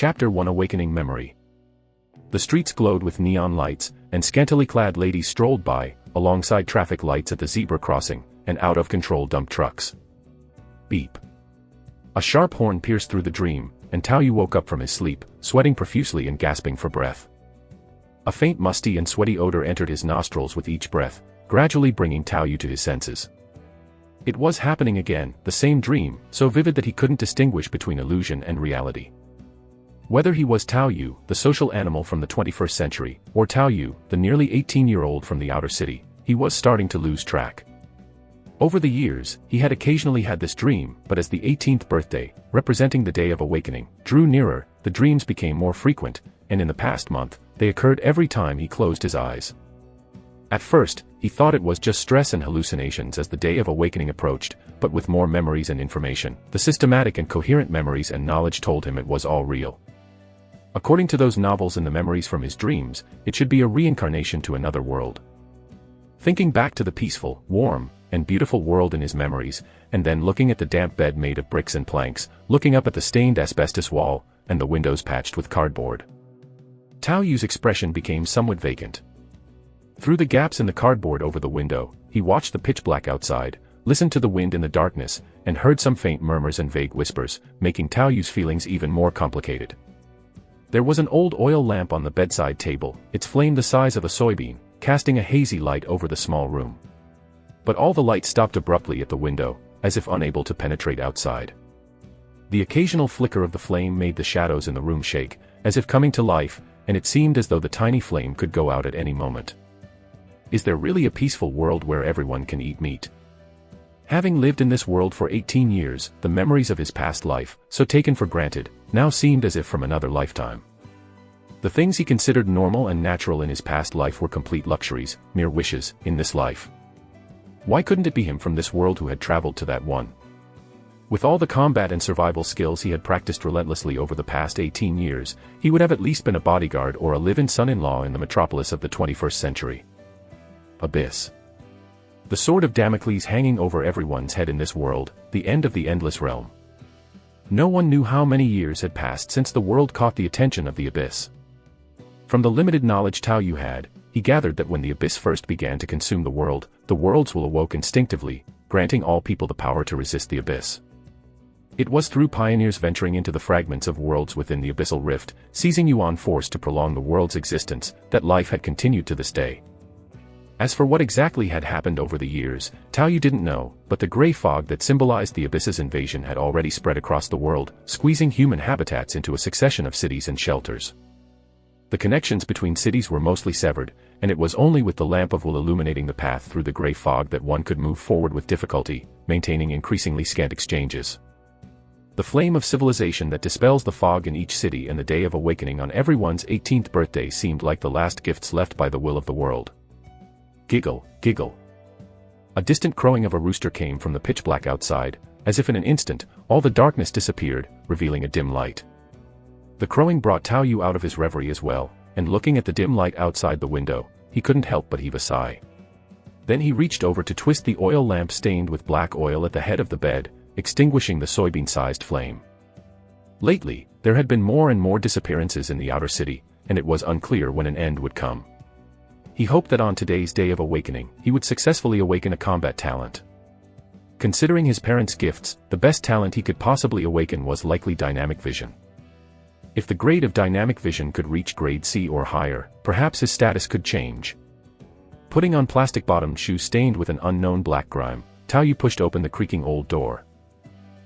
Chapter 1: Awakening Memory. The streets glowed with neon lights, and scantily clad ladies strolled by, alongside traffic lights at the zebra crossing, and out-of-control dump trucks. Beep. A sharp horn pierced through the dream, and Taoyu woke up from his sleep, sweating profusely and gasping for breath. A faint musty and sweaty odor entered his nostrils with each breath, gradually bringing Taoyu to his senses. It was happening again, the same dream, so vivid that he couldn't distinguish between illusion and reality. Whether he was Taoyu, the social animal from the 21st century, or Taoyu, the nearly 18-year-old from the outer city, he was starting to lose track. Over the years, he had occasionally had this dream, but as the 18th birthday, representing the day of awakening, drew nearer, the dreams became more frequent, and in the past month, they occurred every time he closed his eyes. At first, he thought it was just stress and hallucinations as the day of awakening approached, but with more memories and information, the systematic and coherent memories and knowledge told him it was all real. According to those novels and the memories from his dreams, it should be a reincarnation to another world. Thinking back to the peaceful, warm, and beautiful world in his memories, and then looking at the damp bed made of bricks and planks, looking up at the stained asbestos wall, and the windows patched with cardboard. Taoyu's expression became somewhat vacant. Through the gaps in the cardboard over the window, he watched the pitch black outside, listened to the wind in the darkness, and heard some faint murmurs and vague whispers, making Taoyu's feelings even more complicated. There was an old oil lamp on the bedside table, its flame the size of a soybean, casting a hazy light over the small room. But all the light stopped abruptly at the window, as if unable to penetrate outside. The occasional flicker of the flame made the shadows in the room shake, as if coming to life, and it seemed as though the tiny flame could go out at any moment. Is there really a peaceful world where everyone can eat meat? Having lived in this world for 18 years, the memories of his past life, so taken for granted, now seemed as if from another lifetime. The things he considered normal and natural in his past life were complete luxuries, mere wishes, in this life. Why couldn't it be him from this world who had traveled to that one? With all the combat and survival skills he had practiced relentlessly over the past 18 years, he would have at least been a bodyguard or a live-in son-in-law in the metropolis of the 21st century. Abyss. The sword of Damocles hanging over everyone's head in this world, the end of the endless realm. No one knew how many years had passed since the world caught the attention of the abyss. From the limited knowledge Taoyu had, he gathered that when the abyss first began to consume the worlds will awoke instinctively, granting all people the power to resist the abyss. It was through pioneers venturing into the fragments of worlds within the abyssal rift, seizing Yuan force to prolong the world's existence, that life had continued to this day. As for what exactly had happened over the years, Taoyu didn't know, but the gray fog that symbolized the abyss's invasion had already spread across the world, squeezing human habitats into a succession of cities and shelters. The connections between cities were mostly severed, and it was only with the lamp of will illuminating the path through the gray fog that one could move forward with difficulty, maintaining increasingly scant exchanges. The flame of civilization that dispels the fog in each city and the day of awakening on everyone's 18th birthday seemed like the last gifts left by the will of the world. Giggle, giggle. A distant crowing of a rooster came from the pitch black outside, as if in an instant, all the darkness disappeared, revealing a dim light. The crowing brought Taoyu out of his reverie as well, and looking at the dim light outside the window, he couldn't help but heave a sigh. Then he reached over to twist the oil lamp stained with black oil at the head of the bed, extinguishing the soybean-sized flame. Lately, there had been more and more disappearances in the outer city, and it was unclear when an end would come. He hoped that on today's day of awakening, he would successfully awaken a combat talent. Considering his parents' gifts, the best talent he could possibly awaken was likely dynamic vision. If the grade of dynamic vision could reach grade C or higher, perhaps his status could change. Putting on plastic-bottomed shoes stained with an unknown black grime, Taoyu pushed open the creaking old door.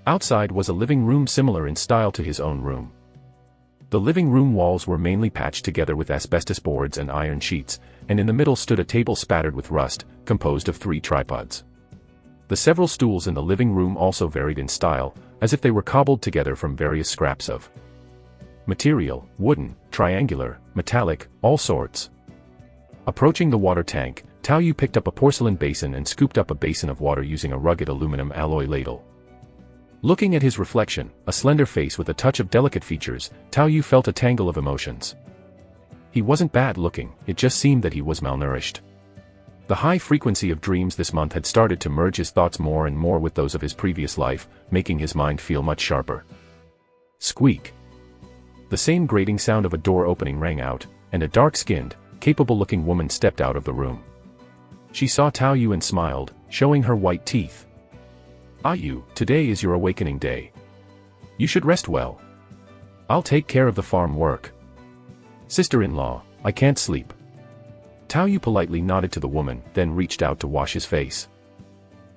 Outside was a living room similar in style to his own room. The living room walls were mainly patched together with asbestos boards and iron sheets, and in the middle stood a table spattered with rust, composed of 3 tripods. The several stools in the living room also varied in style, as if they were cobbled together from various scraps of material, wooden, triangular, metallic, all sorts. Approaching the water tank, Taoyu picked up a porcelain basin and scooped up a basin of water using a rugged aluminum alloy ladle. Looking at his reflection, a slender face with a touch of delicate features, Taoyu felt a tangle of emotions. He wasn't bad looking, it just seemed that he was malnourished. The high frequency of dreams this month had started to merge his thoughts more and more with those of his previous life, making his mind feel much sharper. Squeak. The same grating sound of a door opening rang out, and a dark-skinned, capable-looking woman stepped out of the room. She saw Tao Yu and smiled, showing her white teeth. "Ah Yu, today is your awakening day. You should rest well. I'll take care of the farm work." "Sister-in-law, I can't sleep." Tao Yu politely nodded to the woman, then reached out to wash his face.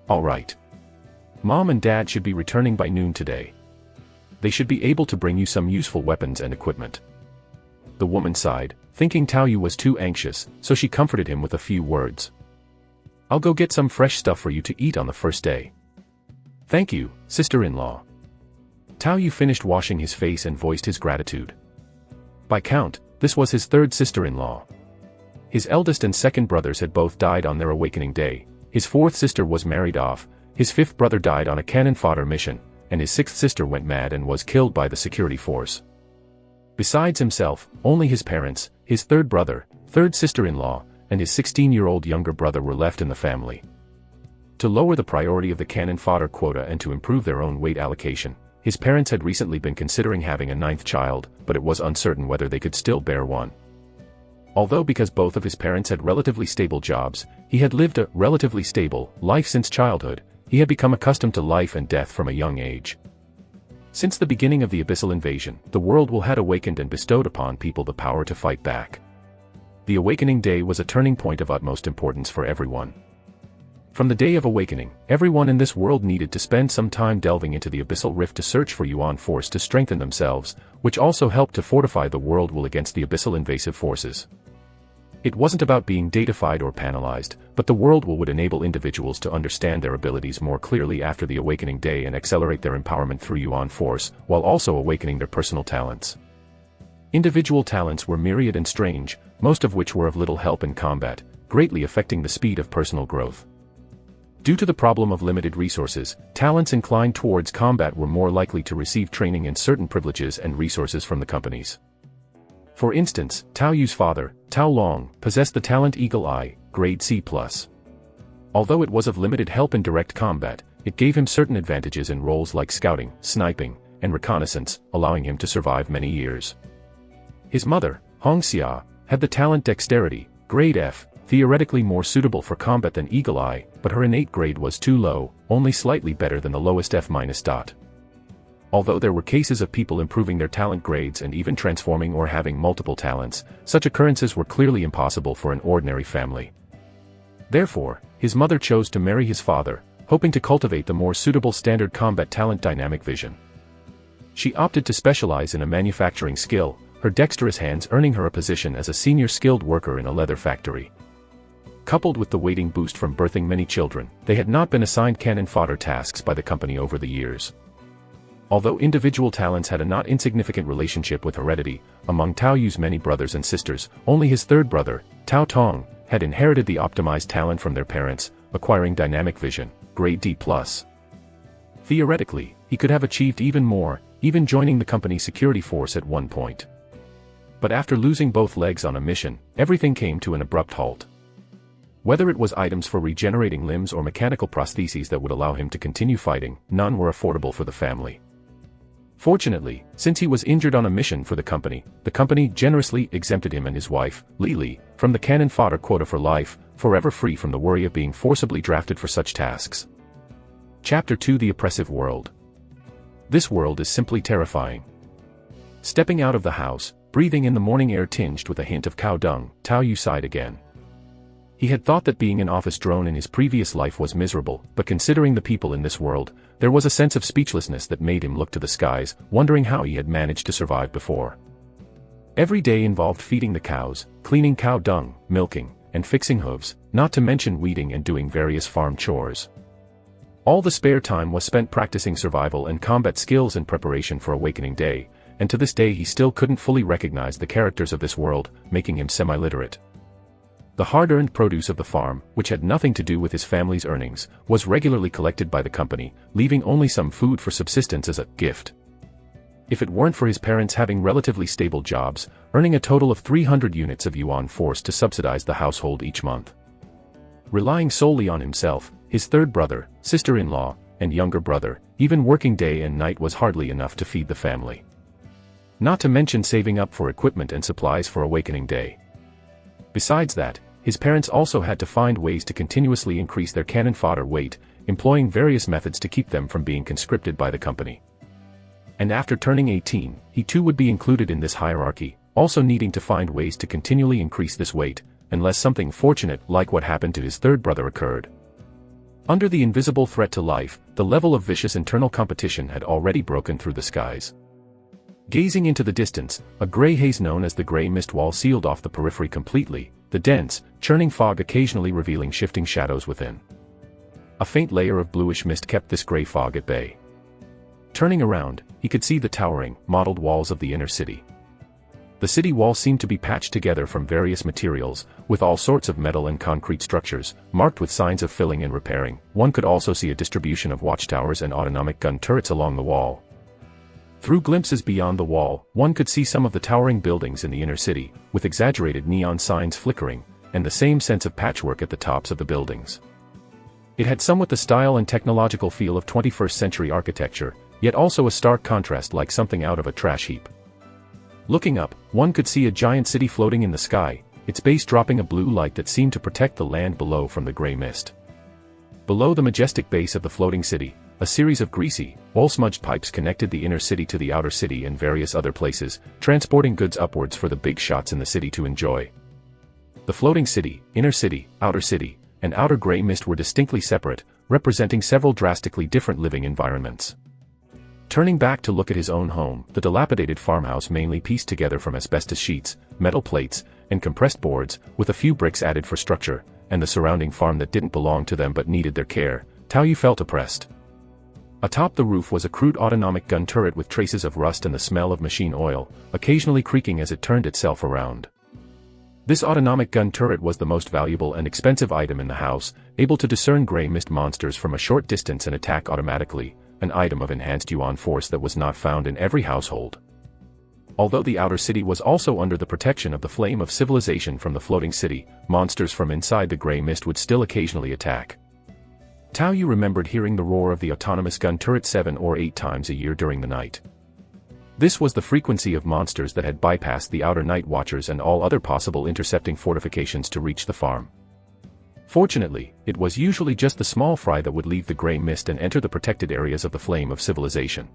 "All right. Mom and Dad should be returning by noon today. They should be able to bring you some useful weapons and equipment." The woman sighed, thinking Tao Yu was too anxious, so she comforted him with a few words. "I'll go get some fresh stuff for you to eat on the first day." "Thank you, sister-in-law." Tao Yu finished washing his face and voiced his gratitude. By count, this was his third sister-in-law. His eldest and second brothers had both died on their awakening day, his fourth sister was married off, his fifth brother died on a cannon fodder mission, and his sixth sister went mad and was killed by the security force. Besides himself, only his parents, his third brother, third sister-in-law, and his 16-year-old younger brother were left in the family. To lower the priority of the cannon fodder quota and to improve their own weight allocation, his parents had recently been considering having a ninth child, but it was uncertain whether they could still bear one. Although because both of his parents had relatively stable jobs, he had lived a relatively stable life since childhood, he had become accustomed to life and death from a young age. Since the beginning of the abyssal invasion, the world had awakened and bestowed upon people the power to fight back. The awakening day was a turning point of utmost importance for everyone. From the day of awakening, everyone in this world needed to spend some time delving into the abyssal rift to search for Yuan force to strengthen themselves, which also helped to fortify the world against the abyssal invasive forces. It wasn't about being datafied or panelized, but the world would enable individuals to understand their abilities more clearly after the awakening day and accelerate their empowerment through Yuan force, while also awakening their personal talents. Individual talents were myriad and strange, most of which were of little help in combat, greatly affecting the speed of personal growth. Due to the problem of limited resources, talents inclined towards combat were more likely to receive training and certain privileges and resources from the companies. For instance, Tao Yu's father, Tao Long, possessed the talent Eagle Eye, grade C+. Although it was of limited help in direct combat, it gave him certain advantages in roles like scouting, sniping, and reconnaissance, allowing him to survive many years. His mother, Hong Xia, had the talent Dexterity, grade F, theoretically more suitable for combat than Eagle Eye, but her innate grade was too low, only slightly better than the lowest F-. Although there were cases of people improving their talent grades and even transforming or having multiple talents, such occurrences were clearly impossible for an ordinary family. Therefore, his mother chose to marry his father, hoping to cultivate the more suitable standard combat talent Dynamic Vision. She opted to specialize in a manufacturing skill, her dexterous hands earning her a position as a senior skilled worker in a leather factory. Coupled with the weighting boost from birthing many children, they had not been assigned cannon fodder tasks by the company over the years. Although individual talents had a not insignificant relationship with heredity, among Tao Yu's many brothers and sisters, only his third brother, Tao Tong, had inherited the optimized talent from their parents, acquiring Dynamic Vision, grade D+. Theoretically, he could have achieved even more, even joining the company's security force at one point. But after losing both legs on a mission, everything came to an abrupt halt. Whether it was items for regenerating limbs or mechanical prostheses that would allow him to continue fighting, none were affordable for the family. Fortunately, since he was injured on a mission for the company generously exempted him and his wife, Lili, from the cannon fodder quota for life, forever free from the worry of being forcibly drafted for such tasks. Chapter 2: The Oppressive World. This world is simply terrifying. Stepping out of the house, breathing in the morning air tinged with a hint of cow dung, Tao Yu sighed again. He had thought that being an office drone in his previous life was miserable, but considering the people in this world, there was a sense of speechlessness that made him look to the skies, wondering how he had managed to survive before. Every day involved feeding the cows, cleaning cow dung, milking, and fixing hooves, not to mention weeding and doing various farm chores. All the spare time was spent practicing survival and combat skills in preparation for Awakening Day, and to this day he still couldn't fully recognize the characters of this world, making him semi-literate. The hard-earned produce of the farm, which had nothing to do with his family's earnings, was regularly collected by the company, leaving only some food for subsistence as a gift. If it weren't for his parents having relatively stable jobs, earning a total of 300 units of yuan force to subsidize the household each month. Relying solely on himself, his third brother, sister-in-law, and younger brother, even working day and night was hardly enough to feed the family. not to mention saving up for equipment and supplies for Awakening Day. Besides that, his parents also had to find ways to continuously increase their cannon fodder weight, employing various methods to keep them from being conscripted by the company. And after turning 18, he too would be included in this hierarchy, also needing to find ways to continually increase this weight, unless something fortunate like what happened to his third brother occurred. Under the invisible threat to life, the level of vicious internal competition had already broken through the skies. Gazing into the distance, a gray haze known as the gray mist wall sealed off the periphery completely, the dense, churning fog occasionally revealing shifting shadows within. A faint layer of bluish mist kept this gray fog at bay. Turning around, he could see the towering, mottled walls of the inner city. The city wall seemed to be patched together from various materials, with all sorts of metal and concrete structures, marked with signs of filling and repairing. One could also see a distribution of watchtowers and autonomic gun turrets along the wall. Through glimpses beyond the wall, one could see some of the towering buildings in the inner city, with exaggerated neon signs flickering, and the same sense of patchwork at the tops of the buildings. It had somewhat the style and technological feel of 21st century architecture, yet also a stark contrast like something out of a trash heap. Looking up, one could see a giant city floating in the sky, its base dropping a blue light that seemed to protect the land below from the gray mist. Below the majestic base of the floating city, a series of greasy, oil-smudged pipes connected the inner city to the outer city and various other places, transporting goods upwards for the big shots in the city to enjoy. The floating city, inner city, and outer gray mist were distinctly separate, representing several drastically different living environments. Turning back to look at his own home, the dilapidated farmhouse mainly pieced together from asbestos sheets, metal plates, and compressed boards, with a few bricks added for structure, and the surrounding farm that didn't belong to them but needed their care, Tao Yu felt oppressed. Atop the roof was a crude autonomic gun turret with traces of rust and the smell of machine oil, occasionally creaking as it turned itself around. This autonomic gun turret was the most valuable and expensive item in the house, able to discern gray mist monsters from a short distance and attack automatically, an item of enhanced yuan force that was not found in every household. Although the outer city was also under the protection of the flame of civilization from the floating city, monsters from inside the gray mist would still occasionally attack. Tao Yu remembered hearing the roar of the autonomous gun turret 7 or 8 times a year during the night. This was the frequency of monsters that had bypassed the outer night watchers and all other possible intercepting fortifications to reach the farm. Fortunately, it was usually just the small fry that would leave the gray mist and enter the protected areas of the flame of civilization.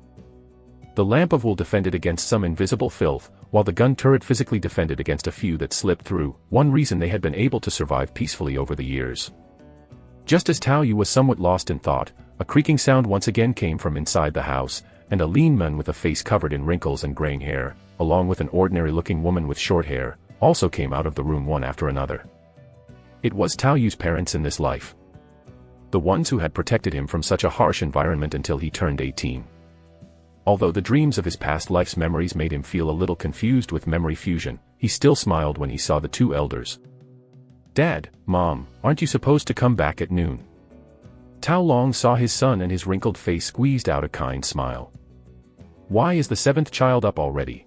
The lamp of wool defended against some invisible filth, while the gun turret physically defended against a few that slipped through, one reason they had been able to survive peacefully over the years. Just as Tao Yu was somewhat lost in thought, a creaking sound once again came from inside the house, and a lean man with a face covered in wrinkles and graying hair, along with an ordinary-looking woman with short hair, also came out of the room one after another. It was Tao Yu's parents in this life. The ones who had protected him from such a harsh environment until he turned 18. Although the dreams of his past life's memories made him feel a little confused with memory fusion, he still smiled when he saw the two elders. "Dad, Mom, aren't you supposed to come back at noon?" Tao Long saw his son and his wrinkled face squeezed out a kind smile. "Why is the 7th child up already?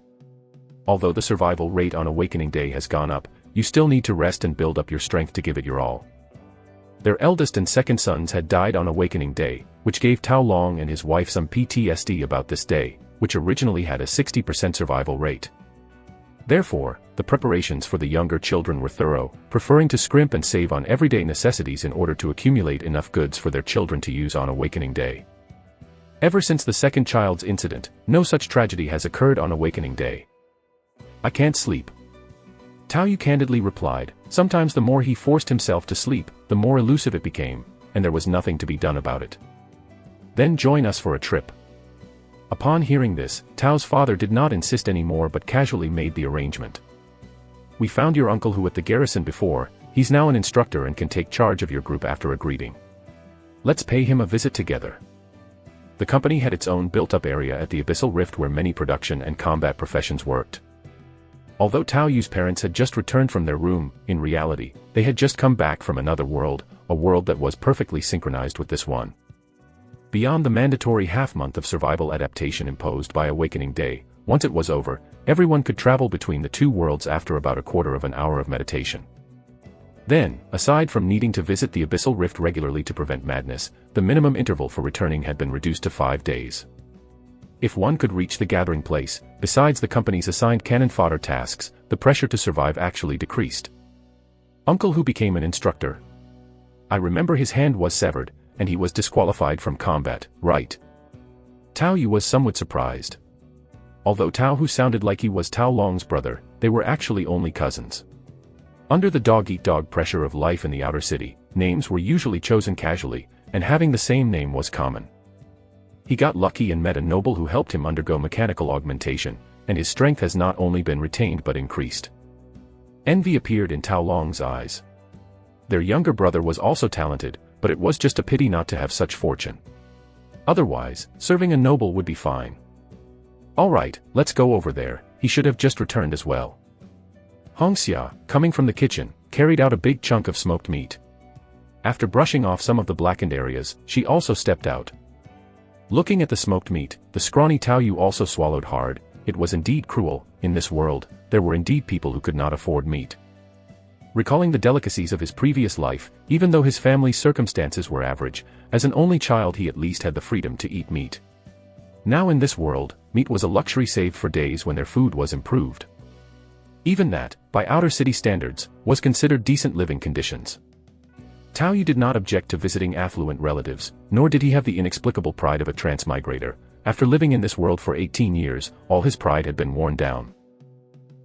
Although the survival rate on Awakening Day has gone up, you still need to rest and build up your strength to give it your all." Their eldest and second sons had died on Awakening Day, which gave Tao Long and his wife some PTSD about this day, which originally had a 60% survival rate. Therefore, the preparations for the younger children were thorough, preferring to scrimp and save on everyday necessities in order to accumulate enough goods for their children to use on Awakening Day. Ever since the second child's incident, no such tragedy has occurred on Awakening Day. "I can't sleep," Tao Yu candidly replied. Sometimes the more he forced himself to sleep, the more elusive it became, and there was nothing to be done about it. "Then join us for a trip." Upon hearing this, Tao's father did not insist anymore but casually made the arrangement. "We found your uncle who at the garrison before, he's now an instructor and can take charge of your group after a greeting. Let's pay him a visit together." The company had its own built-up area at the Abyssal Rift where many production and combat professions worked. Although Tao Yu's parents had just returned from their room, in reality, they had just come back from another world, a world that was perfectly synchronized with this one. Beyond the mandatory half-month of survival adaptation imposed by Awakening Day, once it was over, everyone could travel between the two worlds after about a quarter of an hour of meditation. Then, aside from needing to visit the Abyssal Rift regularly to prevent madness, the minimum interval for returning had been reduced to 5 days. If one could reach the gathering place, besides the company's assigned cannon fodder tasks, the pressure to survive actually decreased. Uncle Hu became an instructor. I remember his hand was severed, and he was disqualified from combat, right? Tao Yu was somewhat surprised. Although Tao Hu sounded like he was Tao Long's brother, they were actually only cousins. Under the dog-eat-dog pressure of life in the outer city, names were usually chosen casually, and having the same name was common. He got lucky and met a noble who helped him undergo mechanical augmentation, and his strength has not only been retained but increased. Envy appeared in Tao Long's eyes. Their younger brother was also talented, but it was just a pity not to have such fortune. Otherwise, serving a noble would be fine. Alright, let's go over there, he should have just returned as well. Hongxia, coming from the kitchen, carried out a big chunk of smoked meat. After brushing off some of the blackened areas, she also stepped out. Looking at the smoked meat, the scrawny Tao Yu also swallowed hard. It was indeed cruel. In this world, there were indeed people who could not afford meat. Recalling the delicacies of his previous life, even though his family's circumstances were average, as an only child he at least had the freedom to eat meat. Now in this world, meat was a luxury saved for days when their food was improved. Even that, by outer city standards, was considered decent living conditions. Tao Yu did not object to visiting affluent relatives, nor did he have the inexplicable pride of a transmigrator. After living in this world for 18 years, all his pride had been worn down.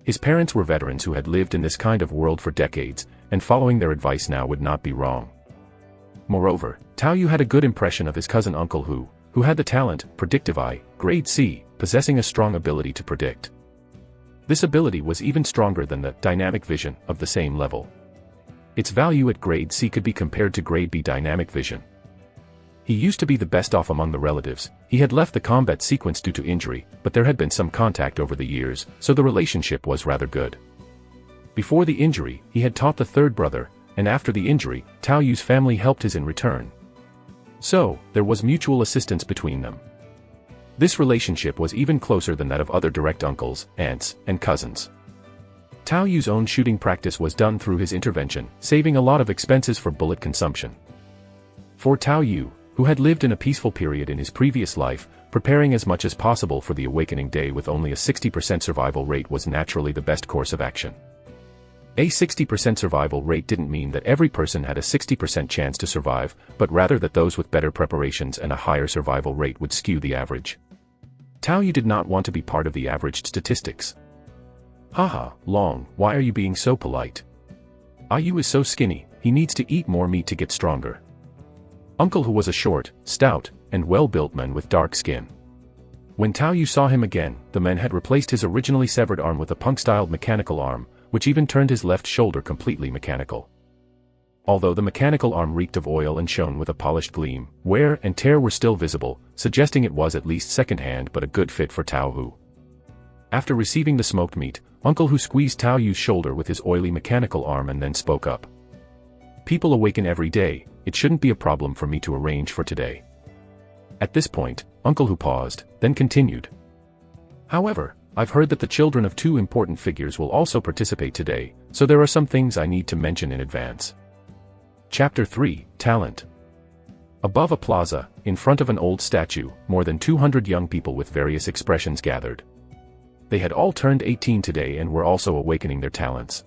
His parents were veterans who had lived in this kind of world for decades, and following their advice now would not be wrong. Moreover, Tao Yu had a good impression of his cousin Uncle Hu, who had the talent, predictive eye, grade C, possessing a strong ability to predict. This ability was even stronger than the dynamic vision of the same level. Its value at grade C could be compared to grade B dynamic vision. He used to be the best off among the relatives. He had left the combat sequence due to injury, but there had been some contact over the years, so the relationship was rather good. Before the injury, he had taught the third brother, and after the injury, Tao Yu's family helped his in return. So, there was mutual assistance between them. This relationship was even closer than that of other direct uncles, aunts, and cousins. Tao Yu's own shooting practice was done through his intervention, saving a lot of expenses for bullet consumption. For Tao Yu, who had lived in a peaceful period in his previous life, preparing as much as possible for the awakening day with only a 60% survival rate was naturally the best course of action. A 60% survival rate didn't mean that every person had a 60% chance to survive, but rather that those with better preparations and a higher survival rate would skew the average. Tao Yu did not want to be part of the averaged statistics. Haha, Long, why are you being so polite? Yu is so skinny, he needs to eat more meat to get stronger. Uncle Hu was a short, stout, and well-built man with dark skin. When Tao Yu saw him again, the man had replaced hhis originally severed arm with a punk-styled mechanical arm, which even turned his left shoulder completely mechanical. Although the mechanical arm reeked of oil and shone with a polished gleam, wear and tear were still visible, suggesting it was at least second-hand but a good fit for Tao Hu. After receiving the smoked meat, Uncle Hu squeezed Tao Yu's shoulder with his oily mechanical arm and then spoke up. People awaken every day, it shouldn't be a problem for me to arrange for today. At this point, Uncle Hu paused, then continued. However, I've heard that the children of two important figures will also participate today, so there are some things I need to mention in advance. Chapter 3, Talent. Above a plaza, in front of an old statue, more than 200 young people with various expressions gathered. They had all turned 18 today and were also awakening their talents.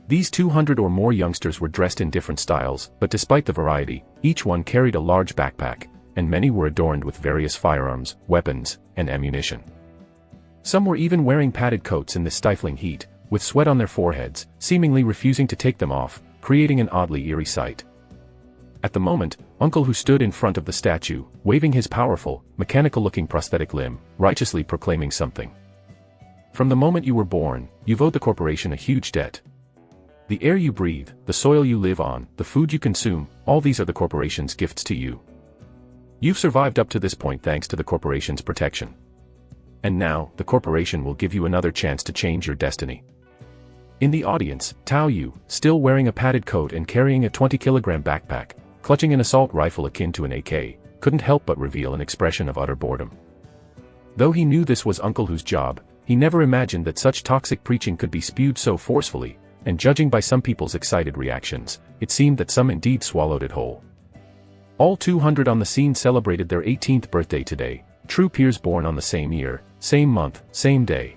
These 200 or more youngsters were dressed in different styles, but despite the variety, each one carried a large backpack, and many were adorned with various firearms, weapons, and ammunition. Some were even wearing padded coats in this stifling heat, with sweat on their foreheads, seemingly refusing to take them off, creating an oddly eerie sight. At the moment, Uncle Hu stood in front of the statue, waving his powerful, mechanical-looking prosthetic limb, righteously proclaiming something. From the moment you were born, you've owed the corporation a huge debt. The air you breathe, the soil you live on, the food you consume, all these are the corporation's gifts to you. You've survived up to this point thanks to the corporation's protection. And now, the corporation will give you another chance to change your destiny. In the audience, Tao Yu, still wearing a padded coat and carrying a 20-kilogram backpack, clutching an assault rifle akin to an AK, couldn't help but reveal an expression of utter boredom. Though he knew this was Uncle Hu's job, he never imagined that such toxic preaching could be spewed so forcefully, and judging by some people's excited reactions, it seemed that some indeed swallowed it whole. All 200 on the scene celebrated their 18th birthday today, true peers born on the same year, same month, same day.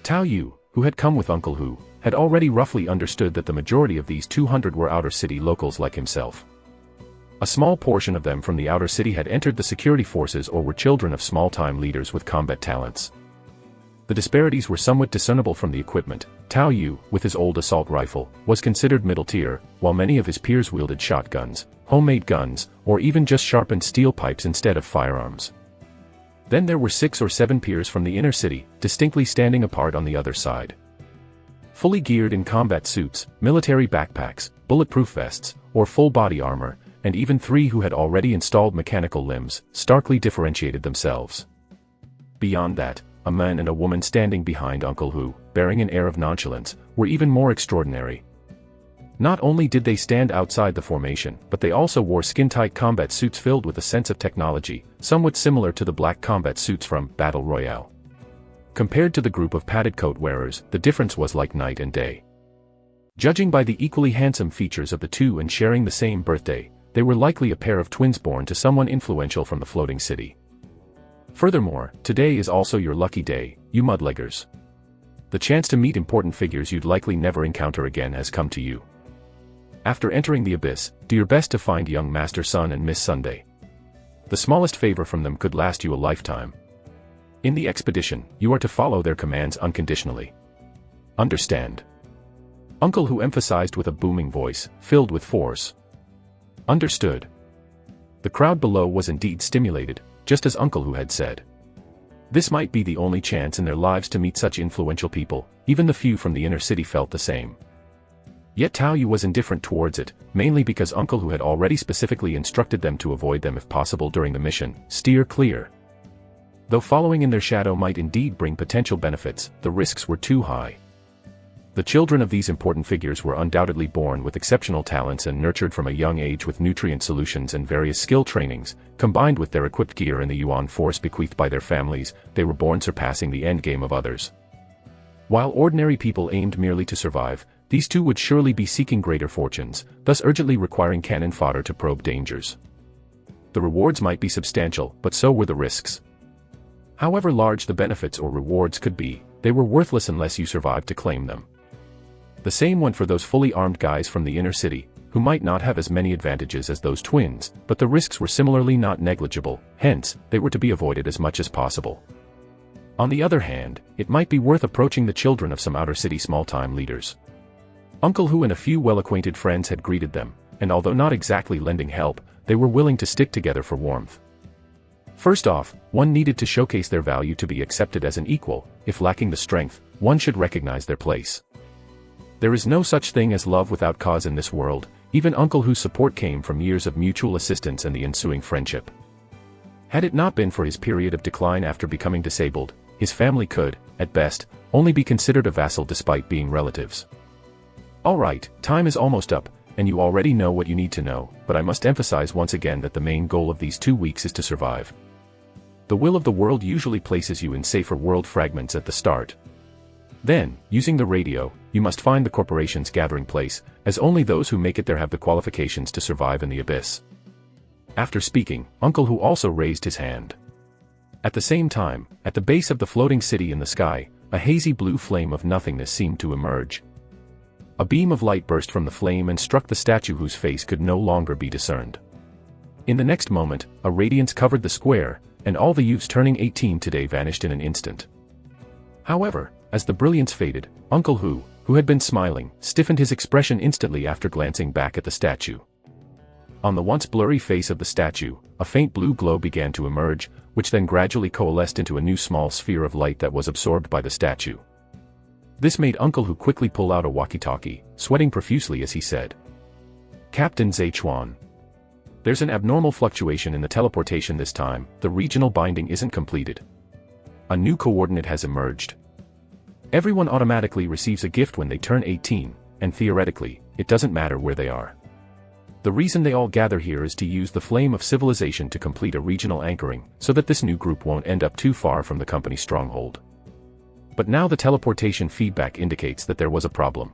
Tao Yu, who had come with Uncle Hu, had already roughly understood that the majority of these 200 were outer city locals like himself. A small portion of them from the outer city had entered the security forces or were children of small-time leaders with combat talents. The disparities were somewhat discernible from the equipment. Tao Yu, with his old assault rifle, was considered middle tier, while many of his peers wielded shotguns, homemade guns, or even just sharpened steel pipes instead of firearms. Then there were 6 or 7 peers from the inner city, distinctly standing apart on the other side. Fully geared in combat suits, military backpacks, bulletproof vests, or full body armor, and even 3 who had already installed mechanical limbs, starkly differentiated themselves. Beyond that, a man and a woman standing behind Uncle Hu, bearing an air of nonchalance, were even more extraordinary. Not only did they stand outside the formation, but they also wore skin-tight combat suits filled with a sense of technology, somewhat similar to the black combat suits from Battle Royale. Compared to the group of padded coat wearers, the difference was like night and day. Judging by the equally handsome features of the two and sharing the same birthday, they were likely a pair of twins born to someone influential from the floating city. Furthermore, today is also your lucky day, you mudleggers. The chance to meet important figures you'd likely never encounter again has come to you. After entering the abyss, do your best to find young Master Sun and Miss Sunday. The smallest favor from them could last you a lifetime. In the expedition, you are to follow their commands unconditionally. Understand? Uncle Hu emphasized with a booming voice, filled with force. Understood. The crowd below was indeed stimulated, just as Uncle Hu had said. This might be the only chance in their lives to meet such influential people. Even the few from the inner city felt the same. Yet Tao Yu was indifferent towards it, mainly because Uncle Hu had already specifically instructed them to avoid them if possible during the mission, steer clear. Though following in their shadow might indeed bring potential benefits, the risks were too high. The children of these important figures were undoubtedly born with exceptional talents and nurtured from a young age with nutrient solutions and various skill trainings. Combined with their equipped gear and the Yuan force bequeathed by their families, they were born surpassing the endgame of others. While ordinary people aimed merely to survive, these two would surely be seeking greater fortunes, thus urgently requiring cannon fodder to probe dangers. The rewards might be substantial, but so were the risks. However large the benefits or rewards could be, they were worthless unless you survived to claim them. The same went for those fully armed guys from the inner city, who might not have as many advantages as those twins, but the risks were similarly not negligible, hence, they were to be avoided as much as possible. On the other hand, it might be worth approaching the children of some outer city small-time leaders. Uncle Hu and a few well-acquainted friends had greeted them, and although not exactly lending help, they were willing to stick together for warmth. First off, one needed to showcase their value to be accepted as an equal. If lacking the strength, one should recognize their place. There is no such thing as love without cause in this world. Even Uncle Hu's support came from years of mutual assistance and the ensuing friendship. Had it not been for his period of decline after becoming disabled, his family could, at best, only be considered a vassal despite being relatives. Alright, time is almost up, and you already know what you need to know, but I must emphasize once again that the main goal of these 2 weeks is to survive. The will of the world usually places you in safer world fragments at the start. Then, using the radio, you must find the corporation's gathering place, as only those who make it there have the qualifications to survive in the abyss. After speaking, Uncle Hu also raised his hand. At the same time, at the base of the floating city in the sky, a hazy blue flame of nothingness seemed to emerge. A beam of light burst from the flame and struck the statue whose face could no longer be discerned. In the next moment, a radiance covered the square, and all the youths turning 18 today vanished in an instant. However, as the brilliance faded, Uncle Hu, who had been smiling, stiffened his expression instantly after glancing back at the statue. On the once blurry face of the statue, a faint blue glow began to emerge, which then gradually coalesced into a new small sphere of light that was absorbed by the statue. This made Uncle Hu quickly pull out a walkie-talkie, sweating profusely as he said, "Captain Zhechuan. There's an abnormal fluctuation in the teleportation this time. The regional binding isn't completed. A new coordinate has emerged. Everyone automatically receives a gift when they turn 18, and theoretically, it doesn't matter where they are. The reason they all gather here is to use the flame of civilization to complete a regional anchoring, so that this new group won't end up too far from the company stronghold. But now the teleportation feedback indicates that there was a problem.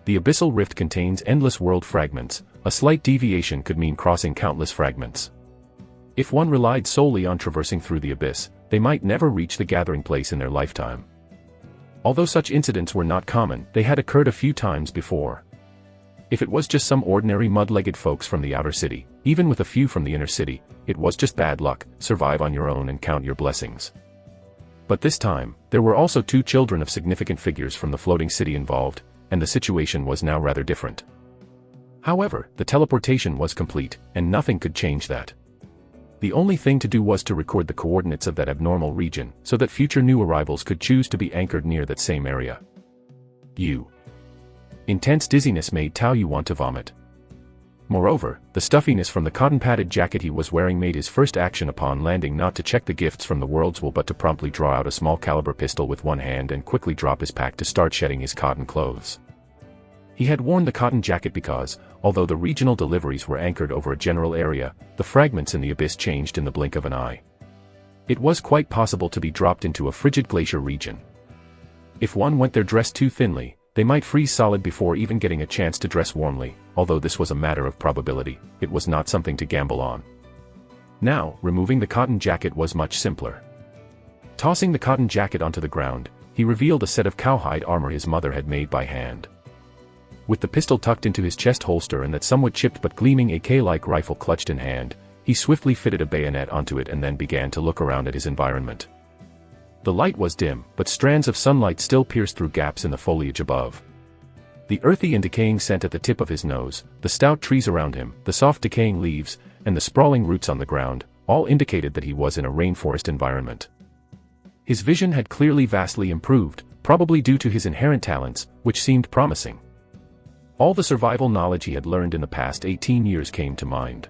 The abyssal rift contains endless world fragments. A slight deviation could mean crossing countless fragments. If one relied solely on traversing through the abyss, they might never reach the gathering place in their lifetime. Although such incidents were not common, they had occurred a few times before. If it was just some ordinary mud-legged folks from the outer city, even with a few from the inner city, it was just bad luck, survive on your own and count your blessings. But this time, there were also 2 children of significant figures from the floating city involved, and the situation was now rather different. However, the teleportation was complete, and nothing could change that. The only thing to do was to record the coordinates of that abnormal region, so that future new arrivals could choose to be anchored near that same area. Intense dizziness made Tao Yu want to vomit. Moreover, the stuffiness from the cotton-padded jacket he was wearing made his first action upon landing not to check the gifts from the world's wool but to promptly draw out a small-caliber pistol with one hand and quickly drop his pack to start shedding his cotton clothes. He had worn the cotton jacket because, although the regional deliveries were anchored over a general area, the fragments in the abyss changed in the blink of an eye. It was quite possible to be dropped into a frigid glacier region. If one went there dressed too thinly, they might freeze solid before even getting a chance to dress warmly. Although this was a matter of probability, it was not something to gamble on. Now, removing the cotton jacket was much simpler. Tossing the cotton jacket onto the ground, he revealed a set of cowhide armor his mother had made by hand. With the pistol tucked into his chest holster and that somewhat chipped but gleaming AK-like rifle clutched in hand, he swiftly fitted a bayonet onto it and then began to look around at his environment. The light was dim, but strands of sunlight still pierced through gaps in the foliage above. The earthy and decaying scent at the tip of his nose, the stout trees around him, the soft decaying leaves, and the sprawling roots on the ground, all indicated that he was in a rainforest environment. His vision had clearly vastly improved, probably due to his inherent talents, which seemed promising. All the survival knowledge he had learned in the past 18 years came to mind.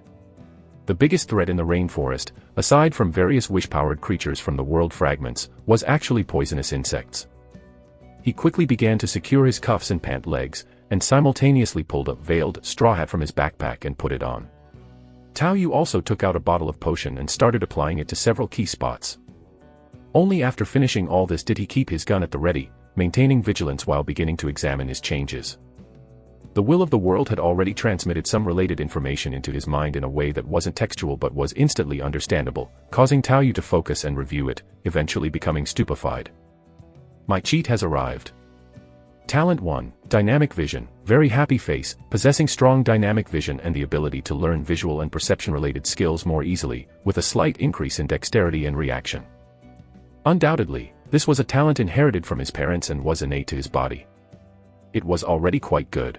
The biggest threat in the rainforest, aside from various wish-powered creatures from the world fragments, was actually poisonous insects. He quickly began to secure his cuffs and pant legs, and simultaneously pulled a veiled straw hat from his backpack and put it on. Tao Yu also took out a bottle of potion and started applying it to several key spots. Only after finishing all this did he keep his gun at the ready, maintaining vigilance while beginning to examine his changes. The will of the world had already transmitted some related information into his mind in a way that wasn't textual but was instantly understandable, causing Tao Yu to focus and review it, eventually becoming stupefied. My cheat has arrived. Talent 1, Dynamic Vision, very happy face, possessing strong dynamic vision and the ability to learn visual and perception-related skills more easily, with a slight increase in dexterity and reaction. Undoubtedly, this was a talent inherited from his parents and was innate to his body. It was already quite good.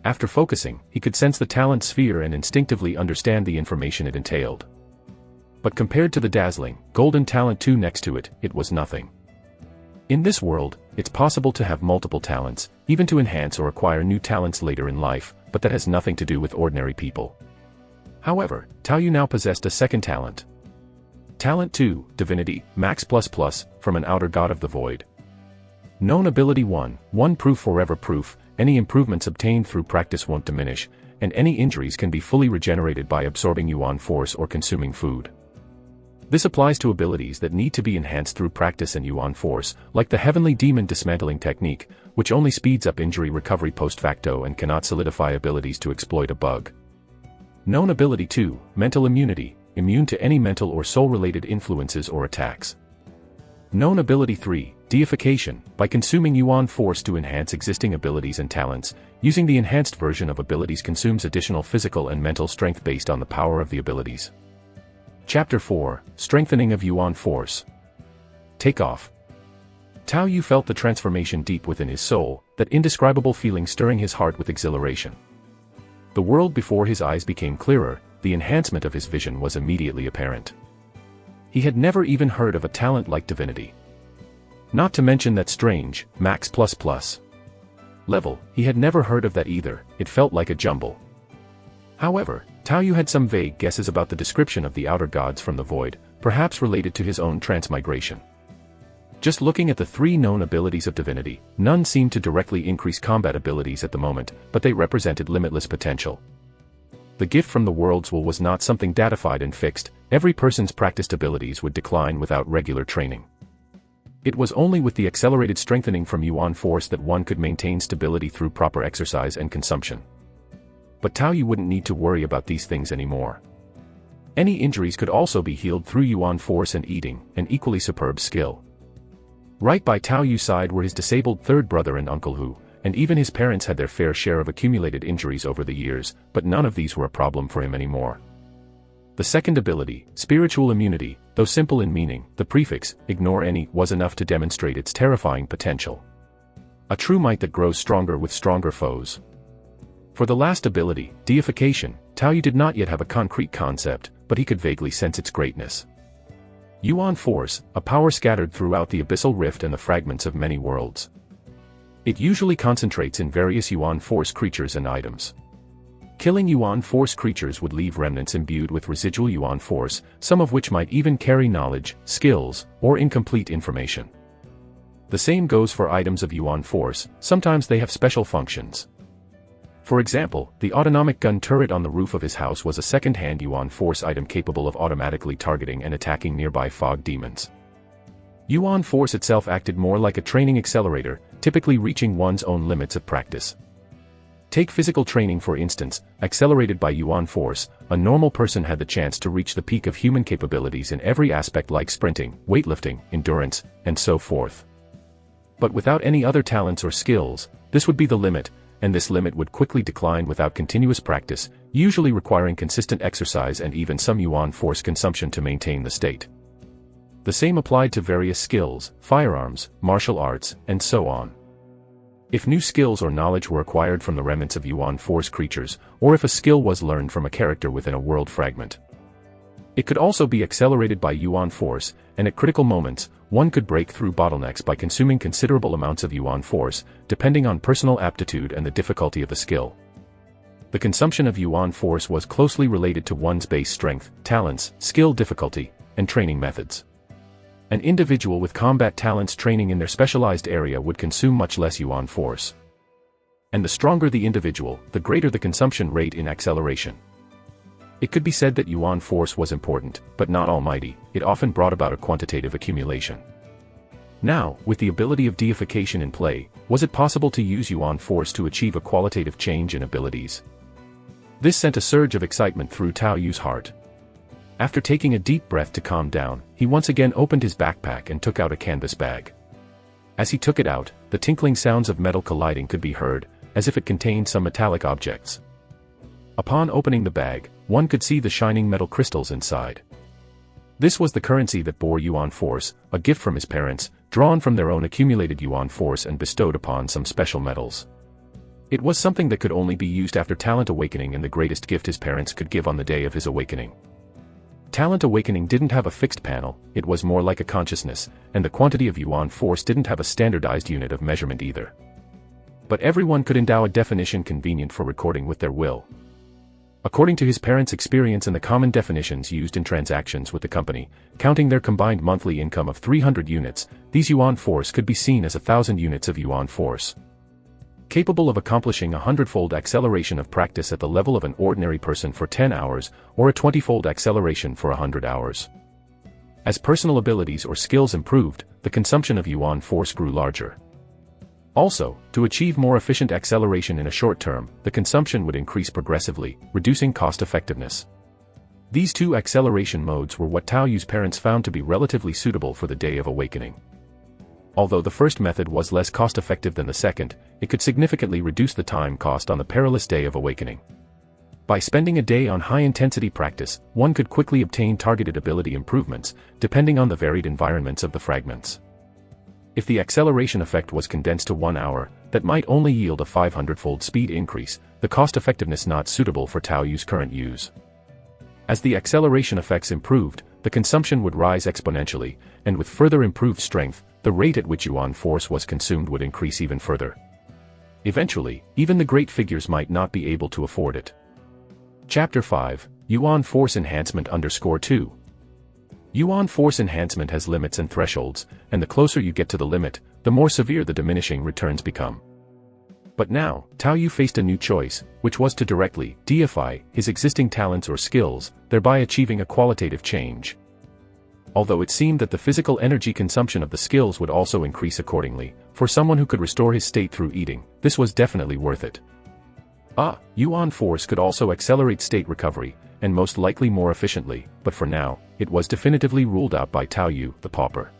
After focusing, he could sense the talent sphere and instinctively understand the information it entailed. But compared to the dazzling, golden talent 2 next to it, it was nothing. In this world, it's possible to have multiple talents, even to enhance or acquire new talents later in life, but that has nothing to do with ordinary people. However, Tao Yu now possessed a second talent. Talent 2, Divinity, Max++, from an outer god of the void. Known ability 1, 1 proof forever proof, any improvements obtained through practice won't diminish, and any injuries can be fully regenerated by absorbing yuan force or consuming food. This applies to abilities that need to be enhanced through practice and yuan force, like the Heavenly Demon Dismantling Technique, which only speeds up injury recovery post facto and cannot solidify abilities to exploit a bug. Known ability 2, Mental Immunity, immune to any mental or soul-related influences or attacks. Known ability 3, Deification, by consuming yuan force to enhance existing abilities and talents, using the enhanced version of abilities consumes additional physical and mental strength based on the power of the abilities. Chapter 4, Strengthening of Yuan Force. Takeoff. Tao Yu felt the transformation deep within his soul, that indescribable feeling stirring his heart with exhilaration. The world before his eyes became clearer, the enhancement of his vision was immediately apparent. He had never even heard of a talent like divinity. Not to mention that strange, Max++ level, he had never heard of that either, it felt like a jumble. However, Tao Yu had some vague guesses about the description of the outer gods from the void, perhaps related to his own transmigration. Just looking at the 3 known abilities of divinity, none seemed to directly increase combat abilities at the moment, but they represented limitless potential. The gift from the world's will was not something datified and fixed, every person's practiced abilities would decline without regular training. It was only with the accelerated strengthening from yuan force that one could maintain stability through proper exercise and consumption. But Tao Yu wouldn't need to worry about these things anymore. Any injuries could also be healed through Yuan force and eating, an equally superb skill. Right by Tao Yu's side were his disabled third brother and uncle who, and even his parents had their fair share of accumulated injuries over the years, but none of these were a problem for him anymore. The second ability, spiritual immunity, though simple in meaning, the prefix, ignore any, was enough to demonstrate its terrifying potential. A true might that grows stronger with stronger foes. For the last ability, deification, Tao Yu did not yet have a concrete concept, but he could vaguely sense its greatness. Yuan force, a power scattered throughout the abyssal rift and the fragments of many worlds. It usually concentrates in various Yuan force creatures and items. Killing Yuan force creatures would leave remnants imbued with residual Yuan force, some of which might even carry knowledge, skills, or incomplete information. The same goes for items of Yuan force, sometimes they have special functions. For example, the autonomic gun turret on the roof of his house was a second-hand Yuan force item capable of automatically targeting and attacking nearby fog demons. Yuan force itself acted more like a training accelerator, typically reaching one's own limits of practice. Take physical training for instance, accelerated by Yuan force, a normal person had the chance to reach the peak of human capabilities in every aspect like sprinting, weightlifting, endurance, and so forth. But without any other talents or skills, this would be the limit, and this limit would quickly decline without continuous practice, usually requiring consistent exercise and even some Yuan force consumption to maintain the state. The same applied to various skills, firearms, martial arts, and so on. If new skills or knowledge were acquired from the remnants of Yuan force creatures, or if a skill was learned from a character within a world fragment, it could also be accelerated by Yuan force, and at critical moments, one could break through bottlenecks by consuming considerable amounts of Yuan force, depending on personal aptitude and the difficulty of the skill. The consumption of Yuan force was closely related to one's base strength, talents, skill difficulty, and training methods. An individual with combat talents training in their specialized area would consume much less Yuan force. And the stronger the individual, the greater the consumption rate in acceleration. It could be said that Yuan force was important, but not almighty. It often brought about a quantitative accumulation. Now, with the ability of deification in play, was it possible to use Yuan force to achieve a qualitative change in abilities? This sent a surge of excitement through Tao Yu's heart. After taking a deep breath to calm down, he once again opened his backpack and took out a canvas bag. As he took it out, the tinkling sounds of metal colliding could be heard, as if it contained some metallic objects. Upon opening the bag, one could see the shining metal crystals inside. This was the currency that bore Yuan force, a gift from his parents, drawn from their own accumulated Yuan force and bestowed upon some special metals. It was something that could only be used after talent awakening, and the greatest gift his parents could give on the day of his awakening. Talent awakening didn't have a fixed panel, it was more like a consciousness, and the quantity of Yuan force didn't have a standardized unit of measurement either. But everyone could endow a definition convenient for recording with their will. According to his parents' experience and the common definitions used in transactions with the company, counting their combined monthly income of 300 units, these Yuan force could be seen as 1,000 units of Yuan force. Capable of accomplishing a 100-fold acceleration of practice at the level of an ordinary person for 10 hours, or a 20-fold acceleration for 100 hours. As personal abilities or skills improved, the consumption of Yuan force grew larger. Also, to achieve more efficient acceleration in a short term, the consumption would increase progressively, reducing cost effectiveness. These two acceleration modes were what Tao Yu's parents found to be relatively suitable for the day of awakening. Although the first method was less cost-effective than the second, it could significantly reduce the time cost on the perilous day of awakening. By spending a day on high-intensity practice, one could quickly obtain targeted ability improvements, depending on the varied environments of the fragments. If the acceleration effect was condensed to 1 hour, that might only yield a 500-fold speed increase, the cost-effectiveness not suitable for Tao Yu's current use. As the acceleration effects improved, the consumption would rise exponentially, and with further improved strength, the rate at which Yuan force was consumed would increase even further. Eventually, even the great figures might not be able to afford it. Chapter 5, Yuan Force Enhancement _2. Yuan Force Enhancement has limits and thresholds, and the closer you get to the limit, the more severe the diminishing returns become. But now, Tao Yu faced a new choice, which was to directly deify his existing talents or skills, thereby achieving a qualitative change. Although it seemed that the physical energy consumption of the skills would also increase accordingly, for someone who could restore his state through eating, this was definitely worth it. Yuan force could also accelerate state recovery, and most likely more efficiently, but for now, it was definitively ruled out by Tao Yu, the pauper.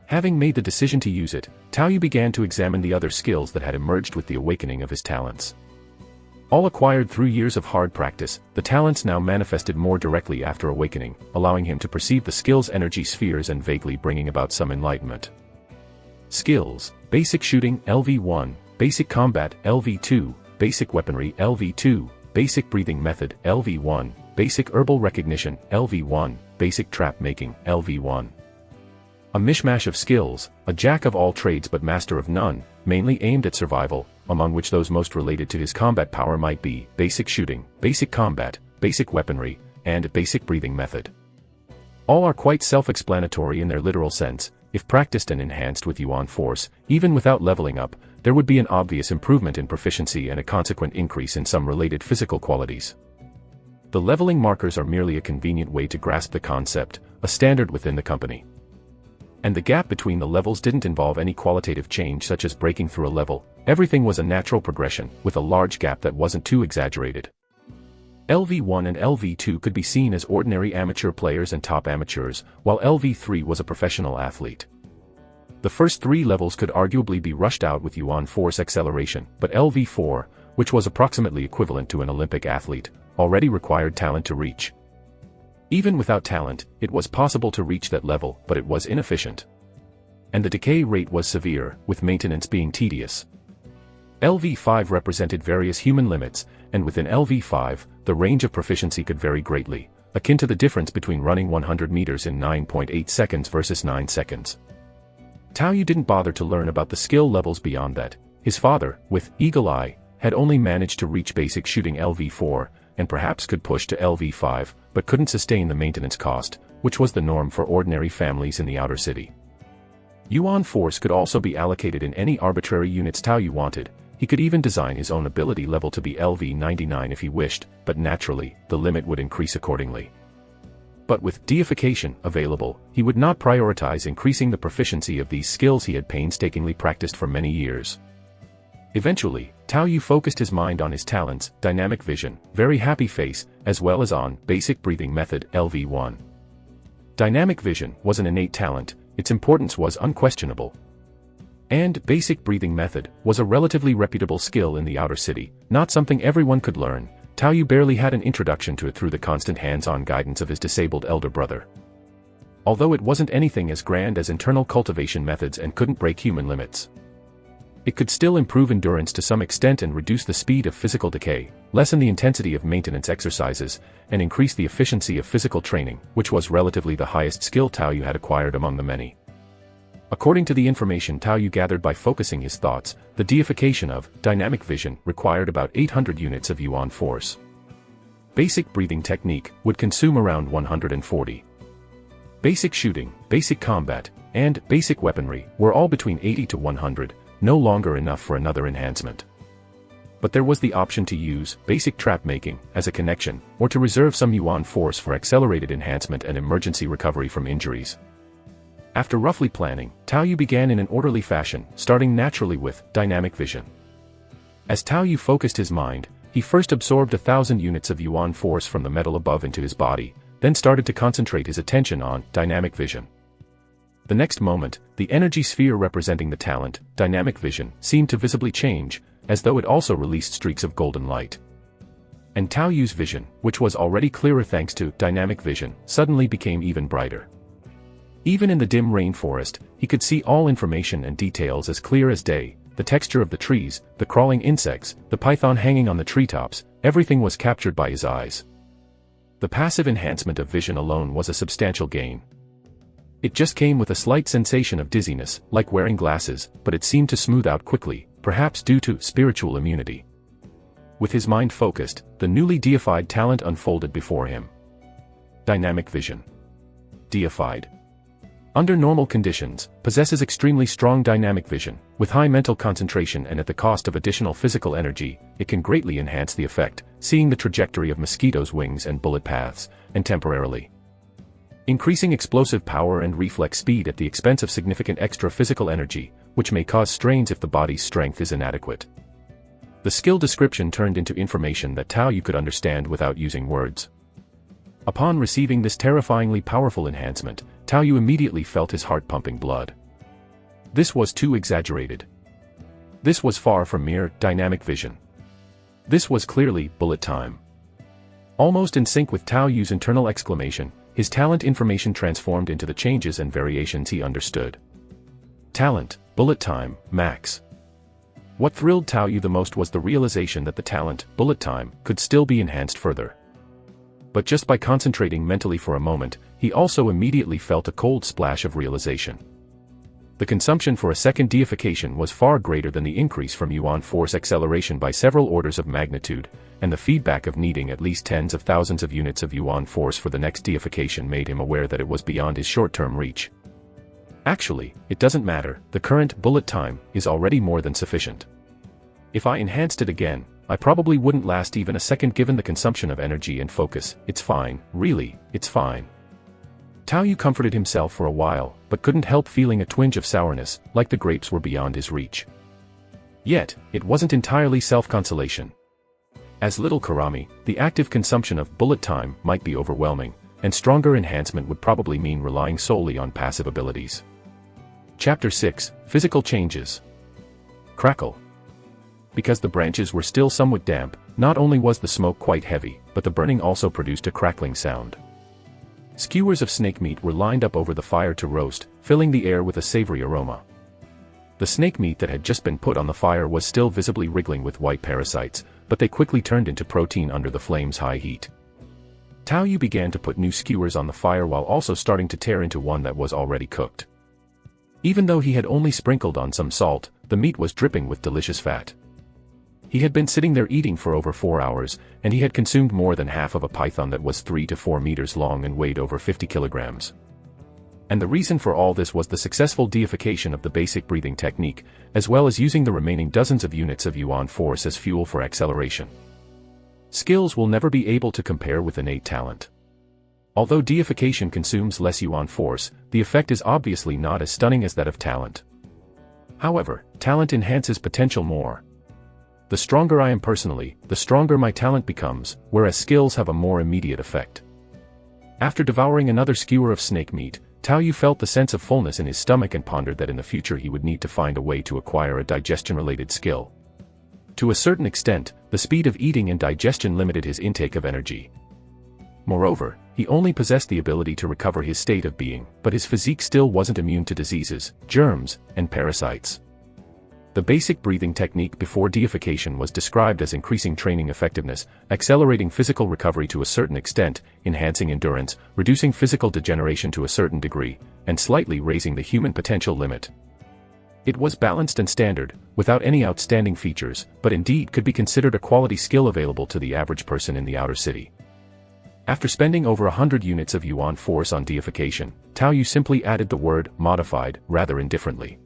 Having made the decision to use it, Tao Yu began to examine the other skills that had emerged with the awakening of his talents. All acquired through years of hard practice, the talents now manifested more directly after awakening, allowing him to perceive the skill's energy spheres and vaguely bringing about some enlightenment. Skills: Basic Shooting LV1, Basic Combat LV2, Basic Weaponry LV2, Basic Breathing Method LV1, Basic Herbal Recognition LV1, Basic Trap Making LV1. A mishmash of skills, a jack of all trades but master of none, mainly aimed at survival, among which those most related to his combat power might be Basic Shooting, Basic Combat, Basic Weaponry, and Basic Breathing Method. All are quite self-explanatory in their literal sense. If practiced and enhanced with Yuan force, even without leveling up, there would be an obvious improvement in proficiency and a consequent increase in some related physical qualities. The leveling markers are merely a convenient way to grasp the concept, a standard within the company. And the gap between the levels didn't involve any qualitative change such as breaking through a level, everything was a natural progression, with a large gap that wasn't too exaggerated. LV1 and LV2 could be seen as ordinary amateur players and top amateurs, while LV3 was a professional athlete. The first three levels could arguably be rushed out with Yuan force acceleration, but LV4, which was approximately equivalent to an Olympic athlete, already required talent to reach. Even without talent, it was possible to reach that level, but it was inefficient. And the decay rate was severe, with maintenance being tedious. LV5 represented various human limits, and within LV5, the range of proficiency could vary greatly, akin to the difference between running 100 meters in 9.8 seconds versus 9 seconds. Tao Yu didn't bother to learn about the skill levels beyond that. His father, with eagle eye, had only managed to reach Basic Shooting LV4, and perhaps could push to LV5, but couldn't sustain the maintenance cost, which was the norm for ordinary families in the outer city. Yuan force could also be allocated in any arbitrary units Tao Yu wanted. He could even design his own ability level to be LV99 if he wished, but naturally, the limit would increase accordingly. But with deification available, he would not prioritize increasing the proficiency of these skills he had painstakingly practiced for many years. Eventually, Tao Yu focused his mind on his talents, Dynamic Vision, Very Happy Face, as well as on Basic Breathing Method LV1. Dynamic Vision was an innate talent, its importance was unquestionable. And Basic Breathing Method was a relatively reputable skill in the outer city, not something everyone could learn. Tao Yu barely had an introduction to it through the constant hands-on guidance of his disabled elder brother. Although it wasn't anything as grand as internal cultivation methods and couldn't break human limits, it could still improve endurance to some extent and reduce the speed of physical decay, lessen the intensity of maintenance exercises, and increase the efficiency of physical training, which was relatively the highest skill Tao Yu had acquired among the many. According to the information Tao Yu gathered by focusing his thoughts, the deification of Dynamic Vision required about 800 units of Yuan force. Basic Breathing Technique would consume around 140. Basic Shooting, Basic Combat, and Basic Weaponry were all between 80 to 100, no longer enough for another enhancement. But there was the option to use Basic Trap Making as a connection, or to reserve some Yuan force for accelerated enhancement and emergency recovery from injuries. After roughly planning, Tao Yu began in an orderly fashion, starting naturally with Dynamic Vision. As Tao Yu focused his mind, he first absorbed 1,000 units of Yuan force from the metal above into his body, then started to concentrate his attention on Dynamic Vision. The next moment, the energy sphere representing the talent, Dynamic Vision, seemed to visibly change, as though it also released streaks of golden light. And Tao Yu's vision, which was already clearer thanks to Dynamic Vision, suddenly became even brighter. Even in the dim rainforest, he could see all information and details as clear as day, the texture of the trees, the crawling insects, the python hanging on the treetops, everything was captured by his eyes. The passive enhancement of vision alone was a substantial gain. It just came with a slight sensation of dizziness, like wearing glasses, but it seemed to smooth out quickly, perhaps due to spiritual immunity. With his mind focused, the newly deified talent unfolded before him. Dynamic Vision. Deified. Under normal conditions, possesses extremely strong dynamic vision. With high mental concentration and at the cost of additional physical energy, it can greatly enhance the effect, seeing the trajectory of mosquitoes' wings and bullet paths, and temporarily increasing explosive power and reflex speed at the expense of significant extra physical energy, which may cause strains if the body's strength is inadequate. The skill description turned into information that Tao Yu could understand without using words. Upon receiving this terrifyingly powerful enhancement, Tao Yu immediately felt his heart pumping blood. This was too exaggerated. This was far from mere dynamic vision. This was clearly bullet time. Almost in sync with Tao Yu's internal exclamation, his talent information transformed into the changes and variations he understood. Talent, bullet time, max. What thrilled Tao Yu the most was the realization that the talent, bullet time, could still be enhanced further. But just by concentrating mentally for a moment, he also immediately felt a cold splash of realization. The consumption for a second deification was far greater than the increase from Yuan force acceleration by several orders of magnitude, and the feedback of needing at least tens of thousands of units of Yuan force for the next deification made him aware that it was beyond his short-term reach. Actually, it doesn't matter, the current bullet time is already more than sufficient. If I enhanced it again, I probably wouldn't last even a second given the consumption of energy and focus. It's fine, really, it's fine. Tao Yu comforted himself for a while, but couldn't help feeling a twinge of sourness, like the grapes were beyond his reach. Yet, it wasn't entirely self-consolation. As little Karami, the active consumption of bullet time might be overwhelming, and stronger enhancement would probably mean relying solely on passive abilities. Chapter 6, Physical Changes. Crackle. Because the branches were still somewhat damp, not only was the smoke quite heavy, but the burning also produced a crackling sound. Skewers of snake meat were lined up over the fire to roast, filling the air with a savory aroma. The snake meat that had just been put on the fire was still visibly wriggling with white parasites, but they quickly turned into protein under the flame's high heat. Tao Yu began to put new skewers on the fire while also starting to tear into one that was already cooked. Even though he had only sprinkled on some salt, the meat was dripping with delicious fat. He had been sitting there eating for over 4 hours, and he had consumed more than half of a python that was 3 to 4 meters long and weighed over 50 kilograms. And the reason for all this was the successful deification of the basic breathing technique, as well as using the remaining dozens of units of Yuan force as fuel for acceleration. Skills will never be able to compare with innate talent. Although deification consumes less Yuan force, the effect is obviously not as stunning as that of talent. However, talent enhances potential more. The stronger I am personally, the stronger my talent becomes, whereas skills have a more immediate effect. After devouring another skewer of snake meat, Tao Yu felt the sense of fullness in his stomach and pondered that in the future he would need to find a way to acquire a digestion-related skill. To a certain extent, the speed of eating and digestion limited his intake of energy. Moreover, he only possessed the ability to recover his state of being, but his physique still wasn't immune to diseases, germs, and parasites. The basic breathing technique before deification was described as increasing training effectiveness, accelerating physical recovery to a certain extent, enhancing endurance, reducing physical degeneration to a certain degree, and slightly raising the human potential limit. It was balanced and standard, without any outstanding features, but indeed could be considered a quality skill available to the average person in the outer city. After spending over 100 units of Yuan force on deification, Tao Yu simply added the word modified rather indifferently.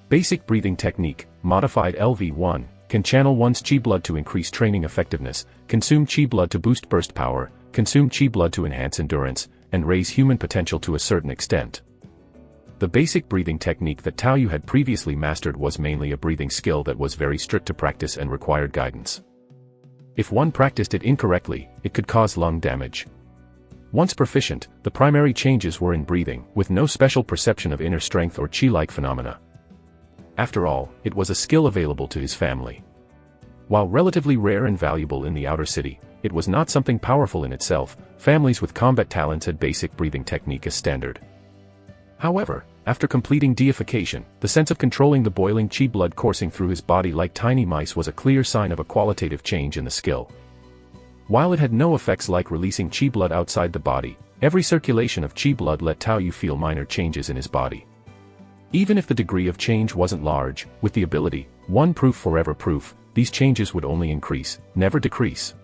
Basic breathing technique, modified LV1, can channel one's chi blood to increase training effectiveness, consume chi blood to boost burst power, consume chi blood to enhance endurance, and raise human potential to a certain extent. The basic breathing technique that Tao Yu had previously mastered was mainly a breathing skill that was very strict to practice and required guidance. If one practiced it incorrectly, it could cause lung damage. Once proficient, the primary changes were in breathing, with no special perception of inner strength or chi-like phenomena. After all, it was a skill available to his family. While relatively rare and valuable in the outer city, it was not something powerful in itself. Families with combat talents had basic breathing technique as standard. However, after completing deification, the sense of controlling the boiling chi blood coursing through his body like tiny mice was a clear sign of a qualitative change in the skill. While it had no effects like releasing chi blood outside the body, every circulation of chi blood let Tao Yu feel minor changes in his body. Even if the degree of change wasn't large, with the ability, one proof forever proof, these changes would only increase, never decrease.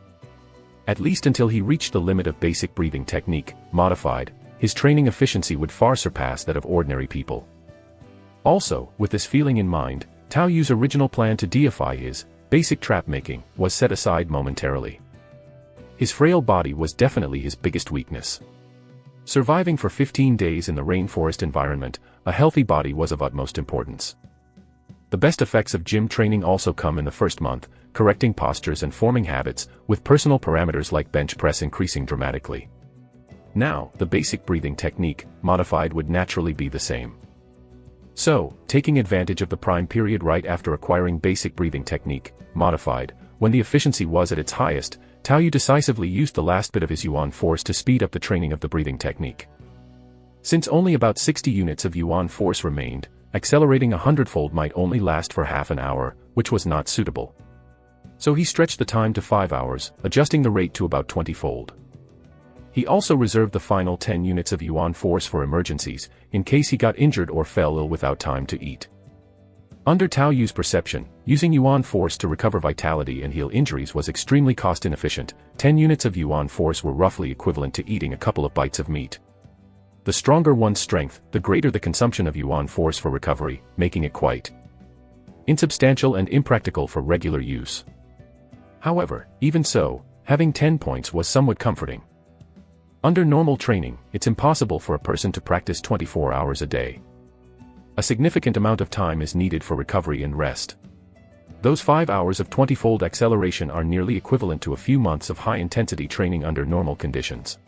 At least until he reached the limit of basic breathing technique, modified, his training efficiency would far surpass that of ordinary people. Also, with this feeling in mind, Tao Yu's original plan to deify his basic trap making was set aside momentarily. His frail body was definitely his biggest weakness. Surviving for 15 days in the rainforest environment, a healthy body was of utmost importance. The best effects of gym training also come in the first month, correcting postures and forming habits, with personal parameters like bench press increasing dramatically. Now, the basic breathing technique, modified, would naturally be the same. So, taking advantage of the prime period right after acquiring basic breathing technique, modified, when the efficiency was at its highest, Tao Yu decisively used the last bit of his Yuan force to speed up the training of the breathing technique. Since only about 60 units of Yuan force remained, accelerating 100-fold might only last for half an hour, which was not suitable. So he stretched the time to 5 hours, adjusting the rate to about 20-fold. He also reserved the final 10 units of Yuan force for emergencies, in case he got injured or fell ill without time to eat. Under Tao Yu's perception, using Yuan force to recover vitality and heal injuries was extremely cost inefficient. 10 units of Yuan force were roughly equivalent to eating a couple of bites of meat. The stronger one's strength, the greater the consumption of Yuan force for recovery, making it quite insubstantial and impractical for regular use. However, even so, having 10 points was somewhat comforting. Under normal training, it's impossible for a person to practice 24 hours a day. A significant amount of time is needed for recovery and rest. Those 5 hours of 20-fold acceleration are nearly equivalent to a few months of high-intensity training under normal conditions.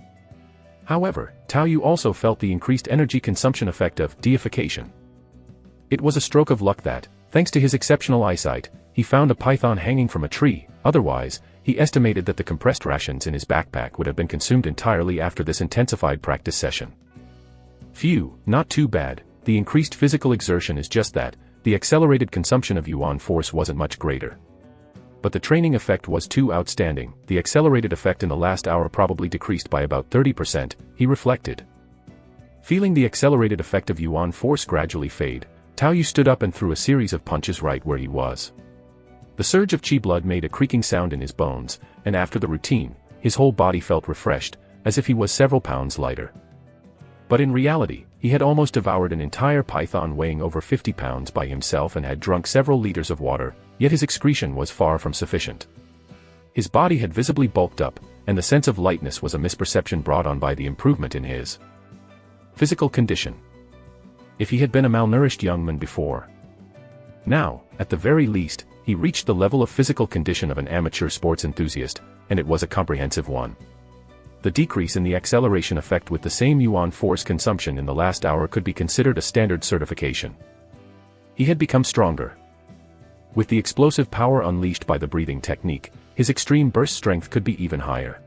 However, Tao Yu also felt the increased energy consumption effect of deification. It was a stroke of luck that, thanks to his exceptional eyesight, he found a python hanging from a tree. Otherwise, he estimated that the compressed rations in his backpack would have been consumed entirely after this intensified practice session. Phew, not too bad. The increased physical exertion is just that, the accelerated consumption of Yuan force wasn't much greater. But the training effect was too outstanding. The accelerated effect in the last hour probably decreased by about 30%, he reflected. Feeling the accelerated effect of Yuan force gradually fade, Tao Yu stood up and threw a series of punches right where he was. The surge of qi blood made a creaking sound in his bones, and after the routine, his whole body felt refreshed, as if he was several pounds lighter. But in reality, he had almost devoured an entire python weighing over 50 pounds by himself and had drunk several liters of water, yet his excretion was far from sufficient. His body had visibly bulked up, and the sense of lightness was a misperception brought on by the improvement in his physical condition. If he had been a malnourished young man before, now, at the very least, he reached the level of physical condition of an amateur sports enthusiast, and it was a comprehensive one. The decrease in the acceleration effect with the same Yuan force consumption in the last hour could be considered a standard certification. He had become stronger. With the explosive power unleashed by the breathing technique, his extreme burst strength could be even higher.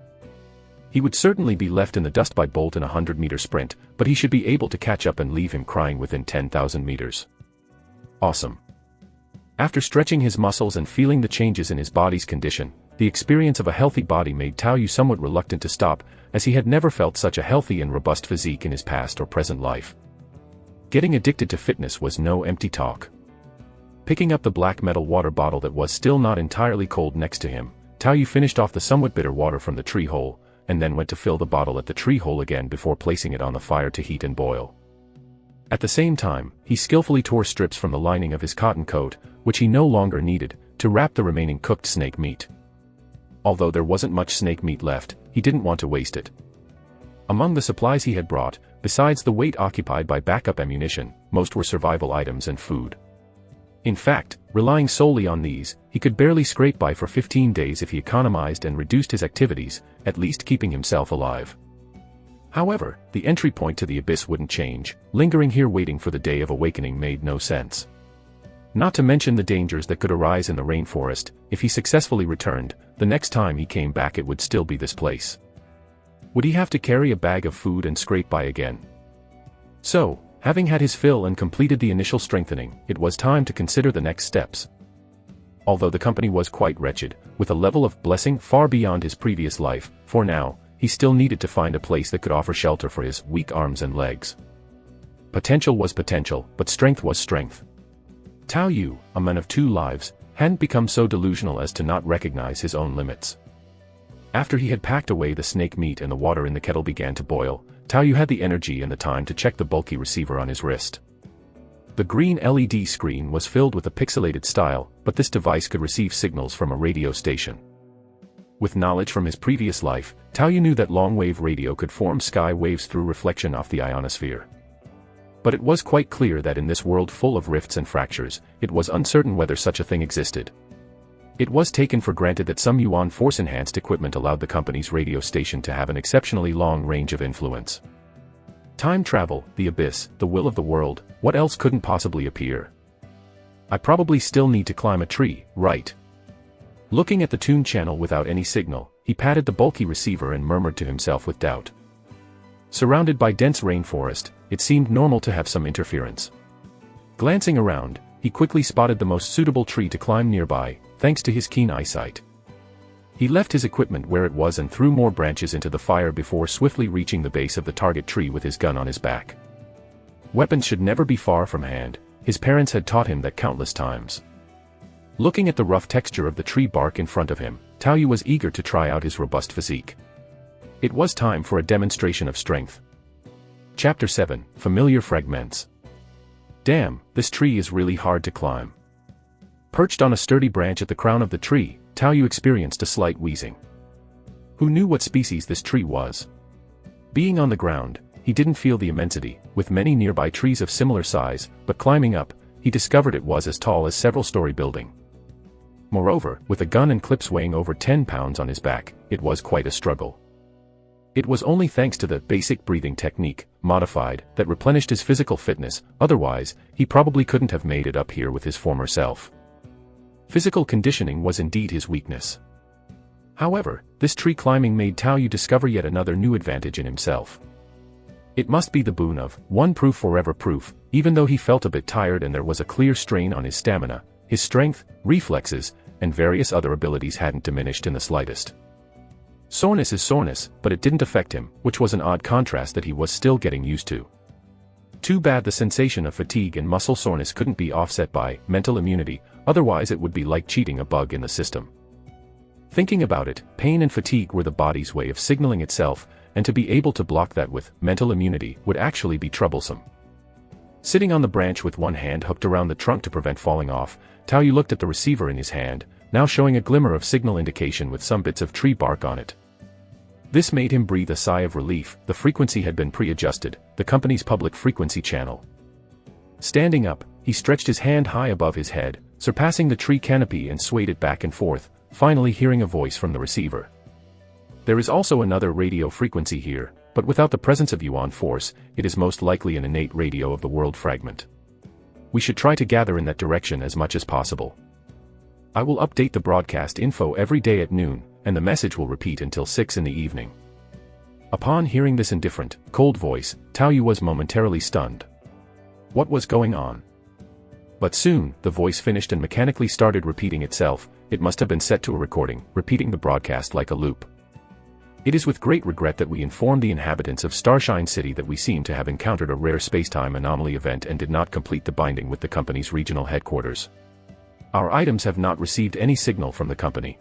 He would certainly be left in the dust by Bolt in a 100-meter sprint, but he should be able to catch up and leave him crying within 10,000 meters. Awesome. After stretching his muscles and feeling the changes in his body's condition, the experience of a healthy body made Tao Yu somewhat reluctant to stop, as he had never felt such a healthy and robust physique in his past or present life. Getting addicted to fitness was no empty talk. Picking up the black metal water bottle that was still not entirely cold next to him, Tao Yu finished off the somewhat bitter water from the tree hole, and then went to fill the bottle at the tree hole again before placing it on the fire to heat and boil. At the same time, he skillfully tore strips from the lining of his cotton coat, which he no longer needed, to wrap the remaining cooked snake meat. Although there wasn't much snake meat left, he didn't want to waste it. Among the supplies he had brought, besides the weight occupied by backup ammunition, most were survival items and food. In fact, relying solely on these, he could barely scrape by for 15 days if he economized and reduced his activities, at least keeping himself alive. However, the entry point to the abyss wouldn't change. Lingering here waiting for the day of awakening made no sense. Not to mention the dangers that could arise in the rainforest. If he successfully returned, the next time he came back it would still be this place. Would he have to carry a bag of food and scrape by again? So, having had his fill and completed the initial strengthening, it was time to consider the next steps. Although the company was quite wretched, with a level of blessing far beyond his previous life, for now, he still needed to find a place that could offer shelter for his weak arms and legs. Potential was potential, but strength was strength. Tao Yu, a man of two lives, hadn't become so delusional as to not recognize his own limits. After he had packed away the snake meat and the water in the kettle began to boil, Tao Yu had the energy and the time to check the bulky receiver on his wrist. The green LED screen was filled with a pixelated style, but this device could receive signals from a radio station. With knowledge from his previous life, Tao Yu knew that long-wave radio could form sky waves through reflection off the ionosphere. But it was quite clear that in this world full of rifts and fractures, it was uncertain whether such a thing existed. It was taken for granted that some Yuan Force-enhanced equipment allowed the company's radio station to have an exceptionally long range of influence. Time travel, the abyss, the will of the world, what else couldn't possibly appear? I probably still need to climb a tree, right? Looking at the tune channel without any signal, he patted the bulky receiver and murmured to himself with doubt. Surrounded by dense rainforest, it seemed normal to have some interference. Glancing around, he quickly spotted the most suitable tree to climb nearby, thanks to his keen eyesight. He left his equipment where it was and threw more branches into the fire before swiftly reaching the base of the target tree with his gun on his back. Weapons should never be far from hand, his parents had taught him that countless times. Looking at the rough texture of the tree bark in front of him, Taoyu was eager to try out his robust physique. It was time for a demonstration of strength. Chapter 7, Familiar Fragments. Damn, this tree is really hard to climb. Perched on a sturdy branch at the crown of the tree, Taoyu experienced a slight wheezing. Who knew what species this tree was? Being on the ground, he didn't feel the immensity, with many nearby trees of similar size, but climbing up, he discovered it was as tall as several-story building. Moreover, with a gun and clips weighing over 10 pounds on his back, it was quite a struggle. It was only thanks to the basic breathing technique, modified, that replenished his physical fitness, otherwise, he probably couldn't have made it up here with his former self. Physical conditioning was indeed his weakness. However, this tree climbing made Taoyu discover yet another new advantage in himself. It must be the boon of one proof forever proof, even though he felt a bit tired and there was a clear strain on his stamina, his strength, reflexes, and various other abilities hadn't diminished in the slightest. Soreness is soreness, but it didn't affect him, which was an odd contrast that he was still getting used to. Too bad the sensation of fatigue and muscle soreness couldn't be offset by mental immunity, otherwise it would be like cheating a bug in the system. Thinking about it, pain and fatigue were the body's way of signaling itself, and to be able to block that with mental immunity would actually be troublesome. Sitting on the branch with one hand hooked around the trunk to prevent falling off, Taoyu looked at the receiver in his hand, now showing a glimmer of signal indication with some bits of tree bark on it. This made him breathe a sigh of relief. The frequency had been pre-adjusted, the company's public frequency channel. Standing up, he stretched his hand high above his head, surpassing the tree canopy and swayed it back and forth, finally hearing a voice from the receiver. There is also another radio frequency here, but without the presence of Yuan Force, it is most likely an innate radio of the world fragment. We should try to gather in that direction as much as possible. I will update the broadcast info every day at noon, and the message will repeat until 6 in the evening. Upon hearing this indifferent, cold voice, Taoyu was momentarily stunned. What was going on? But soon, the voice finished and mechanically started repeating itself. It must have been set to a recording, repeating the broadcast like a loop. It is with great regret that we inform the inhabitants of Starshine City that we seem to have encountered a rare spacetime anomaly event and did not complete the binding with the company's regional headquarters. Our items have not received any signal from the company.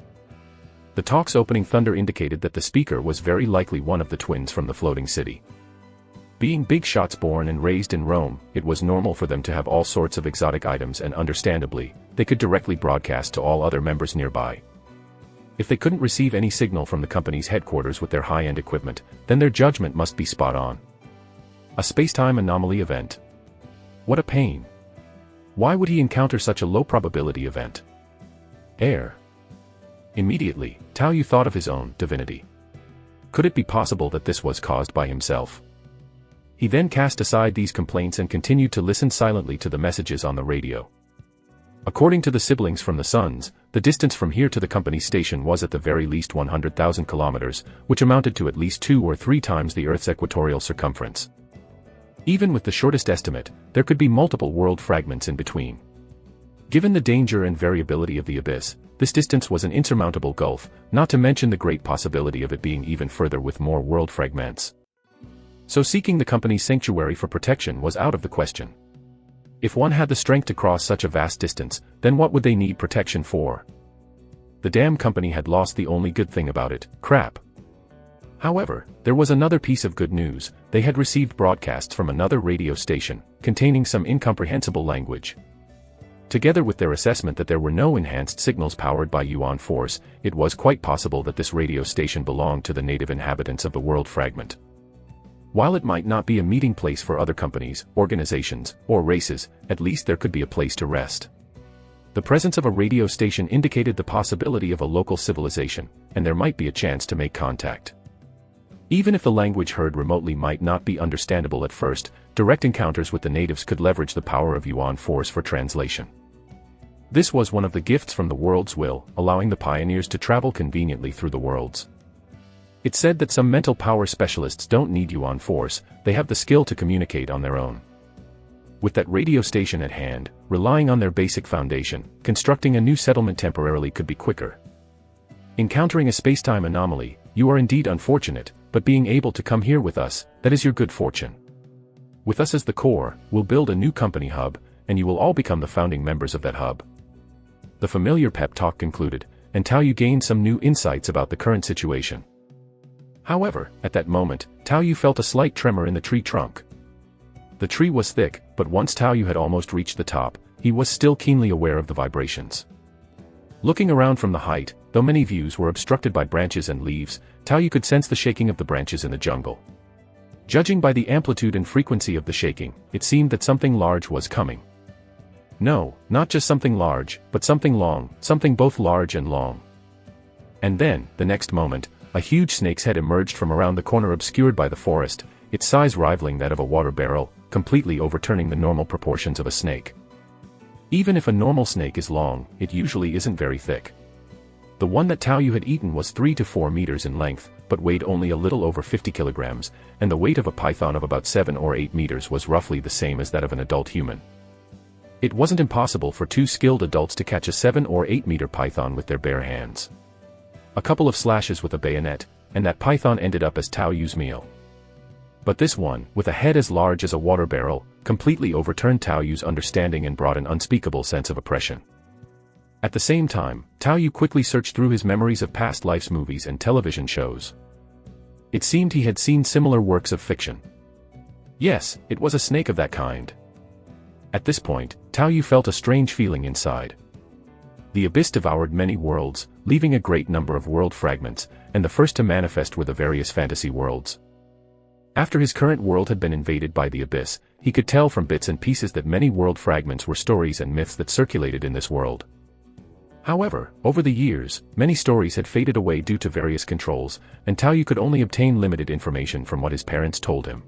The talk's opening thunder indicated that the speaker was very likely one of the twins from the floating city. Being big shots born and raised in Rome, it was normal for them to have all sorts of exotic items and understandably, they could directly broadcast to all other members nearby. If they couldn't receive any signal from the company's headquarters with their high-end equipment, then their judgment must be spot on. A spacetime anomaly event. What a pain. Why would he encounter such a low-probability event? Air. Immediately, Taoyu thought of his own divinity. Could it be possible that this was caused by himself? He then cast aside these complaints and continued to listen silently to the messages on the radio. According to the siblings from the Suns, the distance from here to the company station was at the very least 100,000 kilometers, which amounted to at least 2 or 3 times the Earth's equatorial circumference. Even with the shortest estimate, there could be multiple world fragments in between. Given the danger and variability of the abyss, this distance was an insurmountable gulf, not to mention the great possibility of it being even further with more world fragments. So seeking the company's sanctuary for protection was out of the question. If one had the strength to cross such a vast distance, then what would they need protection for? The damn company had lost the only good thing about it, crap. However, there was another piece of good news. They had received broadcasts from another radio station, containing some incomprehensible language. Together with their assessment that there were no enhanced signals powered by Yuan Force, it was quite possible that this radio station belonged to the native inhabitants of the world fragment. While it might not be a meeting place for other companies, organizations, or races, at least there could be a place to rest. The presence of a radio station indicated the possibility of a local civilization, and there might be a chance to make contact. Even if the language heard remotely might not be understandable at first, direct encounters with the natives could leverage the power of Yuan Force for translation. This was one of the gifts from the world's will, allowing the pioneers to travel conveniently through the worlds. It's said that some mental power specialists don't need Yuan Force, they have the skill to communicate on their own. With that radio station at hand, relying on their basic foundation, constructing a new settlement temporarily could be quicker. Encountering a space-time anomaly, you are indeed unfortunate, but being able to come here with us, that is your good fortune. With us as the core, we'll build a new company hub, and you will all become the founding members of that hub. The familiar pep talk concluded, and Tao Yu gained some new insights about the current situation. However, at that moment, Tao Yu felt a slight tremor in the tree trunk. The tree was thick, but once Tao Yu had almost reached the top, he was still keenly aware of the vibrations. Looking around from the height, though many views were obstructed by branches and leaves, Tao Yu could sense the shaking of the branches in the jungle. Judging by the amplitude and frequency of the shaking, it seemed that something large was coming. No, not just something large, but something long, something both large and long. And then, the next moment, a huge snake's head emerged from around the corner obscured by the forest, its size rivaling that of a water barrel, completely overturning the normal proportions of a snake. Even if a normal snake is long, it usually isn't very thick. The one that Tao Yu had eaten was 3 to 4 meters in length, but weighed only a little over 50 kilograms, and the weight of a python of about 7 or 8 meters was roughly the same as that of an adult human. It wasn't impossible for 2 skilled adults to catch a 7 or 8 meter python with their bare hands. A couple of slashes with a bayonet, and that python ended up as Tao Yu's meal. But this one, with a head as large as a water barrel, completely overturned Tao Yu's understanding and brought an unspeakable sense of oppression. At the same time, Tao Yu quickly searched through his memories of past lives, movies and television shows. It seemed he had seen similar works of fiction. Yes, it was a snake of that kind. At this point, Tao Yu felt a strange feeling inside. The abyss devoured many worlds, leaving a great number of world fragments, and the first to manifest were the various fantasy worlds. After his current world had been invaded by the abyss, he could tell from bits and pieces that many world fragments were stories and myths that circulated in this world. However, over the years, many stories had faded away due to various controls, and Tao Yu could only obtain limited information from what his parents told him.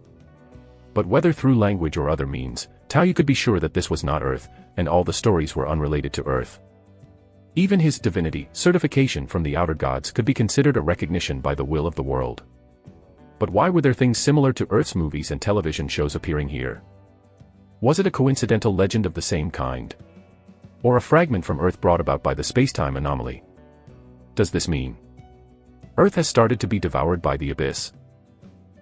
But whether through language or other means, Tao Yu could be sure that this was not Earth, and all the stories were unrelated to Earth. Even his divinity certification from the outer gods could be considered a recognition by the will of the world. But why were there things similar to Earth's movies and television shows appearing here? Was it a coincidental legend of the same kind? Or a fragment from Earth brought about by the space-time anomaly? Does this mean Earth has started to be devoured by the abyss?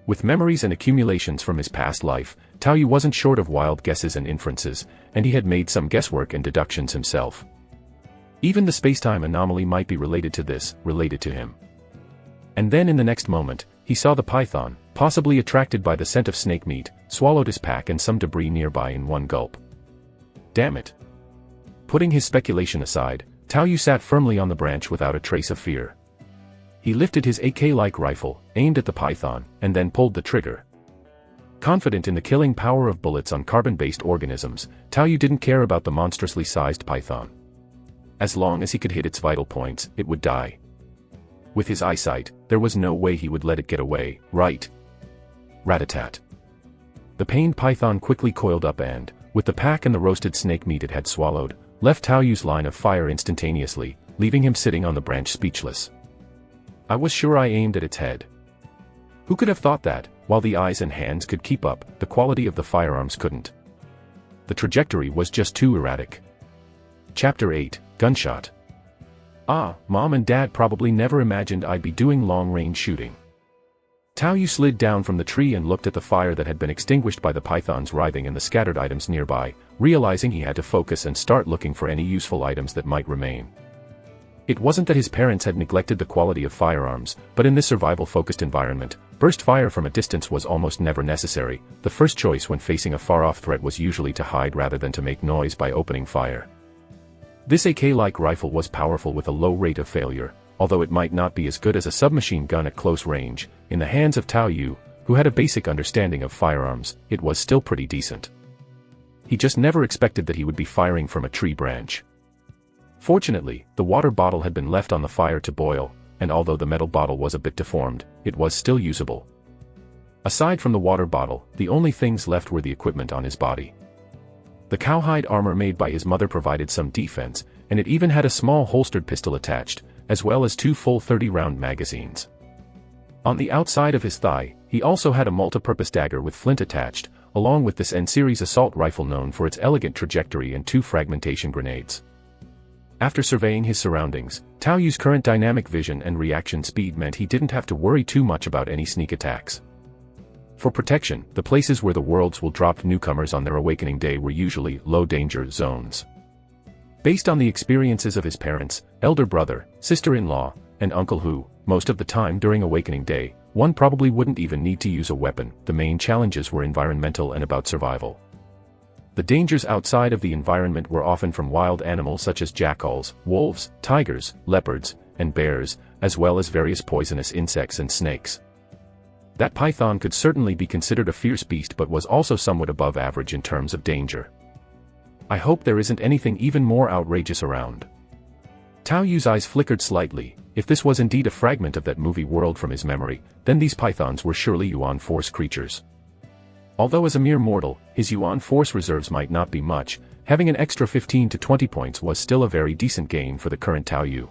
With memories and accumulations from his past life, Tao Yu wasn't short of wild guesses and inferences, and he had made some guesswork and deductions himself. Even the space-time anomaly might be related to him. And then in the next moment, he saw the python, possibly attracted by the scent of snake meat, swallowed his pack and some debris nearby in one gulp. Damn it. Putting his speculation aside, Tao Yu sat firmly on the branch without a trace of fear. He lifted his AK-like rifle, aimed at the python, and then pulled the trigger. Confident in the killing power of bullets on carbon-based organisms, Tao Yu didn't care about the monstrously sized python. As long as he could hit its vital points, it would die. With his eyesight, there was no way he would let it get away, right? Rat-a-tat. The pained python quickly coiled up and, with the pack and the roasted snake meat it had swallowed, left Tao Yu's line of fire instantaneously, leaving him sitting on the branch speechless. I was sure I aimed at its head. Who could have thought that, while the eyes and hands could keep up, the quality of the firearms couldn't? The trajectory was just too erratic. Chapter 8, Gunshot. Mom and Dad probably never imagined I'd be doing long-range shooting. Tao Yu slid down from the tree and looked at the fire that had been extinguished by the python's writhing and the scattered items nearby, realizing he had to focus and start looking for any useful items that might remain. It wasn't that his parents had neglected the quality of firearms, but in this survival-focused environment, burst fire from a distance was almost never necessary. The first choice when facing a far-off threat was usually to hide rather than to make noise by opening fire. This AK-like rifle was powerful with a low rate of failure, although it might not be as good as a submachine gun at close range. In the hands of Tao Yu, who had a basic understanding of firearms, it was still pretty decent. He just never expected that he would be firing from a tree branch. Fortunately, the water bottle had been left on the fire to boil, and although the metal bottle was a bit deformed, it was still usable. Aside from the water bottle, the only things left were the equipment on his body. The cowhide armor made by his mother provided some defense, and it even had a small holstered pistol attached, as well as 2 full 30-round magazines. On the outside of his thigh, he also had a multi-purpose dagger with flint attached, along with this N-series assault rifle known for its elegant trajectory and 2 fragmentation grenades. After surveying his surroundings, Tao Yu's current dynamic vision and reaction speed meant he didn't have to worry too much about any sneak attacks. For protection, the places where the worlds will drop newcomers on their awakening day were usually low-danger zones. Based on the experiences of his parents, elder brother, sister-in-law, and uncle who, most of the time during awakening day, one probably wouldn't even need to use a weapon, the main challenges were environmental and about survival. The dangers outside of the environment were often from wild animals such as jackals, wolves, tigers, leopards, and bears, as well as various poisonous insects and snakes. That python could certainly be considered a fierce beast but was also somewhat above average in terms of danger. I hope there isn't anything even more outrageous around. Tao Yu's eyes flickered slightly. If this was indeed a fragment of that movie world from his memory, then these pythons were surely Yuan Force creatures. Although as a mere mortal, his Yuan Force reserves might not be much, having an extra 15 to 20 points was still a very decent gain for the current Tao Yu.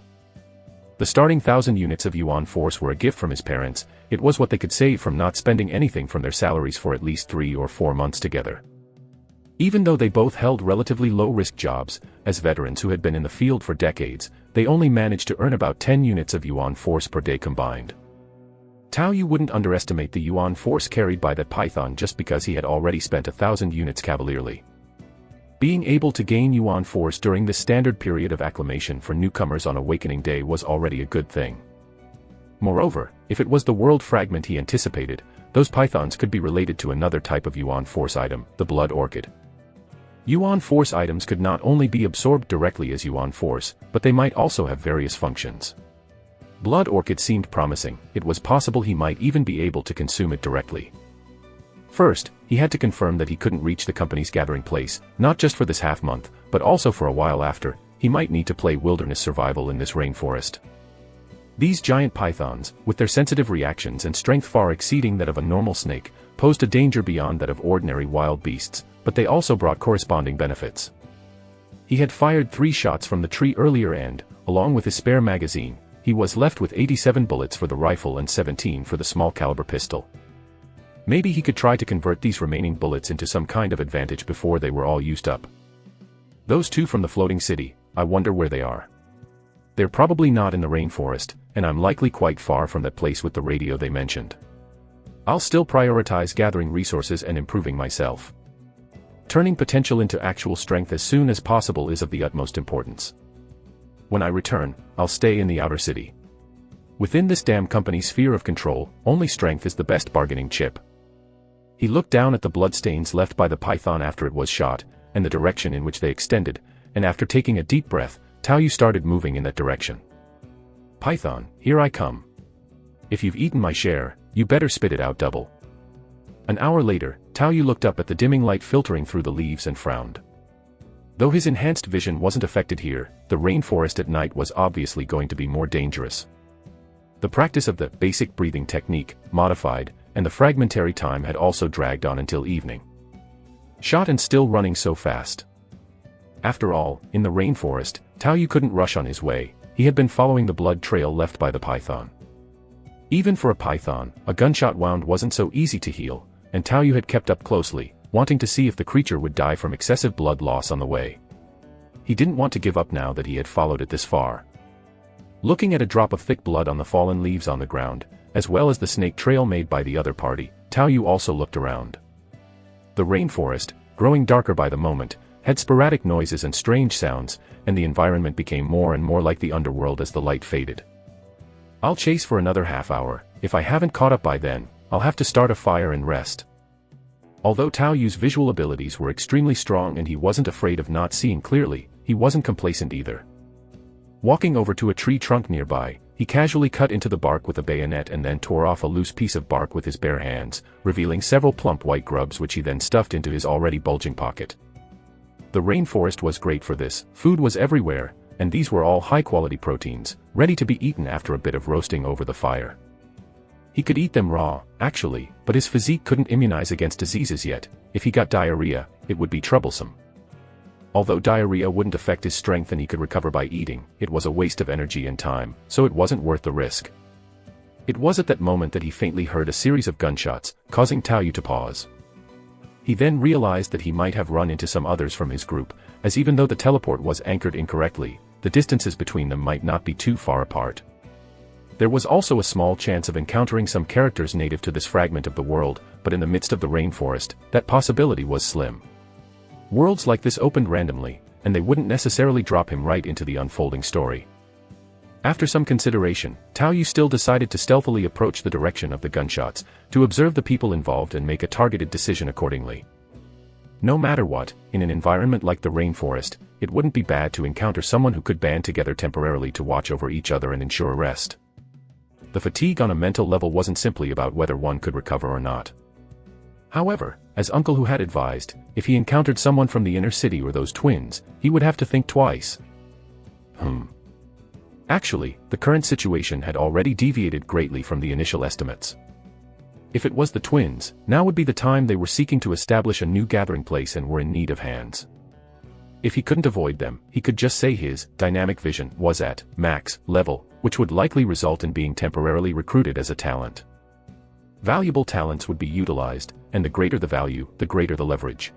The starting 1,000 units of Yuan Force were a gift from his parents. It was what they could save from not spending anything from their salaries for at least 3 or 4 months together. Even though they both held relatively low-risk jobs, as veterans who had been in the field for decades, they only managed to earn about 10 units of Yuan Force per day combined. Tao Yu wouldn't underestimate the Yuan Force carried by that python just because he had already spent 1,000 units cavalierly. Being able to gain Yuan Force during this standard period of acclimation for newcomers on Awakening Day was already a good thing. Moreover, if it was the world fragment he anticipated, those pythons could be related to another type of Yuan Force item, the Blood Orchid. Yuan Force items could not only be absorbed directly as Yuan Force, but they might also have various functions. Blood Orchid seemed promising. It was possible he might even be able to consume it directly. First, he had to confirm that he couldn't reach the company's gathering place, not just for this half-month, but also for a while after. He might need to play wilderness survival in this rainforest. These giant pythons, with their sensitive reactions and strength far exceeding that of a normal snake, posed a danger beyond that of ordinary wild beasts, but they also brought corresponding benefits. He had fired 3 shots from the tree earlier and, along with his spare magazine, he was left with 87 bullets for the rifle and 17 for the small-caliber pistol. Maybe he could try to convert these remaining bullets into some kind of advantage before they were all used up. Those 2 from the floating city, I wonder where they are. They're probably not in the rainforest, and I'm likely quite far from that place with the radio they mentioned. I'll still prioritize gathering resources and improving myself. Turning potential into actual strength as soon as possible is of the utmost importance. When I return, I'll stay in the outer city. Within this damn company's sphere of control, only strength is the best bargaining chip. He looked down at the bloodstains left by the python after it was shot, and the direction in which they extended, and after taking a deep breath, Tao Yu started moving in that direction. Python, here I come. If you've eaten my share, you better spit it out double. An hour later, Tao Yu looked up at the dimming light filtering through the leaves and frowned. Though his enhanced vision wasn't affected here, the rainforest at night was obviously going to be more dangerous. The practice of the basic breathing technique, modified, and the fragmentary time had also dragged on until evening. Shot and still running so fast. After all, in the rainforest, Tao Yu couldn't rush on his way. He had been following the blood trail left by the python. Even for a python, a gunshot wound wasn't so easy to heal, and Tao Yu had kept up closely, wanting to see if the creature would die from excessive blood loss on the way. He didn't want to give up now that he had followed it this far. Looking at a drop of thick blood on the fallen leaves on the ground, as well as the snake trail made by the other party, Tao Yu also looked around. The rainforest, growing darker by the moment, had sporadic noises and strange sounds, and the environment became more and more like the underworld as the light faded. I'll chase for another half hour. If I haven't caught up by then, I'll have to start a fire and rest. Although Tao Yu's visual abilities were extremely strong and he wasn't afraid of not seeing clearly, he wasn't complacent either. Walking over to a tree trunk nearby, he casually cut into the bark with a bayonet and then tore off a loose piece of bark with his bare hands, revealing several plump white grubs which he then stuffed into his already bulging pocket. The rainforest was great for this, food was everywhere, and these were all high-quality proteins, ready to be eaten after a bit of roasting over the fire. He could eat them raw, actually, but his physique couldn't immunize against diseases yet. If he got diarrhea, it would be troublesome. Although diarrhea wouldn't affect his strength and he could recover by eating, it was a waste of energy and time, so it wasn't worth the risk. It was at that moment that he faintly heard a series of gunshots, causing Tao Yu to pause. He then realized that he might have run into some others from his group, as even though the teleport was anchored incorrectly, the distances between them might not be too far apart. There was also a small chance of encountering some characters native to this fragment of the world, but in the midst of the rainforest, that possibility was slim. Worlds like this opened randomly, and they wouldn't necessarily drop him right into the unfolding story. After some consideration, Tao Yu still decided to stealthily approach the direction of the gunshots, to observe the people involved and make a targeted decision accordingly. No matter what, in an environment like the rainforest, it wouldn't be bad to encounter someone who could band together temporarily to watch over each other and ensure rest. The fatigue on a mental level wasn't simply about whether one could recover or not. However, as Uncle Hu had advised, if he encountered someone from the inner city or those twins, he would have to think twice. Actually, the current situation had already deviated greatly from the initial estimates. If it was the twins, now would be the time they were seeking to establish a new gathering place and were in need of hands. If he couldn't avoid them, he could just say his dynamic vision was at max level, which would likely result in being temporarily recruited as a talent. Valuable talents would be utilized, and the greater the value, the greater the leverage.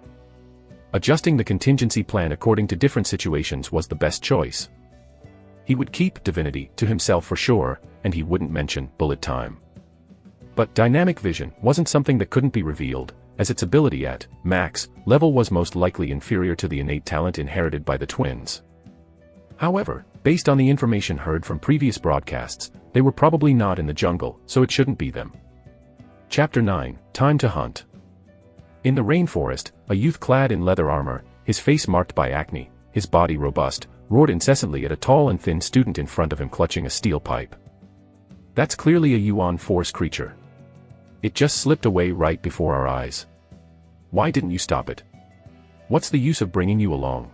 Adjusting the contingency plan according to different situations was the best choice. He would keep divinity to himself for sure, and he wouldn't mention bullet time. But dynamic vision wasn't something that couldn't be revealed, as its ability at max level was most likely inferior to the innate talent inherited by the twins. However, based on the information heard from previous broadcasts, they were probably not in the jungle, so it shouldn't be them. Chapter 9, Time to Hunt. In the rainforest, a youth clad in leather armor, his face marked by acne, his body robust, roared incessantly at a tall and thin student in front of him clutching a steel pipe. That's clearly a Yuan Force creature. It just slipped away right before our eyes. Why didn't you stop it? What's the use of bringing you along?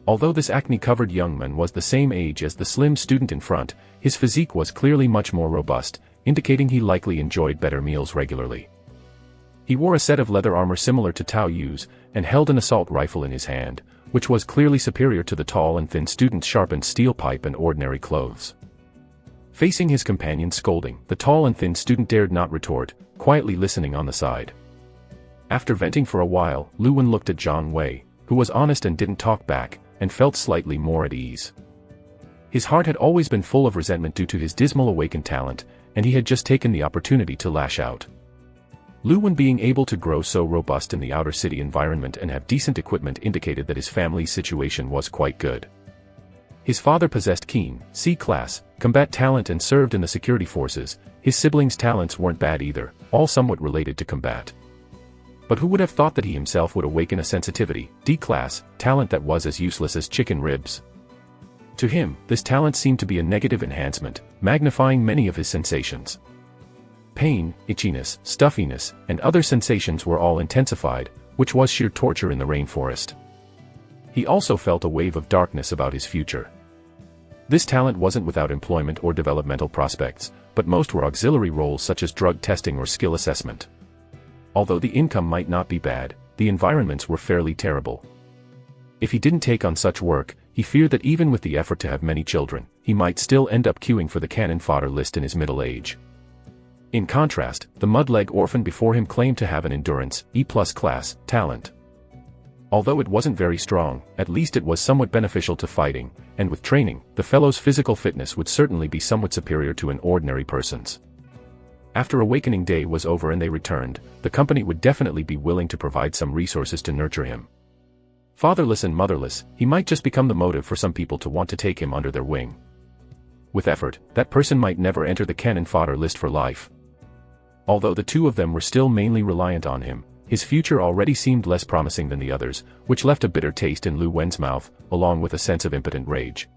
Although this acne-covered young man was the same age as the slim student in front, his physique was clearly much more robust, indicating he likely enjoyed better meals regularly. He wore a set of leather armor similar to Tao Yu's, and held an assault rifle in his hand, which was clearly superior to the tall and thin student's sharpened steel pipe and ordinary clothes. Facing his companion's scolding, the tall and thin student dared not retort, quietly listening on the side. After venting for a while, Lu Wen looked at Zhang Wei, who was honest and didn't talk back, and felt slightly more at ease. His heart had always been full of resentment due to his dismal awakened talent, and he had just taken the opportunity to lash out. Lu Wen being able to grow so robust in the outer city environment and have decent equipment indicated that his family's situation was quite good. His father possessed keen, C-class, combat talent and served in the security forces. His siblings' talents weren't bad either, all somewhat related to combat. But who would have thought that he himself would awaken a sensitivity, D-class, talent that was as useless as chicken ribs? To him, this talent seemed to be a negative enhancement, magnifying many of his sensations. Pain, itchiness, stuffiness, and other sensations were all intensified, which was sheer torture in the rainforest. He also felt a wave of darkness about his future. This talent wasn't without employment or developmental prospects, but most were auxiliary roles such as drug testing or skill assessment. Although the income might not be bad, the environments were fairly terrible. If he didn't take on such work, he feared that even with the effort to have many children, he might still end up queuing for the cannon fodder list in his middle age. In contrast, the mud-leg orphan before him claimed to have an endurance, E+ class, talent. Although it wasn't very strong, at least it was somewhat beneficial to fighting, and with training, the fellow's physical fitness would certainly be somewhat superior to an ordinary person's. After Awakening Day was over and they returned, the company would definitely be willing to provide some resources to nurture him. Fatherless and motherless, he might just become the motive for some people to want to take him under their wing. With effort, that person might never enter the cannon fodder list for life. Although the two of them were still mainly reliant on him, his future already seemed less promising than the others, which left a bitter taste in Lu Wen's mouth, along with a sense of impotent rage.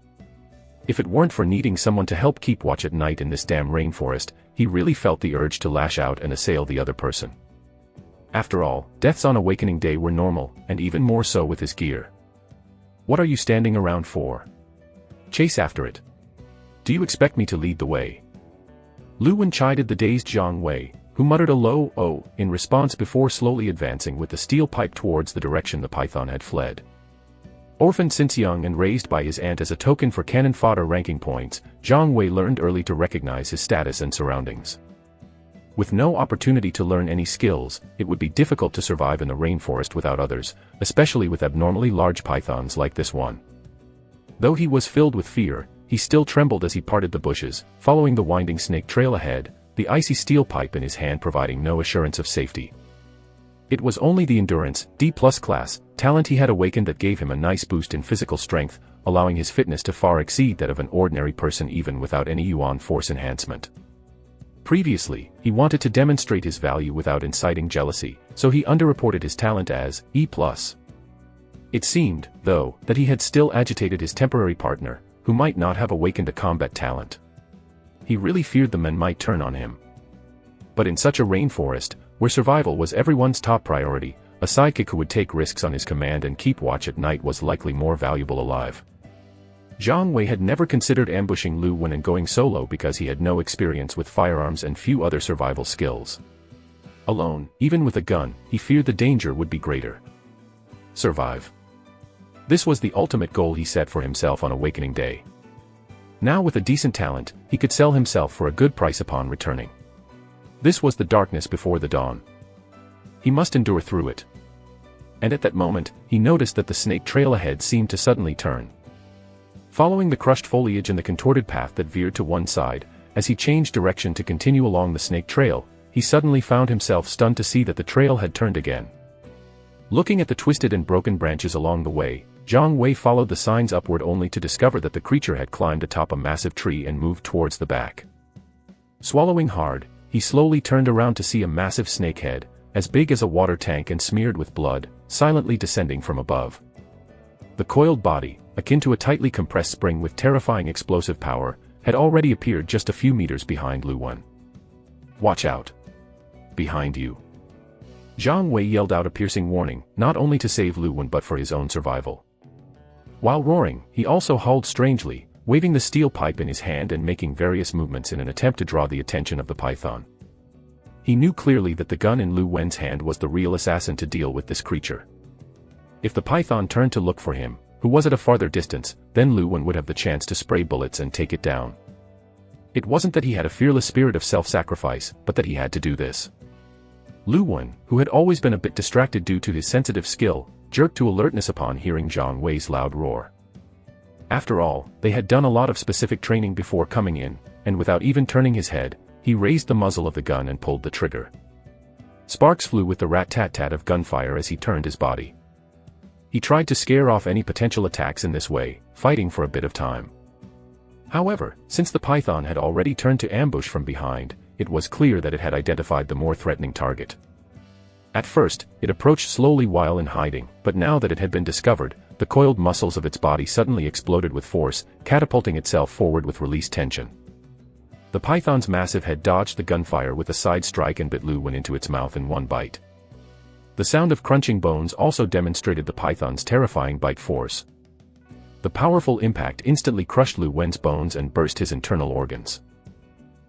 If it weren't for needing someone to help keep watch at night in this damn rainforest, he really felt the urge to lash out and assail the other person. After all, deaths on Awakening Day were normal, and even more so with his gear. What are you standing around for? Chase after it. Do you expect me to lead the way? Lu Wen chided the dazed Zhang Wei, who muttered a low "oh" in response before slowly advancing with the steel pipe towards the direction the python had fled. Orphaned since young and raised by his aunt as a token for cannon fodder ranking points, Zhang Wei learned early to recognize his status and surroundings. With no opportunity to learn any skills, it would be difficult to survive in the rainforest without others, especially with abnormally large pythons like this one. Though he was filled with fear, he still trembled as he parted the bushes, following the winding snake trail ahead, the icy steel pipe in his hand providing no assurance of safety. It was only the endurance, D+ class, talent he had awakened that gave him a nice boost in physical strength, allowing his fitness to far exceed that of an ordinary person even without any Yuan force enhancement. Previously, he wanted to demonstrate his value without inciting jealousy, so he underreported his talent as E+. It seemed, though, that he had still agitated his temporary partner, who might not have awakened a combat talent. He really feared the men might turn on him. But in such a rainforest, where survival was everyone's top priority, a sidekick who would take risks on his command and keep watch at night was likely more valuable alive. Zhang Wei had never considered ambushing Lu Wen and going solo because he had no experience with firearms and few other survival skills. Alone, even with a gun, he feared the danger would be greater. Survive. This was the ultimate goal he set for himself on Awakening Day. Now with a decent talent, he could sell himself for a good price upon returning. This was the darkness before the dawn. He must endure through it. And at that moment, he noticed that the snake trail ahead seemed to suddenly turn. Following the crushed foliage and the contorted path that veered to one side, as he changed direction to continue along the snake trail, he suddenly found himself stunned to see that the trail had turned again. Looking at the twisted and broken branches along the way, Zhang Wei followed the signs upward only to discover that the creature had climbed atop a massive tree and moved towards the back. Swallowing hard, he slowly turned around to see a massive snake head, as big as a water tank and smeared with blood, silently descending from above. The coiled body, akin to a tightly compressed spring with terrifying explosive power, had already appeared just a few meters behind Lu Wen. "Watch out! Behind you!" Zhang Wei yelled out a piercing warning, not only to save Lu Wen but for his own survival. While roaring, he also howled strangely, waving the steel pipe in his hand and making various movements in an attempt to draw the attention of the python. He knew clearly that the gun in Lu Wen's hand was the real assassin to deal with this creature. If the python turned to look for him, who was at a farther distance, then Lu Wen would have the chance to spray bullets and take it down. It wasn't that he had a fearless spirit of self-sacrifice, but that he had to do this. Lu Wen, who had always been a bit distracted due to his sensitive skill, jerked to alertness upon hearing Zhang Wei's loud roar. After all, they had done a lot of specific training before coming in, and without even turning his head, he raised the muzzle of the gun and pulled the trigger. Sparks flew with the rat-tat-tat of gunfire as he turned his body. He tried to scare off any potential attacks in this way, fighting for a bit of time. However, since the python had already turned to ambush from behind, it was clear that it had identified the more threatening target. At first, it approached slowly while in hiding, but now that it had been discovered, the coiled muscles of its body suddenly exploded with force, catapulting itself forward with released tension. The python's massive head dodged the gunfire with a side strike and bit Lu Wen into its mouth in one bite. The sound of crunching bones also demonstrated the python's terrifying bite force. The powerful impact instantly crushed Lu Wen's bones and burst his internal organs.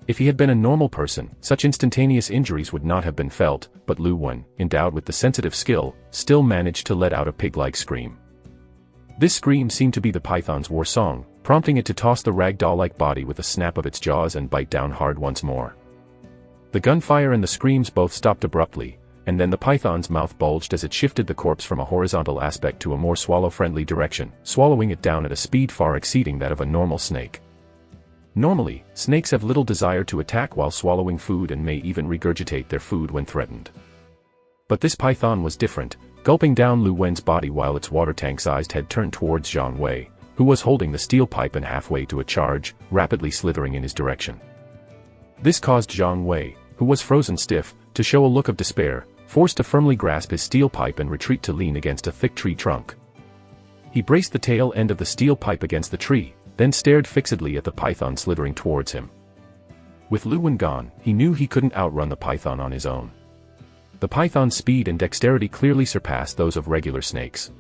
If he had been a normal person, such instantaneous injuries would not have been felt, but Lu Wen, endowed with the sensitive skill, still managed to let out a pig-like scream. This scream seemed to be the python's war song, prompting it to toss the ragdoll-like body with a snap of its jaws and bite down hard once more. The gunfire and the screams both stopped abruptly, and then the python's mouth bulged as it shifted the corpse from a horizontal aspect to a more swallow-friendly direction, swallowing it down at a speed far exceeding that of a normal snake. Normally, snakes have little desire to attack while swallowing food and may even regurgitate their food when threatened. But this python was different, gulping down Lu Wen's body while its water tank-sized head turned towards Zhang Wei, who was holding the steel pipe and halfway to a charge, rapidly slithering in his direction. This caused Zhang Wei, who was frozen stiff, to show a look of despair, forced to firmly grasp his steel pipe and retreat to lean against a thick tree trunk. He braced the tail end of the steel pipe against the tree, then stared fixedly at the python slithering towards him. With Lu Wen gone, he knew he couldn't outrun the python on his own. The python's speed and dexterity clearly surpassed those of regular snakes.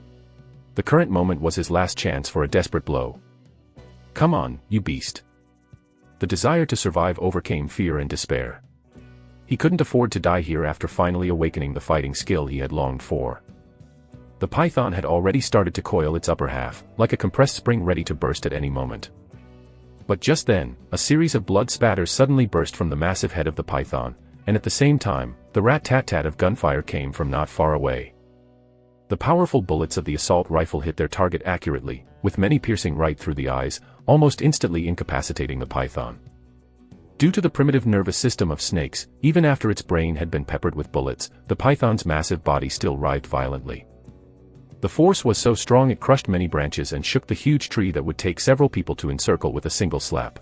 The current moment was his last chance for a desperate blow. "Come on, you beast." The desire to survive overcame fear and despair. He couldn't afford to die here after finally awakening the fighting skill he had longed for. The python had already started to coil its upper half, like a compressed spring ready to burst at any moment. But just then, a series of blood spatters suddenly burst from the massive head of the python, and at the same time, the rat-tat-tat of gunfire came from not far away. The powerful bullets of the assault rifle hit their target accurately, with many piercing right through the eyes, almost instantly incapacitating the python. Due to the primitive nervous system of snakes, even after its brain had been peppered with bullets, the python's massive body still writhed violently. The force was so strong it crushed many branches and shook the huge tree that would take several people to encircle with a single slap.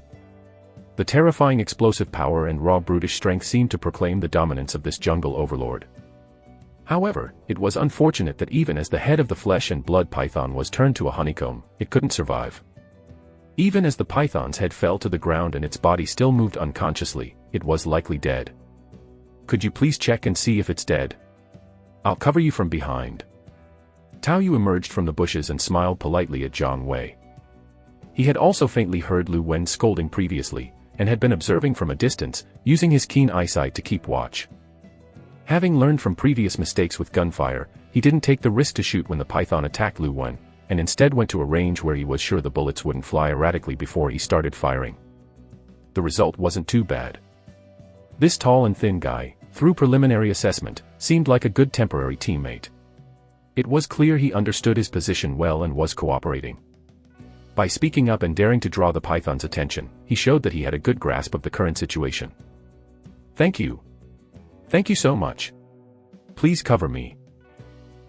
The terrifying explosive power and raw brutish strength seemed to proclaim the dominance of this jungle overlord. However, it was unfortunate that even as the head of the flesh and blood python was turned to a honeycomb, it couldn't survive. Even as the python's head fell to the ground and its body still moved unconsciously, it was likely dead. "Could you please check and see if it's dead? I'll cover you from behind." Tao Yu emerged from the bushes and smiled politely at Zhang Wei. He had also faintly heard Lu Wen scolding previously, and had been observing from a distance, using his keen eyesight to keep watch. Having learned from previous mistakes with gunfire, he didn't take the risk to shoot when the python attacked Lu Wen, and instead went to a range where he was sure the bullets wouldn't fly erratically before he started firing. The result wasn't too bad. This tall and thin guy, through preliminary assessment, seemed like a good temporary teammate. It was clear he understood his position well and was cooperating. By speaking up and daring to draw the python's attention, he showed that he had a good grasp of the current situation. "Thank you. Thank you so much. Please cover me."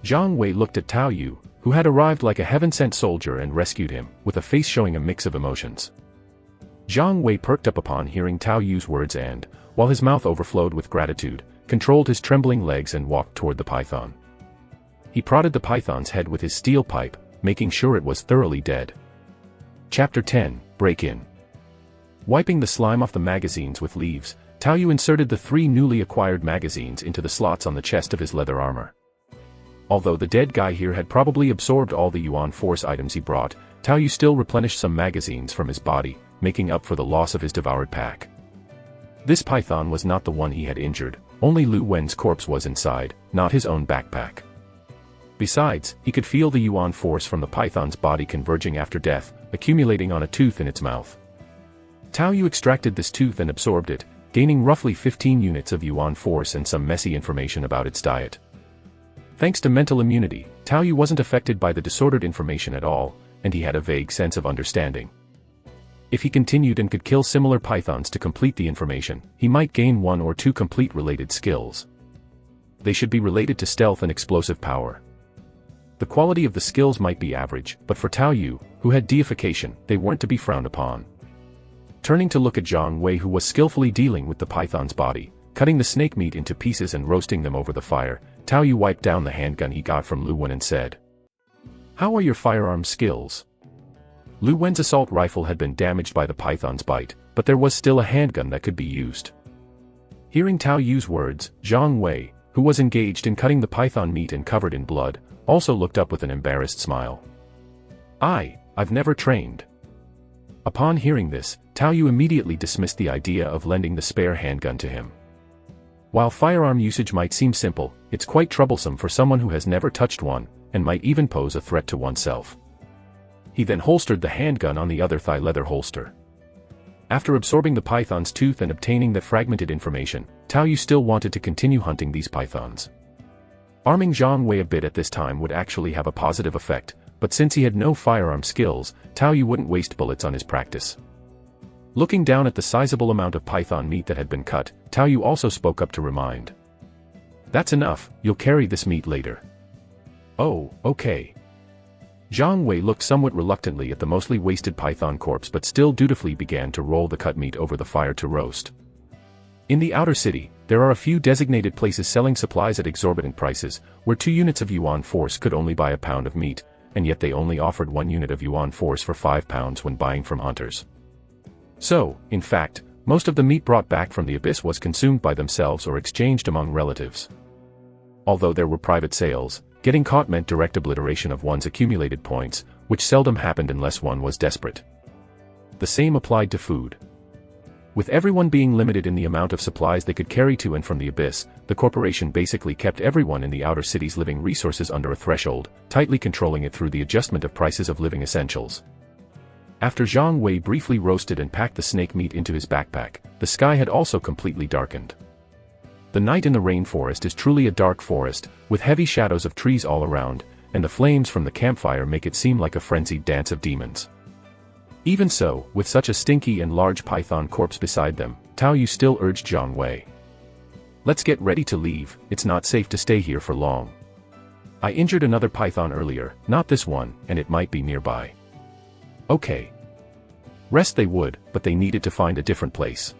Zhang Wei looked at Tao Yu, who had arrived like a heaven-sent soldier and rescued him, with a face showing a mix of emotions. Zhang Wei perked up upon hearing Tao Yu's words and, while his mouth overflowed with gratitude, controlled his trembling legs and walked toward the python. He prodded the python's head with his steel pipe, making sure it was thoroughly dead. Chapter 10, Break-In. Wiping the slime off the magazines with leaves, Tao Yu inserted the 3 newly acquired magazines into the slots on the chest of his leather armor. Although the dead guy here had probably absorbed all the Yuan Force items he brought, Tao Yu still replenished some magazines from his body, making up for the loss of his devoured pack. This python was not the one he had injured, only Lu Wen's corpse was inside, not his own backpack. Besides, he could feel the Yuan Force from the python's body converging after death, accumulating on a tooth in its mouth. Tao Yu extracted this tooth and absorbed it, gaining roughly 15 units of Yuan Force and some messy information about its diet. Thanks to mental immunity, Tao Yu wasn't affected by the disordered information at all, and he had a vague sense of understanding. If he continued and could kill similar pythons to complete the information, he might gain 1 or 2 complete related skills. They should be related to stealth and explosive power. The quality of the skills might be average, but for Tao Yu, who had deification, they weren't to be frowned upon. Turning to look at Zhang Wei, who was skillfully dealing with the python's body, cutting the snake meat into pieces and roasting them over the fire, Tao Yu wiped down the handgun he got from Lu Wen and said, "How are your firearm skills?" Lu Wen's assault rifle had been damaged by the python's bite, but there was still a handgun that could be used. Hearing Tao Yu's words, Zhang Wei, who was engaged in cutting the python meat and covered in blood, also looked up with an embarrassed smile. I've never trained." Upon hearing this, Tao Yu immediately dismissed the idea of lending the spare handgun to him. While firearm usage might seem simple, it's quite troublesome for someone who has never touched one, and might even pose a threat to oneself. He then holstered the handgun on the other thigh leather holster. After absorbing the python's tooth and obtaining the fragmented information, Tao Yu still wanted to continue hunting these pythons. Arming Zhang Wei a bit at this time would actually have a positive effect, but since he had no firearm skills, Tao Yu wouldn't waste bullets on his practice. Looking down at the sizable amount of python meat that had been cut, Tao Yu also spoke up to remind. "That's enough, you'll carry this meat later." "Oh, okay." Zhang Wei looked somewhat reluctantly at the mostly wasted python corpse but still dutifully began to roll the cut meat over the fire to roast. In the outer city, there are a few designated places selling supplies at exorbitant prices, where 2 units of Yuan Force could only buy a pound of meat, and yet they only offered 1 unit of yuan force for 5 pounds when buying from hunters. So, in fact, most of the meat brought back from the abyss was consumed by themselves or exchanged among relatives. Although there were private sales, getting caught meant direct obliteration of one's accumulated points, which seldom happened unless one was desperate. The same applied to food. With everyone being limited in the amount of supplies they could carry to and from the abyss, the corporation basically kept everyone in the outer city's living resources under a threshold, tightly controlling it through the adjustment of prices of living essentials. After Zhang Wei briefly roasted and packed the snake meat into his backpack, the sky had also completely darkened. The night in the rainforest is truly a dark forest, with heavy shadows of trees all around, and the flames from the campfire make it seem like a frenzied dance of demons. Even so, with such a stinky and large python corpse beside them, Tao Yu still urged Zhang Wei. "Let's get ready to leave, it's not safe to stay here for long. I injured another python earlier, not this one, and it might be nearby." Okay. Rest they would, but they needed to find a different place.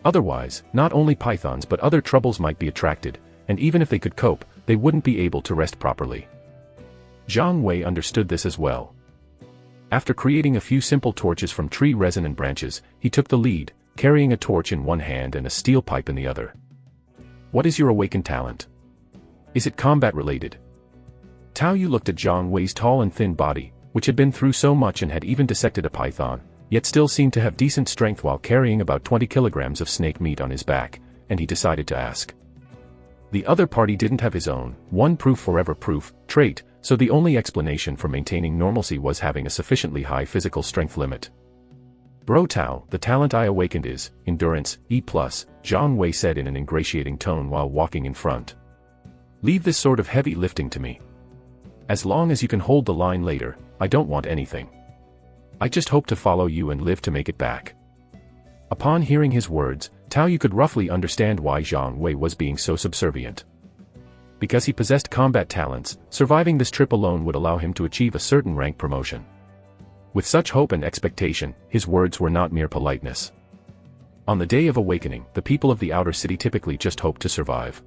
Otherwise, not only pythons but other troubles might be attracted, and even if they could cope, they wouldn't be able to rest properly. Zhang Wei understood this as well. After creating a few simple torches from tree resin and branches, he took the lead, carrying a torch in one hand and a steel pipe in the other. "What is your awakened talent? Is it combat-related?" Tao Yu looked at Zhang Wei's tall and thin body, which had been through so much and had even dissected a python, yet still seemed to have decent strength while carrying about 20 kilograms of snake meat on his back, and he decided to ask. The other party didn't have his own, one proof forever proof, trait, so the only explanation for maintaining normalcy was having a sufficiently high physical strength limit. "Bro Tao, the talent I awakened is endurance, E+, Zhang Wei said in an ingratiating tone while walking in front. "Leave this sort of heavy lifting to me. As long as you can hold the line later, I don't want anything. I just hope to follow you and live to make it back." Upon hearing his words, Tao Yu could roughly understand why Zhang Wei was being so subservient. Because he possessed combat talents, surviving this trip alone would allow him to achieve a certain rank promotion. With such hope and expectation, his words were not mere politeness. On the day of awakening, the people of the outer city typically just hoped to survive.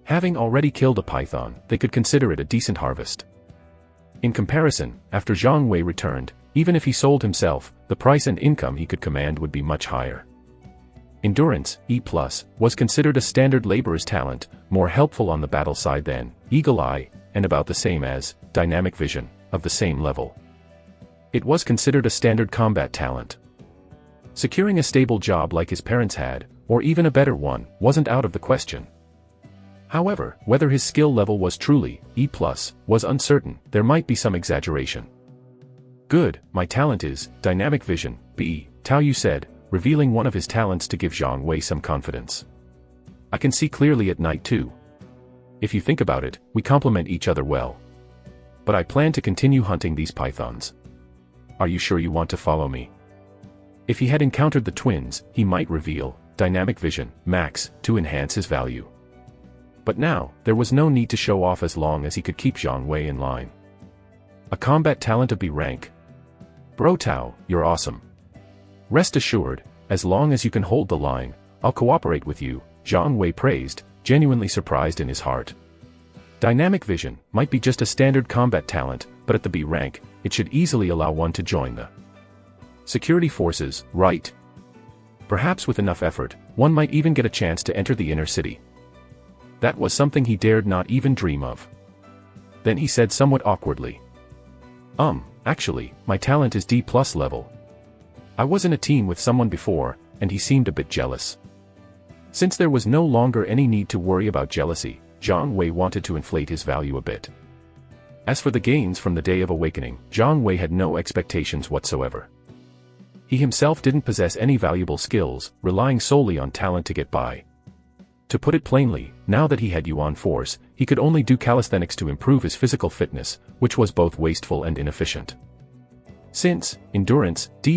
Having already killed a python, they could consider it a decent harvest. In comparison, after Zhang Wei returned, even if he sold himself, the price and income he could command would be much higher. Endurance, E+, was considered a standard laborer's talent, more helpful on the battle side than Eagle Eye, and about the same as Dynamic Vision, of the same level. It was considered a standard combat talent. Securing a stable job like his parents had, or even a better one, wasn't out of the question. However, whether his skill level was truly E+, was uncertain. There might be some exaggeration. "Good, my talent is Dynamic Vision, B," Tao Yu said, revealing one of his talents to give Zhang Wei some confidence. "I can see clearly at night too. If you think about it, we complement each other well. But I plan to continue hunting these pythons. Are you sure you want to follow me?" If he had encountered the twins, he might reveal Dynamic Vision, Max, to enhance his value. But now, there was no need to show off as long as he could keep Zhang Wei in line. "A combat talent of B rank. Bro Tao, you're awesome. Rest assured, as long as you can hold the line, I'll cooperate with you," Zhang Wei praised, genuinely surprised in his heart. Dynamic Vision might be just a standard combat talent, but at the B rank, it should easily allow one to join the security forces, right? Perhaps with enough effort, one might even get a chance to enter the inner city. That was something he dared not even dream of. Then he said somewhat awkwardly. Actually, my talent is D+ level. I was in a team with someone before, and he seemed a bit jealous." Since there was no longer any need to worry about jealousy, Zhang Wei wanted to inflate his value a bit. As for the gains from the day of awakening, Zhang Wei had no expectations whatsoever. He himself didn't possess any valuable skills, relying solely on talent to get by. To put it plainly, now that he had yuan force, he could only do calisthenics to improve his physical fitness, which was both wasteful and inefficient. Since endurance, D+,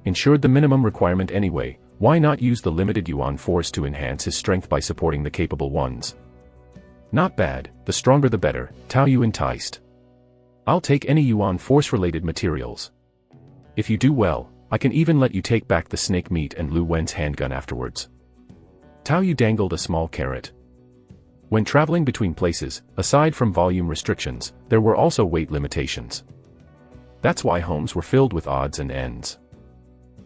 ensured the minimum requirement anyway, why not use the limited yuan force to enhance his strength by supporting the capable ones? Not bad, the stronger the better, Tao Yu enticed. "I'll take any yuan force-related materials. If you do well, I can even let you take back the snake meat and Lu Wen's handgun afterwards." Tao Yu dangled a small carrot. When traveling between places, aside from volume restrictions, there were also weight limitations. That's why homes were filled with odds and ends.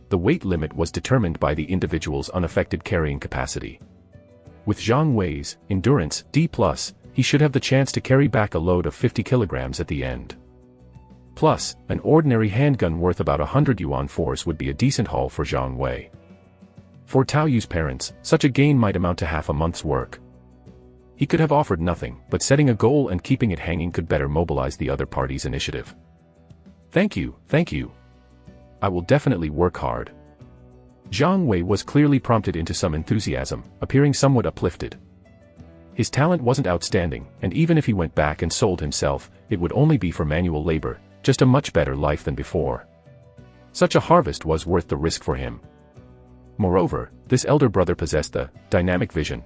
The weight limit was determined by the individual's unaffected carrying capacity. With Zhang Wei's endurance D+, he should have the chance to carry back a load of 50 kilograms at the end. Plus, an ordinary handgun worth about 100 yuan force would be a decent haul for Zhang Wei. For Tao Yu's parents, such a gain might amount to half a month's work. He could have offered nothing, but setting a goal and keeping it hanging could better mobilize the other party's initiative. Thank you. I will definitely work hard. Zhang Wei was clearly prompted into some enthusiasm, appearing somewhat uplifted. His talent wasn't outstanding, and even if he went back and sold himself, it would only be for manual labor, just a much better life than before. Such a harvest was worth the risk for him. Moreover, this elder brother possessed the dynamic vision,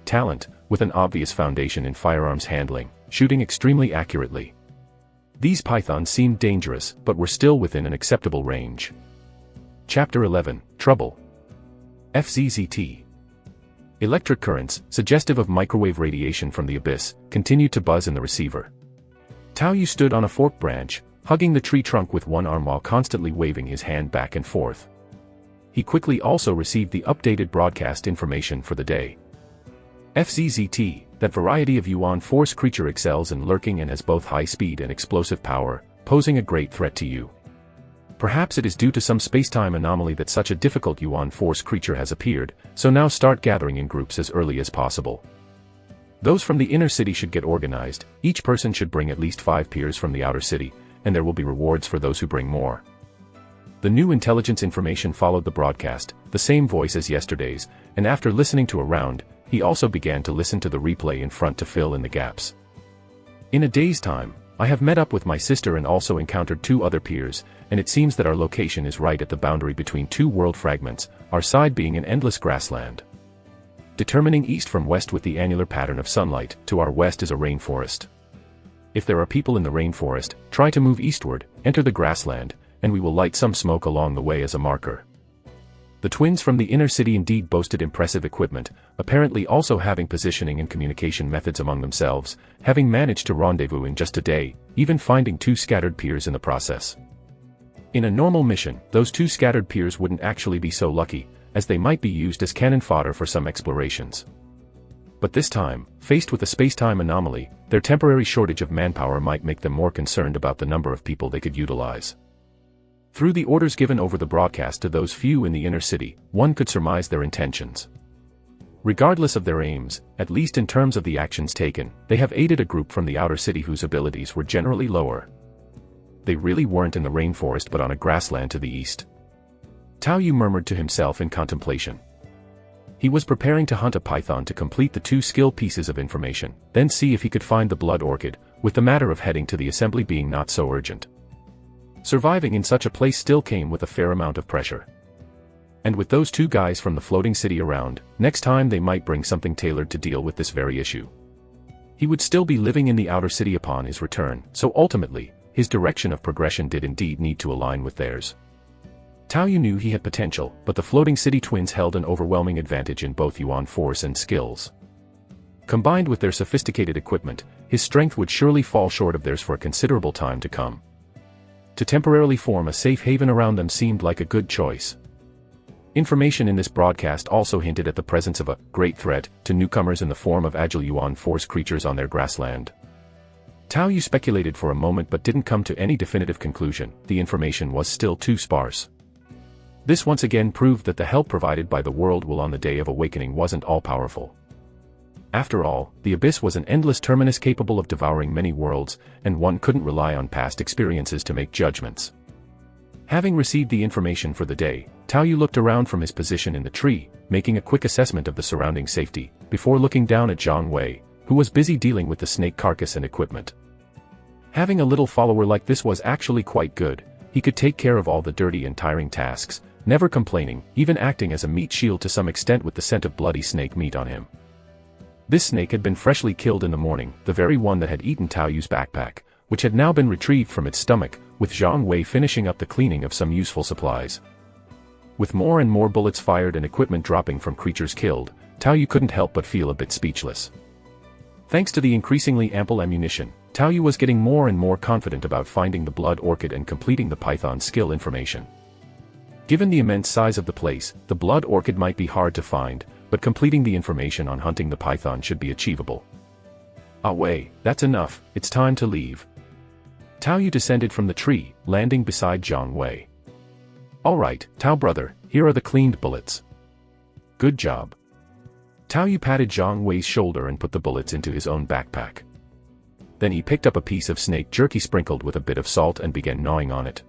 talent, with an obvious foundation in firearms handling, shooting extremely accurately. These pythons seemed dangerous, but were still within an acceptable range. Chapter 11, Trouble. FZZT. Electric currents, suggestive of microwave radiation from the abyss, continued to buzz in the receiver. Tao Yu stood on a forked branch, hugging the tree trunk with one arm while constantly waving his hand back and forth. He quickly also received the updated broadcast information for the day. FZZT, that variety of Yuan Force creature excels in lurking and has both high speed and explosive power, posing a great threat to you. Perhaps it is due to some space-time anomaly that such a difficult Yuan Force creature has appeared, so now start gathering in groups as early as possible. Those from the inner city should get organized, each person should bring at least 5 peers from the outer city, and there will be rewards for those who bring more. The new intelligence information followed the broadcast, the same voice as yesterday's, and after listening to a round, he also began to listen to the replay in front to fill in the gaps. In a day's time, I have met up with my sister and also encountered 2 other peers, and it seems that our location is right at the boundary between 2 world fragments, our side being an endless grassland. Determining east from west with the annular pattern of sunlight, to our west is a rainforest. If there are people in the rainforest, try to move eastward, enter the grassland, and we will light some smoke along the way as a marker. The twins from the inner city indeed boasted impressive equipment, apparently also having positioning and communication methods among themselves, having managed to rendezvous in just a day, even finding 2 scattered peers in the process. In a normal mission, those 2 scattered peers wouldn't actually be so lucky, as they might be used as cannon fodder for some explorations. But this time, faced with a space-time anomaly, their temporary shortage of manpower might make them more concerned about the number of people they could utilize. Through the orders given over the broadcast to those few in the inner city, one could surmise their intentions. Regardless of their aims, at least in terms of the actions taken, they have aided a group from the outer city whose abilities were generally lower. They really weren't in the rainforest but on a grassland to the east. Tao Yu murmured to himself in contemplation. He was preparing to hunt a python to complete the 2 skill pieces of information, then see if he could find the blood orchid, with the matter of heading to the assembly being not so urgent. Surviving in such a place still came with a fair amount of pressure. And with those 2 guys from the floating city around, next time they might bring something tailored to deal with this very issue. He would still be living in the outer city upon his return, so ultimately, his direction of progression did indeed need to align with theirs. Tao Yu knew he had potential, but the floating city twins held an overwhelming advantage in both Yuan force and skills. Combined with their sophisticated equipment, his strength would surely fall short of theirs for a considerable time to come. To temporarily form a safe haven around them seemed like a good choice. Information in this broadcast also hinted at the presence of a great threat to newcomers in the form of agile Yuan Force creatures on their grassland. Tao Yu speculated for a moment but didn't come to any definitive conclusion. The information was still too sparse. This once again proved that the help provided by the world will on the Day of Awakening wasn't all-powerful. After all, the abyss was an endless terminus capable of devouring many worlds, and one couldn't rely on past experiences to make judgments. Having received the information for the day, Tao Yu looked around from his position in the tree, making a quick assessment of the surrounding safety, before looking down at Zhang Wei, who was busy dealing with the snake carcass and equipment. Having a little follower like this was actually quite good. He could take care of all the dirty and tiring tasks, never complaining, even acting as a meat shield to some extent with the scent of bloody snake meat on him. This snake had been freshly killed in the morning, the very one that had eaten Tao Yu's backpack, which had now been retrieved from its stomach, with Zhang Wei finishing up the cleaning of some useful supplies. With more and more bullets fired and equipment dropping from creatures killed, Tao Yu couldn't help but feel a bit speechless. Thanks to the increasingly ample ammunition, Tao Yu was getting more and more confident about finding the blood orchid and completing the python skill information. Given the immense size of the place, the blood orchid might be hard to find, but completing the information on hunting the python should be achievable. Ah wei, that's enough, it's time to leave. Tao Yu descended from the tree, landing beside Zhang Wei. Alright, Tao brother, here are the cleaned bullets. Good job. Tao Yu patted Zhang Wei's shoulder and put the bullets into his own backpack. Then he picked up a piece of snake jerky sprinkled with a bit of salt and began gnawing on it.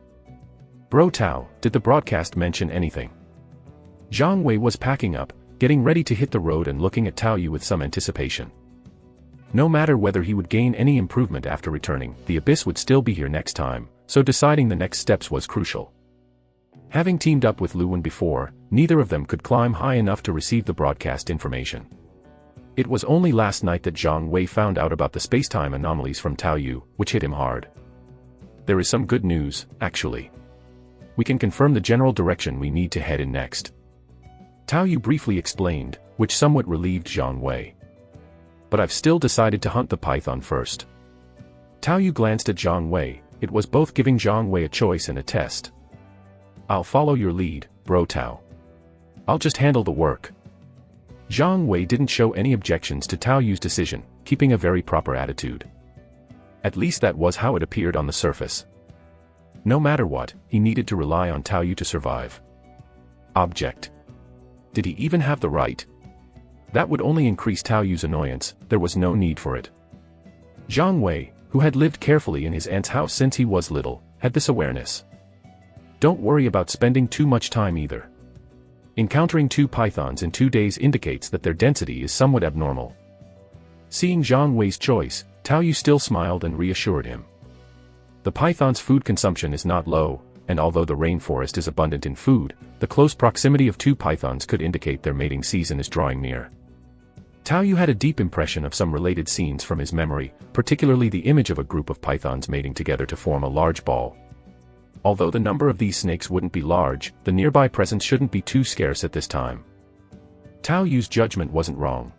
Bro Tao, did the broadcast mention anything? Zhang Wei was packing up, getting ready to hit the road and looking at Tao Yu with some anticipation. No matter whether he would gain any improvement after returning, the abyss would still be here next time, so deciding the next steps was crucial. Having teamed up with Lu Wen before, neither of them could climb high enough to receive the broadcast information. It was only last night that Zhang Wei found out about the space-time anomalies from Tao Yu, which hit him hard. There is some good news, actually. We can confirm the general direction we need to head in next. Tao Yu briefly explained, which somewhat relieved Zhang Wei. But I've still decided to hunt the python first. Tao Yu glanced at Zhang Wei, it was both giving Zhang Wei a choice and a test. I'll follow your lead, bro Tao. I'll just handle the work. Zhang Wei didn't show any objections to Tao Yu's decision, keeping a very proper attitude. At least that was how it appeared on the surface. No matter what, he needed to rely on Tao Yu to survive. Object. Did he even have the right? That would only increase Tao Yu's annoyance, there was no need for it. Zhang Wei, who had lived carefully in his aunt's house since he was little, had this awareness. Don't worry about spending too much time either. Encountering 2 pythons in 2 days indicates that their density is somewhat abnormal. Seeing Zhang Wei's choice, Tao Yu still smiled and reassured him. The python's food consumption is not low, and although the rainforest is abundant in food, the close proximity of 2 pythons could indicate their mating season is drawing near. Tao Yu had a deep impression of some related scenes from his memory, particularly the image of a group of pythons mating together to form a large ball. Although the number of these snakes wouldn't be large, the nearby presence shouldn't be too scarce at this time. Tao Yu's judgment wasn't wrong.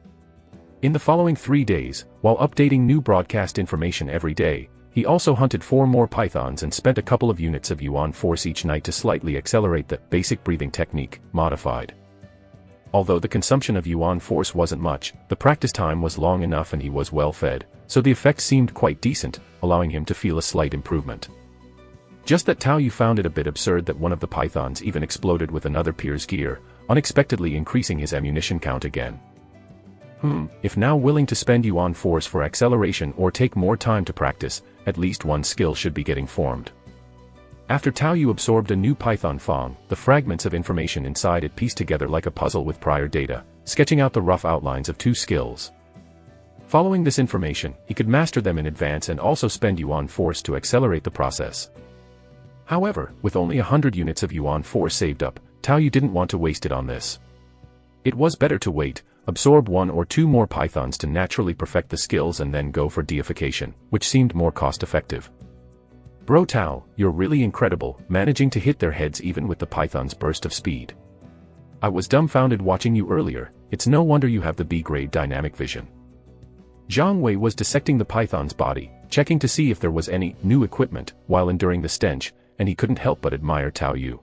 In the following 3 days, while updating new broadcast information every day, he also hunted 4 more pythons and spent a couple of units of Yuan force each night to slightly accelerate the basic breathing technique, modified. Although the consumption of Yuan force wasn't much, the practice time was long enough and he was well fed, so the effect seemed quite decent, allowing him to feel a slight improvement. Just that Tao Yu found it a bit absurd that one of the pythons even exploded with another peer's gear, unexpectedly increasing his ammunition count again. If now willing to spend Yuan force for acceleration or take more time to practice, at least one skill should be getting formed. After Tao Yu absorbed a new python fang, the fragments of information inside it pieced together like a puzzle with prior data, sketching out the rough outlines of 2 skills. Following this information, he could master them in advance and also spend Yuan force to accelerate the process. However, with only 100 units of Yuan force saved up, Tao Yu didn't want to waste it on this. It was better to wait, absorb 1 or 2 more pythons to naturally perfect the skills and then go for deification, which seemed more cost-effective. Bro Tao, you're really incredible, managing to hit their heads even with the python's burst of speed. I was dumbfounded watching you earlier, it's no wonder you have the B-grade dynamic vision. Zhang Wei was dissecting the python's body, checking to see if there was any new equipment, while enduring the stench, and he couldn't help but admire Tao Yu.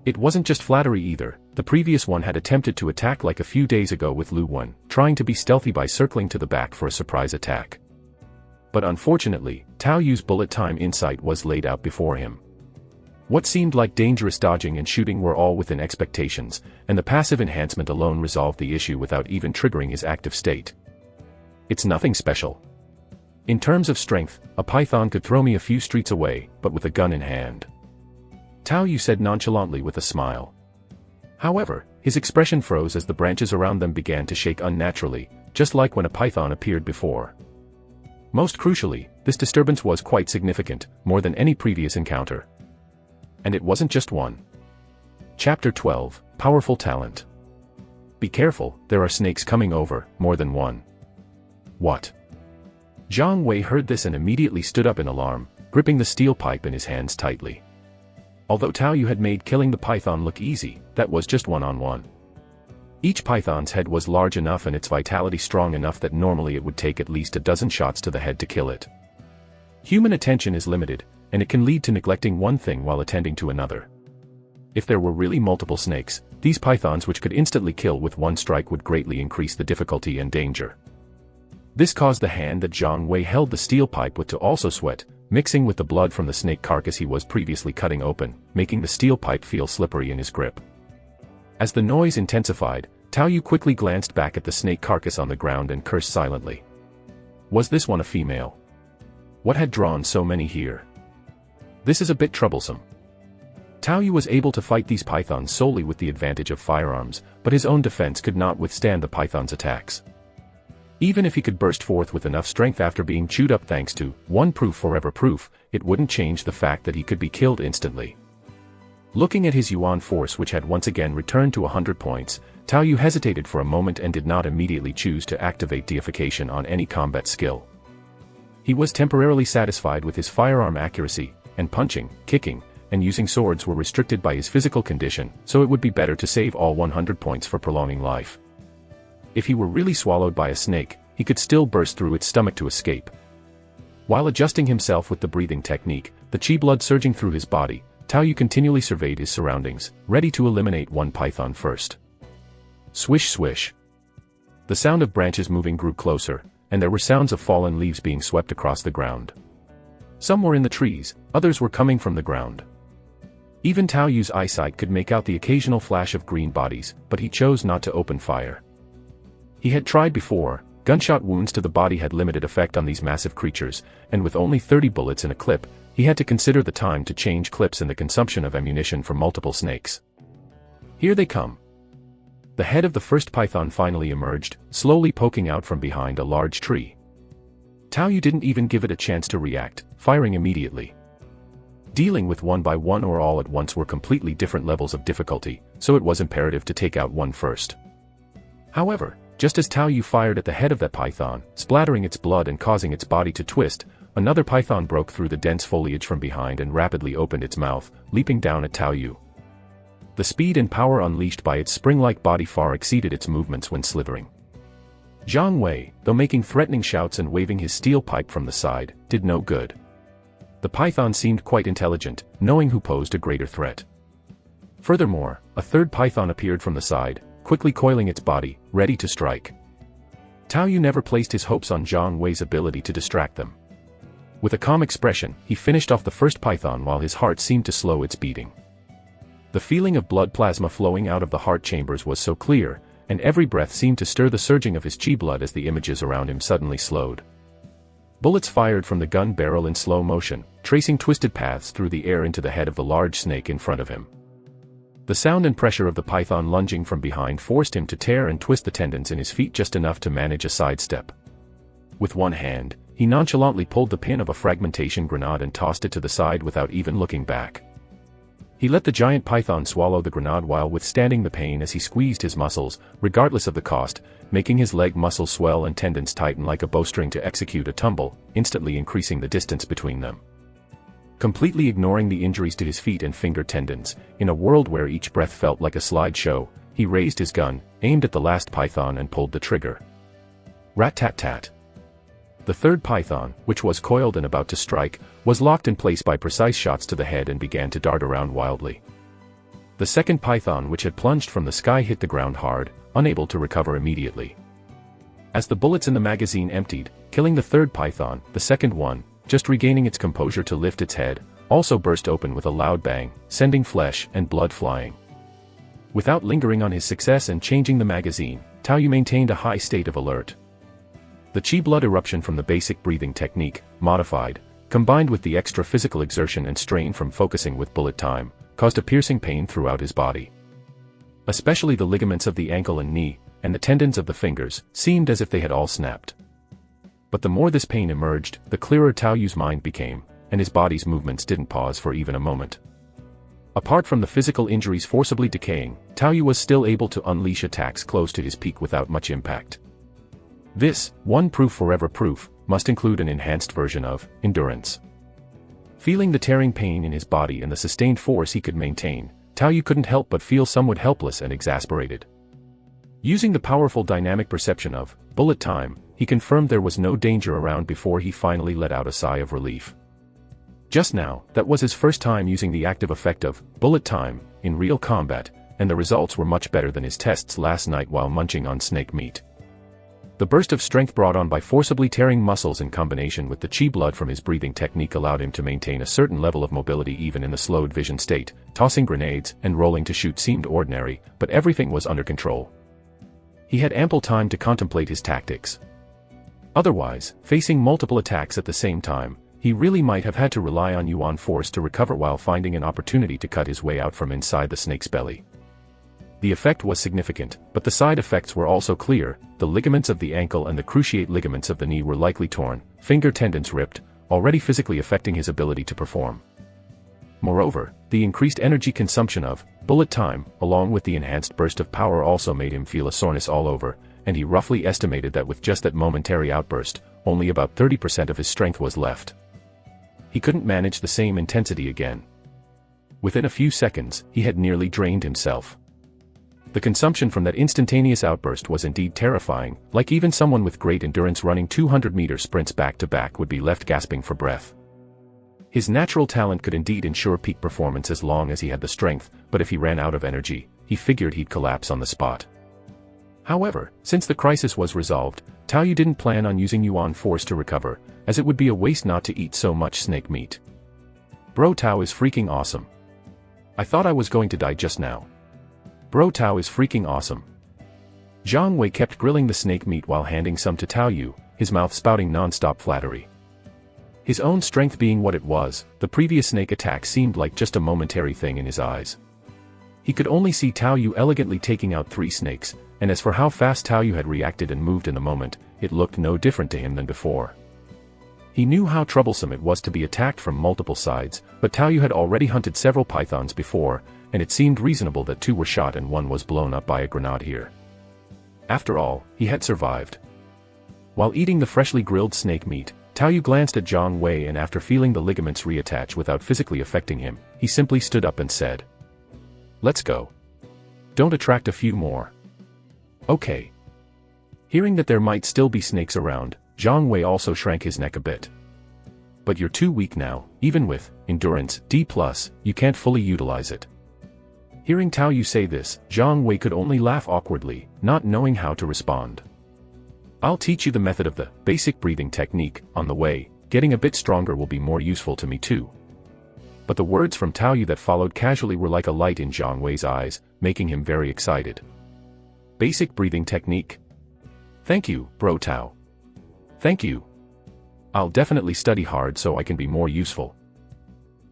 It wasn't just flattery either, the previous one had attempted to attack like a few days ago with Lu Wen, trying to be stealthy by circling to the back for a surprise attack. But unfortunately, Tao Yu's bullet time insight was laid out before him. What seemed like dangerous dodging and shooting were all within expectations, and the passive enhancement alone resolved the issue without even triggering his active state. It's nothing special. In terms of strength, a python could throw me a few streets away, but with a gun in hand. Tao Yu said nonchalantly with a smile. However, his expression froze as the branches around them began to shake unnaturally, just like when a python appeared before. Most crucially, this disturbance was quite significant, more than any previous encounter. And it wasn't just one. Chapter 12, Powerful Talent. Be careful, there are snakes coming over, more than one. What? Zhang Wei heard this and immediately stood up in alarm, gripping the steel pipe in his hands tightly. Although Tao Yu had made killing the python look easy, that was just one-on-one. Each python's head was large enough and its vitality strong enough that normally it would take at least a dozen shots to the head to kill it. Human attention is limited, and it can lead to neglecting one thing while attending to another. If there were really multiple snakes, these pythons which could instantly kill with one strike would greatly increase the difficulty and danger. This caused the hand that Zhang Wei held the steel pipe with to also sweat, mixing with the blood from the snake carcass he was previously cutting open, making the steel pipe feel slippery in his grip. As the noise intensified, Tao Yu quickly glanced back at the snake carcass on the ground and cursed silently. Was this one a female? What had drawn so many here? This is a bit troublesome. Tao Yu was able to fight these pythons solely with the advantage of firearms, but his own defense could not withstand the python's attacks. Even if he could burst forth with enough strength after being chewed up thanks to one proof forever proof, it wouldn't change the fact that he could be killed instantly. Looking at his Yuan force which had once again returned to 100 points, Tao Yu hesitated for a moment and did not immediately choose to activate deification on any combat skill. He was temporarily satisfied with his firearm accuracy, and punching, kicking, and using swords were restricted by his physical condition, so it would be better to save all 100 points for prolonging life. If he were really swallowed by a snake, he could still burst through its stomach to escape. While adjusting himself with the breathing technique, the chi blood surging through his body, Tao Yu continually surveyed his surroundings, ready to eliminate one python first. Swish swish. The sound of branches moving grew closer, and there were sounds of fallen leaves being swept across the ground. Some were in the trees, others were coming from the ground. Even Tao Yu's eyesight could make out the occasional flash of green bodies, but he chose not to open fire. He had tried before. Gunshot wounds to the body had limited effect on these massive creatures, and with only 30 bullets in a clip, he had to consider the time to change clips and the consumption of ammunition for multiple snakes. Here they come. The head of the first python finally emerged, slowly poking out from behind a large tree. Tao Yu didn't even give it a chance to react, firing immediately. Dealing with one by one or all at once were completely different levels of difficulty, so it was imperative to take out one first. However, just as Tao Yu fired at the head of that python, splattering its blood and causing its body to twist, another python broke through the dense foliage from behind and rapidly opened its mouth, leaping down at Tao Yu. The speed and power unleashed by its spring-like body far exceeded its movements when slithering. Zhang Wei, though making threatening shouts and waving his steel pipe from the side, did no good. The python seemed quite intelligent, knowing who posed a greater threat. Furthermore, a third python appeared from the side, quickly coiling its body, ready to strike. Tao Yu never placed his hopes on Zhang Wei's ability to distract them. With a calm expression, he finished off the first python while his heart seemed to slow its beating. The feeling of blood plasma flowing out of the heart chambers was so clear, and every breath seemed to stir the surging of his chi blood as the images around him suddenly slowed. Bullets fired from the gun barrel in slow motion, tracing twisted paths through the air into the head of the large snake in front of him. The sound and pressure of the python lunging from behind forced him to tear and twist the tendons in his feet just enough to manage a sidestep. With one hand, he nonchalantly pulled the pin of a fragmentation grenade and tossed it to the side without even looking back. He let the giant python swallow the grenade while withstanding the pain as he squeezed his muscles, regardless of the cost, making his leg muscles swell and tendons tighten like a bowstring to execute a tumble, instantly increasing the distance between them. Completely ignoring the injuries to his feet and finger tendons, in a world where each breath felt like a slideshow, he raised his gun, aimed at the last python and pulled the trigger. Rat-tat-tat. The third python, which was coiled and about to strike, was locked in place by precise shots to the head and began to dart around wildly. The second python, which had plunged from the sky, hit the ground hard, unable to recover immediately. As the bullets in the magazine emptied, killing the third python, the second one, just regaining its composure to lift its head, also burst open with a loud bang, sending flesh and blood flying. Without lingering on his success and changing the magazine, Tao Yu maintained a high state of alert. The chi blood eruption from the basic breathing technique, modified, combined with the extra physical exertion and strain from focusing with bullet time, caused a piercing pain throughout his body. Especially the ligaments of the ankle and knee, and the tendons of the fingers, seemed as if they had all snapped. But the more this pain emerged, the clearer Tao Yu's mind became, and his body's movements didn't pause for even a moment. Apart from the physical injuries forcibly decaying, Tao Yu was still able to unleash attacks close to his peak without much impact. This, one proof forever proof, must include an enhanced version of endurance. Feeling the tearing pain in his body and the sustained force he could maintain, Tao Yu couldn't help but feel somewhat helpless and exasperated. Using the powerful dynamic perception of bullet time, he confirmed there was no danger around before he finally let out a sigh of relief. Just now, that was his first time using the active effect of bullet time in real combat, and the results were much better than his tests last night while munching on snake meat. The burst of strength brought on by forcibly tearing muscles in combination with the chi blood from his breathing technique allowed him to maintain a certain level of mobility even in the slowed vision state. Tossing grenades and rolling to shoot seemed ordinary, but everything was under control. He had ample time to contemplate his tactics. Otherwise, facing multiple attacks at the same time, he really might have had to rely on Yuan force to recover while finding an opportunity to cut his way out from inside the snake's belly. The effect was significant, but the side effects were also clear. The ligaments of the ankle and the cruciate ligaments of the knee were likely torn, finger tendons ripped, already physically affecting his ability to perform. Moreover, the increased energy consumption of bullet time, along with the enhanced burst of power also made him feel a soreness all over, and he roughly estimated that with just that momentary outburst, only about 30% of his strength was left. He couldn't manage the same intensity again. Within a few seconds, he had nearly drained himself. The consumption from that instantaneous outburst was indeed terrifying, like even someone with great endurance running 200-meter sprints back-to-back would be left gasping for breath. His natural talent could indeed ensure peak performance as long as he had the strength, but if he ran out of energy, he figured he'd collapse on the spot. However, since the crisis was resolved, Tao Yu didn't plan on using Yuan force to recover, as it would be a waste not to eat so much snake meat. Bro Tao is freaking awesome. I thought I was going to die just now. Bro Tao is freaking awesome. Zhang Wei kept grilling the snake meat while handing some to Tao Yu, his mouth spouting non-stop flattery. His own strength being what it was, the previous snake attack seemed like just a momentary thing in his eyes. He could only see Tao Yu elegantly taking out 3 snakes, and as for how fast Tao Yu had reacted and moved in the moment, it looked no different to him than before. He knew how troublesome it was to be attacked from multiple sides, but Tao Yu had already hunted several pythons before, and it seemed reasonable that 2 were shot and 1 was blown up by a grenade here. After all, he had survived. While eating the freshly grilled snake meat, Tao Yu glanced at Zhang Wei, and after feeling the ligaments reattach without physically affecting him, he simply stood up and said, "Let's go. Don't attract a few more." Okay. Hearing that there might still be snakes around, Zhang Wei also shrank his neck a bit. But you're too weak now, even with endurance D+, you can't fully utilize it. Hearing Tao Yu say this, Zhang Wei could only laugh awkwardly, not knowing how to respond. "I'll teach you the method of the basic breathing technique on the way. Getting a bit stronger will be more useful to me too." But the words from Tao Yu that followed casually were like a light in Zhang Wei's eyes, making him very excited. Basic breathing technique? Thank you, Bro Tao. Thank you. I'll definitely study hard so I can be more useful.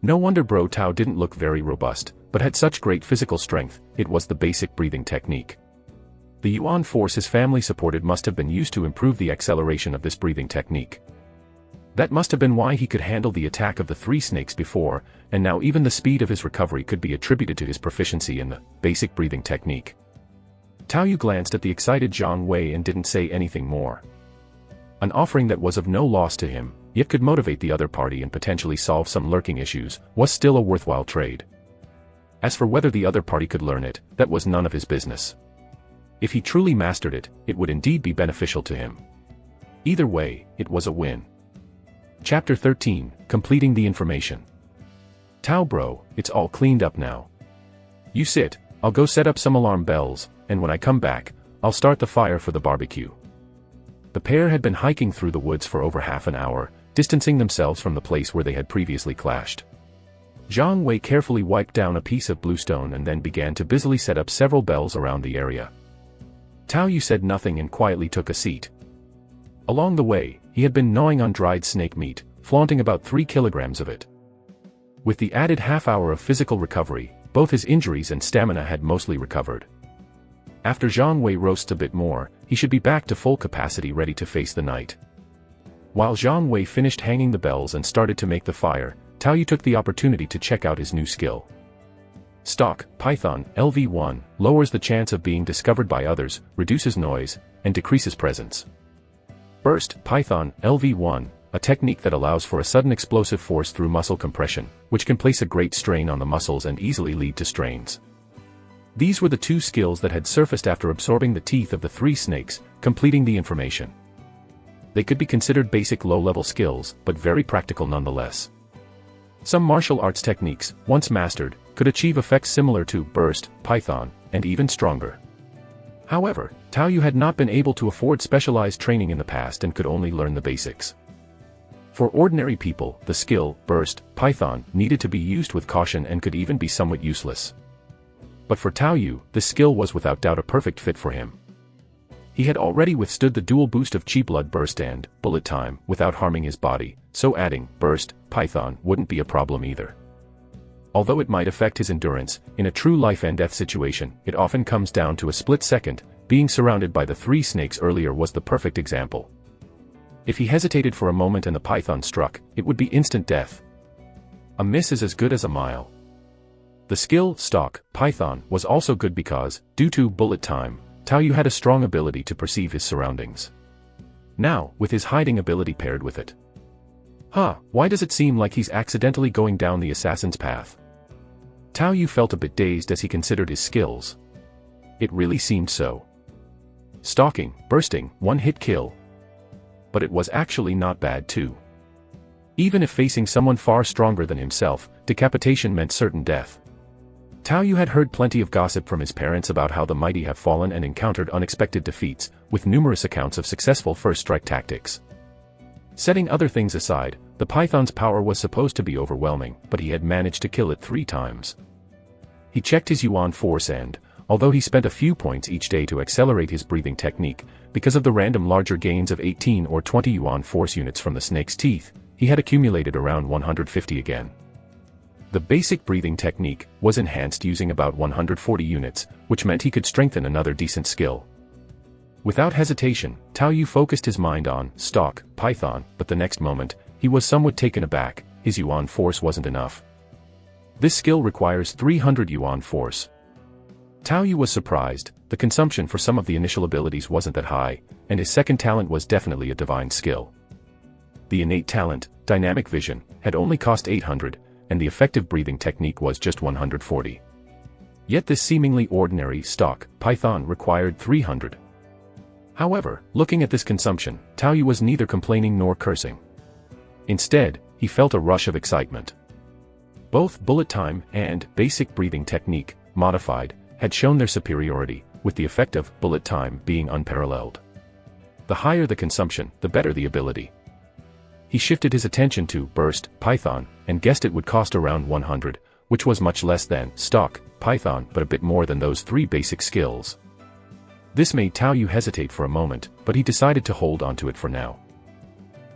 No wonder Bro Tao didn't look very robust, but had such great physical strength. It was the basic breathing technique. The Yuan force his family supported must have been used to improve the acceleration of this breathing technique. That must have been why he could handle the attack of the 3 snakes before, and now even the speed of his recovery could be attributed to his proficiency in the basic breathing technique. Tao Yu glanced at the excited Zhang Wei and didn't say anything more. An offering that was of no loss to him, yet could motivate the other party and potentially solve some lurking issues, was still a worthwhile trade. As for whether the other party could learn it, that was none of his business. If he truly mastered it, it would indeed be beneficial to him. Either way, it was a win. Chapter 13, Completing the Information. Tao bro, it's all cleaned up now. You sit, I'll go set up some alarm bells, and when I come back, I'll start the fire for the barbecue. The pair had been hiking through the woods for over half an hour, distancing themselves from the place where they had previously clashed. Zhang Wei carefully wiped down a piece of bluestone and then began to busily set up several bells around the area. Tao Yu said nothing and quietly took a seat. Along the way, he had been gnawing on dried snake meat, flaunting about 3 kilograms of it. With the added half-hour of physical recovery, both his injuries and stamina had mostly recovered. After Zhang Wei roasts a bit more, he should be back to full capacity ready to face the night. While Zhang Wei finished hanging the bells and started to make the fire, Tao Yu took the opportunity to check out his new skill. Stalk, Python, LV1, lowers the chance of being discovered by others, reduces noise, and decreases presence. Burst, Python, LV1, a technique that allows for a sudden explosive force through muscle compression, which can place a great strain on the muscles and easily lead to strains. These were the two skills that had surfaced after absorbing the teeth of the three snakes, completing the information. They could be considered basic low-level skills, but very practical nonetheless. Some martial arts techniques, once mastered, could achieve effects similar to burst, python, and even stronger. However, Tao Yu had not been able to afford specialized training in the past and could only learn the basics. For ordinary people, the skill, burst, python, needed to be used with caution and could even be somewhat useless. But for Tao Yu, this skill was without doubt a perfect fit for him. He had already withstood the dual boost of Chi Blood Burst and Bullet Time without harming his body, so adding Burst, Python wouldn't be a problem either. Although it might affect his endurance, in a true life-and-death situation, it often comes down to a split second. Being surrounded by the three snakes earlier was the perfect example. If he hesitated for a moment and the python struck, it would be instant death. A miss is as good as a mile. The skill, Stalk, Python, was also good because, due to Bullet Time, Tao Yu had a strong ability to perceive his surroundings. Now, with his hiding ability paired with it. Why does it seem like he's accidentally going down the assassin's path? Tao Yu felt a bit dazed as he considered his skills. It really seemed so. Stalking, bursting, one-hit kill. But it was actually not bad too. Even if facing someone far stronger than himself, decapitation meant certain death. Tao Yu had heard plenty of gossip from his parents about how the mighty have fallen and encountered unexpected defeats, with numerous accounts of successful first-strike tactics. Setting other things aside, the python's power was supposed to be overwhelming, but he had managed to kill it 3 times. He checked his yuan force and, although he spent a few points each day to accelerate his breathing technique, because of the random larger gains of 18 or 20 yuan force units from the snake's teeth, he had accumulated around 150 again. The basic breathing technique was enhanced using about 140 units, which meant he could strengthen another decent skill. Without hesitation, Tao Yu focused his mind on Stalk, Python, but the next moment, he was somewhat taken aback. His yuan force wasn't enough. This skill requires 300 yuan force. Tao Yu was surprised. The consumption for some of the initial abilities wasn't that high, and his second talent was definitely a divine skill. The innate talent, Dynamic Vision, had only cost 800, and the effective breathing technique was just 140. Yet this seemingly ordinary Stalk, Python required 300. However, looking at this consumption, Tao Yu was neither complaining nor cursing. Instead, he felt a rush of excitement. Both Bullet Time and Basic Breathing Technique, modified, had shown their superiority, with the effect of Bullet Time being unparalleled. The higher the consumption, the better the ability. He shifted his attention to Burst, Python, and guessed it would cost around 100, which was much less than Stalk, Python, but a bit more than those 3 basic skills. This made Tao Yu hesitate for a moment, but he decided to hold onto it for now.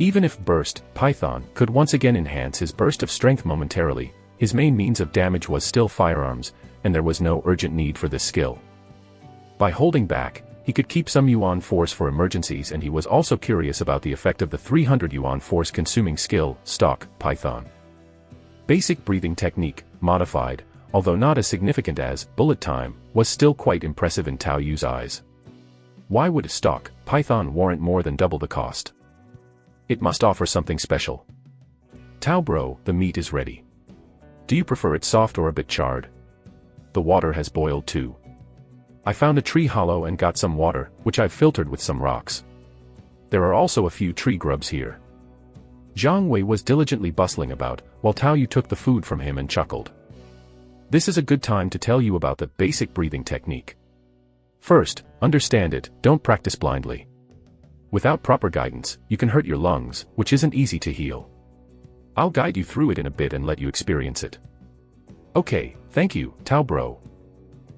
Even if Burst, Python, could once again enhance his burst of strength momentarily, his main means of damage was still firearms, and there was no urgent need for this skill. By holding back, he could keep some yuan force for emergencies, and he was also curious about the effect of the 300 yuan force consuming skill, Stalk, Python. Basic Breathing Technique, modified, although not as significant as Bullet Time, was still quite impressive in Tao Yu's eyes. Why would Stalk, Python warrant more than double the cost? It must offer something special. Tao bro, the meat is ready. Do you prefer it soft or a bit charred? The water has boiled too. I found a tree hollow and got some water, which I've filtered with some rocks. There are also a few tree grubs here. Zhang Wei was diligently bustling about, while Tao Yu took the food from him and chuckled. This is a good time to tell you about the basic breathing technique. First, understand it, don't practice blindly. Without proper guidance, you can hurt your lungs, which isn't easy to heal. I'll guide you through it in a bit and let you experience it. Okay, thank you, Tao bro.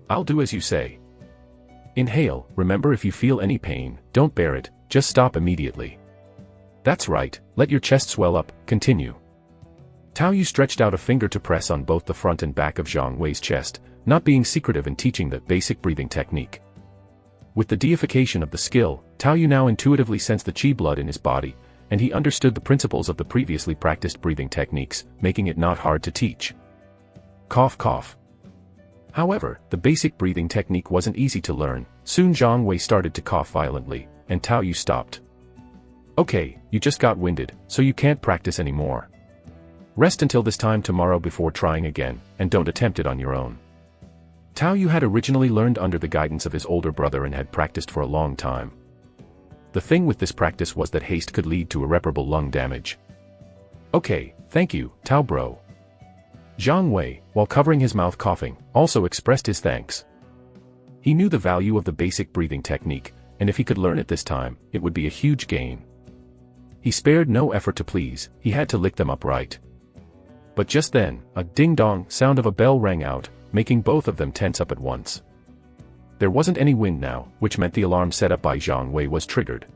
I'll do as you say. Inhale, remember if you feel any pain, don't bear it, just stop immediately. That's right, let your chest swell up, continue. Tao Yu stretched out a finger to press on both the front and back of Zhang Wei's chest, not being secretive in teaching the basic breathing technique. With the deification of the skill, Tao Yu now intuitively sensed the chi blood in his body, and he understood the principles of the previously practiced breathing techniques, making it not hard to teach. Cough cough. However, the basic breathing technique wasn't easy to learn. Soon Zhang Wei started to cough violently, and Tao Yu stopped. Okay, you just got winded, so you can't practice anymore. Rest until this time tomorrow before trying again, and don't attempt it on your own. Tao Yu had originally learned under the guidance of his older brother and had practiced for a long time. The thing with this practice was that haste could lead to irreparable lung damage. Okay, thank you, Tao bro. Zhang Wei, while covering his mouth coughing, also expressed his thanks. He knew the value of the basic breathing technique, and if he could learn it this time, it would be a huge gain. He spared no effort to please, he had to lick them up right. But just then, a ding-dong sound of a bell rang out, making both of them tense up at once. There wasn't any wind now, which meant the alarm set up by Zhang Wei was triggered.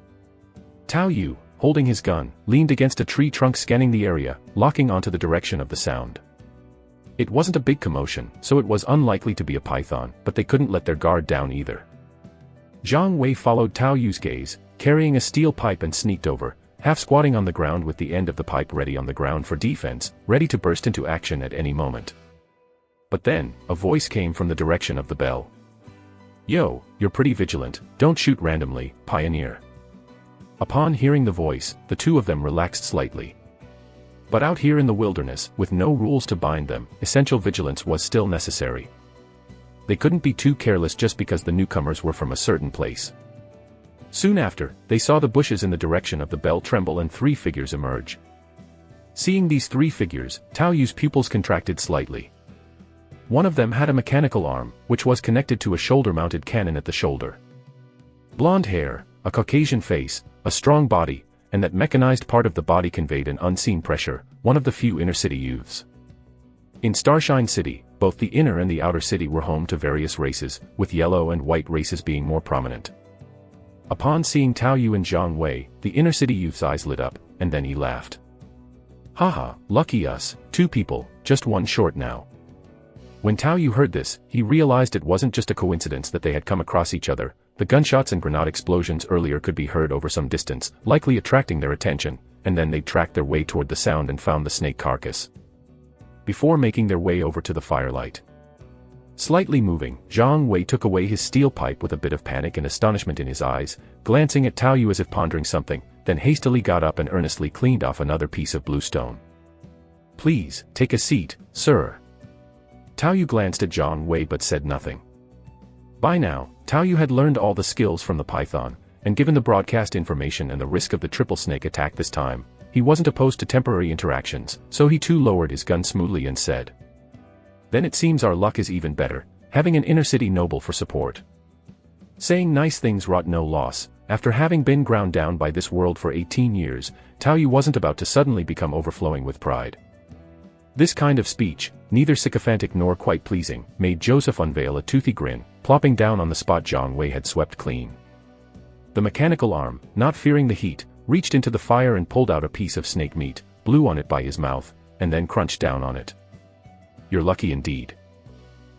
Tao Yu, holding his gun, leaned against a tree trunk scanning the area, locking onto the direction of the sound. It wasn't a big commotion, so it was unlikely to be a python, but they couldn't let their guard down either. Zhang Wei followed Tao Yu's gaze, carrying a steel pipe and sneaked over, half squatting on the ground with the end of the pipe ready on the ground for defense, ready to burst into action at any moment. But then, a voice came from the direction of the bell. Yo, you're pretty vigilant, don't shoot randomly, pioneer. Upon hearing the voice, the two of them relaxed slightly. But out here in the wilderness, with no rules to bind them, essential vigilance was still necessary. They couldn't be too careless just because the newcomers were from a certain place. Soon after, they saw the bushes in the direction of the bell tremble and 3 figures emerge. Seeing these 3 figures, Tao Yu's pupils contracted slightly. One of them had a mechanical arm, which was connected to a shoulder-mounted cannon at the shoulder. Blonde hair, a Caucasian face, a strong body, and that mechanized part of the body conveyed an unseen pressure, one of the few inner-city youths. In Starshine City, both the inner and the outer city were home to various races, with yellow and white races being more prominent. Upon seeing Tao Yu and Zhang Wei, the inner-city youth's eyes lit up, and then he laughed. Haha, lucky us, 2 people, just one short now. When Tao Yu heard this, he realized it wasn't just a coincidence that they had come across each other. The gunshots and grenade explosions earlier could be heard over some distance, likely attracting their attention, and then they tracked their way toward the sound and found the snake carcass. Before making their way over to the firelight. Slightly moving, Zhang Wei took away his steel pipe with a bit of panic and astonishment in his eyes, glancing at Tao Yu as if pondering something, then hastily got up and earnestly cleaned off another piece of blue stone. Please, take a seat, sir. Tao Yu glanced at Zhang Wei but said nothing. By now, Tao Yu had learned all the skills from the python, and given the broadcast information and the risk of the triple snake attack this time, he wasn't opposed to temporary interactions, so he too lowered his gun smoothly and said. Then it seems our luck is even better, having an inner-city noble for support. Saying nice things wrought no loss. After having been ground down by this world for 18 years, Tao Yu wasn't about to suddenly become overflowing with pride. This kind of speech, neither sycophantic nor quite pleasing, made Joseph unveil a toothy grin, plopping down on the spot Zhang Wei had swept clean. The mechanical arm, not fearing the heat, reached into the fire and pulled out a piece of snake meat, blew on it by his mouth, and then crunched down on it. You're lucky indeed.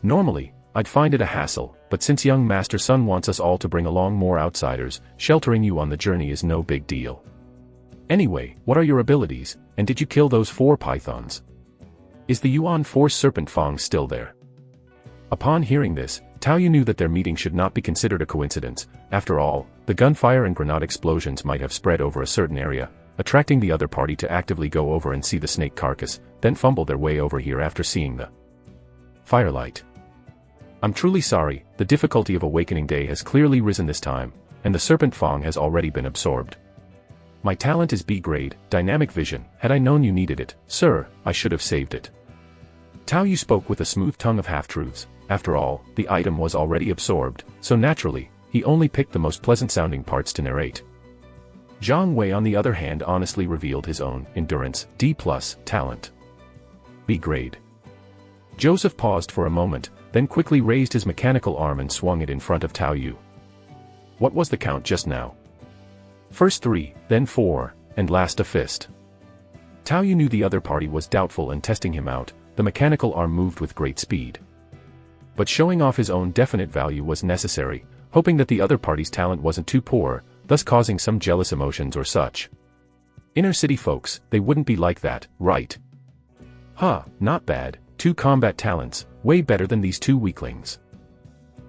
Normally, I'd find it a hassle, but since young Master Sun wants us all to bring along more outsiders, sheltering you on the journey is no big deal. Anyway, what are your abilities, and did you kill those 4 pythons? Is the Yuan Force Serpent Fang still there? Upon hearing this, Tao Yu knew that their meeting should not be considered a coincidence. After all, the gunfire and grenade explosions might have spread over a certain area, attracting the other party to actively go over and see the snake carcass, then fumble their way over here after seeing the firelight. I'm truly sorry, the difficulty of Awakening Day has clearly risen this time, and the Serpent Fang has already been absorbed. My talent is B grade, dynamic vision. Had I known you needed it, sir, I should have saved it. Tao Yu spoke with a smooth tongue of half-truths. After all, the item was already absorbed, so naturally, he only picked the most pleasant-sounding parts to narrate. Zhang Wei on the other hand honestly revealed his own endurance, D+, talent. B grade. Joseph paused for a moment, then quickly raised his mechanical arm and swung it in front of Tao Yu. What was the count just now? First 3, then 4, and last a fist. Tao Yu knew the other party was doubtful and testing him out. The mechanical arm moved with great speed. But showing off his own definite value was necessary, hoping that the other party's talent wasn't too poor, thus causing some jealous emotions or such. Inner city folks, they wouldn't be like that, right? Huh, not bad, 2 combat talents, way better than these 2 weaklings.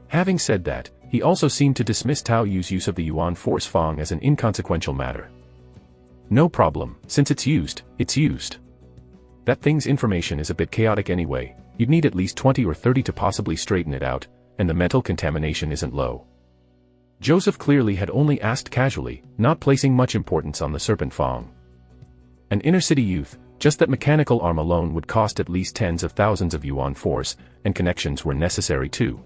Having said that, he also seemed to dismiss Tao Yu's use of the Yuan Force Fang as an inconsequential matter. No problem, since it's used, it's used. That thing's information is a bit chaotic anyway, you'd need at least 20 or 30 to possibly straighten it out, and the mental contamination isn't low. Joseph clearly had only asked casually, not placing much importance on the serpent Fong. An inner-city youth, just that mechanical arm alone would cost at least tens of thousands of yuan force, and connections were necessary too.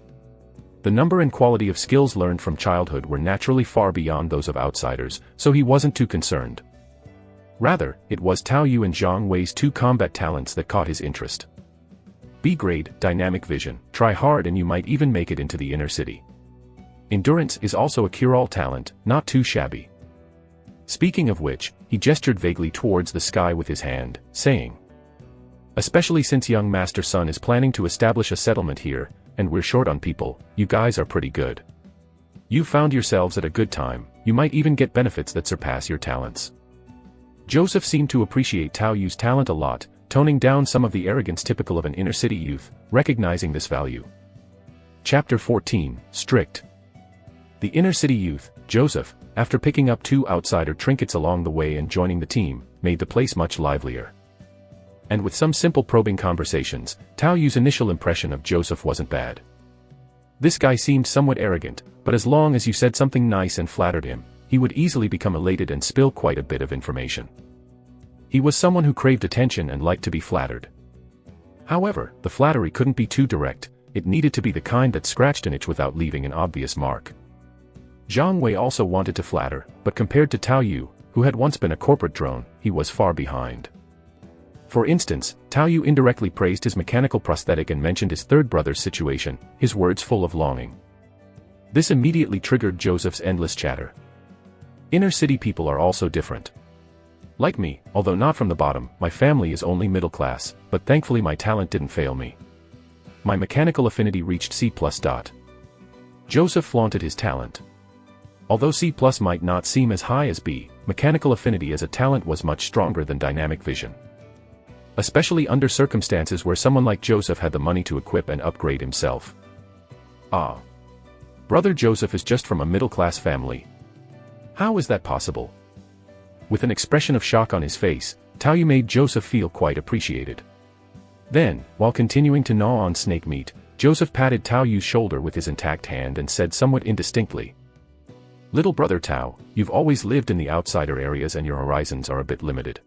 The number and quality of skills learned from childhood were naturally far beyond those of outsiders, so he wasn't too concerned. Rather, it was Tao Yu and Zhang Wei's two combat talents that caught his interest. B-grade, dynamic vision, try hard and you might even make it into the inner city. Endurance is also a cure-all talent, not too shabby. Speaking of which, he gestured vaguely towards the sky with his hand, saying, especially since young Master Sun is planning to establish a settlement here, and we're short on people, you guys are pretty good. You found yourselves at a good time, you might even get benefits that surpass your talents. Joseph seemed to appreciate Tao Yu's talent a lot, toning down some of the arrogance typical of an inner-city youth, recognizing this value. Chapter 14, Strict. The inner-city youth, Joseph, after picking up 2 outsider trinkets along the way and joining the team, made the place much livelier. And with some simple probing conversations, Tao Yu's initial impression of Joseph wasn't bad. This guy seemed somewhat arrogant, but as long as you said something nice and flattered him, he would easily become elated and spill quite a bit of information. He was someone who craved attention and liked to be flattered. However, the flattery couldn't be too direct, it needed to be the kind that scratched an itch without leaving an obvious mark. Zhang Wei also wanted to flatter, but compared to Tao Yu, who had once been a corporate drone, he was far behind. For instance, Tao Yu indirectly praised his mechanical prosthetic and mentioned his third brother's situation, his words full of longing. This immediately triggered Joseph's endless chatter. Inner-city people are also different. Like me, although not from the bottom, my family is only middle class, but thankfully my talent didn't fail me. My mechanical affinity reached C+. Joseph flaunted his talent. Although C+ might not seem as high as B, mechanical affinity as a talent was much stronger than dynamic vision. Especially under circumstances where someone like Joseph had the money to equip and upgrade himself. Ah. Brother Joseph is just from a middle-class family. How is that possible? With an expression of shock on his face, Tao Yu made Joseph feel quite appreciated. Then, while continuing to gnaw on snake meat, Joseph patted Tao Yu's shoulder with his intact hand and said somewhat indistinctly, "Little brother Tao, you've always lived in the outsider areas and your horizons are a bit limited.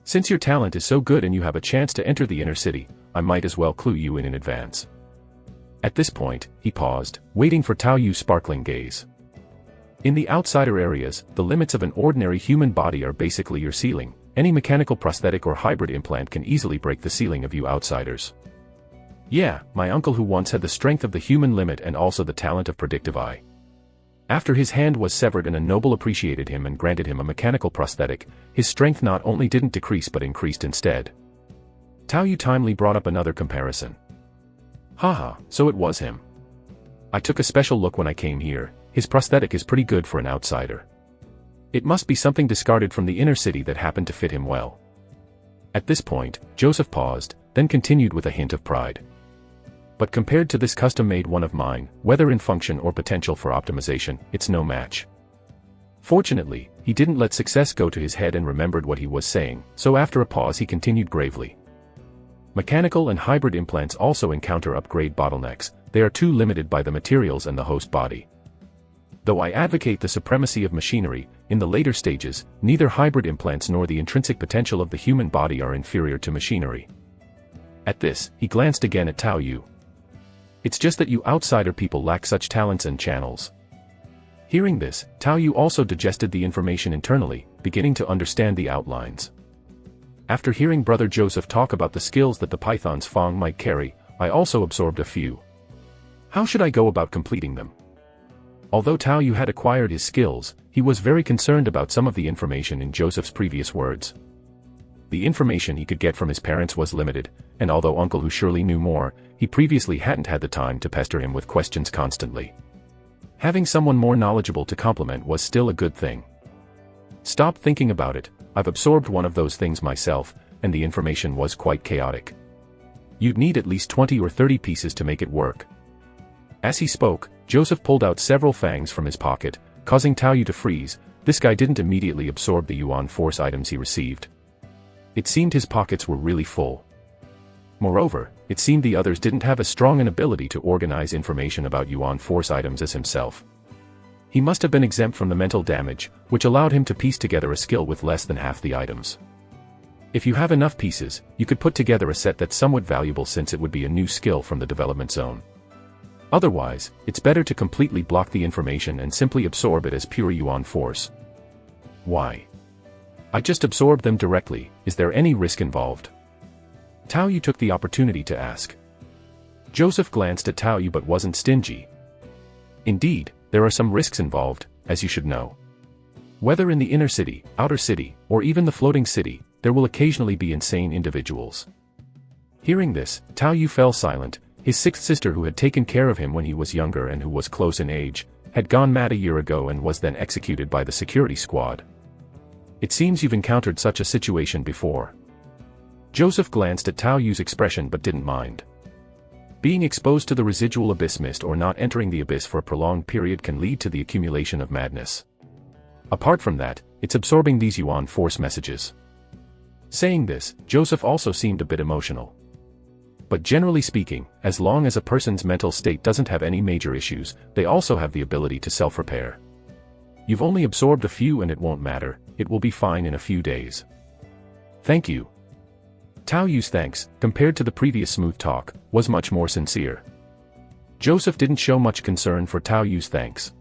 Since your talent is so good and you have a chance to enter the inner city, I might as well clue you in advance." At this point, he paused, waiting for Tao Yu's sparkling gaze. In the outsider areas, the limits of an ordinary human body are basically your ceiling. Any mechanical prosthetic or hybrid implant can easily break the ceiling of you outsiders. Yeah, my uncle who once had the strength of the human limit and also the talent of predictive eye. After his hand was severed and a noble appreciated him and granted him a mechanical prosthetic, his strength not only didn't decrease but increased instead. Tao Yu timely brought up another comparison. Haha, so it was him. I took a special look when I came here, his prosthetic is pretty good for an outsider. It must be something discarded from the inner city that happened to fit him well. At this point, Joseph paused, then continued with a hint of pride. But compared to this custom-made one of mine, whether in function or potential for optimization, it's no match. Fortunately, he didn't let success go to his head and remembered what he was saying, so after a pause he continued gravely. Mechanical and hybrid implants also encounter upgrade bottlenecks, they are too limited by the materials and the host body. Though I advocate the supremacy of machinery, in the later stages, neither hybrid implants nor the intrinsic potential of the human body are inferior to machinery. At this, he glanced again at Tao Yu. It's just that you outsider people lack such talents and channels. Hearing this, Tao Yu also digested the information internally, beginning to understand the outlines. After hearing Brother Joseph talk about the skills that the Python's Fong might carry, I also absorbed a few. How should I go about completing them? Although Tao Yu had acquired his skills, he was very concerned about some of the information in Joseph's previous words. The information he could get from his parents was limited, and although Uncle who surely knew more, he previously hadn't had the time to pester him with questions constantly. Having someone more knowledgeable to compliment was still a good thing. Stop thinking about it, I've absorbed one of those things myself, and the information was quite chaotic. You'd need at least 20 or 30 pieces to make it work. As he spoke, Joseph pulled out several fangs from his pocket, causing Tao Yu to freeze. This guy didn't immediately absorb the yuan force items he received. It seemed his pockets were really full. Moreover, it seemed the others didn't have as strong an ability to organize information about Yuan Force items as himself. He must have been exempt from the mental damage, which allowed him to piece together a skill with less than half the items. If you have enough pieces, you could put together a set that's somewhat valuable since it would be a new skill from the development zone. Otherwise, it's better to completely block the information and simply absorb it as pure Yuan Force. Why? I just absorbed them directly, is there any risk involved? Tao Yu took the opportunity to ask. Joseph glanced at Tao Yu but wasn't stingy. Indeed, there are some risks involved, as you should know. Whether in the inner city, outer city, or even the floating city, there will occasionally be insane individuals. Hearing this, Tao Yu fell silent. His sixth sister, who had taken care of him when he was younger and who was close in age, had gone mad a year ago and was then executed by the security squad. It seems you've encountered such a situation before. Joseph glanced at Tao Yu's expression but didn't mind. Being exposed to the residual abyss mist or not entering the abyss for a prolonged period can lead to the accumulation of madness. Apart from that, it's absorbing these Yuan Force messages. Saying this, Joseph also seemed a bit emotional. But generally speaking, as long as a person's mental state doesn't have any major issues, they also have the ability to self-repair. You've only absorbed a few and it won't matter, it will be fine in a few days. Thank you. Tao Yu's thanks, compared to the previous smooth talk, was much more sincere. Joseph didn't show much concern for Tao Yu's thanks.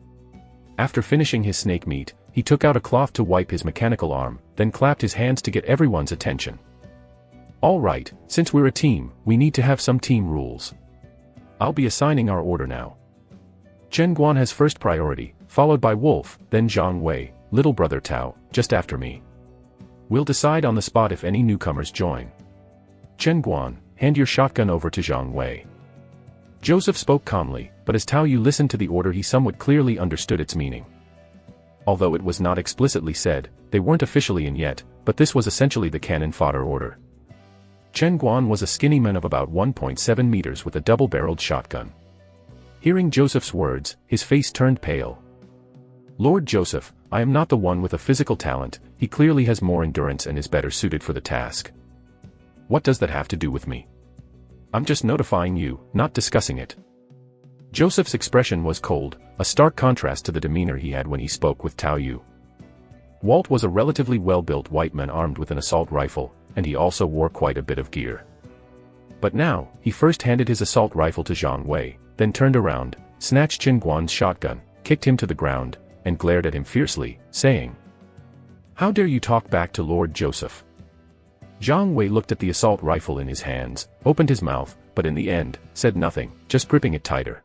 After finishing his snake meat, he took out a cloth to wipe his mechanical arm, then clapped his hands to get everyone's attention. All right, since we're a team, we need to have some team rules. I'll be assigning our order now. Chen Guan has first priority, followed by Wolf, then Zhang Wei, little brother Tao, just after me. We'll decide on the spot if any newcomers join. Chen Guan, hand your shotgun over to Zhang Wei. Joseph spoke calmly, but as Tao Yu listened to the order he somewhat clearly understood its meaning. Although it was not explicitly said, they weren't officially in yet, but this was essentially the cannon fodder order. Chen Guan was a skinny man of about 1.7 meters with a double-barreled shotgun. Hearing Joseph's words, his face turned pale. Lord Joseph, I am not the one with a physical talent, he clearly has more endurance and is better suited for the task. What does that have to do with me? I'm just notifying you, not discussing it. Joseph's expression was cold, a stark contrast to the demeanor he had when he spoke with Tao Yu. Walt was a relatively well-built white man armed with an assault rifle, and he also wore quite a bit of gear. But now, he first handed his assault rifle to Zhang Wei, then turned around, snatched Chen Guan's shotgun, kicked him to the ground, and glared at him fiercely, saying, "How dare you talk back to Lord Joseph?" Zhang Wei looked at the assault rifle in his hands, opened his mouth, but in the end, said nothing, just gripping it tighter.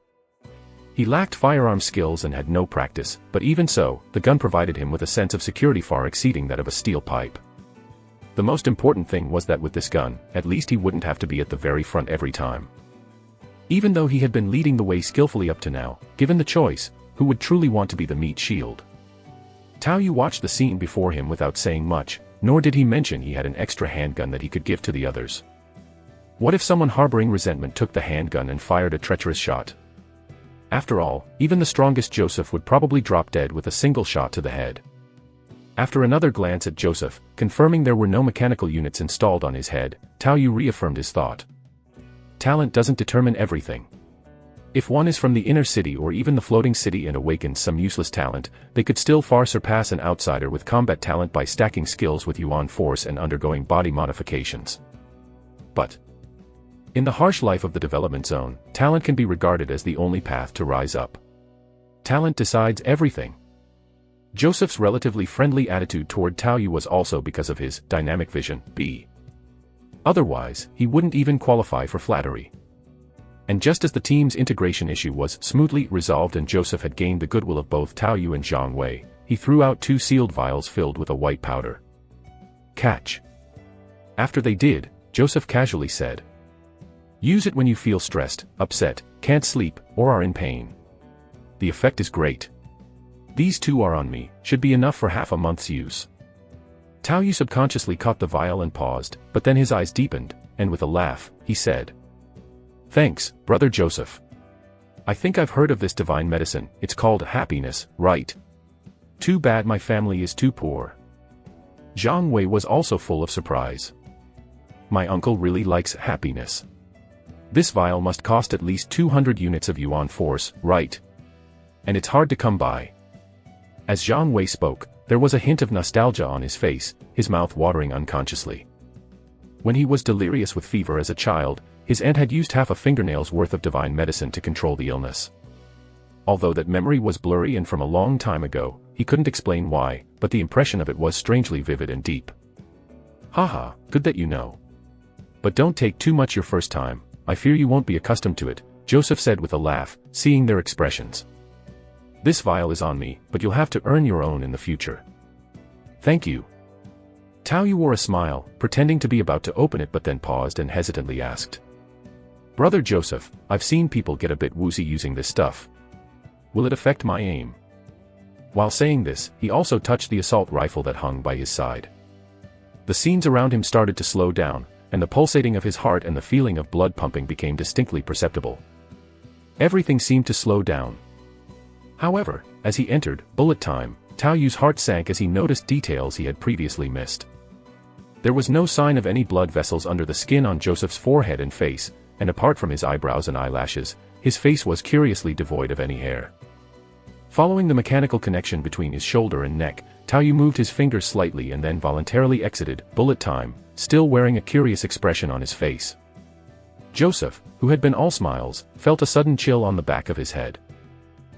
He lacked firearm skills and had no practice, but even so, the gun provided him with a sense of security far exceeding that of a steel pipe. The most important thing was that with this gun, at least he wouldn't have to be at the very front every time. Even though he had been leading the way skillfully up to now, given the choice, who would truly want to be the meat shield? Tao Yu watched the scene before him without saying much, nor did he mention he had an extra handgun that he could give to the others. What if someone harboring resentment took the handgun and fired a treacherous shot? After all, even the strongest Joseph would probably drop dead with a single shot to the head. After another glance at Joseph, confirming there were no mechanical units installed on his head, Tao Yu reaffirmed his thought. Talent doesn't determine everything. If one is from the inner city or even the floating city and awakens some useless talent, they could still far surpass an outsider with combat talent by stacking skills with Yuan Force and undergoing body modifications. But in the harsh life of the development zone, talent can be regarded as the only path to rise up. Talent decides everything. Joseph's relatively friendly attitude toward Tao Yu was also because of his dynamic vision, Otherwise, he wouldn't even qualify for flattery. And just as the team's integration issue was smoothly resolved and Joseph had gained the goodwill of both Tao Yu and Zhang Wei, he threw out 2 sealed vials filled with a white powder. Catch. After they did, Joseph casually said, "Use it when you feel stressed, upset, can't sleep, or are in pain. The effect is great. These 2 are on me, should be enough for half a month's use." Tao Yu subconsciously caught the vial and paused, but then his eyes deepened, and with a laugh, he said, "Thanks, Brother Joseph. I think I've heard of this divine medicine, it's called happiness, right? Too bad my family is too poor." Zhang Wei was also full of surprise. My uncle really likes happiness. This vial must cost at least 200 units of yuan force, right? And it's hard to come by. As Zhang Wei spoke, there was a hint of nostalgia on his face, his mouth watering unconsciously. When he was delirious with fever as a child, his aunt had used half a fingernail's worth of divine medicine to control the illness. Although that memory was blurry and from a long time ago, he couldn't explain why, but the impression of it was strangely vivid and deep. Haha, good that you know. But don't take too much your first time, I fear you won't be accustomed to it, Joseph said with a laugh, seeing their expressions. This vial is on me, but you'll have to earn your own in the future. Thank you. Tao Yu wore a smile, pretending to be about to open it but then paused and hesitantly asked. Brother Joseph, I've seen people get a bit woozy using this stuff. Will it affect my aim? While saying this, he also touched the assault rifle that hung by his side. The scenes around him started to slow down, and the pulsating of his heart and the feeling of blood pumping became distinctly perceptible. Everything seemed to slow down. However, as he entered bullet time, Tao Yu's heart sank as he noticed details he had previously missed. There was no sign of any blood vessels under the skin on Joseph's forehead and face, and apart from his eyebrows and eyelashes, his face was curiously devoid of any hair. Following the mechanical connection between his shoulder and neck, Tao Yu moved his fingers slightly and then voluntarily exited bullet time, still wearing a curious expression on his face. Joseph, who had been all smiles, felt a sudden chill on the back of his head.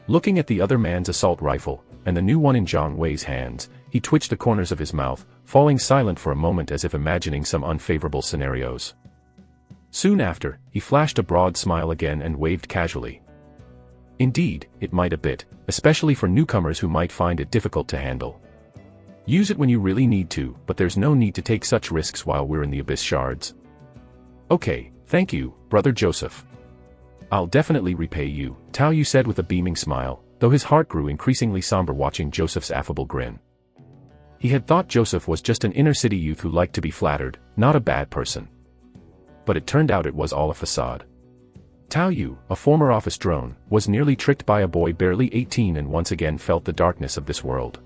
Looking at the other man's assault rifle, and the new one in Zhang Wei's hands, he twitched the corners of his mouth, falling silent for a moment as if imagining some unfavorable scenarios. Soon after, he flashed a broad smile again and waved casually. Indeed, it might a bit, especially for newcomers who might find it difficult to handle. Use it when you really need to, but there's no need to take such risks while we're in the Abyss Shards. Okay, thank you, Brother Joseph. I'll definitely repay you, Tao Yu said with a beaming smile, though his heart grew increasingly somber watching Joseph's affable grin. He had thought Joseph was just an inner-city youth who liked to be flattered, not a bad person. But it turned out it was all a facade. Tao Yu, a former office drone, was nearly tricked by a boy barely 18 and once again felt the darkness of this world.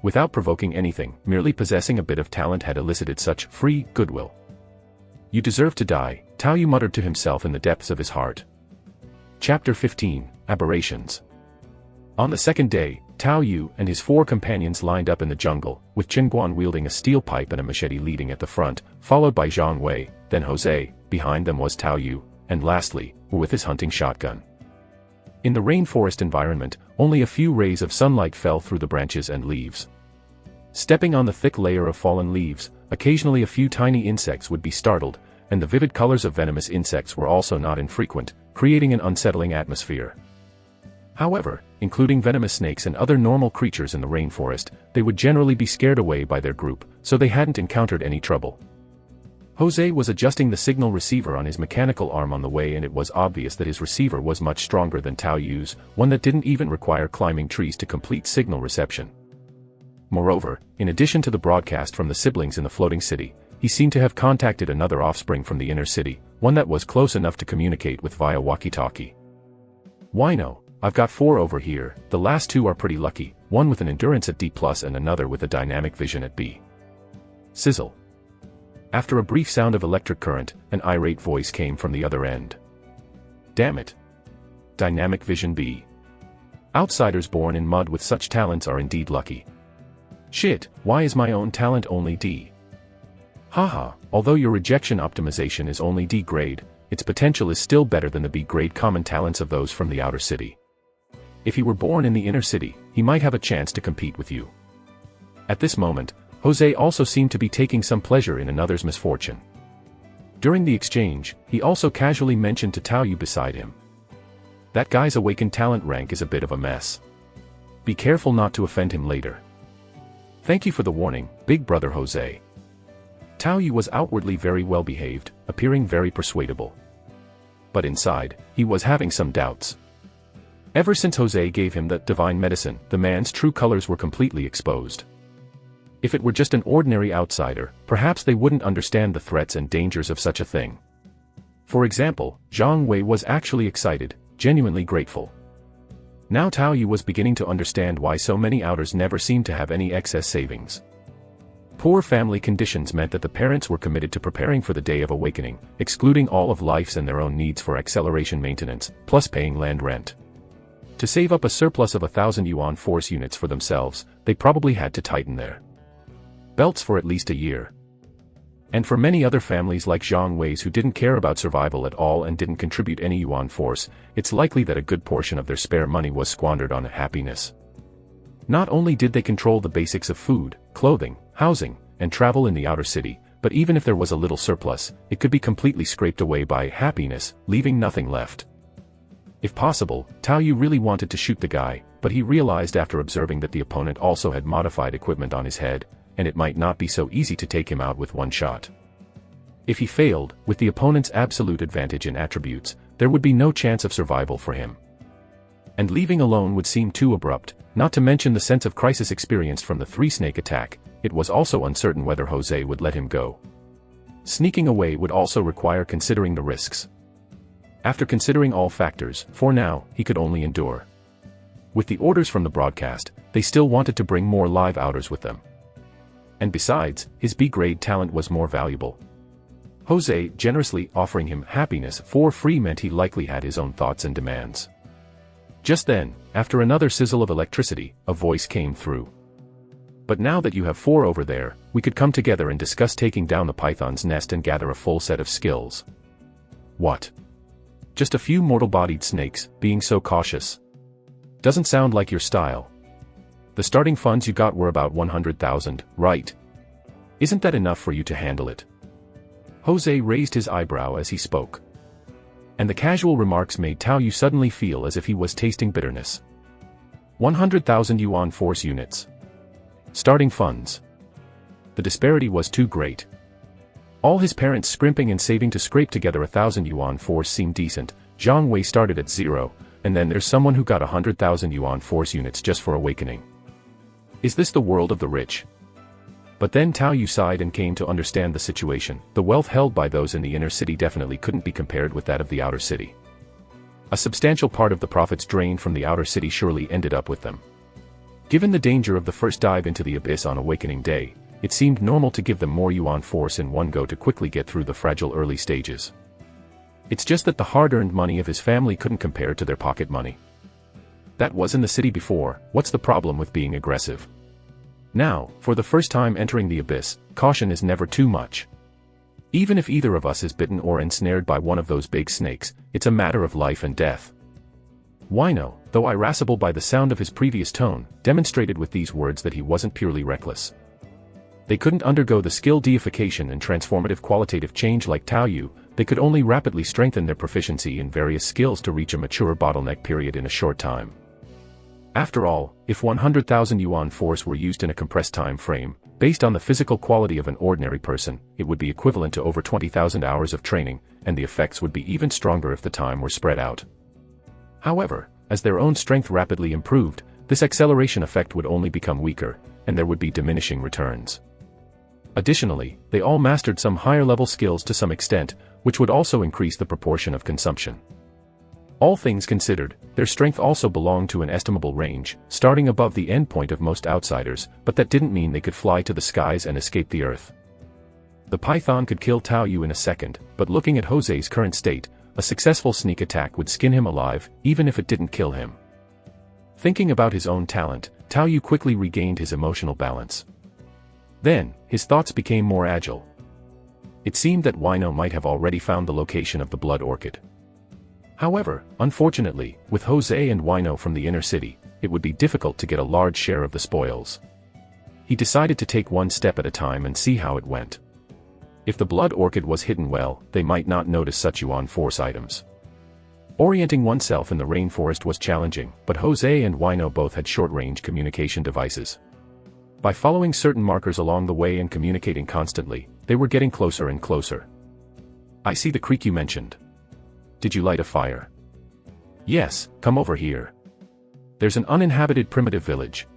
Without provoking anything, merely possessing a bit of talent had elicited such free goodwill. You deserve to die, Tao Yu muttered to himself in the depths of his heart. Chapter 15, Aberrations. On the second day, Tao Yu and his 4 companions lined up in the jungle, with Chen Guan wielding a steel pipe and a machete leading at the front, followed by Zhang Wei, then Jose, behind them was Tao Yu, and lastly, Wu with his hunting shotgun. In the rainforest environment, only a few rays of sunlight fell through the branches and leaves. Stepping on the thick layer of fallen leaves, occasionally a few tiny insects would be startled, and the vivid colors of venomous insects were also not infrequent, creating an unsettling atmosphere. However, including venomous snakes and other normal creatures in the rainforest, they would generally be scared away by their group, so they hadn't encountered any trouble. Jose was adjusting the signal receiver on his mechanical arm on the way, and it was obvious that his receiver was much stronger than Tao Yu's, one that didn't even require climbing trees to complete signal reception. Moreover, in addition to the broadcast from the siblings in the floating city, he seemed to have contacted another offspring from the inner city, one that was close enough to communicate with via walkie-talkie. Wino, I've got 4 over here, the last 2 are pretty lucky, one with an endurance at D+ and another with a dynamic vision at B. Sizzle. After a brief sound of electric current, an irate voice came from the other end. Damn it. Dynamic vision B. Outsiders born in mud with such talents are indeed lucky. Shit, why is my own talent only D? Haha, although your rejection optimization is only D grade, its potential is still better than the B grade common talents of those from the outer city. If he were born in the inner city, he might have a chance to compete with you. At this moment, Jose also seemed to be taking some pleasure in another's misfortune. During the exchange, he also casually mentioned to Tao Yu beside him. That guy's awakened talent rank is a bit of a mess. Be careful not to offend him later. Thank you for the warning, big brother Jose. Tao Yu was outwardly very well behaved, appearing very persuadable. But inside, he was having some doubts. Ever since Jose gave him that divine medicine, the man's true colors were completely exposed. If it were just an ordinary outsider, perhaps they wouldn't understand the threats and dangers of such a thing. For example, Zhang Wei was actually excited, genuinely grateful. Now Tao Yu was beginning to understand why so many outers never seemed to have any excess savings. Poor family conditions meant that the parents were committed to preparing for the day of awakening, excluding all of life's and their own needs for acceleration maintenance, plus paying land rent. To save up a surplus of 1,000 yuan force units for themselves, they probably had to tighten their belts for at least a year. And for many other families like Zhang Wei's who didn't care about survival at all and didn't contribute any yuan force, it's likely that a good portion of their spare money was squandered on happiness. Not only did they control the basics of food, clothing, housing, and travel in the outer city, but even if there was a little surplus, it could be completely scraped away by happiness, leaving nothing left. If possible, Tao Yu really wanted to shoot the guy, but he realized after observing that the opponent also had modified equipment on his head, and it might not be so easy to take him out with one shot. If he failed, with the opponent's absolute advantage in attributes, there would be no chance of survival for him. And leaving alone would seem too abrupt, not to mention the sense of crisis experienced from the three-snake attack. It was also uncertain whether Jose would let him go. Sneaking away would also require considering the risks. After considering all factors, for now, he could only endure. With the orders from the broadcast, they still wanted to bring more live outers with them. And besides, his B-grade talent was more valuable. Jose generously offering him happiness for free meant he likely had his own thoughts and demands. Just then, after another sizzle of electricity, a voice came through. But now that you have 4 over there, we could come together and discuss taking down the python's nest and gather a full set of skills. What? Just a few mortal-bodied snakes, being so cautious? Doesn't sound like your style. The starting funds you got were about 100,000, right? Isn't that enough for you to handle it? Jose raised his eyebrow as he spoke. And the casual remarks made Tao Yu suddenly feel as if he was tasting bitterness. 100,000 yuan force units. Starting funds. The disparity was too great. All his parents scrimping and saving to scrape together 1,000 yuan force seemed decent. Zhang Wei started at 0, and then there's someone who got 100,000 yuan force units just for awakening. Is this the world of the rich? But then Tao Yu sighed and came to understand the situation. The wealth held by those in the inner city definitely couldn't be compared with that of the outer city. A substantial part of the profits drained from the outer city surely ended up with them. Given the danger of the first dive into the abyss on awakening day, it seemed normal to give them more yuan force in one go to quickly get through the fragile early stages. It's just that the hard-earned money of his family couldn't compare to their pocket money. That was in the city before. What's the problem with being aggressive? Now, for the first time entering the abyss, caution is never too much. Even if either of us is bitten or ensnared by one of those big snakes, it's a matter of life and death. Wino, though irascible by the sound of his previous tone, demonstrated with these words that he wasn't purely reckless. They couldn't undergo the skill deification and transformative qualitative change like Tao Yu. They could only rapidly strengthen their proficiency in various skills to reach a mature bottleneck period in a short time. After all, if 100,000 yuan force were used in a compressed time frame, based on the physical quality of an ordinary person, it would be equivalent to over 20,000 hours of training, and the effects would be even stronger if the time were spread out. However, as their own strength rapidly improved, this acceleration effect would only become weaker, and there would be diminishing returns. Additionally, they all mastered some higher-level skills to some extent, which would also increase the proportion of consumption. All things considered, their strength also belonged to an estimable range, starting above the endpoint of most outsiders, but that didn't mean they could fly to the skies and escape the earth. The python could kill Tao Yu in a second, but looking at Jose's current state, a successful sneak attack would skin him alive, even if it didn't kill him. Thinking about his own talent, Tao Yu quickly regained his emotional balance. Then, his thoughts became more agile. It seemed that Wino might have already found the location of the blood orchid. However, unfortunately, with Jose and Wino from the inner city, it would be difficult to get a large share of the spoils. He decided to take one step at a time and see how it went. If the blood orchid was hidden well, they might not notice such yuan force items. Orienting oneself in the rainforest was challenging, but Jose and Wino both had short-range communication devices. By following certain markers along the way and communicating constantly, they were getting closer and closer. I see the creek you mentioned. Did you light a fire? Yes, come over here. There's an uninhabited primitive village.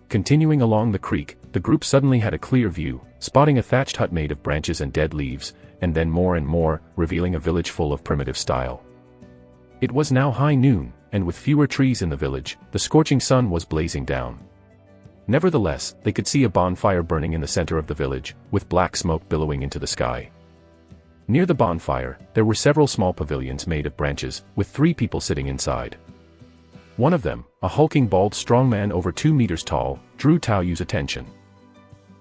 Continuing along the creek, the group suddenly had a clear view, spotting a thatched hut made of branches and dead leaves, and then more and more, revealing a village full of primitive style. It was now high noon, and with fewer trees in the village, the scorching sun was blazing down. Nevertheless, they could see a bonfire burning in the center of the village, with black smoke billowing into the sky. Near the bonfire, there were several small pavilions made of branches, with 3 people sitting inside. One of them, a hulking bald strong man over 2 meters tall, drew Tao Yu's attention.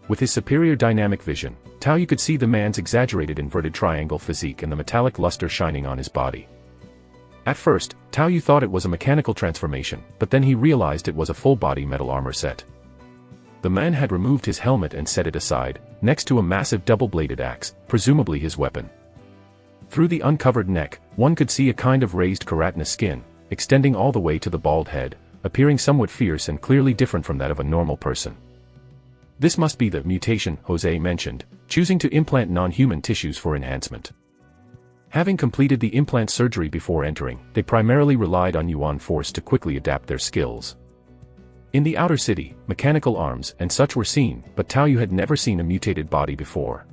With his superior dynamic vision, Tao Yu could see the man's exaggerated inverted triangle physique and the metallic luster shining on his body. At first, Tao Yu thought it was a mechanical transformation, but then he realized it was a full-body metal armor set. The man had removed his helmet and set it aside, next to a massive double-bladed axe, presumably his weapon. Through the uncovered neck, one could see a kind of raised keratinous skin, extending all the way to the bald head, appearing somewhat fierce and clearly different from that of a normal person. This must be the mutation Jose mentioned, choosing to implant non-human tissues for enhancement. Having completed the implant surgery before entering, they primarily relied on Yuan force to quickly adapt their skills. In the outer city, mechanical arms and such were seen, but Tao Yu had never seen a mutated body before.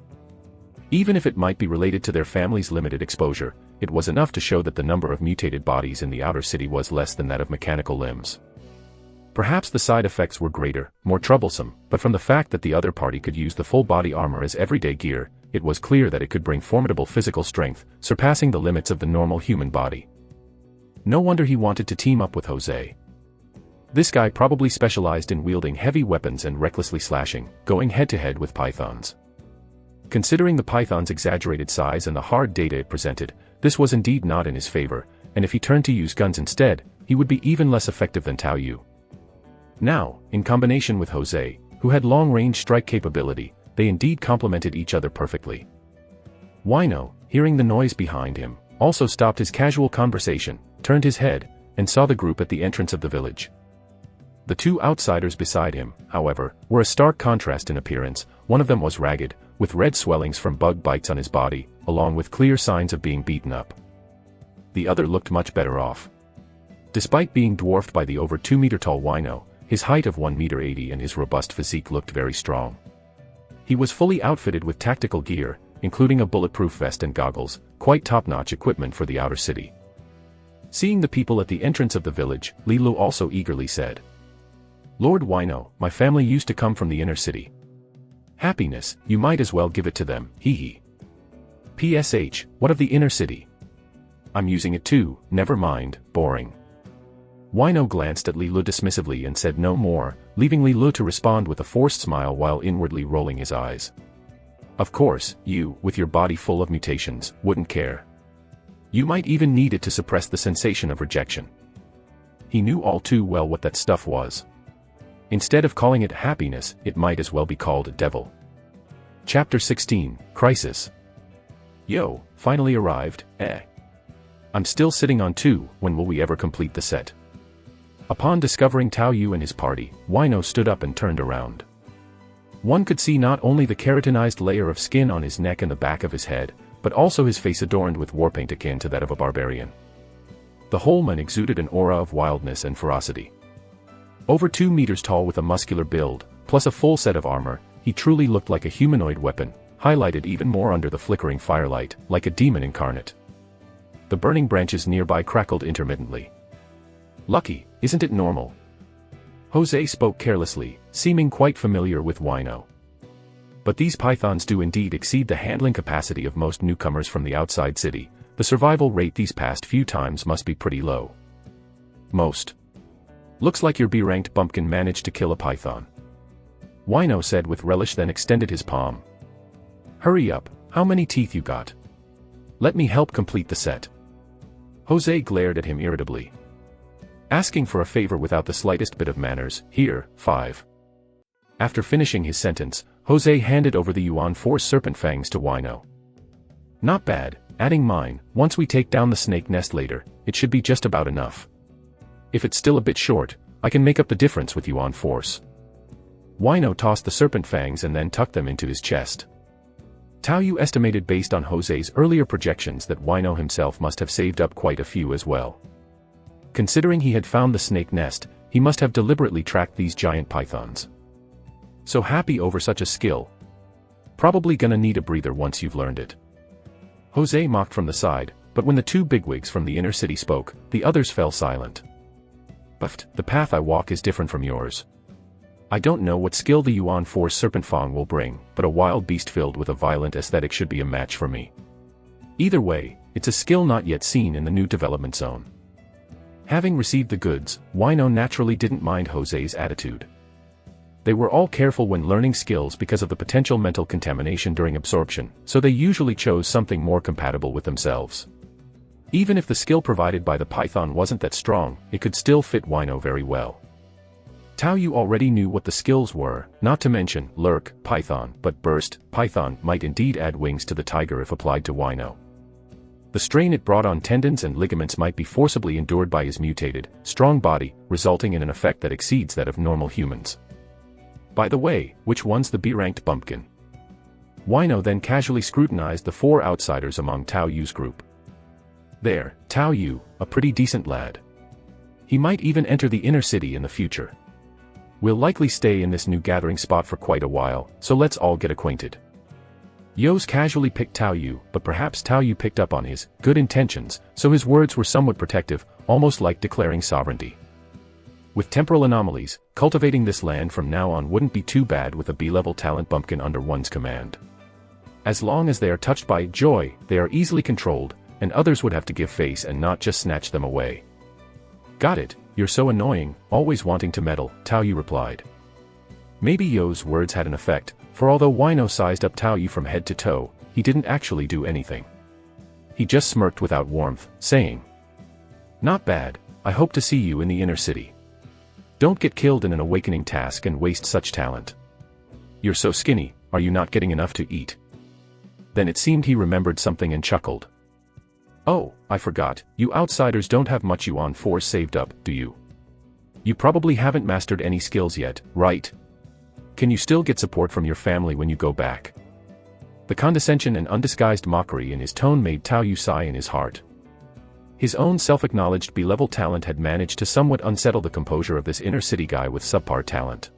Even if it might be related to their family's limited exposure, it was enough to show that the number of mutated bodies in the outer city was less than that of mechanical limbs. Perhaps the side effects were greater, more troublesome, but from the fact that the other party could use the full body armor as everyday gear, it was clear that it could bring formidable physical strength, surpassing the limits of the normal human body. No wonder he wanted to team up with Jose. This guy probably specialized in wielding heavy weapons and recklessly slashing, going head-to-head with pythons. Considering the python's exaggerated size and the hard data it presented, this was indeed not in his favor, and if he turned to use guns instead, he would be even less effective than Tao Yu. Now, in combination with Jose, who had long-range strike capability, they indeed complemented each other perfectly. Wino, hearing the noise behind him, also stopped his casual conversation, turned his head, and saw the group at the entrance of the village. The 2 outsiders beside him, however, were a stark contrast in appearance. One of them was ragged, with red swellings from bug bites on his body, along with clear signs of being beaten up. The other looked much better off. Despite being dwarfed by the over 2-meter-tall Wino, his height of 1.80 meters and his robust physique looked very strong. He was fully outfitted with tactical gear, including a bulletproof vest and goggles, quite top-notch equipment for the outer city. Seeing the people at the entrance of the village, Li Lu also eagerly said, "Lord Wino, my family used to come from the inner city. Happiness, you might as well give it to them, hee hee. PSH, what of the inner city? I'm using it too, never mind, boring." Wino glanced at Li Lu dismissively and said no more, leaving Li Lu to respond with a forced smile while inwardly rolling his eyes. Of course, you, with your body full of mutations, wouldn't care. You might even need it to suppress the sensation of rejection. He knew all too well what that stuff was. Instead of calling it happiness, it might as well be called devil. Chapter 16, Crisis. Yo, finally arrived, eh? I'm still sitting on 2, when will we ever complete the set? Upon discovering Tao Yu and his party, Wino stood up and turned around. One could see not only the keratinized layer of skin on his neck and the back of his head, but also his face adorned with war paint akin to that of a barbarian. The whole man exuded an aura of wildness and ferocity. Over 2 meters tall with a muscular build, plus a full set of armor, he truly looked like a humanoid weapon, highlighted even more under the flickering firelight, like a demon incarnate. The burning branches nearby crackled intermittently. Lucky, isn't it normal? Jose spoke carelessly, seeming quite familiar with Wino. But these pythons do indeed exceed the handling capacity of most newcomers from the outside city. The survival rate these past few times must be pretty low. Most. Looks like your B-ranked bumpkin managed to kill a python. Wino said with relish, then extended his palm. Hurry up, how many teeth you got? Let me help complete the set. Jose glared at him irritably. Asking for a favor without the slightest bit of manners, here, 5. After finishing his sentence, Jose handed over the Yuan Force serpent fangs to Wino. Not bad, adding mine, once we take down the snake nest later, it should be just about enough. If it's still a bit short, I can make up the difference with Yuan Force. Wino tossed the serpent fangs and then tucked them into his chest. Tao Yu estimated based on Jose's earlier projections that Wino himself must have saved up quite a few as well. Considering he had found the snake nest, he must have deliberately tracked these giant pythons. So happy over such a skill. Probably gonna need a breather once you've learned it. Jose mocked from the side, but when the 2 bigwigs from the inner city spoke, the others fell silent. But the path I walk is different from yours. I don't know what skill the Yuan Force Serpent Fang will bring, but a wild beast filled with a violent aesthetic should be a match for me. Either way, it's a skill not yet seen in the new development zone. Having received the goods, Wino naturally didn't mind Jose's attitude. They were all careful when learning skills because of the potential mental contamination during absorption, so they usually chose something more compatible with themselves. Even if the skill provided by the python wasn't that strong, it could still fit Wino very well. Tao Yu already knew what the skills were, not to mention Lurk, Python, but Burst, Python might indeed add wings to the tiger if applied to Wino. The strain it brought on tendons and ligaments might be forcibly endured by his mutated, strong body, resulting in an effect that exceeds that of normal humans. By the way, which one's the B-ranked bumpkin? Wino then casually scrutinized the 4 outsiders among Tao Yu's group. There, Tao Yu, a pretty decent lad. He might even enter the inner city in the future. We'll likely stay in this new gathering spot for quite a while, so let's all get acquainted. Yos casually picked Tao Yu, but perhaps Tao Yu picked up on his good intentions, so his words were somewhat protective, almost like declaring sovereignty. With temporal anomalies, cultivating this land from now on wouldn't be too bad with a B-level talent bumpkin under one's command. As long as they are touched by joy, they are easily controlled, and others would have to give face and not just snatch them away. Got it, you're so annoying, always wanting to meddle, Tao Yu replied. Maybe Yo's words had an effect, for although Wino sized up Tao Yu from head to toe, he didn't actually do anything. He just smirked without warmth, saying, "Not bad, I hope to see you in the inner city. Don't get killed in an awakening task and waste such talent. You're so skinny, are you not getting enough to eat?" Then it seemed he remembered something and chuckled. "Oh, I forgot, you outsiders don't have much Yuan Force saved up, do you? You probably haven't mastered any skills yet, right? Can you still get support from your family when you go back?" The condescension and undisguised mockery in his tone made Tao Yu sigh in his heart. His own self-acknowledged B-level talent had managed to somewhat unsettle the composure of this inner city guy with subpar talent.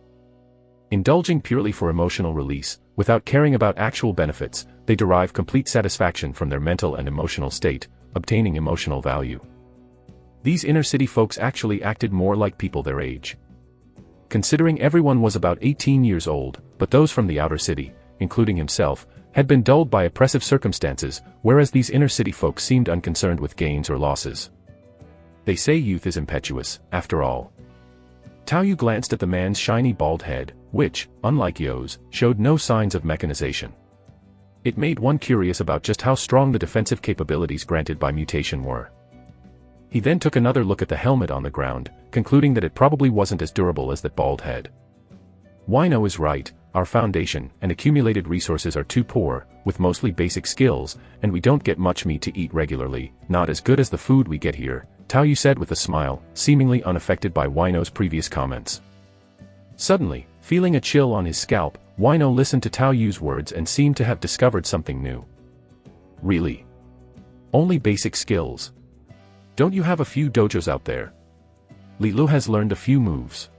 Indulging purely for emotional release, without caring about actual benefits, they derive complete satisfaction from their mental and emotional state, obtaining emotional value. These inner city folks actually acted more like people their age. Considering everyone was about 18 years old, but those from the outer city, including himself, had been dulled by oppressive circumstances, whereas these inner city folks seemed unconcerned with gains or losses. They say youth is impetuous, after all. Tao Yu glanced at the man's shiny bald head, which, unlike Yo's, showed no signs of mechanization. It made one curious about just how strong the defensive capabilities granted by mutation were. He then took another look at the helmet on the ground, concluding that it probably wasn't as durable as that bald head. Wino is right, our foundation and accumulated resources are too poor, with mostly basic skills, and we don't get much meat to eat regularly, not as good as the food we get here, Tao Yu said with a smile, seemingly unaffected by Wino's previous comments. Suddenly, feeling a chill on his scalp, Wino listened to Tao Yu's words and seemed to have discovered something new. Really? Only basic skills? Don't you have a few dojos out there? Li Lu has learned a few moves.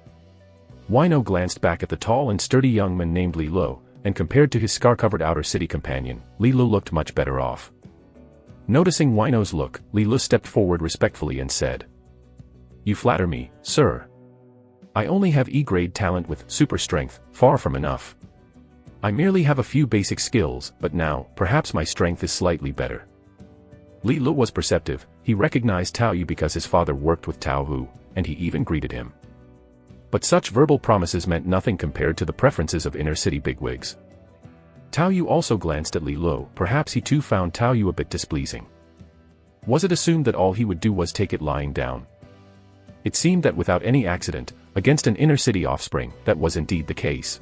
Wino glanced back at the tall and sturdy young man named Li Lu, and compared to his scar-covered outer city companion, Li Lu looked much better off. Noticing Wino's look, Li Lu stepped forward respectfully and said, "You flatter me, sir. I only have E-grade talent with super strength, far from enough. I merely have a few basic skills, but now, perhaps my strength is slightly better." Li Lu was perceptive, he recognized Tao Yu because his father worked with Tao Hu, and he even greeted him. But such verbal promises meant nothing compared to the preferences of inner-city bigwigs. Tao Yu also glanced at Li Lu, perhaps he too found Tao Yu a bit displeasing. Was it assumed that all he would do was take it lying down? It seemed that without any accident, against an inner-city offspring, that was indeed the case.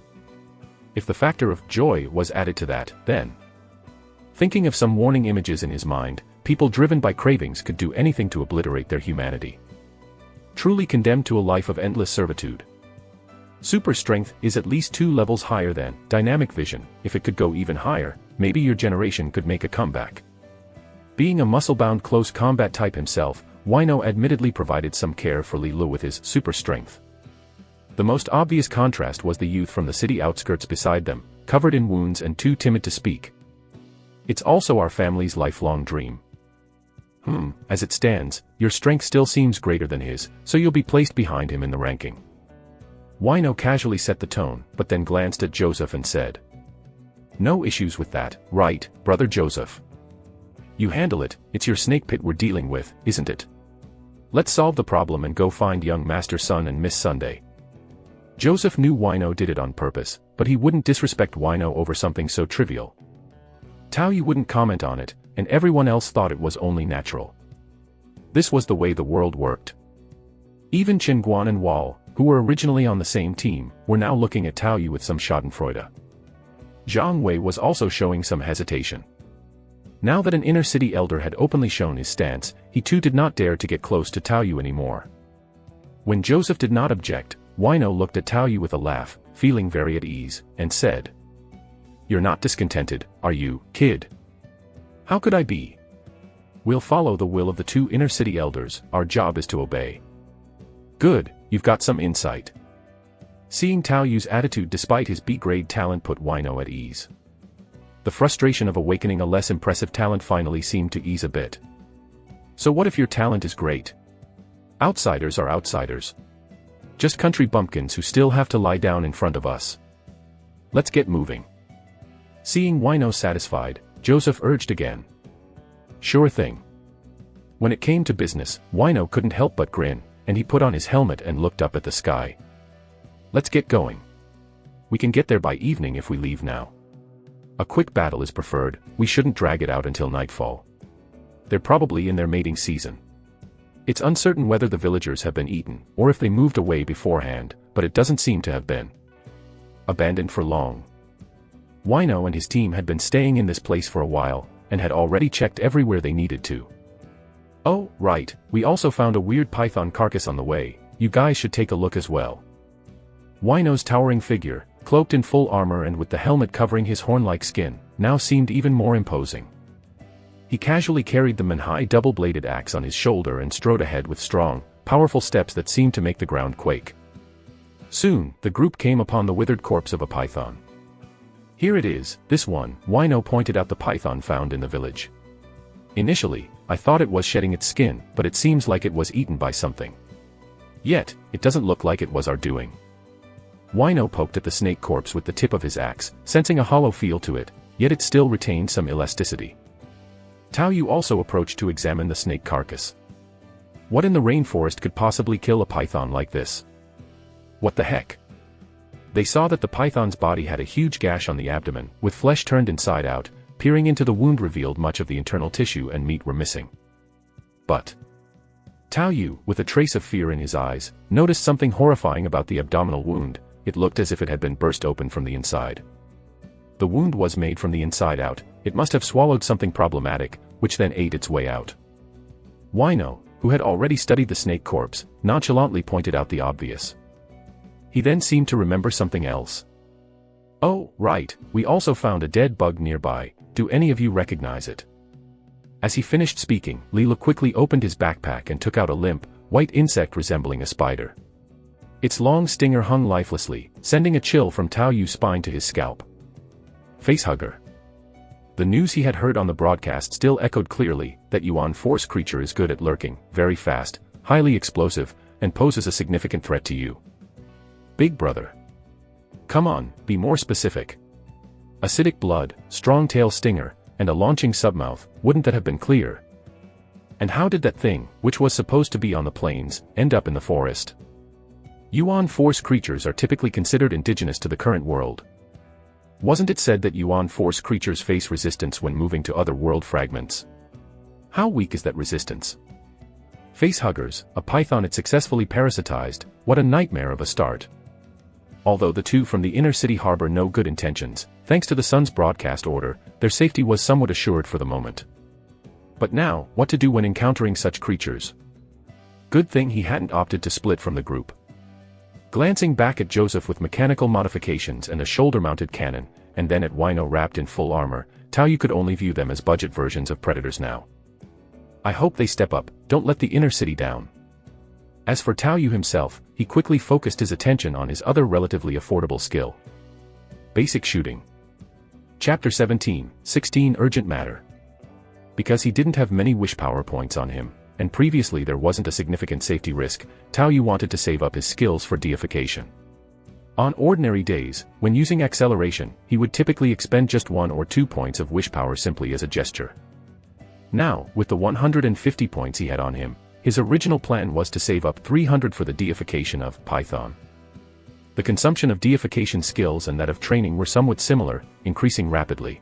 If the factor of joy was added to that, then... Thinking of some warning images in his mind, people driven by cravings could do anything to obliterate their humanity. Truly condemned to a life of endless servitude. Super strength is at least 2 levels higher than dynamic vision. If it could go even higher, maybe your generation could make a comeback. Being a muscle-bound close combat type himself, Wino admittedly provided some care for Li Lu with his super strength. The most obvious contrast was the youth from the city outskirts beside them, covered in wounds and too timid to speak. It's also our family's lifelong dream. As it stands, your strength still seems greater than his, so you'll be placed behind him in the ranking. Wino casually set the tone, but then glanced at Joseph and said, "No issues with that, right, Brother Joseph? You handle it, it's your snake pit we're dealing with, isn't it? Let's solve the problem and go find young Master Sun and Miss Sunday." Joseph knew Wino did it on purpose, but he wouldn't disrespect Wino over something so trivial. Tao Yu wouldn't comment on it, and everyone else thought it was only natural. This was the way the world worked. Even Chen Guan and Wall, who were originally on the same team, were now looking at Tao Yu with some schadenfreude. Zhang Wei was also showing some hesitation. Now that an inner-city elder had openly shown his stance, he too did not dare to get close to Tao Yu anymore. When Joseph did not object, Wino looked at Tao Yu with a laugh, feeling very at ease, and said, "You're not discontented, are you, kid?" "How could I be? We'll follow the will of the two inner-city elders, our job is to obey." "Good, you've got some insight." Seeing Tao Yu's attitude despite his B-grade talent put Wino at ease. The frustration of awakening a less impressive talent finally seemed to ease a bit. "So what if your talent is great? Outsiders are outsiders. Just country bumpkins who still have to lie down in front of us. Let's get moving." Seeing Wino satisfied, Joseph urged again. "Sure thing." When it came to business, Wino couldn't help but grin, and he put on his helmet and looked up at the sky. "Let's get going. We can get there by evening if we leave now. A quick battle is preferred, we shouldn't drag it out until nightfall. They're probably in their mating season. It's uncertain whether the villagers have been eaten, or if they moved away beforehand, but it doesn't seem to have been abandoned for long." Wino and his team had been staying in this place for a while, and had already checked everywhere they needed to. "Oh, right, we also found a weird python carcass on the way, you guys should take a look as well." Wino's towering figure, cloaked in full armor and with the helmet covering his horn-like skin, now seemed even more imposing. He casually carried the Manhwa double-bladed axe on his shoulder and strode ahead with strong, powerful steps that seemed to make the ground quake. Soon, the group came upon the withered corpse of a python. "Here it is, this one," Wino pointed out the python found in the village. "Initially, I thought it was shedding its skin, but it seems like it was eaten by something. Yet, it doesn't look like it was our doing." Wino poked at the snake corpse with the tip of his axe, sensing a hollow feel to it, yet it still retained some elasticity. Tao Yu also approached to examine the snake carcass. What in the rainforest could possibly kill a python like this? What the heck? They saw that the python's body had a huge gash on the abdomen, with flesh turned inside out. Peering into the wound revealed much of the internal tissue and meat were missing. But Tao Yu, with a trace of fear in his eyes, noticed something horrifying about the abdominal wound. It looked as if it had been burst open from the inside. The wound was made from the inside out, it must have swallowed something problematic, which then ate its way out. Wino, who had already studied the snake corpse, nonchalantly pointed out the obvious. He then seemed to remember something else. "Oh, right, we also found a dead bug nearby, do any of you recognize it?" As he finished speaking, Leela quickly opened his backpack and took out a limp, white insect resembling a spider. Its long stinger hung lifelessly, sending a chill from Tao Yu's spine to his scalp. Facehugger. The news he had heard on the broadcast still echoed clearly, that Yuan Force creature is good at lurking, very fast, highly explosive, and poses a significant threat to you. Big brother. Come on, be more specific. Acidic blood, strong tail stinger, and a launching submouth, wouldn't that have been clear? And how did that thing, which was supposed to be on the plains, end up in the forest? Yuan Force creatures are typically considered indigenous to the current world. Wasn't it said that Yuan Force creatures face resistance when moving to other world fragments? How weak is that resistance? Facehuggers, a python it successfully parasitized, what a nightmare of a start. Although the two from the inner city harbor no good intentions, thanks to the sun's broadcast order, their safety was somewhat assured for the moment. But now, what to do when encountering such creatures? Good thing he hadn't opted to split from the group. Glancing back at Joseph with mechanical modifications and a shoulder-mounted cannon, and then at Wino wrapped in full armor, Tao Yu could only view them as budget versions of predators now. I hope they step up, don't let the inner city down. As for Tao Yu himself, he quickly focused his attention on his other relatively affordable skill. Basic shooting. Chapter 17, 16 Urgent Matter. Because he didn't have many wish power points on him, and previously there wasn't a significant safety risk, Tao Yu wanted to save up his skills for deification. On ordinary days, when using acceleration, he would typically expend just 1 or 2 points of wish power simply as a gesture. Now, with the 150 points he had on him, his original plan was to save up 300 for the deification of Python. The consumption of deification skills and that of training were somewhat similar, increasing rapidly.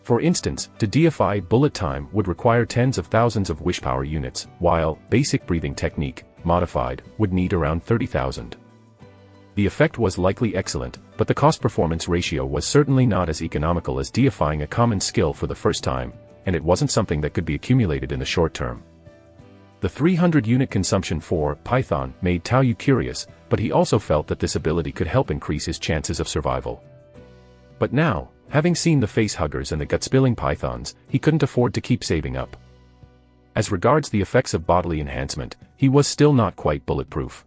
For instance, to deify bullet time would require tens of thousands of wish power units, while basic breathing technique, modified, would need around 30,000. The effect was likely excellent, but the cost-performance ratio was certainly not as economical as deifying a common skill for the first time, and it wasn't something that could be accumulated in the short term. The 300-unit consumption for Python made Tao Yu curious, but he also felt that this ability could help increase his chances of survival. But now, having seen the face-huggers and the gut-spilling pythons, he couldn't afford to keep saving up. As regards the effects of bodily enhancement, he was still not quite bulletproof.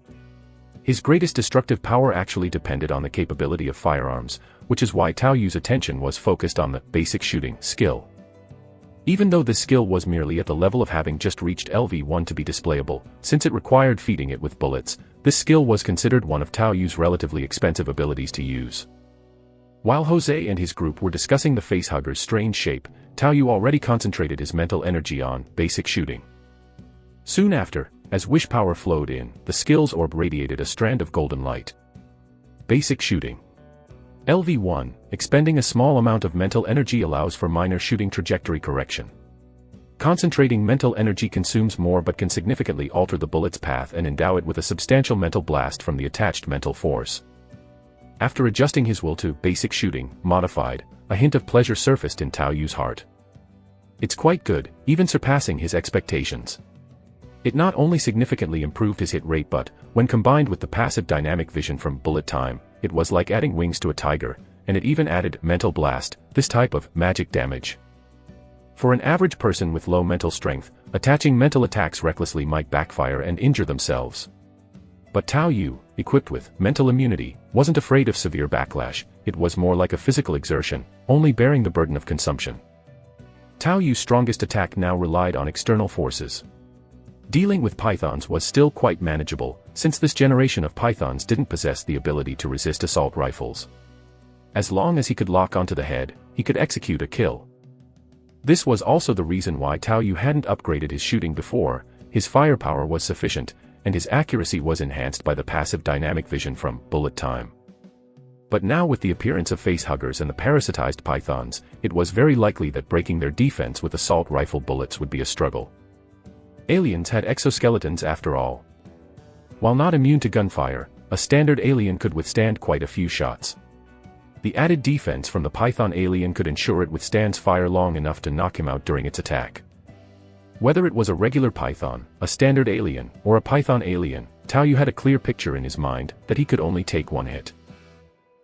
His greatest destructive power actually depended on the capability of firearms, which is why Tao Yu's attention was focused on the basic shooting skill. Even though this skill was merely at the level of having just reached LV1 to be displayable, since it required feeding it with bullets, this skill was considered one of Tao Yu's relatively expensive abilities to use. While Jose and his group were discussing the facehugger's strange shape, Tao Yu already concentrated his mental energy on basic shooting. Soon after, as wish power flowed in, the skill's orb radiated a strand of golden light. Basic shooting. LV1, expending a small amount of mental energy allows for minor shooting trajectory correction. Concentrating mental energy consumes more but can significantly alter the bullet's path and endow it with a substantial mental blast from the attached mental force. After adjusting his will to basic shooting, modified, a hint of pleasure surfaced in Tao Yu's heart. It's quite good, even surpassing his expectations. It not only significantly improved his hit rate but, when combined with the passive dynamic vision from bullet time, it was like adding wings to a tiger, and it even added mental blast, this type of magic damage. For an average person with low mental strength, attaching mental attacks recklessly might backfire and injure themselves. But Tao Yu, equipped with mental immunity, wasn't afraid of severe backlash. It was more like a physical exertion, only bearing the burden of consumption. Tao Yu's strongest attack now relied on external forces. Dealing with pythons was still quite manageable, since this generation of pythons didn't possess the ability to resist assault rifles. As long as he could lock onto the head, he could execute a kill. This was also the reason why Tao Yu hadn't upgraded his shooting before. His firepower was sufficient, and his accuracy was enhanced by the passive dynamic vision from bullet time. But now with the appearance of facehuggers and the parasitized pythons, it was very likely that breaking their defense with assault rifle bullets would be a struggle. Aliens had exoskeletons after all. While not immune to gunfire, a standard alien could withstand quite a few shots. The added defense from the python alien could ensure it withstands fire long enough to knock him out during its attack. Whether it was a regular python, a standard alien, or a python alien, Tao Yu had a clear picture in his mind that he could only take one hit.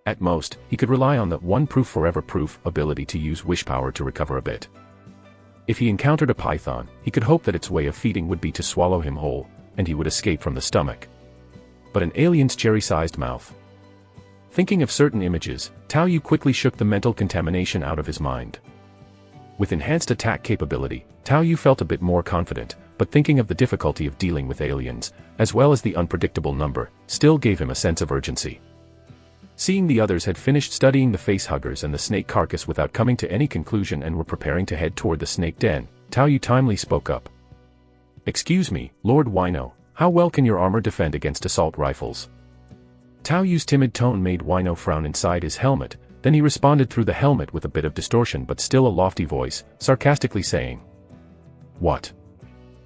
At most, he could rely on the one-proof forever proof ability to use wish power to recover a bit. If he encountered a python, he could hope that its way of feeding would be to swallow him whole, and he would escape from the stomach. But an alien's cherry-sized mouth. Thinking of certain images, Tao Yu quickly shook the mental contamination out of his mind. With enhanced attack capability, Tao Yu felt a bit more confident, but thinking of the difficulty of dealing with aliens, as well as the unpredictable number, still gave him a sense of urgency. Seeing the others had finished studying the facehuggers and the snake carcass without coming to any conclusion and were preparing to head toward the snake den, Tao Yu timely spoke up. "Excuse me, Lord Wino, how well can your armor defend against assault rifles?" Tao Yu's timid tone made Wino frown inside his helmet, then he responded through the helmet with a bit of distortion but still a lofty voice, sarcastically saying, "What?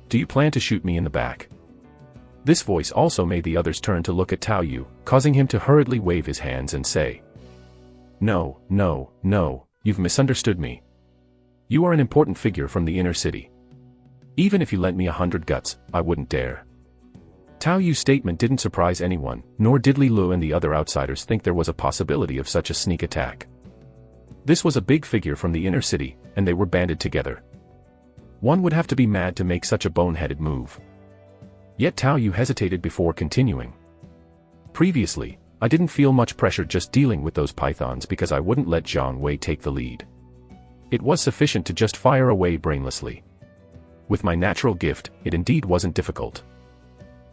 Do you plan to shoot me in the back?" This voice also made the others turn to look at Tao Yu, causing him to hurriedly wave his hands and say, "No, no, no, you've misunderstood me. You are an important figure from the inner city. Even if you lent me 100 guts, I wouldn't dare." Tao Yu's statement didn't surprise anyone, nor did Li Lu and the other outsiders think there was a possibility of such a sneak attack. This was a big figure from the inner city, and they were banded together. One would have to be mad to make such a boneheaded move. Yet Tao Yu hesitated before continuing. "Previously, I didn't feel much pressure just dealing with those pythons because I wouldn't let Zhang Wei take the lead. It was sufficient to just fire away brainlessly. With my natural gift, it indeed wasn't difficult.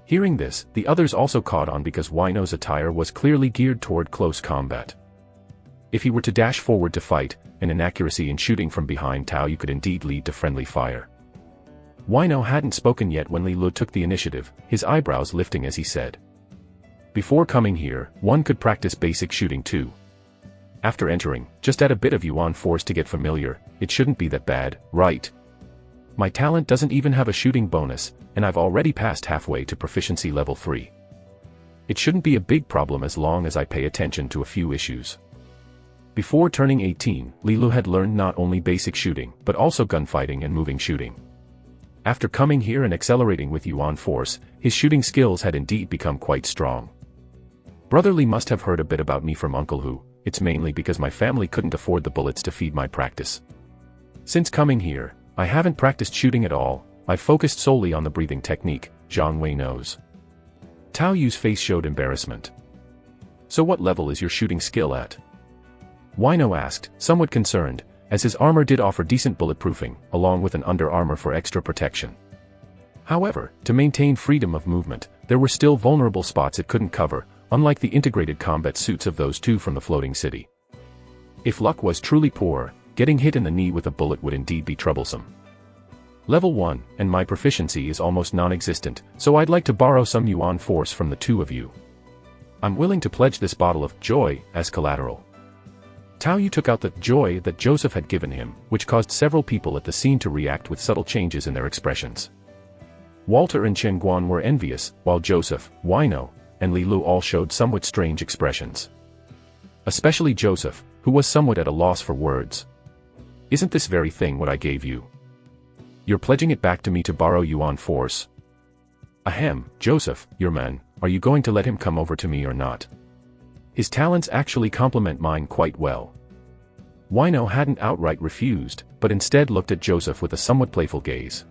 Hearing this, the others also caught on because Wino's attire was clearly geared toward close combat. If he were to dash forward to fight, an inaccuracy in shooting from behind Tao Yu could indeed lead to friendly fire. Wino hadn't spoken yet when Li Lu took the initiative, his eyebrows lifting as he said. Before coming here, one could practice basic shooting too. After entering, just add a bit of Yuan force to get familiar, it shouldn't be that bad, right? My talent doesn't even have a shooting bonus, and I've already passed halfway to proficiency level 3. It shouldn't be a big problem as long as I pay attention to a few issues. Before turning 18, Li Lu had learned not only basic shooting, but also gunfighting and moving shooting. After coming here and accelerating with Yuan force, his shooting skills had indeed become quite strong. Brother Li must have heard a bit about me from Uncle Hu, it's mainly because my family couldn't afford the bullets to feed my practice. Since coming here, I haven't practiced shooting at all, I've focused solely on the breathing technique, Zhang Wei knows. Tao Yu's face showed embarrassment. So what level is your shooting skill at? Wino asked, somewhat concerned, as his armor did offer decent bulletproofing, along with an under armor for extra protection. However, to maintain freedom of movement, there were still vulnerable spots it couldn't cover, unlike the integrated combat suits of those two from the floating city. If luck was truly poor, getting hit in the knee with a bullet would indeed be troublesome. Level 1, and my proficiency is almost non-existent, so I'd like to borrow some Yuan force from the two of you. I'm willing to pledge this bottle of joy as collateral. Tao Yu took out the joy that Joseph had given him, which caused several people at the scene to react with subtle changes in their expressions. Walter and Chen Guan were envious, while Joseph, Wino, and Li Lu all showed somewhat strange expressions. Especially Joseph, who was somewhat at a loss for words. Isn't this very thing what I gave you? You're pledging it back to me to borrow Yuan force? Ahem, Joseph, your man, are you going to let him come over to me or not? His talents actually complement mine quite well. Wino hadn't outright refused, but instead looked at Joseph with a somewhat playful gaze.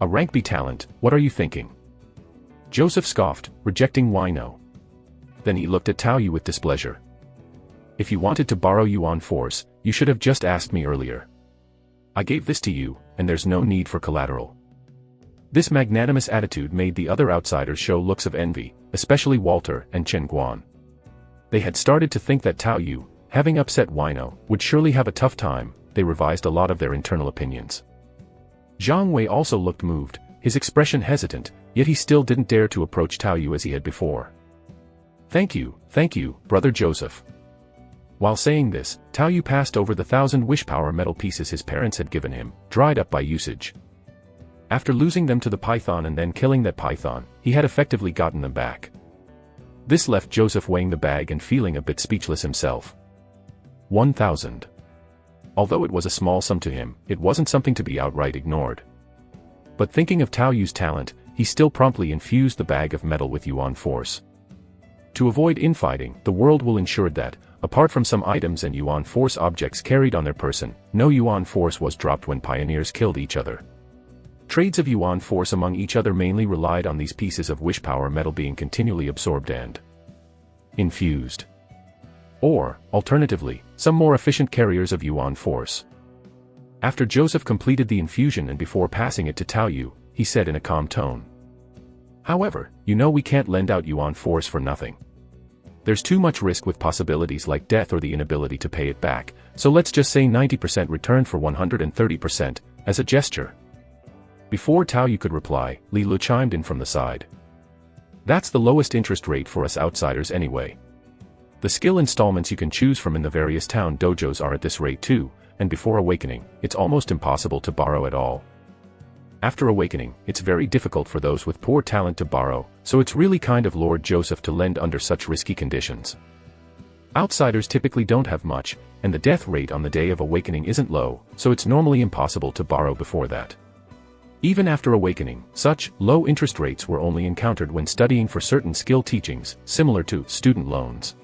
A rank B talent, what are you thinking? Joseph scoffed, rejecting Wino. Then he looked at Tao Yu with displeasure. If you wanted to borrow Yuan force, you should have just asked me earlier. I gave this to you, and there's no need for collateral. This magnanimous attitude made the other outsiders show looks of envy, especially Walter and Chen Guan. They had started to think that Tao Yu, having upset Wino, would surely have a tough time. They revised a lot of their internal opinions. Zhang Wei also looked moved, his expression hesitant, yet he still didn't dare to approach Tao Yu as he had before. Thank you, Brother Joseph. While saying this, Tao Yu passed over the 1,000 wish power metal pieces his parents had given him, dried up by usage. After losing them to the python and then killing that python, he had effectively gotten them back. This left Joseph weighing the bag and feeling a bit speechless himself. 1,000. Although it was a small sum to him, it wasn't something to be outright ignored. But thinking of Tao Yu's talent, he still promptly infused the bag of metal with Yuan force. To avoid infighting, the world will ensure that, apart from some items and Yuan force objects carried on their person, no Yuan force was dropped when pioneers killed each other. Trades of Yuan force among each other mainly relied on these pieces of wish power metal being continually absorbed and infused. Or, alternatively, some more efficient carriers of Yuan force. After Joseph completed the infusion and before passing it to Tao Yu, he said in a calm tone. However, you know we can't lend out Yuan force for nothing. There's too much risk with possibilities like death or the inability to pay it back, so let's just say 90% return for 130%, as a gesture. Before Tao Yu could reply, Li Lu chimed in from the side. That's the lowest interest rate for us outsiders anyway. The skill installments you can choose from in the various town dojos are at this rate too, and before awakening, it's almost impossible to borrow at all. After awakening, it's very difficult for those with poor talent to borrow, so it's really kind of Lord Joseph to lend under such risky conditions. Outsiders typically don't have much, and the death rate on the day of awakening isn't low, so it's normally impossible to borrow before that. Even after awakening, such low interest rates were only encountered when studying for certain skill teachings, similar to student loans.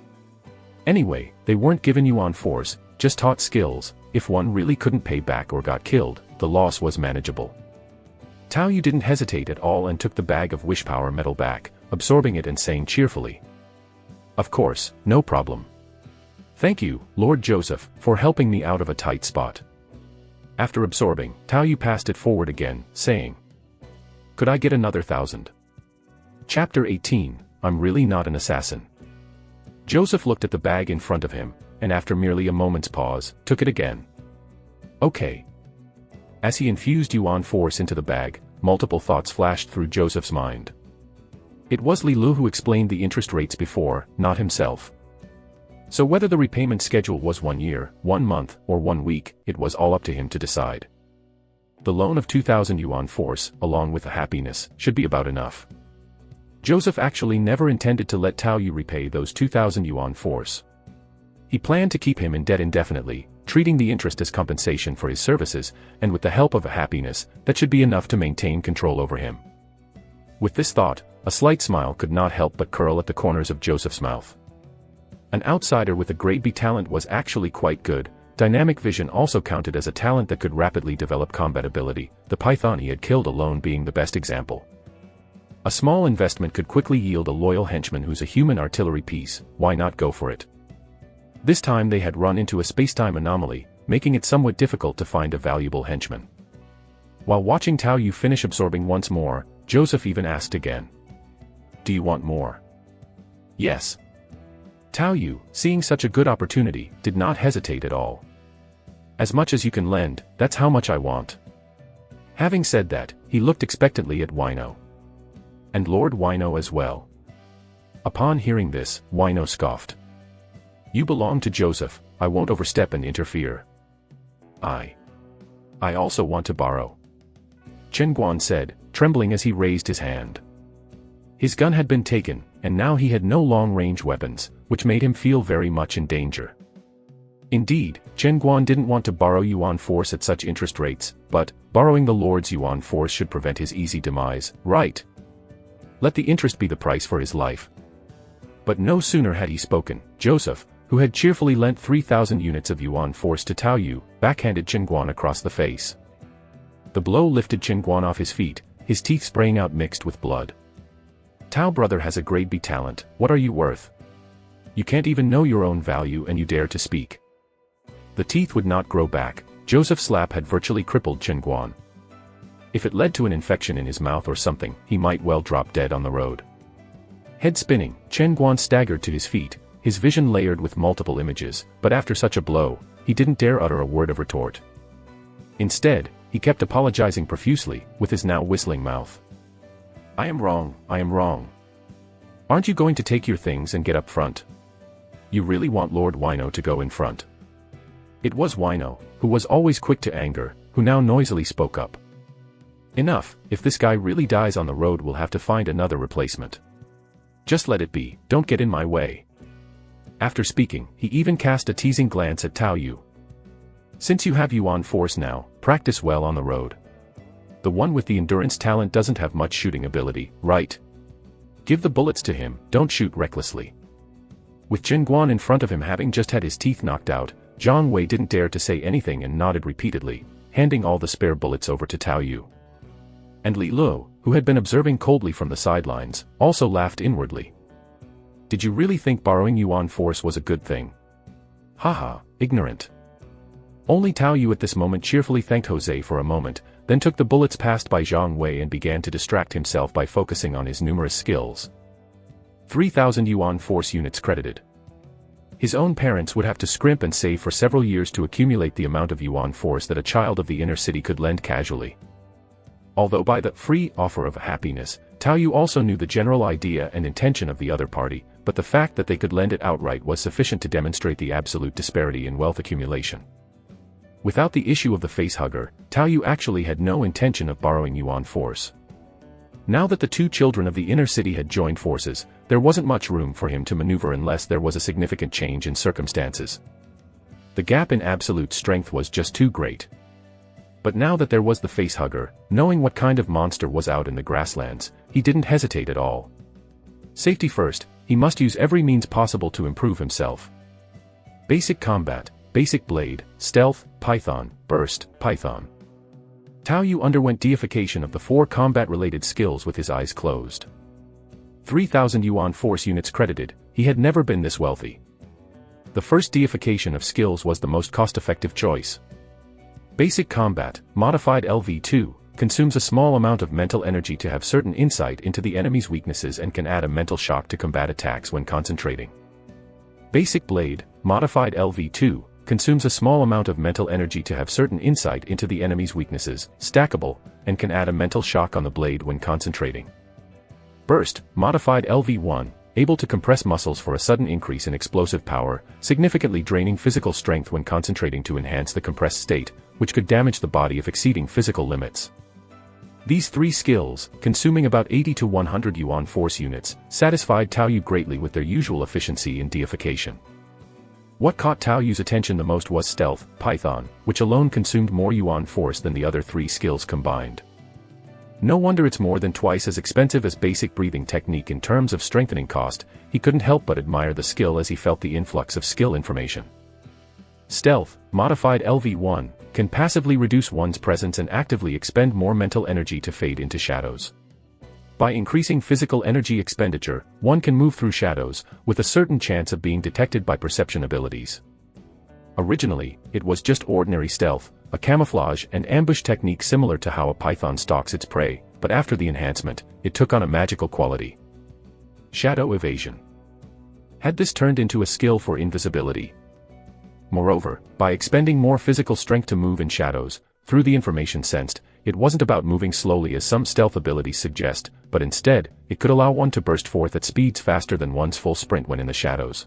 Anyway, they weren't given Yuan force, just taught skills. If one really couldn't pay back or got killed, the loss was manageable. Tao Yu didn't hesitate at all and took the bag of wish power metal back, absorbing it and saying cheerfully. Of course, no problem. Thank you, Lord Joseph, for helping me out of a tight spot. After absorbing, Tao Yu passed it forward again, saying, Could I get another 1,000? Chapter 18, I'm really not an assassin. Joseph looked at the bag in front of him, and after merely a moment's pause, took it again. Okay. As he infused yuan force into the bag, multiple thoughts flashed through Joseph's mind. It was Li Lu who explained the interest rates before, not himself. So whether the repayment schedule was 1 year, 1 month, or 1 week, it was all up to him to decide. The loan of 2,000 yuan force, along with the happiness, should be about enough. Joseph actually never intended to let Tao Yu repay those 2,000 yuan force. He planned to keep him in debt indefinitely, treating the interest as compensation for his services, and with the help of a happiness, that should be enough to maintain control over him. With this thought, a slight smile could not help but curl at the corners of Joseph's mouth. An outsider with a grade B talent was actually quite good. Dynamic vision also counted as a talent that could rapidly develop combat ability, the python he had killed alone being the best example. A small investment could quickly yield a loyal henchman who's a human artillery piece, why not go for it? This time they had run into a spacetime anomaly, making it somewhat difficult to find a valuable henchman. While watching Tao Yu finish absorbing once more, Joseph even asked again. Do you want more? Yes. Tao Yu, seeing such a good opportunity, did not hesitate at all. As much as you can lend, that's how much I want. Having said that, he looked expectantly at Wino. And Lord Wino as well. Upon hearing this, Wino scoffed. You belong to Joseph, I won't overstep and interfere. I also want to borrow. Chen Guan said, trembling as he raised his hand. His gun had been taken, and now he had no long-range weapons, which made him feel very much in danger. Indeed, Chen Guan didn't want to borrow yuan force at such interest rates, but borrowing the Lord's yuan force should prevent his easy demise, right? Let the interest be the price for his life. But no sooner had he spoken, Joseph, who had cheerfully lent 3,000 units of yuan force to Tao Yu, backhanded Chen Guan across the face. The blow lifted Chen Guan off his feet, his teeth spraying out mixed with blood. Tao brother has a grade B talent, what are you worth? You can't even know your own value and you dare to speak. The teeth would not grow back. Joseph's slap had virtually crippled Chen Guan. If it led to an infection in his mouth or something, he might well drop dead on the road. Head spinning, Chen Guan staggered to his feet, his vision layered with multiple images, but after such a blow, he didn't dare utter a word of retort. Instead, he kept apologizing profusely, with his now whistling mouth. I am wrong, I am wrong. Aren't you going to take your things and get up front? You really want Lord Wino to go in front? It was Wino, who was always quick to anger, who now noisily spoke up. Enough, if this guy really dies on the road we'll have to find another replacement. Just let it be, don't get in my way. After speaking, he even cast a teasing glance at Tao Yu. Since you have yuan force now, practice well on the road. The one with the endurance talent doesn't have much shooting ability, right? Give the bullets to him, don't shoot recklessly. With Chen Guan in front of him having just had his teeth knocked out, Zhang Wei didn't dare to say anything and nodded repeatedly, handing all the spare bullets over to Tao Yu. And Li Lu, who had been observing coldly from the sidelines, also laughed inwardly. Did you really think borrowing yuan force was a good thing? Haha, ignorant. Only Tao Yu at this moment cheerfully thanked Jose for a moment, then took the bullets passed by Zhang Wei and began to distract himself by focusing on his numerous skills. 3,000 yuan force units credited. His own parents would have to scrimp and save for several years to accumulate the amount of yuan force that a child of the inner city could lend casually. Although by the free offer of happiness, Tao Yu also knew the general idea and intention of the other party, but the fact that they could lend it outright was sufficient to demonstrate the absolute disparity in wealth accumulation. Without the issue of the facehugger, Tao Yu actually had no intention of borrowing yuan force. Now that the two children of the inner city had joined forces, there wasn't much room for him to maneuver unless there was a significant change in circumstances. The gap in absolute strength was just too great. But now that there was the facehugger, knowing what kind of monster was out in the grasslands, he didn't hesitate at all. Safety first, he must use every means possible to improve himself. Basic combat, basic blade, stealth, python, burst, python. Tao Yu underwent deification of the 4 combat-related skills with his eyes closed. 3,000 yuan force units credited, he had never been this wealthy. The first deification of skills was the most cost-effective choice. Basic combat, modified LV2, consumes a small amount of mental energy to have certain insight into the enemy's weaknesses and can add a mental shock to combat attacks when concentrating. Basic Blade, modified LV2, consumes a small amount of mental energy to have certain insight into the enemy's weaknesses, stackable, and can add a mental shock on the blade when concentrating. Burst, modified LV1, able to compress muscles for a sudden increase in explosive power, significantly draining physical strength when concentrating to enhance the compressed state, which could damage the body if exceeding physical limits. These three skills, consuming about 80 to 100 yuan force units, satisfied Tao Yu greatly with their usual efficiency in deification. What caught Tao Yu's attention the most was Stealth, Python, which alone consumed more yuan force than the other three skills combined. No wonder it's more than twice as expensive as basic breathing technique in terms of strengthening cost. He couldn't help but admire the skill as he felt the influx of skill information. Stealth, modified LV1, can passively reduce one's presence and actively expend more mental energy to fade into shadows. By increasing physical energy expenditure, one can move through shadows, with a certain chance of being detected by perception abilities. Originally, it was just ordinary stealth, a camouflage and ambush technique similar to how a python stalks its prey, but after the enhancement, it took on a magical quality. Shadow evasion. Had this turned into a skill for invisibility? Moreover, by expending more physical strength to move in shadows, through the information sensed, it wasn't about moving slowly as some stealth abilities suggest, but instead, it could allow one to burst forth at speeds faster than one's full sprint when in the shadows.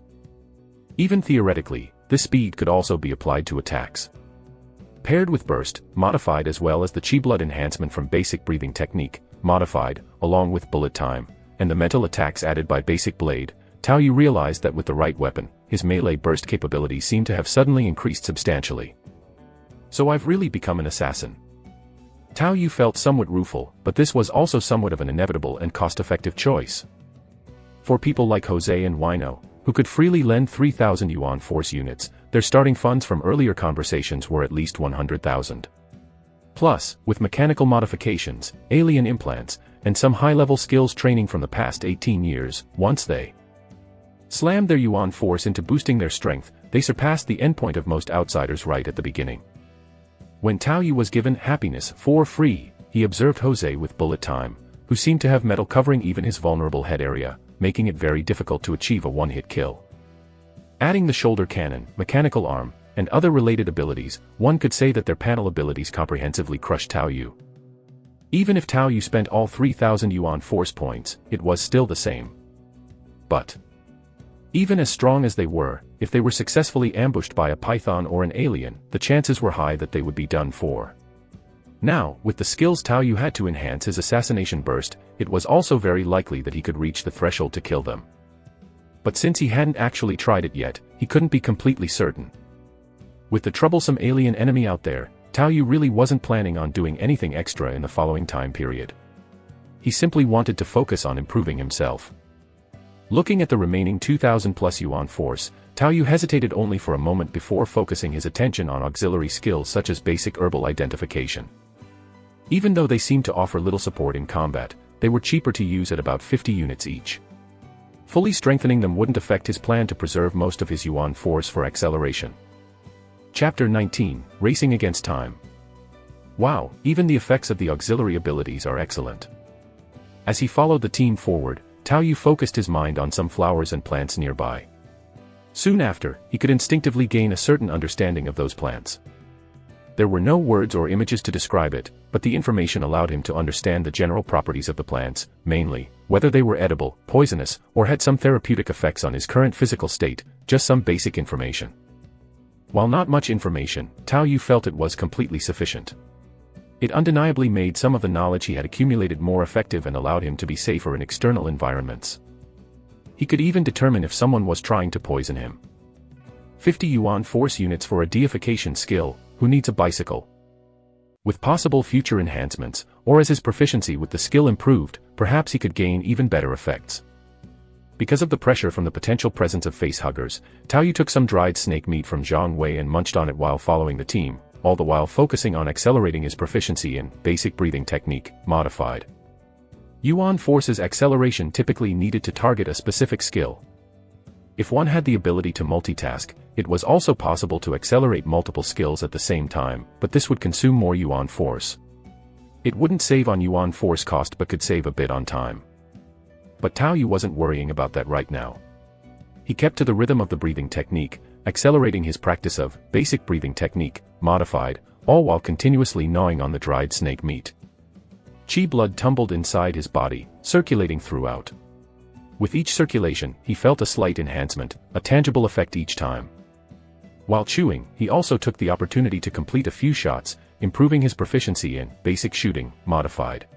Even theoretically, this speed could also be applied to attacks. Paired with burst, modified as well as the chi blood enhancement from basic breathing technique, modified, along with bullet time, and the mental attacks added by basic blade, Tao Yu realized that with the right weapon, his melee burst capability seemed to have suddenly increased substantially. So I've really become an assassin. Tao Yu felt somewhat rueful, but this was also somewhat of an inevitable and cost-effective choice. For people like Jose and Wino, who could freely lend 3,000 yuan force units, their starting funds from earlier conversations were at least 100,000. Plus, with mechanical modifications, alien implants, and some high-level skills training from the past 18 years, once they slammed their yuan force into boosting their strength, they surpassed the endpoint of most outsiders right at the beginning. When Tao Yu was given happiness for free, he observed Jose with bullet time, who seemed to have metal covering even his vulnerable head area, making it very difficult to achieve a one-hit kill. Adding the shoulder cannon, mechanical arm, and other related abilities, one could say that their panel abilities comprehensively crushed Tao Yu. Even if Tao Yu spent all 3,000 yuan force points, it was still the same. But even as strong as they were, if they were successfully ambushed by a python or an alien, the chances were high that they would be done for. Now, with the skills Tao Yu had to enhance his assassination burst, it was also very likely that he could reach the threshold to kill them. But since he hadn't actually tried it yet, he couldn't be completely certain. With the troublesome alien enemy out there, Tao Yu really wasn't planning on doing anything extra in the following time period. He simply wanted to focus on improving himself. Looking at the remaining 2,000 plus yuan force, Tao Yu hesitated only for a moment before focusing his attention on auxiliary skills such as basic herbal identification. Even though they seemed to offer little support in combat, they were cheaper to use at about 50 units each. Fully strengthening them wouldn't affect his plan to preserve most of his yuan force for acceleration. Chapter 19, Racing Against Time. Wow, even the effects of the auxiliary abilities are excellent. As he followed the team forward, Tao Yu focused his mind on some flowers and plants nearby. Soon after, he could instinctively gain a certain understanding of those plants. There were no words or images to describe it, but the information allowed him to understand the general properties of the plants, mainly, whether they were edible, poisonous, or had some therapeutic effects on his current physical state, just some basic information. While not much information, Tao Yu felt it was completely sufficient. It undeniably made some of the knowledge he had accumulated more effective and allowed him to be safer in external environments. He could even determine if someone was trying to poison him. 50 yuan force units for a deification skill, who needs a bicycle? With possible future enhancements, or as his proficiency with the skill improved, perhaps he could gain even better effects. Because of the pressure from the potential presence of facehuggers, Tao Yu took some dried snake meat from Zhang Wei and munched on it while following the team, all the while focusing on accelerating his proficiency in basic breathing technique, modified. Yuan force's acceleration typically needed to target a specific skill. If one had the ability to multitask, it was also possible to accelerate multiple skills at the same time, but this would consume more yuan force. It wouldn't save on yuan force cost but could save a bit on time. But Tao Yu wasn't worrying about that right now. He kept to the rhythm of the breathing technique, accelerating his practice of basic breathing technique, modified, all while continuously gnawing on the dried snake meat. Qi blood tumbled inside his body, circulating throughout. With each circulation, he felt a slight enhancement, a tangible effect each time. While chewing, he also took the opportunity to complete a few shots, improving his proficiency in basic shooting, modified.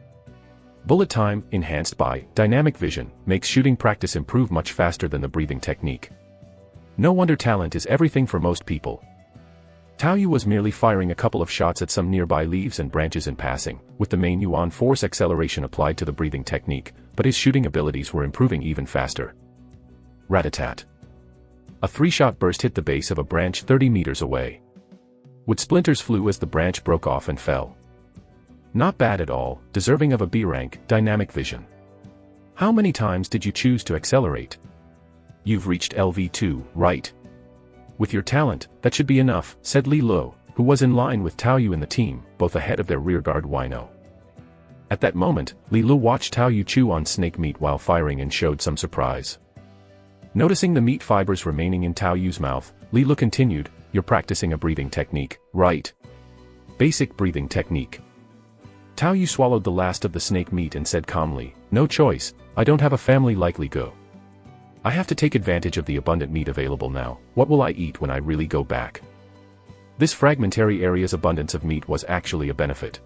Bullet time, enhanced by dynamic vision, makes shooting practice improve much faster than the breathing technique. No wonder talent is everything for most people. Tao Yu was merely firing a couple of shots at some nearby leaves and branches in passing, with the main yuan force acceleration applied to the breathing technique, but his shooting abilities were improving even faster. Rat-a-tat. A 3-shot burst hit the base of a branch 30 meters away. Wood splinters flew as the branch broke off and fell. Not bad at all, deserving of a B rank, dynamic vision. How many times did you choose to accelerate? You've reached LV2, right? With your talent, that should be enough, said Li Lu, who was in line with Tao Yu and the team, both ahead of their rearguard Wino. At that moment, Li Lu watched Tao Yu chew on snake meat while firing and showed some surprise. Noticing the meat fibers remaining in Tao Yu's mouth, Li Lu continued, "You're practicing a breathing technique, right? Basic breathing technique." Tao Yu swallowed the last of the snake meat and said calmly, "No choice, I don't have a family like Li Gu. I have to take advantage of the abundant meat available now. What will I eat when I really go back?" This fragmentary area's abundance of meat was actually a benefit.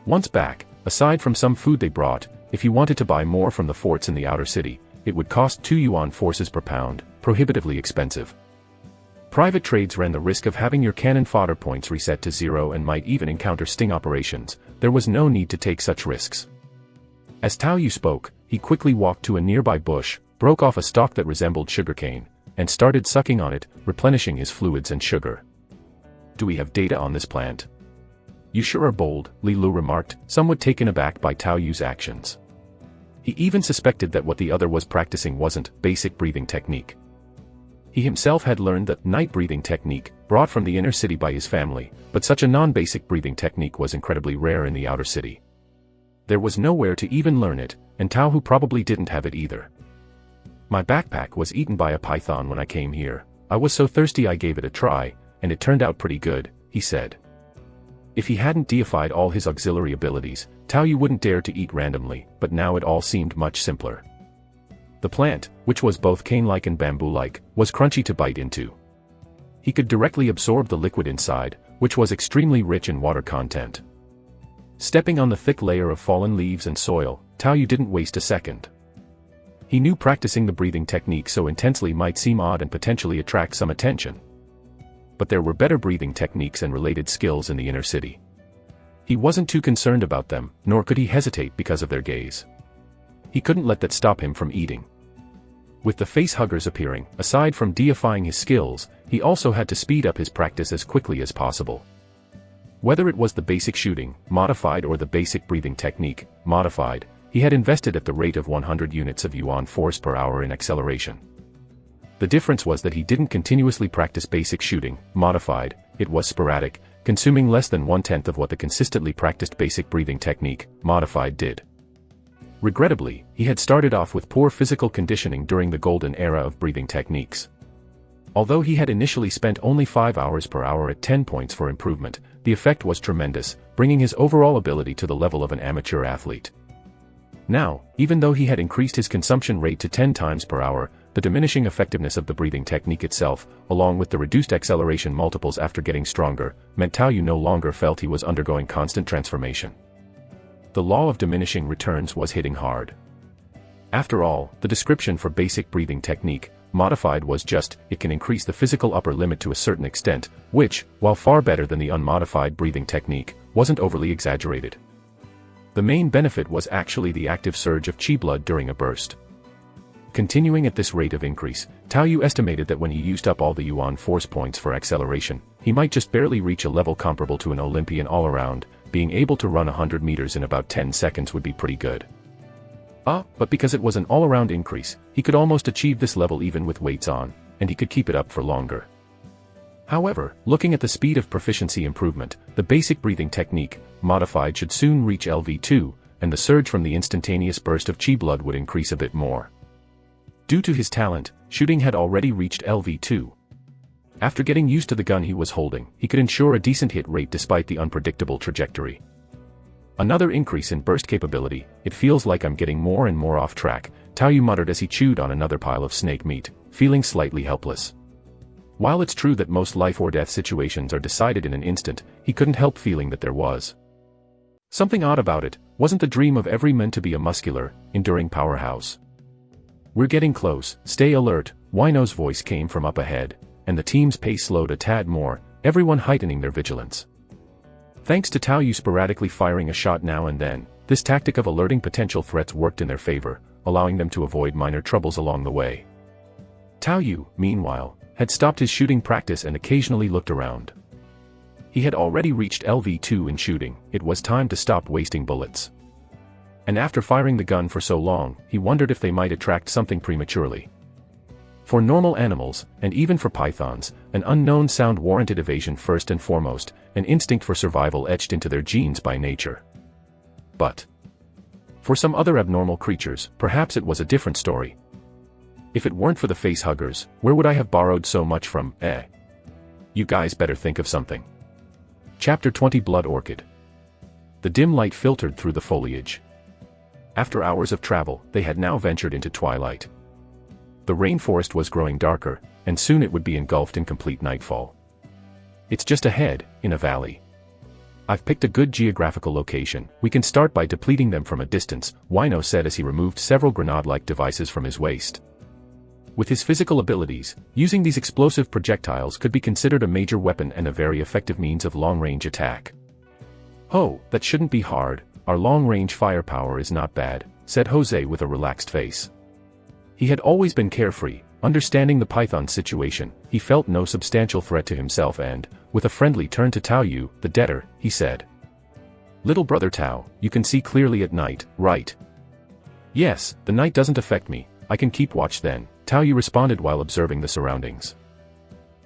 Once back, aside from some food they brought, if you wanted to buy more from the forts in the outer city, it would cost 2 yuan forces per pound, prohibitively expensive. Private trades ran the risk of having your cannon fodder points reset to 0 and might even encounter sting operations. There was no need to take such risks. As Tao Yu spoke, he quickly walked to a nearby bush, broke off a stalk that resembled sugarcane, and started sucking on it, replenishing his fluids and sugar. "Do we have data on this plant?" "You sure are bold," Li Lu remarked, somewhat taken aback by Tao Yu's actions. He even suspected that what the other was practicing wasn't basic breathing technique. He himself had learned the night breathing technique, brought from the inner city by his family, but such a non-basic breathing technique was incredibly rare in the outer city. There was nowhere to even learn it, and Tao Yu probably didn't have it either. "My backpack was eaten by a python when I came here. I was so thirsty I gave it a try, and it turned out pretty good," he said. If he hadn't deified all his auxiliary abilities, Tao Yu wouldn't dare to eat randomly, but now it all seemed much simpler. The plant, which was both cane-like and bamboo-like, was crunchy to bite into. He could directly absorb the liquid inside, which was extremely rich in water content. Stepping on the thick layer of fallen leaves and soil, Tao Yu didn't waste a second. He knew practicing the breathing technique so intensely might seem odd and potentially attract some attention. But there were better breathing techniques and related skills in the inner city. He wasn't too concerned about them, nor could he hesitate because of their gaze. He couldn't let that stop him from eating. With the face huggers appearing, aside from deifying his skills, he also had to speed up his practice as quickly as possible. Whether it was the basic shooting, modified, or the basic breathing technique, modified, he had invested at the rate of 100 units of yuan force per hour in acceleration. The difference was that he didn't continuously practice basic shooting, modified, it was sporadic, consuming less than 1/10 of what the consistently practiced basic breathing technique, modified, did. Regrettably, he had started off with poor physical conditioning during the golden era of breathing techniques. Although he had initially spent only 5 hours per hour at 10 points for improvement, the effect was tremendous, bringing his overall ability to the level of an amateur athlete. Now, even though he had increased his consumption rate to 10 times per hour, the diminishing effectiveness of the breathing technique itself, along with the reduced acceleration multiples after getting stronger, meant Tao Yu no longer felt he was undergoing constant transformation. The law of diminishing returns was hitting hard. After all, the description for basic breathing technique, modified, was just, it can increase the physical upper limit to a certain extent, which, while far better than the unmodified breathing technique, wasn't overly exaggerated. The main benefit was actually the active surge of qi blood during a burst. Continuing at this rate of increase, Tao Yu estimated that when he used up all the yuan force points for acceleration, he might just barely reach a level comparable to an Olympian all-around. Being able to run 100 meters in about 10 seconds would be pretty good. But because it was an all-around increase, he could almost achieve this level even with weights on, and he could keep it up for longer. However, looking at the speed of proficiency improvement, the basic breathing technique, modified, should soon reach LV2, and the surge from the instantaneous burst of chi blood would increase a bit more. Due to his talent, shooting had already reached LV2. After getting used to the gun he was holding, he could ensure a decent hit rate despite the unpredictable trajectory. Another increase in burst capability. It feels like I'm getting more and more off track, Taoyu muttered as he chewed on another pile of snake meat, feeling slightly helpless. While it's true that most life or death situations are decided in an instant, he couldn't help feeling that there was something odd about it. Wasn't the dream of every man to be a muscular, enduring powerhouse? We're getting close, stay alert, Wino's voice came from up ahead, and the team's pace slowed a tad more, everyone heightening their vigilance. Thanks to Taoyu sporadically firing a shot now and then, this tactic of alerting potential threats worked in their favor, allowing them to avoid minor troubles along the way. Taoyu, meanwhile, had stopped his shooting practice and occasionally looked around. He had already reached LV2 in shooting, it was time to stop wasting bullets. And after firing the gun for so long, he wondered if they might attract something prematurely. For normal animals, and even for pythons, an unknown sound warranted evasion first and foremost, an instinct for survival etched into their genes by nature. But for some other abnormal creatures, perhaps it was a different story. If it weren't for the face-huggers, where would I have borrowed so much from, eh? You guys better think of something. Chapter 20 Blood Orchid. The dim light filtered through the foliage. After hours of travel, they had now ventured into twilight. The rainforest was growing darker, and soon it would be engulfed in complete nightfall. It's just ahead, in a valley. I've picked a good geographical location. We can start by depleting them from a distance, Wino said as he removed several grenade-like devices from his waist. With his physical abilities, using these explosive projectiles could be considered a major weapon and a very effective means of long-range attack. Oh, that shouldn't be hard, our long-range firepower is not bad, said Jose with a relaxed face. He had always been carefree, understanding the python situation, he felt no substantial threat to himself and, with a friendly turn to Taoyu, the debtor, he said. Little brother Tao, you can see clearly at night, right? Yes, the night doesn't affect me, I can keep watch then, Taoyu responded while observing the surroundings.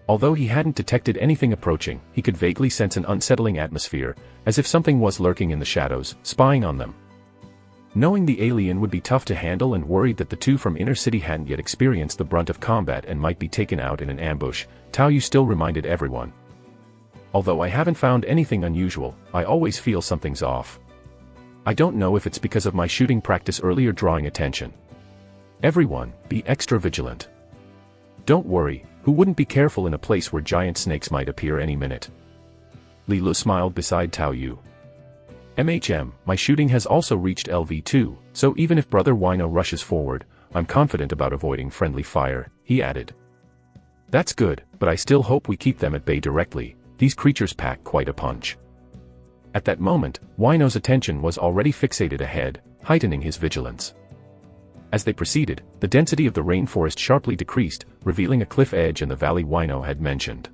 Although he hadn't detected anything approaching, he could vaguely sense an unsettling atmosphere, as if something was lurking in the shadows, spying on them. Knowing the alien would be tough to handle and worried that the two from inner city hadn't yet experienced the brunt of combat and might be taken out in an ambush, Taoyu still reminded everyone. Although I haven't found anything unusual, I always feel something's off. I don't know if it's because of my shooting practice earlier drawing attention. Everyone, be extra vigilant. Don't worry, who wouldn't be careful in a place where giant snakes might appear any minute? Li Lu smiled beside Taoyu. My shooting has also reached LV2, so even if Brother Wino rushes forward, I'm confident about avoiding friendly fire, he added. That's good, but I still hope we keep them at bay directly, these creatures pack quite a punch. At that moment, Wino's attention was already fixated ahead, heightening his vigilance. As they proceeded, the density of the rainforest sharply decreased, revealing a cliff edge and the valley Wino had mentioned.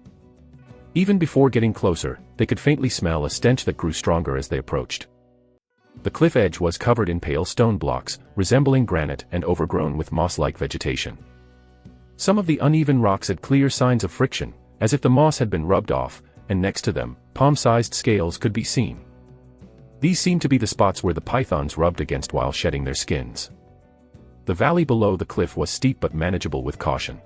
Even before getting closer, they could faintly smell a stench that grew stronger as they approached. The cliff edge was covered in pale stone blocks, resembling granite and overgrown with moss-like vegetation. Some of the uneven rocks had clear signs of friction, as if the moss had been rubbed off, and next to them, palm-sized scales could be seen. These seemed to be the spots where the pythons rubbed against while shedding their skins. The valley below the cliff was steep but manageable with caution.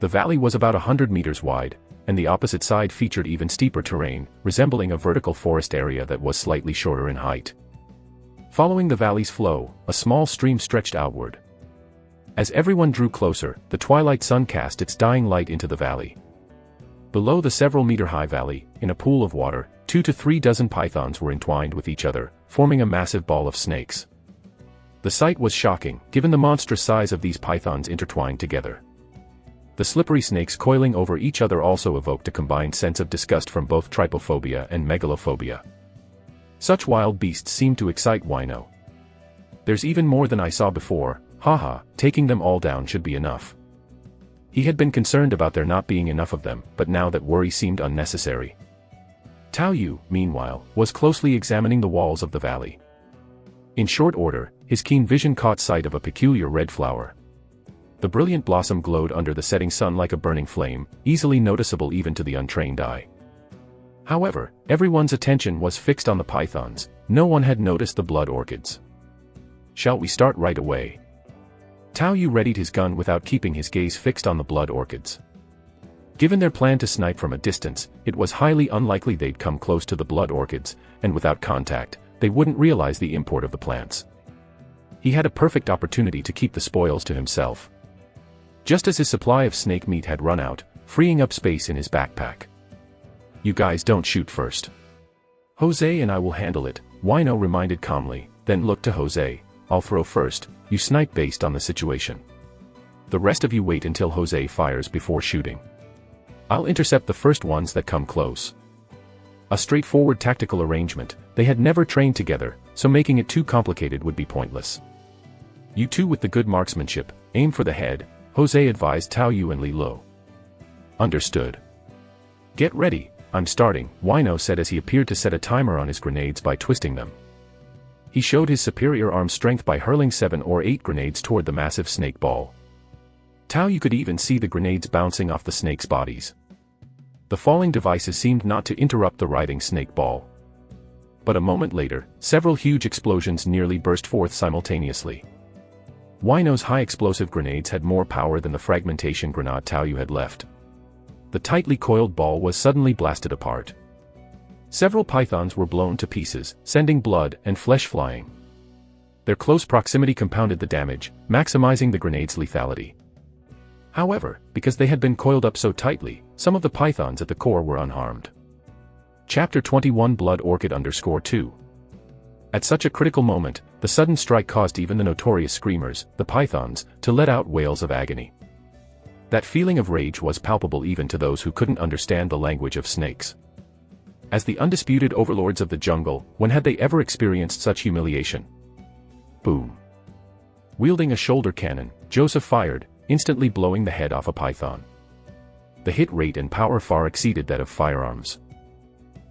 The valley was about 100 meters wide, and the opposite side featured even steeper terrain, resembling a vertical forest area that was slightly shorter in height. Following the valley's flow, a small stream stretched outward. As everyone drew closer, the twilight sun cast its dying light into the valley. Below the several-meter-high valley, in a pool of water, 2 to 3 dozen pythons were entwined with each other, forming a massive ball of snakes. The sight was shocking, given the monstrous size of these pythons intertwined together. The slippery snakes coiling over each other also evoked a combined sense of disgust from both trypophobia and megalophobia. Such wild beasts seemed to excite Wino. There's even more than I saw before, haha, taking them all down should be enough. He had been concerned about there not being enough of them, but now that worry seemed unnecessary. Taoyu, meanwhile, was closely examining the walls of the valley. In short order, his keen vision caught sight of a peculiar red flower. The brilliant blossom glowed under the setting sun like a burning flame, easily noticeable even to the untrained eye. However, everyone's attention was fixed on the pythons. No one had noticed the blood orchids. "Shall we start right away?" Tao Yu readied his gun without keeping his gaze fixed on the blood orchids. Given their plan to snipe from a distance, it was highly unlikely they'd come close to the blood orchids, and without contact, they wouldn't realize the import of the plants. He had a perfect opportunity to keep the spoils to himself. Just as his supply of snake meat had run out, freeing up space in his backpack. "You guys don't shoot first. Jose and I will handle it," Wino reminded calmly, then looked to Jose. "I'll throw first, you snipe based on the situation. The rest of you wait until Jose fires before shooting. I'll intercept the first ones that come close." A straightforward tactical arrangement. They had never trained together, so making it too complicated would be pointless. "You two with the good marksmanship, aim for the head," Jose advised Tao Yu and Li Lo. "Understood. Get ready, I'm starting," Wino said as he appeared to set a timer on his grenades by twisting them. He showed his superior arm strength by hurling 7 or 8 grenades toward the massive snake ball. Tao Yu could even see the grenades bouncing off the snakes' bodies. The falling devices seemed not to interrupt the writhing snake ball. But a moment later, several huge explosions nearly burst forth simultaneously. Wino's high-explosive grenades had more power than the fragmentation grenade Tao Yu had left. The tightly coiled ball was suddenly blasted apart. Several pythons were blown to pieces, sending blood and flesh flying. Their close proximity compounded the damage, maximizing the grenade's lethality. However, because they had been coiled up so tightly, some of the pythons at the core were unharmed. Chapter 21 Blood Orchid _2. At such a critical moment, the sudden strike caused even the notorious screamers, the pythons, to let out wails of agony. That feeling of rage was palpable even to those who couldn't understand the language of snakes. As the undisputed overlords of the jungle, when had they ever experienced such humiliation? Boom. Wielding a shoulder cannon, Joseph fired, instantly blowing the head off a python. The hit rate and power far exceeded that of firearms.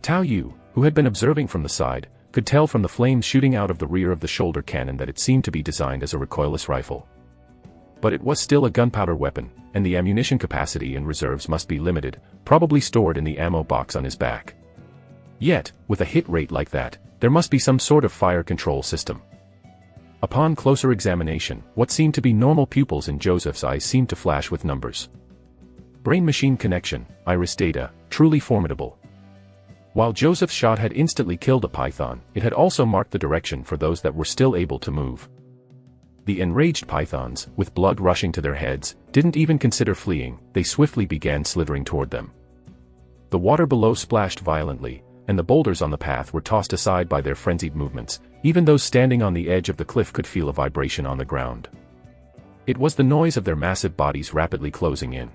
Tao Yu, who had been observing from the side, could tell from the flames shooting out of the rear of the shoulder cannon that it seemed to be designed as a recoilless rifle. But it was still a gunpowder weapon, and the ammunition capacity and reserves must be limited, probably stored in the ammo box on his back. Yet, with a hit rate like that, there must be some sort of fire control system. Upon closer examination, what seemed to be normal pupils in Joseph's eyes seemed to flash with numbers. Brain-machine connection, iris data, truly formidable. While Joseph's shot had instantly killed a python, it had also marked the direction for those that were still able to move. The enraged pythons, with blood rushing to their heads, didn't even consider fleeing, they swiftly began slithering toward them. The water below splashed violently, and the boulders on the path were tossed aside by their frenzied movements. Even those standing on the edge of the cliff could feel a vibration on the ground. It was the noise of their massive bodies rapidly closing in.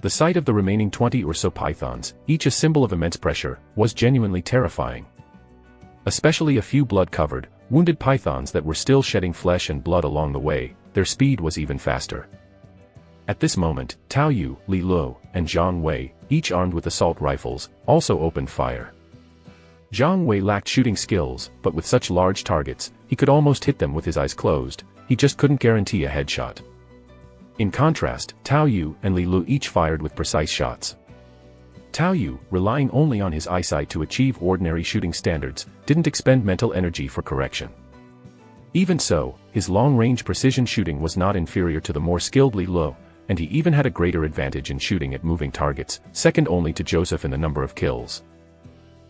The sight of the remaining 20 or so pythons, each a symbol of immense pressure, was genuinely terrifying. Especially a few blood-covered, wounded pythons that were still shedding flesh and blood along the way, their speed was even faster. At this moment, Tao Yu, Li Lo, and Zhang Wei, each armed with assault rifles, also opened fire. Zhang Wei lacked shooting skills, but with such large targets, he could almost hit them with his eyes closed, he just couldn't guarantee a headshot. In contrast, Tao Yu and Li Lu each fired with precise shots. Tao Yu, relying only on his eyesight to achieve ordinary shooting standards, didn't expend mental energy for correction. Even so, his long-range precision shooting was not inferior to the more skilled Li Lu, and he even had a greater advantage in shooting at moving targets, second only to Joseph in the number of kills.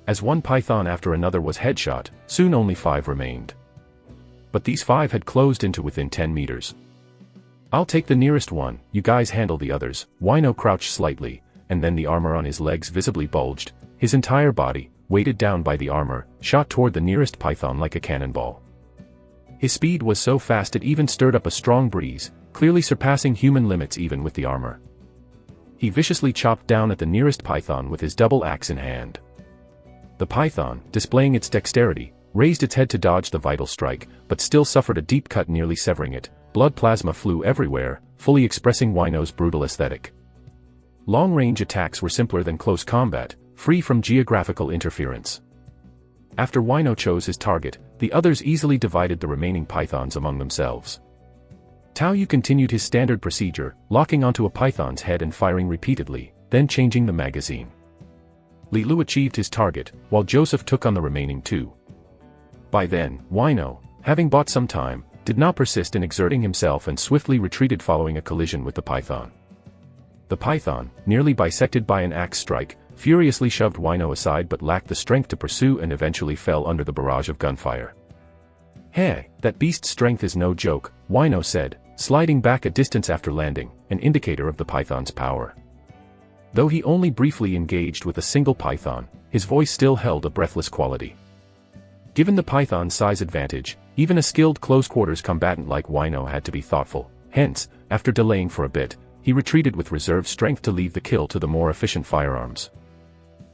As one python after another was headshot, soon only 5 remained. But these 5 had closed into within 10 meters. "I'll take the nearest one, you guys handle the others." Wino crouched slightly, and then the armor on his legs visibly bulged, his entire body, weighted down by the armor, shot toward the nearest python like a cannonball. His speed was so fast it even stirred up a strong breeze, clearly surpassing human limits even with the armor. He viciously chopped down at the nearest python with his double axe in hand. The python, displaying its dexterity, raised its head to dodge the vital strike, but still suffered a deep cut nearly severing it. Blood plasma flew everywhere, fully expressing Wino's brutal aesthetic. Long-range attacks were simpler than close combat, free from geographical interference. After Wino chose his target, the others easily divided the remaining pythons among themselves. Tao Yu continued his standard procedure, locking onto a python's head and firing repeatedly, then changing the magazine. Li Lu achieved his target, while Joseph took on the remaining two. By then, Wino, having bought some time, did not persist in exerting himself and swiftly retreated following a collision with the python. The python, nearly bisected by an axe strike, furiously shoved Wino aside but lacked the strength to pursue and eventually fell under the barrage of gunfire. "Hey, that beast's strength is no joke," Wino said, sliding back a distance after landing, an indicator of the python's power. Though he only briefly engaged with a single python, his voice still held a breathless quality. Given the python's size advantage, even a skilled close-quarters combatant like Wino had to be thoughtful. Hence, after delaying for a bit, he retreated with reserve strength to leave the kill to the more efficient firearms.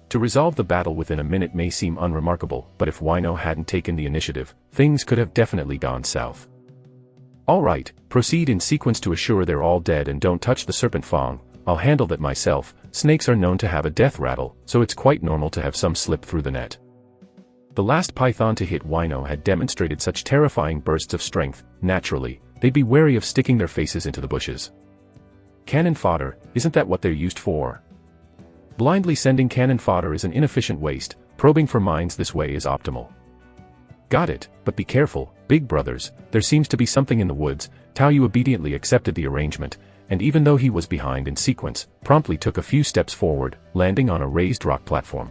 To resolve the battle within a minute may seem unremarkable, but if Wino hadn't taken the initiative, things could have definitely gone south. "Alright, proceed in sequence to assure they're all dead and don't touch the serpent fang. I'll handle that myself. Snakes are known to have a death rattle, so it's quite normal to have some slip through the net." The last python to hit Wino had demonstrated such terrifying bursts of strength, naturally, they'd be wary of sticking their faces into the bushes. Cannon fodder, isn't that what they're used for? Blindly sending cannon fodder is an inefficient waste, probing for mines this way is optimal. Got it, but be careful, big brothers, there seems to be something in the woods. Tao Yu obediently accepted the arrangement, and even though he was behind in sequence, promptly took a few steps forward, landing on a raised rock platform.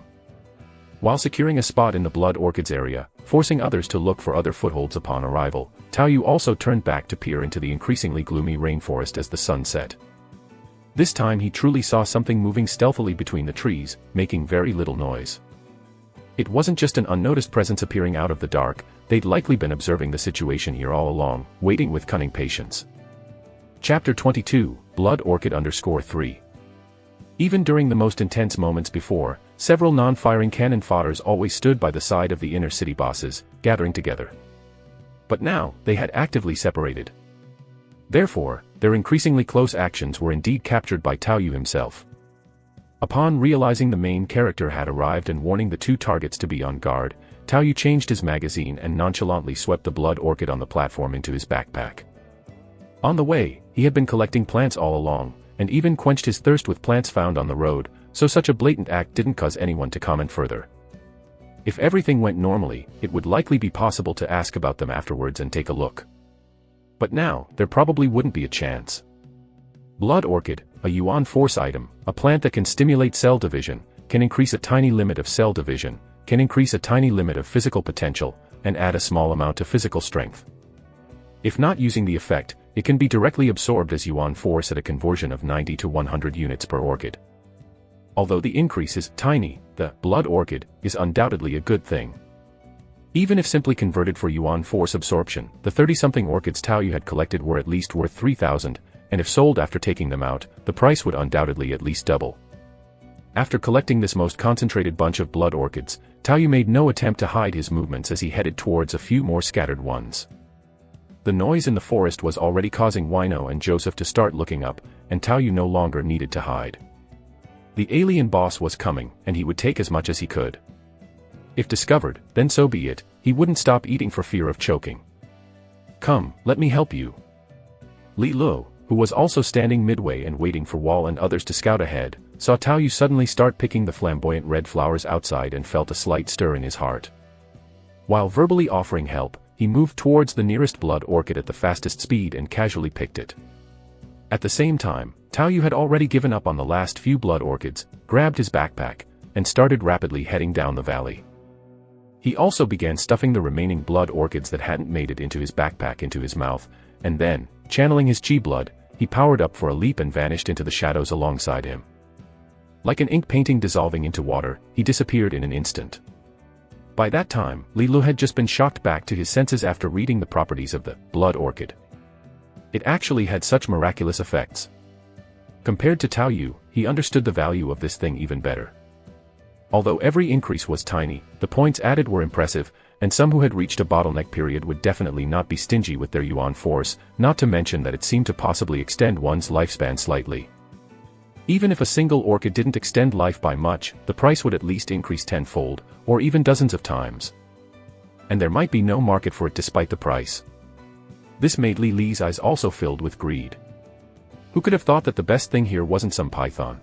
While securing a spot in the Blood Orchids area, forcing others to look for other footholds upon arrival, Tao Yu also turned back to peer into the increasingly gloomy rainforest as the sun set. This time he truly saw something moving stealthily between the trees, making very little noise. It wasn't just an unnoticed presence appearing out of the dark, they'd likely been observing the situation here all along, waiting with cunning patience. Chapter 22, Blood Orchid _3. Even during the most intense moments before, several non-firing cannon fodders always stood by the side of the inner city bosses, gathering together. But now, they had actively separated. Therefore, their increasingly close actions were indeed captured by Tao Yu himself. Upon realizing the main character had arrived and warning the two targets to be on guard, Tao Yu changed his magazine and nonchalantly swept the blood orchid on the platform into his backpack. On the way, he had been collecting plants all along, and even quenched his thirst with plants found on the road, so such a blatant act didn't cause anyone to comment further. If everything went normally, it would likely be possible to ask about them afterwards and take a look. But now, there probably wouldn't be a chance. Blood Orchid, a Yuan Force item, a plant that can stimulate cell division, can increase a tiny limit of cell division, can increase a tiny limit of physical potential, and add a small amount of physical strength. If not using the effect, it can be directly absorbed as Yuan Force at a conversion of 90 to 100 units per orchid. Although the increase is tiny, the Blood Orchid is undoubtedly a good thing. Even if simply converted for Yuan Force absorption, the 30-something orchids Tao Yu had collected were at least worth 3,000, and if sold after taking them out, the price would undoubtedly at least double. After collecting this most concentrated bunch of blood orchids, Tao Yu made no attempt to hide his movements as he headed towards a few more scattered ones. The noise in the forest was already causing Wino and Joseph to start looking up, and Tao Yu no longer needed to hide. The alien boss was coming, and he would take as much as he could. If discovered, then so be it, he wouldn't stop eating for fear of choking. "Come, let me help you." Li Lu, who was also standing midway and waiting for Wall and others to scout ahead, saw Tao Yu suddenly start picking the flamboyant red flowers outside and felt a slight stir in his heart. While verbally offering help, he moved towards the nearest blood orchid at the fastest speed and casually picked it. At the same time, Tao Yu had already given up on the last few blood orchids, grabbed his backpack, and started rapidly heading down the valley. He also began stuffing the remaining blood orchids that hadn't made it into his backpack into his mouth, and then, channeling his chi blood, he powered up for a leap and vanished into the shadows alongside him. Like an ink painting dissolving into water, he disappeared in an instant. By that time, Li Lu had just been shocked back to his senses after reading the properties of the blood orchid. It actually had such miraculous effects. Compared to Tao Yu, he understood the value of this thing even better. Although every increase was tiny, the points added were impressive, and some who had reached a bottleneck period would definitely not be stingy with their Yuan Force, not to mention that it seemed to possibly extend one's lifespan slightly. Even if a single orchid didn't extend life by much, the price would at least increase tenfold, or even dozens of times. And there might be no market for it despite the price. This made Li Li's eyes also filled with greed. Who could have thought that the best thing here wasn't some python?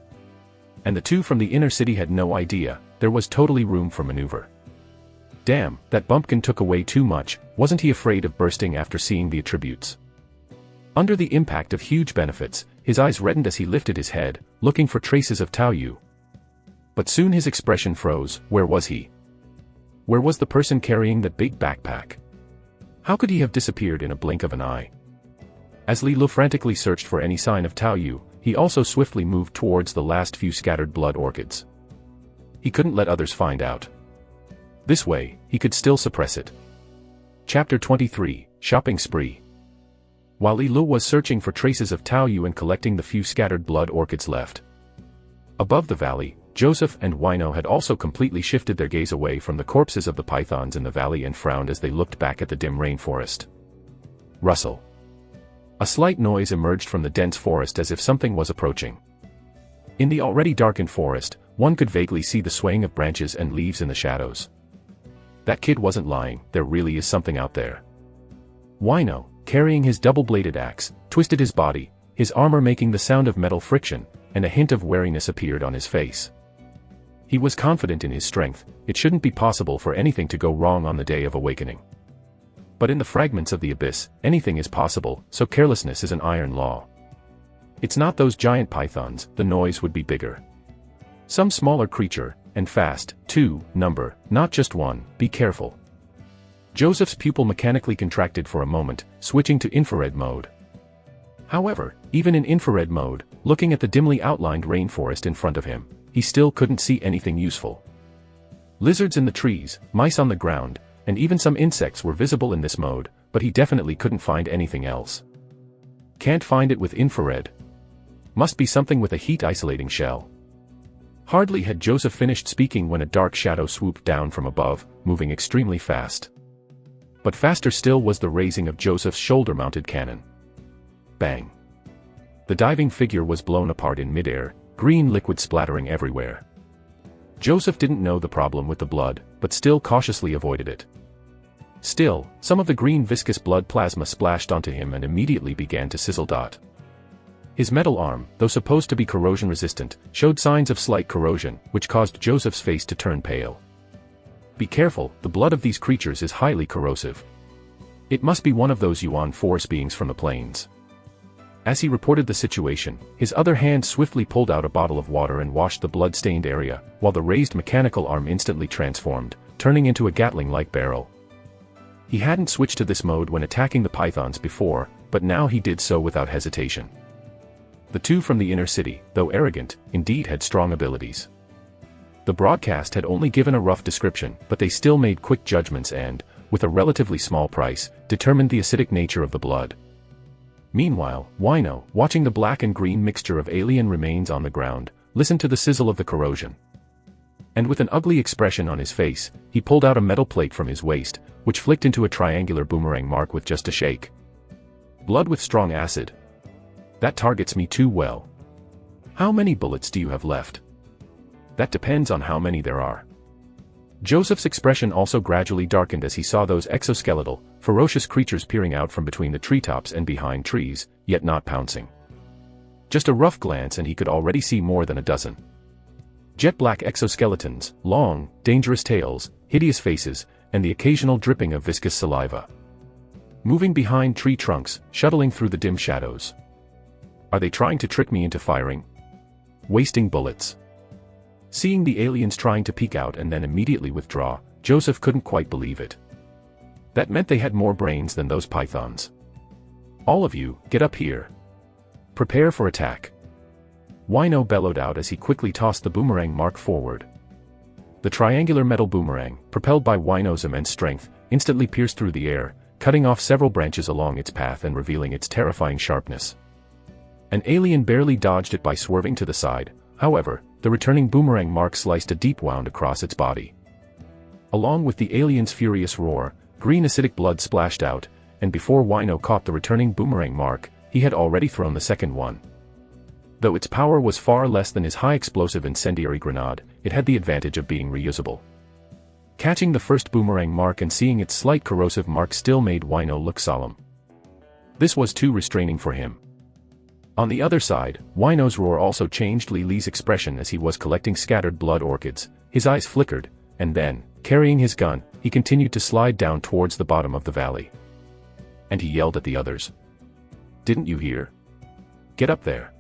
And the two from the inner city had no idea, there was totally room for maneuver. Damn, that bumpkin took away too much, wasn't he afraid of bursting after seeing the attributes? Under the impact of huge benefits, his eyes reddened as he lifted his head, looking for traces of Tao Yu. But soon his expression froze. Where was he? Where was the person carrying that big backpack? How could he have disappeared in a blink of an eye? As Li Lu frantically searched for any sign of Tao Yu, he also swiftly moved towards the last few scattered blood orchids. He couldn't let others find out. This way, he could still suppress it. Chapter 23, Shopping Spree. While Li Lu was searching for traces of Tao Yu and collecting the few scattered blood orchids left above the valley, Joseph and Wino had also completely shifted their gaze away from the corpses of the pythons in the valley and frowned as they looked back at the dim rainforest. Rustle. A slight noise emerged from the dense forest as if something was approaching. In the already darkened forest, one could vaguely see the swaying of branches and leaves in the shadows. That kid wasn't lying, there really is something out there. Wino, carrying his double-bladed axe, twisted his body, his armor making the sound of metal friction, and a hint of wariness appeared on his face. He was confident in his strength, it shouldn't be possible for anything to go wrong on the day of awakening. But in the fragments of the abyss, anything is possible, so carelessness is an iron law. It's not those giant pythons, the noise would be bigger. Some smaller creature, and fast, too, number, not just one, be careful. Joseph's pupil mechanically contracted for a moment, switching to infrared mode. However, even in infrared mode, looking at the dimly outlined rainforest in front of him, he still couldn't see anything useful. Lizards in the trees, mice on the ground, and even some insects were visible in this mode, but he definitely couldn't find anything else. Can't find it with infrared. Must be something with a heat-isolating shell. Hardly had Joseph finished speaking when a dark shadow swooped down from above, moving extremely fast. But faster still was the raising of Joseph's shoulder-mounted cannon. Bang! The diving figure was blown apart in midair, green liquid splattering everywhere. Joseph didn't know the problem with the blood, but still cautiously avoided it. Still, some of the green viscous blood plasma splashed onto him and immediately began to sizzle. His metal arm, though supposed to be corrosion-resistant, showed signs of slight corrosion, which caused Joseph's face to turn pale. Be careful, the blood of these creatures is highly corrosive. It must be one of those Yuan force beings from the plains. As he reported the situation, his other hand swiftly pulled out a bottle of water and washed the blood-stained area, while the raised mechanical arm instantly transformed, turning into a Gatling-like barrel. He hadn't switched to this mode when attacking the pythons before, but now he did so without hesitation. The two from the inner city, though arrogant, indeed had strong abilities. The broadcast had only given a rough description, but they still made quick judgments and, with a relatively small price, determined the acidic nature of the blood. Meanwhile, Wino, watching the black and green mixture of alien remains on the ground, listened to the sizzle of the corrosion. And with an ugly expression on his face, he pulled out a metal plate from his waist, which flicked into a triangular boomerang mark with just a shake. Blood with strong acid. That targets me too well. How many bullets do you have left? That depends on how many there are. Joseph's expression also gradually darkened as he saw those exoskeletal, ferocious creatures peering out from between the treetops and behind trees, yet not pouncing. Just a rough glance and he could already see more than a dozen. Jet-black exoskeletons, long, dangerous tails, hideous faces, and the occasional dripping of viscous saliva. Moving behind tree trunks, shuttling through the dim shadows. Are they trying to trick me into firing? Wasting bullets. Seeing the aliens trying to peek out and then immediately withdraw, Joseph couldn't quite believe it. That meant they had more brains than those pythons. All of you, get up here. Prepare for attack. Wino bellowed out as he quickly tossed the boomerang mark forward. The triangular metal boomerang, propelled by Wino's immense strength, instantly pierced through the air, cutting off several branches along its path and revealing its terrifying sharpness. An alien barely dodged it by swerving to the side, however, the returning boomerang mark sliced a deep wound across its body. Along with the alien's furious roar, green acidic blood splashed out, and before Wino caught the returning boomerang mark, he had already thrown the second one. Though its power was far less than his high-explosive incendiary grenade, it had the advantage of being reusable. Catching the first boomerang mark and seeing its slight corrosive mark still made Wino look solemn. This was too restraining for him. On the other side, Wino's roar also changed Li Li's expression as he was collecting scattered blood orchids. His eyes flickered, and then, carrying his gun, he continued to slide down towards the bottom of the valley. And he yelled at the others. "Didn't you hear? Get up there,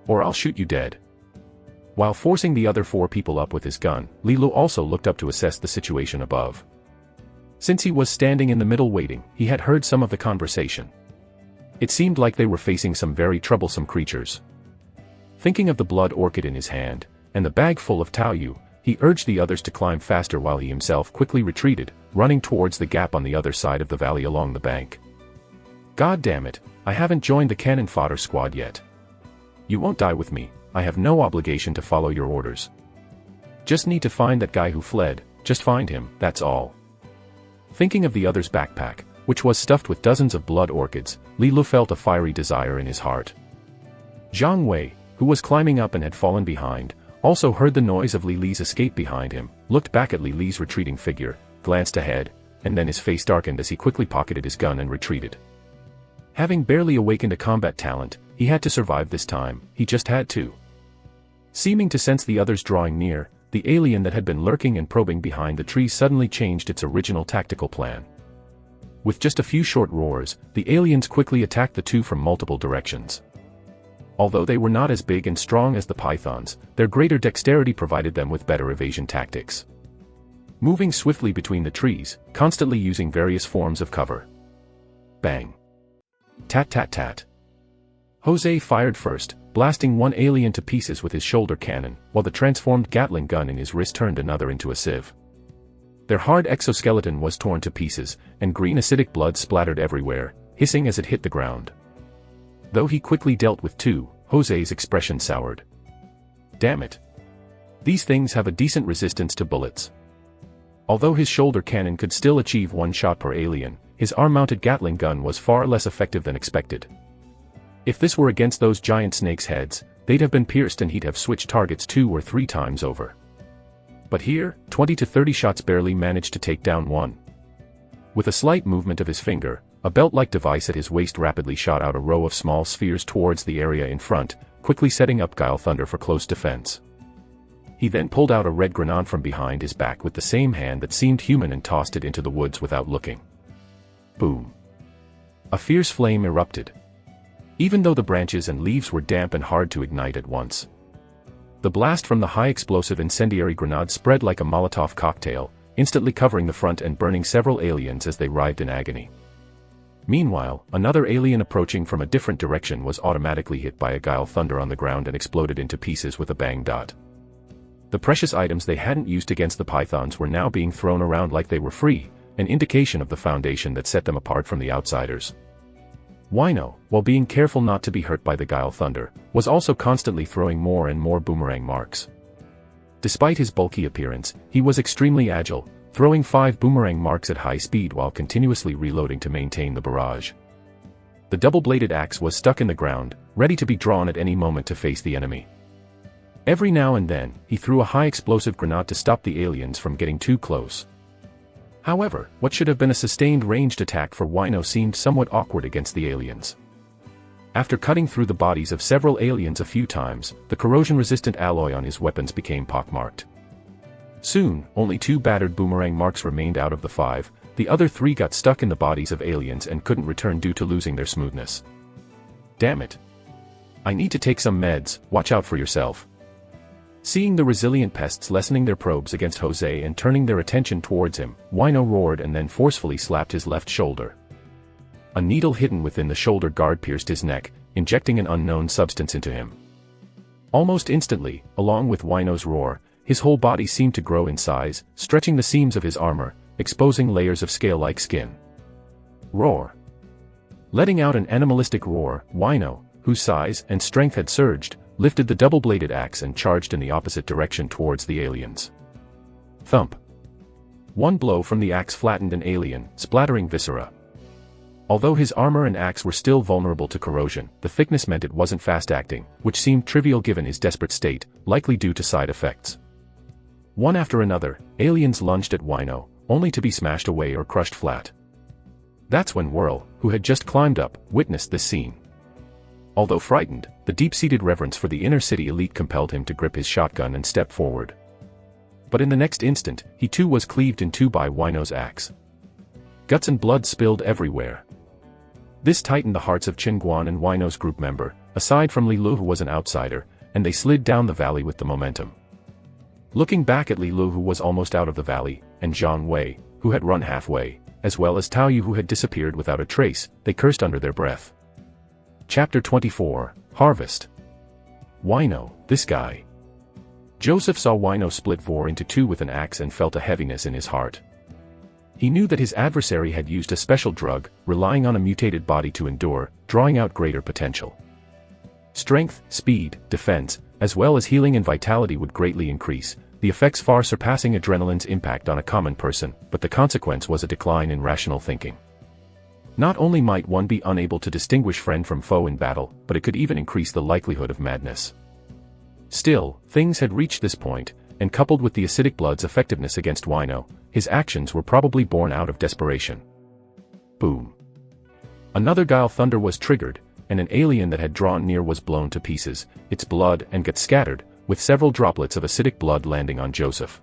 or I'll shoot you dead." While forcing the other 4 people up with his gun, Li Lu also looked up to assess the situation above. Since he was standing in the middle waiting, he had heard some of the conversation. It seemed like they were facing some very troublesome creatures. Thinking of the blood orchid in his hand, and the bag full of Taoyu, he urged the others to climb faster while he himself quickly retreated, running towards the gap on the other side of the valley along the bank. "God damn it, I haven't joined the cannon fodder squad yet. You won't die with me, I have no obligation to follow your orders. Just need to find that guy who fled, just find him, that's all." Thinking of the other's backpack, which was stuffed with dozens of blood orchids, Li Lu felt a fiery desire in his heart. Zhang Wei, who was climbing up and had fallen behind, also heard the noise of Li Li's escape behind him, looked back at Li Li's retreating figure, glanced ahead, and then his face darkened as he quickly pocketed his gun and retreated. Having barely awakened a combat talent, he had to survive this time, he just had to. Seeming to sense the others drawing near, the alien that had been lurking and probing behind the trees suddenly changed its original tactical plan. With just a few short roars, the aliens quickly attacked the 2 from multiple directions. Although they were not as big and strong as the pythons, their greater dexterity provided them with better evasion tactics. Moving swiftly between the trees, constantly using various forms of cover. Bang. Tat tat tat. Jose fired first, blasting one alien to pieces with his shoulder cannon, while the transformed Gatling gun in his wrist turned another into a sieve. Their hard exoskeleton was torn to pieces, and green acidic blood splattered everywhere, hissing as it hit the ground. Though he quickly dealt with 2, Jose's expression soured. Damn it. These things have a decent resistance to bullets. Although his shoulder cannon could still achieve 1 shot per alien, his arm-mounted Gatling gun was far less effective than expected. If this were against those giant snakes' heads, they'd have been pierced and he'd have switched targets 2 or 3 times over. But here, 20 to 30 shots barely managed to take down one. With a slight movement of his finger, a belt-like device at his waist rapidly shot out a row of small spheres towards the area in front, quickly setting up Guile Thunder for close defense. He then pulled out a red grenade from behind his back with the same hand that seemed human and tossed it into the woods without looking. Boom. A fierce flame erupted. Even though the branches and leaves were damp and hard to ignite at once. The blast from the high-explosive incendiary grenade spread like a Molotov cocktail, instantly covering the front and burning several aliens as they writhed in agony. Meanwhile, another alien approaching from a different direction was automatically hit by a Guile Thunder on the ground and exploded into pieces with a bang. The precious items they hadn't used against the pythons were now being thrown around like they were free, an indication of the foundation that set them apart from the outsiders. Wino, while being careful not to be hurt by the Guile Thunder, was also constantly throwing more and more boomerang marks. Despite his bulky appearance, he was extremely agile, throwing 5 boomerang marks at high speed while continuously reloading to maintain the barrage. The double-bladed axe was stuck in the ground, ready to be drawn at any moment to face the enemy. Every now and then, he threw a high-explosive grenade to stop the aliens from getting too close. However, what should have been a sustained ranged attack for Wino seemed somewhat awkward against the aliens. After cutting through the bodies of several aliens a few times, the corrosion-resistant alloy on his weapons became pockmarked. Soon, only 2 battered boomerang marks remained out of the 5, the other 3 got stuck in the bodies of aliens and couldn't return due to losing their smoothness. Damn it. I need to take some meds, watch out for yourself. Seeing the resilient pests lessening their probes against Jose and turning their attention towards him, Wino roared and then forcefully slapped his left shoulder. A needle hidden within the shoulder guard pierced his neck, injecting an unknown substance into him. Almost instantly, along with Wino's roar, his whole body seemed to grow in size, stretching the seams of his armor, exposing layers of scale-like skin. Roar. Letting out an animalistic roar, Wino, whose size and strength had surged, lifted the double-bladed axe and charged in the opposite direction towards the aliens. Thump. One blow from the axe flattened an alien, splattering viscera. Although his armor and axe were still vulnerable to corrosion, the thickness meant it wasn't fast-acting, which seemed trivial given his desperate state, likely due to side effects. One after another, aliens lunged at Wino, only to be smashed away or crushed flat. That's when Whirl, who had just climbed up, witnessed this scene. Although frightened, the deep-seated reverence for the inner city elite compelled him to grip his shotgun and step forward. But in the next instant, he too was cleaved in two by Wino's axe. Guts and blood spilled everywhere. This tightened the hearts of Qingguan and Wino's group member, aside from Li Lu who was an outsider, and they slid down the valley with the momentum. Looking back at Li Lu who was almost out of the valley, and Zhang Wei, who had run halfway, as well as Tao Yu who had disappeared without a trace, they cursed under their breath. Chapter 24, Harvest. Wino, this guy. Joseph saw Wino split Vor into two with an axe and felt a heaviness in his heart. He knew that his adversary had used a special drug, relying on a mutated body to endure, drawing out greater potential. Strength, speed, defense, as well as healing and vitality would greatly increase, the effects far surpassing adrenaline's impact on a common person, but the consequence was a decline in rational thinking. Not only might one be unable to distinguish friend from foe in battle, but it could even increase the likelihood of madness. Still, things had reached this point, and coupled with the acidic blood's effectiveness against Wino, his actions were probably born out of desperation. Boom. Another Guile Thunder was triggered, and an alien that had drawn near was blown to pieces, its blood and guts scattered, with several droplets of acidic blood landing on Joseph.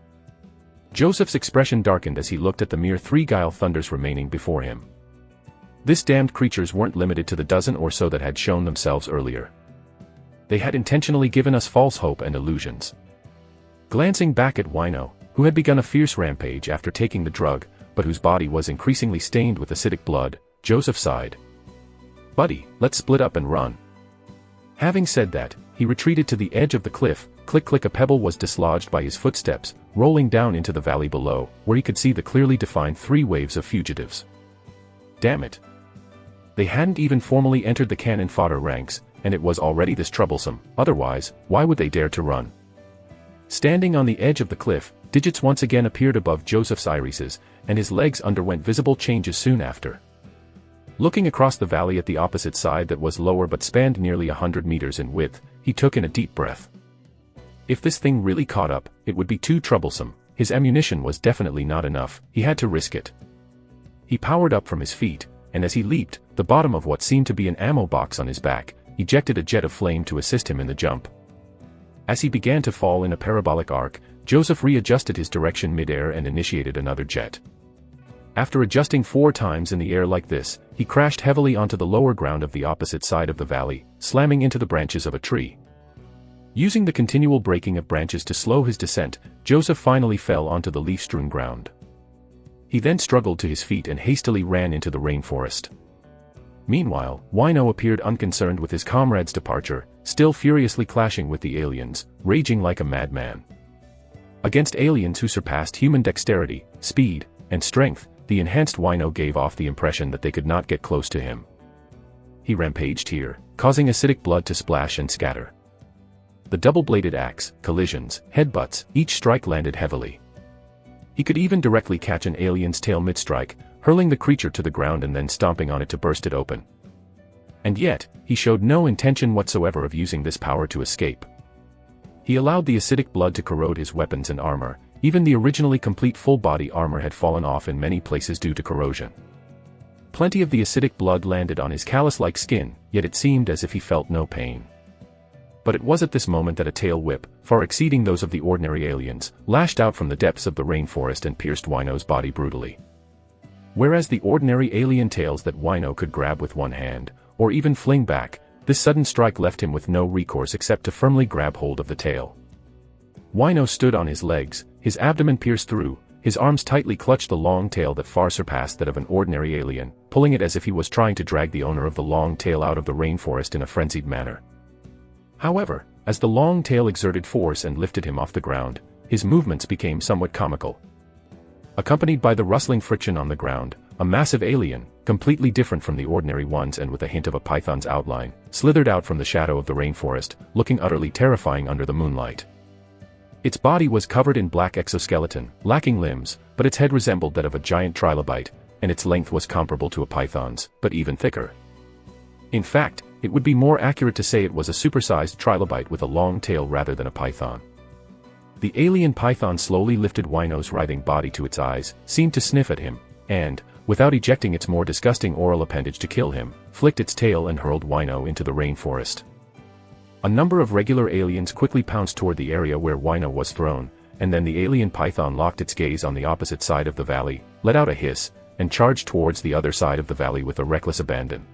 Joseph's expression darkened as he looked at the mere 3 Guile Thunders remaining before him. This damned creatures weren't limited to the dozen or so that had shown themselves earlier. They had intentionally given us false hope and illusions. Glancing back at Wino, who had begun a fierce rampage after taking the drug, but whose body was increasingly stained with acidic blood, Joseph sighed. "Buddy, let's split up and run." Having said that, he retreated to the edge of the cliff. Click click, a pebble was dislodged by his footsteps, rolling down into the valley below, where he could see the clearly defined 3 waves of fugitives. Damn it. They hadn't even formally entered the cannon fodder ranks, and it was already this troublesome, otherwise, why would they dare to run? Standing on the edge of the cliff, digits once again appeared above Joseph's irises, and his legs underwent visible changes soon after. Looking across the valley at the opposite side that was lower but spanned nearly 100 meters in width, he took in a deep breath. If this thing really caught up, it would be too troublesome. His ammunition was definitely not enough, he had to risk it. He powered up from his feet, and as he leaped, the bottom of what seemed to be an ammo box on his back ejected a jet of flame to assist him in the jump. As he began to fall in a parabolic arc, Joseph readjusted his direction mid-air and initiated another jet. After adjusting 4 times in the air like this, he crashed heavily onto the lower ground of the opposite side of the valley, slamming into the branches of a tree. Using the continual breaking of branches to slow his descent, Joseph finally fell onto the leaf-strewn ground. He then struggled to his feet and hastily ran into the rainforest. Meanwhile, Wino appeared unconcerned with his comrade's departure, still furiously clashing with the aliens, raging like a madman. Against aliens who surpassed human dexterity, speed, and strength, the enhanced Wino gave off the impression that they could not get close to him. He rampaged here, causing acidic blood to splash and scatter. The double-bladed axe, collisions, headbutts, each strike landed heavily. He could even directly catch an alien's tail mid-strike, hurling the creature to the ground and then stomping on it to burst it open. And yet, he showed no intention whatsoever of using this power to escape. He allowed the acidic blood to corrode his weapons and armor. Even the originally complete full-body armor had fallen off in many places due to corrosion. Plenty of the acidic blood landed on his callus-like skin, yet it seemed as if he felt no pain. But it was at this moment that a tail whip, far exceeding those of the ordinary aliens, lashed out from the depths of the rainforest and pierced Wino's body brutally. Whereas the ordinary alien tails that Wino could grab with one hand, or even fling back, this sudden strike left him with no recourse except to firmly grab hold of the tail. Wino stood on his legs, his abdomen pierced through, his arms tightly clutched the long tail that far surpassed that of an ordinary alien, pulling it as if he was trying to drag the owner of the long tail out of the rainforest in a frenzied manner. However, as the long tail exerted force and lifted him off the ground, his movements became somewhat comical. Accompanied by the rustling friction on the ground, a massive alien, completely different from the ordinary ones and with a hint of a python's outline, slithered out from the shadow of the rainforest, looking utterly terrifying under the moonlight. Its body was covered in black exoskeleton, lacking limbs, but its head resembled that of a giant trilobite, and its length was comparable to a python's, but even thicker. In fact, it would be more accurate to say it was a supersized trilobite with a long tail rather than a python. The alien python slowly lifted Wino's writhing body to its eyes, seemed to sniff at him, and, without ejecting its more disgusting oral appendage to kill him, flicked its tail and hurled Wino into the rainforest. A number of regular aliens quickly pounced toward the area where Wino was thrown, and then the alien python locked its gaze on the opposite side of the valley, let out a hiss, and charged towards the other side of the valley with a reckless abandon.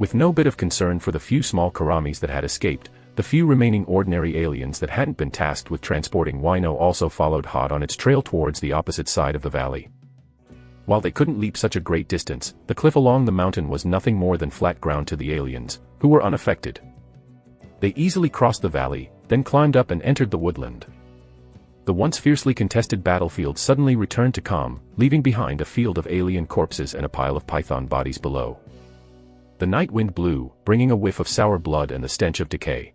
With no bit of concern for the few small karamis that had escaped, the few remaining ordinary aliens that hadn't been tasked with transporting Wino also followed hot on its trail towards the opposite side of the valley. While they couldn't leap such a great distance, the cliff along the mountain was nothing more than flat ground to the aliens, who were unaffected. They easily crossed the valley, then climbed up and entered the woodland. The once fiercely contested battlefield suddenly returned to calm, leaving behind a field of alien corpses and a pile of python bodies below. The night wind blew, bringing a whiff of sour blood and the stench of decay.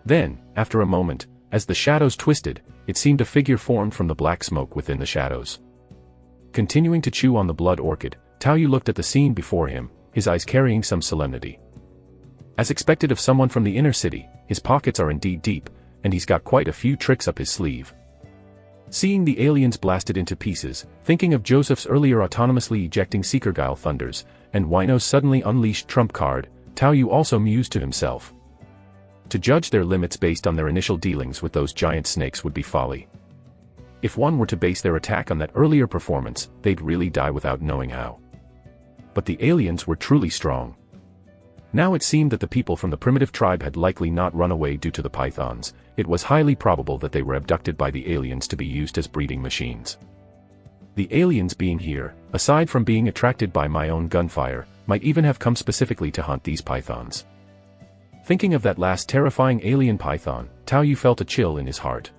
Then, after a moment, as the shadows twisted, it seemed a figure formed from the black smoke within the shadows. Continuing to chew on the blood orchid, Tao Yu looked at the scene before him, his eyes carrying some solemnity. As expected of someone from the inner city, his pockets are indeed deep, and he's got quite a few tricks up his sleeve. Seeing the aliens blasted into pieces, thinking of Joseph's earlier autonomously ejecting Seekerguile thunders, and Wino's suddenly unleashed trump card, Tao Yu also mused to himself. To judge their limits based on their initial dealings with those giant snakes would be folly. If one were to base their attack on that earlier performance, they'd really die without knowing how. But the aliens were truly strong. Now it seemed that the people from the primitive tribe had likely not run away due to the pythons. It was highly probable that they were abducted by the aliens to be used as breeding machines. The aliens being here, aside from being attracted by my own gunfire, might even have come specifically to hunt these pythons. Thinking of that last terrifying alien python, Tao Yu felt a chill in his heart.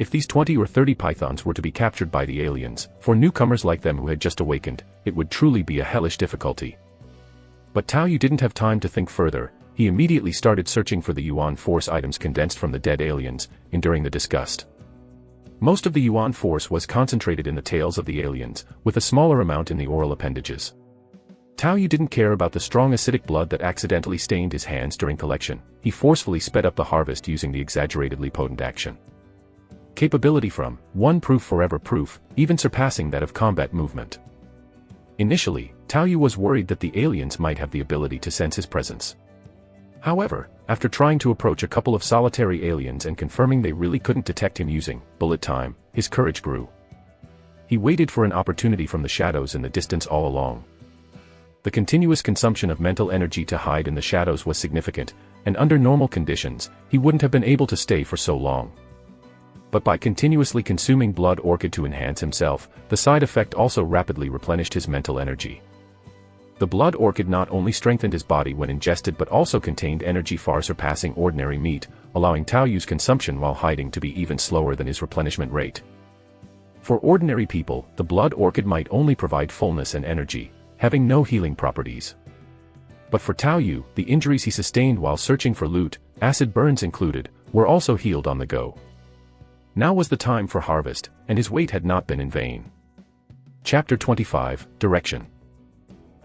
If these 20 or 30 pythons were to be captured by the aliens, for newcomers like them who had just awakened, it would truly be a hellish difficulty. But Tao Yu didn't have time to think further. He immediately started searching for the Yuan Force items condensed from the dead aliens, enduring the disgust. Most of the Yuan Force was concentrated in the tails of the aliens, with a smaller amount in the oral appendages. Tao Yu didn't care about the strong acidic blood that accidentally stained his hands during collection. He forcefully sped up the harvest using the exaggeratedly potent action. Capability from 1 proof forever proof, even surpassing that of combat movement. Initially, Tao Yu was worried that the aliens might have the ability to sense his presence. However, after trying to approach a couple of solitary aliens and confirming they really couldn't detect him using bullet time, his courage grew. He waited for an opportunity from the shadows in the distance all along. The continuous consumption of mental energy to hide in the shadows was significant, and under normal conditions, he wouldn't have been able to stay for so long. But by continuously consuming blood orchid to enhance himself, the side effect also rapidly replenished his mental energy. The blood orchid not only strengthened his body when ingested but also contained energy far surpassing ordinary meat, allowing Tao Yu's consumption while hiding to be even slower than his replenishment rate. For ordinary people, the blood orchid might only provide fullness and energy, having no healing properties. But for Tao Yu, the injuries he sustained while searching for loot, acid burns included, were also healed on the go. Now was the time for harvest, and his wait had not been in vain. Chapter 25, Direction.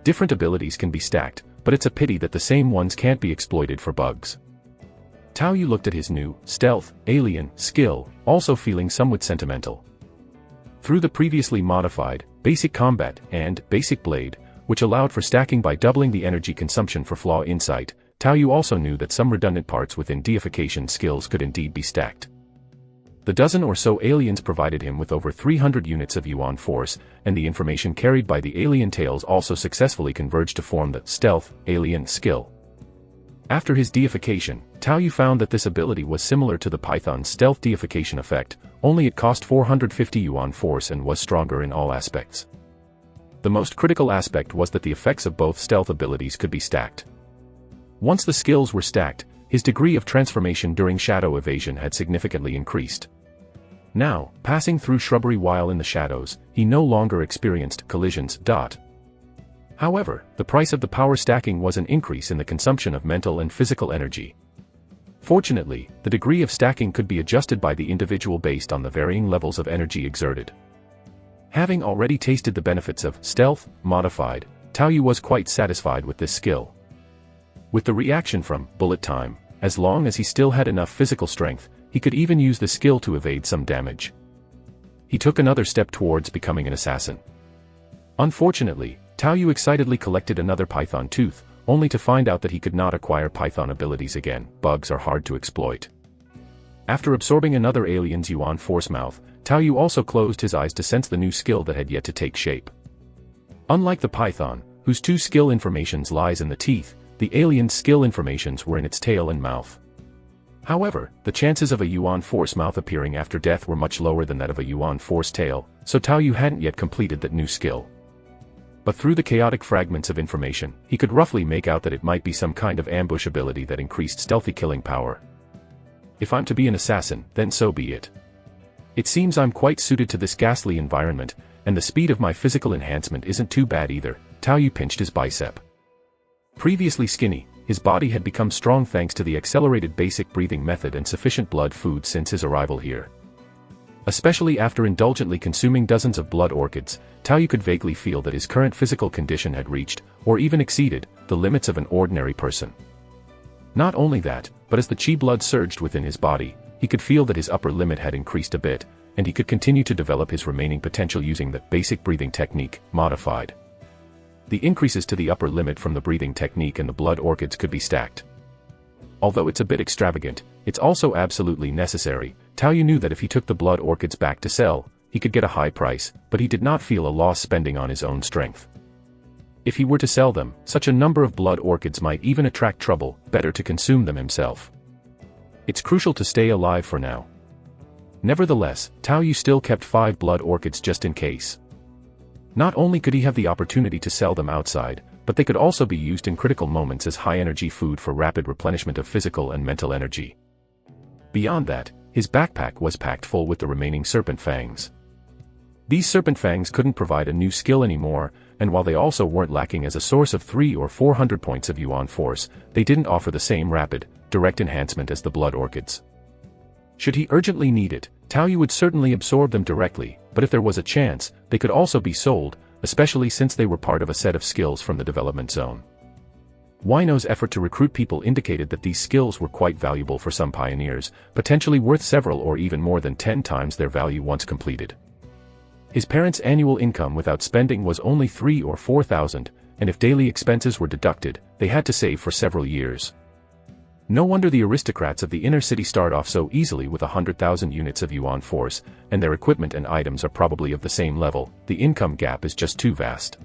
Different abilities can be stacked, but it's a pity that the same ones can't be exploited for bugs. Tao Yu looked at his new, stealth, alien, skill, also feeling somewhat sentimental. Through the previously modified, basic combat, and basic blade, which allowed for stacking by doubling the energy consumption for flaw insight, Tao Yu also knew that some redundant parts within deification skills could indeed be stacked. The dozen or so aliens provided him with over 300 units of Yuan Force, and the information carried by the alien tails also successfully converged to form the stealth, alien skill. After his deification, Tao Yu found that this ability was similar to the Python's stealth deification effect, only it cost 450 Yuan Force and was stronger in all aspects. The most critical aspect was that the effects of both stealth abilities could be stacked. Once the skills were stacked, his degree of transformation during shadow evasion had significantly increased. Now, passing through shrubbery while in the shadows, he no longer experienced collisions. However, the price of the power stacking was an increase in the consumption of mental and physical energy. Fortunately, the degree of stacking could be adjusted by the individual based on the varying levels of energy exerted. Having already tasted the benefits of stealth modified, Tao Yu was quite satisfied with this skill. With the reaction from bullet time, as long as he still had enough physical strength, he could even use the skill to evade some damage. He took another step towards becoming an assassin. Unfortunately, Tao Yu excitedly collected another python tooth, only to find out that he could not acquire python abilities again. Bugs are hard to exploit. After absorbing another alien's yuan force mouth, Tao Yu also closed his eyes to sense the new skill that had yet to take shape. Unlike the python, whose two skill informations lies in the teeth, the alien's skill informations were in its tail and mouth. However, the chances of a yuan force mouth appearing after death were much lower than that of a yuan force tail, so Tao Yu hadn't yet completed that new skill. But through the chaotic fragments of information, he could roughly make out that it might be some kind of ambush ability that increased stealthy killing power. If I'm to be an assassin, then so be it. It seems I'm quite suited to this ghastly environment, and the speed of my physical enhancement isn't too bad either. Tao Yu pinched his bicep. Previously skinny, his body had become strong thanks to the accelerated basic breathing method and sufficient blood food since his arrival here. Especially after indulgently consuming dozens of blood orchids, Tao Yu could vaguely feel that his current physical condition had reached, or even exceeded, the limits of an ordinary person. Not only that, but as the chi blood surged within his body, he could feel that his upper limit had increased a bit, and he could continue to develop his remaining potential using the basic breathing technique, modified. The increases to the upper limit from the breathing technique and the blood orchids could be stacked. Although it's a bit extravagant, it's also absolutely necessary. Tao Yu knew that if he took the blood orchids back to sell, he could get a high price, but he did not feel a loss spending on his own strength. If he were to sell them, such a number of blood orchids might even attract trouble. Better to consume them himself. It's crucial to stay alive for now. Nevertheless, Tao Yu still kept 5 blood orchids just in case. Not only could he have the opportunity to sell them outside, but they could also be used in critical moments as high-energy food for rapid replenishment of physical and mental energy. Beyond that, his backpack was packed full with the remaining serpent fangs. These serpent fangs couldn't provide a new skill anymore, and while they also weren't lacking as a source of 300 or 400 points of yuan force, they didn't offer the same rapid, direct enhancement as the blood orchids. Should he urgently need it, Tao Yu would certainly absorb them directly, but if there was a chance, they could also be sold, especially since they were part of a set of skills from the development zone. Wino's effort to recruit people indicated that these skills were quite valuable for some pioneers, potentially worth several or even more than 10 times their value once completed. His parents' annual income without spending was only 3,000 or 4,000, and if daily expenses were deducted, they had to save for several years. No wonder the aristocrats of the inner city start off so easily with 100,000 units of yuan force, and their equipment and items are probably of the same level. The income gap is just too vast.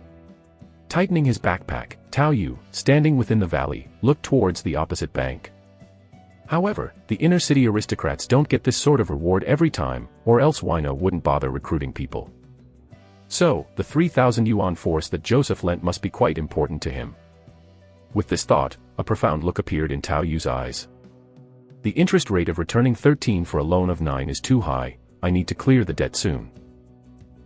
Tightening his backpack, Tao Yu, standing within the valley, looked towards the opposite bank. However, the inner city aristocrats don't get this sort of reward every time, or else Wino wouldn't bother recruiting people. So, the 3,000 yuan force that Joseph lent must be quite important to him. With this thought, a profound look appeared in Tao Yu's eyes. The interest rate of returning 13 for a loan of 9 is too high. I need to clear the debt soon.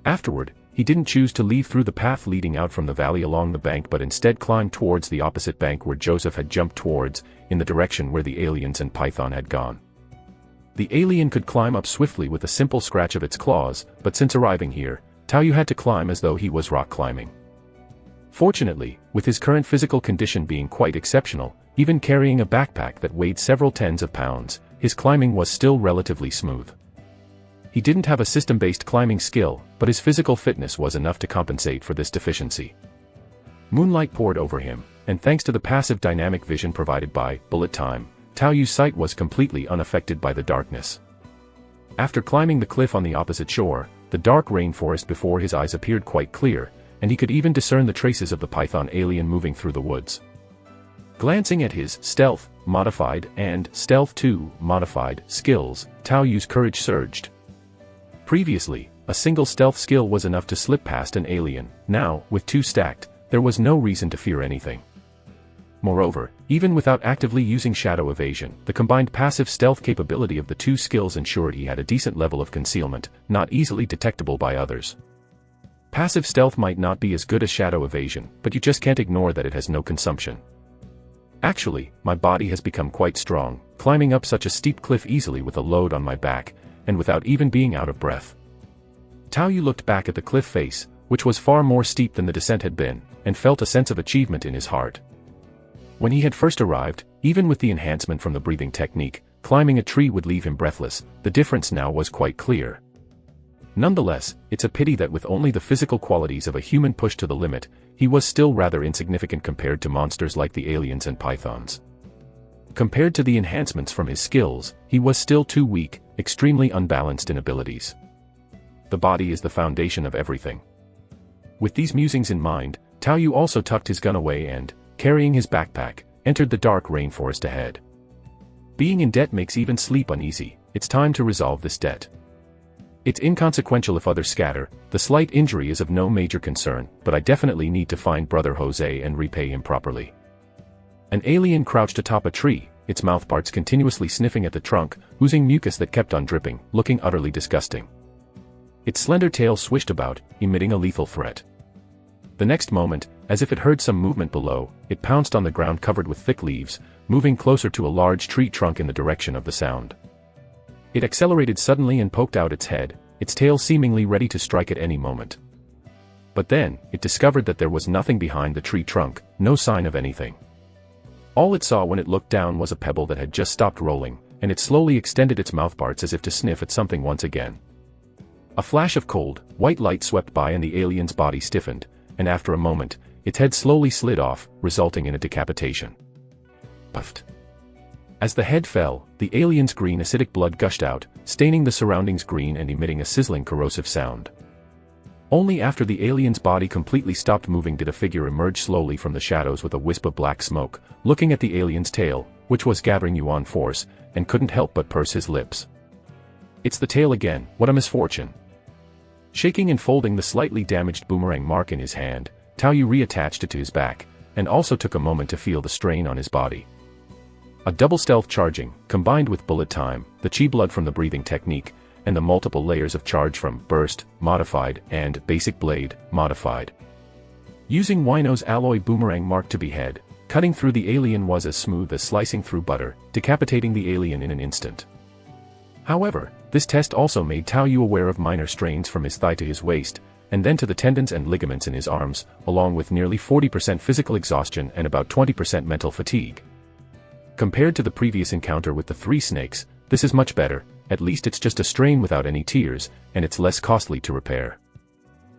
Afterward, he didn't choose to leave through the path leading out from the valley along the bank but instead climbed towards the opposite bank where Joseph had jumped towards, in the direction where the aliens and Python had gone. The alien could climb up swiftly with a simple scratch of its claws, but since arriving here, Tao Yu had to climb as though he was rock climbing. Fortunately, with his current physical condition being quite exceptional, even carrying a backpack that weighed several tens of pounds, his climbing was still relatively smooth. He didn't have a system-based climbing skill, but his physical fitness was enough to compensate for this deficiency. Moonlight poured over him, and thanks to the passive dynamic vision provided by bullet time, Tao Yu's sight was completely unaffected by the darkness. After climbing the cliff on the opposite shore, the dark rainforest before his eyes appeared quite clear, and he could even discern the traces of the Python alien moving through the woods. Glancing at his Stealth Modified and Stealth 2 Modified skills, Tao Yu's courage surged. Previously, a single stealth skill was enough to slip past an alien. Now, with 2 stacked, there was no reason to fear anything. Moreover, even without actively using shadow evasion, the combined passive stealth capability of the 2 skills ensured he had a decent level of concealment, not easily detectable by others. Passive stealth might not be as good as shadow evasion, but you just can't ignore that it has no consumption. Actually, my body has become quite strong, climbing up such a steep cliff easily with a load on my back, and without even being out of breath. Tao Yu looked back at the cliff face, which was far more steep than the descent had been, and felt a sense of achievement in his heart. When he had first arrived, even with the enhancement from the breathing technique, climbing a tree would leave him breathless. The difference now was quite clear. Nonetheless, it's a pity that with only the physical qualities of a human pushed to the limit, he was still rather insignificant compared to monsters like the aliens and pythons. Compared to the enhancements from his skills, he was still too weak, extremely unbalanced in abilities. The body is the foundation of everything. With these musings in mind, Tao Yu also tucked his gun away and, carrying his backpack, entered the dark rainforest ahead. Being in debt makes even sleep uneasy. It's time to resolve this debt. It's inconsequential if others scatter, the slight injury is of no major concern, but I definitely need to find Brother Jose and repay him properly. An alien crouched atop a tree, its mouthparts continuously sniffing at the trunk, oozing mucus that kept on dripping, looking utterly disgusting. Its slender tail swished about, emitting a lethal threat. The next moment, as if it heard some movement below, it pounced on the ground covered with thick leaves, moving closer to a large tree trunk in the direction of the sound. It accelerated suddenly and poked out its head, its tail seemingly ready to strike at any moment. But then, it discovered that there was nothing behind the tree trunk, no sign of anything. All it saw when it looked down was a pebble that had just stopped rolling, and it slowly extended its mouthparts as if to sniff at something once again. A flash of cold, white light swept by and the alien's body stiffened, and after a moment, its head slowly slid off, resulting in a decapitation. Puffed. As the head fell, the alien's green acidic blood gushed out, staining the surroundings green and emitting a sizzling corrosive sound. Only after the alien's body completely stopped moving did a figure emerge slowly from the shadows with a wisp of black smoke, looking at the alien's tail, which was gathering yuan force, and couldn't help but purse his lips. It's the tail again, what a misfortune. Shaking and folding the slightly damaged boomerang mark in his hand, Tao Yu reattached it to his back, and also took a moment to feel the strain on his body. A double stealth charging, combined with bullet time, the chi blood from the breathing technique, and the multiple layers of charge from burst, modified, and basic blade, modified. Using Wino's alloy boomerang mark to behead, cutting through the alien was as smooth as slicing through butter, decapitating the alien in an instant. However, this test also made Tao Yu aware of minor strains from his thigh to his waist, and then to the tendons and ligaments in his arms, along with nearly 40% physical exhaustion and about 20% mental fatigue. Compared to the previous encounter with the 3 snakes, this is much better, at least it's just a strain without any tears, and it's less costly to repair.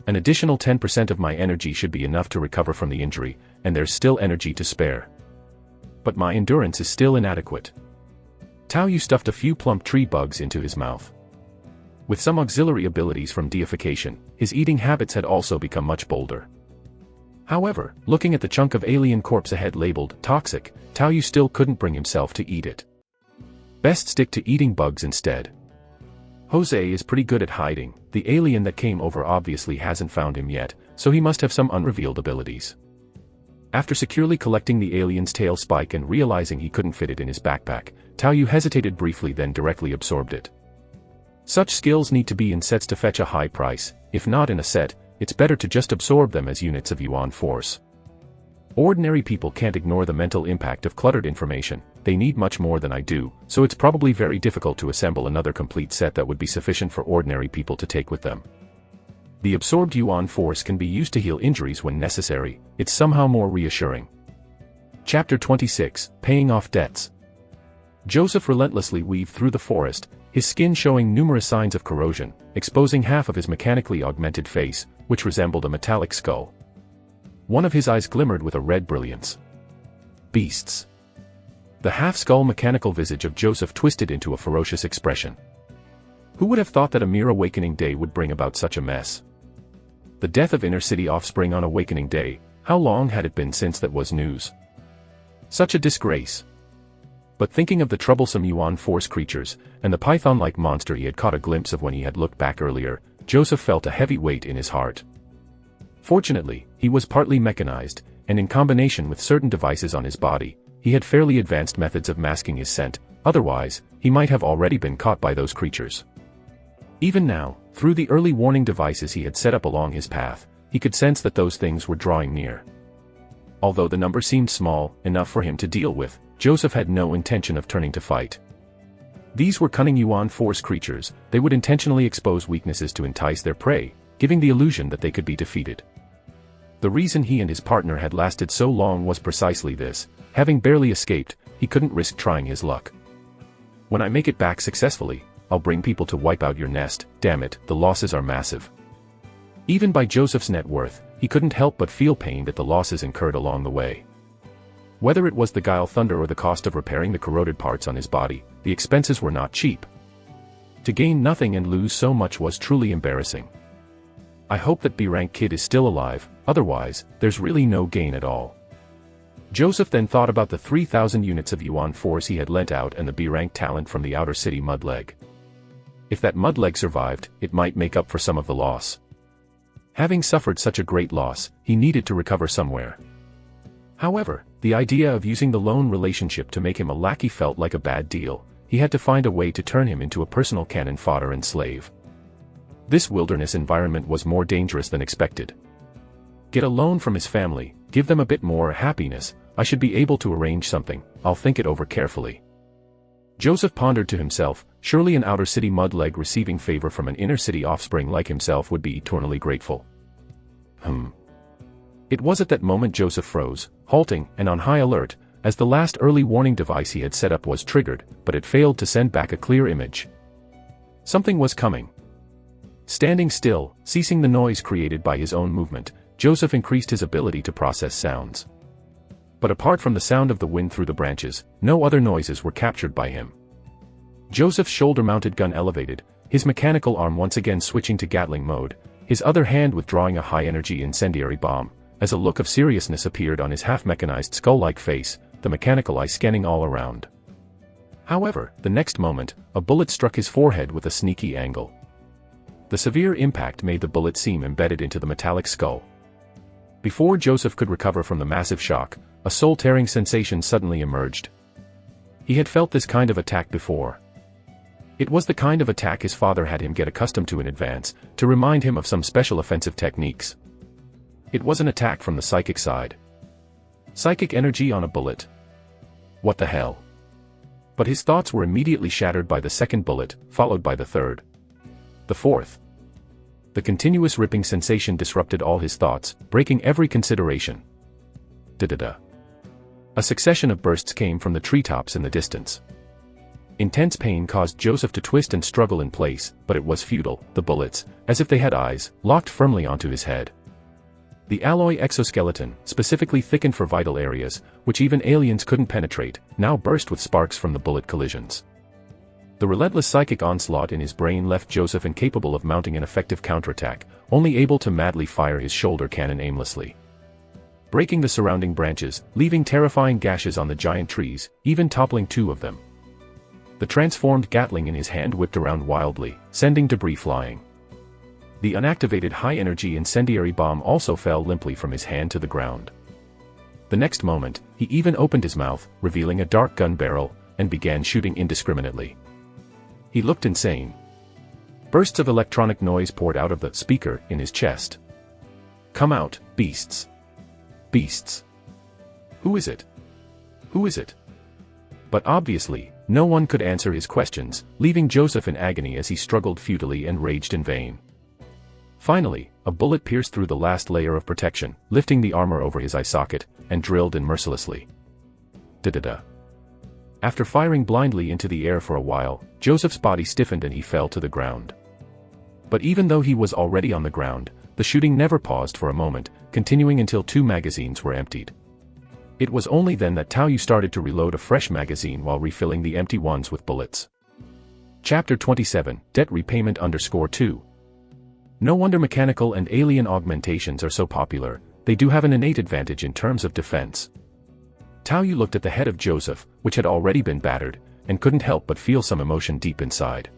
An additional 10% of my energy should be enough to recover from the injury, and there's still energy to spare. But my endurance is still inadequate. Tao Yu stuffed a few plump tree bugs into his mouth. With some auxiliary abilities from deification, his eating habits had also become much bolder. However, looking at the chunk of alien corpse ahead labeled toxic, Tao Yu still couldn't bring himself to eat it. Best stick to eating bugs instead. Jose is pretty good at hiding, the alien that came over obviously hasn't found him yet, so he must have some unrevealed abilities. After securely collecting the alien's tail spike and realizing he couldn't fit it in his backpack, Tao Yu hesitated briefly then directly absorbed it. Such skills need to be in sets to fetch a high price, if not in a set, it's better to just absorb them as units of yuan force. Ordinary people can't ignore the mental impact of cluttered information, they need much more than I do, so it's probably very difficult to assemble another complete set that would be sufficient for ordinary people to take with them. The absorbed yuan force can be used to heal injuries when necessary, it's somehow more reassuring. Chapter 26, Paying Off Debts. Joseph relentlessly weaved through the forest, his skin showing numerous signs of corrosion, exposing half of his mechanically augmented face, which resembled a metallic skull. One of his eyes glimmered with a red brilliance. Beasts. The half-skull mechanical visage of Joseph twisted into a ferocious expression. Who would have thought that a mere awakening day would bring about such a mess? The death of inner-city offspring on awakening day, how long had it been since that was news? Such a disgrace. But thinking of the troublesome yuan force creatures, and the python-like monster he had caught a glimpse of when he had looked back earlier, Joseph felt a heavy weight in his heart. Fortunately, he was partly mechanized, and in combination with certain devices on his body, he had fairly advanced methods of masking his scent, otherwise, he might have already been caught by those creatures. Even now, through the early warning devices he had set up along his path, he could sense that those things were drawing near. Although the number seemed small, enough for him to deal with, Joseph had no intention of turning to fight. These were cunning yuan force creatures, they would intentionally expose weaknesses to entice their prey, giving the illusion that they could be defeated. The reason he and his partner had lasted so long was precisely this: having barely escaped, he couldn't risk trying his luck. When I make it back successfully, I'll bring people to wipe out your nest. Damn it, the losses are massive. Even by Joseph's net worth, he couldn't help but feel pained at the losses incurred along the way. Whether it was the Guile Thunder or the cost of repairing the corroded parts on his body, the expenses were not cheap. To gain nothing and lose so much was truly embarrassing. I hope that B-rank kid is still alive, otherwise, there's really no gain at all. Joseph then thought about the 3,000 units of Yuan force he had lent out and the B-rank talent from the outer city Mudleg. If that Mudleg survived, it might make up for some of the loss. Having suffered such a great loss, he needed to recover somewhere. However, the idea of using the loan relationship to make him a lackey felt like a bad deal. He had to find a way to turn him into a personal cannon fodder and slave. This wilderness environment was more dangerous than expected. Get a loan from his family, give them a bit more happiness. I should be able to arrange something. I'll think it over carefully. Joseph pondered to himself, surely an outer city Mudleg receiving favor from an inner city offspring like himself would be eternally grateful. It was at that moment Joseph froze, halting and on high alert, as the last early warning device he had set up was triggered, but it failed to send back a clear image. Something was coming. Standing still, ceasing the noise created by his own movement, Joseph increased his ability to process sounds. But apart from the sound of the wind through the branches, no other noises were captured by him. Joseph's shoulder-mounted gun elevated, his mechanical arm once again switching to Gatling mode, his other hand withdrawing a high-energy incendiary bomb, as a look of seriousness appeared on his half-mechanized skull-like face, the mechanical eye scanning all around. However, the next moment, a bullet struck his forehead with a sneaky angle. The severe impact made the bullet seem embedded into the metallic skull. Before Joseph could recover from the massive shock, a soul-tearing sensation suddenly emerged. He had felt this kind of attack before. It was the kind of attack his father had him get accustomed to in advance, to remind him of some special offensive techniques. It was an attack from the psychic side. Psychic energy on a bullet. What the hell? But his thoughts were immediately shattered by the second bullet, followed by the third. The fourth. The continuous ripping sensation disrupted all his thoughts, breaking every consideration. Da-da-da. A succession of bursts came from the treetops in the distance. Intense pain caused Joseph to twist and struggle in place, but it was futile. The bullets, as if they had eyes, locked firmly onto his head. The alloy exoskeleton, specifically thickened for vital areas, which even aliens couldn't penetrate, now burst with sparks from the bullet collisions. The relentless psychic onslaught in his brain left Joseph incapable of mounting an effective counterattack, only able to madly fire his shoulder cannon aimlessly. Breaking the surrounding branches, leaving terrifying gashes on the giant trees, even toppling two of them. The transformed Gatling in his hand whipped around wildly, sending debris flying. The unactivated high-energy incendiary bomb also fell limply from his hand to the ground. The next moment, he even opened his mouth, revealing a dark gun barrel, and began shooting indiscriminately. He looked insane. Bursts of electronic noise poured out of the speaker in his chest. Come out, beasts. Beasts. Who is it? Who is it? But obviously, no one could answer his questions, leaving Joseph in agony as he struggled futilely and raged in vain. Finally, a bullet pierced through the last layer of protection, lifting the armor over his eye socket, and drilled in mercilessly. Da-da-da. After firing blindly into the air for a while, Joseph's body stiffened and he fell to the ground. But even though he was already on the ground, the shooting never paused for a moment, continuing until 2 magazines were emptied. It was only then that Tao Yu started to reload a fresh magazine while refilling the empty ones with bullets. Chapter 27, Debt Repayment _2. No wonder mechanical and alien augmentations are so popular, they do have an innate advantage in terms of defense. Tao Yu looked at the head of Joseph, which had already been battered, and couldn't help but feel some emotion deep inside.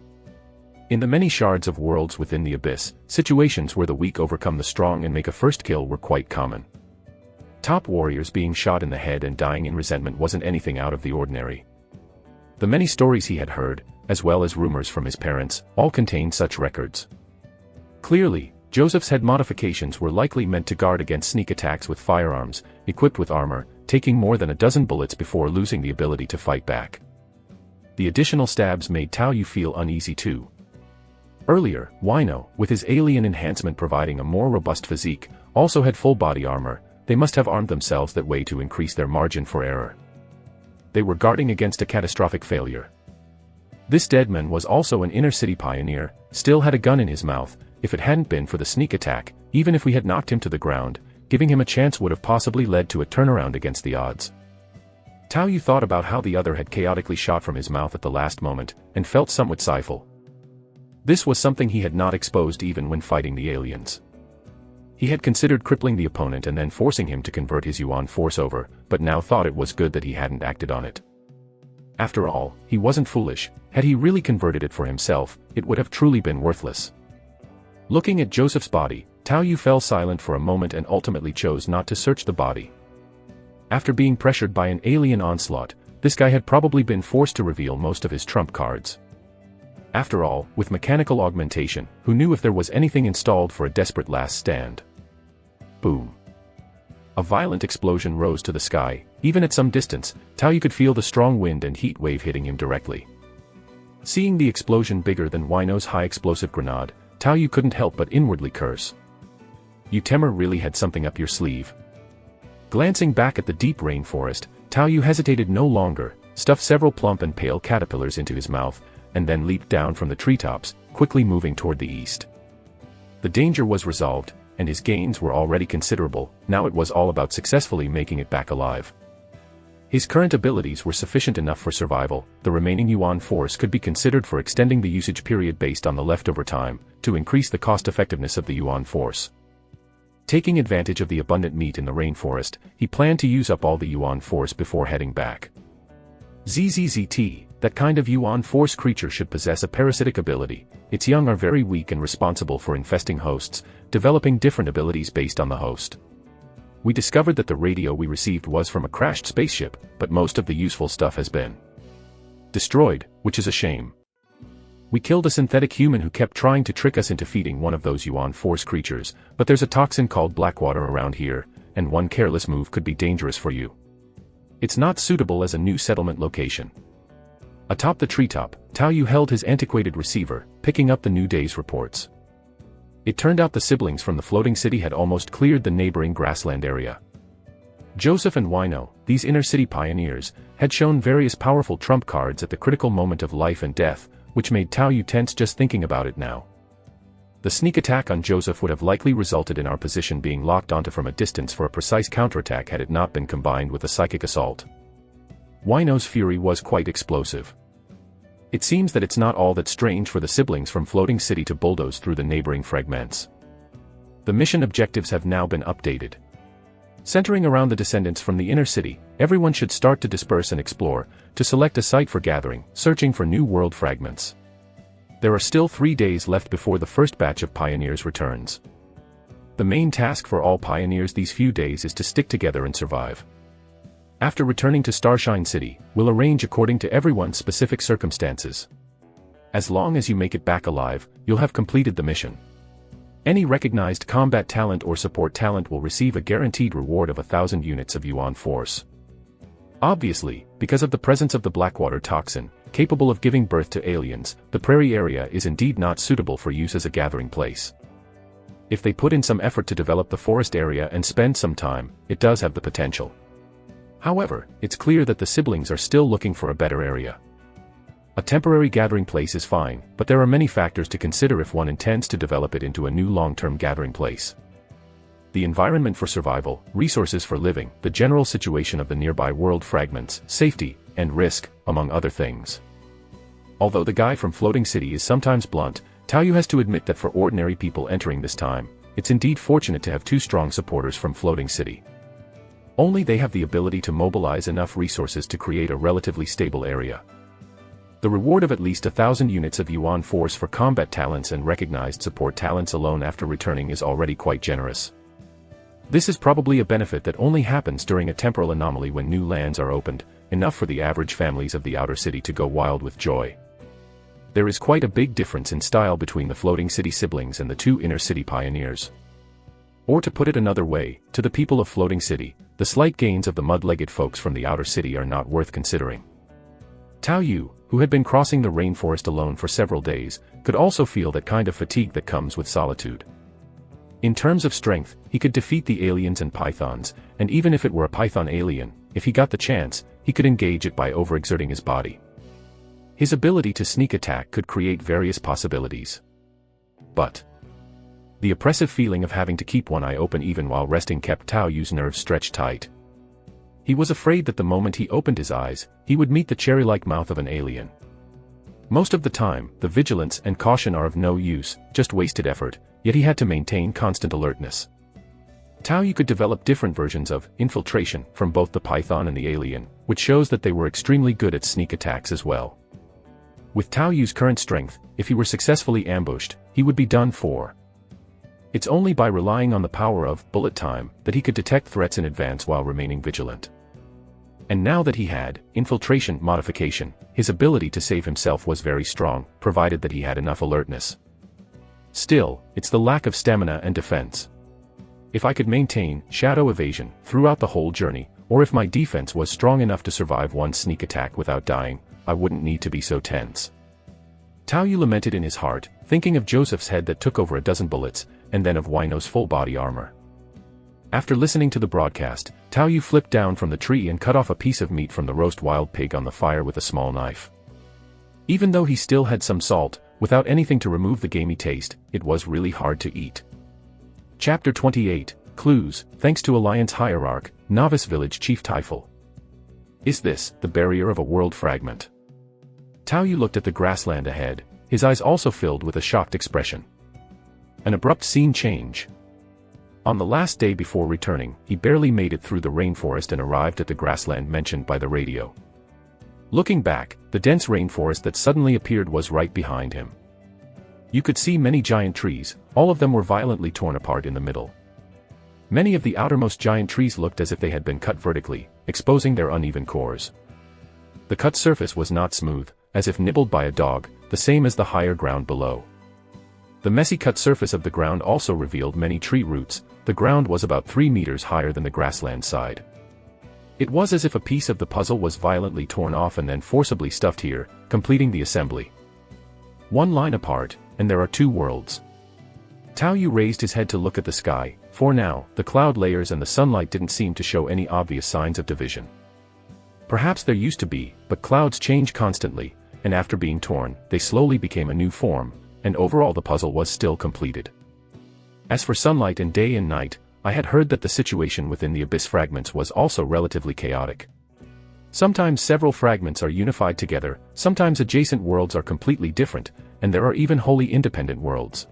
In the many shards of worlds within the abyss, situations where the weak overcome the strong and make a first kill were quite common. Top warriors being shot in the head and dying in resentment wasn't anything out of the ordinary. The many stories he had heard, as well as rumors from his parents, all contained such records. Clearly, Joseph's head modifications were likely meant to guard against sneak attacks with firearms, equipped with armor, taking more than a dozen bullets before losing the ability to fight back. The additional stabs made Tao Yu feel uneasy too. Earlier, Wino, with his alien enhancement providing a more robust physique, also had full body armor. They must have armed themselves that way to increase their margin for error. They were guarding against a catastrophic failure. This deadman was also an inner-city pioneer, still had a gun in his mouth. If it hadn't been for the sneak attack, even if we had knocked him to the ground, giving him a chance would have possibly led to a turnaround against the odds. Tao Yu thought about how the other had chaotically shot from his mouth at the last moment, and felt somewhat stifle. This was something he had not exposed even when fighting the aliens. He had considered crippling the opponent and then forcing him to convert his yuan force over, but now thought it was good that he hadn't acted on it. After all, he wasn't foolish. Had he really converted it for himself, it would have truly been worthless. Looking at Joseph's body, Tao Yu fell silent for a moment and ultimately chose not to search the body. After being pressured by an alien onslaught, this guy had probably been forced to reveal most of his trump cards. After all, with mechanical augmentation, who knew if there was anything installed for a desperate last stand? Boom. A violent explosion rose to the sky. Even at some distance, Tao Yu could feel the strong wind and heat wave hitting him directly. Seeing the explosion bigger than Wino's high-explosive grenade, Tao Yu couldn't help but inwardly curse. You Temer really had something up your sleeve. Glancing back at the deep rainforest, Tao Yu hesitated no longer, stuffed several plump and pale caterpillars into his mouth, and then leaped down from the treetops, quickly moving toward the east. The danger was resolved, and his gains were already considerable. Now it was all about successfully making it back alive. His current abilities were sufficient enough for survival. The remaining yuan force could be considered for extending the usage period based on the leftover time, to increase the cost-effectiveness of the yuan force. Taking advantage of the abundant meat in the rainforest, he planned to use up all the yuan force before heading back. ZZZT, that kind of yuan force creature should possess a parasitic ability. Its young are very weak and responsible for infesting hosts, developing different abilities based on the host. We discovered that the radio we received was from a crashed spaceship, but most of the useful stuff has been destroyed, which is a shame. We killed a synthetic human who kept trying to trick us into feeding one of those yuan force creatures, but there's a toxin called blackwater around here, and one careless move could be dangerous for you. It's not suitable as a new settlement location. Atop the treetop, Tao Yu held his antiquated receiver, picking up the new day's reports. It turned out the siblings from the floating city had almost cleared the neighboring grassland area. Joseph and Wino, these inner-city pioneers, had shown various powerful trump cards at the critical moment of life and death, which made Tao Yu tense just thinking about it now. The sneak attack on Joseph would have likely resulted in our position being locked onto from a distance for a precise counterattack had it not been combined with a psychic assault. Wino's fury was quite explosive. It seems that it's not all that strange for the siblings from Floating City to bulldoze through the neighboring fragments. The mission objectives have now been updated. Centering around the descendants from the inner city, everyone should start to disperse and explore, to select a site for gathering, searching for new world fragments. There are still 3 days left before the first batch of pioneers returns. The main task for all pioneers these few days is to stick together and survive. After returning to Starshine City, we'll arrange according to everyone's specific circumstances. As long as you make it back alive, you'll have completed the mission. Any recognized combat talent or support talent will receive a guaranteed reward of 1,000 units of yuan force. Obviously, because of the presence of the Blackwater toxin, capable of giving birth to aliens, the prairie area is indeed not suitable for use as a gathering place. If they put in some effort to develop the forest area and spend some time, it does have the potential. However, it's clear that the siblings are still looking for a better area. A temporary gathering place is fine, but there are many factors to consider if one intends to develop it into a new long-term gathering place. The environment for survival, resources for living, the general situation of the nearby world fragments, safety, and risk, among other things. Although the guy from Floating City is sometimes blunt, Tao Yu has to admit that for ordinary people entering this time, it's indeed fortunate to have 2 strong supporters from Floating City. Only they have the ability to mobilize enough resources to create a relatively stable area. The reward of at least 1,000 units of yuan force for combat talents and recognized support talents alone after returning is already quite generous. This is probably a benefit that only happens during a temporal anomaly when new lands are opened, enough for the average families of the outer city to go wild with joy. There is quite a big difference in style between the Floating City siblings and the 2 inner city pioneers. Or to put it another way, to the people of Floating City, the slight gains of the mud-legged folks from the outer city are not worth considering. Tao Yu, who had been crossing the rainforest alone for several days, could also feel that kind of fatigue that comes with solitude. In terms of strength, he could defeat the aliens and pythons, and even if it were a python alien, if he got the chance, he could engage it by overexerting his body. His ability to sneak attack could create various possibilities. But the oppressive feeling of having to keep one eye open even while resting kept Tao Yu's nerves stretched tight. He was afraid that the moment he opened his eyes, he would meet the cherry-like mouth of an alien. Most of the time, the vigilance and caution are of no use, just wasted effort, yet he had to maintain constant alertness. Tao Yu could develop different versions of infiltration from both the python and the alien, which shows that they were extremely good at sneak attacks as well. With Tao Yu's current strength, if he were successfully ambushed, he would be done for. It's only by relying on the power of bullet time that he could detect threats in advance while remaining vigilant. And now that he had infiltration modification, his ability to save himself was very strong, provided that he had enough alertness. Still, it's the lack of stamina and defense. If I could maintain shadow evasion throughout the whole journey, or if my defense was strong enough to survive one sneak attack without dying, I wouldn't need to be so tense. Tao Yu lamented in his heart, thinking of Joseph's head that took over a dozen bullets, and then of Wino's full body armor. After listening to the broadcast, Tao Yu flipped down from the tree and cut off a piece of meat from the roast wild pig on the fire with a small knife. Even though he still had some salt, without anything to remove the gamey taste, it was really hard to eat. Chapter 28, Clues, thanks to Alliance Hierarch, Novice Village Chief Typhel. Is this the barrier of a world fragment? Tao Yu looked at the grassland ahead, his eyes also filled with a shocked expression. An abrupt scene change. On the last day before returning, he barely made it through the rainforest and arrived at the grassland mentioned by the radio. Looking back, the dense rainforest that suddenly appeared was right behind him. You could see many giant trees, all of them were violently torn apart in the middle. Many of the outermost giant trees looked as if they had been cut vertically, exposing their uneven cores. The cut surface was not smooth, as if nibbled by a dog, the same as the higher ground below. The messy cut surface of the ground also revealed many tree roots. The ground was about 3 meters higher than the grassland side. It was as if a piece of the puzzle was violently torn off and then forcibly stuffed here, completing the assembly. One line apart, and there are two worlds. Tao Yu raised his head to look at the sky. For now, the cloud layers and the sunlight didn't seem to show any obvious signs of division. Perhaps there used to be, but clouds change constantly, and after being torn, they slowly became a new form, and overall the puzzle was still completed. As for sunlight and day and night, I had heard that the situation within the abyss fragments was also relatively chaotic. Sometimes several fragments are unified together, sometimes adjacent worlds are completely different, and there are even wholly independent worlds.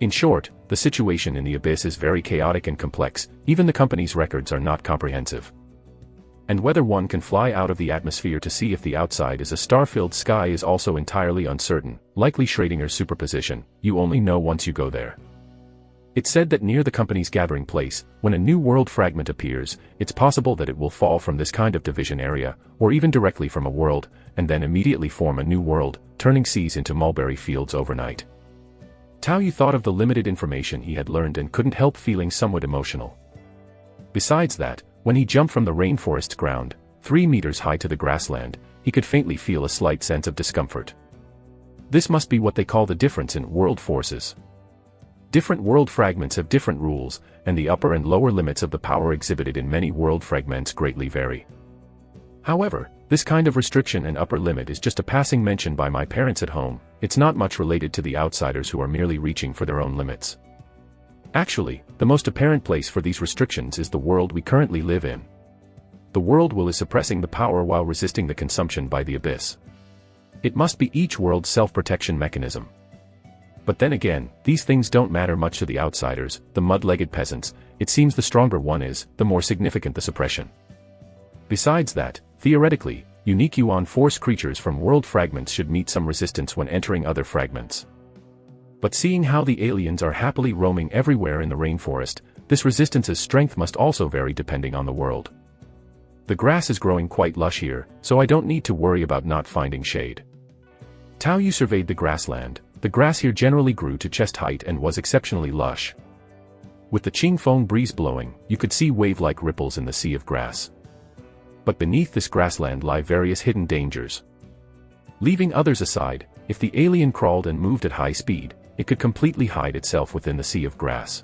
In short, the situation in the abyss is very chaotic and complex, even the company's records are not comprehensive. And whether one can fly out of the atmosphere to see if the outside is a star-filled sky is also entirely uncertain, likely Schrödinger's superposition, you only know once you go there. It's said that near the company's gathering place, when a new world fragment appears, it's possible that it will fall from this kind of division area, or even directly from a world, and then immediately form a new world, turning seas into mulberry fields overnight. Tao Yu thought of the limited information he had learned and couldn't help feeling somewhat emotional. Besides that, when he jumped from the rainforest's ground, 3 meters high to the grassland, he could faintly feel a slight sense of discomfort. This must be what they call the difference in world forces. Different world fragments have different rules, and the upper and lower limits of the power exhibited in many world fragments greatly vary. However, this kind of restriction and upper limit is just a passing mention by my parents at home. It's not much related to the outsiders who are merely reaching for their own limits. Actually, the most apparent place for these restrictions is the world we currently live in. The world will is suppressing the power while resisting the consumption by the abyss. It must be each world's self-protection mechanism. But then again, these things don't matter much to the outsiders, the mud-legged peasants. It seems the stronger one is, the more significant the suppression. Besides that, theoretically, unique Yuan force creatures from world fragments should meet some resistance when entering other fragments. But seeing how the aliens are happily roaming everywhere in the rainforest, this resistance's strength must also vary depending on the world. The grass is growing quite lush here, so I don't need to worry about not finding shade. Tao Yu surveyed the grassland. The grass here generally grew to chest height and was exceptionally lush. With the Qingfeng breeze blowing, you could see wave-like ripples in the sea of grass. But beneath this grassland lie various hidden dangers. Leaving others aside, if the alien crawled and moved at high speed, it could completely hide itself within the sea of grass.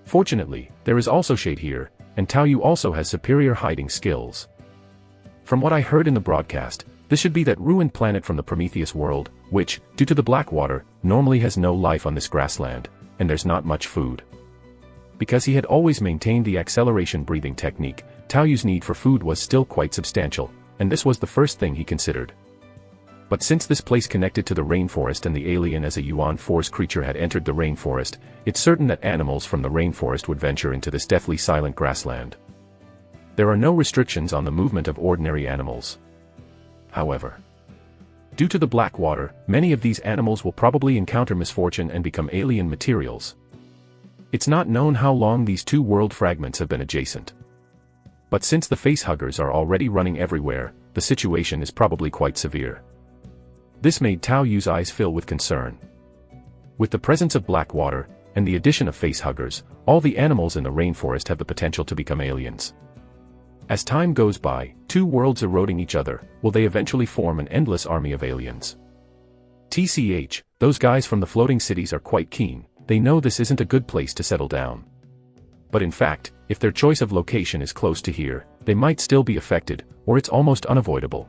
Fortunately, there is also shade here, and Tao Yu also has superior hiding skills. From what I heard in the broadcast, This should be that ruined planet from the Prometheus world, which, due to the black water, normally has no life on this grassland, and there's not much food. Because he had always maintained the acceleration breathing technique, Tao Yu's need for food was still quite substantial, and this was the first thing he considered. But since this place connected to the rainforest and the alien as a Yuan Force creature had entered the rainforest, it's certain that animals from the rainforest would venture into this deathly silent grassland. There are no restrictions on the movement of ordinary animals. However, due to the black water, many of these animals will probably encounter misfortune and become alien materials. It's not known how long these two world fragments have been adjacent. But since the facehuggers are already running everywhere, the situation is probably quite severe. This made Tao Yu's eyes fill with concern. With the presence of black water, and the addition of facehuggers, all the animals in the rainforest have the potential to become aliens. As time goes by, two worlds eroding each other, will they eventually form an endless army of aliens? TCH, those guys from the floating cities are quite keen, they know this isn't a good place to settle down. But in fact, if their choice of location is close to here, they might still be affected, or it's almost unavoidable.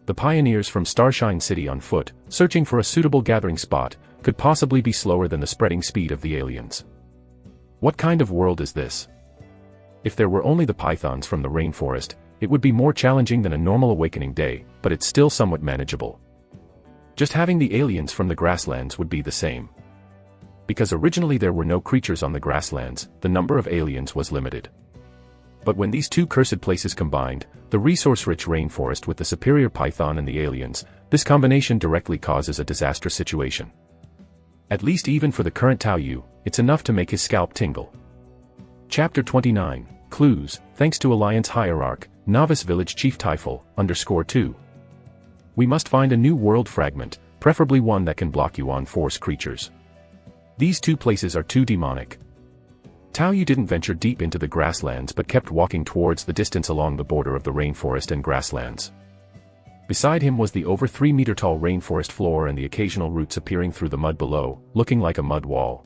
The pioneers from Starshine City on foot, searching for a suitable gathering spot, could possibly be slower than the spreading speed of the aliens. What kind of world is this? If there were only the pythons from the rainforest, it would be more challenging than a normal awakening day, but it's still somewhat manageable. Just having the aliens from the grasslands would be the same. Because originally there were no creatures on the grasslands, the number of aliens was limited. But when these two cursed places combined, the resource-rich rainforest with the superior python and the aliens, this combination directly causes a disastrous situation. At least even for the current Tao Yu, it's enough to make his scalp tingle. Chapter 29, Clues, thanks to Alliance Hierarch, Novice Village Chief Typhel, _2. We must find a new world fragment, preferably one that can block Yuan Force creatures. These two places are too demonic. Tao Yu didn't venture deep into the grasslands but kept walking towards the distance along the border of the rainforest and grasslands. Beside him was the over 3-meter-tall rainforest floor and the occasional roots appearing through the mud below, looking like a mud wall.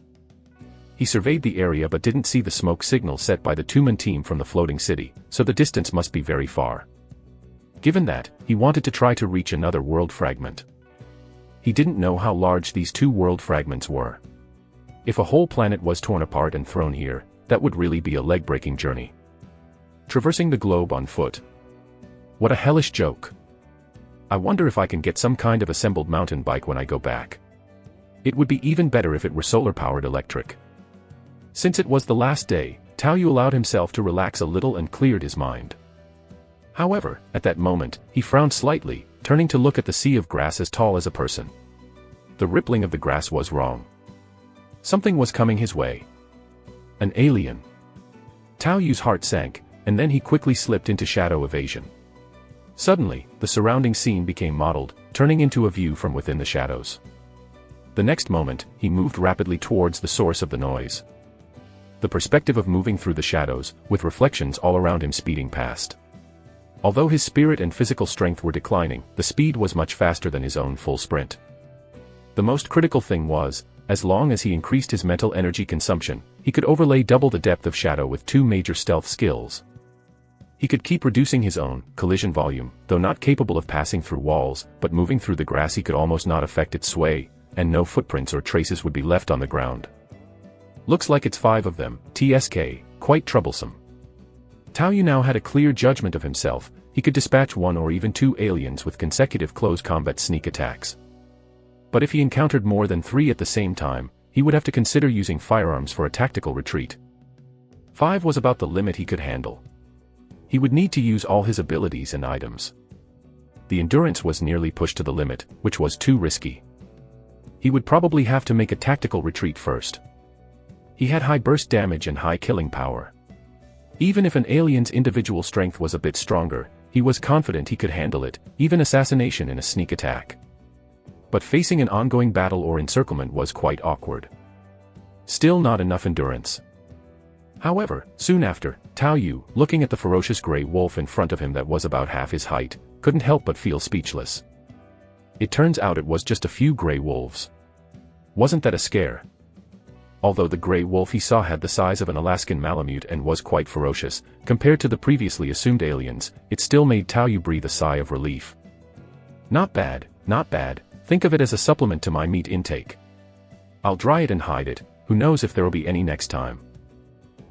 He surveyed the area but didn't see the smoke signal set by the two-man team from the floating city, so the distance must be very far. Given that, he wanted to try to reach another world fragment. He didn't know how large these two world fragments were. If a whole planet was torn apart and thrown here, that would really be a leg-breaking journey. Traversing the globe on foot. What a hellish joke. I wonder if I can get some kind of assembled mountain bike when I go back. It would be even better if it were solar-powered electric. Since it was the last day, Tao Yu allowed himself to relax a little and cleared his mind. However, at that moment, he frowned slightly, turning to look at the sea of grass as tall as a person. The rippling of the grass was wrong. Something was coming his way. An alien. Tao Yu's heart sank, and then he quickly slipped into shadow evasion. Suddenly, the surrounding scene became mottled, turning into a view from within the shadows. The next moment, he moved rapidly towards the source of the noise. The perspective of moving through the shadows, with reflections all around him speeding past. Although his spirit and physical strength were declining, the speed was much faster than his own full sprint. The most critical thing was, as long as he increased his mental energy consumption, he could overlay double the depth of shadow with two major stealth skills. He could keep reducing his own collision volume, though not capable of passing through walls, but moving through the grass he could almost not affect its sway, and no footprints or traces would be left on the ground. Looks like it's 5 of them, TSK, quite troublesome. Tao Yu now had a clear judgment of himself, he could dispatch 1 or even 2 aliens with consecutive close combat sneak attacks. But if he encountered more than 3 at the same time, he would have to consider using firearms for a tactical retreat. 5 was about the limit he could handle. He would need to use all his abilities and items. The endurance was nearly pushed to the limit, which was too risky. He would probably have to make a tactical retreat first. He had high burst damage and high killing power. Even if an alien's individual strength was a bit stronger, he was confident he could handle it, even assassination in a sneak attack. But facing an ongoing battle or encirclement was quite awkward. Still not enough endurance. However, soon after, Tao Yu, looking at the ferocious grey wolf in front of him that was about half his height, couldn't help but feel speechless. It turns out it was just a few grey wolves. Wasn't that a scare? Although the grey wolf he saw had the size of an Alaskan Malamute and was quite ferocious, compared to the previously assumed aliens, it still made Tao Yu breathe a sigh of relief. Not bad, not bad, think of it as a supplement to my meat intake. I'll dry it and hide it, who knows if there'll be any next time.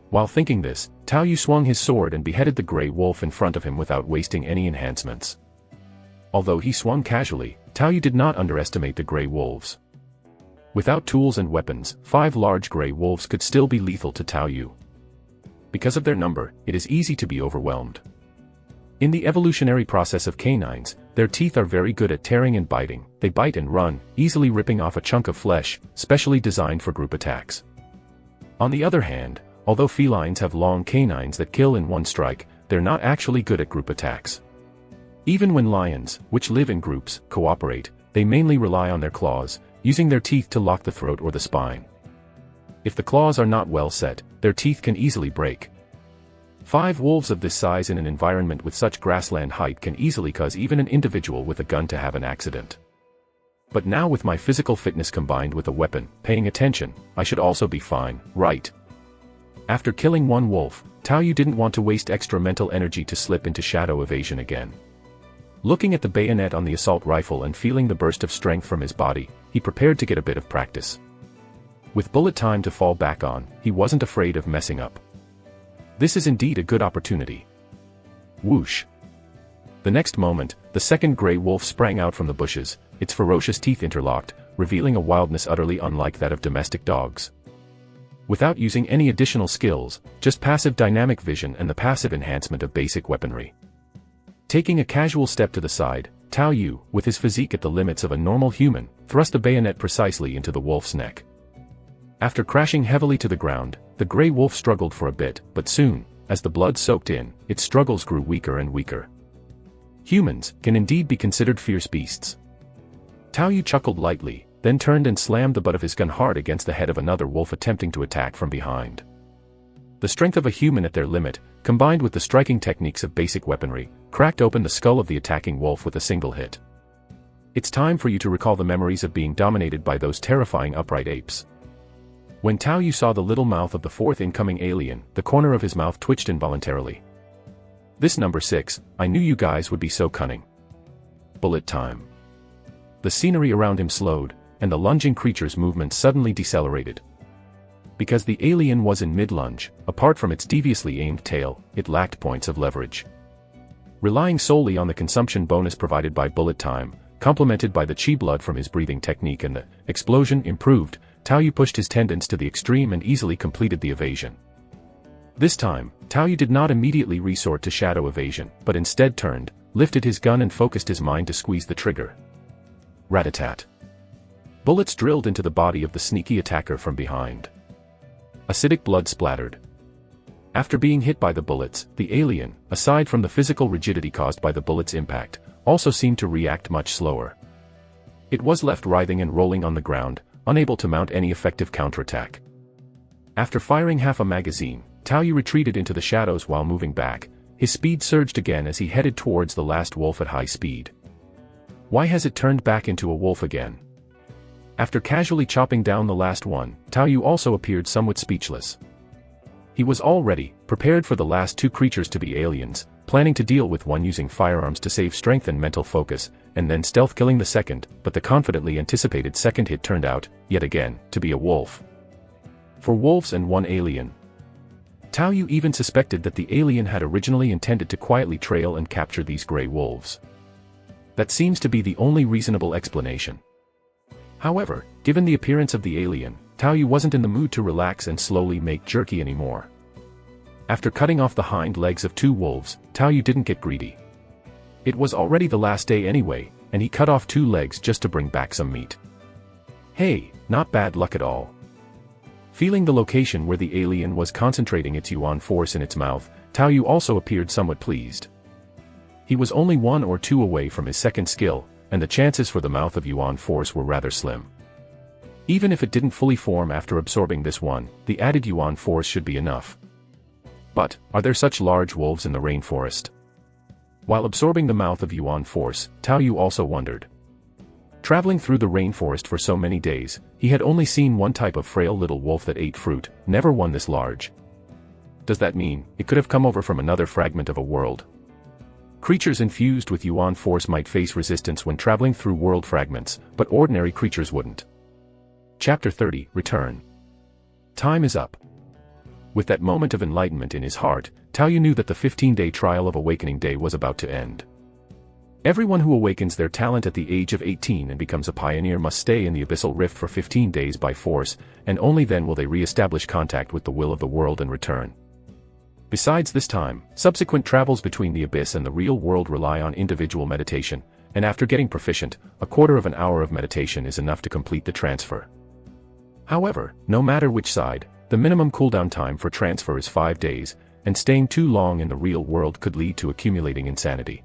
While thinking this, Tao Yu swung his sword and beheaded the gray wolf in front of him without wasting any enhancements. Although he swung casually, Tao Yu did not underestimate the gray wolves. Without tools and weapons, 5 large gray wolves could still be lethal to Tao Yu. Because of their number, it is easy to be overwhelmed. In the evolutionary process of canines, their teeth are very good at tearing and biting. They bite and run, easily ripping off a chunk of flesh, specially designed for group attacks. On the other hand, although felines have long canines that kill in one strike, they're not actually good at group attacks. Even when lions, which live in groups, cooperate, they mainly rely on their claws, using their teeth to lock the throat or the spine. If the claws are not well set, their teeth can easily break. 5 wolves of this size in an environment with such grassland height can easily cause even an individual with a gun to have an accident. But now with my physical fitness combined with a weapon, paying attention, I should also be fine, right? After killing one wolf, Tao Yu didn't want to waste extra mental energy to slip into shadow evasion again. Looking at the bayonet on the assault rifle and feeling the burst of strength from his body, he prepared to get a bit of practice. With bullet time to fall back on, he wasn't afraid of messing up. This is indeed a good opportunity. Whoosh! The next moment, the second gray wolf sprang out from the bushes, its ferocious teeth interlocked, revealing a wildness utterly unlike that of domestic dogs. Without using any additional skills, just passive dynamic vision and the passive enhancement of basic weaponry. Taking a casual step to the side, Tao Yu, with his physique at the limits of a normal human, thrust the bayonet precisely into the wolf's neck. After crashing heavily to the ground, the gray wolf struggled for a bit, but soon, as the blood soaked in, its struggles grew weaker and weaker. Humans can indeed be considered fierce beasts. Tao Yu chuckled lightly, then turned and slammed the butt of his gun hard against the head of another wolf attempting to attack from behind. The strength of a human at their limit, combined with the striking techniques of basic weaponry, cracked open the skull of the attacking wolf with a single hit. It's time for you to recall the memories of being dominated by those terrifying upright apes. When Tao Yu saw the little mouth of the 4th incoming alien, the corner of his mouth twitched involuntarily. This number 6, I knew you guys would be so cunning. Bullet time. The scenery around him slowed, and the lunging creature's movement suddenly decelerated. Because the alien was in mid-lunge, apart from its deviously aimed tail, it lacked points of leverage. Relying solely on the consumption bonus provided by bullet time, complemented by the chi blood from his breathing technique and the explosion improved, Tao Yu pushed his tendons to the extreme and easily completed the evasion. This time, Tao Yu did not immediately resort to shadow evasion, but instead turned, lifted his gun and focused his mind to squeeze the trigger. Rat-a-tat. Bullets drilled into the body of the sneaky attacker from behind. Acidic blood splattered. After being hit by the bullets, the alien, aside from the physical rigidity caused by the bullet's impact, also seemed to react much slower. It was left writhing and rolling on the ground, unable to mount any effective counterattack. After firing half a magazine, Tao Yu retreated into the shadows while moving back. His speed surged again as he headed towards the last wolf at high speed. Why has it turned back into a wolf again? After casually chopping down the last one, Tao Yu also appeared somewhat speechless. He was already prepared for the last 2 creatures to be aliens, planning to deal with one using firearms to save strength and mental focus, and then stealth killing the second, but the confidently anticipated second hit turned out, yet again, to be a wolf. 4 wolves and 1 alien. Tao Yu even suspected that the alien had originally intended to quietly trail and capture these gray wolves. That seems to be the only reasonable explanation. However, given the appearance of the alien, Tao Yu wasn't in the mood to relax and slowly make jerky anymore. After cutting off the hind legs of 2 wolves, Tao Yu didn't get greedy. It was already the last day anyway, and he cut off 2 legs just to bring back some meat. Hey, not bad luck at all. Feeling the location where the alien was concentrating its yuan force in its mouth, Tao Yu also appeared somewhat pleased. He was only 1 or 2 away from his second skill, and the chances for the mouth of yuan force were rather slim. Even if it didn't fully form after absorbing this one, the added yuan force should be enough. But, are there such large wolves in the rainforest? While absorbing the mouth of yuan force, Tao Yu also wondered. Traveling through the rainforest for so many days, he had only seen one type of frail little wolf that ate fruit, never one this large. Does that mean, it could have come over from another fragment of a world? Creatures infused with Yuan force might face resistance when traveling through world fragments, but ordinary creatures wouldn't. Chapter 30, Return. Time is up. With that moment of enlightenment in his heart, Tao Yu knew that the 15-day trial of Awakening Day was about to end. Everyone who awakens their talent at the age of 18 and becomes a pioneer must stay in the abyssal rift for 15 days by force, and only then will they re-establish contact with the will of the world and return. Besides this time, subsequent travels between the abyss and the real world rely on individual meditation, and after getting proficient, a quarter of an hour of meditation is enough to complete the transfer. However, no matter which side, the minimum cooldown time for transfer is 5 days, and staying too long in the real world could lead to accumulating insanity.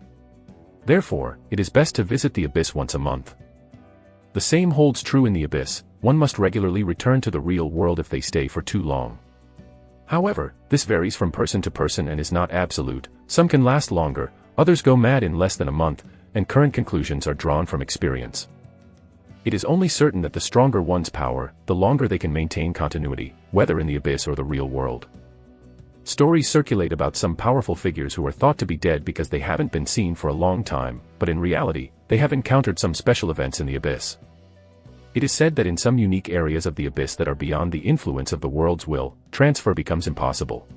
Therefore, it is best to visit the abyss once a month. The same holds true in the abyss, one must regularly return to the real world if they stay for too long. However, this varies from person to person and is not absolute. Some can last longer, others go mad in less than a month, and current conclusions are drawn from experience. It is only certain that the stronger one's power, the longer they can maintain continuity, whether in the abyss or the real world. Stories circulate about some powerful figures who are thought to be dead because they haven't been seen for a long time, but in reality, they have encountered some special events in the abyss. It is said that in some unique areas of the abyss that are beyond the influence of the world's will, transfer becomes impossible.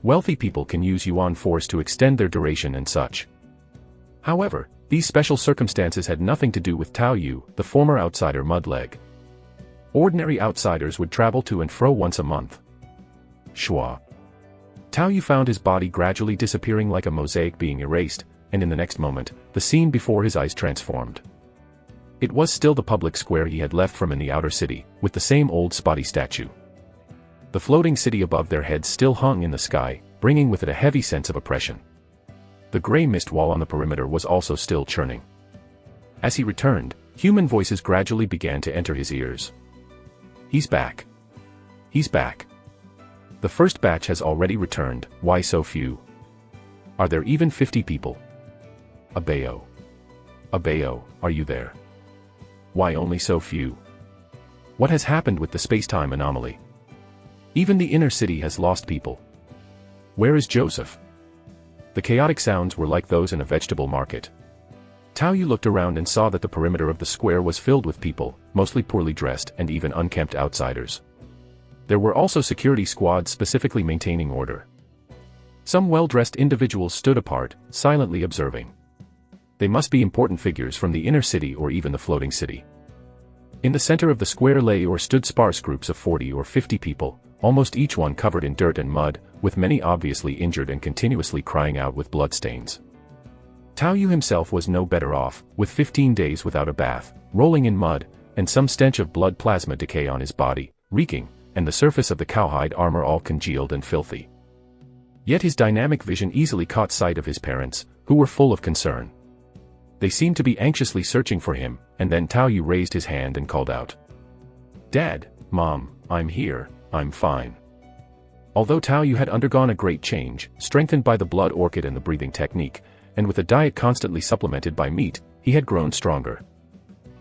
Wealthy people can use Yuan force to extend their duration and such. However, these special circumstances had nothing to do with Tao Yu, the former outsider Mudleg. Ordinary outsiders would travel to and fro once a month. Shua. Tao Yu found his body gradually disappearing like a mosaic being erased, and in the next moment, the scene before his eyes transformed. It was still the public square he had left from in the outer city, with the same old spotty statue. The floating city above their heads still hung in the sky, bringing with it a heavy sense of oppression. The gray mist wall on the perimeter was also still churning. As he returned, human voices gradually began to enter his ears. He's back. He's back. The first batch has already returned, why so few? Are there even 50 people? Abayo. Abayo, are you there? Why only so few? What has happened with the space-time anomaly? Even the inner city has lost people. Where is Joseph? The chaotic sounds were like those in a vegetable market. Tao Yu looked around and saw that the perimeter of the square was filled with people, mostly poorly dressed and even unkempt outsiders. There were also security squads specifically maintaining order. Some well-dressed individuals stood apart, silently observing. They must be important figures from the inner city or even the floating city. In the center of the square lay or stood sparse groups of 40 or 50 people, almost each one covered in dirt and mud, with many obviously injured and continuously crying out with bloodstains. Tao Yu himself was no better off, with 15 days without a bath, rolling in mud, and some stench of blood plasma decay on his body, reeking, and the surface of the cowhide armor all congealed and filthy. Yet his dynamic vision easily caught sight of his parents, who were full of concern. They seemed to be anxiously searching for him, and then Tao Yu raised his hand and called out. "Dad, Mom, I'm here, I'm fine." Although Tao Yu had undergone a great change, strengthened by the blood orchid and the breathing technique, and with a diet constantly supplemented by meat, he had grown stronger.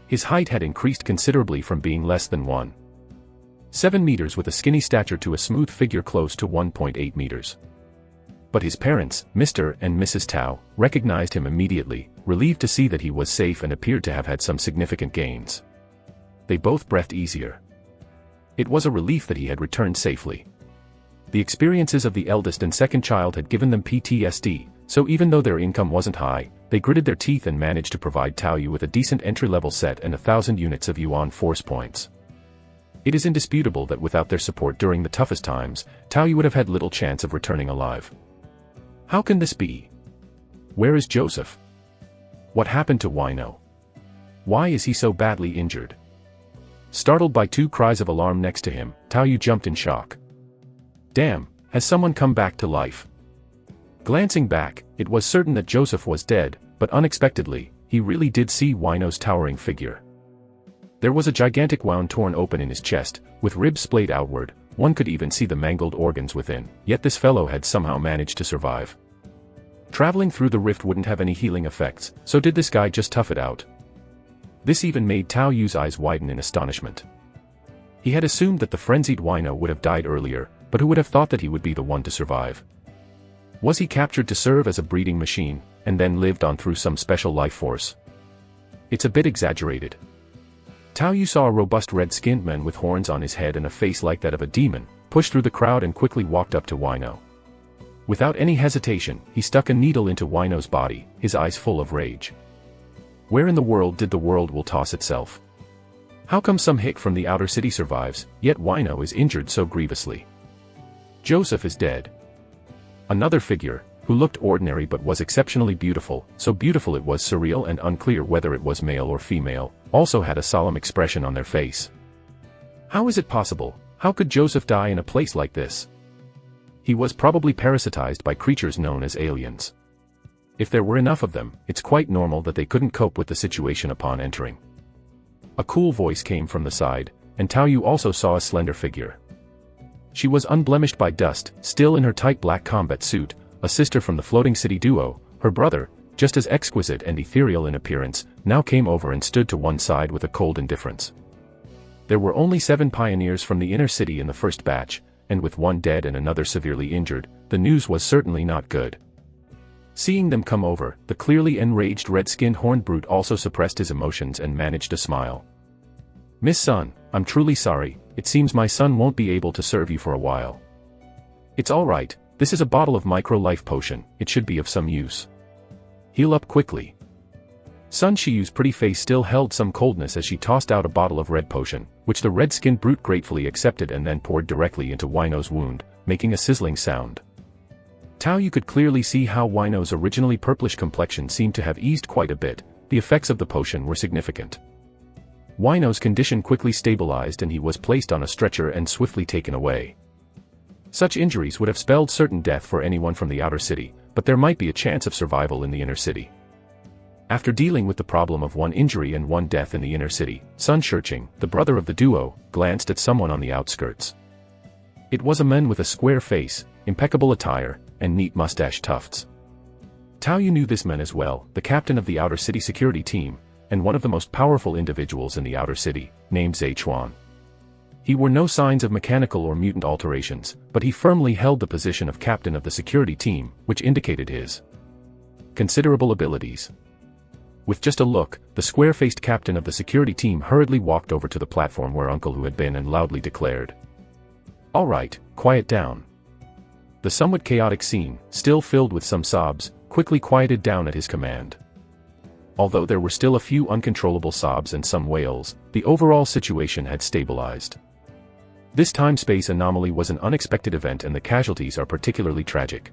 His height had increased considerably from being less than 1.7 meters with a skinny stature to a smooth figure close to 1.8 meters. But his parents, Mr. and Mrs. Tao, recognized him immediately, relieved to see that he was safe and appeared to have had some significant gains. They both breathed easier. It was a relief that he had returned safely. The experiences of the eldest and second child had given them PTSD, so even though their income wasn't high, they gritted their teeth and managed to provide Tao Yu with a decent entry-level set and 1,000 units of Yuan force points. It is indisputable that without their support during the toughest times, Tao Yu would have had little chance of returning alive. How can this be? Where is Joseph? What happened to Wino? Why is he so badly injured? Startled by two cries of alarm next to him, Tao Yu jumped in shock. Damn, has someone come back to life? Glancing back, it was certain that Joseph was dead, but unexpectedly, he really did see Wino's towering figure. There was a gigantic wound torn open in his chest, with ribs splayed outward. One could even see the mangled organs within, yet this fellow had somehow managed to survive. Traveling through the rift wouldn't have any healing effects, so did this guy just tough it out? This even made Tao Yu's eyes widen in astonishment. He had assumed that the frenzied Wino would have died earlier, but who would have thought that he would be the one to survive? Was he captured to serve as a breeding machine, and then lived on through some special life force. It's a bit exaggerated. Tao Yu saw a robust red-skinned man with horns on his head and a face like that of a demon, push through the crowd and quickly walked up to Wino. Without any hesitation, he stuck a needle into Wino's body, his eyes full of rage. Where in the world did the world will toss itself? How come some hick from the outer city survives, yet Wino is injured so grievously? Joseph is dead. Another figure, who looked ordinary but was exceptionally beautiful, so beautiful it was surreal and unclear whether it was male or female, also had a solemn expression on their face. How is it possible? How could Joseph die in a place like this? He was probably parasitized by creatures known as aliens. If there were enough of them, it's quite normal that they couldn't cope with the situation upon entering. A cool voice came from the side, and Tao Yu also saw a slender figure. She was unblemished by dust, still in her tight black combat suit, a sister from the floating city duo. Her brother, just as exquisite and ethereal in appearance, now came over and stood to one side with a cold indifference. There were only 7 pioneers from the inner city in the first batch, and with one dead and another severely injured, the news was certainly not good. Seeing them come over, the clearly enraged red-skinned horned brute also suppressed his emotions and managed a smile. "Miss Sun, I'm truly sorry, it seems my son won't be able to serve you for a while." "It's all right, this is a bottle of micro-life potion, it should be of some use. Heal up quickly." Sun Shiyu's pretty face still held some coldness as she tossed out a bottle of red potion, which the red-skinned brute gratefully accepted and then poured directly into Wino's wound, making a sizzling sound. Tao Yu could clearly see how Wino's originally purplish complexion seemed to have eased quite a bit. The effects of the potion were significant. Wino's condition quickly stabilized and he was placed on a stretcher and swiftly taken away. Such injuries would have spelled certain death for anyone from the outer city, but there might be a chance of survival in the inner city. After dealing with the problem of one injury and one death in the inner city, Sun Shirching, the brother of the duo, glanced at someone on the outskirts. It was a man with a square face, impeccable attire, and neat mustache tufts. Tao Yu knew this man as well, the captain of the outer city security team, and one of the most powerful individuals in the outer city, named Zhechuan. He wore no signs of mechanical or mutant alterations, but he firmly held the position of captain of the security team, which indicated his considerable abilities. With just a look, the square-faced captain of the security team hurriedly walked over to the platform where Uncle Hu had been and loudly declared, "All right, quiet down." The somewhat chaotic scene, still filled with some sobs, quickly quieted down at his command. Although there were still a few uncontrollable sobs and some wails, the overall situation had stabilized. This time-space anomaly was an unexpected event and the casualties are particularly tragic.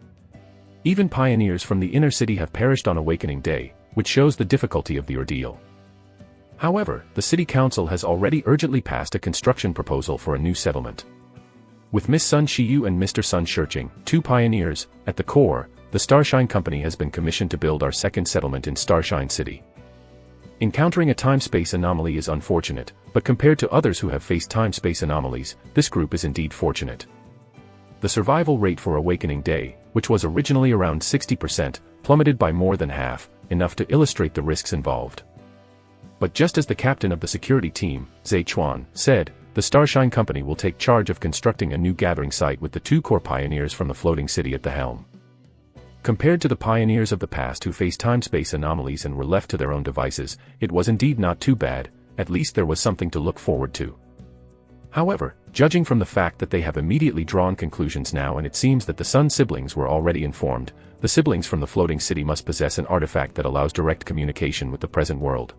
Even pioneers from the inner city have perished on Awakening Day, which shows the difficulty of the ordeal. However, the city council has already urgently passed a construction proposal for a new settlement. With Miss Sun Shiyu and Mr. Sun Shirching, 2 pioneers, at the core, the Starshine Company has been commissioned to build our second settlement in Starshine City. Encountering a time-space anomaly is unfortunate, but compared to others who have faced time-space anomalies, this group is indeed fortunate. The survival rate for Awakening Day, which was originally around 60%, plummeted by more than half, enough to illustrate the risks involved. But just as the captain of the security team, Zhechuan, said, the Starshine Company will take charge of constructing a new gathering site with the 2 core pioneers from the floating city at the helm. Compared to the pioneers of the past who faced time-space anomalies and were left to their own devices, it was indeed not too bad, at least there was something to look forward to. However, judging from the fact that they have immediately drawn conclusions now and it seems that the Sun siblings were already informed, the siblings from the floating city must possess an artifact that allows direct communication with the present world.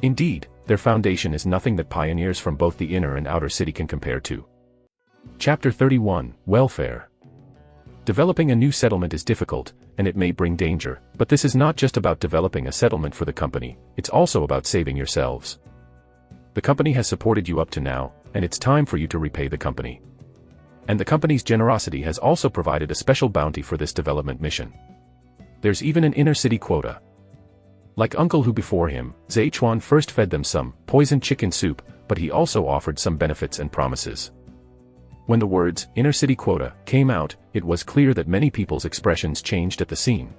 Indeed, their foundation is nothing that pioneers from both the inner and outer city can compare to. Chapter 31, Welfare. Developing a new settlement is difficult, and it may bring danger, but this is not just about developing a settlement for the company, it's also about saving yourselves. The company has supported you up to now, and it's time for you to repay the company. And the company's generosity has also provided a special bounty for this development mission. There's even an inner city quota. Like Uncle Hu before him, Zhechuan first fed them some poisoned chicken soup, but he also offered some benefits and promises. When the words, inner city quota, came out, it was clear that many people's expressions changed at the scene.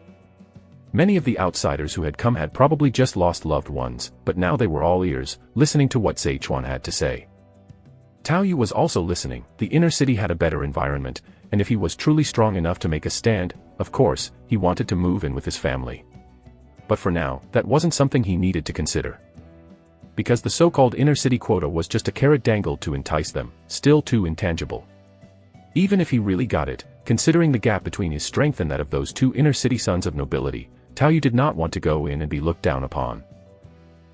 Many of the outsiders who had come had probably just lost loved ones, but now they were all ears, listening to what Zhechuan had to say. Tao Yu was also listening. The inner city had a better environment, and if he was truly strong enough to make a stand, of course, he wanted to move in with his family. But for now, that wasn't something he needed to consider. Because the so-called inner-city quota was just a carrot dangled to entice them, still too intangible. Even if he really got it, considering the gap between his strength and that of those two inner-city sons of nobility, Tao Yu did not want to go in and be looked down upon.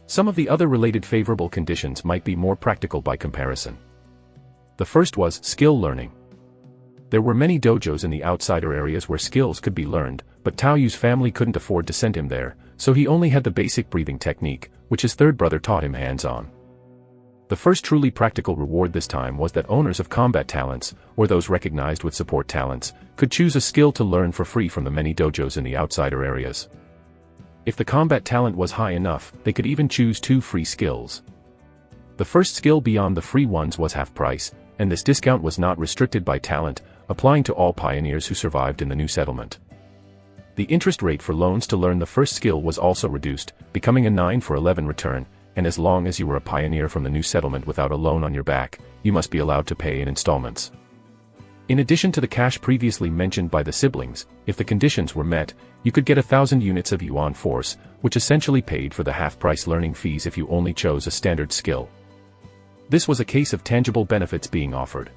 Some of the other related favorable conditions might be more practical by comparison. The first was skill learning. There were many dojos in the outsider areas where skills could be learned, but Tao Yu's family couldn't afford to send him there, so he only had the basic breathing technique, which his third brother taught him hands-on. The first truly practical reward this time was that owners of combat talents, or those recognized with support talents, could choose a skill to learn for free from the many dojos in the outsider areas. If the combat talent was high enough, they could even choose 2 free skills. The first skill beyond the free ones was half price, and this discount was not restricted by talent, applying to all pioneers who survived in the new settlement. The interest rate for loans to learn the first skill was also reduced, becoming a 9 for 11 return, and as long as you were a pioneer from the new settlement without a loan on your back, you must be allowed to pay in installments. In addition to the cash previously mentioned by the siblings, if the conditions were met, you could get 1,000 units of yuan force, which essentially paid for the half-price learning fees if you only chose a standard skill. This was a case of tangible benefits being offered.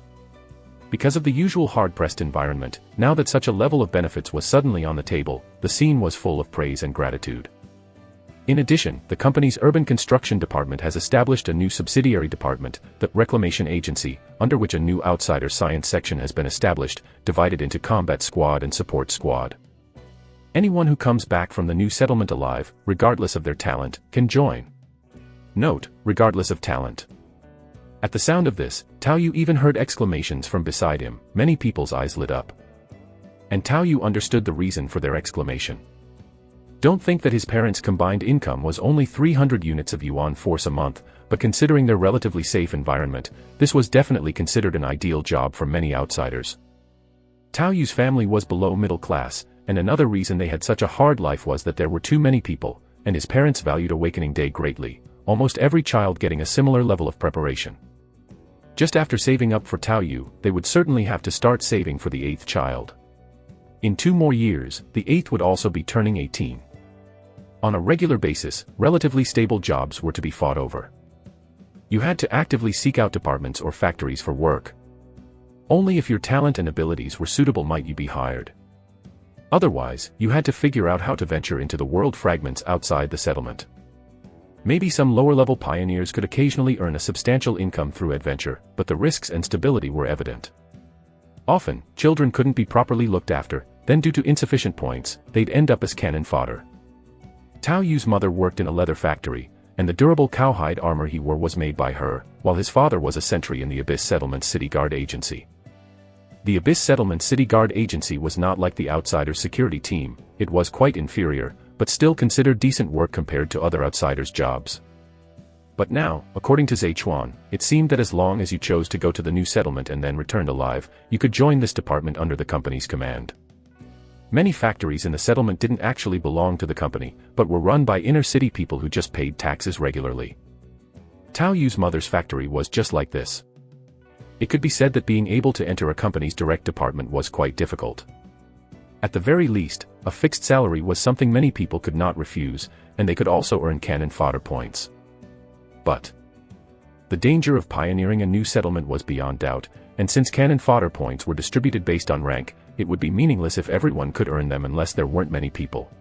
Because of the usual hard-pressed environment, now that such a level of benefits was suddenly on the table, the scene was full of praise and gratitude. In addition, the company's urban construction department has established a new subsidiary department, the Reclamation Agency, under which a new outsider science section has been established, divided into combat squad and support squad. Anyone who comes back from the new settlement alive, regardless of their talent, can join. Note, regardless of talent. At the sound of this, Tao Yu even heard exclamations from beside him. Many people's eyes lit up. And Tao Yu understood the reason for their exclamation. Don't think that his parents' combined income was only 300 units of yuan force a month, but considering their relatively safe environment, this was definitely considered an ideal job for many outsiders. Tao Yu's family was below middle class, and another reason they had such a hard life was that there were too many people, and his parents valued Awakening Day greatly, almost every child getting a similar level of preparation. Just after saving up for Tao Yu, they would certainly have to start saving for the 8th child. In 2 more years, the 8th would also be turning 18. On a regular basis, relatively stable jobs were to be fought over. You had to actively seek out departments or factories for work. Only if your talent and abilities were suitable might you be hired. Otherwise, you had to figure out how to venture into the world fragments outside the settlement. Maybe some lower-level pioneers could occasionally earn a substantial income through adventure, but the risks and stability were evident. Often, children couldn't be properly looked after, then due to insufficient points, they'd end up as cannon fodder. Tao Yu's mother worked in a leather factory, and the durable cowhide armor he wore was made by her, while his father was a sentry in the Abyss Settlement City Guard Agency. The Abyss Settlement City Guard Agency was not like the Outsiders security team, it was quite inferior, but still considered decent work compared to other outsiders' jobs. But now, according to Zhechuan, it seemed that as long as you chose to go to the new settlement and then returned alive, you could join this department under the company's command. Many factories in the settlement didn't actually belong to the company, but were run by inner-city people who just paid taxes regularly. Tao Yu's mother's factory was just like this. It could be said that being able to enter a company's direct department was quite difficult. At the very least, a fixed salary was something many people could not refuse, and they could also earn cannon fodder points. But the danger of pioneering a new settlement was beyond doubt, and since cannon fodder points were distributed based on rank, it would be meaningless if everyone could earn them unless there weren't many people.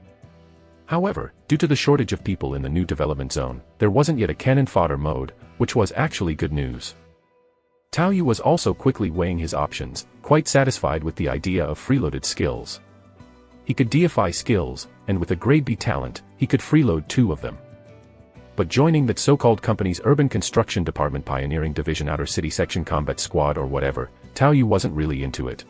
However, due to the shortage of people in the new development zone, there wasn't yet a cannon fodder mode, which was actually good news. Tao Yu was also quickly weighing his options, quite satisfied with the idea of freeloaded skills. He could deify skills, and with a grade B talent, he could freeload 2 of them. But joining that so-called company's urban construction department pioneering division outer city section combat squad or whatever, Tao Yu wasn't really into it.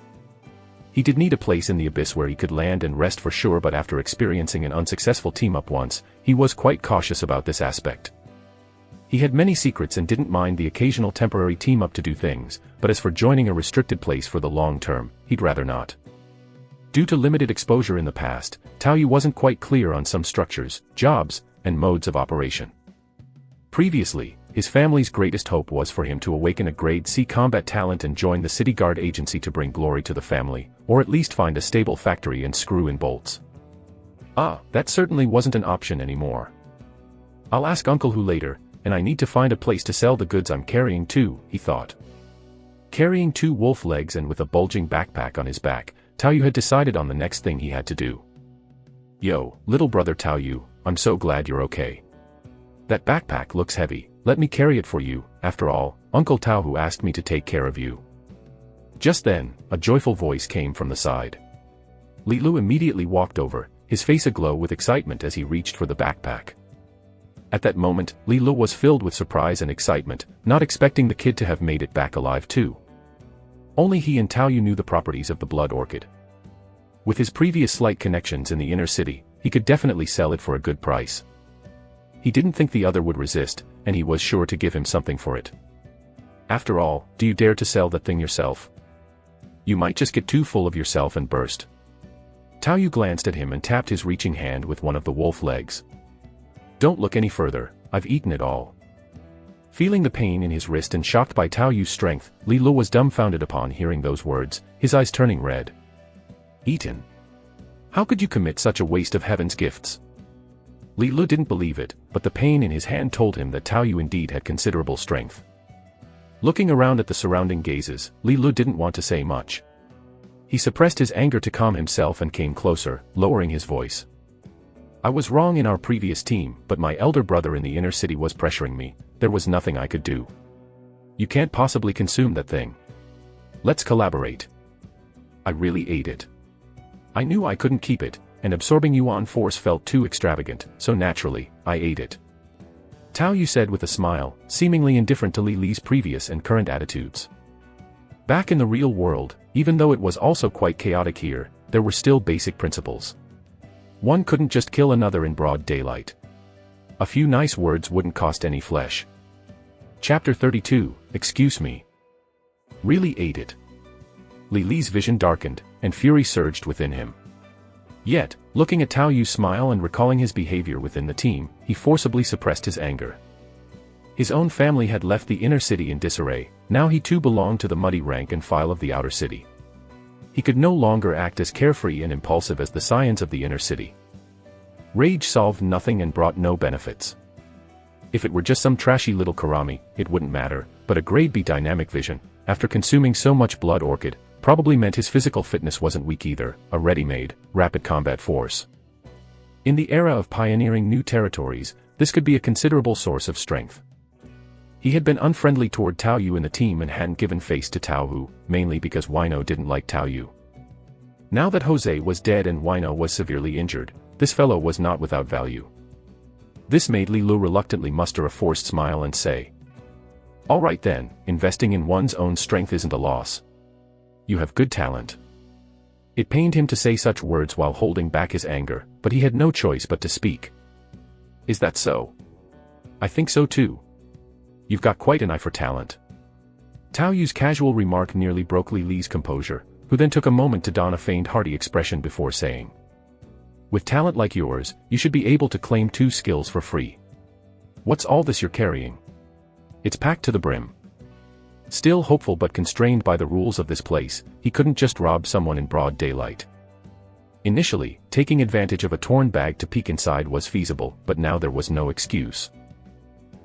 He did need a place in the abyss where he could land and rest for sure, but after experiencing an unsuccessful team-up once, he was quite cautious about this aspect. He had many secrets and didn't mind the occasional temporary team-up to do things, but as for joining a restricted place for the long term, he'd rather not. Due to limited exposure in the past, Tao Yu wasn't quite clear on some structures, jobs, and modes of operation. Previously, his family's greatest hope was for him to awaken a grade C combat talent and join the city guard agency to bring glory to the family, or at least find a stable factory and screw in bolts. That certainly wasn't an option anymore. I'll ask Uncle Hu later, and I need to find a place to sell the goods I'm carrying too, he thought. Carrying 2 wolf legs and with a bulging backpack on his back, Tao Yu had decided on the next thing he had to do. Yo, little brother Tao Yu, I'm so glad you're okay. That backpack looks heavy, let me carry it for you, after all, Uncle Tao Hu asked me to take care of you. Just then, a joyful voice came from the side. Li Lu immediately walked over, his face aglow with excitement as he reached for the backpack. At that moment, Li Lu was filled with surprise and excitement, not expecting the kid to have made it back alive too. Only he and Tao Yu knew the properties of the blood orchid. With his previous slight connections in the inner city, he could definitely sell it for a good price. He didn't think the other would resist, and he was sure to give him something for it. After all, do you dare to sell that thing yourself? You might just get too full of yourself and burst. Tao Yu glanced at him and tapped his reaching hand with one of the wolf legs. Don't look any further, I've eaten it all. Feeling the pain in his wrist and shocked by Tao Yu's strength, Li Lu was dumbfounded upon hearing those words, his eyes turning red. Eaten? How could you commit such a waste of heaven's gifts? Li Lu didn't believe it, but the pain in his hand told him that Tao Yu indeed had considerable strength. Looking around at the surrounding gazes, Li Lu didn't want to say much. He suppressed his anger to calm himself and came closer, lowering his voice. I was wrong in our previous team, but my elder brother in the inner city was pressuring me, there was nothing I could do. You can't possibly consume that thing. Let's collaborate. I really ate it. I knew I couldn't keep it, and absorbing Yuan force felt too extravagant, so naturally, I ate it. Tao Yu said with a smile, seemingly indifferent to Li Li's previous and current attitudes. Back in the real world, even though it was also quite chaotic here, there were still basic principles. One couldn't just kill another in broad daylight. A few nice words wouldn't cost any flesh. Chapter 32, Excuse me. Really ate it. Li Li's vision darkened, and fury surged within him. Yet, looking at Tao Yu's smile and recalling his behavior within the team, he forcibly suppressed his anger. His own family had left the inner city in disarray, now he too belonged to the muddy rank and file of the outer city. He could no longer act as carefree and impulsive as the scions of the inner city. Rage solved nothing and brought no benefits. If it were just some trashy little Karami, it wouldn't matter, but a grade B dynamic vision, after consuming so much blood orchid, probably meant his physical fitness wasn't weak either, a ready-made, rapid combat force. In the era of pioneering new territories, this could be a considerable source of strength. He had been unfriendly toward Tao Yu and the team and hadn't given face to Tao Hu, mainly because Wino didn't like Tao Yu. Now that Jose was dead and Wino was severely injured, this fellow was not without value. This made Li Lu reluctantly muster a forced smile and say, "All right then, investing in one's own strength isn't a loss. You have good talent." It pained him to say such words while holding back his anger, but he had no choice but to speak. "Is that so?" "I think so too. You've got quite an eye for talent." Tao Yu's casual remark nearly broke Li Li's composure, who then took a moment to don a feigned hearty expression before saying, "With talent like yours, you should be able to claim 2 skills for free. What's all this you're carrying? It's packed to the brim." Still hopeful but constrained by the rules of this place, he couldn't just rob someone in broad daylight. Initially, taking advantage of a torn bag to peek inside was feasible, but now there was no excuse.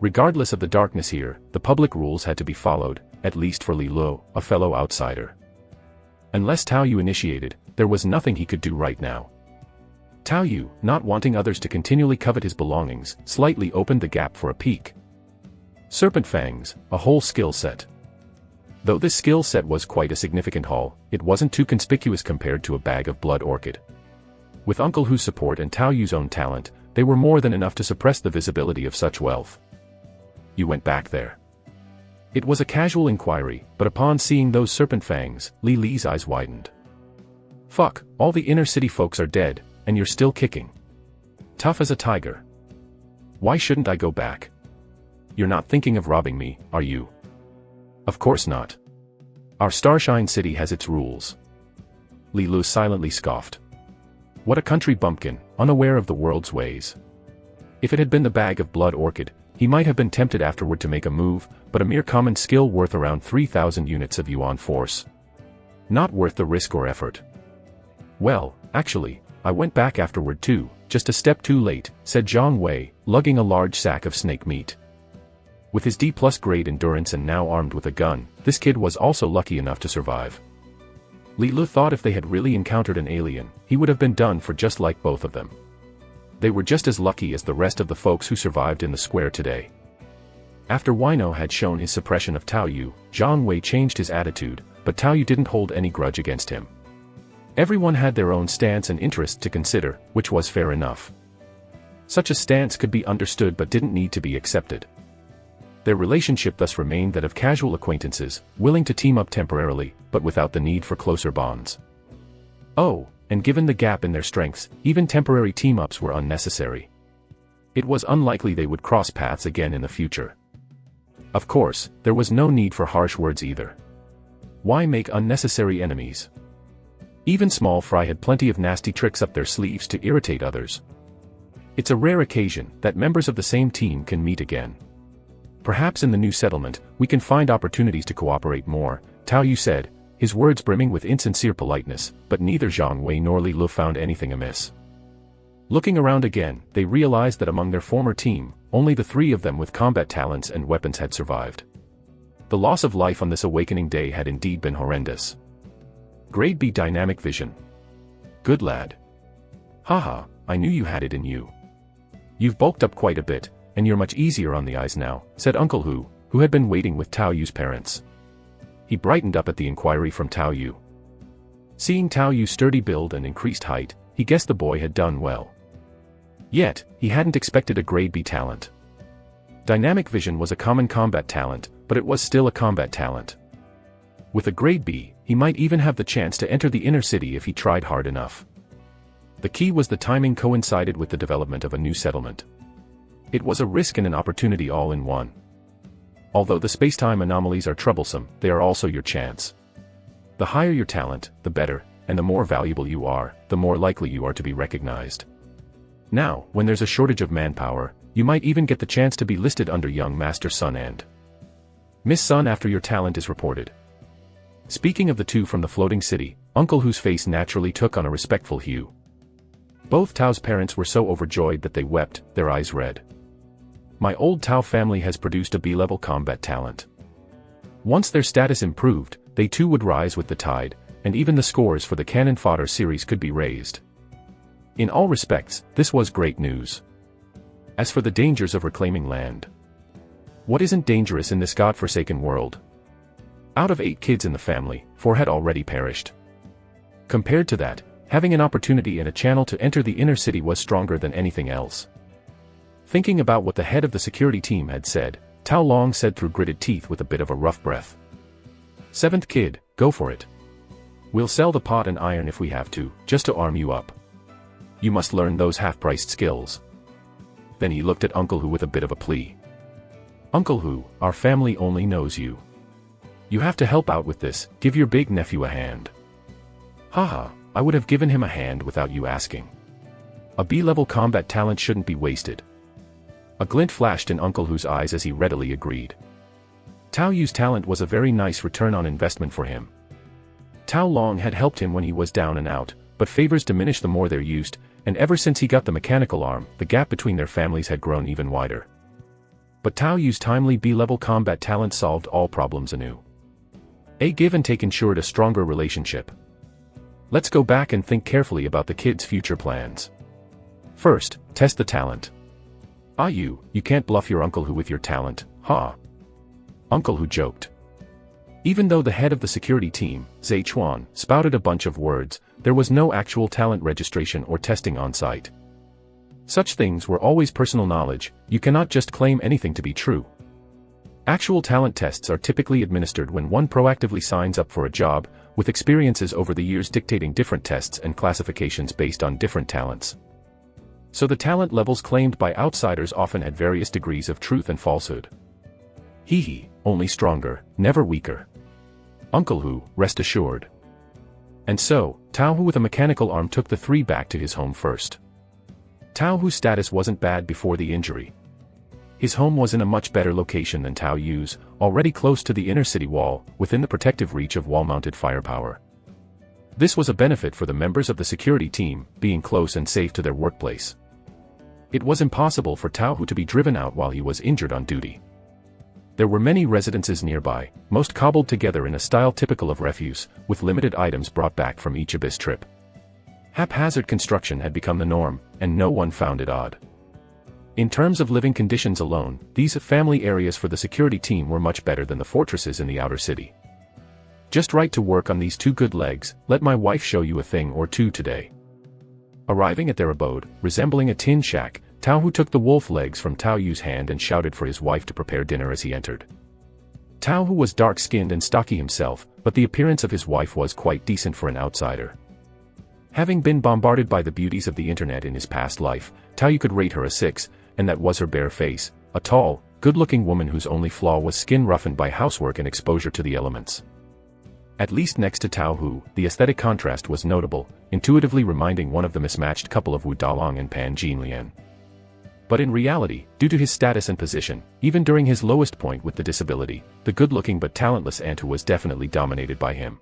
Regardless of the darkness here, the public rules had to be followed, at least for Li Lu, a fellow outsider. Unless Tao Yu initiated, there was nothing he could do right now. Tao Yu, not wanting others to continually covet his belongings, slightly opened the gap for a peek. Serpent fangs, a whole skill set. Though this skill set was quite a significant haul, it wasn't too conspicuous compared to a bag of blood orchid. With Uncle Hu's support and Tao Yu's own talent, they were more than enough to suppress the visibility of such wealth. "You went back there?" It was a casual inquiry, but upon seeing those serpent fangs, Li Li's eyes widened. "Fuck, all the inner city folks are dead, and you're still kicking. Tough as a tiger. Why shouldn't I go back? You're not thinking of robbing me, are you?" "Of course not. Our Starshine City has its rules." Li Lu silently scoffed. What a country bumpkin, unaware of the world's ways. If it had been the bag of blood orchid, he might have been tempted afterward to make a move, but a mere common skill worth around 3,000 units of yuan force. Not worth the risk or effort. Well, actually, I went back afterward too, just a step too late, said Zhang Wei, lugging a large sack of snake meat. With his D+ grade endurance and now armed with a gun, this kid was also lucky enough to survive. Li Lu thought if they had really encountered an alien, he would have been done for just like both of them. They were just as lucky as the rest of the folks who survived in the square today. After Wino had shown his suppression of Tao Yu, Zhang Wei changed his attitude, but Tao Yu didn't hold any grudge against him. Everyone had their own stance and interest to consider, which was fair enough. Such a stance could be understood but didn't need to be accepted. Their relationship thus remained that of casual acquaintances, willing to team up temporarily, but without the need for closer bonds. Oh, and given the gap in their strengths, even temporary team-ups were unnecessary. It was unlikely they would cross paths again in the future. Of course, there was no need for harsh words either. Why make unnecessary enemies? Even Small Fry had plenty of nasty tricks up their sleeves to irritate others. It's a rare occasion that members of the same team can meet again. Perhaps in the new settlement, we can find opportunities to cooperate more, Tao Yu said, his words brimming with insincere politeness, but neither Zhang Wei nor Li Lu found anything amiss. Looking around again, they realized that among their former team, only the three of them with combat talents and weapons had survived. The loss of life on this awakening day had indeed been horrendous. Grade B dynamic vision. Good lad. Haha, I knew you had it in you. You've bulked up quite a bit, and you're much easier on the eyes now, said Uncle Hu, who had been waiting with Tao Yu's parents. He brightened up at the inquiry from Tao Yu. Seeing Tao Yu's sturdy build and increased height, he guessed the boy had done well. Yet, he hadn't expected a grade B talent. Dynamic vision was a common combat talent, but it was still a combat talent. With a grade B, he might even have the chance to enter the inner city if he tried hard enough. The key was the timing coincided with the development of a new settlement. It was a risk and an opportunity all in one. Although the space-time anomalies are troublesome, they are also your chance. The higher your talent, the better, and the more valuable you are, the more likely you are to be recognized. Now, when there's a shortage of manpower, you might even get the chance to be listed under young Master Sun and Miss Sun after your talent is reported. Speaking of the two from the floating city, Uncle Hu's face naturally took on a respectful hue. Both Tao's parents were so overjoyed that they wept, their eyes red. My old Tao family has produced a B-level combat talent. Once their status improved, they too would rise with the tide, and even the scores for the Cannon Fodder series could be raised. In all respects, this was great news. As for the dangers of reclaiming land. What isn't dangerous in this godforsaken world? Out of 8 kids in the family, 4 had already perished. Compared to that, having an opportunity and a channel to enter the inner city was stronger than anything else. Thinking about what the head of the security team had said, Tao Long said through gritted teeth with a bit of a rough breath. 7th kid, go for it. We'll sell the pot and iron if we have to, just to arm you up. You must learn those half-priced skills. Then he looked at Uncle Hu with a bit of a plea. Uncle Hu, our family only knows you. You have to help out with this, give your big nephew a hand. Haha, I would have given him a hand without you asking. A B-level combat talent shouldn't be wasted. A glint flashed in Uncle Hu's eyes as he readily agreed. Tao Yu's talent was a very nice return on investment for him. Tao Long had helped him when he was down and out, but favors diminish the more they're used, and ever since he got the mechanical arm, the gap between their families had grown even wider. But Tao Yu's timely B-level combat talent solved all problems anew. A give and take ensured a stronger relationship. Let's go back and think carefully about the kids' future plans. First, test the talent. You can't bluff your Uncle Hu with your talent, huh? Uncle Hu joked. Even though the head of the security team, Zhe Chuan, spouted a bunch of words, there was no actual talent registration or testing on site. Such things were always personal knowledge, you cannot just claim anything to be true. Actual talent tests are typically administered when one proactively signs up for a job, with experiences over the years dictating different tests and classifications based on different talents. So the talent levels claimed by outsiders often had various degrees of truth and falsehood. Hee, only stronger, never weaker. Uncle Hu, rest assured. And so, Tao Hu with a mechanical arm took the 3 back to his home first. Tao Hu's status wasn't bad before the injury. His home was in a much better location than Tao Yu's, already close to the inner city wall, within the protective reach of wall-mounted firepower. This was a benefit for the members of the security team, being close and safe to their workplace. It was impossible for Tao Hu to be driven out while he was injured on duty. There were many residences nearby, most cobbled together in a style typical of refuse, with limited items brought back from each abyss trip. Haphazard construction had become the norm, and no one found it odd. In terms of living conditions alone, these family areas for the security team were much better than the fortresses in the outer city. Just right to work on these two good legs, let my wife show you a thing or two today. Arriving at their abode, resembling a tin shack, Tao Hu took the wolf legs from Tao Yu's hand and shouted for his wife to prepare dinner as he entered. Tao Hu was dark-skinned and stocky himself, but the appearance of his wife was quite decent for an outsider. Having been bombarded by the beauties of the internet in his past life, Tao Yu could rate her a 6, and that was her bare face, a tall, good-looking woman whose only flaw was skin roughened by housework and exposure to the elements. At least next to Tao Hu, the aesthetic contrast was notable, intuitively reminding one of the mismatched couple of Wu Dalong and Pan Jinlian. But in reality, due to his status and position, even during his lowest point with the disability, the good-looking but talentless aunt Hu was definitely dominated by him.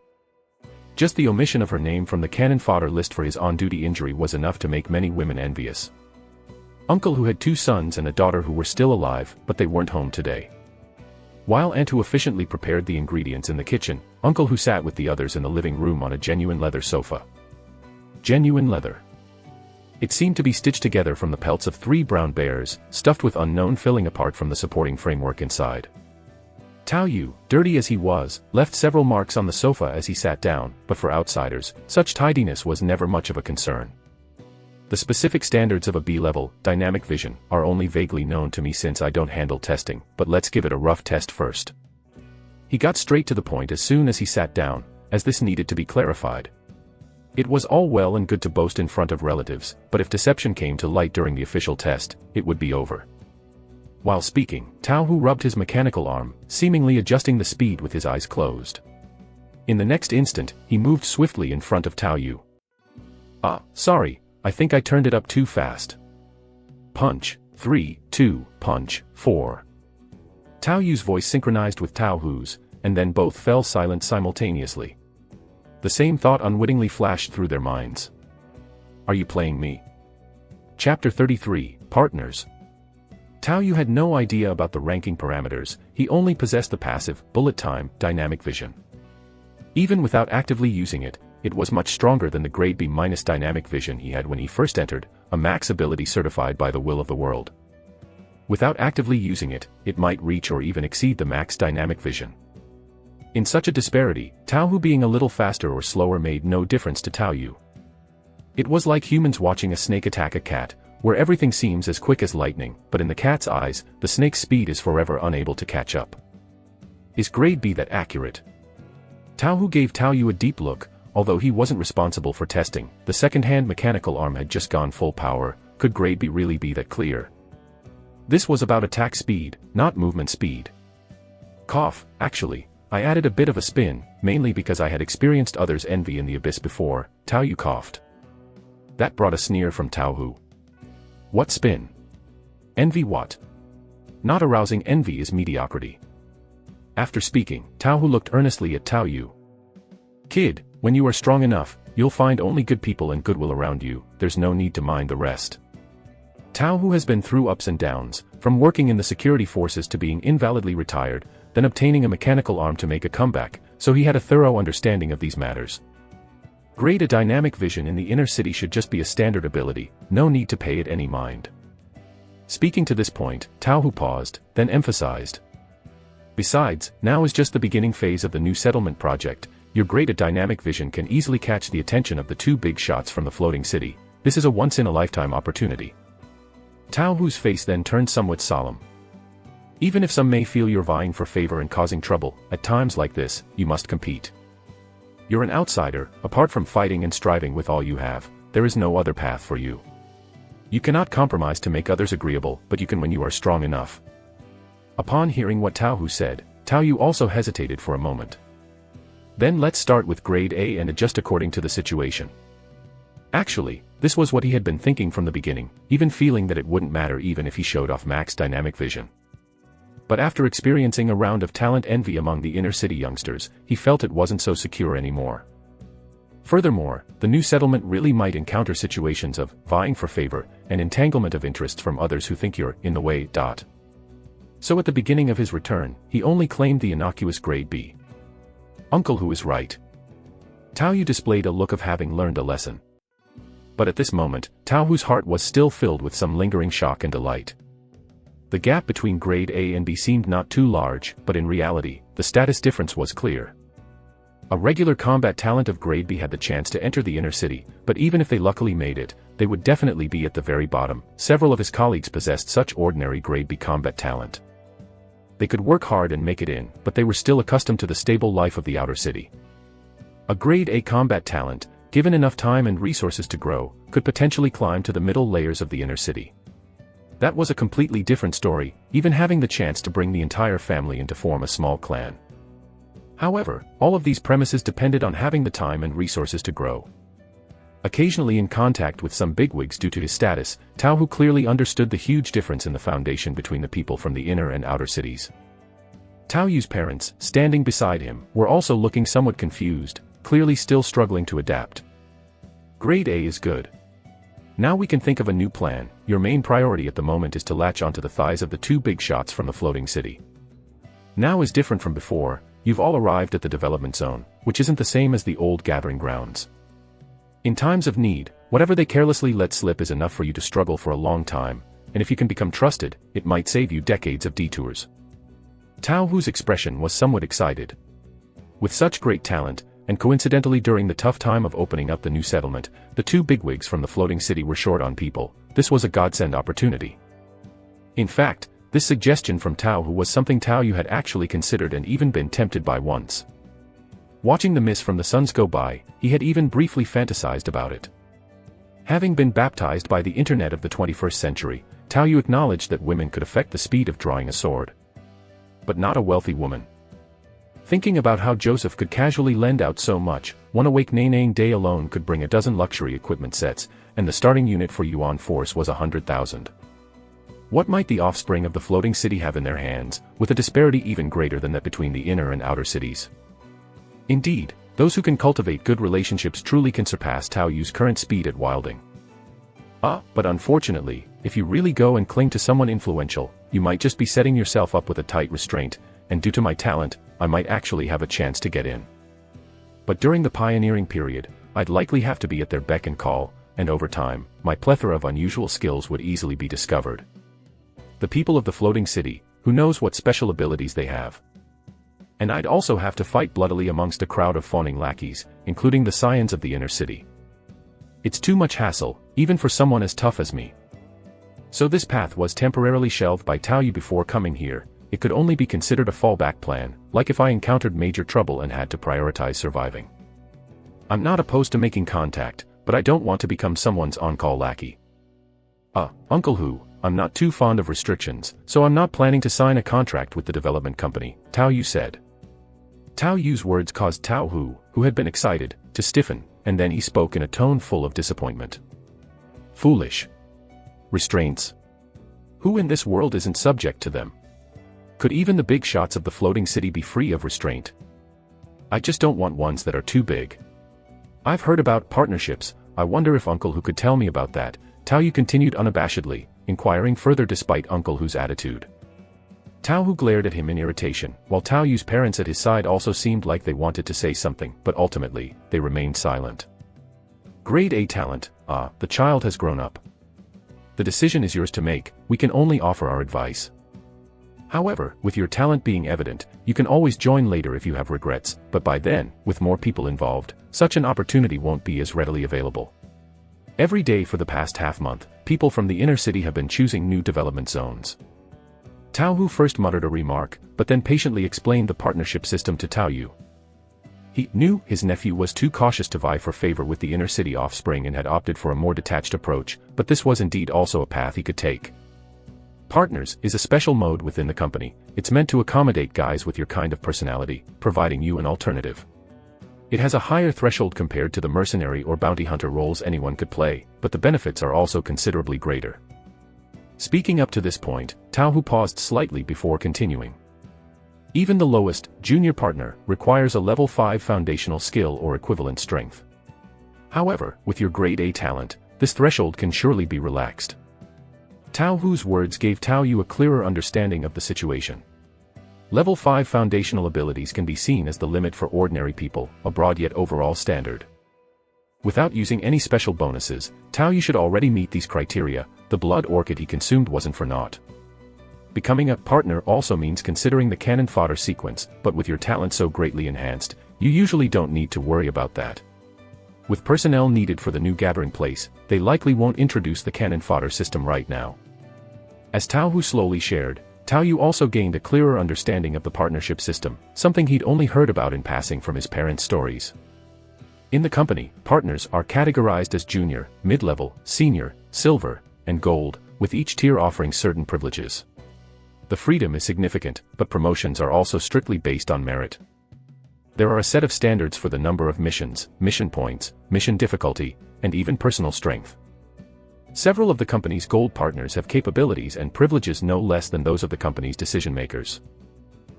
Just the omission of her name from the cannon fodder list for his on-duty injury was enough to make many women envious. Uncle Hu had 2 sons and a daughter who were still alive, but they weren't home today. While Aunt Hu efficiently prepared the ingredients in the kitchen, Uncle Hu sat with the others in the living room on a genuine leather sofa. Genuine leather. It seemed to be stitched together from the pelts of 3 brown bears, stuffed with unknown filling apart from the supporting framework inside. Tao Yu, dirty as he was, left several marks on the sofa as he sat down, but for outsiders, such tidiness was never much of a concern. The specific standards of a B-level, dynamic vision, are only vaguely known to me since I don't handle testing, but let's give it a rough test first. He got straight to the point as soon as he sat down, as this needed to be clarified. It was all well and good to boast in front of relatives, but if deception came to light during the official test, it would be over. While speaking, Tao Hu rubbed his mechanical arm, seemingly adjusting the speed with his eyes closed. In the next instant, he moved swiftly in front of Tao Yu. Sorry, I think I turned it up too fast. Punch, 3, 2, punch, 4. Tao Yu's voice synchronized with Tao Hu's, and then both fell silent simultaneously. The same thought unwittingly flashed through their minds. Are you playing me? Chapter 33, Partners. Tao Yu had no idea about the ranking parameters, he only possessed the passive, bullet time, dynamic vision. Even without actively using it, it was much stronger than the grade B- dynamic vision he had when he first entered, a max ability certified by the will of the world. Without actively using it, it might reach or even exceed the max dynamic vision. In such a disparity, Tao Hu being a little faster or slower made no difference to Tao Yu. It was like humans watching a snake attack a cat, where everything seems as quick as lightning, but in the cat's eyes, the snake's speed is forever unable to catch up. Is grade B that accurate? Tao Hu gave Tao Yu a deep look. Although he wasn't responsible for testing, the second-hand mechanical arm had just gone full power. Could grade B really be that clear? This was about attack speed, not movement speed. Cough, actually, I added a bit of a spin, mainly because I had experienced others' envy in the abyss before. Tao Yu coughed. That brought a sneer from Tao Hu. What spin? Envy what? Not arousing envy is mediocrity. After speaking, Tao Hu looked earnestly at Tao Yu. Kid, when you are strong enough, you'll find only good people and goodwill around you, there's no need to mind the rest. Tao Hu has been through ups and downs, from working in the security forces to being invalidly retired, then obtaining a mechanical arm to make a comeback, so he had a thorough understanding of these matters. Grade A dynamic vision in the inner city should just be a standard ability, no need to pay it any mind. Speaking to this point, Tao Hu paused, then emphasized. Besides, now is just the beginning phase of the new settlement project. Your grade A dynamic vision can easily catch the attention of the 2 big shots from the floating city. This is a once-in-a-lifetime opportunity. Tao Hu's face then turned somewhat solemn. Even if some may feel you're vying for favor and causing trouble, at times like this, you must compete. You're an outsider, apart from fighting and striving with all you have, there is no other path for you. You cannot compromise to make others agreeable, but you can when you are strong enough. Upon hearing what Tao Hu said, Tao Yu also hesitated for a moment. Then let's start with grade A and adjust according to the situation. Actually, This was what he had been thinking from the beginning, even feeling that it wouldn't matter even if he showed off max dynamic vision. But after experiencing a round of talent envy among the inner-city youngsters, he felt it wasn't so secure anymore. Furthermore, the new settlement really might encounter situations of vying for favor and entanglement of interests from others who think you're in the way. So at the beginning of his return, he only claimed the innocuous grade B. Uncle Who is right. Tao Yu displayed a look of having learned a lesson. But at this moment, Tao Hu's heart was still filled with some lingering shock and delight. The gap between grade A and B seemed not too large, but in reality, the status difference was clear. A regular combat talent of grade B had the chance to enter the inner city, but even if they luckily made it, they would definitely be at the very bottom. Several of his colleagues possessed such ordinary grade B combat talent. They could work hard and make it in, but they were still accustomed to the stable life of the outer city. A grade A combat talent, given enough time and resources to grow, could potentially climb to the middle layers of the inner city. That was a completely different story, even having the chance to bring the entire family in to form a small clan. However, all of these premises depended on having the time and resources to grow. Occasionally in contact with some bigwigs due to his status, Tao Hu clearly understood the huge difference in the foundation between the people from the inner and outer cities. Tao Yu's parents, standing beside him, were also looking somewhat confused, clearly still struggling to adapt. Grade A is good. Now we can think of a new plan. Your main priority at the moment is to latch onto the thighs of the two big shots from the floating city. Now is different from before. You've all arrived at the development zone, which isn't the same as the old gathering grounds. In times of need, whatever they carelessly let slip is enough for you to struggle for a long time, and if you can become trusted, it might save you decades of detours. Tao Hu's expression was somewhat excited. With such great talent, and coincidentally during the tough time of opening up the new settlement, the two bigwigs from the floating city were short on people. This was a godsend opportunity. In fact, this suggestion from Tao Hu was something Tao Yu had actually considered and even been tempted by once. Watching the mist from the suns go by, he had even briefly fantasized about it. Having been baptized by the internet of the 21st century, Tao Yu acknowledged that women could affect the speed of drawing a sword. But not a wealthy woman. Thinking about how Joseph could casually lend out so much, one awake Nanang day alone could bring a dozen luxury equipment sets, and the starting unit for Yuan force was 100,000. What might the offspring of the floating city have in their hands, with a disparity even greater than that between the inner and outer cities? Indeed, those who can cultivate good relationships truly can surpass Tao Yu's current speed at wilding. But unfortunately, if you really go and cling to someone influential, you might just be setting yourself up with a tight restraint, and due to my talent, I might actually have a chance to get in. But during the pioneering period, I'd likely have to be at their beck and call, and over time, my plethora of unusual skills would easily be discovered. The people of the floating city, who knows what special abilities they have. And I'd also have to fight bloodily amongst a crowd of fawning lackeys, including the scions of the inner city. It's too much hassle, even for someone as tough as me. So this path was temporarily shelved by Tao Yu before coming here. It could only be considered a fallback plan, like if I encountered major trouble and had to prioritize surviving. I'm not opposed to making contact, but I don't want to become someone's on-call lackey. Uncle Hu, I'm not too fond of restrictions, so I'm not planning to sign a contract with the development company, Tao Yu said. Tao Yu's words caused Tao Hu, who had been excited, to stiffen, and then he spoke in a tone full of disappointment. Foolish. Restraints. Who in this world isn't subject to them? Could even the big shots of the floating city be free of restraint? I just don't want ones that are too big. I've heard about partnerships. I wonder if Uncle Hu could tell me about that. Tao Yu continued unabashedly, inquiring further despite Uncle Hu's attitude. Tao Hu glared at him in irritation, while Tao Yu's parents at his side also seemed like they wanted to say something, but ultimately, they remained silent. Grade A talent. The child has grown up. The decision is yours to make. We can only offer our advice. However, with your talent being evident, you can always join later if you have regrets, but by then, with more people involved, such an opportunity won't be as readily available. Every day for the past half-month, people from the inner city have been choosing new development zones. Tao Hu first muttered a remark, but then patiently explained the partnership system to Tao Yu. He knew his nephew was too cautious to vie for favor with the inner city offspring and had opted for a more detached approach, but this was indeed also a path he could take. Partners is a special mode within the company. It's meant to accommodate guys with your kind of personality, providing you an alternative. It has a higher threshold compared to the mercenary or bounty hunter roles anyone could play, but the benefits are also considerably greater. Speaking up to this point, Tao Hu paused slightly before continuing. Even the lowest, junior partner, requires a level 5 foundational skill or equivalent strength. However, with your grade A talent, this threshold can surely be relaxed. Tao Hu's words gave Tao Yu a clearer understanding of the situation. Level 5 foundational abilities can be seen as the limit for ordinary people, a broad yet overall standard. Without using any special bonuses, Tao Yu should already meet these criteria. The blood orchid he consumed wasn't for naught. Becoming a partner also means considering the cannon fodder sequence, but with your talent so greatly enhanced, you usually don't need to worry about that. With personnel needed for the new gathering place, they likely won't introduce the cannon fodder system right now. As Tao Hu slowly shared, Tao Yu also gained a clearer understanding of the partnership system, something he'd only heard about in passing from his parents' stories. In the company, partners are categorized as junior, mid-level, senior, silver, and gold, with each tier offering certain privileges. The freedom is significant, but promotions are also strictly based on merit. There are a set of standards for the number of missions, mission points, mission difficulty, and even personal strength. Several of the company's gold partners have capabilities and privileges no less than those of the company's decision-makers.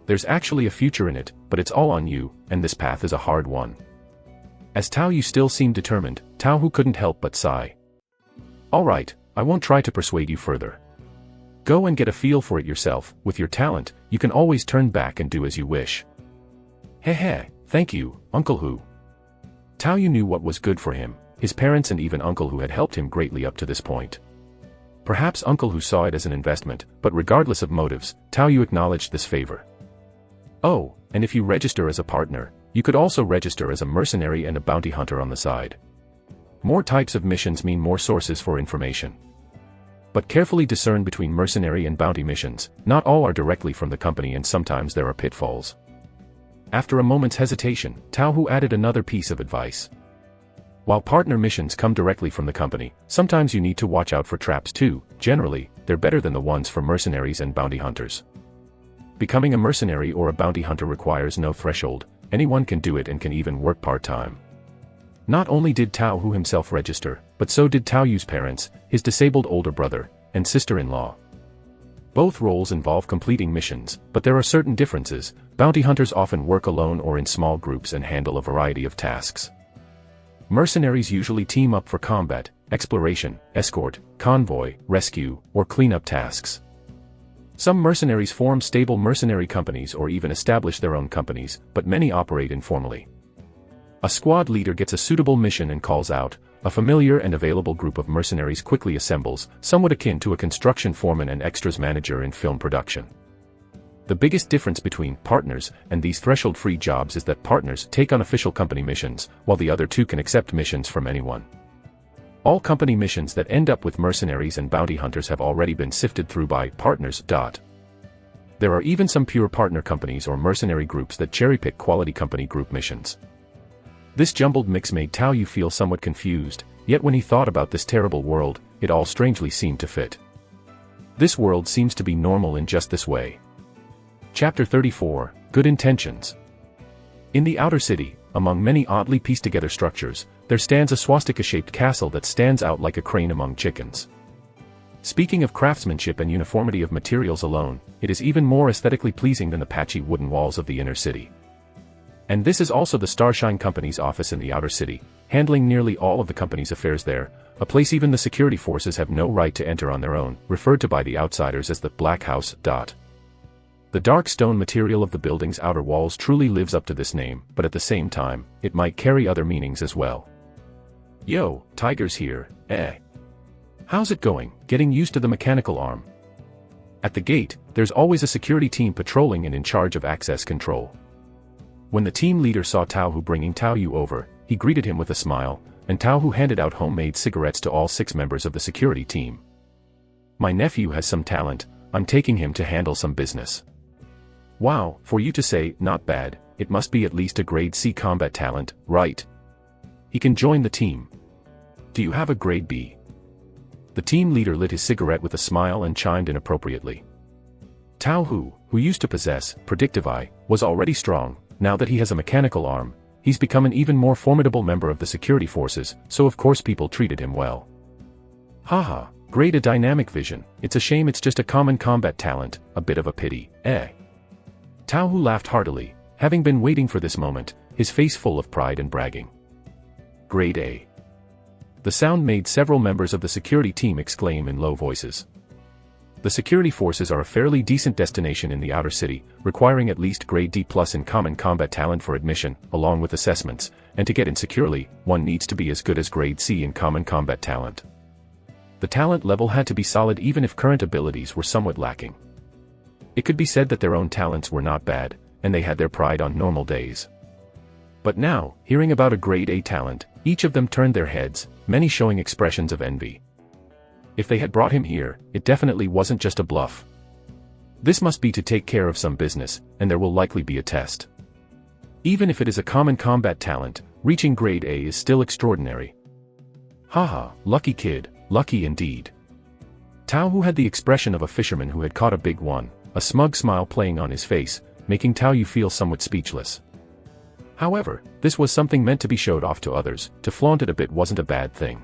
There's actually a future in it, but it's all on you, and this path is a hard one. As Tao Yu still seemed determined, Tao Hu couldn't help but sigh. Alright, I won't try to persuade you further. Go and get a feel for it yourself. With your talent, you can always turn back and do as you wish. Heh, thank you, Uncle Hu. Tao Yu knew what was good for him, his parents and even Uncle Hu had helped him greatly up to this point. Perhaps Uncle Hu saw it as an investment, but regardless of motives, Tao Yu acknowledged this favor. Oh, and if you register as a partner, you could also register as a mercenary and a bounty hunter on the side. More types of missions mean more sources for information. But carefully discern between mercenary and bounty missions. Not all are directly from the company and sometimes there are pitfalls. After a moment's hesitation, Tao Hu added another piece of advice. While partner missions come directly from the company, sometimes you need to watch out for traps too. Generally, they're better than the ones for mercenaries and bounty hunters. Becoming a mercenary or a bounty hunter requires no threshold, anyone can do it and can even work part-time. Not only did Tao Hu himself register, but so did Tao Yu's parents, his disabled older brother, and sister-in-law. Both roles involve completing missions, but there are certain differences. Bounty hunters often work alone or in small groups and handle a variety of tasks. Mercenaries usually team up for combat, exploration, escort, convoy, rescue, or cleanup tasks. Some mercenaries form stable mercenary companies or even establish their own companies, but many operate informally. A squad leader gets a suitable mission and calls out. A familiar and available group of mercenaries quickly assembles, somewhat akin to a construction foreman and extras manager in film production. The biggest difference between partners and these threshold-free jobs is that partners take on official company missions, while the other two can accept missions from anyone. All company missions that end up with mercenaries and bounty hunters have already been sifted through by partners. There are even some pure partner companies or mercenary groups that cherry-pick quality company group missions. This jumbled mix made Tao Yu feel somewhat confused, yet when he thought about this terrible world, it all strangely seemed to fit. This world seems to be normal in just this way. Chapter 34, Good Intentions. In the outer city, among many oddly pieced-together structures, there stands a swastika-shaped castle that stands out like a crane among chickens. Speaking of craftsmanship and uniformity of materials alone, it is even more aesthetically pleasing than the patchy wooden walls of the inner city. And this is also the Starshine Company's office in the outer city, handling nearly all of the company's affairs there, a place even the security forces have no right to enter on their own, referred to by the outsiders as the Black House. The dark stone material of the building's outer walls truly lives up to this name, but at the same time, it might carry other meanings as well. Yo, Tiger's here, eh? How's it going, getting used to the mechanical arm? At the gate, there's always a security team patrolling and in charge of access control. When the team leader saw Tao Hu bringing Tao Yu over, he greeted him with a smile, and Tao Hu handed out homemade cigarettes to all 6 members of the security team. My nephew has some talent, I'm taking him to handle some business. Wow, for you to say, not bad, it must be at least a grade C combat talent, right? He can join the team. Do you have a grade B? The team leader lit his cigarette with a smile and chimed in appropriately. Tao Hu, who used to possess predictive eye, was already strong. Now that he has a mechanical arm, he's become an even more formidable member of the security forces, so of course people treated him well. Haha, great, a dynamic vision, it's a shame it's just a common combat talent, a bit of a pity, eh? Tao Hu laughed heartily, having been waiting for this moment, his face full of pride and bragging. Grade A. The sound made several members of the security team exclaim in low voices. The security forces are a fairly decent destination in the outer city, requiring at least grade D+ in common combat talent for admission, along with assessments, and to get in securely, one needs to be as good as grade C in common combat talent. The talent level had to be solid even if current abilities were somewhat lacking. It could be said that their own talents were not bad, and they had their pride on normal days. But now, hearing about a grade A talent, each of them turned their heads, many showing expressions of envy. If they had brought him here, it definitely wasn't just a bluff. This must be to take care of some business, and there will likely be a test. Even if it is a common combat talent, reaching grade A is still extraordinary. Haha, lucky kid, lucky indeed. Tao Hu had the expression of a fisherman who had caught a big one, a smug smile playing on his face, making Tao Yu feel somewhat speechless. However, this was something meant to be showed off to others, to flaunt it a bit wasn't a bad thing.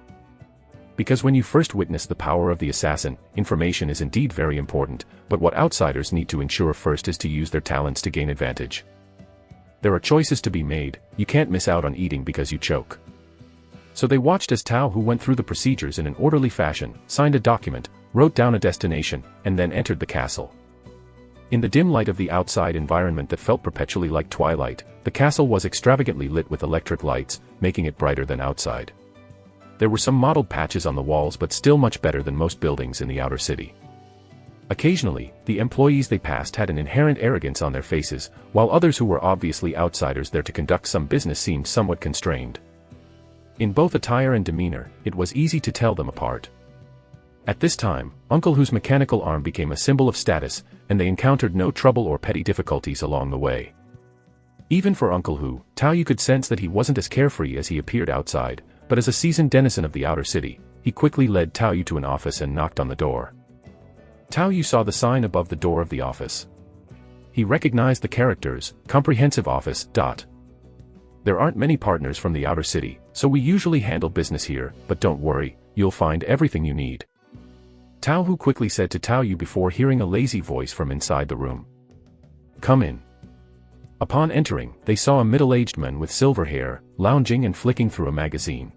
Because when you first witness the power of the assassin, information is indeed very important, but what outsiders need to ensure first is to use their talents to gain advantage. There are choices to be made, you can't miss out on eating because you choke. So they watched as Tao Hu went through the procedures in an orderly fashion, signed a document, wrote down a destination, and then entered the castle. In the dim light of the outside environment that felt perpetually like twilight, the castle was extravagantly lit with electric lights, making it brighter than outside. There were some mottled patches on the walls but still much better than most buildings in the outer city. Occasionally, the employees they passed had an inherent arrogance on their faces, while others who were obviously outsiders there to conduct some business seemed somewhat constrained. In both attire and demeanor, it was easy to tell them apart. At this time, Uncle Hu's mechanical arm became a symbol of status, and they encountered no trouble or petty difficulties along the way. Even for Uncle Hu, Tao Yu could sense that he wasn't as carefree as he appeared outside, but as a seasoned denizen of the outer city, he quickly led Tao Yu to an office and knocked on the door. Tao Yu saw the sign above the door of the office. He recognized the characters, "Comprehensive Office." There aren't many partners from the outer city, so we usually handle business here, but don't worry, you'll find everything you need. Tao Hu quickly said to Tao Yu before hearing a lazy voice from inside the room. Come in. Upon entering, they saw a middle-aged man with silver hair, lounging and flicking through a magazine.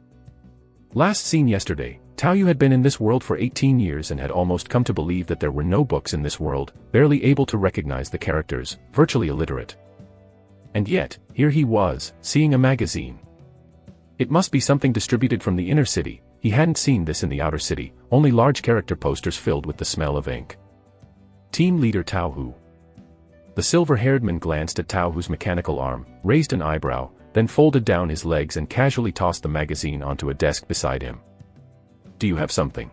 Last seen yesterday, Tao Yu had been in this world for 18 years and had almost come to believe that there were no books in this world, barely able to recognize the characters, virtually illiterate. And yet, here he was, seeing a magazine. It must be something distributed from the inner city. He hadn't seen this in the outer city, only large character posters filled with the smell of ink. Team leader Tao Hu. The silver-haired man glanced at Tao Hu's mechanical arm, raised an eyebrow, then folded down his legs and casually tossed the magazine onto a desk beside him. Do you have something?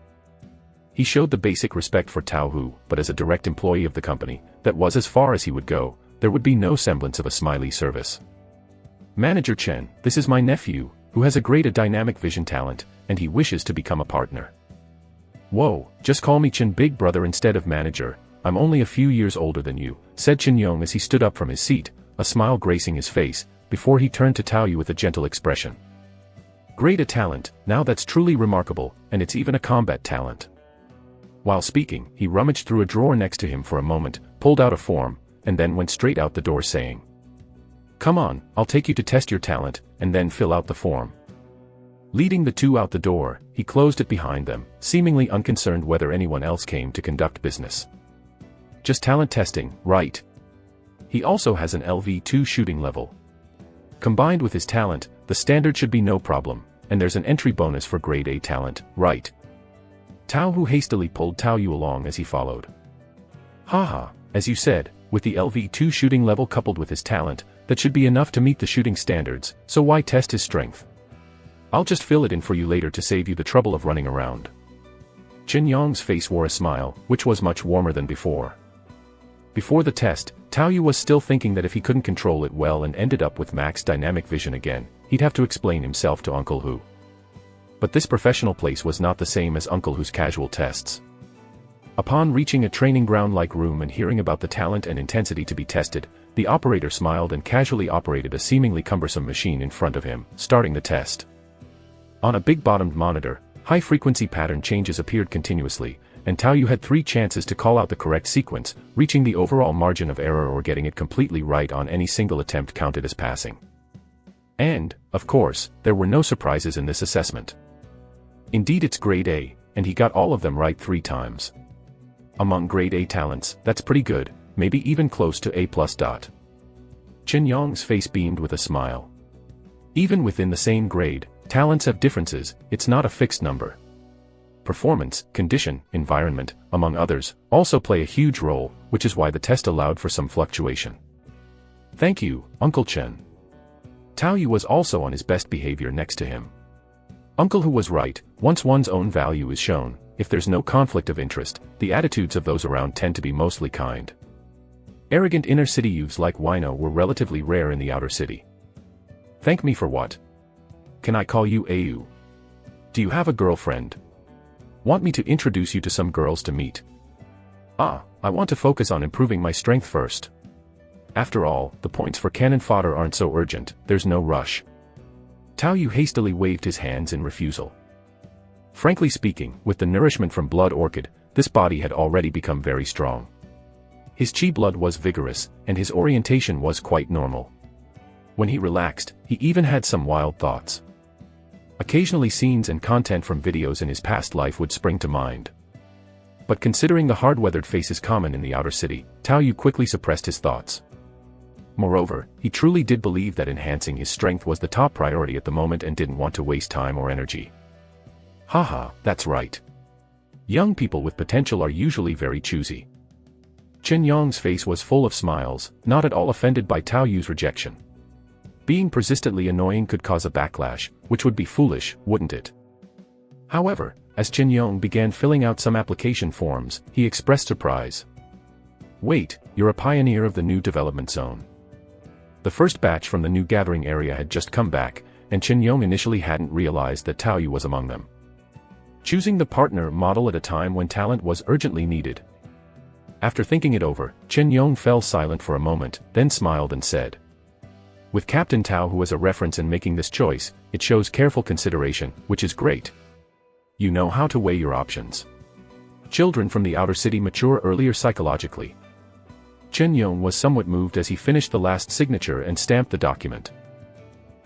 He showed the basic respect for Tao Hu, but as a direct employee of the company, that was as far as he would go, there would be no semblance of a smiley service. Manager Chen, this is my nephew, who has a great dynamic vision talent, and he wishes to become a partner. Whoa, just call me Chen big brother instead of manager, I'm only a few years older than you, said Chen Yong as he stood up from his seat, a smile gracing his face, before he turned to Tao Yu with a gentle expression. Great a talent, now that's truly remarkable, and it's even a combat talent. While speaking, he rummaged through a drawer next to him for a moment, pulled out a form, and then went straight out the door saying, Come on, I'll take you to test your talent, and then fill out the form. Leading the two out the door, he closed it behind them, seemingly unconcerned whether anyone else came to conduct business. Just talent testing, right? He also has an LV2 shooting level. Combined with his talent, the standard should be no problem, and there's an entry bonus for grade A talent, right? Tao Hu hastily pulled Tao Yu along as he followed. Haha, as you said, with the LV2 shooting level coupled with his talent, that should be enough to meet the shooting standards, so why test his strength? I'll just fill it in for you later to save you the trouble of running around. Chen Yong's face wore a smile, which was much warmer than before. Before the test, Tao Yu was still thinking that if he couldn't control it well and ended up with max dynamic vision again, he'd have to explain himself to Uncle Hu. But this professional place was not the same as Uncle Hu's casual tests. Upon reaching a training ground-like room and hearing about the talent and intensity to be tested, the operator smiled and casually operated a seemingly cumbersome machine in front of him, starting the test. On a big-bottomed monitor, high-frequency pattern changes appeared continuously, and Tao Yu had 3 chances to call out the correct sequence, reaching the overall margin of error or getting it completely right on any single attempt counted as passing. And, of course, there were no surprises in this assessment. Indeed, it's grade A, and he got all of them right 3 times. Among grade A talents, that's pretty good, maybe even close to A+. Chen Yong's face beamed with a smile. Even within the same grade, talents have differences, it's not a fixed number. Performance, condition, environment, among others, also play a huge role, which is why the test allowed for some fluctuation. Thank you, Uncle Chen. Tao Yu was also on his best behavior next to him. Uncle Hu was right, once one's own value is shown, if there's no conflict of interest, the attitudes of those around tend to be mostly kind. Arrogant inner-city youths like Wino were relatively rare in the outer city. Thank me for what? Can I call you Au? Do you have a girlfriend? Want me to introduce you to some girls to meet? I want to focus on improving my strength first. After all, the points for cannon fodder aren't so urgent, there's no rush. Tao Yu hastily waved his hands in refusal. Frankly speaking, with the nourishment from Blood Orchid, this body had already become very strong. His chi blood was vigorous, and his orientation was quite normal. When he relaxed, he even had some wild thoughts. Occasionally scenes and content from videos in his past life would spring to mind. But considering the hard-weathered faces common in the outer city, Tao Yu quickly suppressed his thoughts. Moreover, he truly did believe that enhancing his strength was the top priority at the moment and didn't want to waste time or energy. Haha, that's right. Young people with potential are usually very choosy. Chen Yong's face was full of smiles, not at all offended by Tao Yu's rejection. Being persistently annoying could cause a backlash, which would be foolish, wouldn't it? However, as Chen Yong began filling out some application forms, he expressed surprise. Wait, you're a pioneer of the new development zone. The first batch from the new gathering area had just come back, and Chen Yong initially hadn't realized that Tao Yu was among them. Choosing the partner model at a time when talent was urgently needed. After thinking it over, Chen Yong fell silent for a moment, then smiled and said, with Captain Tao Hu as a reference in making this choice, it shows careful consideration, which is great. You know how to weigh your options. Children from the outer city mature earlier psychologically. Chen Yong was somewhat moved as he finished the last signature and stamped the document.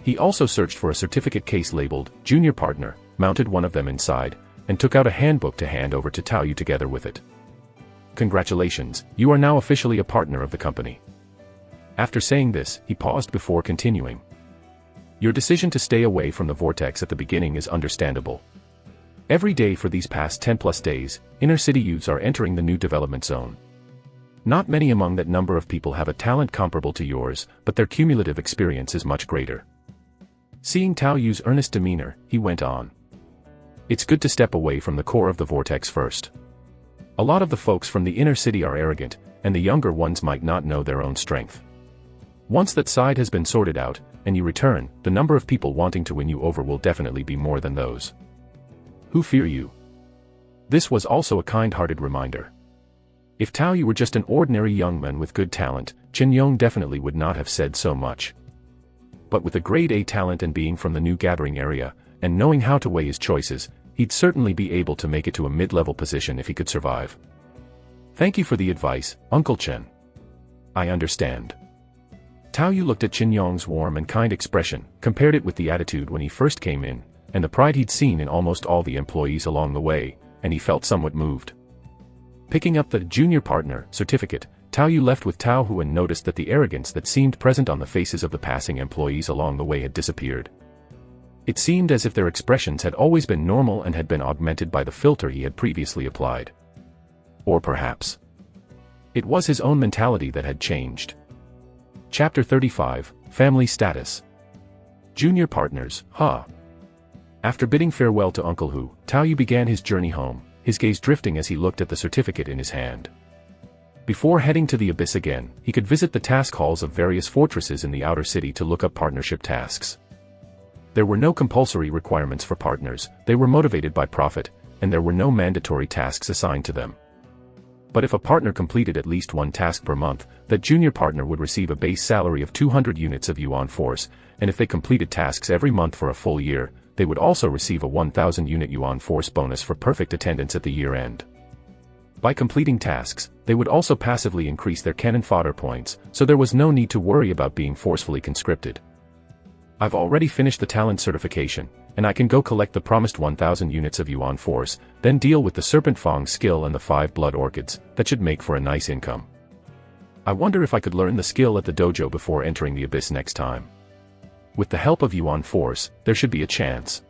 He also searched for a certificate case labeled, Junior Partner, mounted one of them inside, and took out a handbook to hand over to Tao Yu together with it. Congratulations, you are now officially a partner of the company. After saying this, he paused before continuing. Your decision to stay away from the vortex at the beginning is understandable. Every day for these past 10+ days, inner-city youths are entering the new development zone. Not many among that number of people have a talent comparable to yours, but their cumulative experience is much greater. Seeing Tao Yu's earnest demeanor, he went on. It's good to step away from the core of the vortex first. A lot of the folks from the inner city are arrogant, and the younger ones might not know their own strength. Once that side has been sorted out, and you return, the number of people wanting to win you over will definitely be more than those who fear you. This was also a kind-hearted reminder. If Tao Yu were just an ordinary young man with good talent, Chen Yong definitely would not have said so much. But with a grade A talent and being from the new gathering area, and knowing how to weigh his choices, he'd certainly be able to make it to a mid-level position if he could survive. Thank you for the advice, Uncle Chen. I understand. Tao Yu looked at Chen Yong's warm and kind expression, compared it with the attitude when he first came in, and the pride he'd seen in almost all the employees along the way, and he felt somewhat moved. Picking up the Junior Partner certificate, Tao Yu left with Tao Hu and noticed that the arrogance that seemed present on the faces of the passing employees along the way had disappeared. It seemed as if their expressions had always been normal and had been augmented by the filter he had previously applied. Or perhaps it was his own mentality that had changed. Chapter 35, Family Status. Junior Partners, After bidding farewell to Uncle Hu, Tao Yu began his journey home, his gaze drifting as he looked at the certificate in his hand. Before heading to the abyss again, he could visit the task halls of various fortresses in the outer city to look up partnership tasks. There were no compulsory requirements for partners, they were motivated by profit, and there were no mandatory tasks assigned to them. but if a partner completed at least one task per month, that junior partner would receive a base salary of 200 units of yuan force, and if they completed tasks every month for a full year, they would also receive a 1,000 unit yuan force bonus for perfect attendance at the year end. By completing tasks, they would also passively increase their cannon fodder points, so there was no need to worry about being forcefully conscripted. I've already finished the talent certification, and I can go collect the promised 1,000 units of yuan force, then deal with the Serpent Fang skill and the 5 blood orchids. That should make for a nice income. I wonder if I could learn the skill at the dojo before entering the abyss next time. With the help of yuan force, there should be a chance.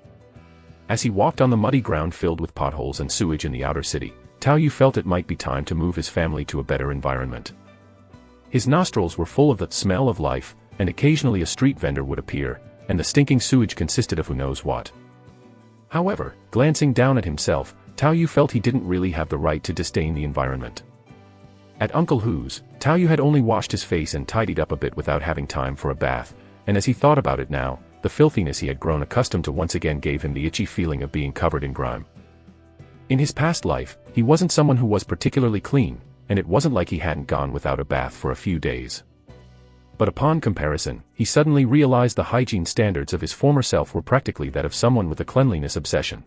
As he walked on the muddy ground filled with potholes and sewage in the outer city, Tao Yu felt it might be time to move his family to a better environment. His nostrils were full of the smell of life, and occasionally a street vendor would appear, and the stinking sewage consisted of who knows what. However, glancing down at himself, Tao Yu felt he didn't really have the right to disdain the environment. At Uncle Hu's, Tao Yu had only washed his face and tidied up a bit without having time for a bath, and as he thought about it now, the filthiness he had grown accustomed to once again gave him the itchy feeling of being covered in grime. In his past life, he wasn't someone who was particularly clean, and it wasn't like he hadn't gone without a bath for a few days. But upon comparison, he suddenly realized the hygiene standards of his former self were practically that of someone with a cleanliness obsession.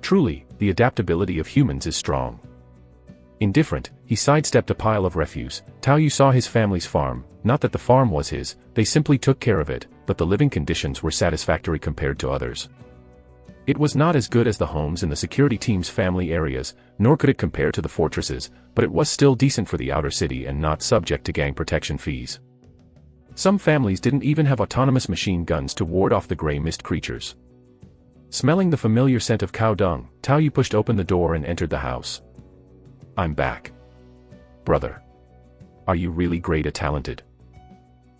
Truly, the adaptability of humans is strong. Indifferent, he sidestepped a pile of refuse. Tao Yu saw his family's farm, not that the farm was his, they simply took care of it, but the living conditions were satisfactory compared to others. It was not as good as the homes in the security team's family areas, nor could it compare to the fortresses, but it was still decent for the outer city and not subject to gang protection fees. Some families didn't even have autonomous machine guns to ward off the gray mist creatures. Smelling the familiar scent of cow dung, Tao Yu pushed open the door and entered the house. I'm back. Brother. Are you really great at talented?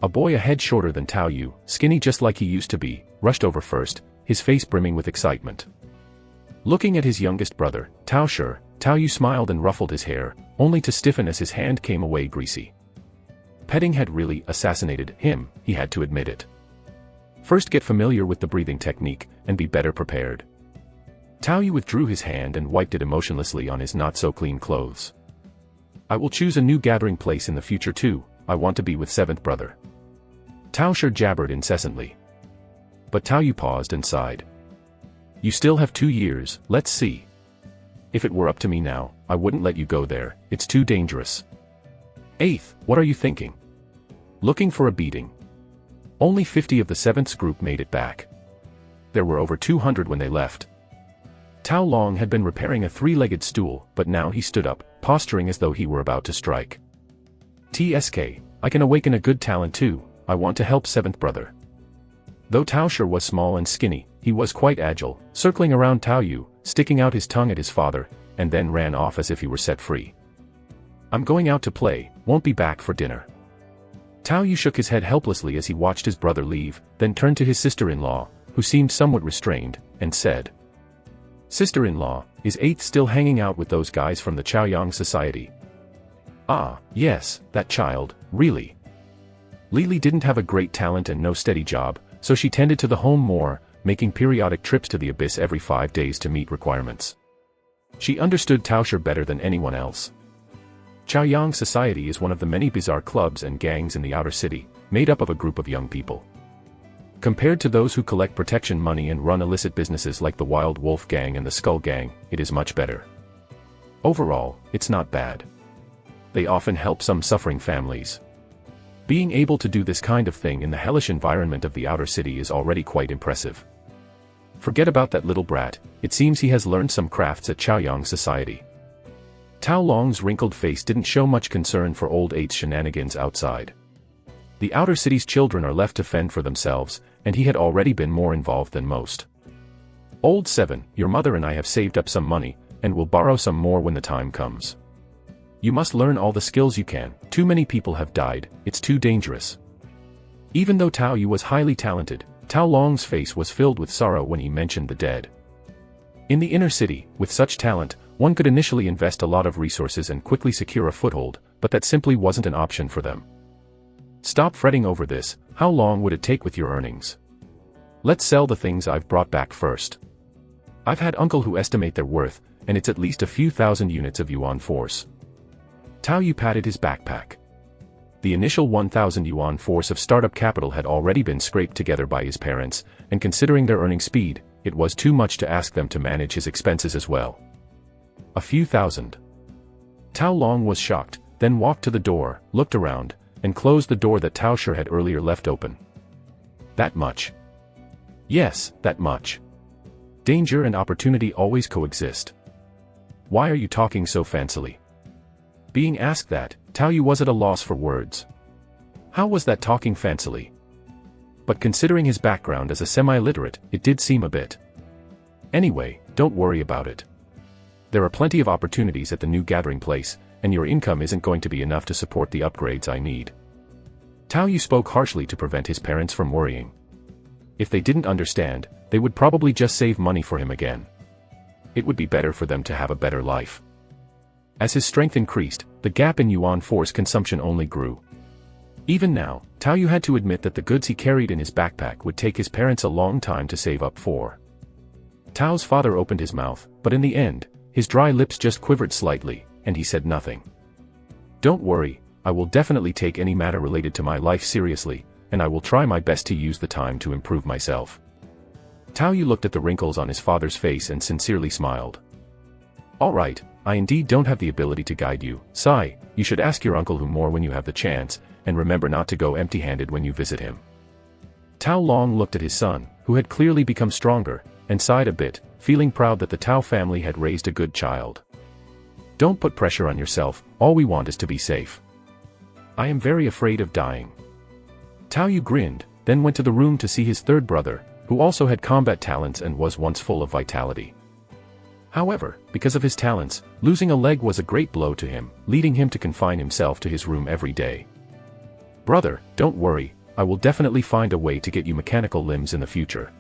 A boy a head shorter than Tao Yu, skinny just like he used to be, rushed over first, his face brimming with excitement. Looking at his youngest brother, Tao Shi, Tao Yu smiled and ruffled his hair, only to stiffen as his hand came away greasy. Petting had really assassinated him, he had to admit it. First get familiar with the breathing technique, and be better prepared. Tao Yu withdrew his hand and wiped it emotionlessly on his not-so-clean clothes. I will choose a new gathering place in the future too, I want to be with 7th brother. Tao Shi jabbered incessantly. But Tao Yu paused and sighed. You still have 2 years, let's see. If it were up to me now, I wouldn't let you go there, it's too dangerous. 8th, what are you thinking? Looking for a beating. Only 50 of the 7th's group made it back. There were over 200 when they left. Tao Long had been repairing a 3-legged stool, but now he stood up, posturing as though he were about to strike. TSK, I can awaken a good talent too, I want to help 7th brother. Though Tao Shi was small and skinny, he was quite agile, circling around Tao Yu, sticking out his tongue at his father, and then ran off as if he were set free. I'm going out to play, won't be back for dinner. Tao Yu shook his head helplessly as he watched his brother leave, then turned to his sister-in-law, who seemed somewhat restrained, and said, Sister-in-law, is 8th still hanging out with those guys from the Chaoyang Society? Ah, yes, that child, really. Lily didn't have a great talent and no steady job, so she tended to the home more, making periodic trips to the abyss every 5 days to meet requirements. She understood Tao Shi better than anyone else. Chaoyang Society is one of the many bizarre clubs and gangs in the outer city, made up of a group of young people. Compared to those who collect protection money and run illicit businesses like the Wild Wolf Gang and the Skull Gang, it is much better. Overall, it's not bad. They often help some suffering families. Being able to do this kind of thing in the hellish environment of the outer city is already quite impressive. Forget about that little brat, it seems he has learned some crafts at Chaoyang Society. Tao Long's wrinkled face didn't show much concern for old 8's shenanigans outside. The outer city's children are left to fend for themselves, and he had already been more involved than most. Old 7, your mother and I have saved up some money, and will borrow some more when the time comes. You must learn all the skills you can, too many people have died, it's too dangerous. Even though Tao Yu was highly talented, Tao Long's face was filled with sorrow when he mentioned the dead. In the inner city, with such talent, one could initially invest a lot of resources and quickly secure a foothold, but that simply wasn't an option for them. Stop fretting over this, how long would it take with your earnings? Let's sell the things I've brought back first. I've had uncle who estimate their worth, and it's at least a few thousand units of yuan force. Tao Yu patted his backpack. The initial 1,000 yuan force of startup capital had already been scraped together by his parents, and considering their earning speed, it was too much to ask them to manage his expenses as well. A few thousand. Tao Long was shocked, then walked to the door, looked around, and closed the door that Tao Shi had earlier left open. That much? Yes, that much. Danger and opportunity always coexist. Why are you talking so fancily? Being asked that, Tao Yu was at a loss for words. How was that talking fancily? But considering his background as a semi-literate, it did seem a bit. Anyway, don't worry about it. There are plenty of opportunities at the new gathering place, and your income isn't going to be enough to support the upgrades I need. Tao Yu spoke harshly to prevent his parents from worrying. If they didn't understand, they would probably just save money for him again. It would be better for them to have a better life. As his strength increased, the gap in yuan force consumption only grew. Even now, Tao Yu had to admit that the goods he carried in his backpack would take his parents a long time to save up for. Tao's father opened his mouth, but in the end, his dry lips just quivered slightly, and he said nothing. Don't worry, I will definitely take any matter related to my life seriously, and I will try my best to use the time to improve myself. Tao Yu looked at the wrinkles on his father's face and sincerely smiled. All right, I indeed don't have the ability to guide you, Sai, you should ask your uncle who more when you have the chance, and remember not to go empty-handed when you visit him. Tao Long looked at his son, who had clearly become stronger, and sighed a bit, feeling proud that the Tao family had raised a good child. Don't put pressure on yourself, all we want is to be safe. I am very afraid of dying. Tao Yu grinned, then went to the room to see his third brother, who also had combat talents and was once full of vitality. However, because of his talents, losing a leg was a great blow to him, leading him to confine himself to his room every day. Brother, don't worry, I will definitely find a way to get you mechanical limbs in the future.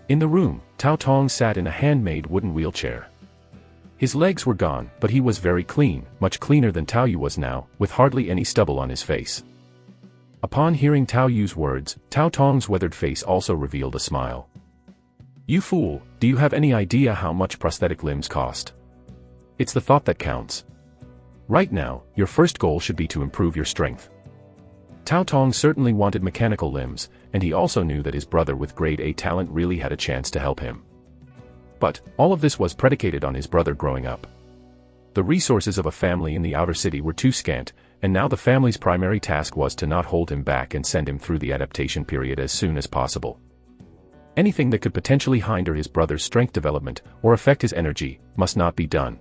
In the room, Tao Tong sat in a handmade wooden wheelchair. His legs were gone, but he was very clean, much cleaner than Tao Yu was now, with hardly any stubble on his face. Upon hearing Tao Yu's words, Tao Tong's weathered face also revealed a smile. You fool, do you have any idea how much prosthetic limbs cost? It's the thought that counts. Right now, your first goal should be to improve your strength. Tao Tong certainly wanted mechanical limbs, and he also knew that his brother with grade A talent really had a chance to help him. But, all of this was predicated on his brother growing up. The resources of a family in the outer city were too scant, and now the family's primary task was to not hold him back and send him through the adaptation period as soon as possible. Anything that could potentially hinder his brother's strength development, or affect his energy, must not be done.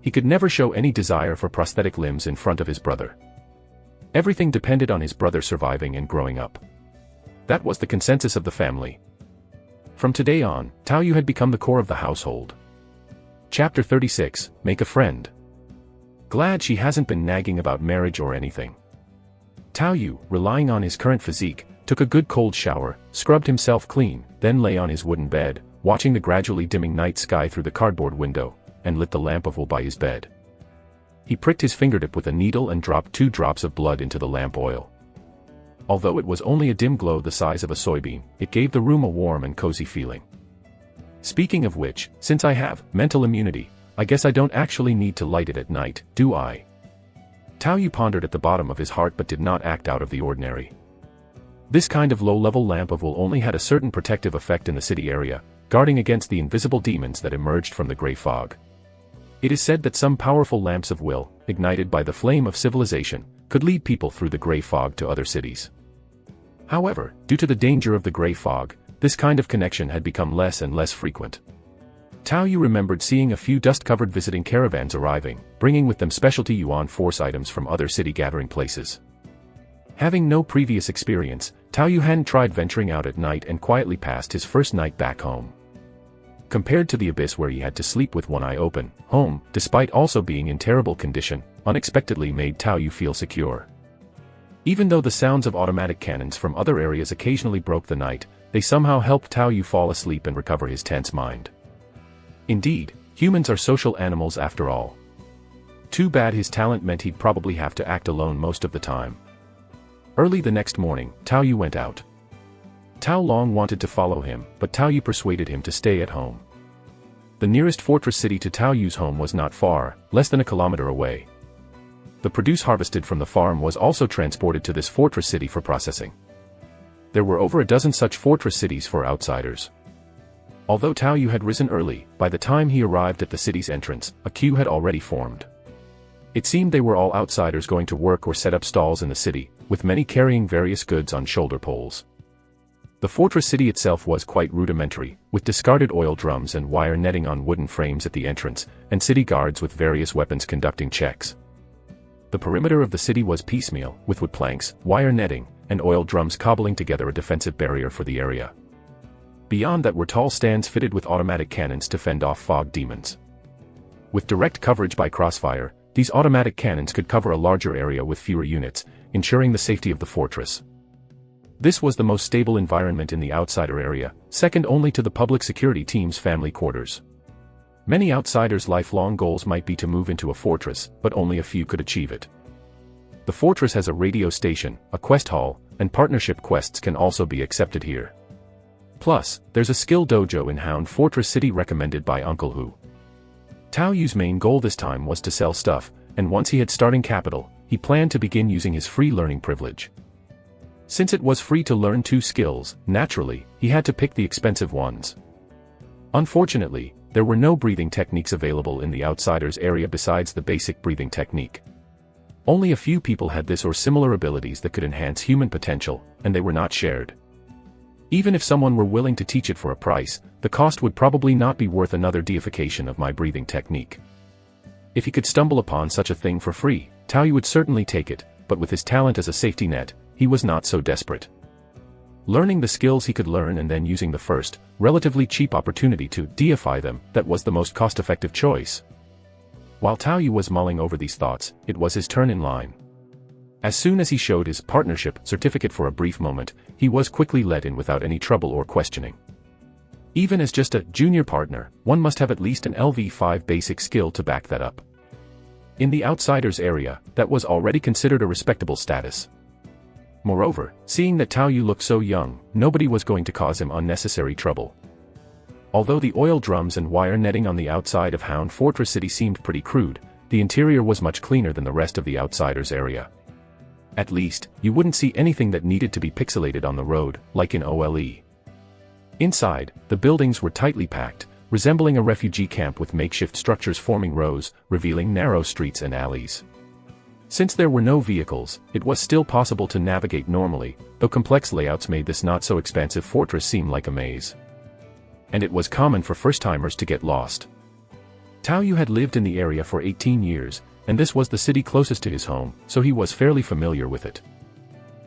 He could never show any desire for prosthetic limbs in front of his brother. Everything depended on his brother surviving and growing up. That was the consensus of the family. From today on, Tao Yu had become the core of the household. Chapter 36, Make a Friend. Glad she hasn't been nagging about marriage or anything. Tao Yu, relying on his current physique, took a good cold shower, scrubbed himself clean, then lay on his wooden bed, watching the gradually dimming night sky through the cardboard window, and lit the lamp of wool by his bed. He pricked his fingertip with a needle and dropped 2 drops of blood into the lamp oil. Although it was only a dim glow the size of a soybean, it gave the room a warm and cozy feeling. Speaking of which, since I have mental immunity, I guess I don't actually need to light it at night, do I? Tao Yu pondered at the bottom of his heart but did not act out of the ordinary. This kind of low-level lamp of wool only had a certain protective effect in the city area, guarding against the invisible demons that emerged from the gray fog. It is said that some powerful lamps of will, ignited by the flame of civilization, could lead people through the gray fog to other cities. However, due to the danger of the gray fog, this kind of connection had become less and less frequent. Tao Yu remembered seeing a few dust-covered visiting caravans arriving, bringing with them specialty yuan force items from other city gathering places. Having no previous experience, Tao Yu hadn't tried venturing out at night and quietly passed his first night back home. Compared to the abyss where he had to sleep with one eye open, home, despite also being in terrible condition, unexpectedly made Tao Yu feel secure. Even though the sounds of automatic cannons from other areas occasionally broke the night, they somehow helped Tao Yu fall asleep and recover his tense mind. Indeed, humans are social animals after all. Too bad his talent meant he'd probably have to act alone most of the time. Early the next morning, Tao Yu went out. Tao Long wanted to follow him, but Tao Yu persuaded him to stay at home. The nearest fortress city to Tao Yu's home was not far, less than a kilometer away. The produce harvested from the farm was also transported to this fortress city for processing. There were over a dozen such fortress cities for outsiders. Although Tao Yu had risen early, by the time he arrived at the city's entrance, a queue had already formed. It seemed they were all outsiders going to work or set up stalls in the city, with many carrying various goods on shoulder poles. The fortress city itself was quite rudimentary, with discarded oil drums and wire netting on wooden frames at the entrance, and city guards with various weapons conducting checks. The perimeter of the city was piecemeal, with wood planks, wire netting, and oil drums cobbling together a defensive barrier for the area. Beyond that were tall stands fitted with automatic cannons to fend off fog demons. With direct coverage by crossfire, these automatic cannons could cover a larger area with fewer units, ensuring the safety of the fortress. This was the most stable environment in the outsider area, second only to the public security team's family quarters. Many outsiders' lifelong goals might be to move into a fortress, but only a few could achieve it. The fortress has a radio station, a quest hall, and partnership quests can also be accepted here. Plus, there's a skill dojo in Hound Fortress City recommended by Uncle Hu. Tao Yu's main goal this time was to sell stuff, and once he had starting capital, he planned to begin using his free learning privilege. Since it was free to learn 2 skills, naturally, he had to pick the expensive ones. Unfortunately, there were no breathing techniques available in the outsiders area besides the basic breathing technique. Only a few people had this or similar abilities that could enhance human potential, and they were not shared. Even if someone were willing to teach it for a price, the cost would probably not be worth another deification of my breathing technique. If he could stumble upon such a thing for free, Tao Yu would certainly take it, but with his talent as a safety net, he was not so desperate. Learning the skills he could learn and then using the first, relatively cheap opportunity to deify them, that was the most cost-effective choice. While Tao Yu was mulling over these thoughts, it was his turn in line. As soon as he showed his partnership certificate for a brief moment, he was quickly let in without any trouble or questioning. Even as just a junior partner, one must have at least an LV5 basic skill to back that up. In the outsiders area, that was already considered a respectable status. Moreover, seeing that Tao Yu looked so young, nobody was going to cause him unnecessary trouble. Although the oil drums and wire netting on the outside of Hound Fortress City seemed pretty crude, the interior was much cleaner than the rest of the outsiders area. At least, you wouldn't see anything that needed to be pixelated on the road, like in OLE. Inside, the buildings were tightly packed, resembling a refugee camp with makeshift structures forming rows, revealing narrow streets and alleys. Since there were no vehicles, it was still possible to navigate normally, though complex layouts made this not-so-expansive fortress seem like a maze. And it was common for first-timers to get lost. Tao Yu had lived in the area for 18 years, and this was the city closest to his home, so he was fairly familiar with it.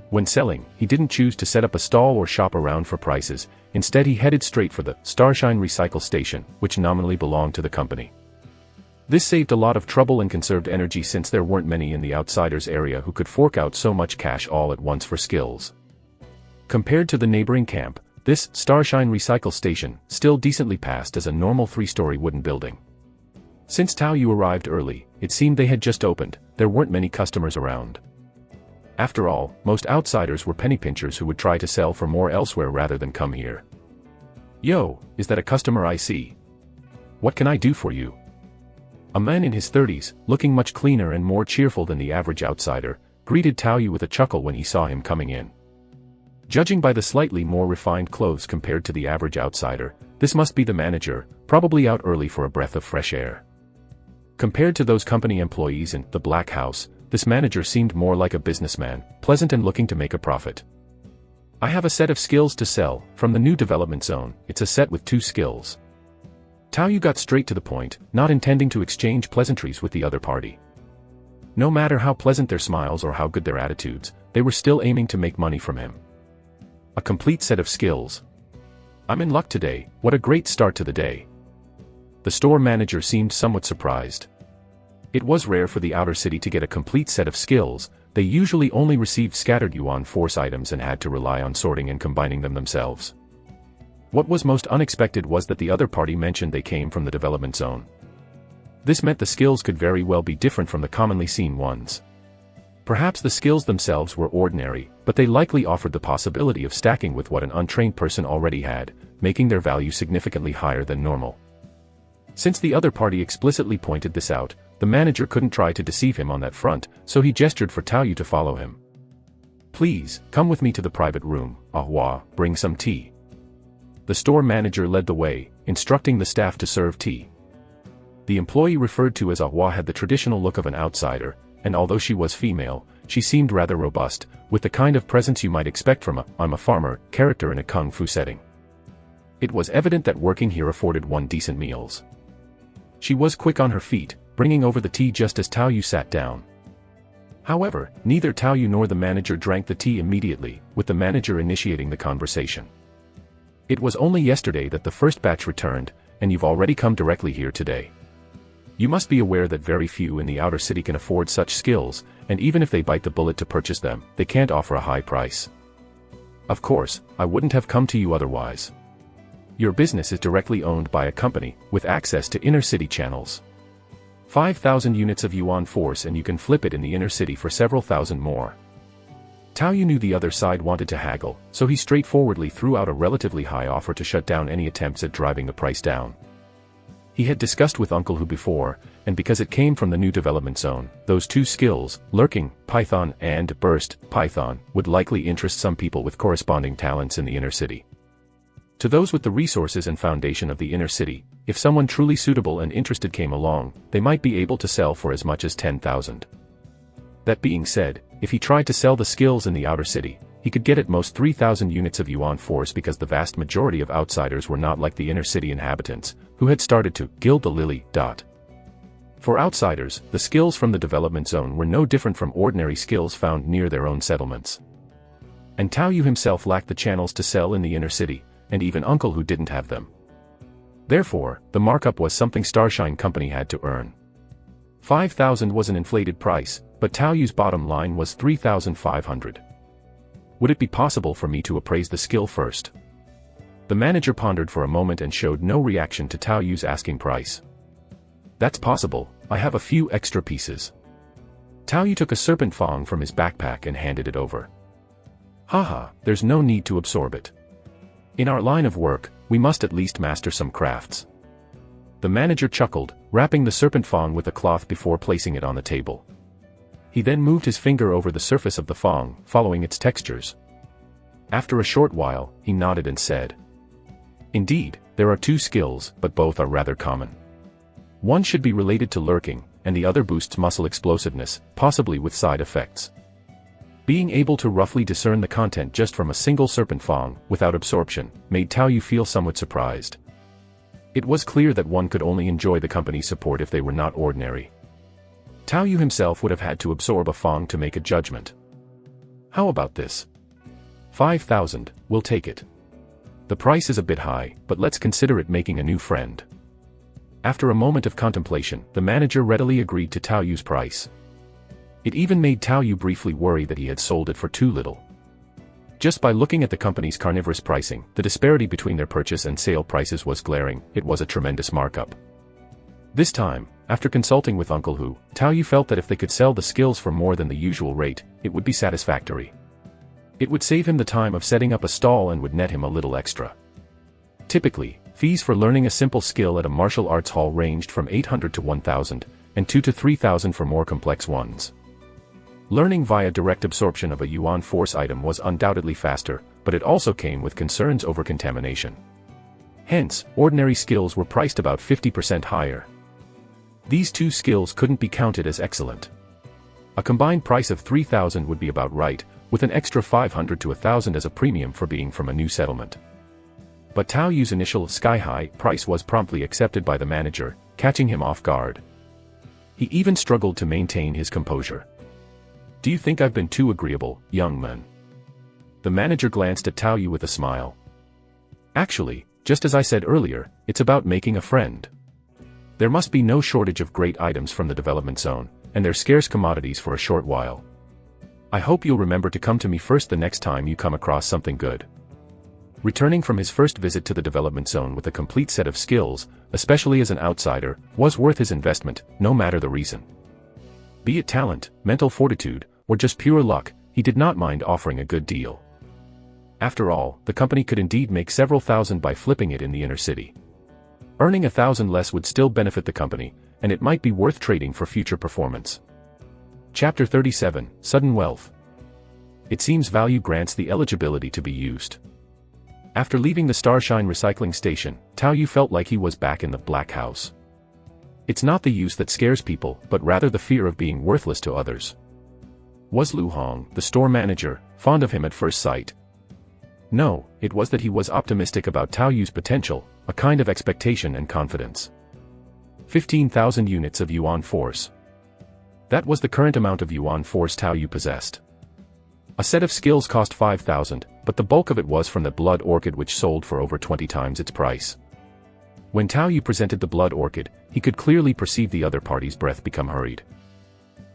When selling, he didn't choose to set up a stall or shop around for prices, instead he headed straight for the Starshine Recycle Station, which nominally belonged to the company. This saved a lot of trouble and conserved energy since there weren't many in the outsiders area who could fork out so much cash all at once for skills. Compared to the neighboring camp, this Starshine Recycle Station still decently passed as a normal 3-story wooden building. Since Tao Yu arrived early, it seemed they had just opened, there weren't many customers around. After all, most outsiders were penny pinchers who would try to sell for more elsewhere rather than come here. "Yo, is that a customer I see? What can I do for you?" A man in his 30s, looking much cleaner and more cheerful than the average outsider, greeted Tao Yu with a chuckle when he saw him coming in. Judging by the slightly more refined clothes compared to the average outsider, this must be the manager, probably out early for a breath of fresh air. Compared to those company employees in the Black House, this manager seemed more like a businessman, pleasant and looking to make a profit. "I have a set of skills to sell, from the new development zone. It's a set with 2 skills. Tao Yu got straight to the point, not intending to exchange pleasantries with the other party. No matter how pleasant their smiles or how good their attitudes, they were still aiming to make money from him. A complete set of skills. "I'm in luck today, what a great start to the day." The store manager seemed somewhat surprised. It was rare for the outer city to get a complete set of skills, they usually only received scattered yuan force items and had to rely on sorting and combining them themselves. What was most unexpected was that the other party mentioned they came from the development zone. This meant the skills could very well be different from the commonly seen ones. Perhaps the skills themselves were ordinary, but they likely offered the possibility of stacking with what an untrained person already had, making their value significantly higher than normal. Since the other party explicitly pointed this out, the manager couldn't try to deceive him on that front, so he gestured for Tao Yu to follow him. "Please, come with me to the private room, Ahua, bring some tea." The store manager led the way, instructing the staff to serve tea. The employee referred to as Ahua had the traditional look of an outsider, and although she was female, she seemed rather robust, with the kind of presence you might expect from a "I'm a farmer" character in a kung fu setting. It was evident that working here afforded one decent meals. She was quick on her feet, bringing over the tea just as Tao Yu sat down. However, neither Tao Yu nor the manager drank the tea immediately, with the manager initiating the conversation. "It was only yesterday that the first batch returned, and you've already come directly here today. You must be aware that very few in the outer city can afford such skills, and even if they bite the bullet to purchase them, they can't offer a high price. Of course, I wouldn't have come to you otherwise. Your business is directly owned by a company, with access to inner-city channels. 5,000 units of yuan force and you can flip it in the inner city for several thousand more." Tao Yu knew the other side wanted to haggle, so he straightforwardly threw out a relatively high offer to shut down any attempts at driving the price down. He had discussed with Uncle Hu before, and because it came from the new development zone, those two skills, Lurking Python and Burst Python, would likely interest some people with corresponding talents in the inner city. To those with the resources and foundation of the inner city, if someone truly suitable and interested came along, they might be able to sell for as much as 10,000. That being said, if he tried to sell the skills in the outer city, he could get at most 3,000 units of yuan force because the vast majority of outsiders were not like the inner city inhabitants, who had started to gild the lily. For outsiders, the skills from the development zone were no different from ordinary skills found near their own settlements. And Tao Yu himself lacked the channels to sell in the inner city, and even Uncle Hu didn't have them. Therefore, the markup was something Starshine Company had to earn. 5,000 was an inflated price, but Tao Yu's bottom line was 3,500. "Would it be possible for me to appraise the skill first?" The manager pondered for a moment and showed no reaction to Tao Yu's asking price. "That's possible, I have a few extra pieces." Tao Yu took a serpent fang from his backpack and handed it over. "Haha, there's no need to absorb it. In our line of work, we must at least master some crafts." The manager chuckled, wrapping the serpent fang with a cloth before placing it on the table. He then moved his finger over the surface of the fang, following its textures. After a short while, he nodded and said, "Indeed, there are two skills, but both are rather common. One should be related to lurking, and the other boosts muscle explosiveness, possibly with side effects." Being able to roughly discern the content just from a single serpent fang, without absorption, made Tao Yu feel somewhat surprised. It was clear that one could only enjoy the company's support if they were not ordinary. Tao Yu himself would have had to absorb a fang to make a judgment. "How about this? 5,000, we'll take it. The price is a bit high, but let's consider it making a new friend." After a moment of contemplation, the manager readily agreed to Tao Yu's price. It even made Tao Yu briefly worry that he had sold it for too little. Just by looking at the company's carnivorous pricing, the disparity between their purchase and sale prices was glaring. It was a tremendous markup. This time, after consulting with Uncle Hu, Tao Yu felt that if they could sell the skills for more than the usual rate, it would be satisfactory. It would save him the time of setting up a stall and would net him a little extra. Typically, fees for learning a simple skill at a martial arts hall ranged from 800 to 1,000, and 2 to 3,000 for more complex ones. Learning via direct absorption of a yuan force item was undoubtedly faster, but it also came with concerns over contamination. Hence, ordinary skills were priced about 50% higher. These two skills couldn't be counted as excellent. A combined price of 3,000 would be about right, with an extra 500 to 1,000 as a premium for being from a new settlement. But Tao Yu's initial sky-high price was promptly accepted by the manager, catching him off guard. He even struggled to maintain his composure. "Do you think I've been too agreeable, young man?" The manager glanced at Tao Yu with a smile. "Actually, just as I said earlier, it's about making a friend. There must be no shortage of great items from the development zone, and they're scarce commodities for a short while. I hope you'll remember to come to me first the next time you come across something good." Returning from his first visit to the development zone with a complete set of skills, especially as an outsider, was worth his investment, no matter the reason. Be it talent, mental fortitude, or just pure luck, he did not mind offering a good deal. After all, the company could indeed make several thousand by flipping it in the inner city. Earning 1,000 less would still benefit the company, and it might be worth trading for future performance. Chapter 37, Sudden Wealth. It seems value grants the eligibility to be used. After leaving the Starshine recycling station, Tao Yu felt like he was back in the Black House. It's not the use that scares people, but rather the fear of being worthless to others. Was Lu Hong, the store manager, fond of him at first sight? No, it was that he was optimistic about Tao Yu's potential, a kind of expectation and confidence. 15,000 units of yuan force. That was the current amount of yuan force Tao Yu possessed. A set of skills cost 5,000, but the bulk of it was from the blood orchid, which sold for over 20 times its price. When Tao Yu presented the blood orchid, he could clearly perceive the other party's breath become hurried.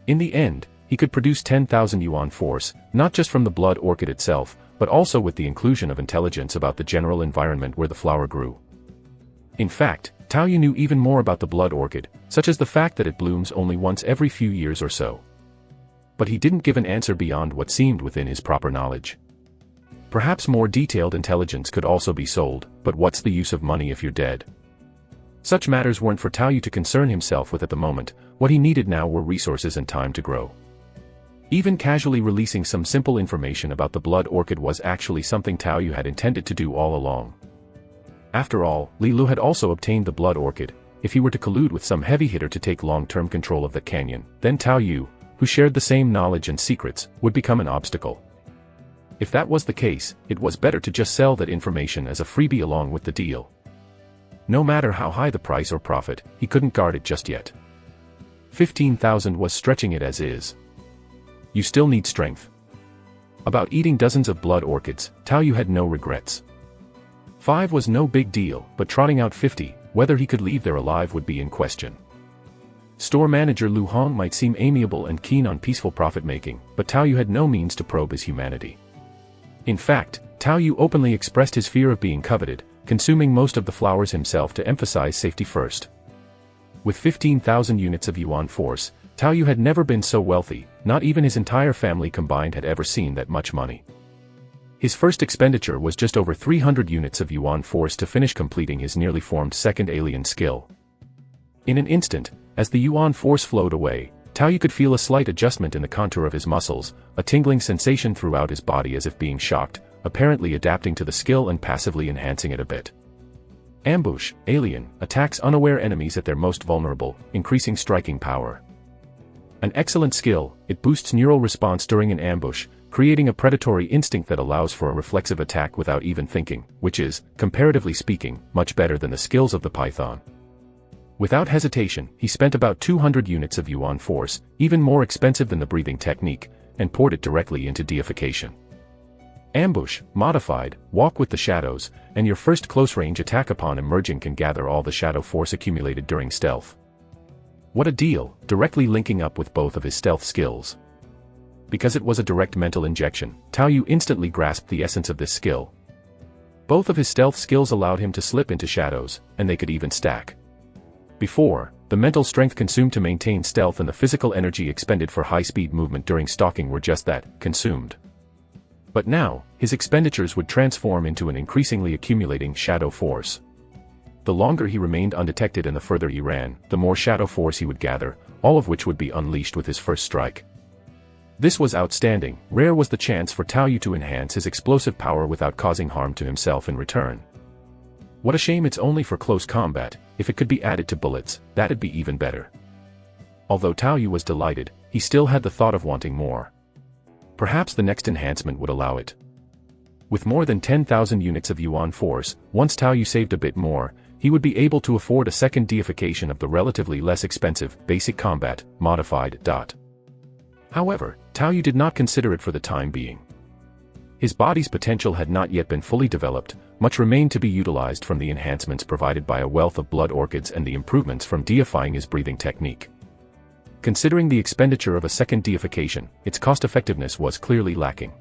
In the end, he could produce 10,000 yuan force, not just from the blood orchid itself, but also with the inclusion of intelligence about the general environment where the flower grew. In fact, Tao Yu knew even more about the blood orchid, such as the fact that it blooms only once every few years or so. But he didn't give an answer beyond what seemed within his proper knowledge. Perhaps more detailed intelligence could also be sold, but what's the use of money if you're dead? Such matters weren't for Tao Yu to concern himself with at the moment. What he needed now were resources and time to grow. Even casually releasing some simple information about the blood orchid was actually something Tao Yu had intended to do all along. After all, Li Lu had also obtained the blood orchid. If he were to collude with some heavy hitter to take long-term control of that canyon, then Tao Yu, who shared the same knowledge and secrets, would become an obstacle. If that was the case, it was better to just sell that information as a freebie along with the deal. No matter how high the price or profit, he couldn't guard it just yet. 15,000 was stretching it as is. You still need strength. About eating dozens of blood orchids, Tao Yu had no regrets. 5 was no big deal, but trotting out 50, whether he could leave there alive would be in question. Store manager Lu Hong might seem amiable and keen on peaceful profit-making, but Tao Yu had no means to probe his humanity. In fact, Tao Yu openly expressed his fear of being coveted, consuming most of the flowers himself to emphasize safety first. With 15,000 units of yuan force, Tao Yu had never been so wealthy, not even his entire family combined had ever seen that much money. His first expenditure was just over 300 units of yuan force to finish completing his nearly formed second alien skill. In an instant, as the yuan force flowed away, Tao Yu could feel a slight adjustment in the contour of his muscles, a tingling sensation throughout his body as if being shocked, apparently adapting to the skill and passively enhancing it a bit. Ambush, alien, attacks unaware enemies at their most vulnerable, increasing striking power. An excellent skill, it boosts neural response during an ambush, creating a predatory instinct that allows for a reflexive attack without even thinking, which is, comparatively speaking, much better than the skills of the python. Without hesitation, he spent about 200 units of yuan force, even more expensive than the breathing technique, and poured it directly into deification. Ambush, modified, walk with the shadows, and your first close-range attack upon emerging can gather all the shadow force accumulated during stealth. What a deal, directly linking up with both of his stealth skills. Because it was a direct mental injection, Tao Yu instantly grasped the essence of this skill. Both of his stealth skills allowed him to slip into shadows, and they could even stack. Before, the mental strength consumed to maintain stealth and the physical energy expended for high-speed movement during stalking were just that, consumed. But now, his expenditures would transform into an increasingly accumulating shadow force. The longer he remained undetected and the further he ran, the more shadow force he would gather, all of which would be unleashed with his first strike. This was outstanding. Rare was the chance for Tao Yu to enhance his explosive power without causing harm to himself in return. What a shame it's only for close combat. If it could be added to bullets, that'd be even better. Although Tao Yu was delighted, he still had the thought of wanting more. Perhaps the next enhancement would allow it. With more than 10,000 units of yuan force, once Tao Yu saved a bit more, he would be able to afford a second deification of the relatively less expensive, basic combat, modified. However, Tao Yu did not consider it for the time being. His body's potential had not yet been fully developed, much remained to be utilized from the enhancements provided by a wealth of blood orchids and the improvements from deifying his breathing technique. Considering the expenditure of a second deification, its cost-effectiveness was clearly lacking.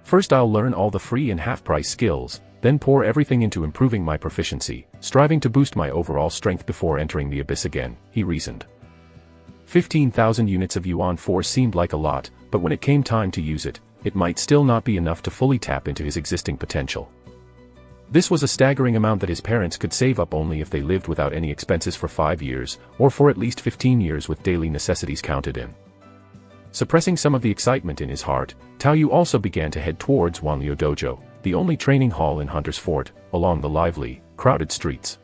First I'll learn all the free and half-price skills, then pour everything into improving my proficiency, striving to boost my overall strength before entering the abyss again, he reasoned. 15,000 units of yuan force seemed like a lot, but when it came time to use it, it might still not be enough to fully tap into his existing potential. This was a staggering amount that his parents could save up only if they lived without any expenses for 5 years, or for at least 15 years with daily necessities counted in. Suppressing some of the excitement in his heart, Tao Yu also began to head towards Wanliu Dojo, the only training hall in Hunter's Fort, along the lively, crowded streets.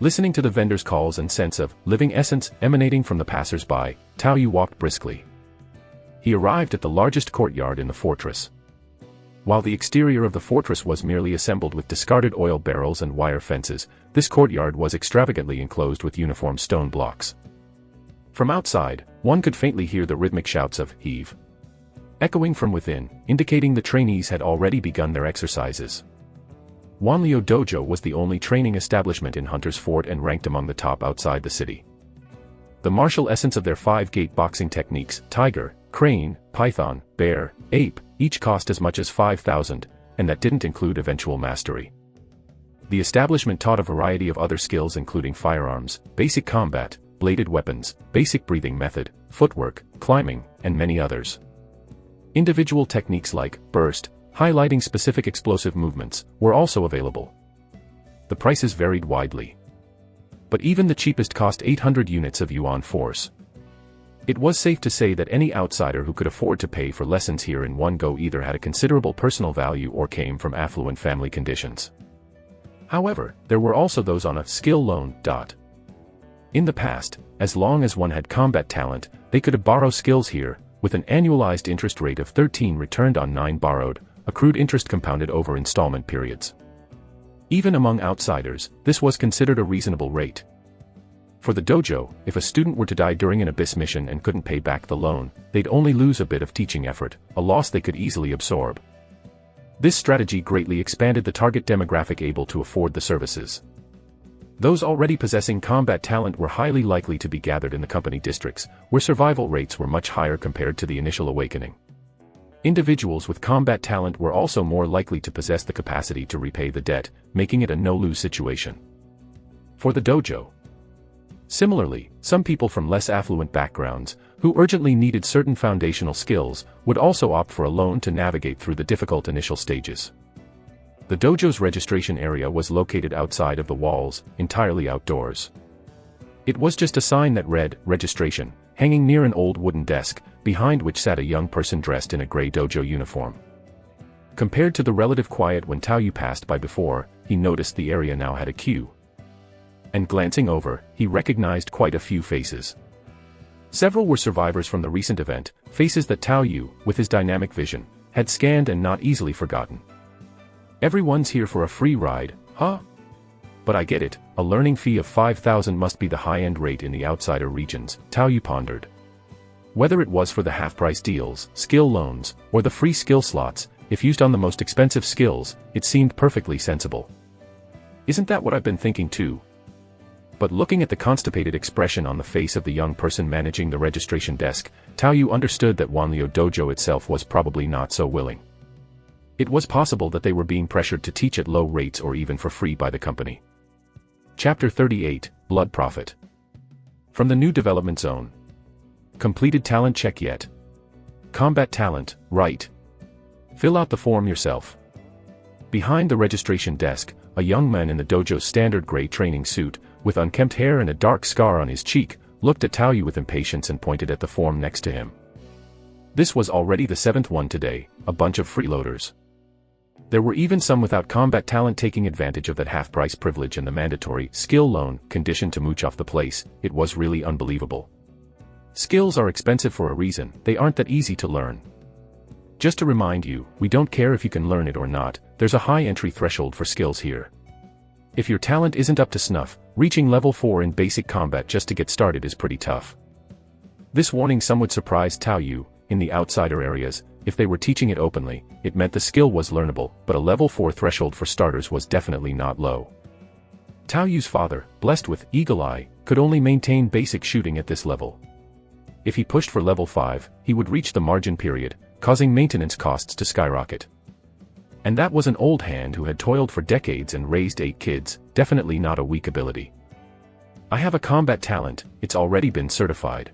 Listening to the vendors' calls and sense of living essence emanating from the passers-by, Tao Yu walked briskly. He arrived at the largest courtyard in the fortress. While the exterior of the fortress was merely assembled with discarded oil barrels and wire fences, this courtyard was extravagantly enclosed with uniform stone blocks. From outside, one could faintly hear the rhythmic shouts of heave echoing from within, indicating the trainees had already begun their exercises. Wanliu Dojo was the only training establishment in Hunter's Fort and ranked among the top outside the city. The martial essence of their 5-gate boxing techniques, tiger, crane, python, bear, ape, each cost as much as 5,000, and that didn't include eventual mastery. The establishment taught a variety of other skills including firearms, basic combat, bladed weapons, basic breathing method, footwork, climbing, and many others. Individual techniques like burst, highlighting specific explosive movements, were also available. The prices varied widely. But even the cheapest cost 800 units of yuan force. It was safe to say that any outsider who could afford to pay for lessons here in one go either had a considerable personal value or came from affluent family conditions. However, there were also those on a skill loan. In the past, as long as one had combat talent, they could borrow skills here, with an annualized interest rate of 13 returned on 9 borrowed, accrued interest compounded over installment periods. Even among outsiders, this was considered a reasonable rate. For the dojo, if a student were to die during an abyss mission and couldn't pay back the loan, they'd only lose a bit of teaching effort, a loss they could easily absorb. This strategy greatly expanded the target demographic able to afford the services. Those already possessing combat talent were highly likely to be gathered in the company districts, where survival rates were much higher compared to the initial awakening. Individuals with combat talent were also more likely to possess the capacity to repay the debt, making it a no-lose situation. For the dojo. Similarly, some people from less affluent backgrounds, who urgently needed certain foundational skills, would also opt for a loan to navigate through the difficult initial stages. The dojo's registration area was located outside of the walls, entirely outdoors. It was just a sign that read, "Registration," hanging near an old wooden desk, behind which sat a young person dressed in a gray dojo uniform. Compared to the relative quiet when Tao Yu passed by before, he noticed the area now had a queue. And glancing over, he recognized quite a few faces. Several were survivors from the recent event, faces that Tao Yu, with his dynamic vision, had scanned and not easily forgotten. Everyone's here for a free ride, huh? But I get it, a learning fee of 5,000 must be the high-end rate in the outsider regions, Tao Yu pondered. Whether it was for the half-price deals, skill loans, or the free skill slots, if used on the most expensive skills, it seemed perfectly sensible. Isn't that what I've been thinking too? But looking at the constipated expression on the face of the young person managing the registration desk, Tao Yu understood that Wanliu Dojo itself was probably not so willing. It was possible that they were being pressured to teach at low rates or even for free by the company. Chapter 38, Blood Profit. From the new development zone. Completed talent check yet? Combat talent, right. Fill out the form yourself. Behind the registration desk, a young man in the dojo's standard gray training suit, with unkempt hair and a dark scar on his cheek, looked at Tao Yu with impatience and pointed at the form next to him. This was already the 7th one today, a bunch of freeloaders. There were even some without combat talent taking advantage of that half-price privilege and the mandatory skill loan condition to mooch off the place. It was really unbelievable. Skills are expensive for a reason, they aren't that easy to learn. Just to remind you, we don't care if you can learn it or not, there's a high entry threshold for skills here. If your talent isn't up to snuff, reaching level 4 in basic combat just to get started is pretty tough. This warning somewhat surprised Tao Yu. In the outsider areas, if they were teaching it openly, it meant the skill was learnable, but a level 4 threshold for starters was definitely not low. Tao Yu's father, blessed with eagle eye, could only maintain basic shooting at this level. If he pushed for level 5, he would reach the margin period, causing maintenance costs to skyrocket. And that was an old hand who had toiled for decades and raised 8 kids, definitely not a weak ability. I have a combat talent, it's already been certified.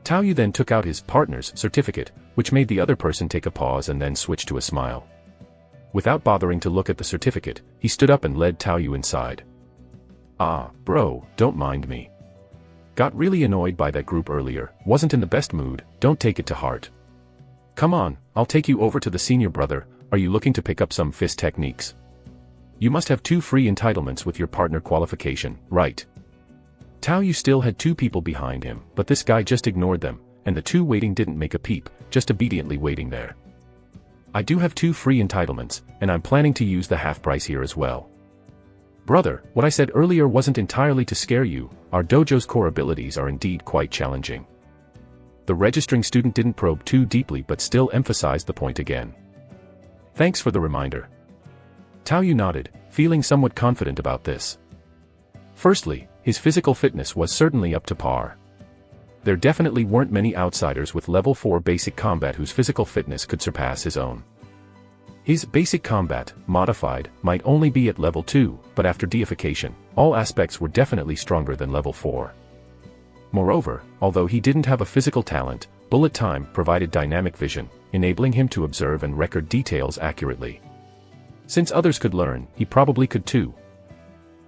Tao Yu then took out his partner's certificate, which made the other person take a pause and then switch to a smile. Without bothering to look at the certificate, he stood up and led Tao Yu inside. "Ah, bro, don't mind me. Got really annoyed by that group earlier, wasn't in the best mood, don't take it to heart. Come on, I'll take you over to the senior brother, are you looking to pick up some fist techniques? You must have 2 free entitlements with your partner qualification, right?" Tao Yu still had 2 people behind him, but this guy just ignored them, and the 2 waiting didn't make a peep, just obediently waiting there. "I do have 2 free entitlements, and I'm planning to use the half price here as well. Brother, what I said earlier wasn't entirely to scare you, our dojo's core abilities are indeed quite challenging." The registering student didn't probe too deeply but still emphasized the point again. "Thanks for the reminder." Tao Yu nodded, feeling somewhat confident about this. Firstly, his physical fitness was certainly up to par. There definitely weren't many outsiders with level 4 basic combat whose physical fitness could surpass his own. His basic combat, modified, might only be at level 2, but after deification, all aspects were definitely stronger than level 4. Moreover, although he didn't have a physical talent, bullet time provided dynamic vision, enabling him to observe and record details accurately. Since others could learn, he probably could too.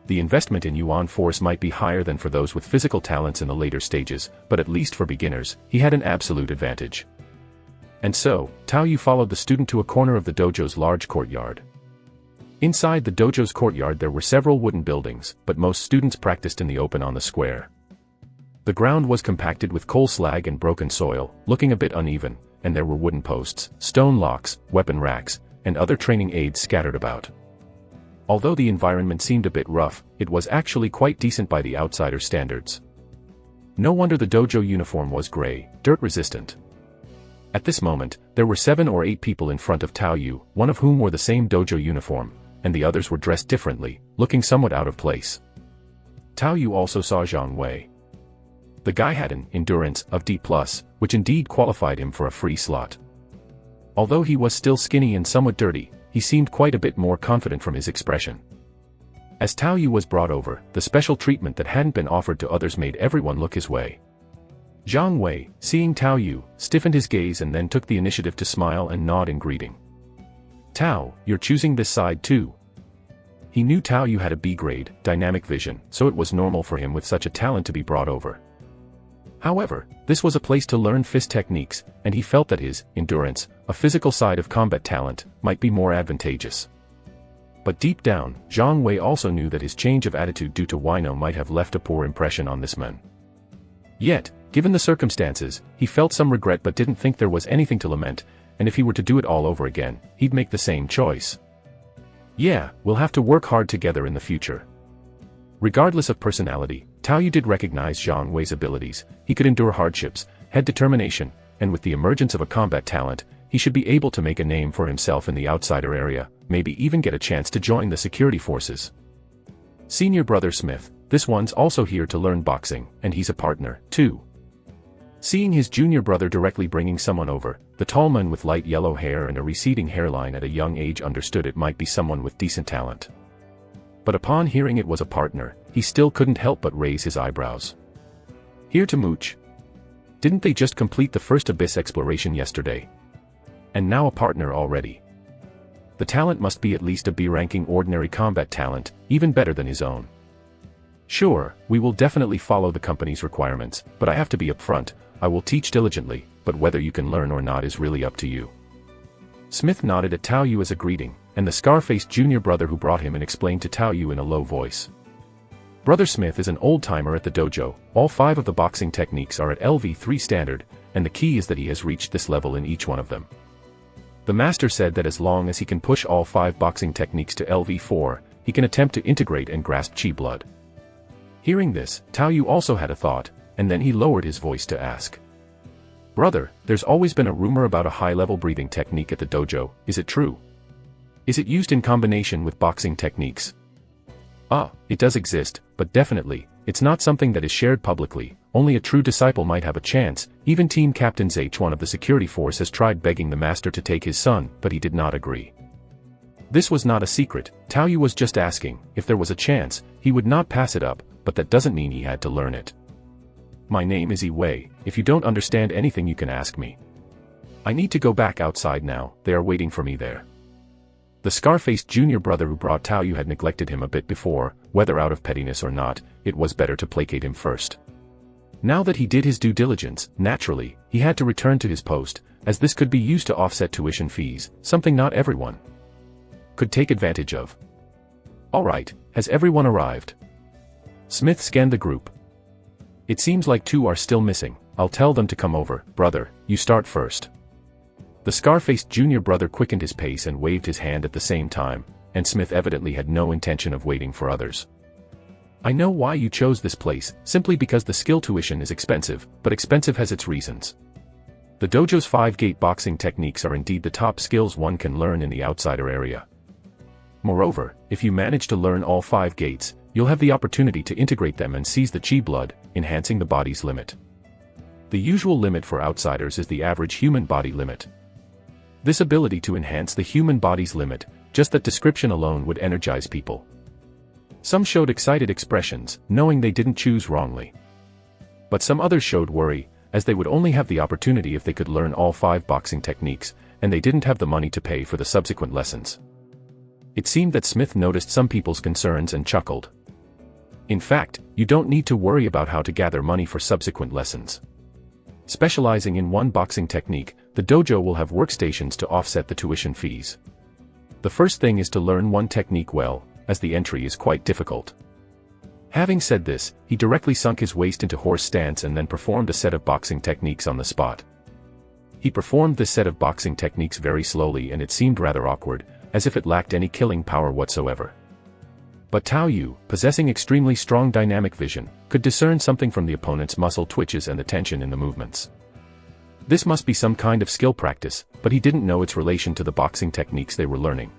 The investment in Yuan force might be higher than for those with physical talents in the later stages, but at least for beginners, he had an absolute advantage. And so, Tao Yu followed the student to a corner of the dojo's large courtyard. Inside the dojo's courtyard there were several wooden buildings, but most students practiced in the open on the square. The ground was compacted with coal slag and broken soil, looking a bit uneven, and there were wooden posts, stone locks, weapon racks, and other training aids scattered about. Although the environment seemed a bit rough, it was actually quite decent by the outsider standards. No wonder the dojo uniform was gray, dirt-resistant. At this moment, there were 7 or 8 people in front of Tao Yu, one of whom wore the same dojo uniform, and the others were dressed differently, looking somewhat out of place. Tao Yu also saw Zhang Wei. The guy had an endurance of D+, which indeed qualified him for a free slot. Although he was still skinny and somewhat dirty, he seemed quite a bit more confident from his expression. As Tao Yu was brought over, the special treatment that hadn't been offered to others made everyone look his way. Zhang Wei, seeing Tao Yu, stiffened his gaze and then took the initiative to smile and nod in greeting. "Tao, you're choosing this side too." He knew Tao Yu had a B-grade, dynamic vision, so it was normal for him with such a talent to be brought over. However, this was a place to learn fist techniques, and he felt that his endurance, a physical side of combat talent, might be more advantageous. But deep down, Zhang Wei also knew that his change of attitude due to Wino might have left a poor impression on this man. Yet, given the circumstances, he felt some regret but didn't think there was anything to lament, and if he were to do it all over again, he'd make the same choice. "Yeah, we'll have to work hard together in the future." Regardless of personality, Tao Yu did recognize Zhang Wei's abilities. He could endure hardships, had determination, and with the emergence of a combat talent, he should be able to make a name for himself in the outsider area, maybe even get a chance to join the security forces. "Senior brother Smith, this one's also here to learn boxing, and he's a partner, too." Seeing his junior brother directly bringing someone over, the tall man with light yellow hair and a receding hairline at a young age understood it might be someone with decent talent. But upon hearing it was a partner, he still couldn't help but raise his eyebrows. "Here to mooch? Didn't they just complete the first abyss exploration yesterday? And now a partner already? The talent must be at least a B-ranking ordinary combat talent, even better than his own. Sure, we will definitely follow the company's requirements, but I have to be upfront, I will teach diligently, but whether you can learn or not is really up to you." Smith nodded at Tao Yu as a greeting, and the scar-faced junior brother who brought him in explained to Tao Yu in a low voice. "Brother Smith is an old-timer at the dojo, all 5 of the boxing techniques are at LV3 standard, and the key is that he has reached this level in each one of them. The master said that as long as he can push all 5 boxing techniques to LV4, he can attempt to integrate and grasp chi blood." Hearing this, Tao Yu also had a thought, and then he lowered his voice to ask. "Brother, there's always been a rumor about a high-level breathing technique at the dojo, is it true? Is it used in combination with boxing techniques?" "Ah, it does exist, but definitely, it's not something that is shared publicly, only a true disciple might have a chance. Even Team Captain H1 of the security force has tried begging the master to take his son, but he did not agree." This was not a secret, Tao Yu was just asking, if there was a chance, he would not pass it up, but that doesn't mean he had to learn it. "My name is Yi Wei, if you don't understand anything you can ask me. I need to go back outside now, they are waiting for me there." The scar-faced junior brother who brought Tao Yu had neglected him a bit before, whether out of pettiness or not, it was better to placate him first. Now that he did his due diligence, naturally, he had to return to his post, as this could be used to offset tuition fees, something not everyone could take advantage of. Alright, has everyone arrived? Smith scanned the group. It seems like 2 are still missing. I'll tell them to come over. Brother, you start first. The scar-faced junior brother quickened his pace and waved his hand at the same time, and Smith evidently had no intention of waiting for others. I know why you chose this place, simply because the skill tuition is expensive, but expensive has its reasons. The dojo's 5-gate boxing techniques are indeed the top skills one can learn in the outsider area. Moreover, if you manage to learn all 5 gates, you'll have the opportunity to integrate them and seize the chi blood, enhancing the body's limit. The usual limit for outsiders is the average human body limit. This ability to enhance the human body's limit, just that description alone would energize people. Some showed excited expressions, knowing they didn't choose wrongly. But some others showed worry, as they would only have the opportunity if they could learn all 5 boxing techniques, and they didn't have the money to pay for the subsequent lessons. It seemed that Smith noticed some people's concerns and chuckled. In fact, you don't need to worry about how to gather money for subsequent lessons. Specializing in one boxing technique, the dojo will have workstations to offset the tuition fees. The first thing is to learn one technique well, as the entry is quite difficult. Having said this, he directly sunk his waist into horse stance and then performed a set of boxing techniques on the spot. He performed this set of boxing techniques very slowly and it seemed rather awkward, as if it lacked any killing power whatsoever. But Tao Yu, possessing extremely strong dynamic vision, could discern something from the opponent's muscle twitches and the tension in the movements. This must be some kind of skill practice, but he didn't know its relation to the boxing techniques they were learning.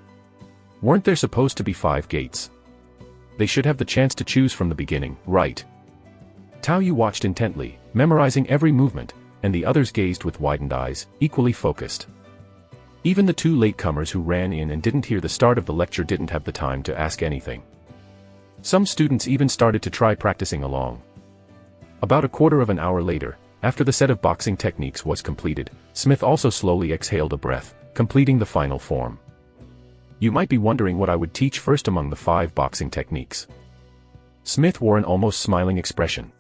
Weren't there supposed to be 5 gates? They should have the chance to choose from the beginning, right? Tao Yu watched intently, memorizing every movement, and the others gazed with widened eyes, equally focused. Even the 2 latecomers who ran in and didn't hear the start of the lecture didn't have the time to ask anything. Some students even started to try practicing along. About a quarter of an hour later, after the set of boxing techniques was completed, Smith also slowly exhaled a breath, completing the final form. You might be wondering what I would teach first among the 5 boxing techniques. Smith wore an almost smiling expression.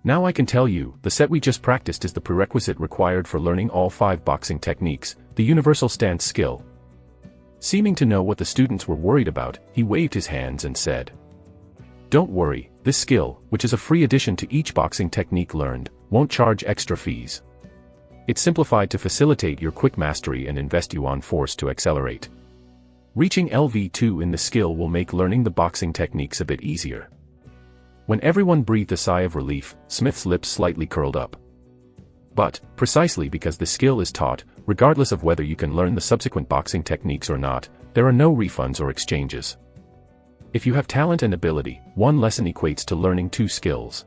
Now I can tell you, the set we just practiced is the prerequisite required for learning all 5 boxing techniques, the universal stance skill. Seeming to know what the students were worried about, he waved his hands and said, "Don't worry, this skill, which is a free addition to each boxing technique learned, won't charge extra fees. It's simplified to facilitate your quick mastery and invest you on force to accelerate. Reaching LV2 in the skill will make learning the boxing techniques a bit easier." When everyone breathed a sigh of relief, Smith's lips slightly curled up. But, precisely because the skill is taught, regardless of whether you can learn the subsequent boxing techniques or not, there are no refunds or exchanges. If you have talent and ability, one lesson equates to learning 2 skills.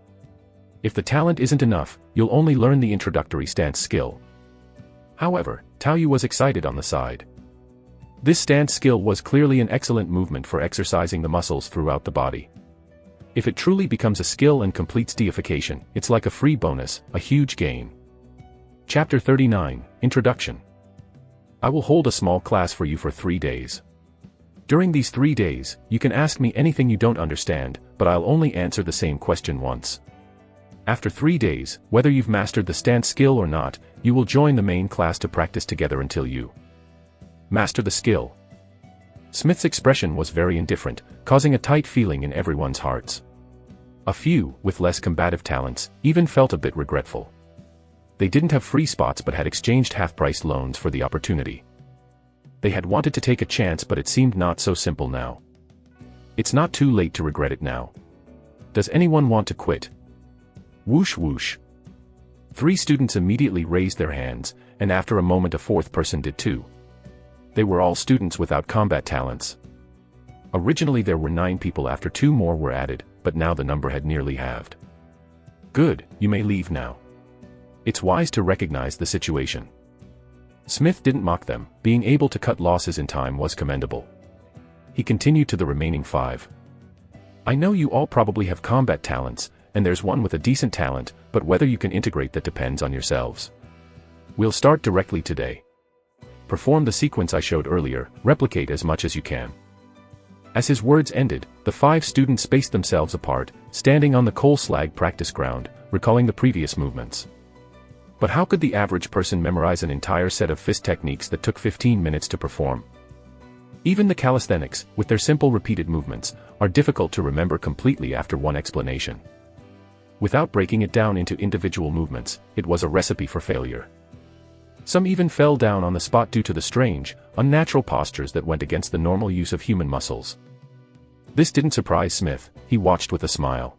If the talent isn't enough, you'll only learn the introductory stance skill. However, Tao Yu was excited on the side. This stance skill was clearly an excellent movement for exercising the muscles throughout the body. If it truly becomes a skill and completes deification, it's like a free bonus, a huge gain. Chapter 39, Introduction. I will hold a small class for you for 3 days. During these 3 days, you can ask me anything you don't understand, but I'll only answer the same question once. After 3 days, whether you've mastered the stance skill or not, you will join the main class to practice together until you master the skill. Smith's expression was very indifferent, causing a tight feeling in everyone's hearts. A few, with less combative talents, even felt a bit regretful. They didn't have free spots but had exchanged half-price loans for the opportunity. They had wanted to take a chance but it seemed not so simple now. It's not too late to regret it now. Does anyone want to quit? Whoosh whoosh. 3 students immediately raised their hands, and after a moment a 4th person did too. They were all students without combat talents. Originally there were 9 people after 2 more were added, but now the number had nearly halved. Good, you may leave now. It's wise to recognize the situation. Smith didn't mock them, being able to cut losses in time was commendable. He continued to the remaining 5. I know you all probably have combat talents, and there's one with a decent talent, but whether you can integrate that depends on yourselves. We'll start directly today. perform the sequence I showed earlier, replicate as much as you can." As his words ended, the 5 students spaced themselves apart, standing on the coal slag practice ground, recalling the previous movements. But how could the average person memorize an entire set of fist techniques that took 15 minutes to perform? Even the calisthenics, with their simple repeated movements, are difficult to remember completely after one explanation. Without breaking it down into individual movements, it was a recipe for failure. Some even fell down on the spot due to the strange, unnatural postures that went against the normal use of human muscles. This didn't surprise Smith. He watched with a smile.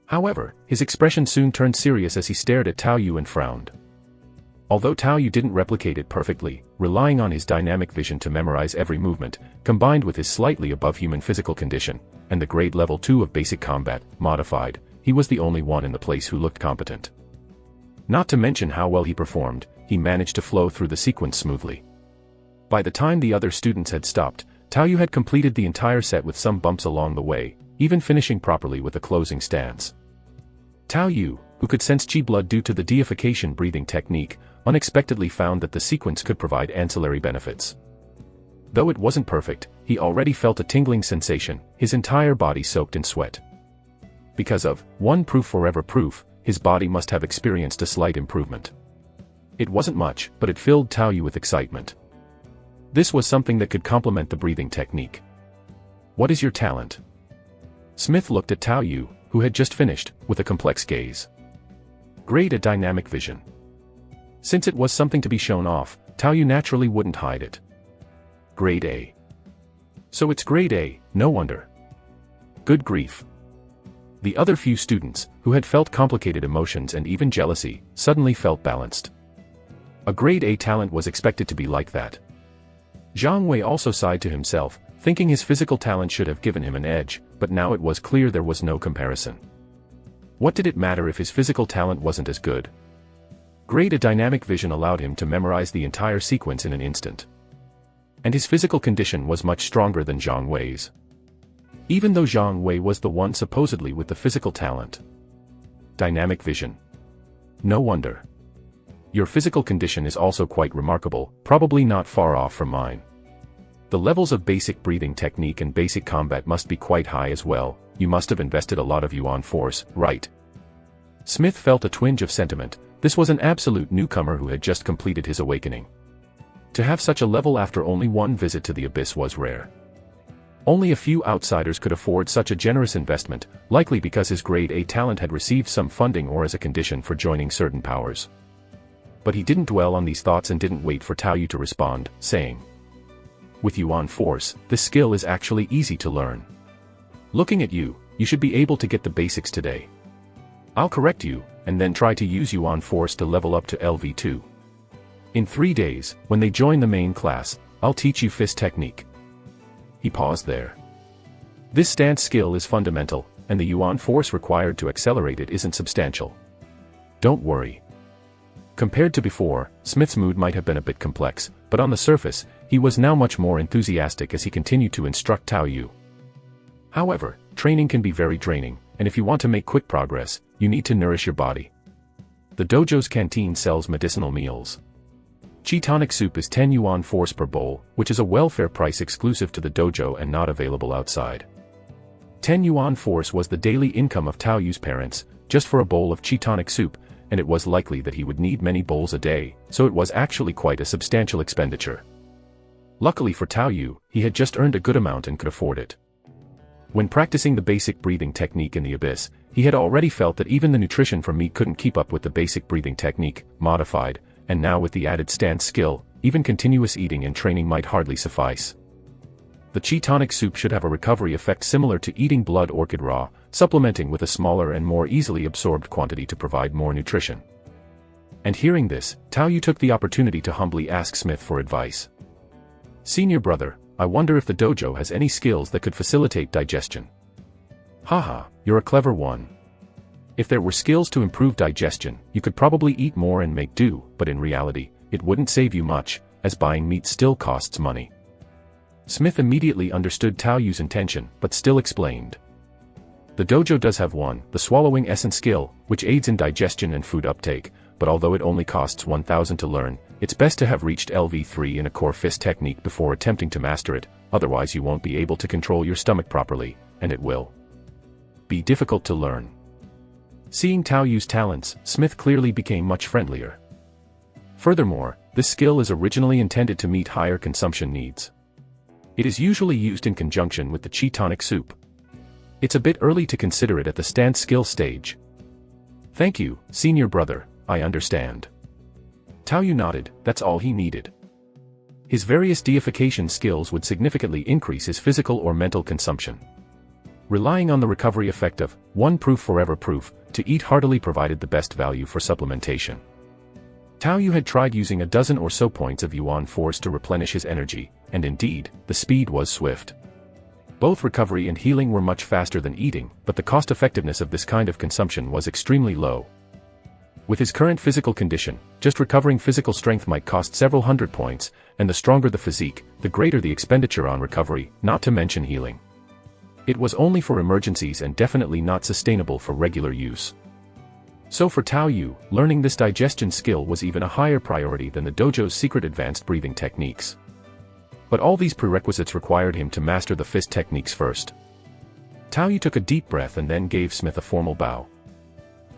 However, his expression soon turned serious as he stared at Tao Yu and frowned. Although Tao Yu didn't replicate it perfectly, relying on his dynamic vision to memorize every movement, combined with his slightly above human physical condition, and the grade level 2 of basic combat, modified, he was the only one in the place who looked competent. Not to mention how well he performed, he managed to flow through the sequence smoothly. By the time the other students had stopped, Tao Yu had completed the entire set with some bumps along the way, even finishing properly with a closing stance. Tao Yu, who could sense chi blood due to the deification breathing technique, unexpectedly found that the sequence could provide ancillary benefits. Though it wasn't perfect, he already felt a tingling sensation, his entire body soaked in sweat. Because of one proof forever proof, his body must have experienced a slight improvement. It wasn't much, but it filled Tao Yu with excitement. This was something that could complement the breathing technique. "What is your talent?" Smith looked at Tao Yu, who had just finished, with a complex gaze. "Grade A dynamic vision." Since it was something to be shown off, Tao Yu naturally wouldn't hide it. "Grade A. So it's grade A, no wonder." Good grief. The other few students, who had felt complicated emotions and even jealousy, suddenly felt balanced. A grade A talent was expected to be like that. Zhang Wei also sighed to himself, thinking his physical talent should have given him an edge, but now it was clear there was no comparison. What did it matter if his physical talent wasn't as good? Grade A dynamic vision allowed him to memorize the entire sequence in an instant. And his physical condition was much stronger than Zhang Wei's. Even though Zhang Wei was the one supposedly with the physical talent. Dynamic vision. No wonder. Your physical condition is also quite remarkable, probably not far off from mine. The levels of basic breathing technique and basic combat must be quite high as well. You must have invested a lot of yuan force, right? Smith felt a twinge of sentiment. This was an absolute newcomer who had just completed his awakening. To have such a level after only one visit to the abyss was rare. Only a few outsiders could afford such a generous investment, likely because his grade A talent had received some funding or as a condition for joining certain powers. But he didn't dwell on these thoughts and didn't wait for Tao Yu to respond, saying, "With yuan force, this skill is actually easy to learn. Looking at you, you should be able to get the basics today. I'll correct you, and then try to use yuan force to level up to LV2. In 3 days, when they join the main class, I'll teach you fist technique." He paused there. This stance skill is fundamental, and the yuan force required to accelerate it isn't substantial. Don't worry. Compared to before, Smith's mood might have been a bit complex, but on the surface, he was now much more enthusiastic as he continued to instruct Tao Yu. However, training can be very draining, and if you want to make quick progress, you need to nourish your body. The dojo's canteen sells medicinal meals. Chi tonic soup is 10 yuan force per bowl, which is a welfare price exclusive to the dojo and not available outside. 10 yuan force was the daily income of Tao Yu's parents, just for a bowl of chi tonic soup, and it was likely that he would need many bowls a day, so it was actually quite a substantial expenditure. Luckily for Tao Yu, he had just earned a good amount and could afford it. When practicing the basic breathing technique in the abyss, he had already felt that even the nutrition from meat couldn't keep up with the basic breathing technique, modified, and now with the added stance skill, even continuous eating and training might hardly suffice. The chi tonic soup should have a recovery effect similar to eating blood orchid raw, supplementing with a smaller and more easily absorbed quantity to provide more nutrition. And hearing this, Tao Yu took the opportunity to humbly ask Smith for advice. "Senior brother, I wonder if the dojo has any skills that could facilitate digestion." "Haha, you're a clever one. If there were skills to improve digestion, you could probably eat more and make do, but in reality, it wouldn't save you much, as buying meat still costs money." Smith immediately understood Tao Yu's intention, but still explained. "The dojo does have one, the swallowing essence skill, which aids in digestion and food uptake, but although it only costs 1,000 to learn, it's best to have reached LV3 in a core fist technique before attempting to master it, otherwise you won't be able to control your stomach properly, and it will be difficult to learn. Seeing Tao Yu's talents, Smith clearly became much friendlier. Furthermore, this skill is originally intended to meet higher consumption needs. It is usually used in conjunction with the Chi tonic soup. It's a bit early to consider it at the stand skill stage. Thank you, senior brother, I understand. Tao Yu nodded, that's all he needed. His various deification skills would significantly increase his physical or mental consumption. Relying on the recovery effect of one proof forever proof, to eat heartily provided the best value for supplementation. Tao Yu had tried using a dozen or so points of Yuan force to replenish his energy, and indeed, the speed was swift. Both recovery and healing were much faster than eating, but the cost-effectiveness of this kind of consumption was extremely low. With his current physical condition, just recovering physical strength might cost several hundred points, and the stronger the physique, the greater the expenditure on recovery, not to mention healing. It was only for emergencies and definitely not sustainable for regular use. So for Tao Yu, learning this digestion skill was even a higher priority than the dojo's secret advanced breathing techniques. But all these prerequisites required him to master the fist techniques first. Tao Yu took a deep breath and then gave Smith a formal bow.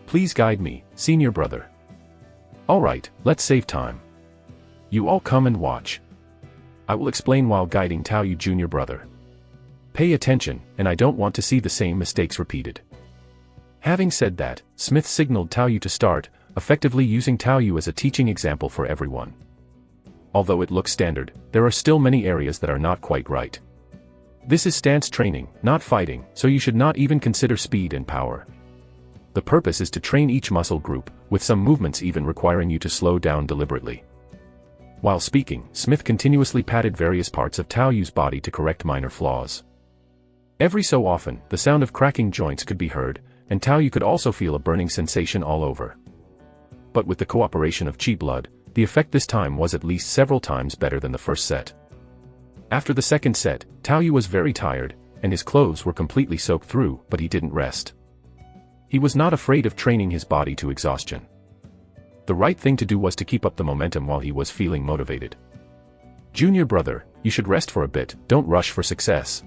Please guide me, senior brother. Alright, let's save time. You all come and watch. I will explain while guiding Tao Yu junior brother. Pay attention, and I don't want to see the same mistakes repeated. Having said that, Smith signaled Tao Yu to start, effectively using Tao Yu as a teaching example for everyone. Although it looks standard, there are still many areas that are not quite right. This is stance training, not fighting, so you should not even consider speed and power. The purpose is to train each muscle group, with some movements even requiring you to slow down deliberately. While speaking, Smith continuously patted various parts of Tao Yu's body to correct minor flaws. Every so often, the sound of cracking joints could be heard, and Tao Yu could also feel a burning sensation all over. But with the cooperation of Qi blood, the effect this time was at least several times better than the first set. After the second set, Tao Yu was very tired, and his clothes were completely soaked through, but he didn't rest. He was not afraid of training his body to exhaustion. The right thing to do was to keep up the momentum while he was feeling motivated. Junior brother, you should rest for a bit, don't rush for success.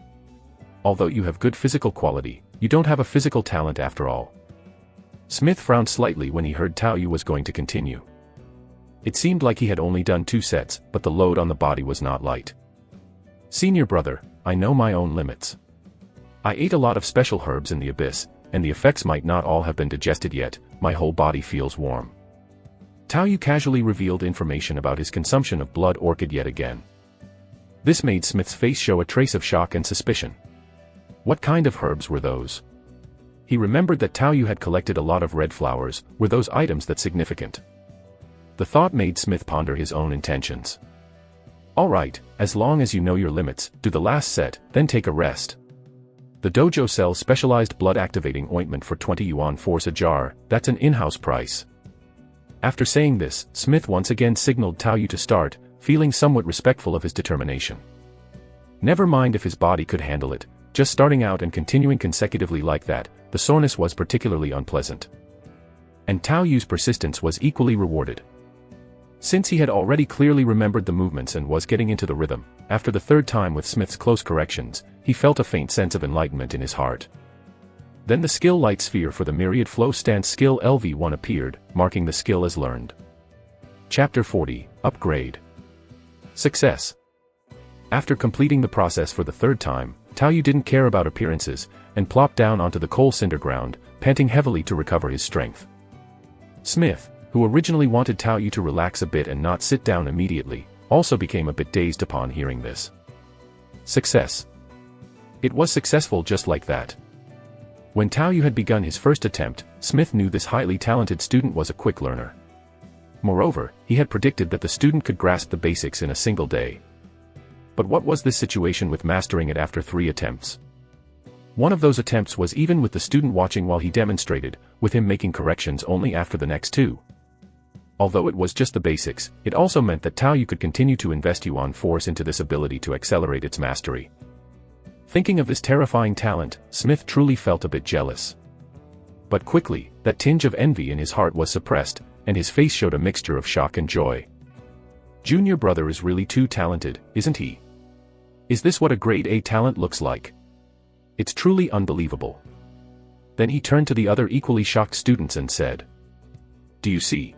Although you have good physical quality, you don't have a physical talent after all. Smith frowned slightly when he heard Tao Yu was going to continue. It seemed like he had only done 2 sets, but the load on the body was not light. Senior brother, I know my own limits. I ate a lot of special herbs in the abyss, and the effects might not all have been digested yet, my whole body feels warm. Tao Yu casually revealed information about his consumption of blood orchid yet again. This made Smith's face show a trace of shock and suspicion. What kind of herbs were those? He remembered that Tao Yu had collected a lot of red flowers. Were those items that significant? The thought made Smith ponder his own intentions. Alright, as long as you know your limits, do the last set, then take a rest. The dojo sells specialized blood-activating ointment for 20 yuan force a jar, that's an in-house price. After saying this, Smith once again signaled Tao Yu to start, feeling somewhat respectful of his determination. Never mind if his body could handle it, just starting out and continuing consecutively like that, the soreness was particularly unpleasant. And Tao Yu's persistence was equally rewarded. Since he had already clearly remembered the movements and was getting into the rhythm, after the third time with Smith's close corrections, he felt a faint sense of enlightenment in his heart. Then the skill light sphere for the myriad flow stance skill LV1 appeared, marking the skill as learned. Chapter 40, Upgrade. Success. After completing the process for the third time, Tao Yu didn't care about appearances, and plopped down onto the coal cinder ground, panting heavily to recover his strength. Smith, who originally wanted Tao Yu to relax a bit and not sit down immediately, also became a bit dazed upon hearing this. Success. It was successful just like that. When Tao Yu had begun his first attempt, Smith knew this highly talented student was a quick learner. Moreover, he had predicted that the student could grasp the basics in a single day. But what was this situation with mastering it after 3 attempts? One of those attempts was even with the student watching while he demonstrated, with him making corrections only after the next 2. Although it was just the basics, it also meant that Tao Yu could continue to invest Yuan force into this ability to accelerate its mastery. Thinking of this terrifying talent, Smith truly felt a bit jealous. But quickly, that tinge of envy in his heart was suppressed, and his face showed a mixture of shock and joy. Junior brother is really too talented, isn't he? Is this what a grade A talent looks like? It's truly unbelievable. Then he turned to the other equally shocked students and said, "Do you see?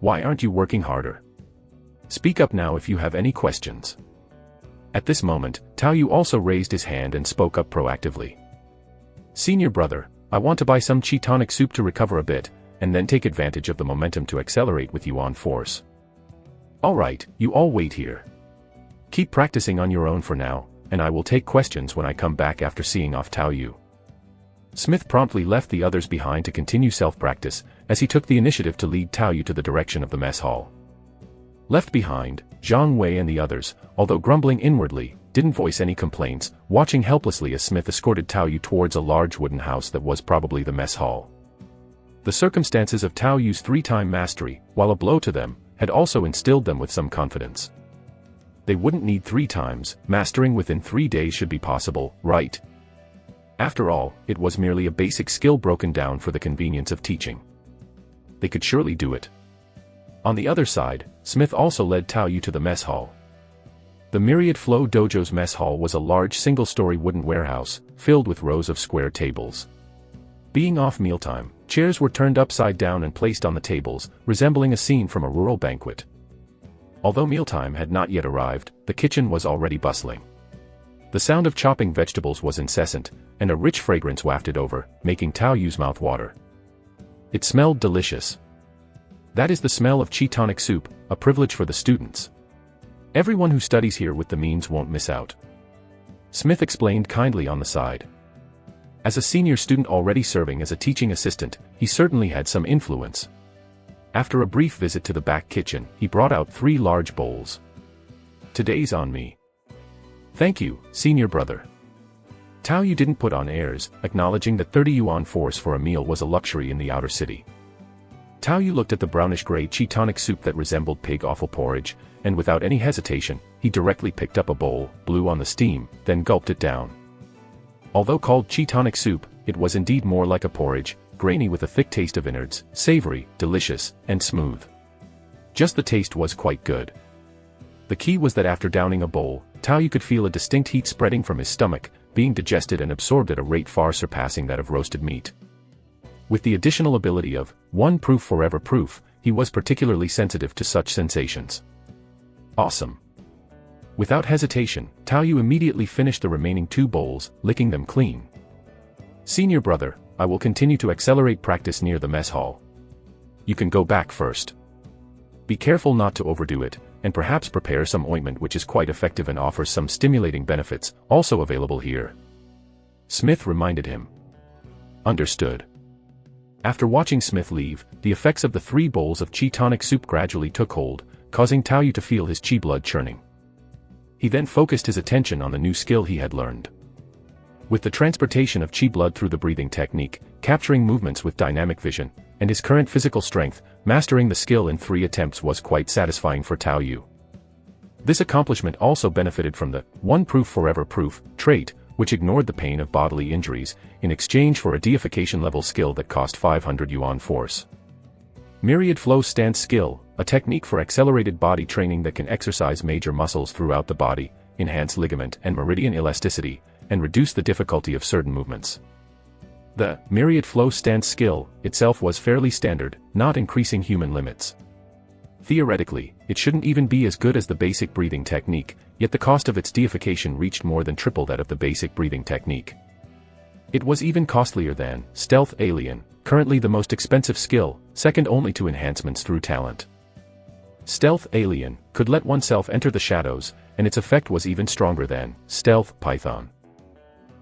Why aren't you working harder? Speak up now if you have any questions." At this moment, Tao Yu also raised his hand and spoke up proactively. "Senior brother, I want to buy some chi tonic soup to recover a bit, and then take advantage of the momentum to accelerate with Yuan force." "Alright, you all wait here. Keep practicing on your own for now, and I will take questions when I come back after seeing off Tao Yu." Smith promptly left the others behind to continue self-practice, as he took the initiative to lead Tao Yu to the direction of the mess hall. Left behind, Zhang Wei and the others, although grumbling inwardly, didn't voice any complaints, watching helplessly as Smith escorted Tao Yu towards a large wooden house that was probably the mess hall. The circumstances of Tao Yu's three-time mastery, while a blow to them, had also instilled them with some confidence. They wouldn't need 3 times, mastering within 3 days should be possible, right? After all, it was merely a basic skill broken down for the convenience of teaching. They could surely do it. On the other side, Smith also led Tao Yu to the mess hall. The Myriad Flow Dojo's mess hall was a large single-story wooden warehouse, filled with rows of square tables. Being off mealtime, chairs were turned upside down and placed on the tables, resembling a scene from a rural banquet. Although mealtime had not yet arrived, the kitchen was already bustling. The sound of chopping vegetables was incessant, and a rich fragrance wafted over, making Tao Yu's mouth water. It smelled delicious. That is the smell of chi tonic soup, a privilege for the students. Everyone who studies here with the means won't miss out. Smith explained kindly on the side. As a senior student already serving as a teaching assistant, he certainly had some influence. After a brief visit to the back kitchen, he brought out 3 large bowls. "Today's on me." "Thank you, senior brother." Tao Yu didn't put on airs, acknowledging that 30 yuan force for a meal was a luxury in the outer city. Tao Yu looked at the brownish-gray chi tonic soup that resembled pig offal porridge, and without any hesitation, he directly picked up a bowl, blew on the steam, then gulped it down. Although called chi tonic soup, it was indeed more like a porridge, grainy with a thick taste of innards, savory, delicious, and smooth. Just the taste was quite good. The key was that after downing a bowl, Tao Yu could feel a distinct heat spreading from his stomach, being digested and absorbed at a rate far surpassing that of roasted meat. With the additional ability of one proof forever proof, he was particularly sensitive to such sensations. Awesome. Without hesitation, Tao Yu immediately finished the remaining 2 bowls, licking them clean. "Senior brother, I will continue to accelerate practice near the mess hall. You can go back first. Be careful not to overdo it, and perhaps prepare some ointment which is quite effective and offers some stimulating benefits, also available here." Smith reminded him. Understood. After watching Smith leave, the effects of the 3 bowls of chi tonic soup gradually took hold, causing Tao Yu to feel his chi blood churning. He then focused his attention on the new skill he had learned. With the transportation of chi blood through the breathing technique, capturing movements with dynamic vision, and his current physical strength, mastering the skill in 3 attempts was quite satisfying for Tao Yu. This accomplishment also benefited from the one proof forever proof trait, which ignored the pain of bodily injuries, in exchange for a deification-level skill that cost 500 yuan force. Myriad Flow Stance Skill, a technique for accelerated body training that can exercise major muscles throughout the body, enhance ligament and meridian elasticity, and reduce the difficulty of certain movements. The Myriad Flow Stance skill itself was fairly standard, not increasing human limits. Theoretically, it shouldn't even be as good as the basic breathing technique, yet the cost of its deification reached more than triple that of the basic breathing technique. It was even costlier than Stealth Alien, currently the most expensive skill, second only to enhancements through talent. Stealth Alien could let oneself enter the shadows, and its effect was even stronger than Stealth Python.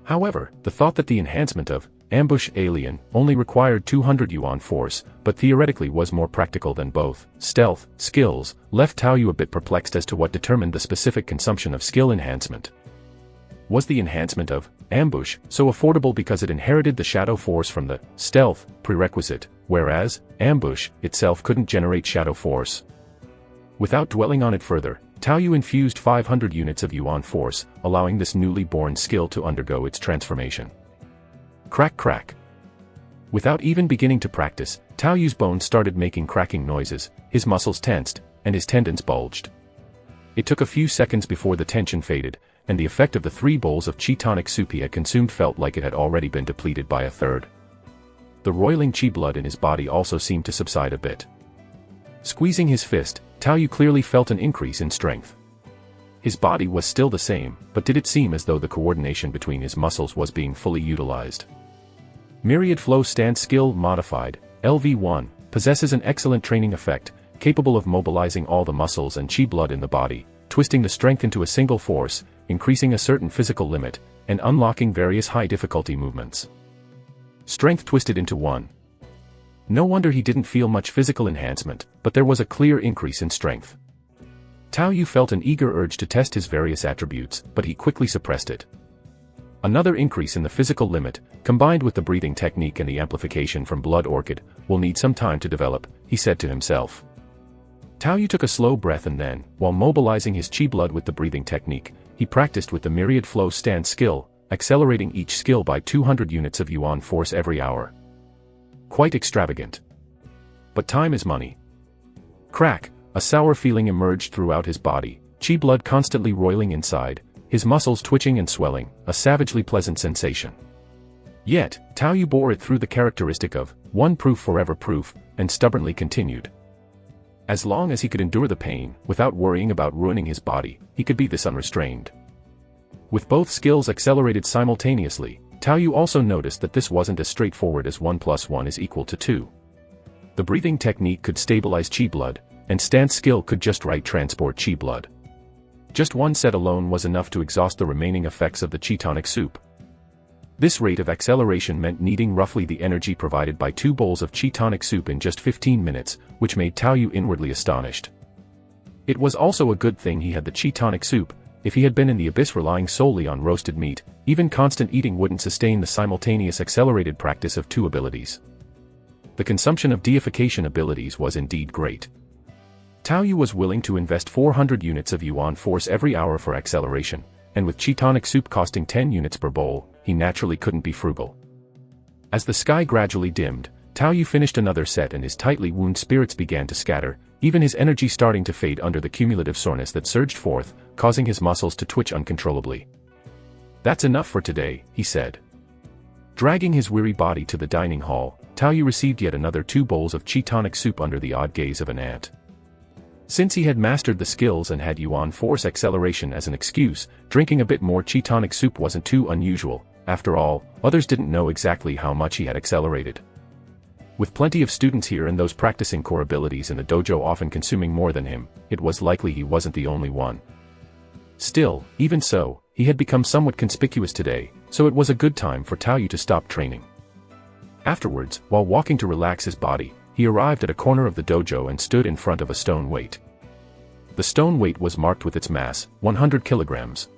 However, the thought that the enhancement of Ambush Alien only required 200 yuan force, but theoretically was more practical than both stealth skills, left Tao Yu a bit perplexed as to what determined the specific consumption of skill enhancement. Was the enhancement of Ambush so affordable because it inherited the shadow force from the stealth prerequisite, whereas Ambush itself couldn't generate shadow force? Without dwelling on it further, Tao Yu infused 500 units of yuan force, allowing this newly born skill to undergo its transformation. Crack crack. Without even beginning to practice, Tao Yu's bones started making cracking noises, his muscles tensed, and his tendons bulged. It took a few seconds before the tension faded, and the effect of the 3 bowls of chi tonic soup he had consumed felt like it had already been depleted by a third. The roiling chi blood in his body also seemed to subside a bit. Squeezing his fist, Tao Yu clearly felt an increase in strength. His body was still the same, but did it seem as though the coordination between his muscles was being fully utilized. Myriad Flow Stand Skill Modified, LV1, possesses an excellent training effect, capable of mobilizing all the muscles and chi blood in the body, twisting the strength into a single force, increasing a certain physical limit, and unlocking various high-difficulty movements. Strength twisted into 1. No wonder he didn't feel much physical enhancement, but there was a clear increase in strength. Tao Yu felt an eager urge to test his various attributes, but he quickly suppressed it. Another increase in the physical limit, combined with the breathing technique and the amplification from Blood Orchid, will need some time to develop, he said to himself. Tao Yu took a slow breath and then, while mobilizing his chi blood with the breathing technique, he practiced with the Myriad Flow Stand skill, accelerating each skill by 200 units of yuan force every hour. Quite extravagant. But time is money. Crack, a sour feeling emerged throughout his body, chi blood constantly roiling inside, his muscles twitching and swelling, a savagely pleasant sensation. Yet, Tao Yu bore it through the characteristic of, one proof forever proof, and stubbornly continued. As long as he could endure the pain, without worrying about ruining his body, he could be this unrestrained. With both skills accelerated simultaneously, Tao Yu also noticed that this wasn't as straightforward as 1 + 1 is equal to 2. The breathing technique could stabilize chi blood, and stance skill could just right transport chi blood. Just one set alone was enough to exhaust the remaining effects of the chi tonic soup. This rate of acceleration meant needing roughly the energy provided by 2 bowls of chi tonic soup in just 15 minutes, which made Tao Yu inwardly astonished. It was also a good thing he had the chi tonic soup. If he had been in the abyss relying solely on roasted meat, even constant eating wouldn't sustain the simultaneous accelerated practice of 2 abilities. The consumption of deification abilities was indeed great. Tao Yu was willing to invest 400 units of yuan force every hour for acceleration, and with chi tonic soup costing 10 units per bowl, he naturally couldn't be frugal. As the sky gradually dimmed, Tao Yu finished another set and his tightly wound spirits began to scatter, even his energy starting to fade under the cumulative soreness that surged forth, causing his muscles to twitch uncontrollably. "That's enough for today," he said. Dragging his weary body to the dining hall, Tao Yu received yet another 2 bowls of chi tonic soup under the odd gaze of an ant. Since he had mastered the skills and had yuan force acceleration as an excuse, drinking a bit more chi tonic soup wasn't too unusual. After all, others didn't know exactly how much he had accelerated. With plenty of students here and those practicing core abilities in the dojo often consuming more than him, it was likely he wasn't the only one. Still, even so, he had become somewhat conspicuous today, so it was a good time for Tao Yu to stop training. Afterwards, while walking to relax his body, he arrived at a corner of the dojo and stood in front of a stone weight. The stone weight was marked with its mass, 100 kilograms.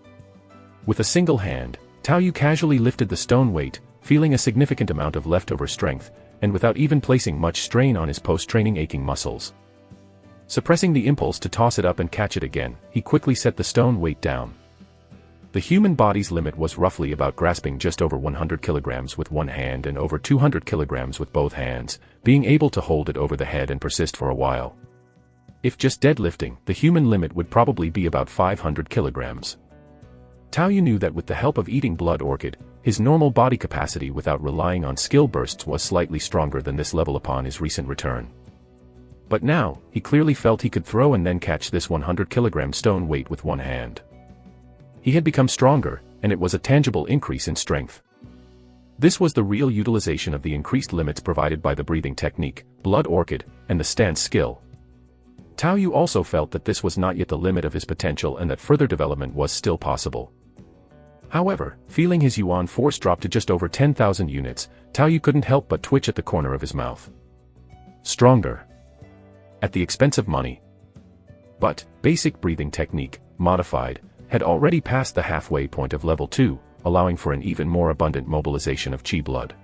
With a single hand, Tao Yu casually lifted the stone weight, feeling a significant amount of leftover strength, and without even placing much strain on his post-training aching muscles. Suppressing the impulse to toss it up and catch it again, he quickly set the stone weight down. The human body's limit was roughly about grasping just over 100 kilograms with one hand and over 200 kilograms with both hands, being able to hold it over the head and persist for a while. If just deadlifting, the human limit would probably be about 500 kilograms. Tao Yu knew that with the help of eating Blood Orchid, his normal body capacity without relying on skill bursts was slightly stronger than this level upon his recent return. But now, he clearly felt he could throw and then catch this 100-kilogram stone weight with one hand. He had become stronger, and it was a tangible increase in strength. This was the real utilization of the increased limits provided by the breathing technique, Blood Orchid, and the stance skill. Tao Yu also felt that this was not yet the limit of his potential and that further development was still possible. However, feeling his yuan force drop to just over 10,000 units, Tao Yu couldn't help but twitch at the corner of his mouth. Stronger. At the expense of money. But, basic breathing technique, modified, had already passed the halfway point of level 2, allowing for an even more abundant mobilization of chi blood.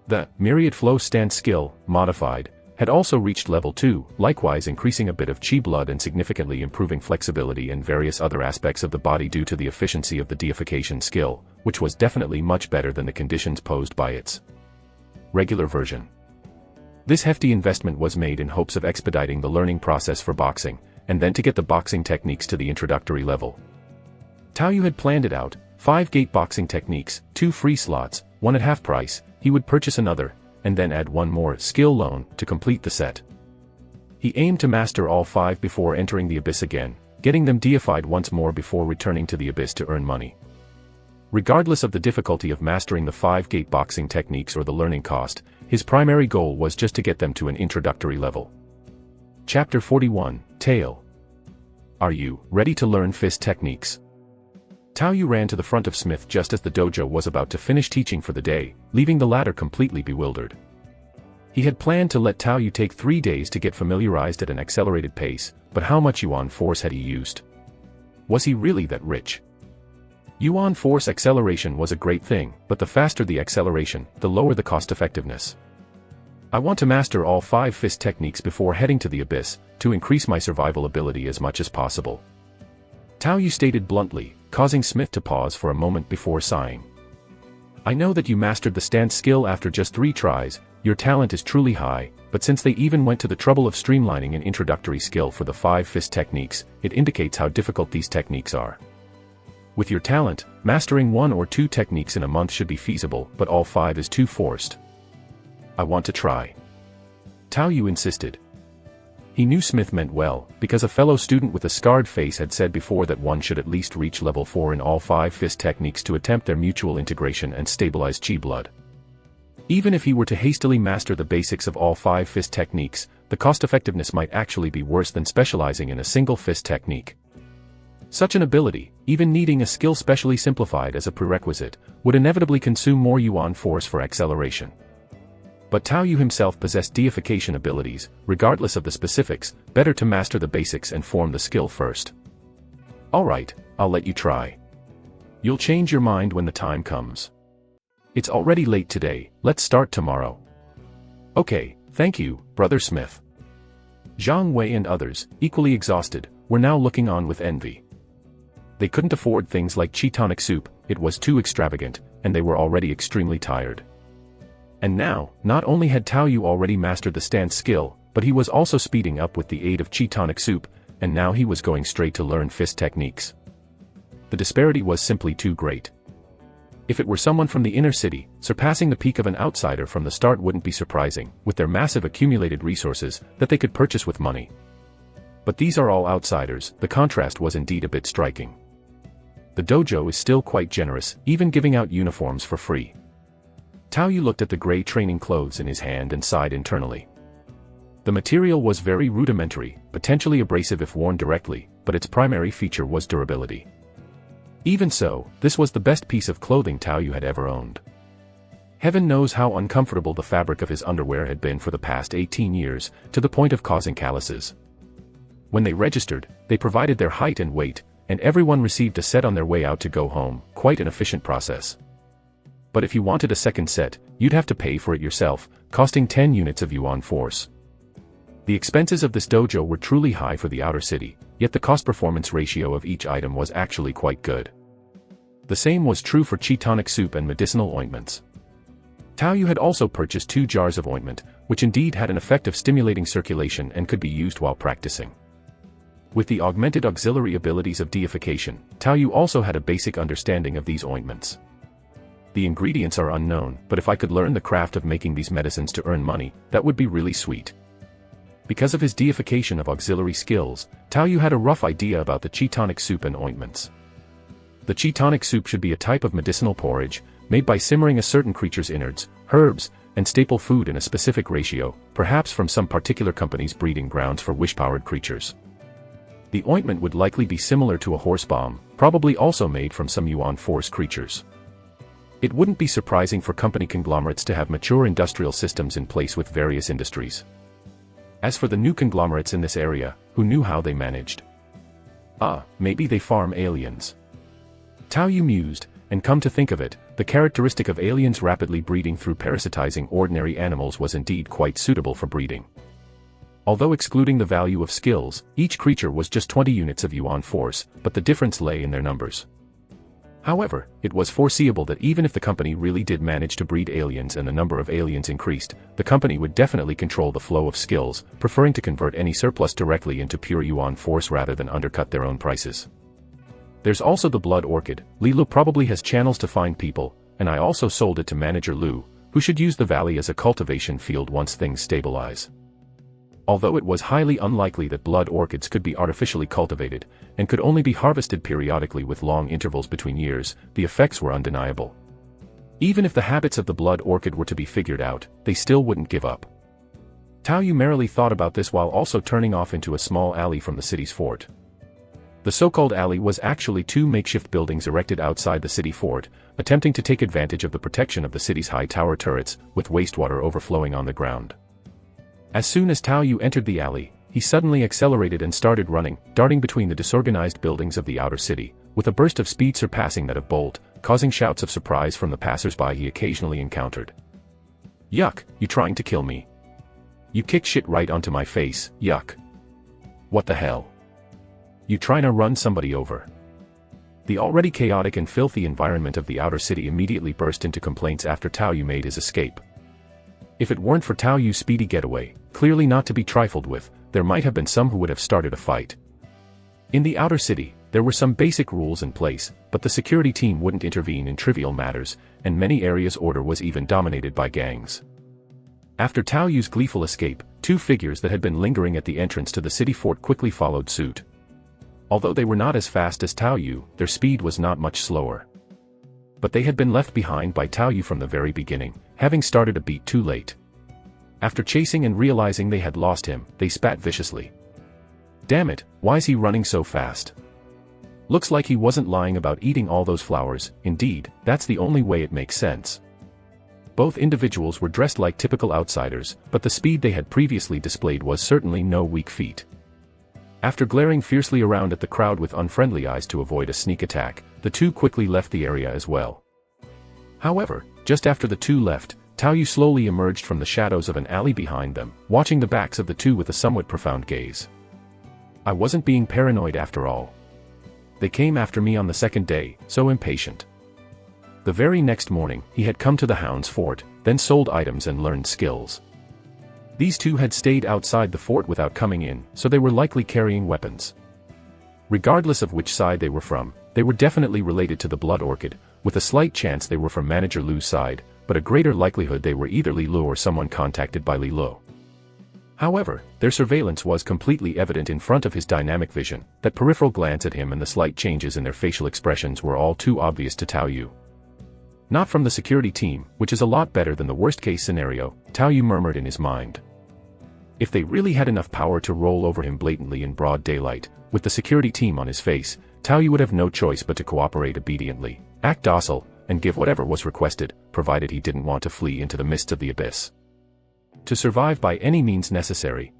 The Myriad Flow Stand skill, modified, had also reached level 2, likewise increasing a bit of chi blood and significantly improving flexibility and various other aspects of the body due to the efficiency of the deification skill, which was definitely much better than the conditions posed by its regular version. This hefty investment was made in hopes of expediting the learning process for boxing, and then to get the boxing techniques to the introductory level. Tao Yu had planned it out: 5 gate boxing techniques, 2 free slots, 1 at half price. He would purchase another, and then add 1 more skill loan to complete the set. He aimed to master all 5 before entering the abyss again, getting them deified once more before returning to the abyss to earn money. Regardless of the difficulty of mastering the 5 gate boxing techniques or the learning cost, his primary goal was just to get them to an introductory level. Chapter 41, Tale. Are you ready to learn fist techniques? Tao Yu ran to the front of Smith just as the dojo was about to finish teaching for the day, leaving the latter completely bewildered. He had planned to let Tao Yu take 3 days to get familiarized at an accelerated pace, but how much Yuan force had he used? Was he really that rich? Yuan force acceleration was a great thing, but the faster the acceleration, the lower the cost effectiveness. I want to master all 5 fist techniques before heading to the abyss, to increase my survival ability as much as possible. Tao Yu stated bluntly, causing Smith to pause for a moment before sighing. I know that you mastered the stance skill after just 3 tries, your talent is truly high, but since they even went to the trouble of streamlining an introductory skill for the 5 fist techniques, it indicates how difficult these techniques are. With your talent, mastering 1 or 2 techniques in a month should be feasible, but all 5 is too forced. I want to try. Tao Yu insisted. He knew Smith meant well, because a fellow student with a scarred face had said before that one should at least reach level 4 in all 5 fist techniques to attempt their mutual integration and stabilize chi blood. Even if he were to hastily master the basics of all 5 fist techniques, the cost-effectiveness might actually be worse than specializing in a single fist technique. Such an ability, even needing a skill specially simplified as a prerequisite, would inevitably consume more Yuan force for acceleration. But Tao Yu himself possessed deification abilities, regardless of the specifics, better to master the basics and form the skill first. Alright, I'll let you try. You'll change your mind when the time comes. It's already late today, let's start tomorrow. Okay, thank you, Brother Smith. Zhang Wei and others, equally exhausted, were now looking on with envy. They couldn't afford things like chi tonic soup, it was too extravagant, and they were already extremely tired. And now, not only had Tao Yu already mastered the stance skill, but he was also speeding up with the aid of chi tonic soup, and now he was going straight to learn fist techniques. The disparity was simply too great. If it were someone from the inner city, surpassing the peak of an outsider from the start wouldn't be surprising, with their massive accumulated resources that they could purchase with money. But these are all outsiders, the contrast was indeed a bit striking. The dojo is still quite generous, even giving out uniforms for free. Tao Yu looked at the gray training clothes in his hand and sighed internally. The material was very rudimentary, potentially abrasive if worn directly, but its primary feature was durability. Even so, this was the best piece of clothing Tao Yu had ever owned. Heaven knows how uncomfortable the fabric of his underwear had been for the past 18 years, to the point of causing calluses. When they registered, they provided their height and weight, and everyone received a set on their way out to go home, quite an efficient process. But if you wanted a second set, you'd have to pay for it yourself, costing 10 units of Yuan force. The expenses of this dojo were truly high for the outer city, yet the cost-performance ratio of each item was actually quite good. The same was true for chi tonic soup and medicinal ointments. Tao Yu had also purchased 2 jars of ointment, which indeed had an effect of stimulating circulation and could be used while practicing. With the augmented auxiliary abilities of deification, Tao Yu also had a basic understanding of these ointments. The ingredients are unknown, but if I could learn the craft of making these medicines to earn money, that would be really sweet. Because of his deification of auxiliary skills, Tao Yu had a rough idea about the chi tonic soup and ointments. The chi tonic soup should be a type of medicinal porridge, made by simmering a certain creature's innards, herbs, and staple food in a specific ratio, perhaps from some particular company's breeding grounds for wish-powered creatures. The ointment would likely be similar to a horse balm, probably also made from some Yuan force creatures. It wouldn't be surprising for company conglomerates to have mature industrial systems in place with various industries. As for the new conglomerates in this area, who knew how they managed? Maybe they farm aliens. Tao Yu mused, and come to think of it, the characteristic of aliens rapidly breeding through parasitizing ordinary animals was indeed quite suitable for breeding. Although excluding the value of skills, each creature was just 20 units of Yuan force, but the difference lay in their numbers. However, it was foreseeable that even if the company really did manage to breed aliens and the number of aliens increased, the company would definitely control the flow of skills, preferring to convert any surplus directly into pure yuan force rather than undercut their own prices. There's also the blood orchid. Li Lu probably has channels to find people, and I also sold it to Manager Lu, who should use the valley as a cultivation field once things stabilize. Although it was highly unlikely that blood orchids could be artificially cultivated, and could only be harvested periodically with long intervals between years, the effects were undeniable. Even if the habits of the blood orchid were to be figured out, they still wouldn't give up. Tao Yu merrily thought about this while also turning off into a small alley from the city's fort. The so-called alley was actually two makeshift buildings erected outside the city fort, attempting to take advantage of the protection of the city's high tower turrets, with wastewater overflowing on the ground. As soon as Tao Yu entered the alley, he suddenly accelerated and started running, darting between the disorganized buildings of the outer city, with a burst of speed surpassing that of Bolt, causing shouts of surprise from the passers-by he occasionally encountered. Yuck, you trying to kill me? You kick shit right onto my face, yuck. What the hell? You trying to run somebody over? The already chaotic and filthy environment of the outer city immediately burst into complaints after Tao Yu made his escape. If it weren't for Tao Yu's speedy getaway, clearly not to be trifled with, there might have been some who would have started a fight. In the outer city, there were some basic rules in place, but the security team wouldn't intervene in trivial matters, and many areas' order was even dominated by gangs. After Tao Yu's gleeful escape, two figures that had been lingering at the entrance to the city fort quickly followed suit. Although they were not as fast as Tao Yu, their speed was not much slower. But they had been left behind by Tao Yu from the very beginning, having started a beat too late. After chasing and realizing they had lost him, they spat viciously. Damn it, why's he running so fast? Looks like he wasn't lying about eating all those flowers. Indeed, that's the only way it makes sense. Both individuals were dressed like typical outsiders, but the speed they had previously displayed was certainly no weak feat. After glaring fiercely around at the crowd with unfriendly eyes to avoid a sneak attack, the two quickly left the area as well. However, just after the two left, Tao Yu slowly emerged from the shadows of an alley behind them, watching the backs of the two with a somewhat profound gaze. I wasn't being paranoid after all. They came after me on the second day, so impatient. The very next morning, he had come to the Hound's fort, then sold items and learned skills. These two had stayed outside the fort without coming in, so they were likely carrying weapons. Regardless of which side they were from, they were definitely related to the blood orchid, with a slight chance they were from Manager Lu's side, but a greater likelihood they were either Li Lu or someone contacted by Li Lu. However, their surveillance was completely evident in front of his dynamic vision. That peripheral glance at him and the slight changes in their facial expressions were all too obvious to Tao Yu. Not from the security team, which is a lot better than the worst-case scenario, Tao Yu murmured in his mind. If they really had enough power to roll over him blatantly in broad daylight, with the security team on his face, Tao Yu would have no choice but to cooperate obediently, act docile, and give whatever was requested, provided he didn't want to flee into the mists of the abyss. To survive by any means necessary.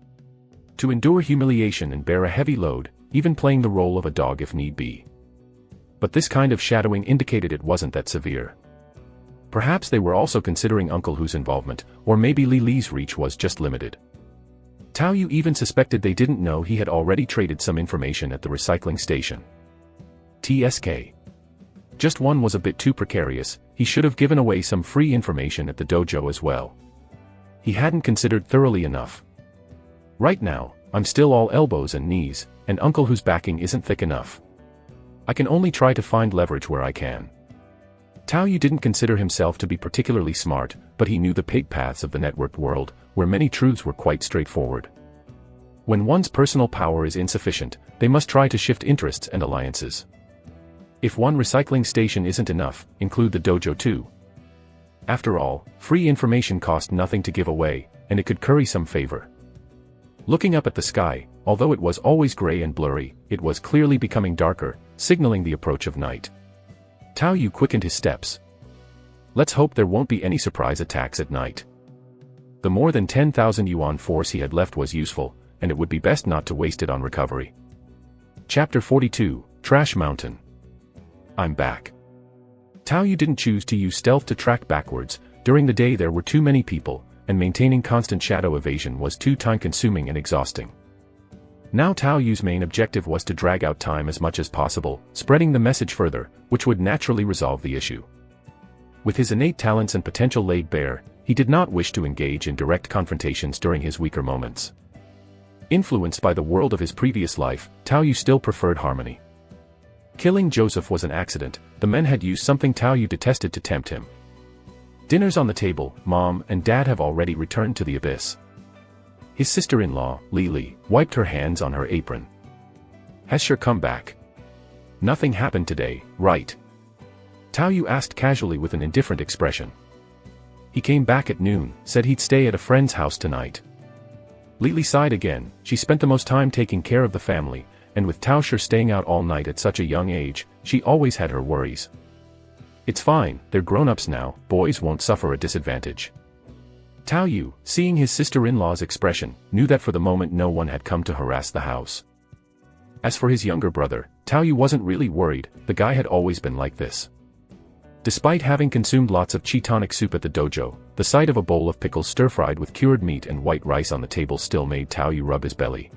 To endure humiliation and bear a heavy load, even playing the role of a dog if need be. But this kind of shadowing indicated it wasn't that severe. Perhaps they were also considering Uncle Hu's involvement, or maybe Li Li's reach was just limited. Tao Yu even suspected they didn't know he had already traded some information at the recycling station. TSK. Just one was a bit too precarious, he should have given away some free information at the dojo as well. He hadn't considered thoroughly enough. Right now, I'm still all elbows and knees, and Uncle Hu's backing isn't thick enough. I can only try to find leverage where I can. Tao Yu didn't consider himself to be particularly smart, but he knew the pig paths of the networked world, where many truths were quite straightforward. When one's personal power is insufficient, they must try to shift interests and alliances. If one recycling station isn't enough, include the dojo too. After all, free information cost nothing to give away, and it could curry some favor. Looking up at the sky, although it was always gray and blurry, it was clearly becoming darker, signaling the approach of night. Tao Yu quickened his steps. Let's hope there won't be any surprise attacks at night. The more than 10,000 yuan force he had left was useful, and it would be best not to waste it on recovery. Chapter 42, Trash Mountain. I'm back. Tao Yu didn't choose to use stealth to track backwards. During the day there were too many people, and maintaining constant shadow evasion was too time-consuming and exhausting. Now Tao Yu's main objective was to drag out time as much as possible, spreading the message further, which would naturally resolve the issue. With his innate talents and potential laid bare, he did not wish to engage in direct confrontations during his weaker moments. Influenced by the world of his previous life, Tao Yu still preferred harmony. Killing Joseph was an accident. The men had used something Tao Yu detested to tempt him. Dinner's on the table. Mom and Dad have already returned to the abyss. His sister-in-law, Lily, wiped her hands on her apron. Has Sher come back? Nothing happened today, right? Tao Yu asked casually with an indifferent expression. He came back at noon, said he'd stay at a friend's house tonight. Lily sighed again. She spent the most time taking care of the family, and with Tao Sher staying out all night at such a young age, she always had her worries. It's fine, they're grown-ups now, boys won't suffer a disadvantage. Tao Yu, seeing his sister-in-law's expression, knew that for the moment no one had come to harass the house. As for his younger brother, Tao Yu wasn't really worried. The guy had always been like this. Despite having consumed lots of chi tonic soup at the dojo, the sight of a bowl of pickles stir-fried with cured meat and white rice on the table still made Tao Yu rub his belly.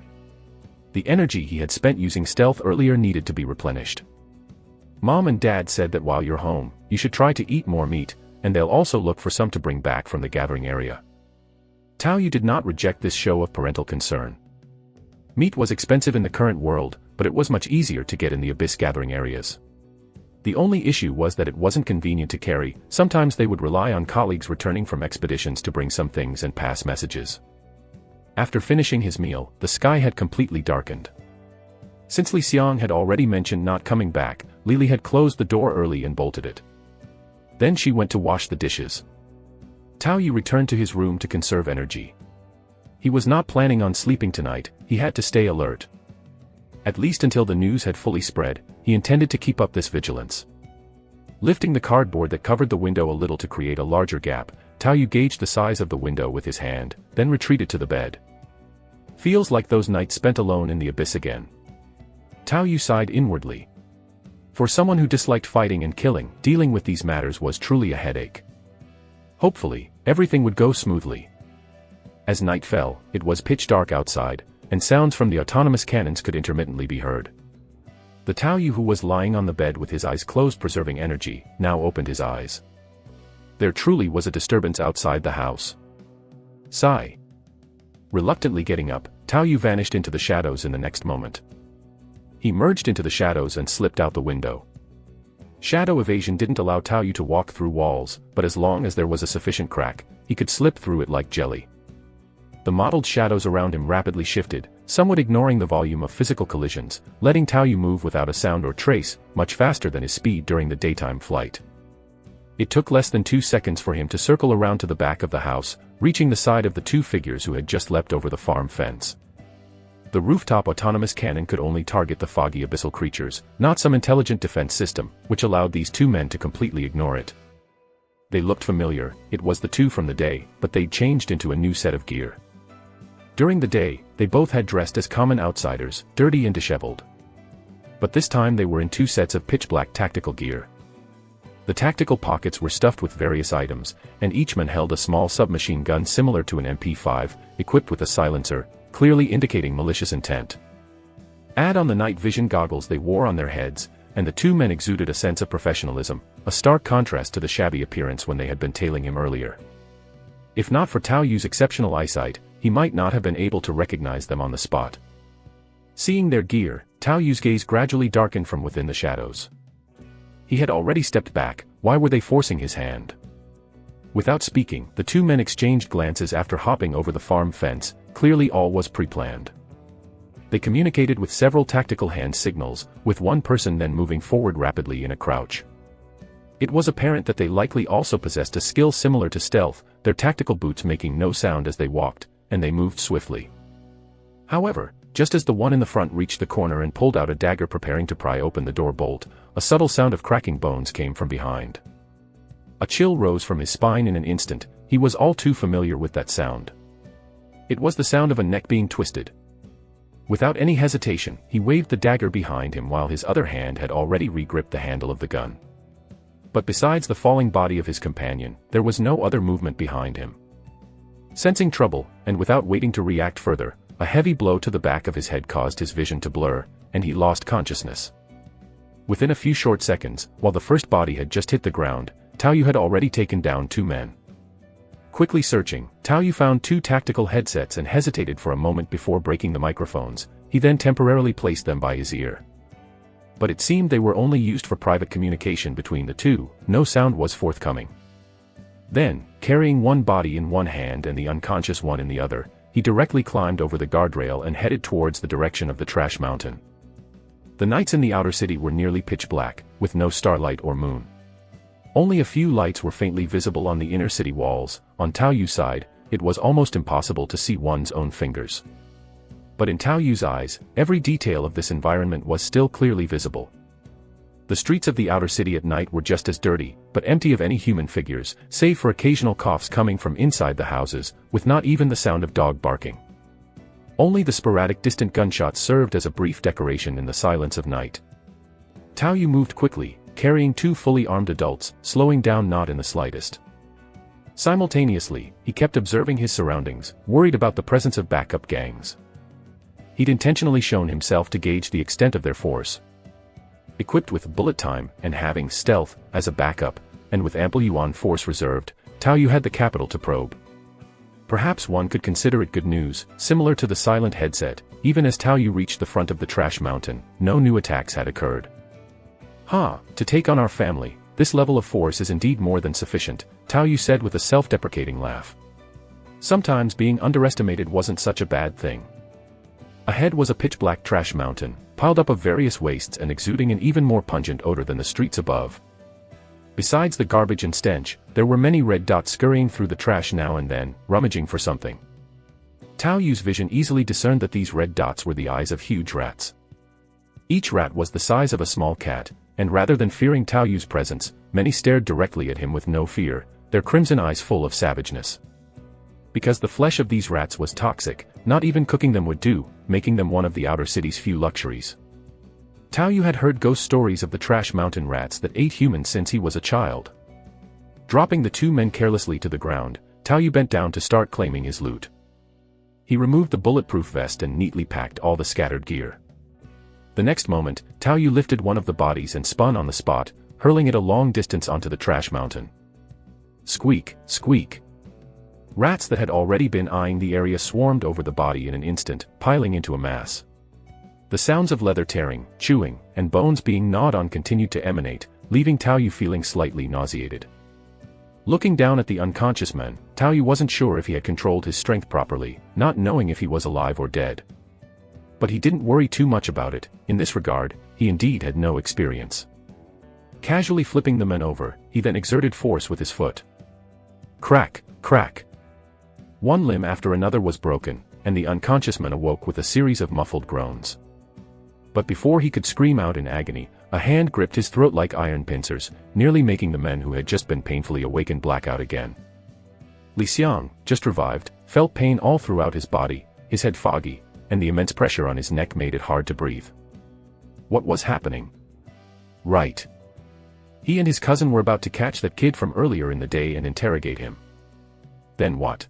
The energy he had spent using stealth earlier needed to be replenished. Mom and Dad said that while you're home, you should try to eat more meat, and they'll also look for some to bring back from the gathering area. Tao Yu did not reject this show of parental concern. Meat was expensive in the current world, but it was much easier to get in the abyss gathering areas. The only issue was that it wasn't convenient to carry. Sometimes they would rely on colleagues returning from expeditions to bring some things and pass messages. After finishing his meal, the sky had completely darkened. Since Li Xiang had already mentioned not coming back, Lily had closed the door early and bolted it. Then she went to wash the dishes. Tao Yu returned to his room to conserve energy. He was not planning on sleeping tonight. He had to stay alert. At least until the news had fully spread, he intended to keep up this vigilance. Lifting the cardboard that covered the window a little to create a larger gap, Tao Yu gauged the size of the window with his hand, then retreated to the bed. Feels like those nights spent alone in the abyss again. Tao Yu sighed inwardly. For someone who disliked fighting and killing, dealing with these matters was truly a headache. Hopefully, everything would go smoothly. As night fell, it was pitch dark outside, and sounds from the autonomous cannons could intermittently be heard. The Tao Yu who was lying on the bed with his eyes closed preserving energy, now opened his eyes. There truly was a disturbance outside the house. Sigh. Reluctantly getting up, Tao Yu vanished into the shadows in the next moment. He merged into the shadows and slipped out the window. Shadow evasion didn't allow Tao Yu to walk through walls, but as long as there was a sufficient crack, he could slip through it like jelly. The mottled shadows around him rapidly shifted, somewhat ignoring the volume of physical collisions, letting Tao Yu move without a sound or trace, much faster than his speed during the daytime flight. It took less than 2 seconds for him to circle around to the back of the house, reaching the side of the two figures who had just leapt over the farm fence. The rooftop autonomous cannon could only target the foggy abyssal creatures, not some intelligent defense system, which allowed these two men to completely ignore it. They looked familiar. It was the two from the day, but they'd changed into a new set of gear. During the day, they both had dressed as common outsiders, dirty and disheveled. But this time they were in 2 sets of pitch-black tactical gear. The tactical pockets were stuffed with various items, and each man held a small submachine gun similar to an MP5, equipped with a silencer, clearly indicating malicious intent. Add on the night vision goggles they wore on their heads, and the two men exuded a sense of professionalism, a stark contrast to the shabby appearance when they had been tailing him earlier. If not for Tao Yu's exceptional eyesight, he might not have been able to recognize them on the spot. Seeing their gear, Tao Yu's gaze gradually darkened from within the shadows. He had already stepped back. Why were they forcing his hand? Without speaking, the two men exchanged glances after hopping over the farm fence. Clearly all was pre-planned. They communicated with several tactical hand signals, with one person then moving forward rapidly in a crouch. It was apparent that they likely also possessed a skill similar to stealth, their tactical boots making no sound as they walked, and they moved swiftly. However, just as the one in the front reached the corner and pulled out a dagger preparing to pry open the door bolt, a subtle sound of cracking bones came from behind. A chill rose from his spine in an instant. He was all too familiar with that sound. It was the sound of a neck being twisted. Without any hesitation, he waved the dagger behind him while his other hand had already re-gripped the handle of the gun. But besides the falling body of his companion, there was no other movement behind him. Sensing trouble, and without waiting to react further, a heavy blow to the back of his head caused his vision to blur, and he lost consciousness. Within a few short seconds, while the first body had just hit the ground, Tao Yu had already taken down 2 men. Quickly searching, Tao Yu found 2 tactical headsets and hesitated for a moment before breaking the microphones. He then temporarily placed them by his ear. But it seemed they were only used for private communication between the two. No sound was forthcoming. Then, carrying one body in one hand and the unconscious one in the other, he directly climbed over the guardrail and headed towards the direction of the trash mountain. The nights in the outer city were nearly pitch black, with no starlight or moon. Only a few lights were faintly visible on the inner city walls. On Tao Yu's side, it was almost impossible to see one's own fingers. But in Tao Yu's eyes, every detail of this environment was still clearly visible. The streets of the outer city at night were just as dirty, but empty of any human figures, save for occasional coughs coming from inside the houses, with not even the sound of dog barking. Only the sporadic distant gunshots served as a brief decoration in the silence of night. Tao Yu moved quickly, carrying 2 fully armed adults, slowing down not in the slightest. Simultaneously, he kept observing his surroundings, worried about the presence of backup gangs. He'd intentionally shown himself to gauge the extent of their force. Equipped with bullet time and having stealth as a backup, and with ample yuan force reserved, Tao Yu had the capital to probe. Perhaps one could consider it good news, similar to the silent headset. Even as Tao Yu reached the front of the trash mountain, no new attacks had occurred. To take on our family, this level of force is indeed more than sufficient, Tao Yu said with a self-deprecating laugh. Sometimes being underestimated wasn't such a bad thing. Ahead was a pitch-black trash mountain, piled up of various wastes and exuding an even more pungent odor than the streets above. Besides the garbage and stench, there were many red dots scurrying through the trash now and then, rummaging for something. Tao Yu's vision easily discerned that these red dots were the eyes of huge rats. Each rat was the size of a small cat, and rather than fearing Tao Yu's presence, many stared directly at him with no fear, their crimson eyes full of savageness. Because the flesh of these rats was toxic, not even cooking them would do, making them one of the outer city's few luxuries. Tao Yu had heard ghost stories of the trash mountain rats that ate humans since he was a child. Dropping the 2 men carelessly to the ground, Tao Yu bent down to start claiming his loot. He removed the bulletproof vest and neatly packed all the scattered gear. The next moment, Tao Yu lifted one of the bodies and spun on the spot, hurling it a long distance onto the trash mountain. Squeak, squeak. Rats that had already been eyeing the area swarmed over the body in an instant, piling into a mass. The sounds of leather tearing, chewing, and bones being gnawed on continued to emanate, leaving Tao Yu feeling slightly nauseated. Looking down at the unconscious men, Tao Yu wasn't sure if he had controlled his strength properly, not knowing if he was alive or dead. But he didn't worry too much about it. In this regard, he indeed had no experience. Casually flipping the men over, he then exerted force with his foot. Crack, crack. One limb after another was broken, and the unconscious man awoke with a series of muffled groans. But before he could scream out in agony, a hand gripped his throat like iron pincers, nearly making the men who had just been painfully awakened black out again. Li Xiang, just revived, felt pain all throughout his body, his head foggy, and the immense pressure on his neck made it hard to breathe. What was happening? Right. He and his cousin were about to catch that kid from earlier in the day and interrogate him. Then what?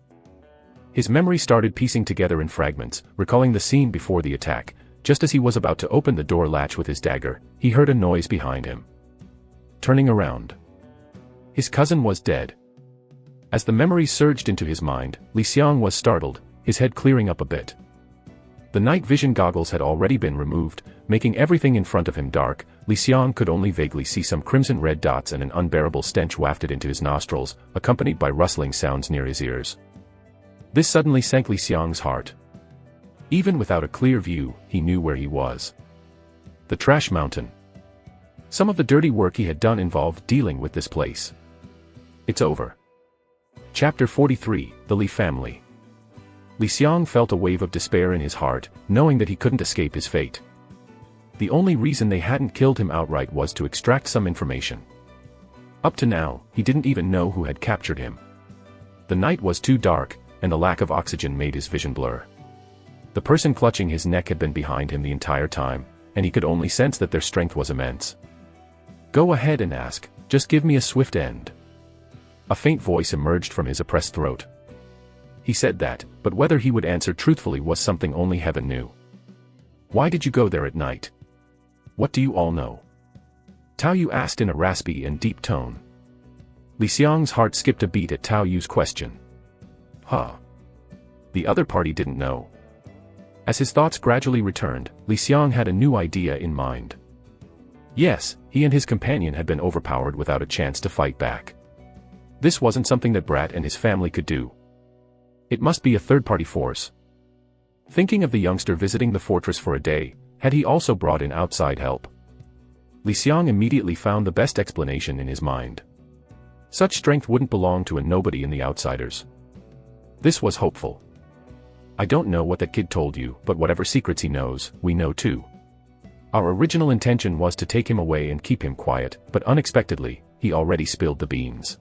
His memory started piecing together in fragments, recalling the scene before the attack. Just as he was about to open the door latch with his dagger, he heard a noise behind him. Turning around. His cousin was dead. As the memory surged into his mind, Li Xiang was startled, his head clearing up a bit. The night vision goggles had already been removed, making everything in front of him dark. Li Xiang could only vaguely see some crimson red dots and an unbearable stench wafted into his nostrils, accompanied by rustling sounds near his ears. This suddenly sank Li Xiang's heart. Even without a clear view, he knew where he was. The trash mountain. Some of the dirty work he had done involved dealing with this place. It's over. Chapter 43, The Li Family. Li Xiang felt a wave of despair in his heart, knowing that he couldn't escape his fate. The only reason they hadn't killed him outright was to extract some information. Up to now, he didn't even know who had captured him. The night was too dark, and the lack of oxygen made his vision blur. The person clutching his neck had been behind him the entire time, and he could only sense that their strength was immense. Go ahead and ask, just give me a swift end. A faint voice emerged from his oppressed throat. he said that, but whether he would answer truthfully was something only heaven knew. Why did you go there at night? What do you all know? Tao Yu asked in a raspy and deep tone. Li Xiang's heart skipped a beat at Tao Yu's question. Huh. The other party didn't know. As his thoughts gradually returned, Li Xiang had a new idea in mind. Yes, he and his companion had been overpowered without a chance to fight back. This wasn't something that Brat and his family could do. It must be a third-party force. Thinking of the youngster visiting the fortress for a day, had he also brought in outside help? Li Xiang immediately found the best explanation in his mind. Such strength wouldn't belong to a nobody in the outsiders. This was hopeful. I don't know what that kid told you, but whatever secrets he knows, we know too. Our original intention was to take him away and keep him quiet, but unexpectedly, he already spilled the beans.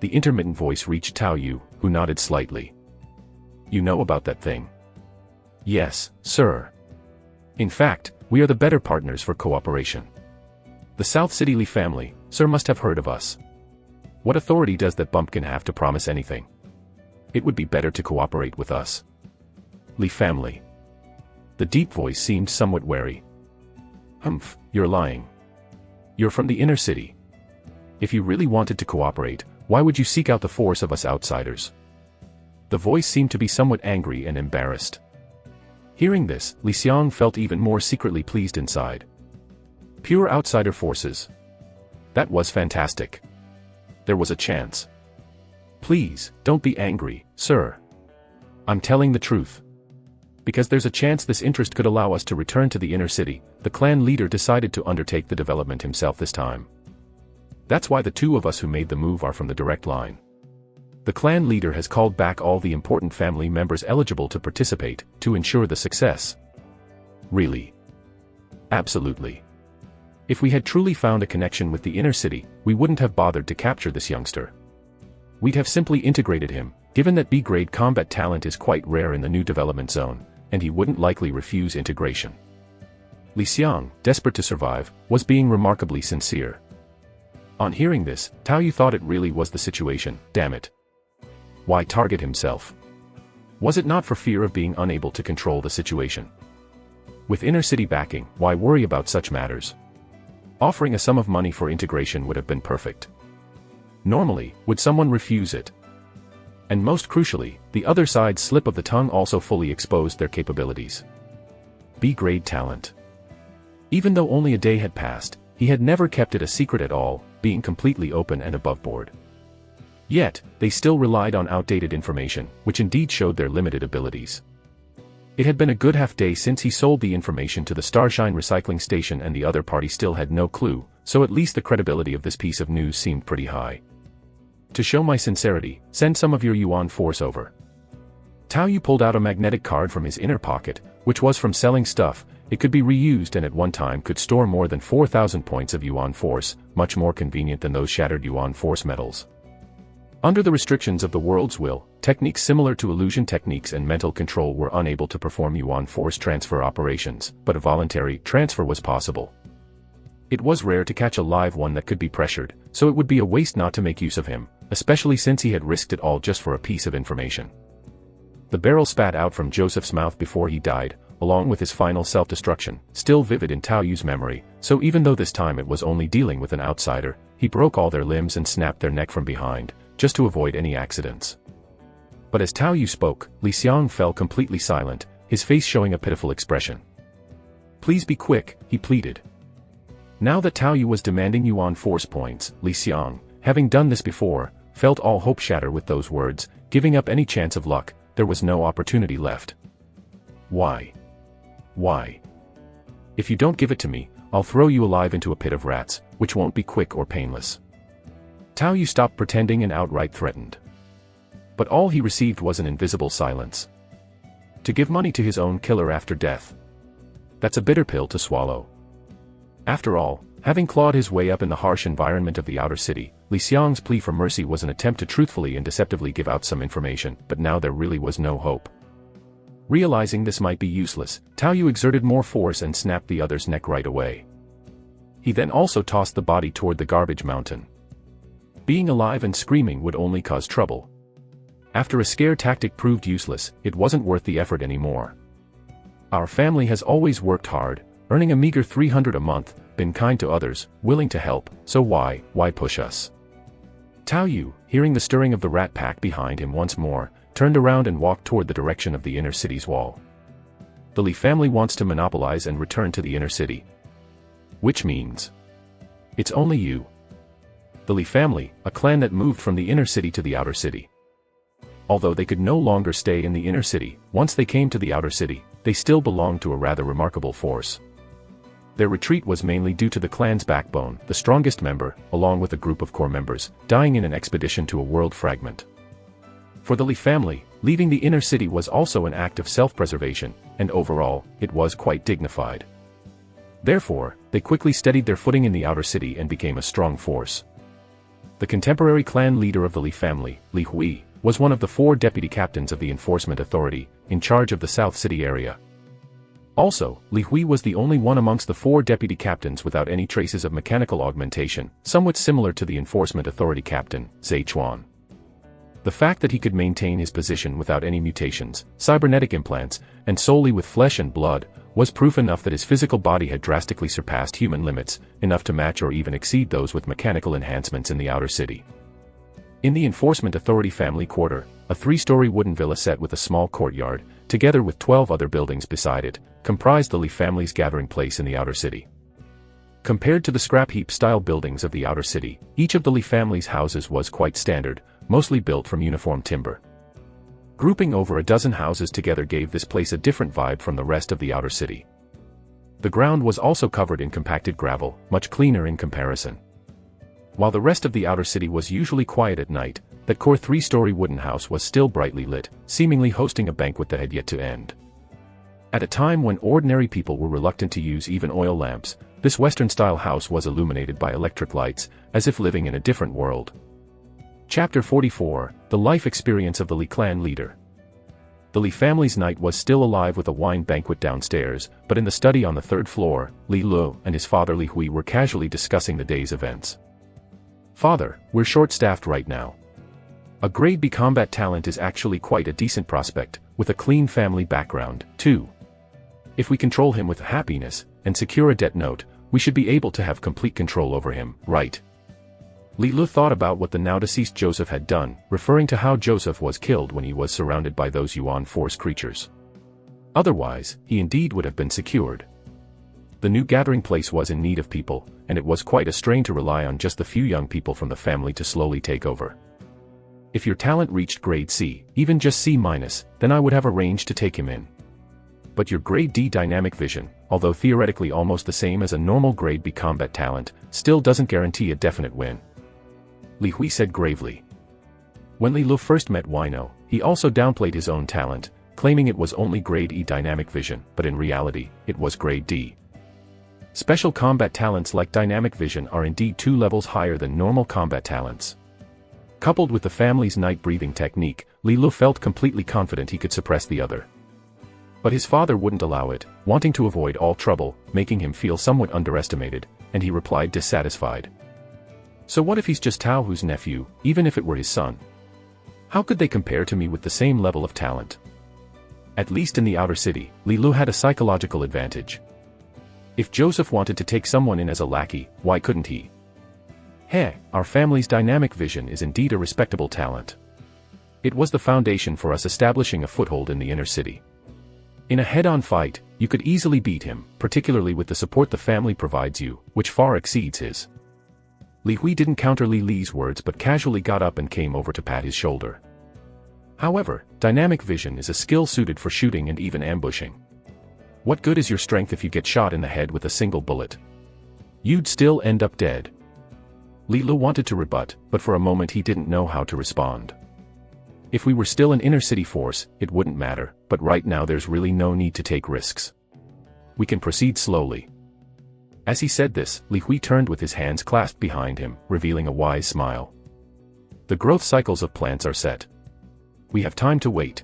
The intermittent voice reached Tao Yu, who nodded slightly. You know about that thing? Yes, sir. In fact, we are the better partners for cooperation. The South City Li family, sir, must have heard of us. What authority does that bumpkin have to promise anything? It would be better to cooperate with us. Li family. The deep voice seemed somewhat wary. Humph, you're lying. You're from the inner city. If you really wanted to cooperate, why would you seek out the force of us outsiders? The voice seemed to be somewhat angry and embarrassed. Hearing this, Li Xiang felt even more secretly pleased inside. Pure outsider forces. That was fantastic. There was a chance. Please, don't be angry, sir. I'm telling the truth. Because there's a chance this interest could allow us to return to the inner city, the clan leader decided to undertake the development himself this time. That's why the two of us who made the move are from the direct line. The clan leader has called back all the important family members eligible to participate, to ensure the success. Really? Absolutely. If we had truly found a connection with the inner city, we wouldn't have bothered to capture this youngster. We'd have simply integrated him, given that B-grade combat talent is quite rare in the new development zone, and he wouldn't likely refuse integration. Li Xiang, desperate to survive, was being remarkably sincere. On hearing this, Tao Yu thought it really was the situation, damn it. Why target himself? Was it not for fear of being unable to control the situation? With inner city backing, why worry about such matters? Offering a sum of money for integration would have been perfect. Normally, would someone refuse it? And most crucially, the other side's slip of the tongue also fully exposed their capabilities. B-grade talent. Even though only a day had passed, he had never kept it a secret at all, being completely open and aboveboard. Yet, they still relied on outdated information, which indeed showed their limited abilities. It had been a good half day since he sold the information to the Starshine recycling station and the other party still had no clue, so at least the credibility of this piece of news seemed pretty high. To show my sincerity, send some of your yuan force over. Tao Yu pulled out a magnetic card from his inner pocket, which was from selling stuff. It could be reused and at one time could store more than 4,000 points of yuan force, much more convenient than those shattered yuan force medals. Under the restrictions of the world's will, techniques similar to illusion techniques and mental control were unable to perform yuan force transfer operations, but a voluntary transfer was possible. It was rare to catch a live one that could be pressured, so it would be a waste not to make use of him, especially since he had risked it all just for a piece of information. The barrel spat out from Joseph's mouth before he died, along with his final self-destruction, still vivid in Tao Yu's memory, so even though this time it was only dealing with an outsider, he broke all their limbs and snapped their neck from behind, just to avoid any accidents. But as Tao Yu spoke, Li Xiang fell completely silent, his face showing a pitiful expression. Please be quick, he pleaded. Now that Tao Yu was demanding yuan force points, Li Xiang, having done this before, felt all hope shatter with those words, giving up any chance of luck. There was no opportunity left. Why? Why? If you don't give it to me, I'll throw you alive into a pit of rats, which won't be quick or painless. Tao Yu stopped pretending and outright threatened. But all he received was an invisible silence. To give money to his own killer after death. That's a bitter pill to swallow. After all, having clawed his way up in the harsh environment of the outer city, Li Xiang's plea for mercy was an attempt to truthfully and deceptively give out some information, but now there really was no hope. Realizing this might be useless, Tao Yu exerted more force and snapped the other's neck right away. He then also tossed the body toward the garbage mountain. Being alive and screaming would only cause trouble. After a scare tactic proved useless, it wasn't worth the effort anymore. Our family has always worked hard, earning a meager 300 a month, been kind to others, willing to help, so why push us? Tao Yu, hearing the stirring of the rat pack behind him once more, turned around and walked toward the direction of the inner city's wall. The Li family wants to monopolize and return to the inner city. Which means it's only you. The Li family, a clan that moved from the inner city to the outer city. Although they could no longer stay in the inner city, once they came to the outer city, they still belonged to a rather remarkable force. Their retreat was mainly due to the clan's backbone, the strongest member, along with a group of core members, dying in an expedition to a world fragment. For the Li family, leaving the inner city was also an act of self-preservation, and overall, it was quite dignified. Therefore, they quickly steadied their footing in the outer city and became a strong force. The contemporary clan leader of the Li family, Li Hui, was one of the 4 deputy captains of the Enforcement Authority, in charge of the South City area. Also, Li Hui was the only one amongst the 4 deputy captains without any traces of mechanical augmentation, somewhat similar to the Enforcement Authority captain, Zhe Chuan. The fact that he could maintain his position without any mutations, cybernetic implants, and solely with flesh and blood, was proof enough that his physical body had drastically surpassed human limits, enough to match or even exceed those with mechanical enhancements in the outer city. In the Enforcement Authority family quarter, a 3-story wooden villa set with a small courtyard, together with 12 other buildings beside it, comprised the Li family's gathering place in the outer city. Compared to the scrap heap-style buildings of the outer city, each of the Li family's houses was quite standard, mostly built from uniform timber. Grouping over a dozen houses together gave this place a different vibe from the rest of the outer city. The ground was also covered in compacted gravel, much cleaner in comparison. While the rest of the outer city was usually quiet at night, that core 3-story wooden house was still brightly lit, seemingly hosting a banquet that had yet to end. At a time when ordinary people were reluctant to use even oil lamps, this Western-style house was illuminated by electric lights, as if living in a different world. Chapter 44, The Life Experience of the Li Clan Leader. The Li family's night was still alive with a wine banquet downstairs, but in the study on the 3rd floor, Li Lu and his father Li Hui were casually discussing the day's events. "Father, we're short-staffed right now. A grade B combat talent is actually quite a decent prospect, with a clean family background, too. If we control him with happiness, and secure a debt note, we should be able to have complete control over him, right?" Li Lu thought about what the now-deceased Joseph had done, referring to how Joseph was killed when he was surrounded by those Yuan Force creatures. Otherwise, he indeed would have been secured. The new gathering place was in need of people, and it was quite a strain to rely on just the few young people from the family to slowly take over. If your talent reached grade C, even just C-, then I would have arranged to take him in. But your grade D dynamic vision, although theoretically almost the same as a normal grade B combat talent, still doesn't guarantee a definite win. Li Hui said gravely. When Li Lu first met Wino, he also downplayed his own talent, claiming it was only grade E dynamic vision, but in reality, it was grade D. Special combat talents like dynamic vision are indeed 2 levels higher than normal combat talents. Coupled with the family's night-breathing technique, Li Lu felt completely confident he could suppress the other. But his father wouldn't allow it, wanting to avoid all trouble, making him feel somewhat underestimated, and he replied dissatisfied. "So what if he's just Tao Hu's nephew, even if it were his son? How could they compare to me with the same level of talent?" At least in the outer city, Li Lu had a psychological advantage. If Joseph wanted to take someone in as a lackey, why couldn't he? "Hey, our family's dynamic vision is indeed a respectable talent. It was the foundation for us establishing a foothold in the inner city. In a head-on fight, you could easily beat him, particularly with the support the family provides you, which far exceeds his." Li Hui didn't counter Li Li's words but casually got up and came over to pat his shoulder. "However, dynamic vision is a skill suited for shooting and even ambushing. What good is your strength if you get shot in the head with a single bullet? You'd still end up dead." Li Lu wanted to rebut, but for a moment he didn't know how to respond. If we were still an inner-city force, it wouldn't matter, but right now there's really no need to take risks. We can proceed slowly. As he said this, Li Hui turned with his hands clasped behind him, revealing a wise smile. "The growth cycles of plants are set. We have time to wait.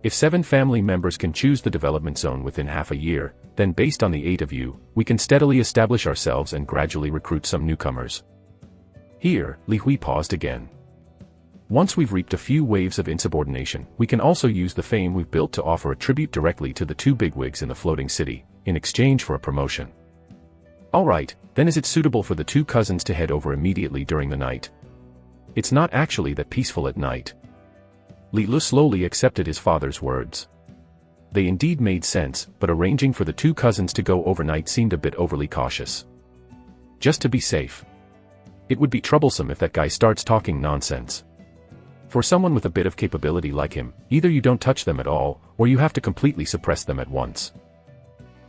If 7 family members can choose the development zone within half a year, then based on the 8 of you, we can steadily establish ourselves and gradually recruit some newcomers." Here, Li Hui paused again. Once we've reaped a few waves of insubordination, we can also use the fame we've built to offer a tribute directly to the two bigwigs in the floating city, in exchange for a promotion. Alright, then is it suitable for the two cousins to head over immediately during the night? It's not actually that peaceful at night. Li Lu slowly accepted his father's words. They indeed made sense, but arranging for the two cousins to go overnight seemed a bit overly cautious. Just to be safe. It would be troublesome if that guy starts talking nonsense. For someone with a bit of capability like him, either you don't touch them at all, or you have to completely suppress them at once.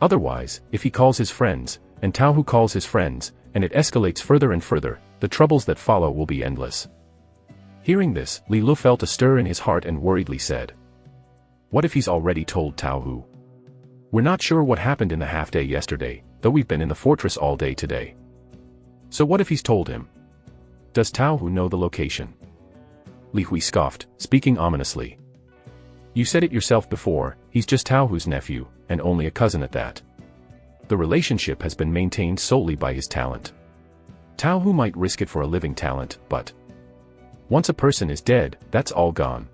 Otherwise, if he calls his friends, and Tao Hu calls his friends, and it escalates further and further, the troubles that follow will be endless. Hearing this, Li Lu felt a stir in his heart and worriedly said, "What if he's already told Tao Hu? We're not sure what happened in the half-day yesterday, though we've been in the fortress all day today. So what if he's told him? Does Tao Hu know the location?" Li Hui scoffed, speaking ominously. "You said it yourself before, he's just Tao Hu's nephew, and only a cousin at that. The relationship has been maintained solely by his talent. Tao Hu might risk it for a living talent, but once a person is dead, that's all gone."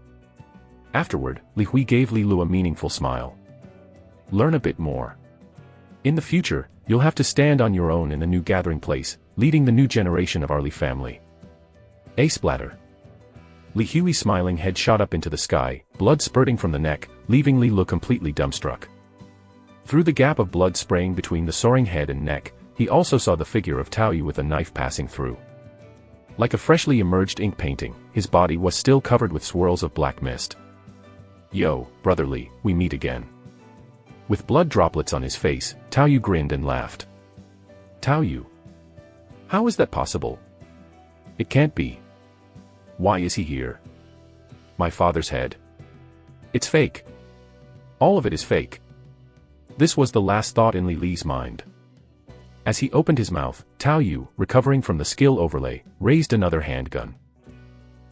Afterward, Li Hui gave Li Lu a meaningful smile. "Learn a bit more. In the future, you'll have to stand on your own in the new gathering place, leading the new generation of our Li family." A splatter. Li Hui's smiling head shot up into the sky, blood spurting from the neck, leaving Li Lu completely dumbstruck. Through the gap of blood spraying between the soaring head and neck, he also saw the figure of Tao Yu with a knife passing through. Like a freshly emerged ink painting, his body was still covered with swirls of black mist. "Yo, brother Li, we meet again." With blood droplets on his face, Tao Yu grinned and laughed. "Tao Yu? How is that possible? It can't be. Why is he here? My father's head? It's fake. All of it is fake." This was the last thought in Li Li's mind. As he opened his mouth, Tao Yu, recovering from the skill overlay, raised another handgun.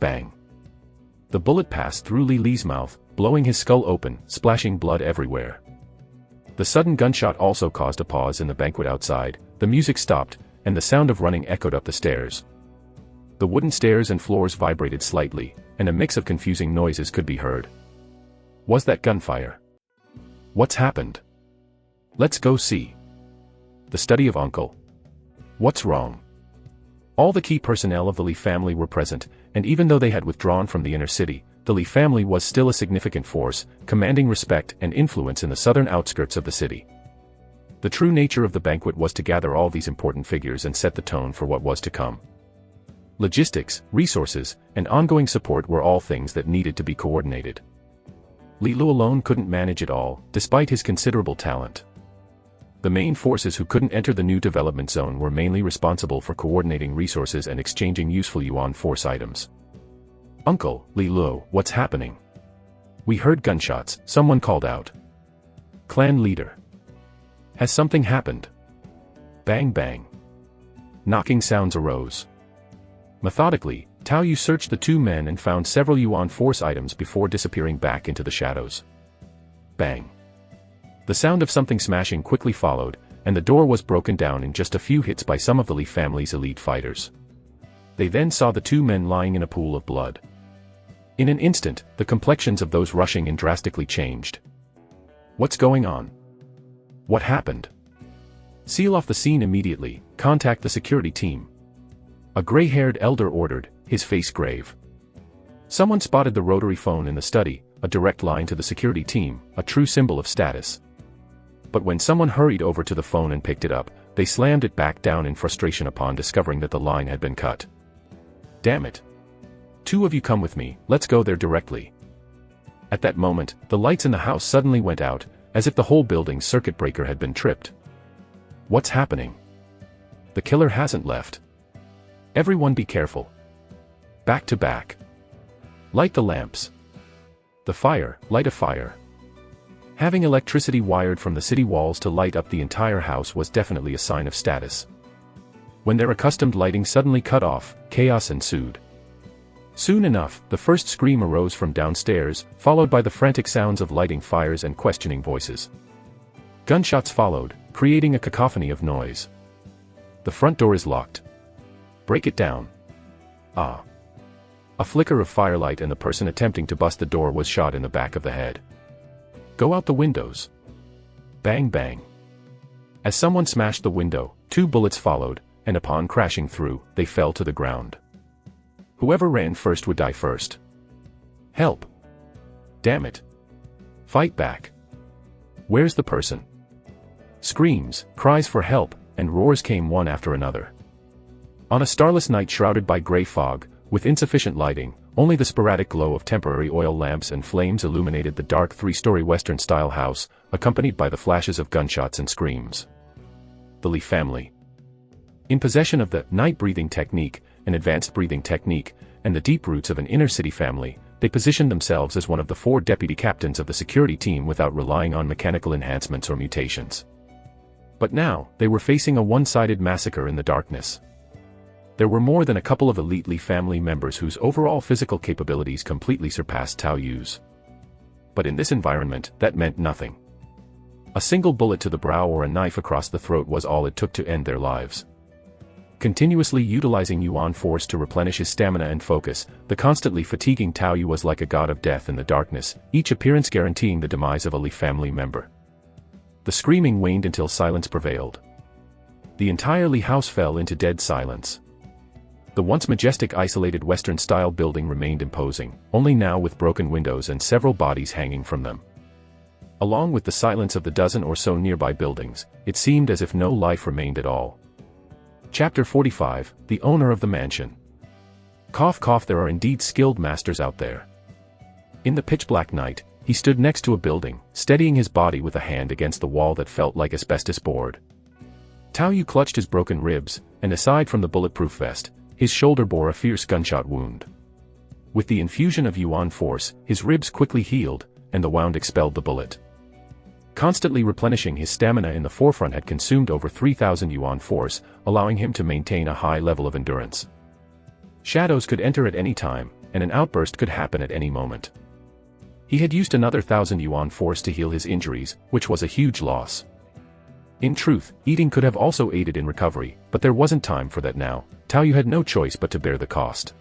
Bang. The bullet passed through Li Li's mouth, blowing his skull open, splashing blood everywhere. The sudden gunshot also caused a pause in the banquet outside, the music stopped, and the sound of running echoed up the stairs. The wooden stairs and floors vibrated slightly, and a mix of confusing noises could be heard. Was that gunfire? What's happened? Let's go see. The study of Uncle. What's wrong? All the key personnel of the Li family were present, and even though they had withdrawn from the inner city, the Li family was still a significant force, commanding respect and influence in the southern outskirts of the city. The true nature of the banquet was to gather all these important figures and set the tone for what was to come. Logistics, resources, and ongoing support were all things that needed to be coordinated. Li Lu alone couldn't manage it all, despite his considerable talent. The main forces who couldn't enter the new development zone were mainly responsible for coordinating resources and exchanging useful Yuan Force items. "Uncle, Li Lu, what's happening? We heard gunshots," someone called out. "Clan leader. Has something happened?" Bang bang. Knocking sounds arose. Methodically, Tao Yu searched the two men and found several Yuan Force items before disappearing back into the shadows. Bang. The sound of something smashing quickly followed, and the door was broken down in just a few hits by some of the Li family's elite fighters. They then saw the two men lying in a pool of blood. In an instant, the complexions of those rushing in drastically changed. What's going on? What happened? Seal off the scene immediately, contact the security team. A gray-haired elder ordered, his face grave. Someone spotted the rotary phone in the study, a direct line to the security team, a true symbol of status. But when someone hurried over to the phone and picked it up, they slammed it back down in frustration upon discovering that the line had been cut. Damn it. Two of you come with me, let's go there directly. At that moment, the lights in the house suddenly went out, as if the whole building's circuit breaker had been tripped. What's happening? The killer hasn't left. Everyone be careful. Back to back. Light the lamps. The fire, light a fire. Having electricity wired from the city walls to light up the entire house was definitely a sign of status. When their accustomed lighting suddenly cut off, chaos ensued. Soon enough, the first scream arose from downstairs, followed by the frantic sounds of lighting fires and questioning voices. Gunshots followed, creating a cacophony of noise. The front door is locked. Break it down. Ah. A flicker of firelight and the person attempting to bust the door was shot in the back of the head. Go out the windows. Bang bang. As someone smashed the window, 2 bullets followed, and upon crashing through, they fell to the ground. Whoever ran first would die first. Help. Damn it. Fight back. Where's the person? Screams, cries for help, and roars came one after another. On a starless night shrouded by gray fog, with insufficient lighting, only the sporadic glow of temporary oil lamps and flames illuminated the dark 3-story Western-style house, accompanied by the flashes of gunshots and screams. The Lee family. In possession of the night-breathing technique, an advanced breathing technique, and the deep roots of an inner-city family, they positioned themselves as one of the 4 deputy captains of the security team without relying on mechanical enhancements or mutations. But now, they were facing a one-sided massacre in the darkness. There were more than a couple of elite Lee family members whose overall physical capabilities completely surpassed Tao Yu's. But in this environment, that meant nothing. A single bullet to the brow or a knife across the throat was all it took to end their lives. Continuously utilizing Yuan force to replenish his stamina and focus, the constantly fatiguing Tao Yu was like a god of death in the darkness, each appearance guaranteeing the demise of a Lee family member. The screaming waned until silence prevailed. The entire Lee house fell into dead silence. The once majestic isolated Western-style building remained imposing, only now with broken windows and several bodies hanging from them. Along with the silence of the dozen or so nearby buildings, it seemed as if no life remained at all. Chapter 45, The Owner of the Mansion. Cough cough, there are indeed skilled masters out there. In the pitch-black night, he stood next to a building, steadying his body with a hand against the wall that felt like asbestos board. Tao Yu clutched his broken ribs, and aside from the bulletproof vest, his shoulder bore a fierce gunshot wound. With the infusion of Yuan force, his ribs quickly healed, and the wound expelled the bullet. Constantly replenishing his stamina in the forefront had consumed over 3,000 Yuan force, allowing him to maintain a high level of endurance. Shadows could enter at any time, and an outburst could happen at any moment. He had used another 1,000 Yuan force to heal his injuries, which was a huge loss. In truth, eating could have also aided in recovery, but there wasn't time for that now. Tao Yu had no choice but to bear the cost.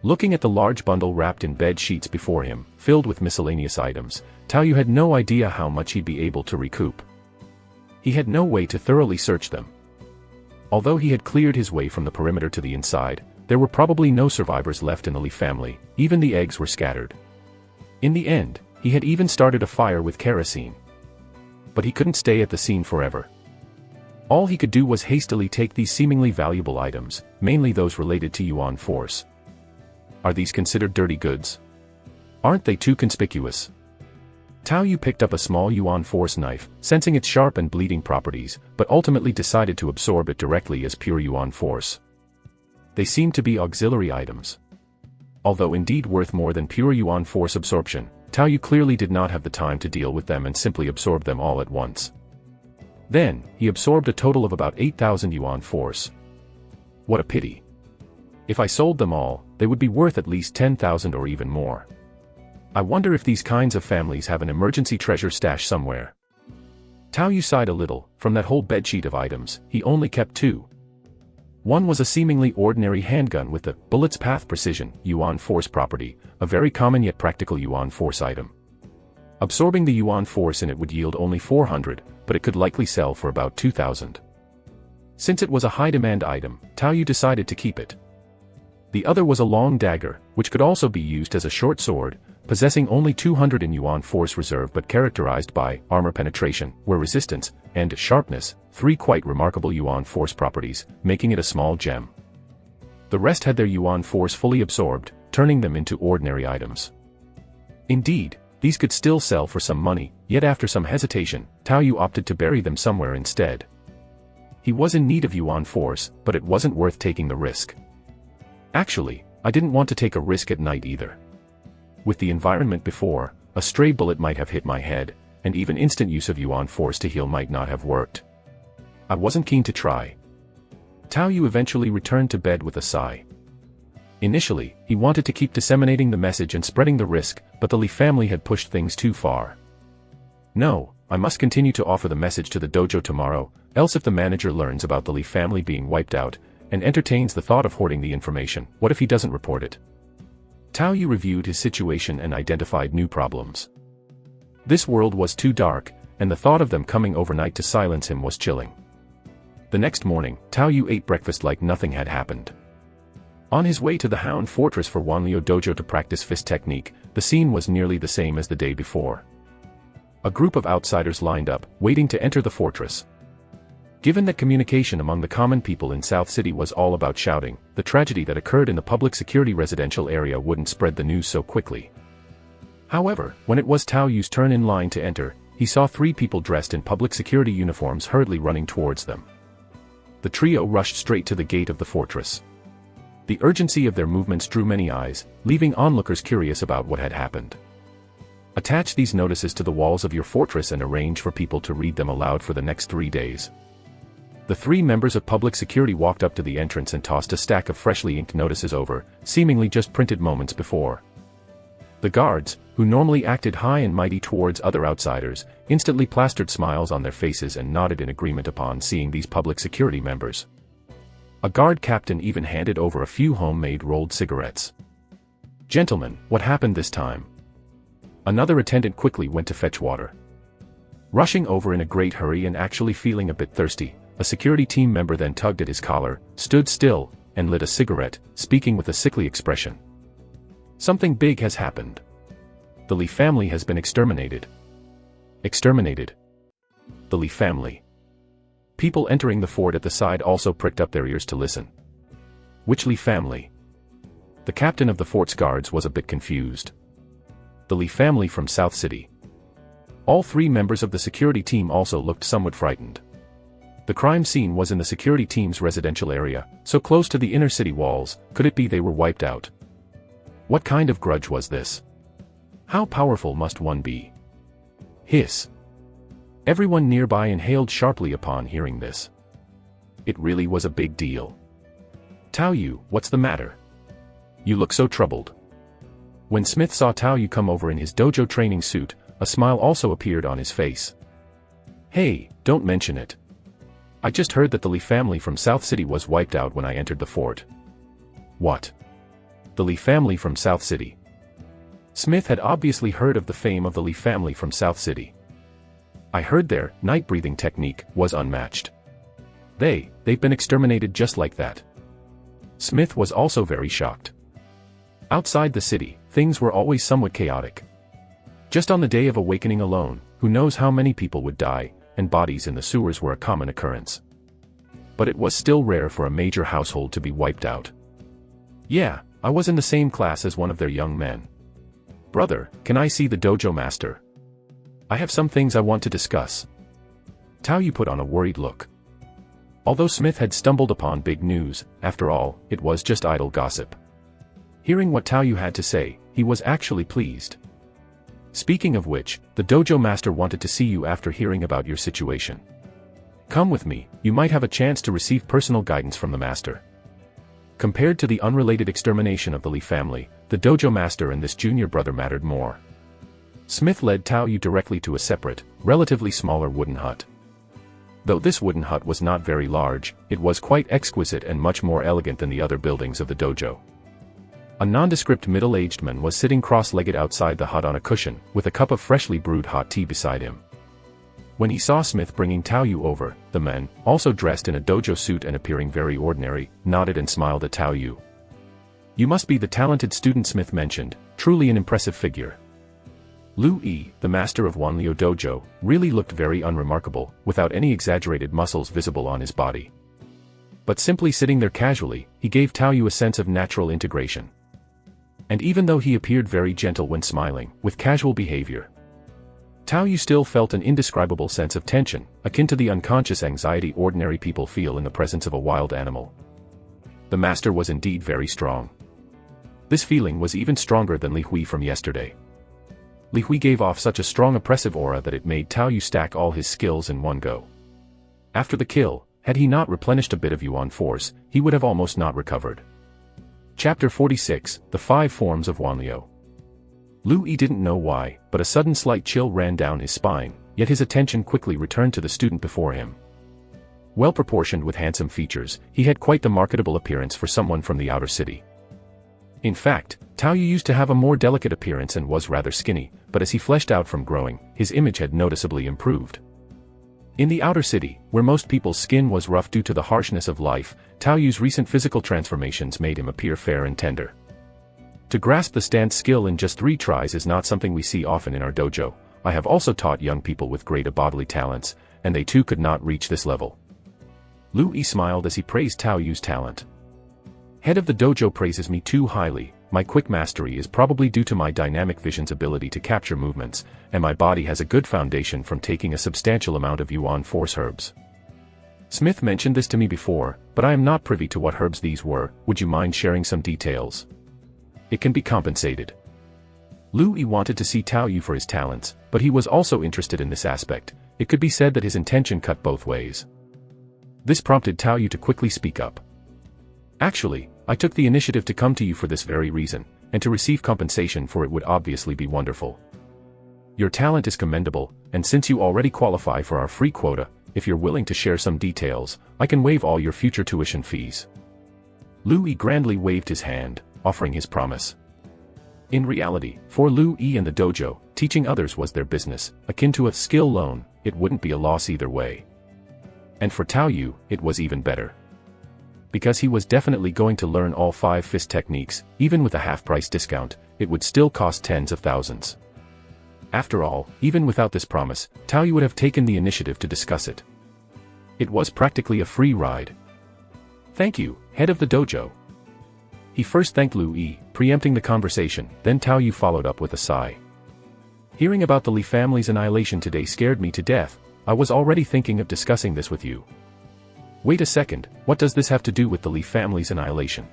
Looking at the large bundle wrapped in bed sheets before him, filled with miscellaneous items, Tao Yu had no idea how much he'd be able to recoup. He had no way to thoroughly search them. Although he had cleared his way from the perimeter to the inside, there were probably no survivors left in the Lee family, even the eggs were scattered. In the end, he had even started a fire with kerosene. But he couldn't stay at the scene forever. All he could do was hastily take these seemingly valuable items, mainly those related to Yuan force. Are these considered dirty goods? Aren't they too conspicuous? Tao Yu picked up a small Yuan force knife, sensing its sharp and bleeding properties, but ultimately decided to absorb it directly as pure Yuan force. They seemed to be auxiliary items. Although indeed worth more than pure Yuan force absorption, Tao Yu clearly did not have the time to deal with them and simply absorb them all at once. Then, he absorbed a total of about 8,000 Yuan force. What a pity. If I sold them all, they would be worth at least 10,000 or even more. I wonder if these kinds of families have an emergency treasure stash somewhere. Tao Yu sighed a little. From that whole bedsheet of items, he only kept 2. One was a seemingly ordinary handgun with the bullet's path precision Yuan force property, a very common yet practical Yuan force item. Absorbing the Yuan force in it would yield only 400, but it could likely sell for about 2,000. Since it was a high-demand item, Tao Yu decided to keep it. The other was a long dagger, which could also be used as a short sword, possessing only 200 in Yuan force reserve but characterized by armor penetration, wear resistance, and sharpness, 3 quite remarkable Yuan force properties, making it a small gem. The rest had their Yuan force fully absorbed, turning them into ordinary items. Indeed, these could still sell for some money, yet after some hesitation, Tao Yu opted to bury them somewhere instead. He was in need of Yuan force, but it wasn't worth taking the risk. Actually, I didn't want to take a risk at night either. With the environment before, a stray bullet might have hit my head, and even instant use of Yuan force to heal might not have worked. I wasn't keen to try. Tao Yu eventually returned to bed with a sigh. Initially, he wanted to keep disseminating the message and spreading the risk, but the Lee family had pushed things too far. No, I must continue to offer the message to the dojo tomorrow, else if the manager learns about the Lee family being wiped out, and entertains the thought of hoarding the information, what if he doesn't report it? Tao Yu reviewed his situation and identified new problems. This world was too dark, and the thought of them coming overnight to silence him was chilling. The next morning, Tao Yu ate breakfast like nothing had happened. On his way to the Hound Fortress for Wanliu Dojo to practice fist technique, the scene was nearly the same as the day before. A group of outsiders lined up, waiting to enter the fortress. Given that communication among the common people in South City was all about shouting, the tragedy that occurred in the public security residential area wouldn't spread the news so quickly. However, when it was Tao Yu's turn in line to enter, he saw 3 people dressed in public security uniforms hurriedly running towards them. The trio rushed straight to the gate of the fortress. The urgency of their movements drew many eyes, leaving onlookers curious about what had happened. Attach these notices to the walls of your fortress and arrange for people to read them aloud for the next 3 days. The 3 members of public security walked up to the entrance and tossed a stack of freshly inked notices over, seemingly just printed moments before. The guards, who normally acted high and mighty towards other outsiders, instantly plastered smiles on their faces and nodded in agreement upon seeing these public security members. A guard captain even handed over a few homemade rolled cigarettes. "Gentlemen, what happened this time?" Another attendant quickly went to fetch water. Rushing over in a great hurry and actually feeling a bit thirsty, a security team member then tugged at his collar, stood still, and lit a cigarette, speaking with a sickly expression. "Something big has happened. The Li family has been exterminated." Exterminated? The Li family? People entering the fort at the side also pricked up their ears to listen. Which Li family? The captain of the fort's guards was a bit confused. The Li family from South City. All 3 members of the security team also looked somewhat frightened. The crime scene was in the security team's residential area, so close to the inner city walls. Could it be they were wiped out? What kind of grudge was this? How powerful must one be? Hiss. Everyone nearby inhaled sharply upon hearing this. It really was a big deal. "Tao Yu, what's the matter? You look so troubled." When Smith saw Tao Yu come over in his dojo training suit, a smile also appeared on his face. "Hey, don't mention it. I just heard that the Li family from South City was wiped out when I entered the fort." "What? The Li family from South City?" Smith had obviously heard of the fame of the Li family from South City. "I heard their night breathing technique was unmatched. They've been exterminated just like that." Smith was also very shocked. Outside the city, things were always somewhat chaotic. Just on the day of awakening alone, who knows how many people would die, and bodies in the sewers were a common occurrence. But it was still rare for a major household to be wiped out. "Yeah, I was in the same class as one of their young men. Brother, can I see the dojo master? I have some things I want to discuss." Tao Yu put on a worried look. Although Smith had stumbled upon big news, after all, it was just idle gossip. Hearing what Tao Yu had to say, he was actually pleased. "Speaking of which, the dojo master wanted to see you after hearing about your situation. Come with me, you might have a chance to receive personal guidance from the master." Compared to the unrelated extermination of the Li family, the dojo master and this junior brother mattered more. Smith led Tao Yu directly to a separate, relatively smaller wooden hut. Though this wooden hut was not very large, it was quite exquisite and much more elegant than the other buildings of the dojo. A nondescript middle-aged man was sitting cross-legged outside the hut on a cushion, with a cup of freshly brewed hot tea beside him. When he saw Smith bringing Tao Yu over, the man, also dressed in a dojo suit and appearing very ordinary, nodded and smiled at Tao Yu. "You must be the talented student Smith mentioned, truly an impressive figure." Lu Yi, the master of Wanliu Dojo, really looked very unremarkable, without any exaggerated muscles visible on his body. But simply sitting there casually, he gave Tao Yu a sense of natural integration. And even though he appeared very gentle when smiling, with casual behavior, Tao Yu still felt an indescribable sense of tension, akin to the unconscious anxiety ordinary people feel in the presence of a wild animal. The master was indeed very strong. This feeling was even stronger than Li Hui from yesterday. Li Hui gave off such a strong oppressive aura that it made Tao Yu stack all his skills in one go. After the kill, had he not replenished a bit of yuan force, he would have almost not recovered. Chapter 46, The 5 Forms of Wanliu. Lu Yi didn't know why, but a sudden slight chill ran down his spine, yet his attention quickly returned to the student before him. Well-proportioned with handsome features, he had quite the marketable appearance for someone from the outer city. In fact, Tao Yu used to have a more delicate appearance and was rather skinny, but as he fleshed out from growing, his image had noticeably improved. In the outer city, where most people's skin was rough due to the harshness of life, Tao Yu's recent physical transformations made him appear fair and tender. To grasp the stance skill in just 3 tries is not something we see often in our dojo. I have also taught young people with great bodily talents, and they too could not reach this level. Lu Yi smiled as he praised Tao Yu's talent. Head of the dojo praises me too highly. My quick mastery is probably due to my dynamic vision's ability to capture movements, and my body has a good foundation from taking a substantial amount of Yuan force herbs. Smith mentioned this to me before, but I am not privy to what herbs these were. Would you mind sharing some details? It can be compensated. Lu Yi wanted to see Tao Yu for his talents, but he was also interested in this aspect. It could be said that his intention cut both ways. This prompted Tao Yu to quickly speak up. Actually, I took the initiative to come to you for this very reason, and to receive compensation for it would obviously be wonderful. Your talent is commendable, and since you already qualify for our free quota, if you're willing to share some details, I can waive all your future tuition fees. Lu Yi grandly waved his hand, offering his promise. In reality, for Lu Yi and the dojo, teaching others was their business, akin to a skill loan. It wouldn't be a loss either way. And for Tao Yu, it was even better. Because he was definitely going to learn all 5 fist techniques, even with a half-price discount, it would still cost tens of thousands. After all, even without this promise, Tao Yu would have taken the initiative to discuss it. It was practically a free ride. Thank you, head of the dojo. He first thanked Lu Yi, preempting the conversation, then Tao Yu followed up with a sigh. Hearing about the Li family's annihilation today scared me to death. I was already thinking of discussing this with you. Wait a second, what does this have to do with the Li family's annihilation?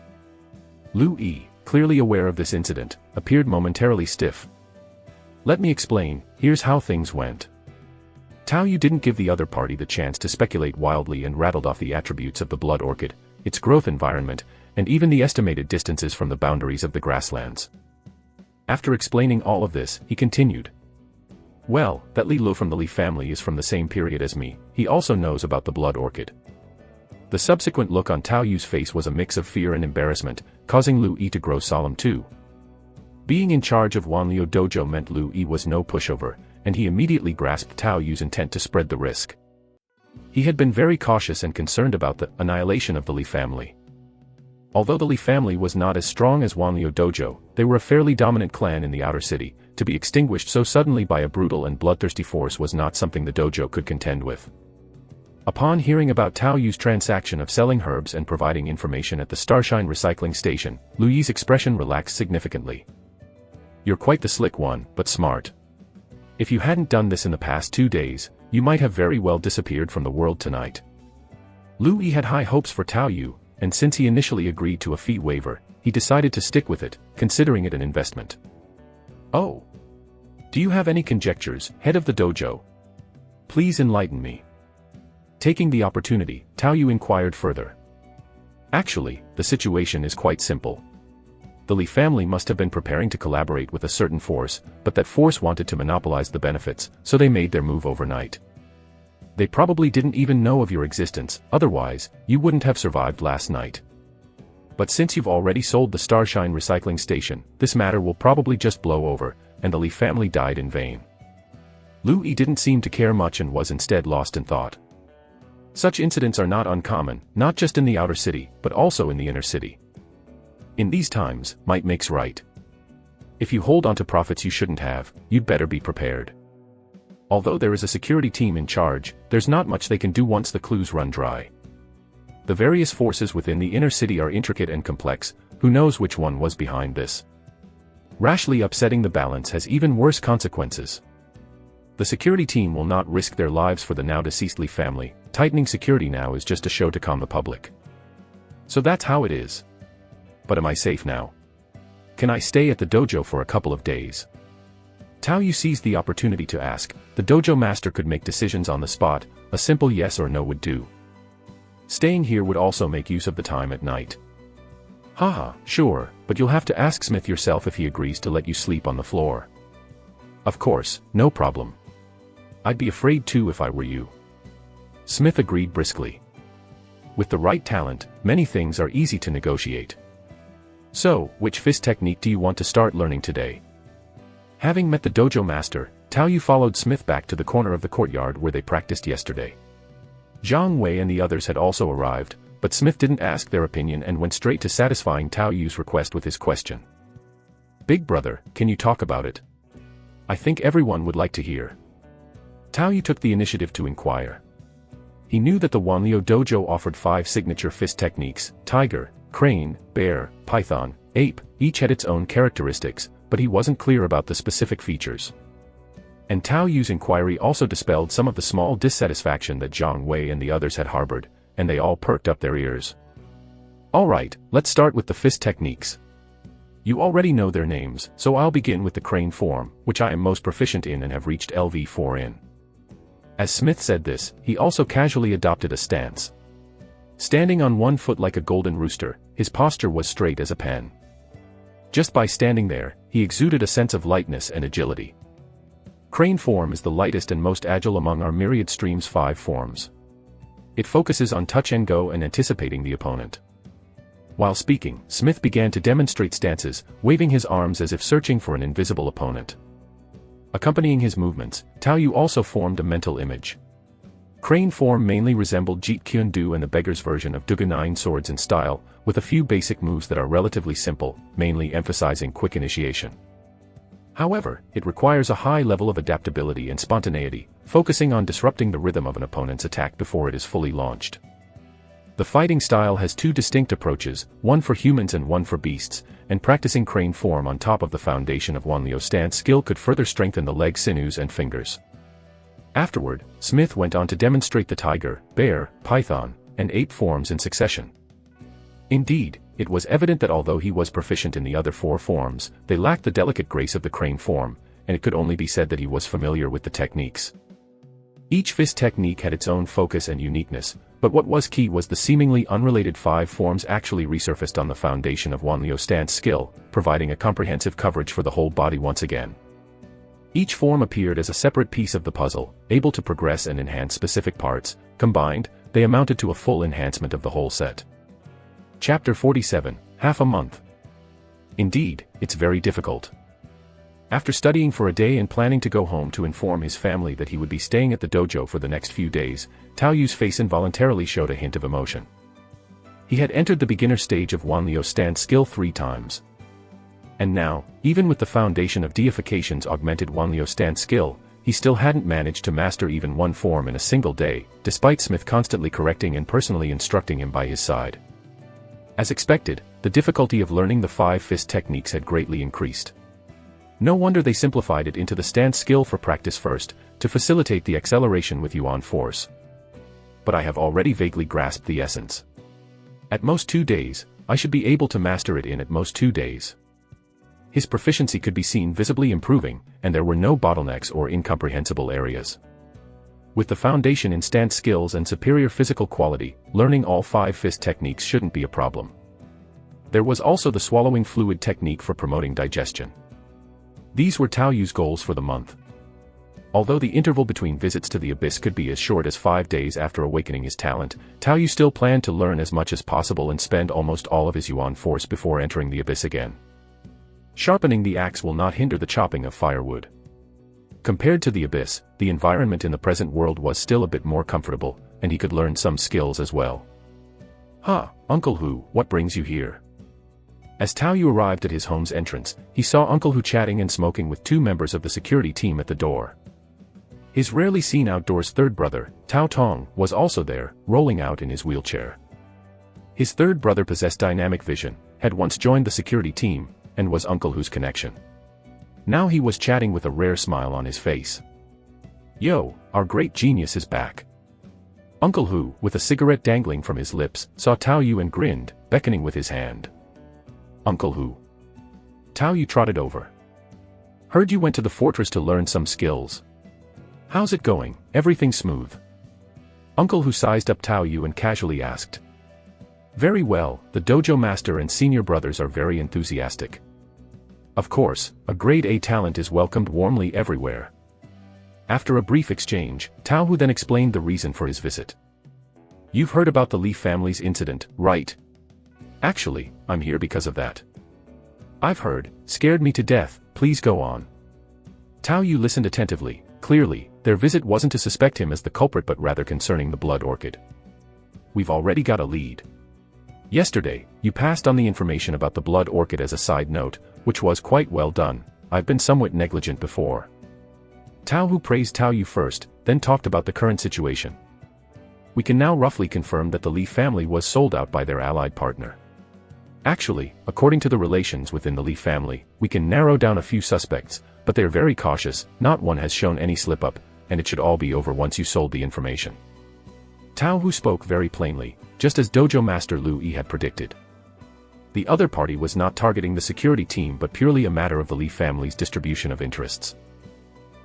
Lu Yi, clearly aware of this incident, appeared momentarily stiff. Let me explain. Here's how things went. Tao Yu didn't give the other party the chance to speculate wildly and rattled off the attributes of the blood orchid, its growth environment, and even the estimated distances from the boundaries of the grasslands. After explaining all of this, he continued. Well, that Li Lu from the Li family is from the same period as me. He also knows about the blood orchid. The subsequent look on Tao Yu's face was a mix of fear and embarrassment, causing Lu Yi to grow solemn too. Being in charge of Wanliu Dojo meant Lu Yi was no pushover, and he immediately grasped Tao Yu's intent to spread the risk. He had been very cautious and concerned about the annihilation of the Li family. Although the Li family was not as strong as Wanliu Dojo, they were a fairly dominant clan in the outer city. To be extinguished so suddenly by a brutal and bloodthirsty force was not something the dojo could contend with. Upon hearing about Tao Yu's transaction of selling herbs and providing information at the Starshine recycling station, Lu Yi's expression relaxed significantly. You're quite the slick one, but smart. If you hadn't done this in the past 2 days, you might have very well disappeared from the world tonight. Lu Yi had high hopes for Tao Yu, and since he initially agreed to a fee waiver, he decided to stick with it, considering it an investment. Oh. Do you have any conjectures, head of the dojo? Please enlighten me. Taking the opportunity, Tao Yu inquired further. Actually, the situation is quite simple. The Li family must have been preparing to collaborate with a certain force, but that force wanted to monopolize the benefits, so they made their move overnight. They probably didn't even know of your existence, otherwise, you wouldn't have survived last night. But since you've already sold the Starshine recycling station, this matter will probably just blow over, and the Li family died in vain. Lu Yi didn't seem to care much and was instead lost in thought. Such incidents are not uncommon, not just in the outer city, but also in the inner city. In these times, might makes right. If you hold on to profits you shouldn't have, you'd better be prepared. Although there is a security team in charge, there's not much they can do once the clues run dry. The various forces within the inner city are intricate and complex, who knows which one was behind this. Rashly upsetting the balance has even worse consequences. The security team will not risk their lives for the now deceased Li family. Tightening security now is just a show to calm the public. So that's how it is. But am I safe now? Can I stay at the dojo for a couple of days? Tao Yu seized the opportunity to ask. The dojo master could make decisions on the spot, a simple yes or no would do. Staying here would also make use of the time at night. Haha, sure, but you'll have to ask Smith yourself if he agrees to let you sleep on the floor. Of course, no problem. I'd be afraid too if I were you. Smith agreed briskly. With the right talent, many things are easy to negotiate. So, which fist technique do you want to start learning today? Having met the dojo master, Tao Yu followed Smith back to the corner of the courtyard where they practiced yesterday. Zhang Wei and the others had also arrived, but Smith didn't ask their opinion and went straight to satisfying Tao Yu's request with his question. Big brother, can you talk about it? I think everyone would like to hear. Tao Yu took the initiative to inquire. He knew that the Wanliu dojo offered 5 signature fist techniques: tiger, crane, bear, python, ape. Each had its own characteristics, but he wasn't clear about the specific features. And Tao Yu's inquiry also dispelled some of the small dissatisfaction that Zhang Wei and the others had harbored, and they all perked up their ears. Alright, let's start with the fist techniques. You already know their names, so I'll begin with the crane form, which I am most proficient in and have reached LV4 in. As Smith said this, he also casually adopted a stance. Standing on one foot like a golden rooster, his posture was straight as a pen. Just by standing there, he exuded a sense of lightness and agility. Crane form is the lightest and most agile among our myriad stream's 5 forms. It focuses on touch and go and anticipating the opponent. While speaking, Smith began to demonstrate stances, waving his arms as if searching for an invisible opponent. Accompanying his movements, Tao Yu also formed a mental image. Crane form mainly resembled Jeet Kune Do and the beggar's version of Duga 9 swords in style, with a few basic moves that are relatively simple, mainly emphasizing quick initiation. However, it requires a high level of adaptability and spontaneity, focusing on disrupting the rhythm of an opponent's attack before it is fully launched. The fighting style has 2 distinct approaches, one for humans and one for beasts, and practicing crane form on top of the foundation of Wanliu stance skill could further strengthen the leg sinews and fingers. Afterward, Smith went on to demonstrate the tiger, bear, python, and ape forms in succession. Indeed, it was evident that although he was proficient in the other 4 forms, they lacked the delicate grace of the crane form, and it could only be said that he was familiar with the techniques. Each fist technique had its own focus and uniqueness, but what was key was the seemingly unrelated 5 forms actually resurfaced on the foundation of Wanliu stance skill, providing a comprehensive coverage for the whole body once again. Each form appeared as a separate piece of the puzzle, able to progress and enhance specific parts. Combined, they amounted to a full enhancement of the whole set. Chapter 47, Half a Month. Indeed, it's very difficult. After studying for a day and planning to go home to inform his family that he would be staying at the dojo for the next few days, Tao Yu's face involuntarily showed a hint of emotion. He had entered the beginner stage of Wanliu stance skill 3 times. And now, even with the foundation of deification's augmented Wanliu stance skill, he still hadn't managed to master even 1 form in a single day, despite Smith constantly correcting and personally instructing him by his side. As expected, the difficulty of learning the 5 fist techniques had greatly increased. No wonder they simplified it into the stance skill for practice first, to facilitate the acceleration with Yuan force. But I have already vaguely grasped the essence. At most 2 days, I should be able to master it in at most 2 days. His proficiency could be seen visibly improving, and there were no bottlenecks or incomprehensible areas. With the foundation in stance skills and superior physical quality, learning all 5 fist techniques shouldn't be a problem. There was also the swallowing fluid technique for promoting digestion. These were Tao Yu's goals for the month. Although the interval between visits to the abyss could be as short as 5 days after awakening his talent, Tao Yu still planned to learn as much as possible and spend almost all of his Yuan force before entering the abyss again. Sharpening the axe will not hinder the chopping of firewood. Compared to the abyss, the environment in the present world was still a bit more comfortable, and he could learn some skills as well. Uncle Hu, what brings you here? As Tao Yu arrived at his home's entrance, he saw Uncle Hu chatting and smoking with 2 members of the security team at the door. His rarely seen outdoors 3rd brother, Tao Tong, was also there, rolling out in his wheelchair. His 3rd brother possessed dynamic vision, had once joined the security team, and was Uncle Hu's connection. Now he was chatting with a rare smile on his face. Yo, our great genius is back. Uncle Hu, with a cigarette dangling from his lips, saw Tao Yu and grinned, beckoning with his hand. Uncle Hu. Tao Yu trotted over. Heard you went to the fortress to learn some skills. How's it going? Everything smooth? Uncle Hu sized up Tao Yu and casually asked. Very well, the dojo master and senior brothers are very enthusiastic. Of course, a grade A talent is welcomed warmly everywhere. After a brief exchange, Tao Hu then explained the reason for his visit. You've heard about the Li family's incident, right? Actually, I'm here because of that. I've heard, scared me to death, please go on. Tao Yu listened attentively. Clearly, their visit wasn't to suspect him as the culprit but rather concerning the blood orchid. We've already got a lead. Yesterday, you passed on the information about the blood orchid as a side note, which was quite well done. I've been somewhat negligent before. Tao Hu praised Tao Yu first, then talked about the current situation. We can now roughly confirm that the Li family was sold out by their allied partner. Actually, according to the relations within the Li family, we can narrow down a few suspects, but they're very cautious, not one has shown any slip-up, and it should all be over once you sold the information. Tao Hu spoke very plainly, just as Dojo Master Lu Yi had predicted. The other party was not targeting the security team but purely a matter of the Li family's distribution of interests.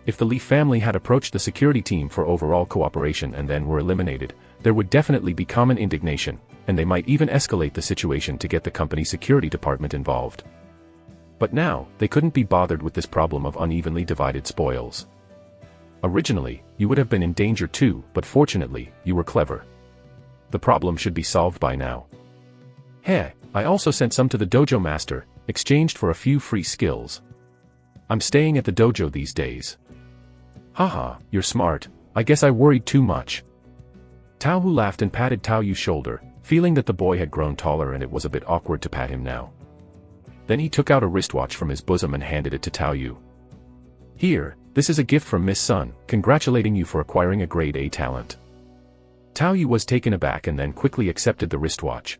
If the Li family had approached the security team for overall cooperation and then were eliminated, there would definitely be common indignation, and they might even escalate the situation to get the company security department involved. But now, they couldn't be bothered with this problem of unevenly divided spoils. Originally, you would have been in danger too, but fortunately, you were clever. The problem should be solved by now. Heh, I also sent some to the dojo master, exchanged for a few free skills. I'm staying at the dojo these days. Haha, you're smart, I guess I worried too much. Tao Hu laughed and patted Tao Yu's shoulder, feeling that the boy had grown taller and it was a bit awkward to pat him now. Then he took out a wristwatch from his bosom and handed it to Tao Yu. Here, this is a gift from Miss Sun, congratulating you for acquiring a grade A talent. Tao Yu was taken aback and then quickly accepted the wristwatch.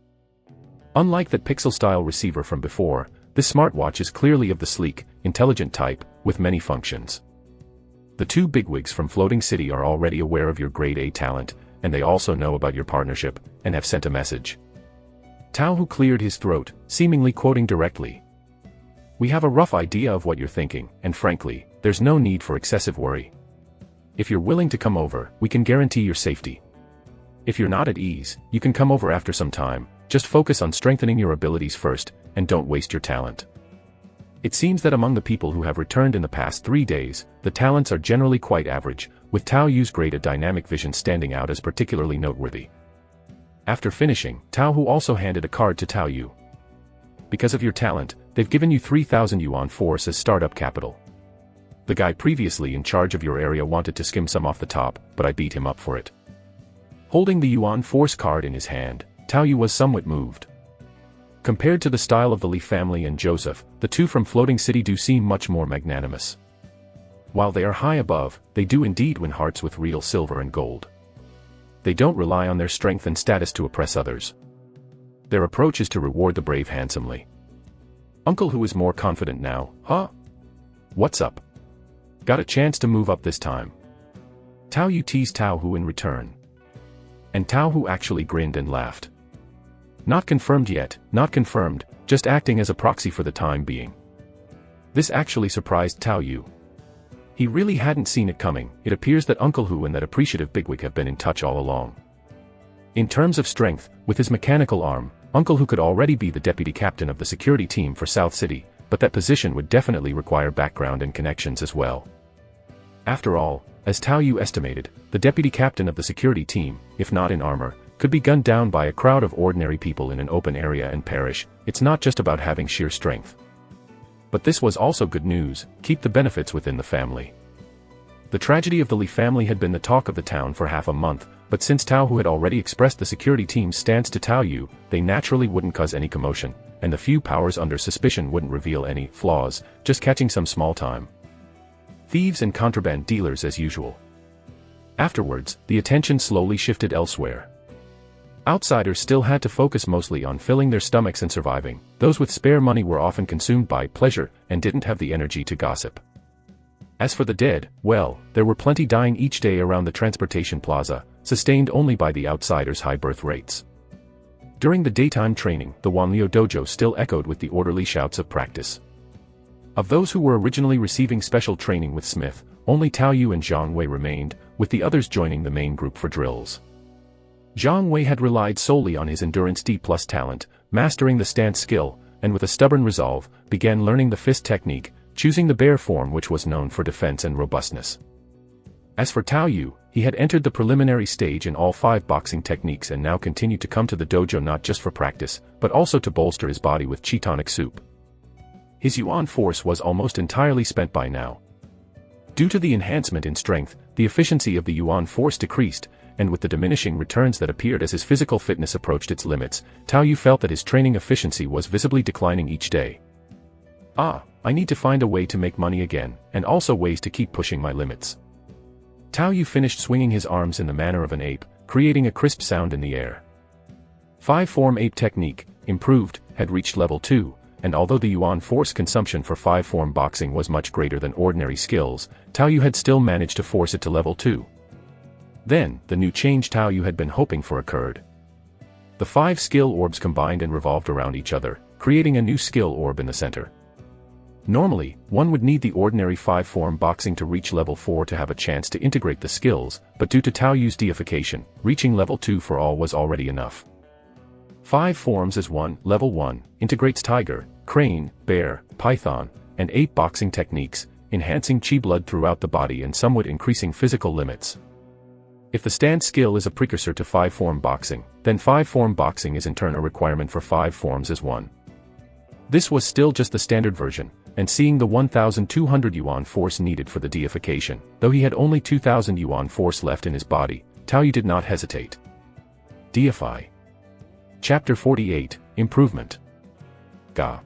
Unlike that pixel-style receiver from before, this smartwatch is clearly of the sleek, intelligent type, with many functions. The two bigwigs from Floating City are already aware of your grade A talent, and they also know about your partnership, and have sent a message. Tao Hu cleared his throat, seemingly quoting directly. We have a rough idea of what you're thinking, and frankly, there's no need for excessive worry. If you're willing to come over, we can guarantee your safety. If you're not at ease, you can come over after some time, just focus on strengthening your abilities first, and don't waste your talent. It seems that among the people who have returned in the past 3 days, the talents are generally quite average, with Tao Yu's grade A dynamic vision standing out as particularly noteworthy. After finishing, Tao Hu also handed a card to Tao Yu. Because of your talent, they've given you 3,000 yuan force as startup capital. The guy previously in charge of your area wanted to skim some off the top, but I beat him up for it. Holding the yuan force card in his hand, Tao Yu was somewhat moved. Compared to the style of the Li family and Joseph, the two from Floating City do seem much more magnanimous. While they are high above, they do indeed win hearts with real silver and gold. They don't rely on their strength and status to oppress others. Their approach is to reward the brave handsomely. Uncle Hu is more confident now, huh? What's up? Got a chance to move up this time. Tao Yu teased Tao Hu in return. And Tao Hu actually grinned and laughed. Not confirmed yet, not confirmed, just acting as a proxy for the time being. This actually surprised Tao Yu. He really hadn't seen it coming. It appears that Uncle Hu and that appreciative bigwig have been in touch all along. In terms of strength, with his mechanical arm, Uncle Hu could already be the deputy captain of the security team for South City, but that position would definitely require background and connections as well. After all, as Tao Yu estimated, the deputy captain of the security team, if not in armor, could be gunned down by a crowd of ordinary people in an open area and perish. It's not just about having sheer strength. But this was also good news, keep the benefits within the family. The tragedy of the Li family had been the talk of the town for half a month, but since Tao Hu had already expressed the security team's stance to Tao Yu, they naturally wouldn't cause any commotion, and the few powers under suspicion wouldn't reveal any flaws, just catching some small time thieves and contraband dealers as usual. Afterwards, the attention slowly shifted elsewhere. Outsiders still had to focus mostly on filling their stomachs and surviving. Those with spare money were often consumed by pleasure and didn't have the energy to gossip. As for the dead, well, there were plenty dying each day around the transportation plaza, sustained only by the outsiders' high birth rates. During the daytime training, the Wanliu dojo still echoed with the orderly shouts of practice. Of those who were originally receiving special training with Smith, only Tao Yu and Zhang Wei remained, with the others joining the main group for drills. Zhang Wei had relied solely on his endurance D+ talent, mastering the stance skill, and with a stubborn resolve, began learning the fist technique, choosing the bear form which was known for defense and robustness. As for Tao Yu, he had entered the preliminary stage in all 5 boxing techniques and now continued to come to the dojo not just for practice, but also to bolster his body with chi tonic soup. his yuan force was almost entirely spent by now. Due to the enhancement in strength, the efficiency of the yuan force decreased, and with the diminishing returns that appeared as his physical fitness approached its limits, Tao Yu felt that his training efficiency was visibly declining each day. I need to find a way to make money again, and also ways to keep pushing my limits. Tao Yu finished swinging his arms in the manner of an ape, creating a crisp sound in the air. 5-form ape technique, improved, had reached level 2, and although the yuan force consumption for 5-form boxing was much greater than ordinary skills, Tao Yu had still managed to force it to level 2. Then, the new change Tao Yu had been hoping for occurred. The 5 skill orbs combined and revolved around each other, creating a new skill orb in the center. Normally, one would need the ordinary 5-form boxing to reach level 4 to have a chance to integrate the skills, but due to Tao Yu's deification, reaching level 2 for all was already enough. 5 forms as one, level 1, integrates tiger, crane, bear, python, and ape boxing techniques, enhancing chi blood throughout the body and somewhat increasing physical limits. If the stand skill is a precursor to 5-form boxing, then 5-form boxing is in turn a requirement for 5 forms as one. This was still just the standard version, and seeing the 1,200 yuan force needed for the deification, though he had only 2,000 yuan force left in his body, Tao Yu did not hesitate. Deify. Chapter 48, Improvement. Ga.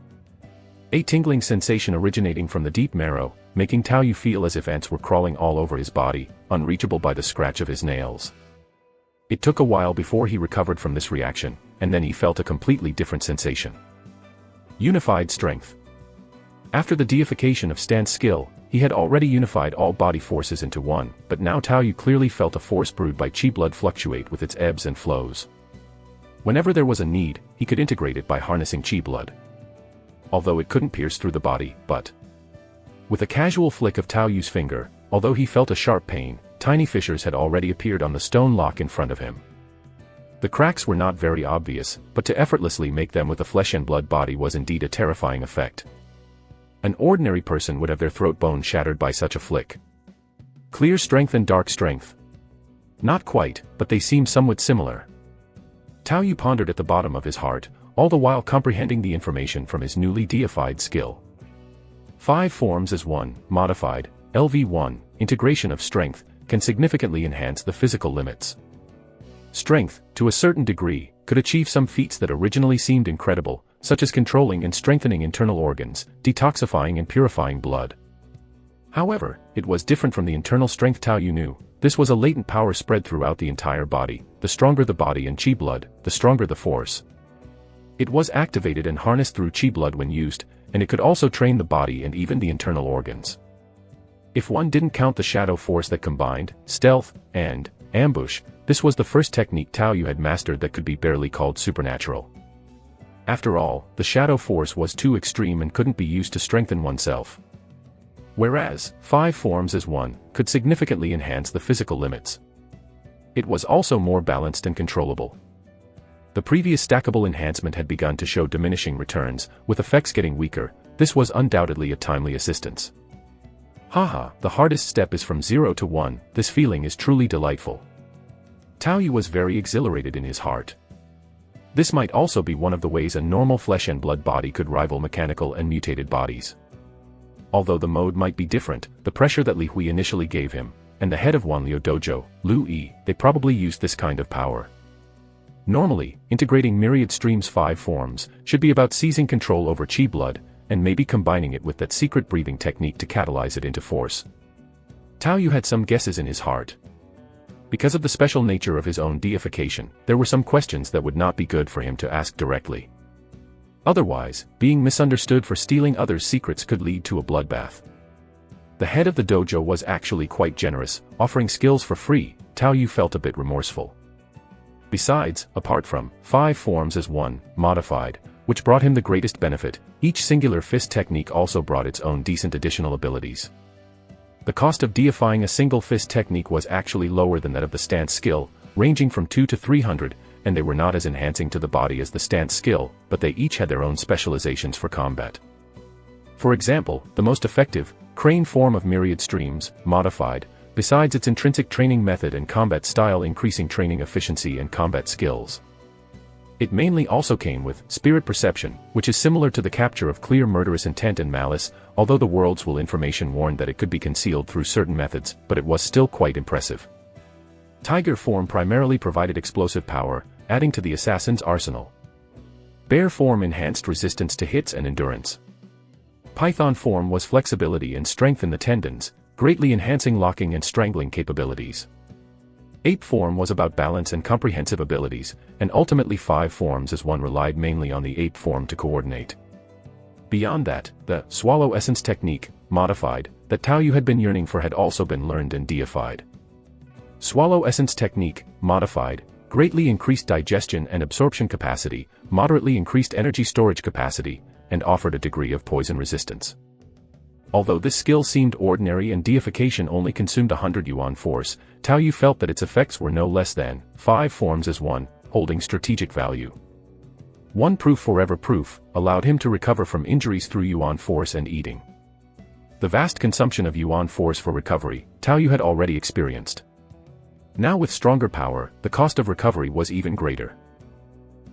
A tingling sensation originating from the deep marrow, making Tao Yu feel as if ants were crawling all over his body, unreachable by the scratch of his nails. It took a while before he recovered from this reaction, and then he felt a completely different sensation. Unified strength. After the deification of stand skill, he had already unified all body forces into one, but now Tao Yu clearly felt a force brewed by chi blood fluctuate with its ebbs and flows. Whenever there was a need, he could integrate it by harnessing chi blood. Although it couldn't pierce through the body, but with a casual flick of Tao Yu's finger, although he felt a sharp pain, tiny fissures had already appeared on the stone lock in front of him. The cracks were not very obvious, but to effortlessly make them with a flesh and blood body was indeed a terrifying effect. An ordinary person would have their throat bone shattered by such a flick. Clear strength and dark strength. Not quite, but they seemed somewhat similar. Tao Yu pondered at the bottom of his heart, all the while comprehending the information from his newly deified skill. 5 forms as one, modified, LV1, integration of strength, can significantly enhance the physical limits. Strength, to a certain degree, could achieve some feats that originally seemed incredible, such as controlling and strengthening internal organs, detoxifying and purifying blood. However, it was different from the internal strength Tao Yu knew. This was a latent power spread throughout the entire body. The stronger the body and chi blood, the stronger the force. It was activated and harnessed through chi blood when used, and it could also train the body and even the internal organs. If one didn't count the shadow force that combined stealth and ambush, this was the first technique Tao Yu had mastered that could be barely called supernatural. After all, the shadow force was too extreme and couldn't be used to strengthen oneself. Whereas, 5 forms as one could significantly enhance the physical limits. It was also more balanced and controllable. The previous stackable enhancement had begun to show diminishing returns, with effects getting weaker. This was undoubtedly a timely assistance. Haha, the hardest step is from 0 to 1, this feeling is truly delightful. Tao Yu was very exhilarated in his heart. This might also be one of the ways a normal flesh and blood body could rival mechanical and mutated bodies. Although the mode might be different, the pressure that Li Hui initially gave him, and the head of Wanliu Dojo, Lu Yi, they probably used this kind of power. Normally, integrating Myriad Stream's 5 forms should be about seizing control over chi blood, and maybe combining it with that secret breathing technique to catalyze it into force. Tao Yu had some guesses in his heart. Because of the special nature of his own deification, there were some questions that would not be good for him to ask directly. Otherwise, being misunderstood for stealing others' secrets could lead to a bloodbath. The head of the dojo was actually quite generous, offering skills for free. Tao Yu felt a bit remorseful. Besides, apart from 5 forms as one, modified, which brought him the greatest benefit, each singular fist technique also brought its own decent additional abilities. The cost of deifying a single fist technique was actually lower than that of the stance skill, ranging from 2 to 300, and they were not as enhancing to the body as the stance skill, but they each had their own specializations for combat. For example, the most effective, crane form of Myriad Streams, modified, besides its intrinsic training method and combat style increasing training efficiency and combat skills. It mainly also came with spirit perception, which is similar to the capture of clear murderous intent and malice, although the world's will information warned that it could be concealed through certain methods, but it was still quite impressive. Tiger form primarily provided explosive power, adding to the assassin's arsenal. Bear form enhanced resistance to hits and endurance. Python form was flexibility and strength in the tendons, greatly enhancing locking and strangling capabilities. Ape form was about balance and comprehensive abilities, and ultimately 5 forms as one relied mainly on the ape form to coordinate. Beyond that, the swallow essence technique, modified, that Taoyu had been yearning for had also been learned and deified. Swallow essence technique, modified, greatly increased digestion and absorption capacity, moderately increased energy storage capacity, and offered a degree of poison resistance. Although this skill seemed ordinary and deification only consumed 100 yuan force, Taoyu felt that its effects were no less than 5 forms as one, holding strategic value. One proof forever proof allowed him to recover from injuries through yuan force and eating. The vast consumption of yuan force for recovery, Taoyu had already experienced. Now with stronger power, the cost of recovery was even greater.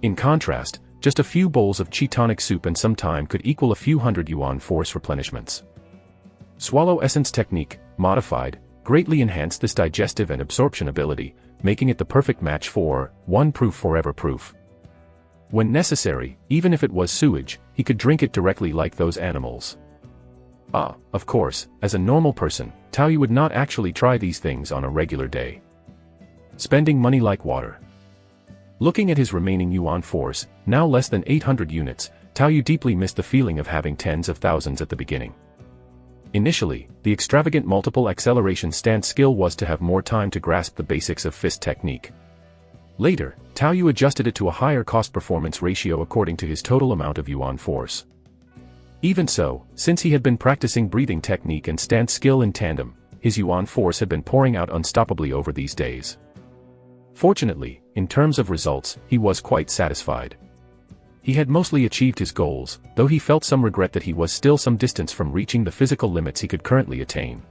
In contrast, just a few bowls of qi tonic soup and some time could equal a few hundred yuan force replenishments. Swallow essence technique, modified, greatly enhanced this digestive and absorption ability, making it the perfect match for one proof forever proof. When necessary, even if it was sewage, he could drink it directly like those animals. Of course, as a normal person, Taoyu would not actually try these things on a regular day. Spending money like water. Looking at his remaining yuan force, now less than 800 units, Taoyu deeply missed the feeling of having tens of thousands at the beginning. Initially, the extravagant multiple acceleration stance skill was to have more time to grasp the basics of fist technique. Later, Taoyu adjusted it to a higher cost-performance ratio according to his total amount of yuan force. Even so, since he had been practicing breathing technique and stance skill in tandem, his yuan force had been pouring out unstoppably over these days. Fortunately, in terms of results, he was quite satisfied. He had mostly achieved his goals, though he felt some regret that he was still some distance from reaching the physical limits he could currently attain.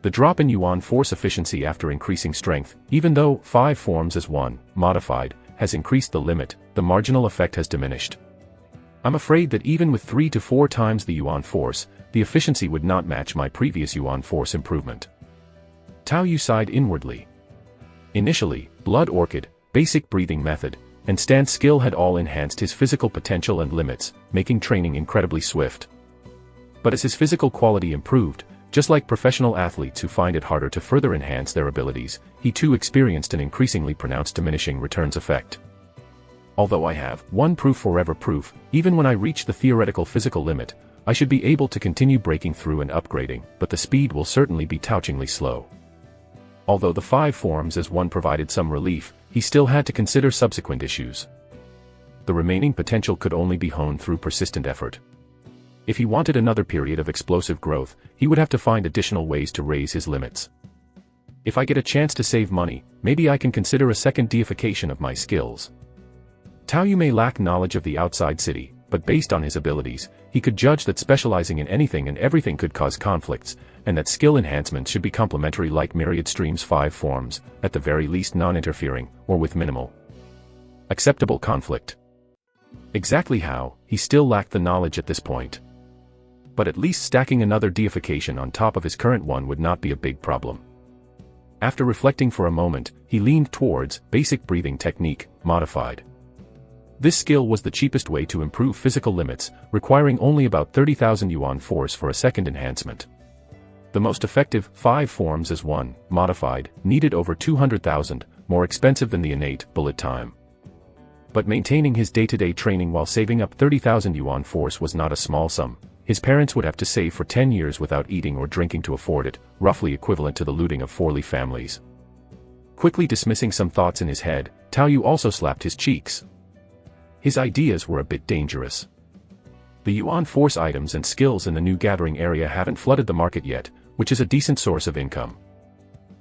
The drop in yuan force efficiency after increasing strength, even though 5 forms as one, modified, has increased the limit, the marginal effect has diminished. I'm afraid that even with 3 to 4 times the yuan force, the efficiency would not match my previous yuan force improvement. Taoyu sighed inwardly. Initially, Blood Orchid, basic breathing method, and stance skill had all enhanced his physical potential and limits, making training incredibly swift. But as his physical quality improved, just like professional athletes who find it harder to further enhance their abilities, he too experienced an increasingly pronounced diminishing returns effect. Although I have one proof forever proof, even when I reach the theoretical physical limit, I should be able to continue breaking through and upgrading, but the speed will certainly be touchingly slow. Although the 5 forms as one provided some relief, he still had to consider subsequent issues. The remaining potential could only be honed through persistent effort. If he wanted another period of explosive growth, he would have to find additional ways to raise his limits. If I get a chance to save money, maybe I can consider a second deification of my skills. Taoyu may lack knowledge of the outside city, but based on his abilities, he could judge that specializing in anything and everything could cause conflicts, and that skill enhancements should be complementary like Myriad Stream's 5 forms, at the very least non-interfering, or with minimal acceptable conflict. Exactly how, he still lacked the knowledge at this point. But at least stacking another deification on top of his current one would not be a big problem. After reflecting for a moment, he leaned towards basic breathing technique, modified. This skill was the cheapest way to improve physical limits, requiring only about 30,000 yuan force for a second enhancement. The most effective 5 forms as one, modified, needed over 200,000, more expensive than the innate bullet time. But maintaining his day-to-day training while saving up 30,000 yuan force was not a small sum. His parents would have to save for 10 years without eating or drinking to afford it, roughly equivalent to the looting of 4 families. Quickly dismissing some thoughts in his head, Taoyu also slapped his cheeks. His ideas were a bit dangerous. The yuan force items and skills in the new gathering area haven't flooded the market yet, which is a decent source of income.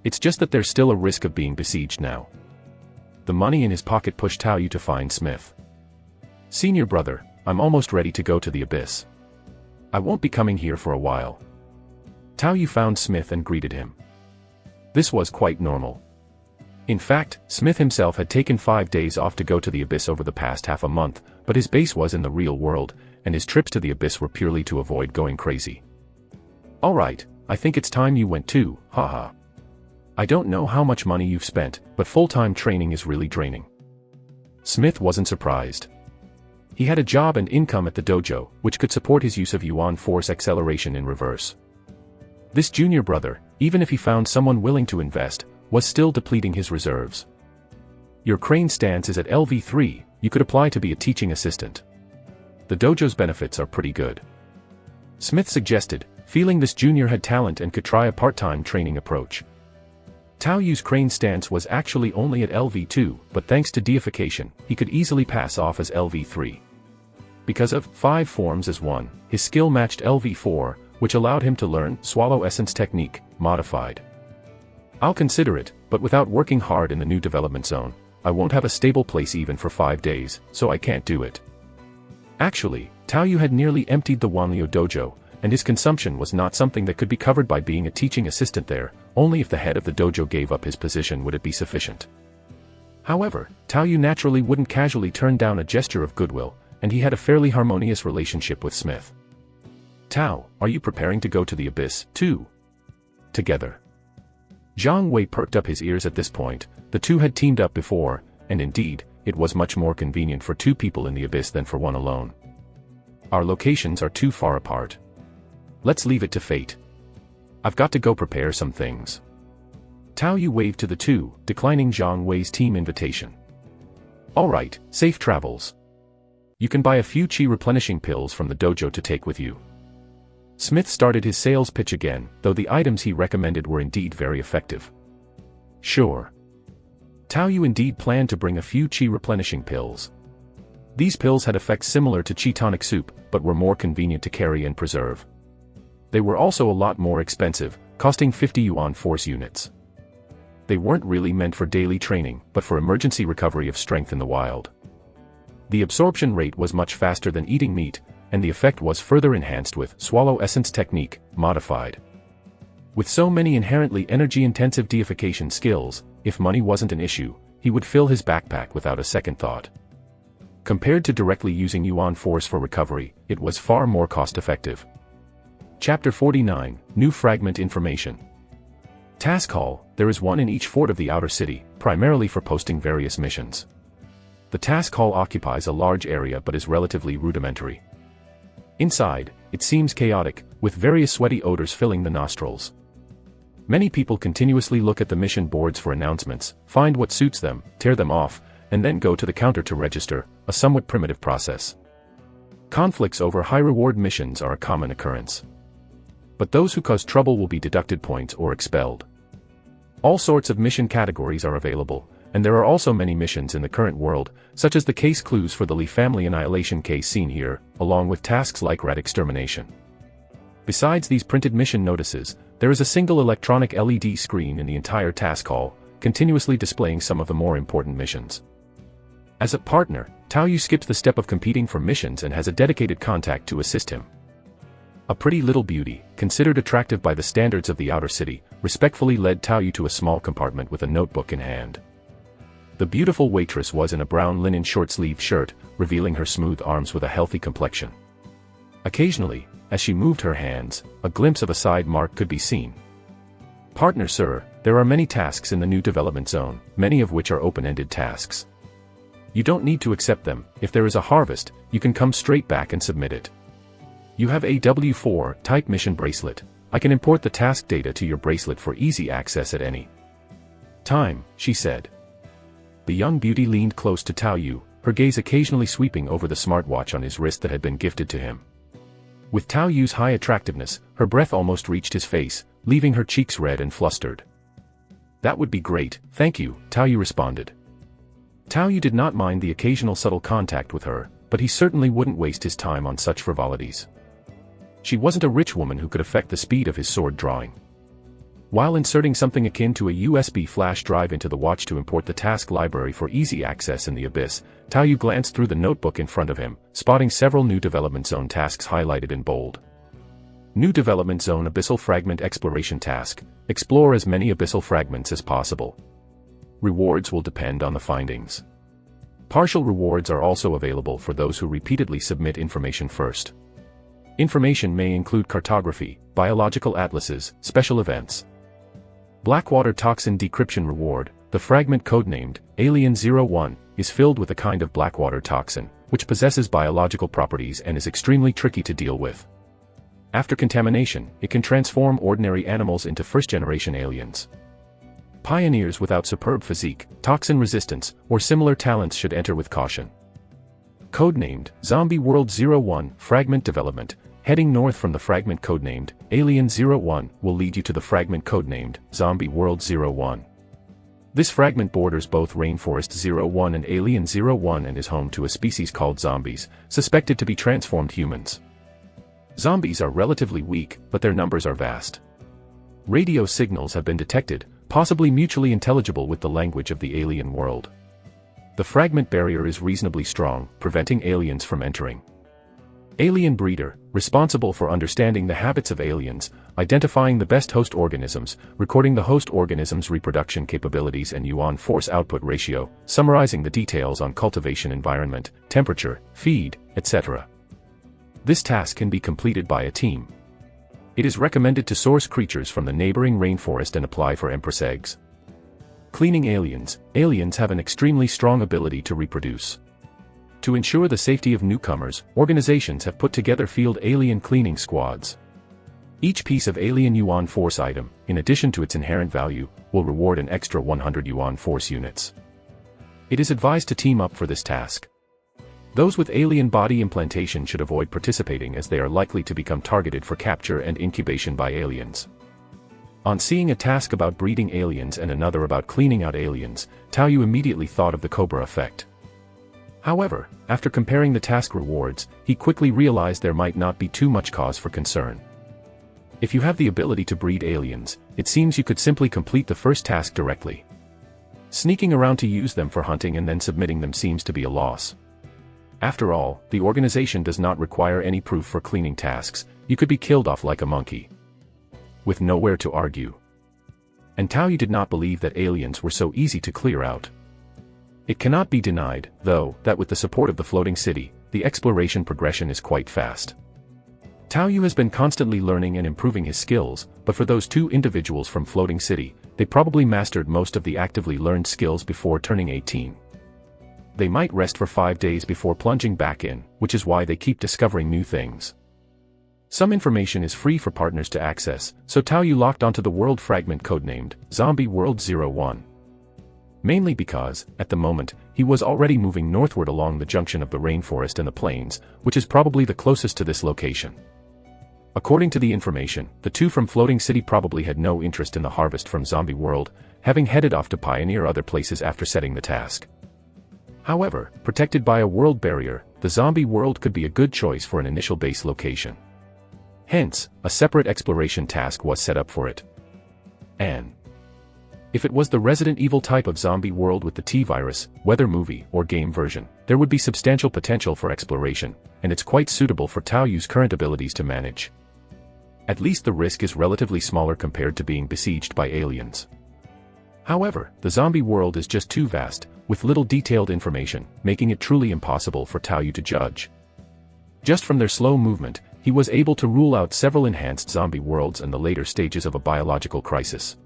It's just that there's still a risk of being besieged now. The money in his pocket pushed Taoyu to find Smith. "Senior brother, I'm almost ready to go to the abyss. I won't be coming here for a while." Taoyu found Smith and greeted him. This was quite normal. In fact, Smith himself had taken 5 days off to go to the Abyss over the past half a month, but his base was in the real world, and his trips to the Abyss were purely to avoid going crazy. Alright, I think it's time you went too, haha. I don't know how much money you've spent, but full-time training is really draining. Smith wasn't surprised. He had a job and income at the dojo, which could support his use of Yuan Force acceleration in reverse. This junior brother, even if he found someone willing to invest, was still depleting his reserves. Your crane stance is at LV3, you could apply to be a teaching assistant. The dojo's benefits are pretty good. Smith suggested, feeling this junior had talent and could try a part-time training approach. Tao Yu's crane stance was actually only at LV2, but thanks to deification, he could easily pass off as LV3. Because of 5 forms as 1, his skill matched LV4, which allowed him to learn Swallow Essence Technique, modified. I'll consider it, but without working hard in the new development zone, I won't have a stable place even for 5 days, so I can't do it. Actually, Tao Yu had nearly emptied the Wanliu dojo, and his consumption was not something that could be covered by being a teaching assistant there, only if the head of the dojo gave up his position would it be sufficient. However, Tao Yu naturally wouldn't casually turn down a gesture of goodwill, and he had a fairly harmonious relationship with Smith. Tao, are you preparing to go to the Abyss, too? Together. Zhang Wei perked up his ears at this point. The two had teamed up before, and indeed, it was much more convenient for 2 people in the Abyss than for one alone. Our locations are too far apart. Let's leave it to fate. I've got to go prepare some things. Tao Yu waved to the two, declining Zhang Wei's team invitation. Alright, safe travels. You can buy a few chi replenishing pills from the dojo to take with you. Smith started his sales pitch again, though the items he recommended were indeed very effective. Sure. Tao Yu indeed planned to bring a few chi replenishing pills. These pills had effects similar to chi tonic soup, but were more convenient to carry and preserve. They were also a lot more expensive, costing 50 yuan force units. They weren't really meant for daily training, but for emergency recovery of strength in the wild. The absorption rate was much faster than eating meat, and the effect was further enhanced with Swallow Essence Technique, modified. With so many inherently energy-intensive deification skills, if money wasn't an issue, he would fill his backpack without a second thought. Compared to directly using Yuan Force for recovery, it was far more cost-effective. Chapter 49, New Fragment Information. Task Hall, there is one in each fort of the outer city, primarily for posting various missions. The task hall occupies a large area but is relatively rudimentary. Inside, it seems chaotic, with various sweaty odors filling the nostrils. Many people continuously look at the mission boards for announcements, find what suits them, tear them off, and then go to the counter to register, a somewhat primitive process. Conflicts over high-reward missions are a common occurrence. But those who cause trouble will be deducted points or expelled. All sorts of mission categories are available, and there are also many missions in the current world, such as the case clues for the Li family annihilation case seen here, along with tasks like rat extermination. Besides these printed mission notices, there is a single electronic LED screen in the entire task hall, continuously displaying some of the more important missions. As a partner, Tao Yu skips the step of competing for missions and has a dedicated contact to assist him. A pretty little beauty, considered attractive by the standards of the outer city, respectfully led Tao Yu to a small compartment with a notebook in hand. The beautiful waitress was in a brown linen short-sleeved shirt, revealing her smooth arms with a healthy complexion. Occasionally, as she moved her hands, a glimpse of a side mark could be seen. Partner sir, there are many tasks in the new development zone, many of which are open-ended tasks. You don't need to accept them. If there is a harvest, you can come straight back and submit it. You have a W4 type mission bracelet. I can import the task data to your bracelet for easy access at any time, she said. The young beauty leaned close to Tao Yu, her gaze occasionally sweeping over the smartwatch on his wrist that had been gifted to him. With Tao Yu's high attractiveness, her breath almost reached his face, leaving her cheeks red and flustered. That would be great, thank you, Tao Yu responded. Tao Yu did not mind the occasional subtle contact with her, but he certainly wouldn't waste his time on such frivolities. She wasn't a rich woman who could affect the speed of his sword drawing. While inserting something akin to a USB flash drive into the watch to import the task library for easy access in the Abyss, Tao Yu glanced through the notebook in front of him, spotting several new development zone tasks highlighted in bold. New development zone Abyssal Fragment Exploration Task. Explore as many abyssal fragments as possible. Rewards will depend on the findings. Partial rewards are also available for those who repeatedly submit information first. Information may include cartography, biological atlases, special events. Blackwater Toxin Decryption Reward. The fragment codenamed Alien 01 is filled with a kind of blackwater toxin, which possesses biological properties and is extremely tricky to deal with. After contamination, it can transform ordinary animals into first-generation aliens. Pioneers without superb physique, toxin resistance, or similar talents should enter with caution. Codenamed Zombie World 01 Fragment Development. Heading north from the fragment codenamed Alien 01 will lead you to the fragment codenamed Zombie World 01. This fragment borders both Rainforest 01 and Alien 01 and is home to a species called zombies, suspected to be transformed humans. Zombies are relatively weak, but their numbers are vast. Radio signals have been detected, possibly mutually intelligible with the language of the alien world. The fragment barrier is reasonably strong, preventing aliens from entering. Alien breeder, responsible for understanding the habits of aliens, identifying the best host organisms, recording the host organism's reproduction capabilities and yuan force output ratio, summarizing the details on cultivation environment, temperature, feed, etc. This task can be completed by a team. It is recommended to source creatures from the neighboring rainforest and apply for Empress eggs. Cleaning aliens. Aliens have an extremely strong ability to reproduce. To ensure the safety of newcomers, organizations have put together field alien cleaning squads. Each piece of alien yuan force item, in addition to its inherent value, will reward an extra 100 yuan force units. It is advised to team up for this task. Those with alien body implantation should avoid participating as they are likely to become targeted for capture and incubation by aliens. On seeing a task about breeding aliens and another about cleaning out aliens, Tao Yu immediately thought of the Cobra effect. However, after comparing the task rewards, he quickly realized there might not be too much cause for concern. If you have the ability to breed aliens, it seems you could simply complete the first task directly. Sneaking around to use them for hunting and then submitting them seems to be a loss. After all, the organization does not require any proof for cleaning tasks. You could be killed off like a monkey. With nowhere to argue. And Tao Yu did not believe that aliens were so easy to clear out. It cannot be denied, though, that with the support of the floating city, the exploration progression is quite fast. Tao Yu has been constantly learning and improving his skills, but for those two individuals from Floating City, they probably mastered most of the actively learned skills before turning 18. They might rest for 5 days before plunging back in, which is why they keep discovering new things. Some information is free for partners to access, so Tao Yu locked onto the world fragment codenamed Zombie World 01. Mainly because, at the moment, he was already moving northward along the junction of the rainforest and the plains, which is probably the closest to this location. According to the information, the two from Floating City probably had no interest in the harvest from Zombie World, having headed off to pioneer other places after setting the task. However, protected by a world barrier, the Zombie World could be a good choice for an initial base location. Hence, a separate exploration task was set up for it. And if it was the Resident Evil type of zombie world with the T-virus, whether movie or game version, there would be substantial potential for exploration, and it's quite suitable for Tao Yu's current abilities to manage. At least the risk is relatively smaller compared to being besieged by aliens. However, the zombie world is just too vast, with little detailed information, making it truly impossible for Tao Yu to judge. Just from their slow movement, he was able to rule out several enhanced zombie worlds and the later stages of a biological crisis.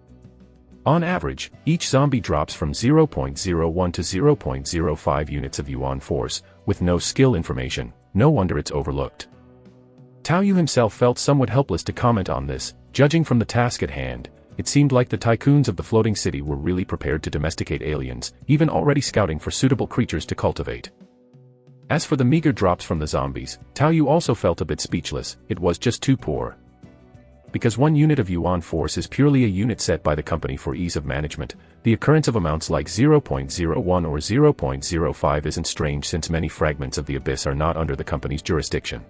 On average, each zombie drops from 0.01 to 0.05 units of yuan force, with no skill information. No wonder it's overlooked. Tao Yu himself felt somewhat helpless to comment on this. Judging from the task at hand, it seemed like the tycoons of the floating city were really prepared to domesticate aliens, even already scouting for suitable creatures to cultivate. As for the meager drops from the zombies, Tao Yu also felt a bit speechless. It was just too poor. Because 1 unit of yuan force is purely a unit set by the company for ease of management, the occurrence of amounts like 0.01 or 0.05 isn't strange since many fragments of the abyss are not under the company's jurisdiction.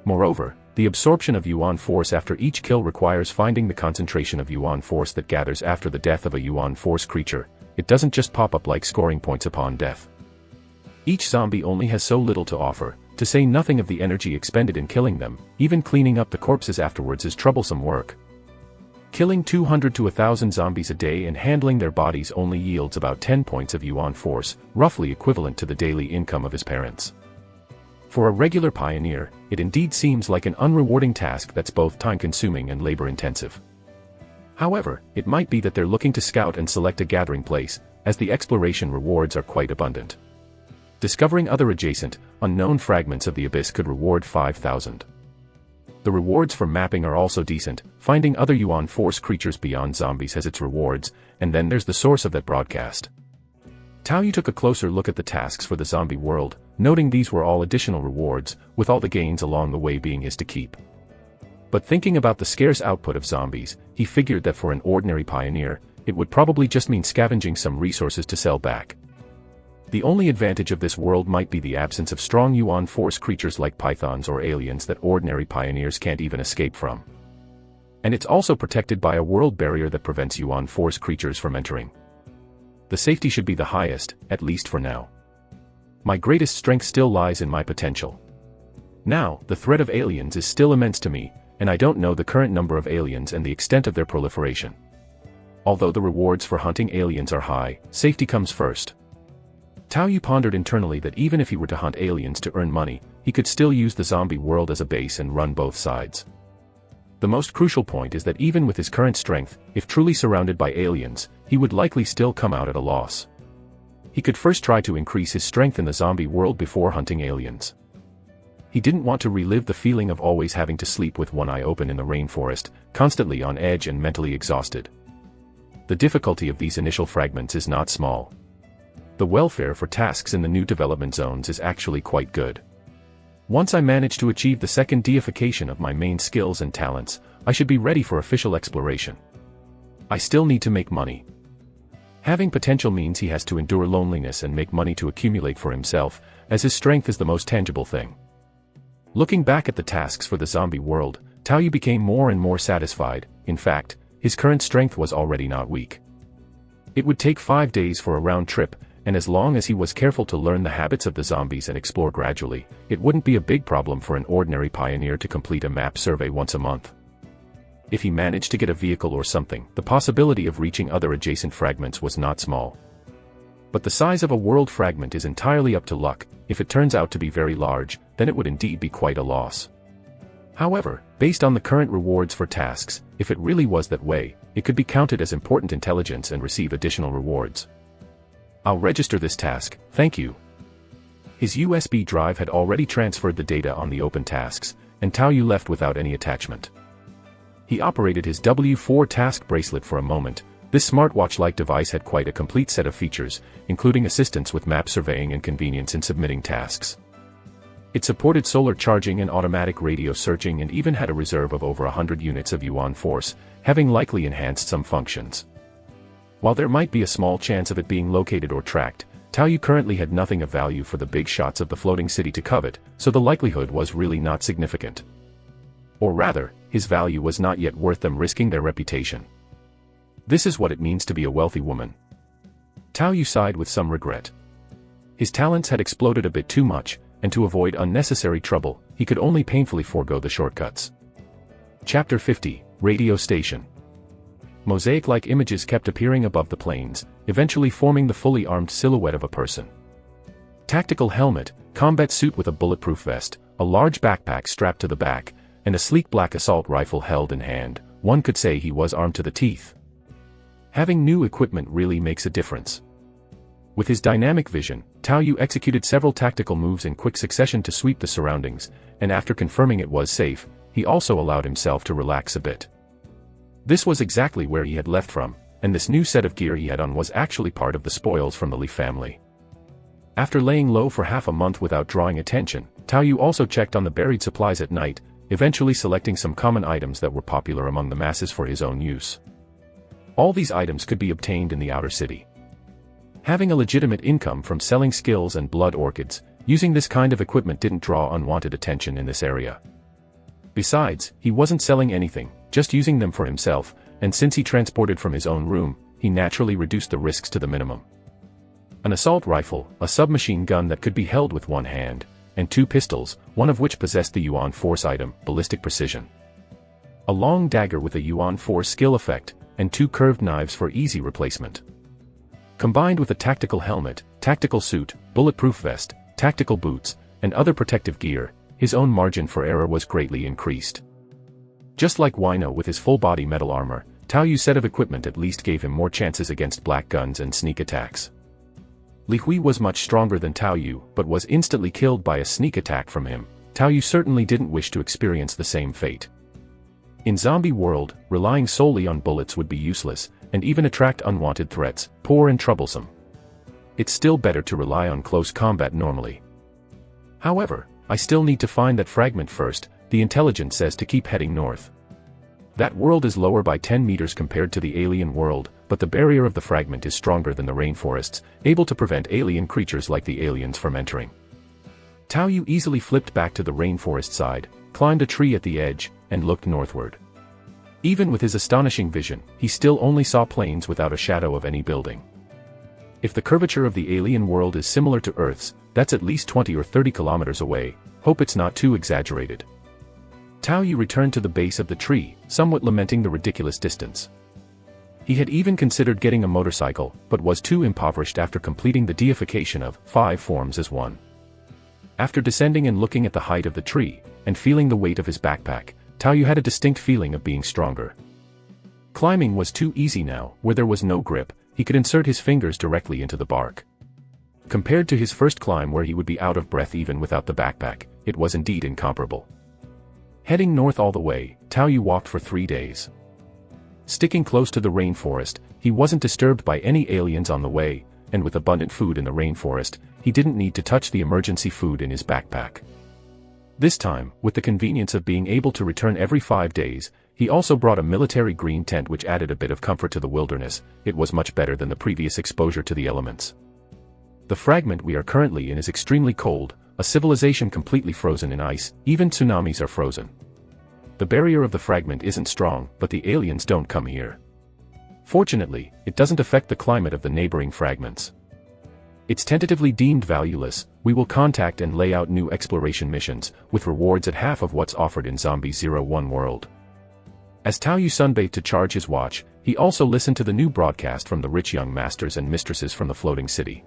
Moreover, the absorption of yuan force after each kill requires finding the concentration of yuan force that gathers after the death of a yuan force creature. It doesn't just pop up like scoring points upon death. Each zombie only has so little to offer, to say nothing of the energy expended in killing them. Even cleaning up the corpses afterwards is troublesome work. Killing 200 to 1,000 zombies a day and handling their bodies only yields about 10 points of yuan force, roughly equivalent to the daily income of his parents. For a regular pioneer, it indeed seems like an unrewarding task that's both time-consuming and labor-intensive. However, it might be that they're looking to scout and select a gathering place, as the exploration rewards are quite abundant. Discovering other adjacent, unknown fragments of the abyss could reward 5,000. The rewards for mapping are also decent. Finding other yuan force creatures beyond zombies has its rewards, and then there's the source of that broadcast. Tao Yu took a closer look at the tasks for the zombie world, noting these were all additional rewards, with all the gains along the way being his to keep. But thinking about the scarce output of zombies, he figured that for an ordinary pioneer, it would probably just mean scavenging some resources to sell back. The only advantage of this world might be the absence of strong yuan force creatures like pythons or aliens that ordinary pioneers can't even escape from. And it's also protected by a world barrier that prevents yuan force creatures from entering. The safety should be the highest, at least for now. My greatest strength still lies in my potential. Now, the threat of aliens is still immense to me, and I don't know the current number of aliens and the extent of their proliferation. Although the rewards for hunting aliens are high, safety comes first. Tao Yu pondered internally that even if he were to hunt aliens to earn money, he could still use the zombie world as a base and run both sides. The most crucial point is that even with his current strength, if truly surrounded by aliens, he would likely still come out at a loss. He could first try to increase his strength in the zombie world before hunting aliens. He didn't want to relive the feeling of always having to sleep with one eye open in the rainforest, constantly on edge and mentally exhausted. The difficulty of these initial fragments is not small. The welfare for tasks in the new development zones is actually quite good. Once I manage to achieve the second deification of my main skills and talents, I should be ready for official exploration. I still need to make money. Having potential means he has to endure loneliness and make money to accumulate for himself, as his strength is the most tangible thing. Looking back at the tasks for the zombie world, Tao Yu became more and more satisfied. In fact, his current strength was already not weak. It would take 5 days for a round trip, and as long as he was careful to learn the habits of the zombies and explore gradually, it wouldn't be a big problem for an ordinary pioneer to complete a map survey once a month. If he managed to get a vehicle or something, the possibility of reaching other adjacent fragments was not small. But the size of a world fragment is entirely up to luck. If it turns out to be very large, then it would indeed be quite a loss. However, based on the current rewards for tasks, if it really was that way, it could be counted as important intelligence and receive additional rewards. I'll register this task, thank you. His USB drive had already transferred the data on the open tasks, and Tao Yu left without any attachment. He operated his W4 task bracelet for a moment. This smartwatch-like device had quite a complete set of features, including assistance with map surveying and convenience in submitting tasks. It supported solar charging and automatic radio searching and even had a reserve of over 100 units of yuan force, having likely enhanced some functions. While there might be a small chance of it being located or tracked, Tao Yu currently had nothing of value for the big shots of the floating city to covet, so the likelihood was really not significant. Or rather, his value was not yet worth them risking their reputation. This is what it means to be a wealthy woman. Tao Yu sighed with some regret. His talents had exploded a bit too much, and to avoid unnecessary trouble, he could only painfully forego the shortcuts. Chapter 50, Radio Station. Mosaic-like images kept appearing above the plains, eventually forming the fully armed silhouette of a person. Tactical helmet, combat suit with a bulletproof vest, a large backpack strapped to the back, and a sleek black assault rifle held in hand, one could say he was armed to the teeth. Having new equipment really makes a difference. With his dynamic vision, Tao Yu executed several tactical moves in quick succession to sweep the surroundings, and after confirming it was safe, he also allowed himself to relax a bit. This was exactly where he had left from, and this new set of gear he had on was actually part of the spoils from the Li family. After laying low for half a month without drawing attention, Tao Yu also checked on the buried supplies at night, eventually selecting some common items that were popular among the masses for his own use. All these items could be obtained in the outer city. Having a legitimate income from selling skills and blood orchids, using this kind of equipment didn't draw unwanted attention in this area. Besides, he wasn't selling anything, just using them for himself, and since he transported from his own room, he naturally reduced the risks to the minimum. An assault rifle, a submachine gun that could be held with one hand, and 2 pistols, one of which possessed the yuan force item, ballistic precision. a long dagger with a Yuan 4 skill effect, and 2 curved knives for easy replacement. Combined with a tactical helmet, tactical suit, bulletproof vest, tactical boots, and other protective gear, his own margin for error was greatly increased. Just like Wino with his full-body metal armor, Tao Yu's set of equipment at least gave him more chances against black guns and sneak attacks. Li Hui was much stronger than Tao Yu, but was instantly killed by a sneak attack from him. Tao Yu certainly didn't wish to experience the same fate. In zombie world, relying solely on bullets would be useless, and even attract unwanted threats, poor and troublesome. It's still better to rely on close combat normally. However, I still need to find that fragment first. The intelligence says to keep heading north. That world is lower by 10 meters compared to the alien world, but the barrier of the fragment is stronger than the rainforests, able to prevent alien creatures like the aliens from entering. Tao Yu easily flipped back to the rainforest side, climbed a tree at the edge, and looked northward. Even with his astonishing vision, he still only saw plains without a shadow of any building. If the curvature of the alien world is similar to Earth's, that's at least 20 or 30 kilometers away. Hope it's not too exaggerated. Tao Yu returned to the base of the tree, somewhat lamenting the ridiculous distance. He had even considered getting a motorcycle, but was too impoverished after completing the deification of 5 forms as one. After descending and looking at the height of the tree, and feeling the weight of his backpack, Tao Yu had a distinct feeling of being stronger. Climbing was too easy now. Where there was no grip, he could insert his fingers directly into the bark. Compared to his first climb where he would be out of breath even without the backpack, it was indeed incomparable. Heading north all the way, Tao Yu walked for 3 days. Sticking close to the rainforest, he wasn't disturbed by any aliens on the way, and with abundant food in the rainforest, he didn't need to touch the emergency food in his backpack. This time, with the convenience of being able to return every 5 days, he also brought a military green tent which added a bit of comfort to the wilderness. It was much better than the previous exposure to the elements. The fragment we are currently in is extremely cold, a civilization completely frozen in ice. Even tsunamis are frozen. The barrier of the fragment isn't strong, but the aliens don't come here. Fortunately, it doesn't affect the climate of the neighboring fragments. It's tentatively deemed valueless. We will contact and lay out new exploration missions, with rewards at half of what's offered in Zombie 01 world. As Tao Yu sunbathed to charge his watch, he also listened to the new broadcast from the rich young masters and mistresses from the floating city.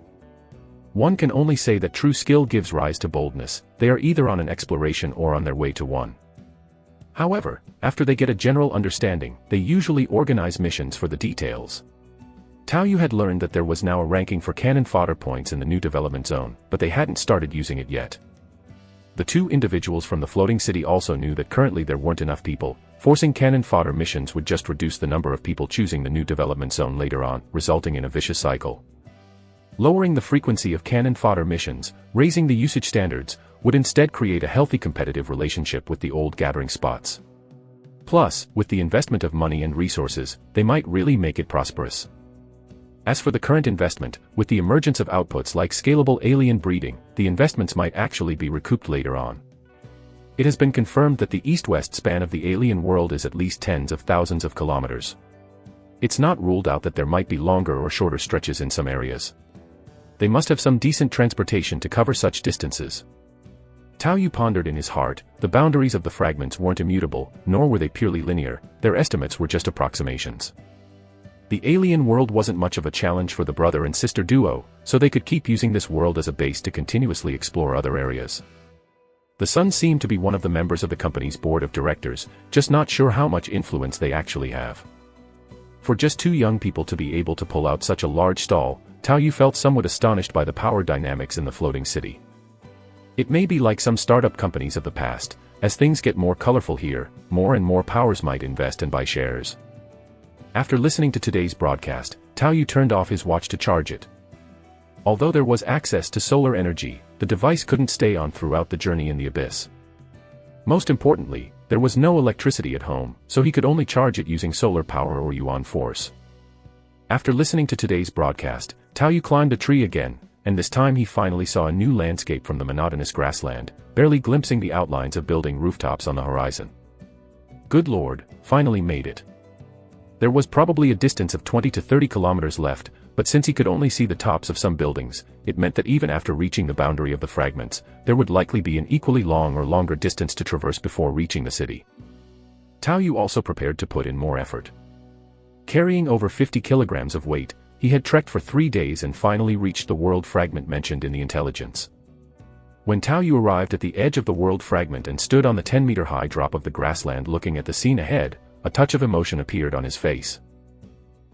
One can only say that true skill gives rise to boldness. They are either on an exploration or on their way to one. However, after they get a general understanding, they usually organize missions for the details. Tao Yu had learned that there was now a ranking for cannon fodder points in the new development zone, but they hadn't started using it yet. The 2 individuals from the floating city also knew that currently there weren't enough people. Forcing cannon fodder missions would just reduce the number of people choosing the new development zone later on, resulting in a vicious cycle. Lowering the frequency of cannon fodder missions, raising the usage standards, would instead create a healthy competitive relationship with the old gathering spots. Plus, with the investment of money and resources, they might really make it prosperous. As for the current investment, with the emergence of outputs like scalable alien breeding, the investments might actually be recouped later on. It has been confirmed that the east-west span of the alien world is at least tens of thousands of kilometers. It's not ruled out that there might be longer or shorter stretches in some areas. They must have some decent transportation to cover such distances. Tao Yu pondered in his heart. The boundaries of the fragments weren't immutable, nor were they purely linear. Their estimates were just approximations. The alien world wasn't much of a challenge for the brother and sister duo, so they could keep using this world as a base to continuously explore other areas. The son seemed to be one of the members of the company's board of directors, just not sure how much influence they actually have. For just 2 young people to be able to pull out such a large stall, Tao Yu felt somewhat astonished by the power dynamics in the floating city. It may be like some startup companies of the past. As things get more colorful here, more and more powers might invest and buy shares. After listening to today's broadcast, Tao Yu turned off his watch to charge it. Although there was access to solar energy, the device couldn't stay on throughout the journey in the abyss. Most importantly, there was no electricity at home, so he could only charge it using solar power or Yuan force. After listening to today's broadcast, Tao Yu climbed a tree again, and this time he finally saw a new landscape from the monotonous grassland, barely glimpsing the outlines of building rooftops on the horizon. Good Lord, finally made it. There was probably a distance of 20 to 30 kilometers left, but since he could only see the tops of some buildings, it meant that even after reaching the boundary of the fragments, there would likely be an equally long or longer distance to traverse before reaching the city. Tao Yu also prepared to put in more effort. Carrying over 50 kilograms of weight, he had trekked for 3 days and finally reached the world fragment mentioned in the intelligence. When Tao Yu arrived at the edge of the world fragment and stood on the 10-meter-high drop of the grassland looking at the scene ahead, a touch of emotion appeared on his face.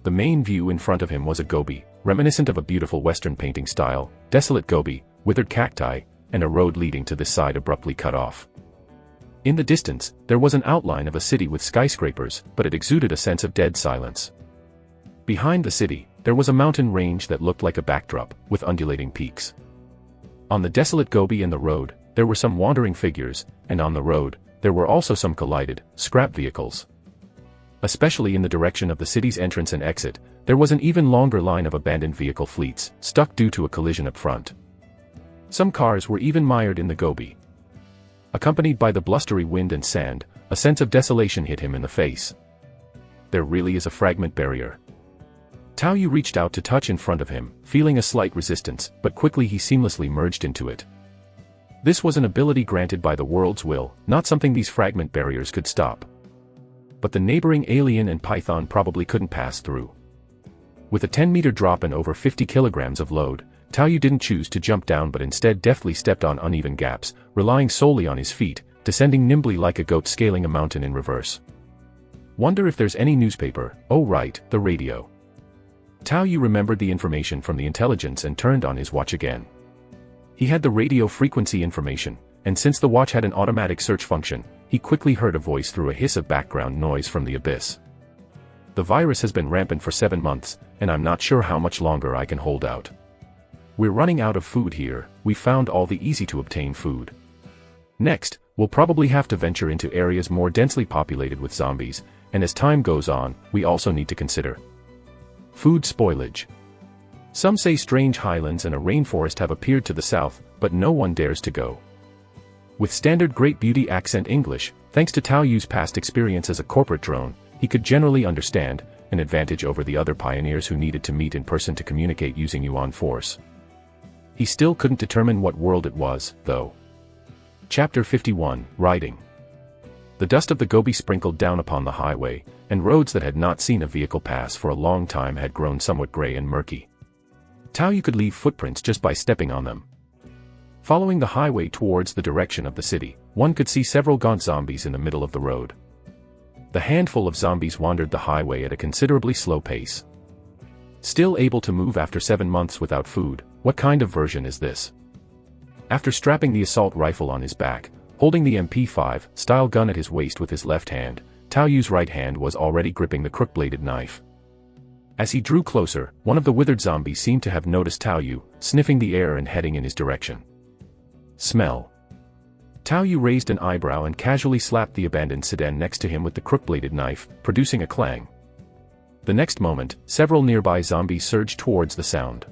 The main view in front of him was a gobi, reminiscent of a beautiful Western painting style, desolate gobi, withered cacti, and a road leading to this side abruptly cut off. In the distance, there was an outline of a city with skyscrapers, but it exuded a sense of dead silence. Behind the city, there was a mountain range that looked like a backdrop, with undulating peaks. On the desolate gobi and the road, there were some wandering figures, and on the road, there were also some collided, scrap vehicles. Especially in the direction of the city's entrance and exit, there was an even longer line of abandoned vehicle fleets, stuck due to a collision up front. Some cars were even mired in the gobi. Accompanied by the blustery wind and sand, a sense of desolation hit him in the face. There really is a fragment barrier. Tao Yu reached out to touch in front of him, feeling a slight resistance, but quickly he seamlessly merged into it. This was an ability granted by the world's will, not something these fragment barriers could stop. But the neighboring alien and python probably couldn't pass through. With a 10-meter drop and over 50 kilograms of load, Tao Yu didn't choose to jump down but instead deftly stepped on uneven gaps, relying solely on his feet, descending nimbly like a goat scaling a mountain in reverse. Wonder if there's any newspaper. Oh right, the radio. Tao Yu remembered the information from the intelligence and turned on his watch again. He had the radio frequency information, and since the watch had an automatic search function, he quickly heard a voice through a hiss of background noise from the abyss. The virus has been rampant for 7 months, and I'm not sure how much longer I can hold out. We're running out of food here. We found all the easy-to-obtain food. Next, we'll probably have to venture into areas more densely populated with zombies, and as time goes on, we also need to consider food spoilage. Some say strange highlands and a rainforest have appeared to the south, but no one dares to go. With standard Great Beauty accent English, thanks to Tao Yu's past experience as a corporate drone, he could generally understand, an advantage over the other pioneers who needed to meet in person to communicate using Yuan Force. He still couldn't determine what world it was, though. Chapter 51, Riding. The dust of the gobi sprinkled down upon the highway, and roads that had not seen a vehicle pass for a long time had grown somewhat gray and murky. Tao Yu could leave footprints just by stepping on them. Following the highway towards the direction of the city, one could see several gaunt zombies in the middle of the road. The handful of zombies wandered the highway at a considerably slow pace. Still able to move after 7 months without food, what kind of version is this? After strapping the assault rifle on his back, holding the MP5 style gun at his waist with his left hand, Tao Yu's right hand was already gripping the crook-bladed knife. As he drew closer, one of the withered zombies seemed to have noticed Tao Yu, sniffing the air and heading in his direction. Smell. Tao Yu raised an eyebrow and casually slapped the abandoned sedan next to him with the crook-bladed knife, producing a clang. The next moment, several nearby zombies surged towards the sound.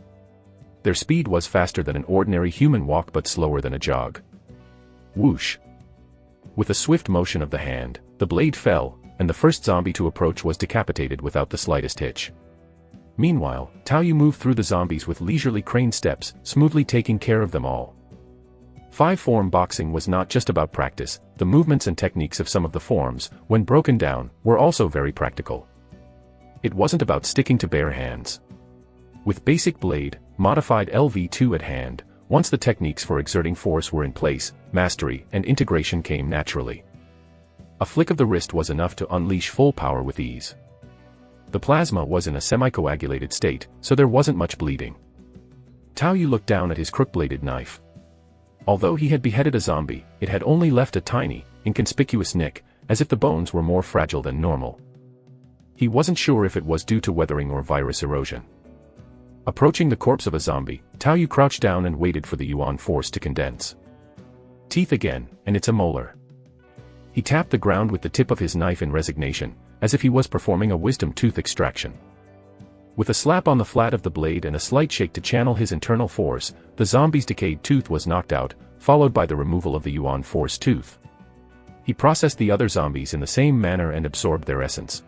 Their speed was faster than an ordinary human walk but slower than a jog. Whoosh! With a swift motion of the hand, the blade fell, and the first zombie to approach was decapitated without the slightest hitch. Meanwhile, Tao Yu moved through the zombies with leisurely craned steps, smoothly taking care of them all. 5-form boxing was not just about practice, the movements and techniques of some of the forms, when broken down, were also very practical. It wasn't about sticking to bare hands. With basic blade, modified LV2 at hand, once the techniques for exerting force were in place, mastery and integration came naturally. A flick of the wrist was enough to unleash full power with ease. The plasma was in a semi-coagulated state, so there wasn't much bleeding. Tao Yu looked down at his crook-bladed knife. Although he had beheaded a zombie, it had only left a tiny, inconspicuous nick, as if the bones were more fragile than normal. He wasn't sure if it was due to weathering or virus erosion. Approaching the corpse of a zombie, Tao Yu crouched down and waited for the Yuan Force to condense. Teeth again, and it's a molar. He tapped the ground with the tip of his knife in resignation, as if he was performing a wisdom tooth extraction. With a slap on the flat of the blade and a slight shake to channel his internal force, the zombie's decayed tooth was knocked out, followed by the removal of the Yuan Force tooth. He processed the other zombies in the same manner and absorbed their essence.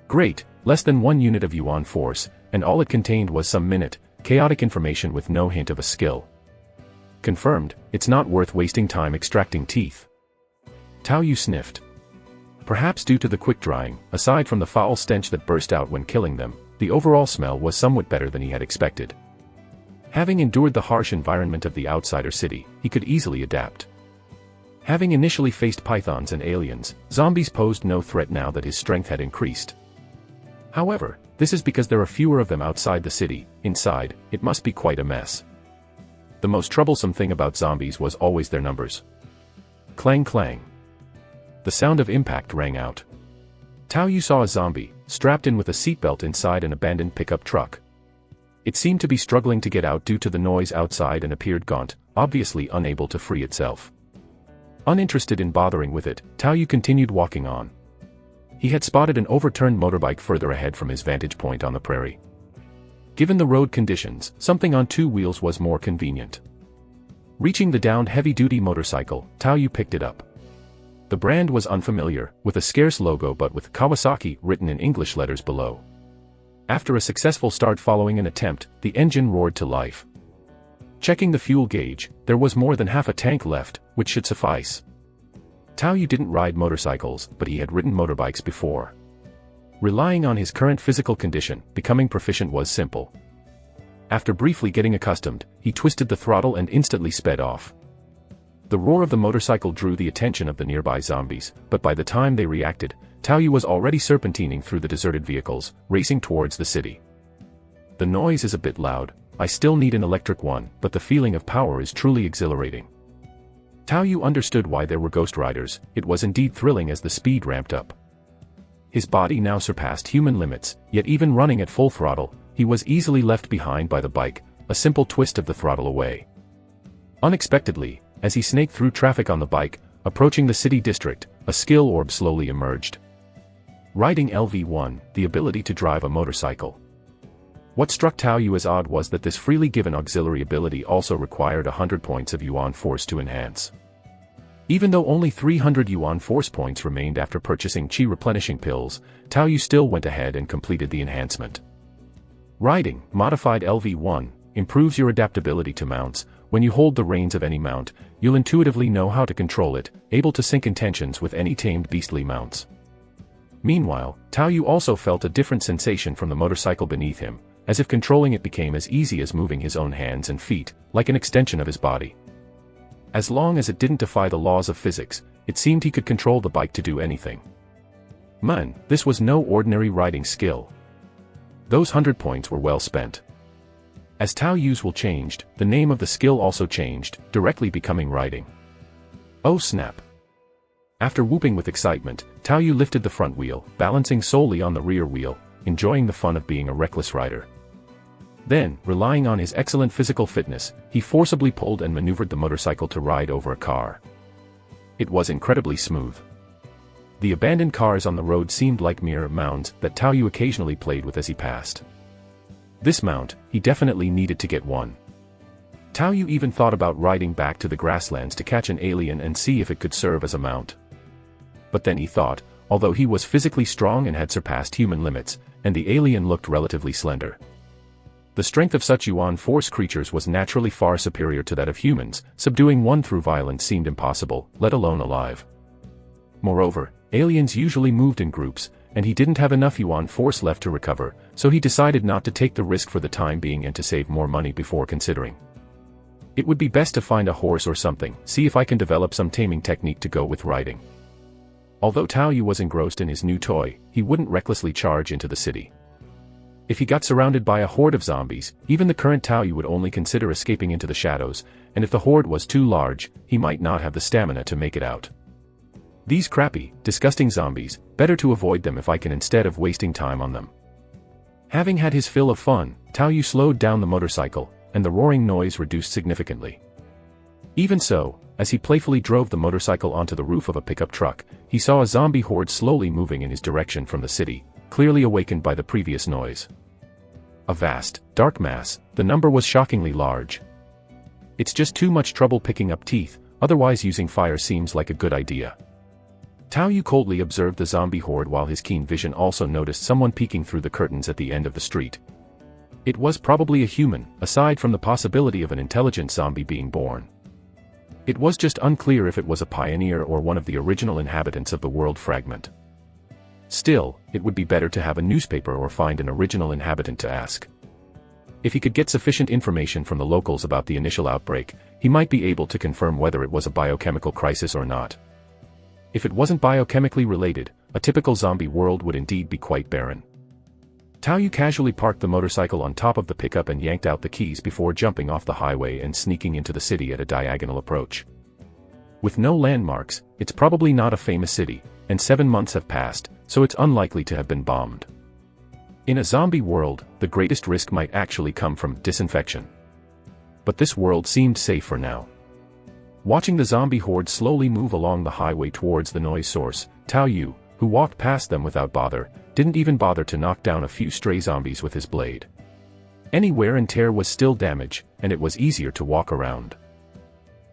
Great, less than 1 unit of Yuan Force, and all it contained was some chaotic information with no hint of a skill. Confirmed, it's not worth wasting time extracting teeth. Tao Yu sniffed. Perhaps due to the quick drying, aside from the foul stench that burst out when killing them, the overall smell was somewhat better than he had expected. Having endured the harsh environment of the outsider city, he could easily adapt. Having initially faced pythons and aliens, zombies posed no threat now that his strength had increased. However, this is because there are fewer of them outside the city. Inside, it must be quite a mess. The most troublesome thing about zombies was always their numbers. Clang clang. The sound of impact rang out. Tao Yu saw a zombie, strapped in with a seatbelt inside an abandoned pickup truck. It seemed to be struggling to get out due to the noise outside and appeared gaunt, obviously unable to free itself. Uninterested in bothering with it, Tao Yu continued walking on. He had spotted an overturned motorbike further ahead from his vantage point on the prairie. Given the road conditions, something on two wheels was more convenient. Reaching the downed heavy-duty motorcycle, Tao Yu picked it up. The brand was unfamiliar, with a scarce logo but with Kawasaki written in English letters below. After a successful start following an attempt, the engine roared to life. Checking the fuel gauge, there was more than half a tank left, which should suffice. Tao Yu didn't ride motorcycles, but he had ridden motorbikes before. Relying on his current physical condition, becoming proficient was simple. After briefly getting accustomed, he twisted the throttle and instantly sped off. The roar of the motorcycle drew the attention of the nearby zombies, but by the time they reacted, Tao Yu was already serpentining through the deserted vehicles, racing towards the city. The noise is a bit loud. I still need an electric one, but the feeling of power is truly exhilarating. Tao Yu understood why there were ghost riders. It was indeed thrilling as the speed ramped up. His body now surpassed human limits, yet even running at full throttle, he was easily left behind by the bike, a simple twist of the throttle away. Unexpectedly, as he snaked through traffic on the bike, approaching the city district, a skill orb slowly emerged. Riding LV1, the ability to drive a motorcycle. What struck Tao Yu as odd was that this freely given auxiliary ability also required 100 points of Yuan Force to enhance. Even though only 300 Yuan Force points remained after purchasing Qi replenishing pills, Tao Yu still went ahead and completed the enhancement. Riding, modified LV1, improves your adaptability to mounts. When you hold the reins of any mount, you'll intuitively know how to control it, able to sync intentions with any tamed beastly mounts. Meanwhile, Tao Yu also felt a different sensation from the motorcycle beneath him, as if controlling it became as easy as moving his own hands and feet, like an extension of his body. As long as it didn't defy the laws of physics, it seemed he could control the bike to do anything. Man, this was no ordinary riding skill. Those 100 points were well spent. As Tao Yu's will changed, the name of the skill also changed, directly becoming riding. Oh snap! After whooping with excitement, Tao Yu lifted the front wheel, balancing solely on the rear wheel, enjoying the fun of being a reckless rider. Then, relying on his excellent physical fitness, he forcibly pulled and maneuvered the motorcycle to ride over a car. It was incredibly smooth. The abandoned cars on the road seemed like mere mounds that Tao Yu occasionally played with as he passed. This mount, he definitely needed to get one. Tao Yu even thought about riding back to the grasslands to catch an alien and see if it could serve as a mount. But then he thought, although he was physically strong and had surpassed human limits, and the alien looked relatively slender. The strength of such Yuan Force creatures was naturally far superior to that of humans. Subduing one through violence seemed impossible, let alone alive. Moreover, aliens usually moved in groups, and he didn't have enough Yuan Force left to recover, so he decided not to take the risk for the time being and to save more money before considering. It would be best to find a horse or something, see if I can develop some taming technique to go with riding. Although Tao Yu was engrossed in his new toy, he wouldn't recklessly charge into the city. If he got surrounded by a horde of zombies, even the current Tao Yu would only consider escaping into the shadows, and if the horde was too large, he might not have the stamina to make it out. These crappy, disgusting zombies, better to avoid them if I can instead of wasting time on them. Having had his fill of fun, Tao Yu slowed down the motorcycle, and the roaring noise reduced significantly. Even so, as he playfully drove the motorcycle onto the roof of a pickup truck, he saw a zombie horde slowly moving in his direction from the city, clearly awakened by the previous noise. A vast, dark mass, the number was shockingly large. It's just too much trouble picking up teeth, otherwise using fire seems like a good idea. Tao Yu coldly observed the zombie horde while his keen vision also noticed someone peeking through the curtains at the end of the street. It was probably a human, aside from the possibility of an intelligent zombie being born. It was just unclear if it was a pioneer or one of the original inhabitants of the world fragment. Still, it would be better to have a newspaper or find an original inhabitant to ask. If he could get sufficient information from the locals about the initial outbreak, he might be able to confirm whether it was a biochemical crisis or not. If it wasn't biochemically related, a typical zombie world would indeed be quite barren. Tao Yu casually parked the motorcycle on top of the pickup and yanked out the keys before jumping off the highway and sneaking into the city at a diagonal approach. With no landmarks, it's probably not a famous city, and 7 months have passed, so it's unlikely to have been bombed. In a zombie world, the greatest risk might actually come from disinfection. But this world seemed safe for now. Watching the zombie horde slowly move along the highway towards the noise source, Tao Yu, who walked past them without bother, didn't even bother to knock down a few stray zombies with his blade. Any wear and tear was still damage, and it was easier to walk around.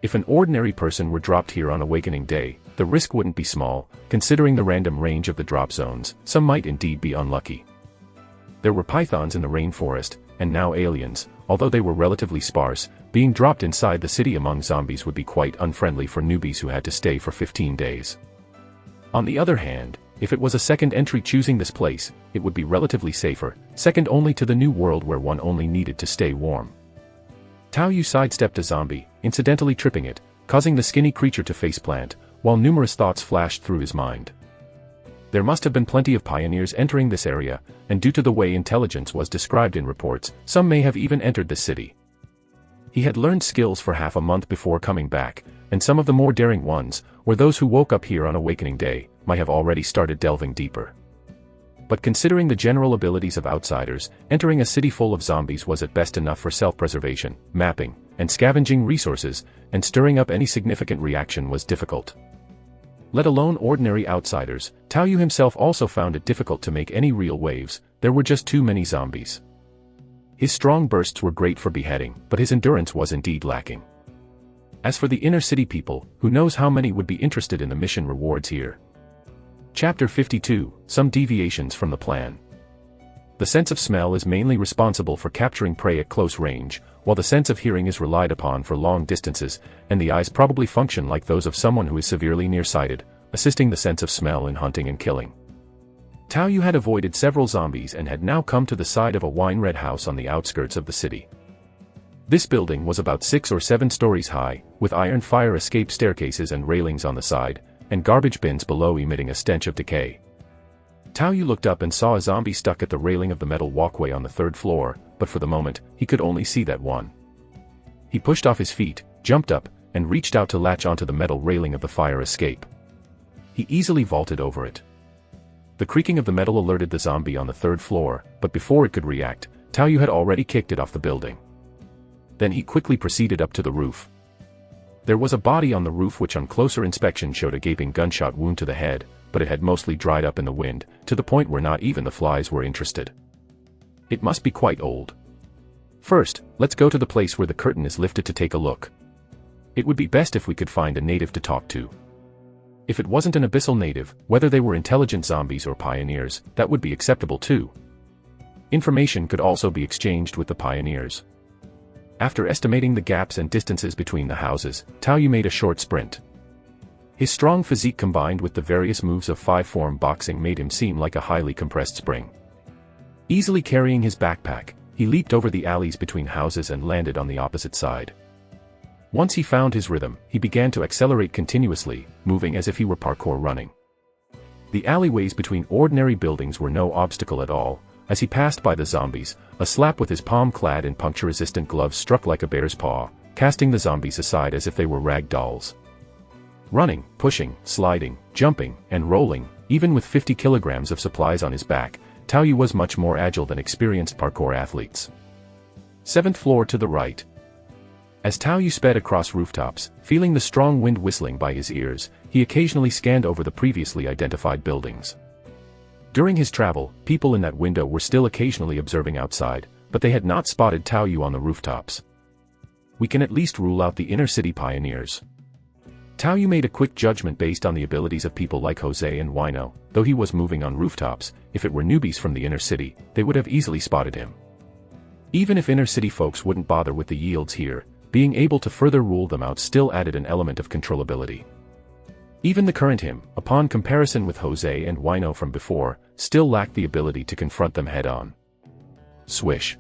If an ordinary person were dropped here on Awakening Day, the risk wouldn't be small, considering the random range of the drop zones. Some might indeed be unlucky. There were pythons in the rainforest, and now aliens, although they were relatively sparse. Being dropped inside the city among zombies would be quite unfriendly for newbies who had to stay for 15 days. On the other hand, if it was a second entry choosing this place, it would be relatively safer, second only to the new world where one only needed to stay warm. Tao Yu sidestepped a zombie, incidentally tripping it, causing the skinny creature to faceplant, while numerous thoughts flashed through his mind. There must have been plenty of pioneers entering this area, and due to the way intelligence was described in reports, some may have even entered the city. He had learned skills for half a month before coming back, and some of the more daring ones, or those who woke up here on Awakening Day, might have already started delving deeper. But considering the general abilities of outsiders, entering a city full of zombies was at best enough for self-preservation, mapping, and scavenging resources, and stirring up any significant reaction was difficult. Let alone ordinary outsiders, Tao Yu himself also found it difficult to make any real waves. There were just too many zombies. His strong bursts were great for beheading, but his endurance was indeed lacking. As for the inner city people, who knows how many would be interested in the mission rewards here. Chapter 52, Some Deviations from the Plan. The sense of smell is mainly responsible for capturing prey at close range, while the sense of hearing is relied upon for long distances, and the eyes probably function like those of someone who is severely nearsighted, assisting the sense of smell in hunting and killing. Tao Yu had avoided several zombies and had now come to the side of a wine-red house on the outskirts of the city. This building was about 6 or 7 stories high, with iron fire escape staircases and railings on the side, and garbage bins below emitting a stench of decay. Tao Yu looked up and saw a zombie stuck at the railing of the metal walkway on the 3rd floor, but for the moment, he could only see that one. He pushed off his feet, jumped up, and reached out to latch onto the metal railing of the fire escape. He easily vaulted over it. The creaking of the metal alerted the zombie on the 3rd floor, but before it could react, Tao Yu had already kicked it off the building. Then he quickly proceeded up to the roof. There was a body on the roof which on closer inspection showed a gaping gunshot wound to the head, but it had mostly dried up in the wind, to the point where not even the flies were interested. It must be quite old. First, let's go to the place where the curtain is lifted to take a look. It would be best if we could find a native to talk to. If it wasn't an abyssal native, whether they were intelligent zombies or pioneers, that would be acceptable too. Information could also be exchanged with the pioneers. After estimating the gaps and distances between the houses, Tao Yu made a short sprint. His strong physique combined with the various moves of 5-form boxing made him seem like a highly compressed spring. Easily carrying his backpack, he leaped over the alleys between houses and landed on the opposite side. Once he found his rhythm, he began to accelerate continuously, moving as if he were parkour running. The alleyways between ordinary buildings were no obstacle at all. As he passed by the zombies, a slap with his palm clad in puncture-resistant gloves struck like a bear's paw, casting the zombies aside as if they were rag dolls. Running, pushing, sliding, jumping, and rolling, even with 50 kilograms of supplies on his back, Tao Yu was much more agile than experienced parkour athletes. 7th floor to the right. As Tao Yu sped across rooftops, feeling the strong wind whistling by his ears, he occasionally scanned over the previously identified buildings. During his travel, people in that window were still occasionally observing outside, but they had not spotted Tao Yu on the rooftops. We can at least rule out the inner city pioneers. Tao Yu made a quick judgment based on the abilities of people like Jose and Wino. Though he was moving on rooftops, if it were newbies from the inner city, they would have easily spotted him. Even if inner city folks wouldn't bother with the yields here, being able to further rule them out still added an element of controllability. Even the current him, upon comparison with Jose and Wino from before, still lacked the ability to confront them head-on. Swish.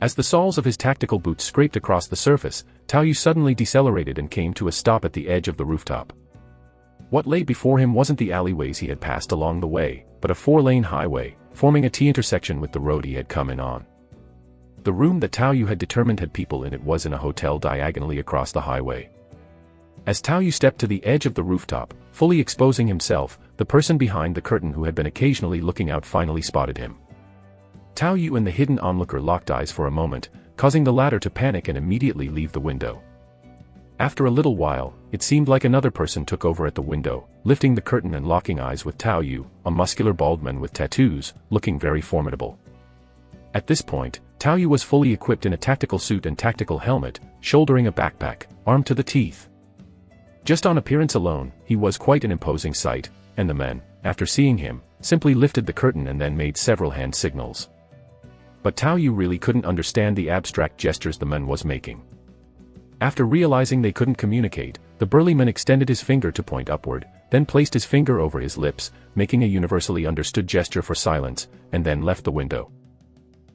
As the soles of his tactical boots scraped across the surface, Taoyu suddenly decelerated and came to a stop at the edge of the rooftop. What lay before him wasn't the alleyways he had passed along the way, but a 4-lane highway, forming a T-intersection with the road he had come in on. The room that Taoyu had determined had people in it was in a hotel diagonally across the highway. As Taoyu stepped to the edge of the rooftop, fully exposing himself, the person behind the curtain who had been occasionally looking out finally spotted him. Taoyu and the hidden onlooker locked eyes for a moment, causing the latter to panic and immediately leave the window. After a little while, it seemed like another person took over at the window, lifting the curtain and locking eyes with Taoyu, a muscular bald man with tattoos, looking very formidable. At this point, Taoyu was fully equipped in a tactical suit and tactical helmet, shouldering a backpack, armed to the teeth. Just on appearance alone, he was quite an imposing sight, and the men, after seeing him, simply lifted the curtain and then made several hand signals. But Taoyu really couldn't understand the abstract gestures the man was making. After realizing they couldn't communicate, the burly man extended his finger to point upward, then placed his finger over his lips, making a universally understood gesture for silence, and then left the window.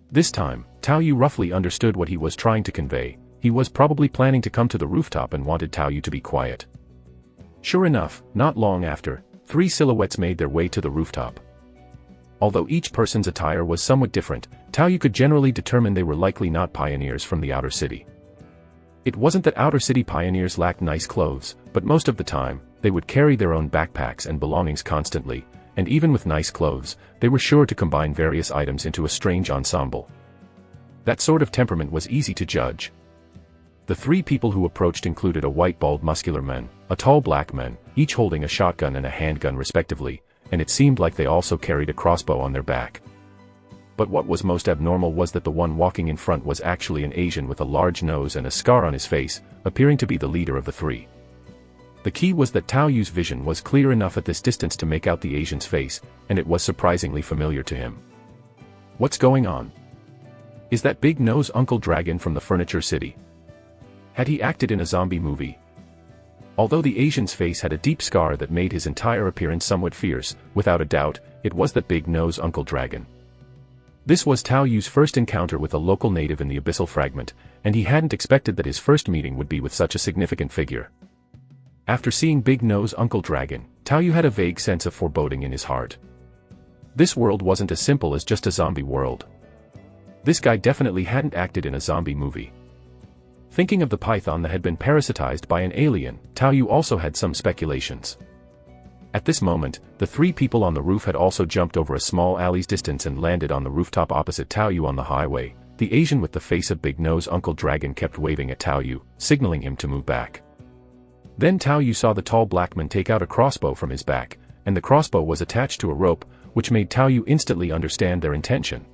This time, Taoyu roughly understood what he was trying to convey. He was probably planning to come to the rooftop and wanted Taoyu to be quiet. Sure enough, not long after, 3 silhouettes made their way to the rooftop. Although each person's attire was somewhat different, Taoyu could generally determine they were likely not pioneers from the outer city. It wasn't that outer city pioneers lacked nice clothes, but most of the time, they would carry their own backpacks and belongings constantly, and even with nice clothes, they were sure to combine various items into a strange ensemble. That sort of temperament was easy to judge. The 3 people who approached included a white bald muscular man, a tall black man, each holding a shotgun and a handgun respectively, and it seemed like they also carried a crossbow on their back. But what was most abnormal was that the one walking in front was actually an Asian with a large nose and a scar on his face, appearing to be the leader of the 3. The key was that Taoyu's vision was clear enough at this distance to make out the Asian's face, and it was surprisingly familiar to him. What's going on? Is that big-nosed Uncle Dragon from the Furniture City? Had he acted in a zombie movie? Although the Asian's face had a deep scar that made his entire appearance somewhat fierce, without a doubt, it was that big-nosed Uncle Dragon. This was Taoyu's first encounter with a local native in the Abyssal Fragment, and he hadn't expected that his first meeting would be with such a significant figure. After seeing big-nosed Uncle Dragon, Taoyu had a vague sense of foreboding in his heart. This world wasn't as simple as just a zombie world. This guy definitely hadn't acted in a zombie movie. Thinking of the python that had been parasitized by an alien, Taoyu also had some speculations. At this moment, the 3 people on the roof had also jumped over a small alley's distance and landed on the rooftop opposite Taoyu on the highway. The Asian with the face of big-nosed Uncle Dragon kept waving at Taoyu, signaling him to move back. Then Taoyu saw the tall black man take out a crossbow from his back, and the crossbow was attached to a rope, which made Taoyu instantly understand their intention.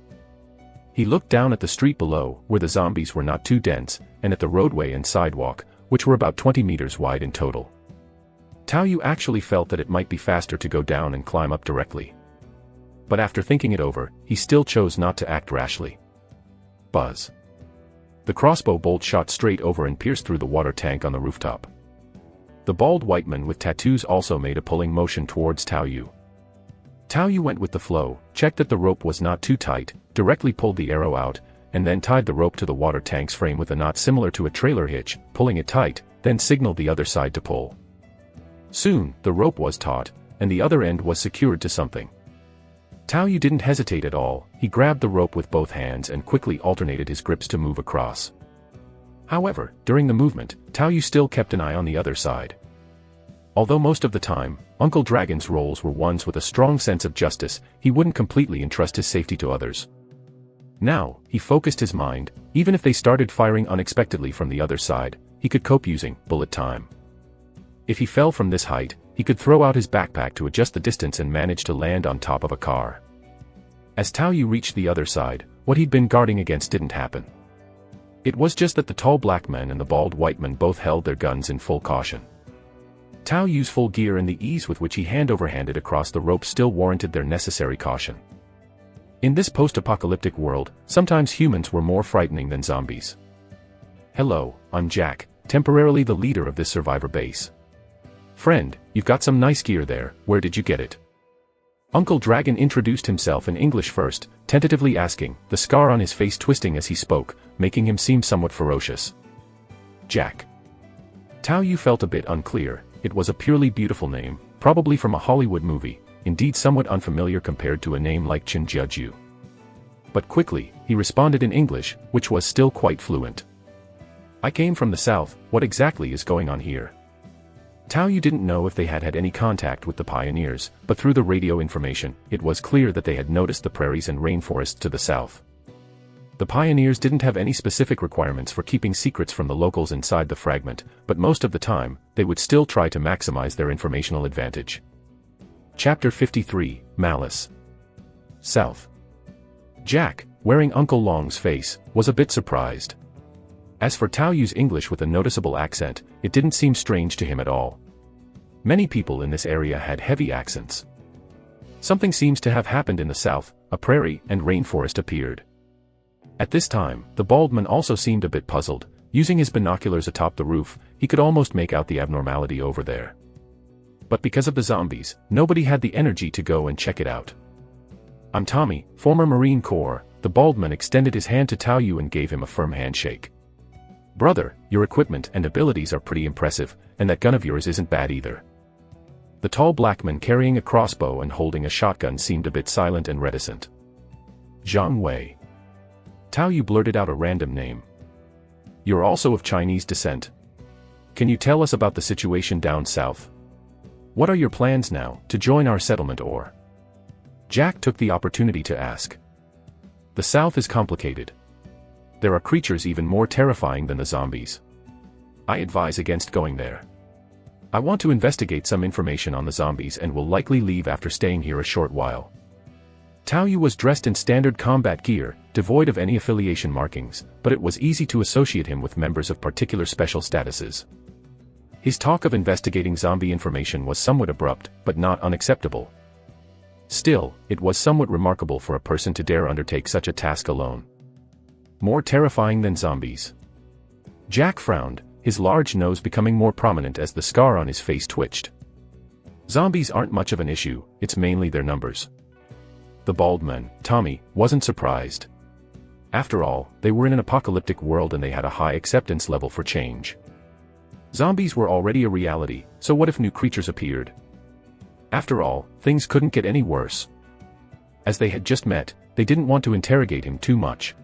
He looked down at the street below, where the zombies were not too dense, and at the roadway and sidewalk, which were about 20 meters wide in total. Taoyu actually felt that it might be faster to go down and climb up directly. But after thinking it over, he still chose not to act rashly. Buzz. The crossbow bolt shot straight over and pierced through the water tank on the rooftop. The bald white man with tattoos also made a pulling motion towards Taoyu. Taoyu went with the flow, checked that the rope was not too tight, directly pulled the arrow out, and then tied the rope to the water tank's frame with a knot similar to a trailer hitch, pulling it tight, then signaled the other side to pull. Soon, the rope was taut, and the other end was secured to something. Taoyu didn't hesitate at all. He grabbed the rope with both hands and quickly alternated his grips to move across. However, during the movement, Taoyu still kept an eye on the other side. Although most of the time, Uncle Dragon's roles were ones with a strong sense of justice, he wouldn't completely entrust his safety to others. Now, he focused his mind. Even if they started firing unexpectedly from the other side, he could cope using bullet time. If he fell from this height, he could throw out his backpack to adjust the distance and manage to land on top of a car. As Taoyu reached the other side, what he'd been guarding against didn't happen. It was just that the tall black man and the bald white man both held their guns in full caution. Taoyu's full gear and the ease with which he hand-over-handed across the rope still warranted their necessary caution. In this post-apocalyptic world, sometimes humans were more frightening than zombies. Hello, I'm Jack, temporarily the leader of this survivor base. "Friend, you've got some nice gear there, where did you get it?" Uncle Dragon introduced himself in English first, tentatively asking, the scar on his face twisting as he spoke, making him seem somewhat ferocious. Jack. Tao Yu felt a bit unclear. It was a purely beautiful name, probably from a Hollywood movie, indeed somewhat unfamiliar compared to a name like Chen Jiaju. But quickly, he responded in English, which was still quite fluent. "I came from the south, what exactly is going on here?" Tao Yu didn't know if they had had any contact with the pioneers, but through the radio information, it was clear that they had noticed the prairies and rainforests to the south. The pioneers didn't have any specific requirements for keeping secrets from the locals inside the fragment, but most of the time, they would still try to maximize their informational advantage. Chapter 53, Malice. South. Jack, wearing Uncle Long's face, was a bit surprised. As for Tao Yu's English with a noticeable accent, it didn't seem strange to him at all. Many people in this area had heavy accents. Something seems to have happened in the south, a prairie and rainforest appeared. At this time, the bald man also seemed a bit puzzled. Using his binoculars atop the roof, he could almost make out the abnormality over there. But because of the zombies, nobody had the energy to go and check it out. "I'm Tommy, former Marine Corps." The bald man extended his hand to Tao Yu and gave him a firm handshake. "Brother, your equipment and abilities are pretty impressive, and that gun of yours isn't bad either." The tall black man carrying a crossbow and holding a shotgun seemed a bit silent and reticent. "Zhang Wei." Tao Yu blurted out a random name. "You're also of Chinese descent. Can you tell us about the situation down south? What are your plans now, to join our settlement or?" Jack took the opportunity to ask. "The south is complicated. There are creatures even more terrifying than the zombies. I advise against going there. I want to investigate some information on the zombies and will likely leave after staying here a short while." Tao Yu was dressed in standard combat gear, devoid of any affiliation markings, but it was easy to associate him with members of particular special statuses. His talk of investigating zombie information was somewhat abrupt, but not unacceptable. Still, it was somewhat remarkable for a person to dare undertake such a task alone. More terrifying than zombies. Jack frowned, his large nose becoming more prominent as the scar on his face twitched. "Zombies aren't much of an issue, it's mainly their numbers." The bald man, Tommy, wasn't surprised. After all, they were in an apocalyptic world and they had a high acceptance level for change. Zombies were already a reality, so what if new creatures appeared? After all, things couldn't get any worse. As they had just met, they didn't want to interrogate him too much.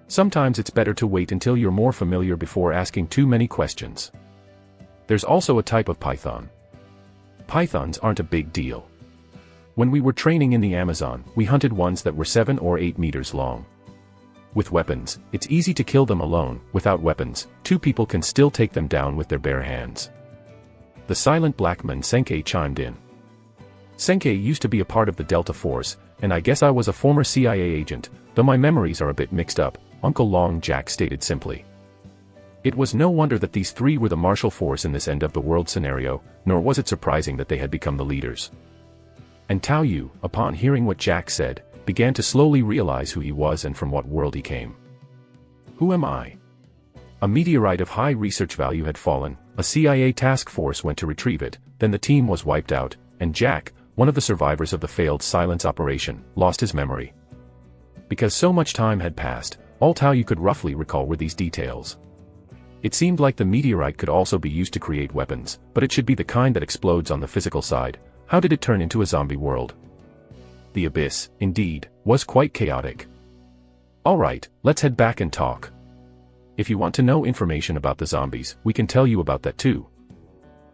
Sometimes it's better to wait until you're more familiar before asking too many questions. There's also a type of python. Pythons aren't a big deal. When we were training in the Amazon, we hunted ones that were 7 or 8 meters long. With weapons, it's easy to kill them alone. Without weapons, 2 people can still take them down with their bare hands. The silent black man Senkei chimed in. "Senkei used to be a part of the Delta Force, and I guess I was a former CIA agent, though my memories are a bit mixed up," Uncle Long Jack stated simply. It was no wonder that these 3 were the martial force in this end-of-the-world scenario, nor was it surprising that they had become the leaders. And Tao Yu, upon hearing what Jack said, began to slowly realize who he was and from what world he came. "Who am I?" A meteorite of high research value had fallen, a CIA task force went to retrieve it, then the team was wiped out, and Jack, one of the survivors of the failed silence operation, lost his memory. Because so much time had passed, all Tao Yu could roughly recall were these details. It seemed like the meteorite could also be used to create weapons, but it should be the kind that explodes on the physical side. How did it turn into a zombie world? The abyss, indeed, was quite chaotic. "Alright, let's head back and talk. If you want to know information about the zombies, we can tell you about that too.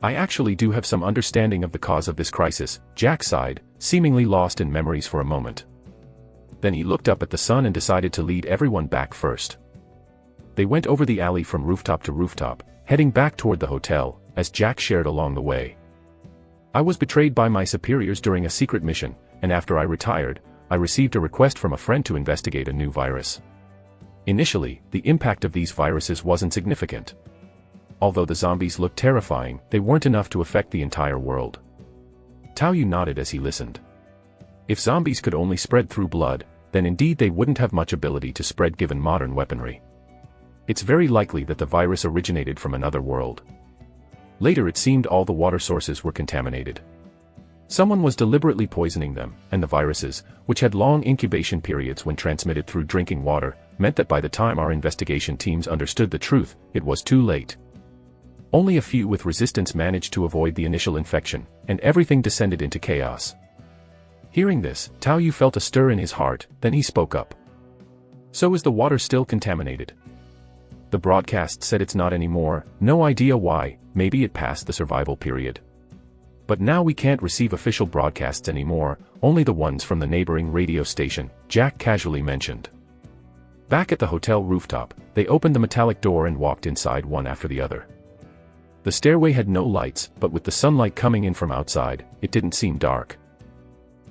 I actually do have some understanding of the cause of this crisis," Jack sighed, seemingly lost in memories for a moment. Then he looked up at the sun and decided to lead everyone back first. They went over the alley from rooftop to rooftop, heading back toward the hotel, as Jack shared along the way. "I was betrayed by my superiors during a secret mission, and after I retired, I received a request from a friend to investigate a new virus. Initially, the impact of these viruses wasn't significant. Although the zombies looked terrifying, they weren't enough to affect the entire world." Tao Yu nodded as he listened. If zombies could only spread through blood, then indeed they wouldn't have much ability to spread given modern weaponry. It's very likely that the virus originated from another world. Later it seemed all the water sources were contaminated. Someone was deliberately poisoning them, and the viruses, which had long incubation periods when transmitted through drinking water, meant that by the time our investigation teams understood the truth, it was too late. Only a few with resistance managed to avoid the initial infection, and everything descended into chaos. Hearing this, Tao Yu felt a stir in his heart, then he spoke up. So is the water still contaminated? The broadcast said it's not anymore, no idea why, maybe it passed the survival period. But now we can't receive official broadcasts anymore, only the ones from the neighboring radio station, Jack casually mentioned. Back at the hotel rooftop, they opened the metallic door and walked inside one after the other. The stairway had no lights, but with the sunlight coming in from outside, it didn't seem dark.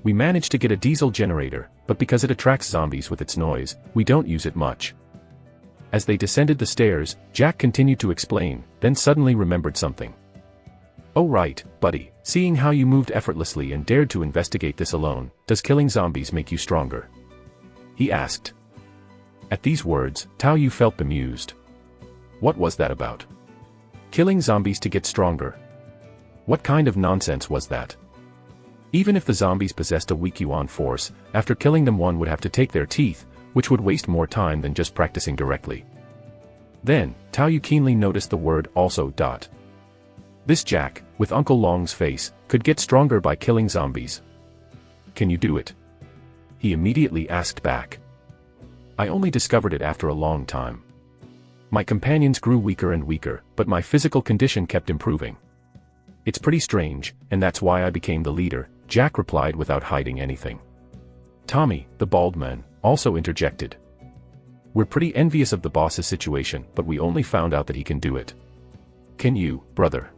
We managed to get a diesel generator, but because it attracts zombies with its noise, we don't use it much. As they descended the stairs, Jack continued to explain, then suddenly remembered something. Oh right, buddy, seeing how you moved effortlessly and dared to investigate this alone, does killing zombies make you stronger? He asked. At these words, Tao Yu felt bemused. What was that about? Killing zombies to get stronger? What kind of nonsense was that? Even if the zombies possessed a weak yuan force, after killing them one would have to take their teeth, which would waste more time than just practicing directly. Then, Tao Yu keenly noticed the word also. This Jack, with Uncle Long's face, could get stronger by killing zombies. Can you do it? He immediately asked back. I only discovered it after a long time. My companions grew weaker and weaker, but my physical condition kept improving. It's pretty strange, and that's why I became the leader, Jack replied without hiding anything. Tommy, the bald man, also interjected. We're pretty envious of the boss's situation, but we only found out that he can do it. Can you, brother?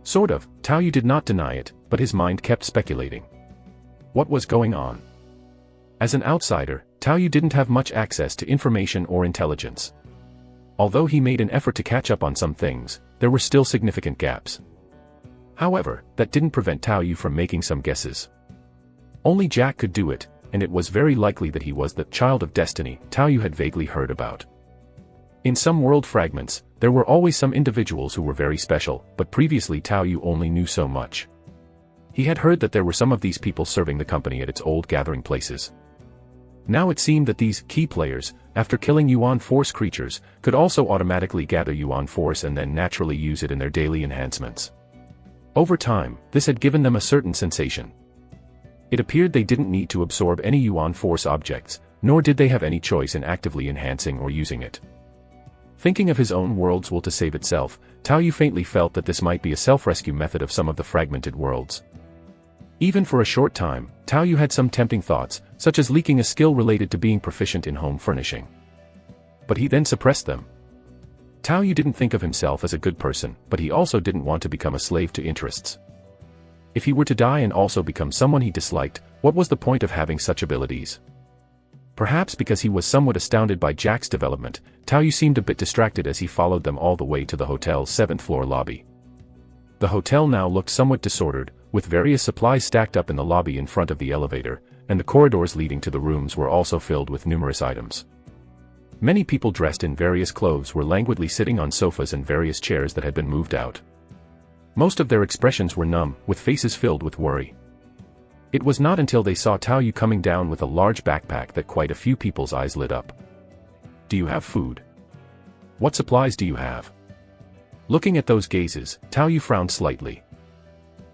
Sort of, Tao Yu did not deny it, but his mind kept speculating. What was going on? As an outsider, Tao Yu didn't have much access to information or intelligence. Although he made an effort to catch up on some things, there were still significant gaps. However, that didn't prevent Tao Yu from making some guesses. Only Jack could do it, and it was very likely that he was the child of destiny Tao Yu had vaguely heard about. In some world fragments, there were always some individuals who were very special, but previously Tao Yu only knew so much. He had heard that there were some of these people serving the company at its old gathering places. Now it seemed that these key players, after killing Yuan Force creatures, could also automatically gather Yuan Force and then naturally use it in their daily enhancements. Over time, this had given them a certain sensation. It appeared they didn't need to absorb any Yuan Force objects, nor did they have any choice in actively enhancing or using it. Thinking of his own world's will to save itself, Tao Yu faintly felt that this might be a self-rescue method of some of the fragmented worlds. Even for a short time, Tao Yu had some tempting thoughts, such as leaking a skill related to being proficient in home furnishing. But he then suppressed them. Tao Yu didn't think of himself as a good person, but he also didn't want to become a slave to interests. If he were to die and also become someone he disliked, what was the point of having such abilities? Perhaps because he was somewhat astounded by Jack's development, Tao Yu seemed a bit distracted as he followed them all the way to the hotel's 7th-floor lobby. The hotel now looked somewhat disordered, with various supplies stacked up in the lobby in front of the elevator, and the corridors leading to the rooms were also filled with numerous items. Many people dressed in various clothes were languidly sitting on sofas and various chairs that had been moved out. Most of their expressions were numb, with faces filled with worry. It was not until they saw Tao Yu coming down with a large backpack that quite a few people's eyes lit up. Do you have food? What supplies do you have? Looking at those gazes, Tao Yu frowned slightly.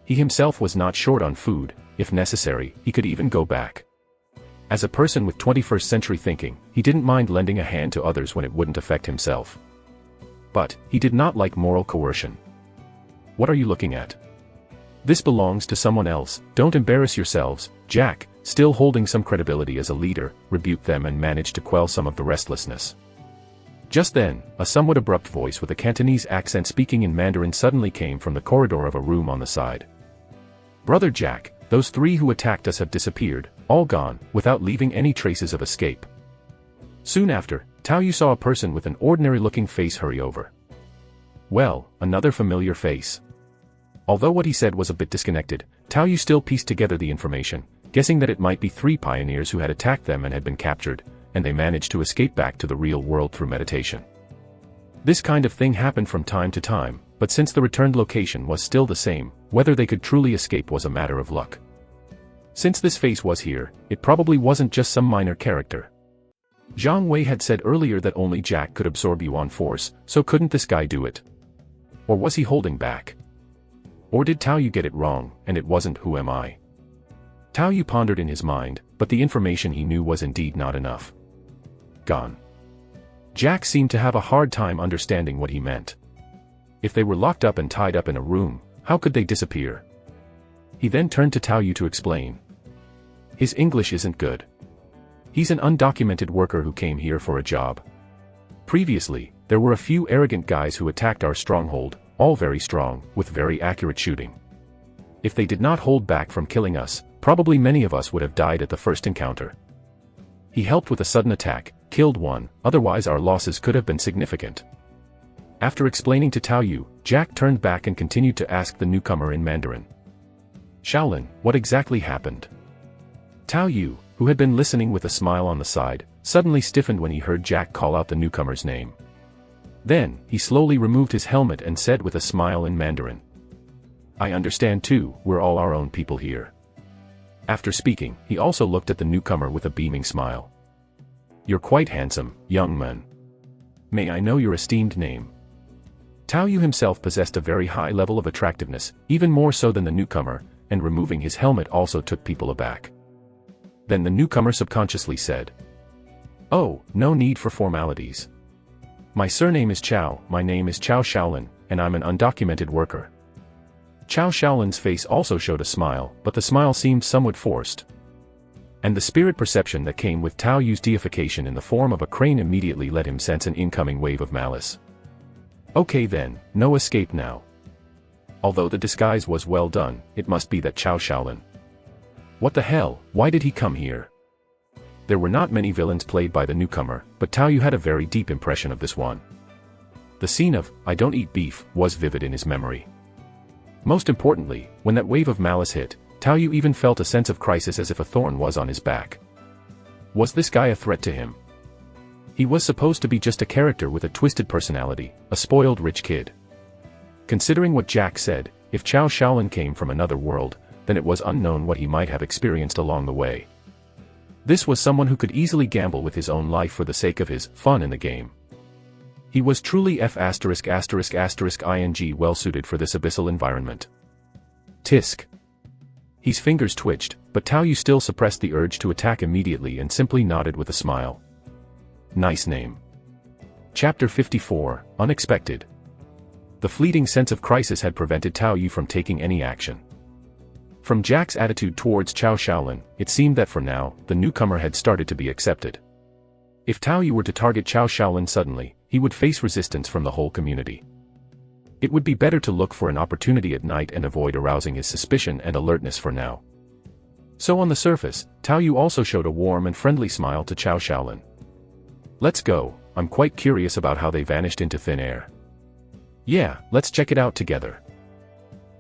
He himself was not short on food. If necessary, he could even go back. As a person with 21st century thinking, he didn't mind lending a hand to others when it wouldn't affect himself. But, he did not like moral coercion. What are you looking at? This belongs to someone else, don't embarrass yourselves. Jack, still holding some credibility as a leader, rebuked them and managed to quell some of the restlessness. Just then, a somewhat abrupt voice with a Cantonese accent speaking in Mandarin suddenly came from the corridor of a room on the side. Brother Jack, those 3 who attacked us have disappeared, all gone, without leaving any traces of escape. Soon after, Tao Yu saw a person with an ordinary-looking face hurry over. Well, another familiar face. Although what he said was a bit disconnected, Tao Yu still pieced together the information, guessing that it might be 3 pioneers who had attacked them and had been captured, and they managed to escape back to the real world through meditation. This kind of thing happened from time to time, but since the returned location was still the same, whether they could truly escape was a matter of luck. Since this face was here, it probably wasn't just some minor character. Zhang Wei had said earlier that only Jack could absorb Yuan force, so couldn't this guy do it? Or was he holding back? Or did Tao Yu get it wrong, and it wasn't who am I? Tao Yu pondered in his mind, but the information he knew was indeed not enough. Gone. Jack seemed to have a hard time understanding what he meant. If they were locked up and tied up in a room, how could they disappear? He then turned to Tao Yu to explain. His English isn't good. He's an undocumented worker who came here for a job. Previously, there were a few arrogant guys who attacked our stronghold, all very strong, with very accurate shooting. If they did not hold back from killing us, probably many of us would have died at the first encounter. He helped with a sudden attack, killed one, otherwise our losses could have been significant. After explaining to Tao Yu, Jack turned back and continued to ask the newcomer in Mandarin. Shaolin, what exactly happened? Tao Yu, who had been listening with a smile on the side, suddenly stiffened when he heard Jack call out the newcomer's name. Then, he slowly removed his helmet and said with a smile in Mandarin. I understand too, we're all our own people here. After speaking, he also looked at the newcomer with a beaming smile. You're quite handsome, young man. May I know your esteemed name? Tao Yu himself possessed a very high level of attractiveness, even more so than the newcomer, and removing his helmet also took people aback. Then the newcomer subconsciously said. Oh, no need for formalities. My surname is Chao, my name is Chao Shaolin, and I'm an undocumented worker. Chao Shaolin's face also showed a smile, but the smile seemed somewhat forced. And the spirit perception that came with Tao Yu's deification in the form of a crane immediately let him sense an incoming wave of malice. Okay then, no escape now. Although the disguise was well done, it must be that Chao Shaolin. What the hell, why did he come here? There were not many villains played by the newcomer, but Tao Yu had a very deep impression of this one. The scene of, I don't eat beef, was vivid in his memory. Most importantly, when that wave of malice hit, Tao Yu even felt a sense of crisis as if a thorn was on his back. Was this guy a threat to him? He was supposed to be just a character with a twisted personality, a spoiled rich kid. Considering what Jack said, if Chao Shaolin came from another world, then it was unknown what he might have experienced along the way. This was someone who could easily gamble with his own life for the sake of his fun in the game. He was truly ing well suited for this abyssal environment. Tisk. His fingers twitched, but Tao Yu still suppressed the urge to attack immediately and simply nodded with a smile. Nice name. Chapter 54, Unexpected. The fleeting sense of crisis had prevented Tao Yu from taking any action. From Jack's attitude towards Chao Shaolin, it seemed that for now, the newcomer had started to be accepted. If Tao Yu were to target Chao Shaolin suddenly, he would face resistance from the whole community. It would be better to look for an opportunity at night and avoid arousing his suspicion and alertness for now. So on the surface, Tao Yu also showed a warm and friendly smile to Chao Shaolin. Let's go, I'm quite curious about how they vanished into thin air. Yeah, let's check it out together.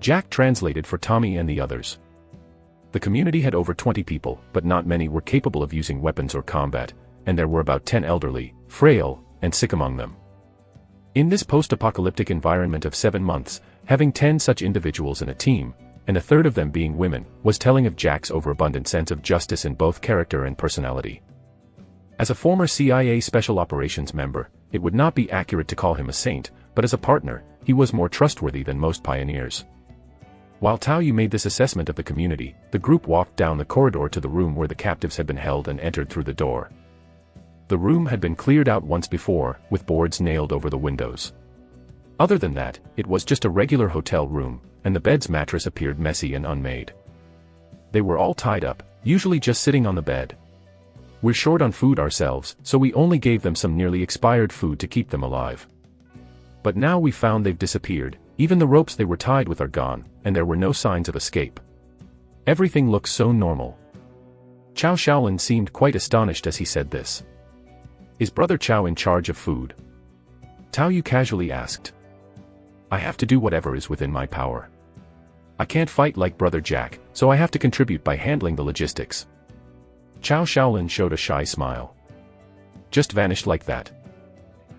Jack translated for Tommy and the others. The community had over 20 people, but not many were capable of using weapons or combat, and there were about 10 elderly, frail, and sick among them. In this post-apocalyptic environment of 7 months, having 10 such individuals in a team, and a third of them being women, was telling of Jack's overabundant sense of justice in both character and personality. As a former CIA Special Operations member, it would not be accurate to call him a saint, but as a partner, he was more trustworthy than most pioneers. While Tao Yu made this assessment of the community, the group walked down the corridor to the room where the captives had been held and entered through the door. The room had been cleared out once before, with boards nailed over the windows. Other than that, it was just a regular hotel room, and the bed's mattress appeared messy and unmade. They were all tied up, usually just sitting on the bed. We're short on food ourselves, so we only gave them some nearly expired food to keep them alive. But now we found they've disappeared, even the ropes they were tied with are gone, and there were no signs of escape. Everything looks so normal. Chao Shaolin seemed quite astonished as he said this. Is Brother Chao in charge of food? Tao Yu casually asked. I have to do whatever is within my power. I can't fight like Brother Jack, so I have to contribute by handling the logistics. Chao Shaolin showed a shy smile. Just vanished like that.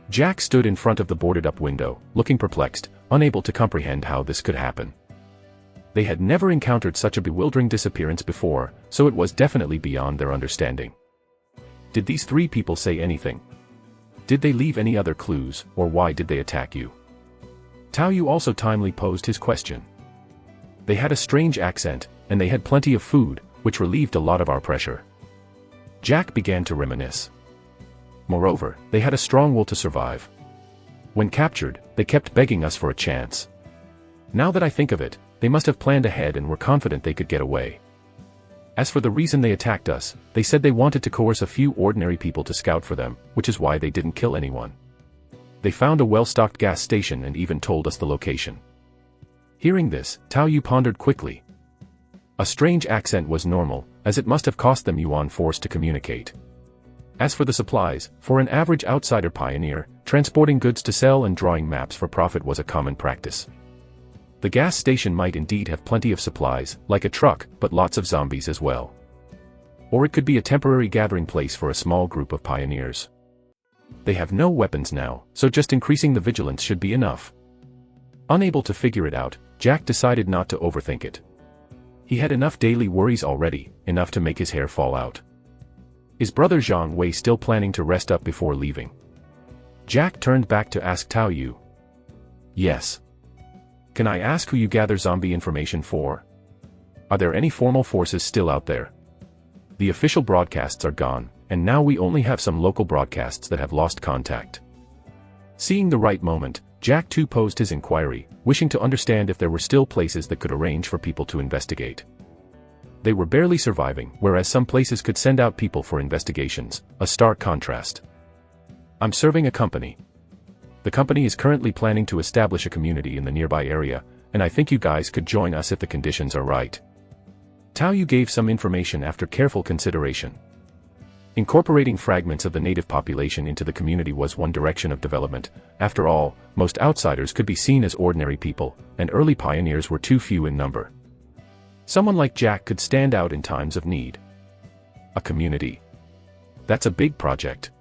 Jack stood in front of the boarded-up window, looking perplexed, unable to comprehend how this could happen. They had never encountered such a bewildering disappearance before, so it was definitely beyond their understanding. Did these three people say anything? Did they leave any other clues, or why did they attack you? Tao Yu also timely posed his question. They had a strange accent, and they had plenty of food, which relieved a lot of our pressure. Jack began to reminisce. Moreover, they had a strong will to survive. When captured, they kept begging us for a chance. Now that I think of it, they must have planned ahead and were confident they could get away. As for the reason they attacked us, they said they wanted to coerce a few ordinary people to scout for them, which is why they didn't kill anyone. They found a well-stocked gas station and even told us the location. Hearing this, Tao Yu pondered quickly. A strange accent was normal, as it must have cost them yuan force to communicate. As for the supplies, for an average outsider pioneer, transporting goods to sell and drawing maps for profit was a common practice. The gas station might indeed have plenty of supplies, like a truck, but lots of zombies as well. Or it could be a temporary gathering place for a small group of pioneers. They have no weapons now, so just increasing the vigilance should be enough. Unable to figure it out, Jack decided not to overthink it. He had enough daily worries already, enough to make his hair fall out. Is brother Zhang Wei still planning to rest up before leaving? Jack turned back to ask Tao Yu. Yes. Can I ask who you gather zombie information for? Are there any formal forces still out there? The official broadcasts are gone, and now we only have some local broadcasts that have lost contact. Seeing the right moment, Jack too posed his inquiry, wishing to understand if there were still places that could arrange for people to investigate. They were barely surviving, whereas some places could send out people for investigations, a stark contrast. I'm serving a company. The company is currently planning to establish a community in the nearby area, and I think you guys could join us if the conditions are right. Tao Yu gave some information after careful consideration. Incorporating fragments of the native population into the community was one direction of development. After all, most outsiders could be seen as ordinary people, and early pioneers were too few in number. Someone like Jack could stand out in times of need. A community. That's a big project.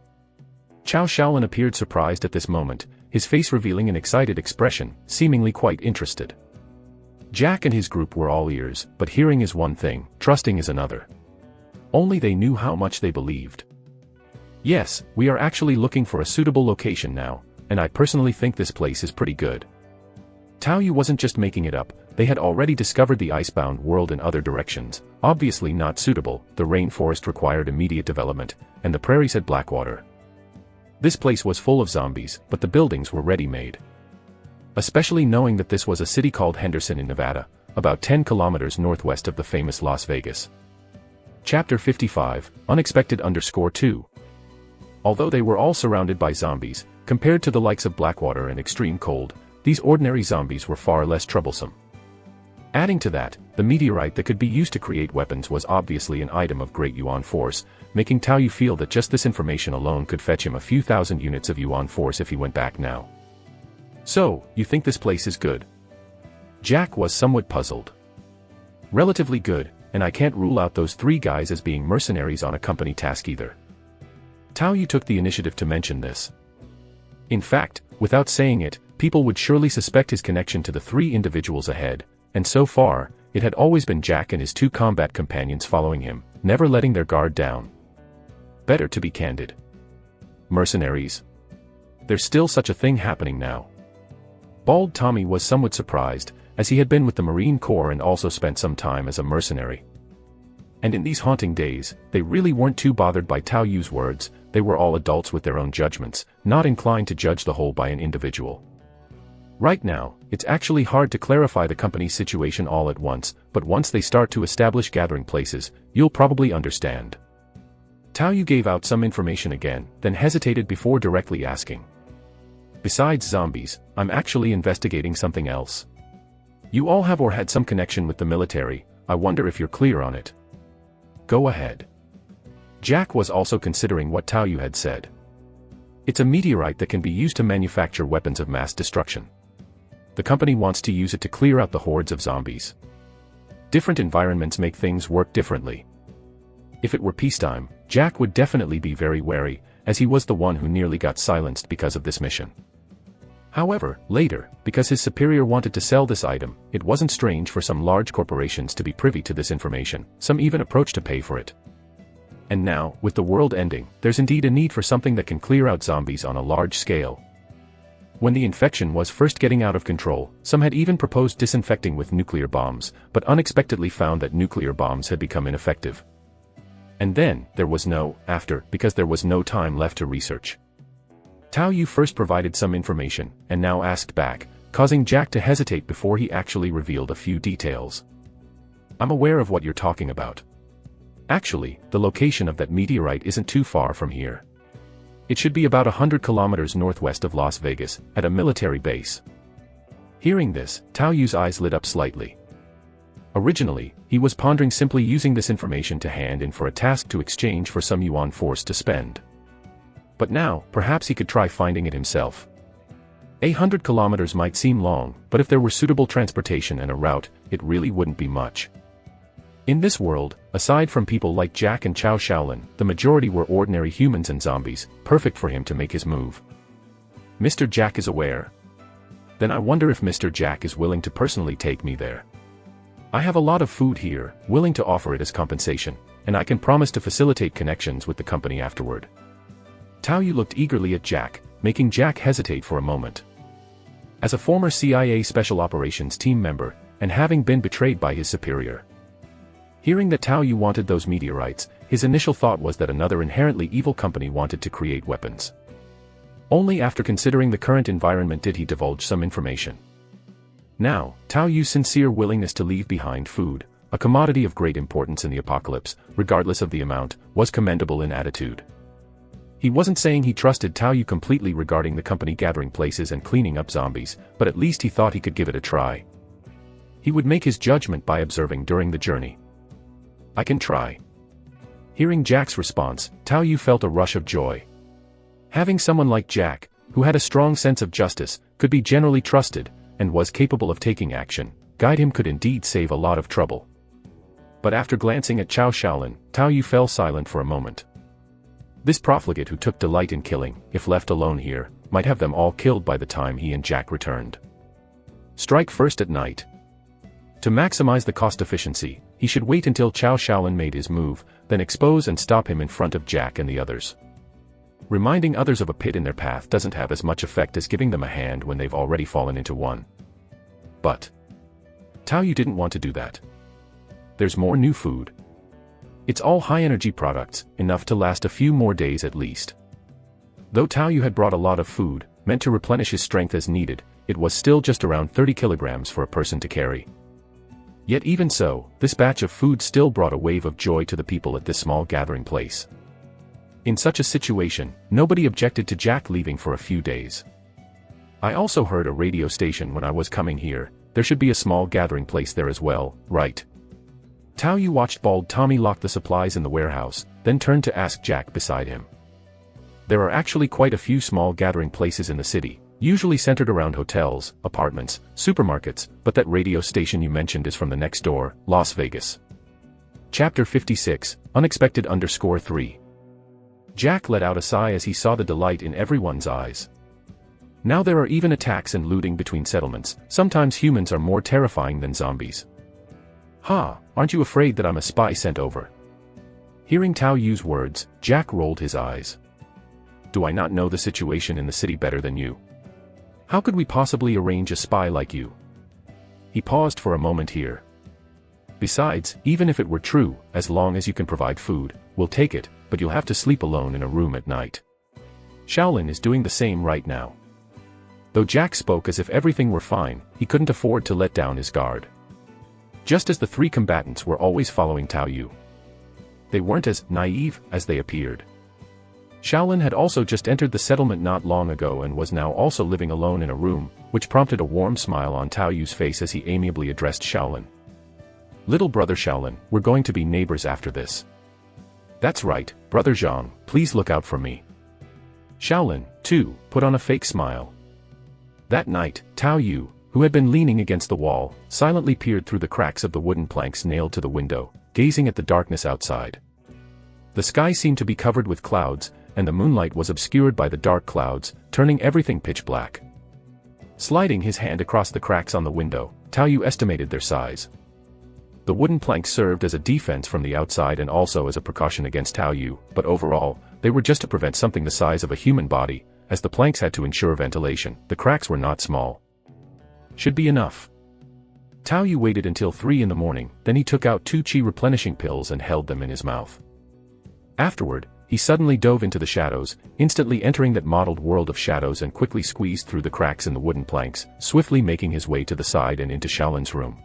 Chao Shaolin appeared surprised at this moment, his face revealing an excited expression, seemingly quite interested. Jack and his group were all ears, but hearing is one thing, trusting is another. Only they knew how much they believed. Yes, we are actually looking for a suitable location now, and I personally think this place is pretty good. Tao Yu wasn't just making it up, they had already discovered the icebound world in other directions, obviously not suitable, the rainforest required immediate development, and the prairies had black water. This place was full of zombies, but the buildings were ready-made. Especially knowing that this was a city called Henderson in Nevada, about 10 kilometers northwest of the famous Las Vegas. Chapter 55, Unexpected_2. Although they were all surrounded by zombies, compared to the likes of Blackwater and extreme cold, these ordinary zombies were far less troublesome. Adding to that, the meteorite that could be used to create weapons was obviously an item of great yuan force, making Tao Yu feel that just this information alone could fetch him a few thousand units of yuan force if he went back now. So, you think this place is good? Jack was somewhat puzzled. Relatively good, and I can't rule out those three guys as being mercenaries on a company task either. Tao Yu took the initiative to mention this. In fact, without saying it, people would surely suspect his connection to the three individuals ahead, and so far, it had always been Jack and his two combat companions following him, never letting their guard down. Better to be candid. Mercenaries? There's still such a thing happening now. Bald Tommy was somewhat surprised, as he had been with the Marine Corps and also spent some time as a mercenary. And in these haunting days, they really weren't too bothered by Tao Yu's words, they were all adults with their own judgments, not inclined to judge the whole by an individual. Right now, it's actually hard to clarify the company's situation all at once, but once they start to establish gathering places, you'll probably understand. Tao Yu gave out some information again, then hesitated before directly asking. Besides zombies, I'm actually investigating something else. You all have or had some connection with the military, I wonder if you're clear on it. Go ahead. Jack was also considering what Tao Yu had said. It's a meteorite that can be used to manufacture weapons of mass destruction. The company wants to use it to clear out the hordes of zombies. Different environments make things work differently. If it were peacetime, Jack would definitely be very wary, as he was the one who nearly got silenced because of this mission. However, later, because his superior wanted to sell this item, it wasn't strange for some large corporations to be privy to this information, some even approached to pay for it. And now, with the world ending, there's indeed a need for something that can clear out zombies on a large scale. When the infection was first getting out of control, some had even proposed disinfecting with nuclear bombs, but unexpectedly found that nuclear bombs had become ineffective. And then, there was no after, because there was no time left to research. Tao Yu first provided some information, and now asked back, causing Jack to hesitate before he actually revealed a few details. I'm aware of what you're talking about. Actually, the location of that meteorite isn't too far from here. It should be about 100 kilometers northwest of Las Vegas, at a military base. Hearing this, Tao Yu's eyes lit up slightly. Originally, he was pondering simply using this information to hand in for a task to exchange for some yuan force to spend. But now, perhaps he could try finding it himself. 100 kilometers might seem long, but if there were suitable transportation and a route, it really wouldn't be much. In this world, aside from people like Jack and Chow Shaolin, the majority were ordinary humans and zombies, perfect for him to make his move. Mr. Jack is aware. Then I wonder if Mr. Jack is willing to personally take me there. I have a lot of food here, willing to offer it as compensation, and I can promise to facilitate connections with the company afterward. Tao Yu looked eagerly at Jack, making Jack hesitate for a moment. As a former CIA Special Operations team member, and having been betrayed by his superior, hearing that Tao Yu wanted those meteorites, his initial thought was that another inherently evil company wanted to create weapons. Only after considering the current environment did he divulge some information. Now, Tao Yu's sincere willingness to leave behind food, a commodity of great importance in the apocalypse, regardless of the amount, was commendable in attitude. He wasn't saying he trusted Tao Yu completely regarding the company gathering places and cleaning up zombies, but at least he thought he could give it a try. He would make his judgment by observing during the journey. I can try. Hearing Jack's response, Tao Yu felt a rush of joy. Having someone like Jack, who had a strong sense of justice, could be generally trusted, and was capable of taking action, guide him could indeed save a lot of trouble. But after glancing at Chow Shaolin, Tao Yu fell silent for a moment. This profligate who took delight in killing, if left alone here, might have them all killed by the time he and Jack returned. Strike first at night. To maximize the cost efficiency, he should wait until Chow Shaolin made his move, then expose and stop him in front of Jack and the others. Reminding others of a pit in their path doesn't have as much effect as giving them a hand when they've already fallen into one. But Tao Yu didn't want to do that. There's more new food. It's all high-energy products, enough to last a few more days at least. Though Tao Yu had brought a lot of food, meant to replenish his strength as needed, it was still just around 30 kilograms for a person to carry. Yet even so, this batch of food still brought a wave of joy to the people at this small gathering place. In such a situation, nobody objected to Jack leaving for a few days. I also heard a radio station when I was coming here, there should be a small gathering place there as well, right? Tao Yu watched Bald Tommy lock the supplies in the warehouse, then turned to ask Jack beside him. There are actually quite a few small gathering places in the city, usually centered around hotels, apartments, supermarkets, but that radio station you mentioned is from the next door, Las Vegas. Chapter 56, Unexpected_3. Jack let out a sigh as he saw the delight in everyone's eyes. Now there are even attacks and looting between settlements, sometimes humans are more terrifying than zombies. Ha, aren't you afraid that I'm a spy sent over? Hearing Tao Yu's words, Jack rolled his eyes. Do I not know the situation in the city better than you? How could we possibly arrange a spy like you? He paused for a moment here. Besides, even if it were true, as long as you can provide food, we'll take it, but you'll have to sleep alone in a room at night. Shaolin is doing the same right now. Though Jack spoke as if everything were fine, he couldn't afford to let down his guard. Just as the three combatants were always following Tao Yu. They weren't as naive as they appeared. Shaolin had also just entered the settlement not long ago and was now also living alone in a room, which prompted a warm smile on Tao Yu's face as he amiably addressed Shaolin. Little brother Shaolin, we're going to be neighbors after this. That's right, brother Zhang, please look out for me. Shaolin, too, put on a fake smile. That night, Tao Yu, who had been leaning against the wall, silently peered through the cracks of the wooden planks nailed to the window, gazing at the darkness outside. The sky seemed to be covered with clouds, and the moonlight was obscured by the dark clouds, turning everything pitch black. Sliding his hand across the cracks on the window, Tao Yu estimated their size. The wooden planks served as a defense from the outside and also as a precaution against Tao Yu, but overall, they were just to prevent something the size of a human body, as the planks had to ensure ventilation. The cracks were not small. Should be enough. Tao Yu waited until 3 in the morning, then he took out 2 qi replenishing pills and held them in his mouth. Afterward, he suddenly dove into the shadows, instantly entering that mottled world of shadows and quickly squeezed through the cracks in the wooden planks, swiftly making his way to the side and into Shaolin's room.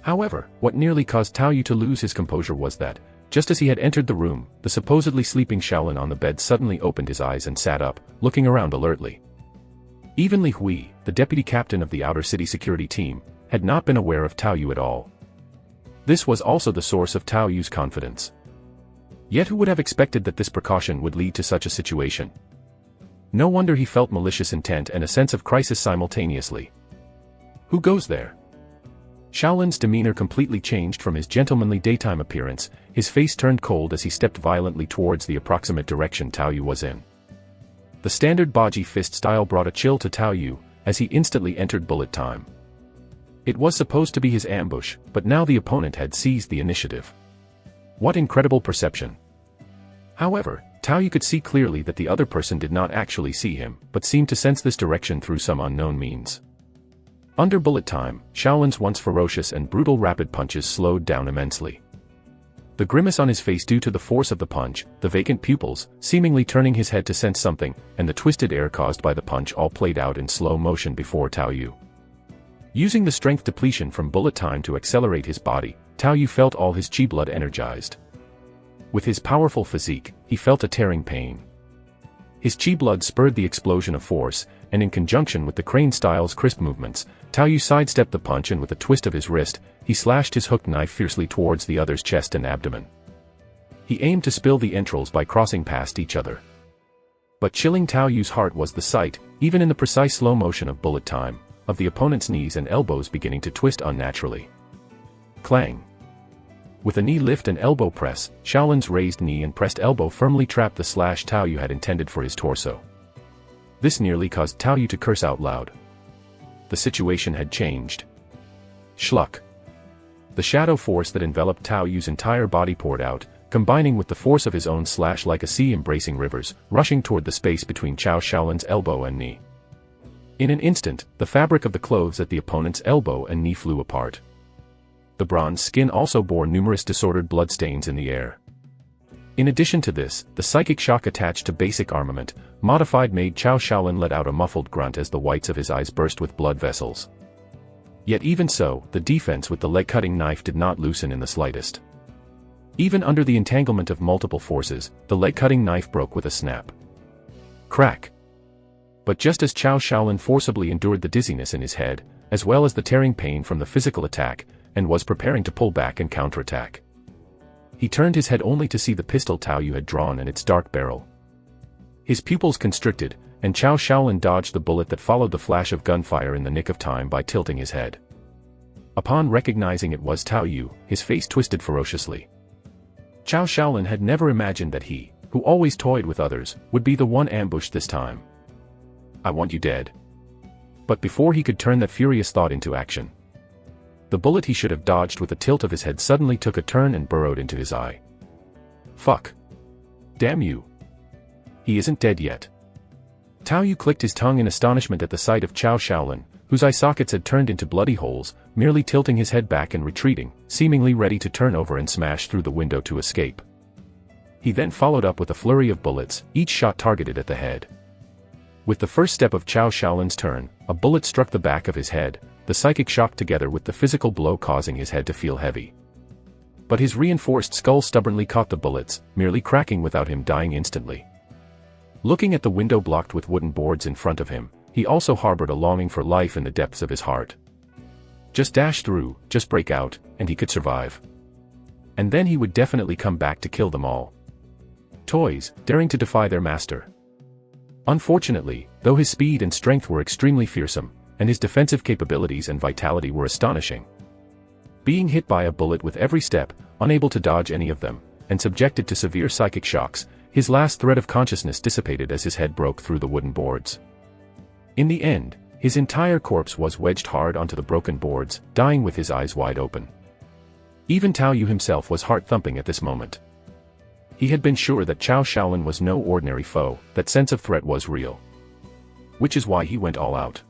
However, what nearly caused Tao Yu to lose his composure was that, just as he had entered the room, the supposedly sleeping Shaolin on the bed suddenly opened his eyes and sat up, looking around alertly. Even Li Hui, the deputy captain of the outer city security team, had not been aware of Tao Yu at all. This was also the source of Tao Yu's confidence. Yet who would have expected that this precaution would lead to such a situation? No wonder he felt malicious intent and a sense of crisis simultaneously. Who goes there? Shaolin's demeanor completely changed from his gentlemanly daytime appearance, his face turned cold as he stepped violently towards the approximate direction Tao Yu was in. The standard Baji fist style brought a chill to Tao Yu, as he instantly entered bullet time. It was supposed to be his ambush, but now the opponent had seized the initiative. What incredible perception! However, Tao Yu could see clearly that the other person did not actually see him, but seemed to sense this direction through some unknown means. Under bullet time, Shaolin's once ferocious and brutal rapid punches slowed down immensely. The grimace on his face due to the force of the punch, the vacant pupils, seemingly turning his head to sense something, and the twisted air caused by the punch all played out in slow motion before Tao Yu. Using the strength depletion from bullet time to accelerate his body, Tao Yu felt all his qi blood energized. With his powerful physique, he felt a tearing pain. His qi blood spurred the explosion of force, and in conjunction with the crane-style's crisp movements, Tao Yu sidestepped the punch and with a twist of his wrist, he slashed his hooked knife fiercely towards the other's chest and abdomen. He aimed to spill the entrails by crossing past each other. But chilling Tao Yu's heart was the sight, even in the precise slow motion of bullet time, of the opponent's knees and elbows beginning to twist unnaturally. Clang! With a knee lift and elbow press, Shaolin's raised knee and pressed elbow firmly trapped the slash Tao Yu had intended for his torso. This nearly caused Tao Yu to curse out loud. The situation had changed. Schluck. The shadow force that enveloped Tao Yu's entire body poured out, combining with the force of his own slash like a sea embracing rivers, rushing toward the space between Shaolin's elbow and knee. In an instant, the fabric of the clothes at the opponent's elbow and knee flew apart. The bronze skin also bore numerous disordered bloodstains in the air. In addition to this, the psychic shock attached to basic armament, modified made Shaolin let out a muffled grunt as the whites of his eyes burst with blood vessels. Yet even so, the defense with the leg-cutting knife did not loosen in the slightest. Even under the entanglement of multiple forces, the leg-cutting knife broke with a snap. Crack! But just as Shaolin forcibly endured the dizziness in his head, as well as the tearing pain from the physical attack, and was preparing to pull back and counterattack, he turned his head only to see the pistol Tao Yu had drawn and its dark barrel. His pupils constricted, and Shaolin dodged the bullet that followed the flash of gunfire in the nick of time by tilting his head. Upon recognizing it was Tao Yu, his face twisted ferociously. Shaolin had never imagined that he, who always toyed with others, would be the one ambushed this time. I want you dead. But before he could turn that furious thought into action, the bullet he should have dodged with a tilt of his head suddenly took a turn and burrowed into his eye. Fuck. Damn you. He isn't dead yet. Tao Yu clicked his tongue in astonishment at the sight of Shaolin, whose eye sockets had turned into bloody holes, merely tilting his head back and retreating, seemingly ready to turn over and smash through the window to escape. He then followed up with a flurry of bullets, each shot targeted at the head. With the first step of Shaolin's turn, a bullet struck the back of his head, the psychic shock together with the physical blow causing his head to feel heavy. But his reinforced skull stubbornly caught the bullets, merely cracking without him dying instantly. Looking at the window blocked with wooden boards in front of him, he also harbored a longing for life in the depths of his heart. Just dash through, just break out, and he could survive. And then he would definitely come back to kill them all. Toys, daring to defy their master. Unfortunately, though his speed and strength were extremely fearsome, and his defensive capabilities and vitality were astonishing, being hit by a bullet with every step, unable to dodge any of them, and subjected to severe psychic shocks, his last thread of consciousness dissipated as his head broke through the wooden boards. In the end, His entire corpse was wedged hard onto the broken boards, dying with his eyes wide open. Even Tao Yu himself was heart-thumping at this moment. He had been sure that Chao Shaolin was no ordinary foe, that sense of threat was real. Which is why he went all out.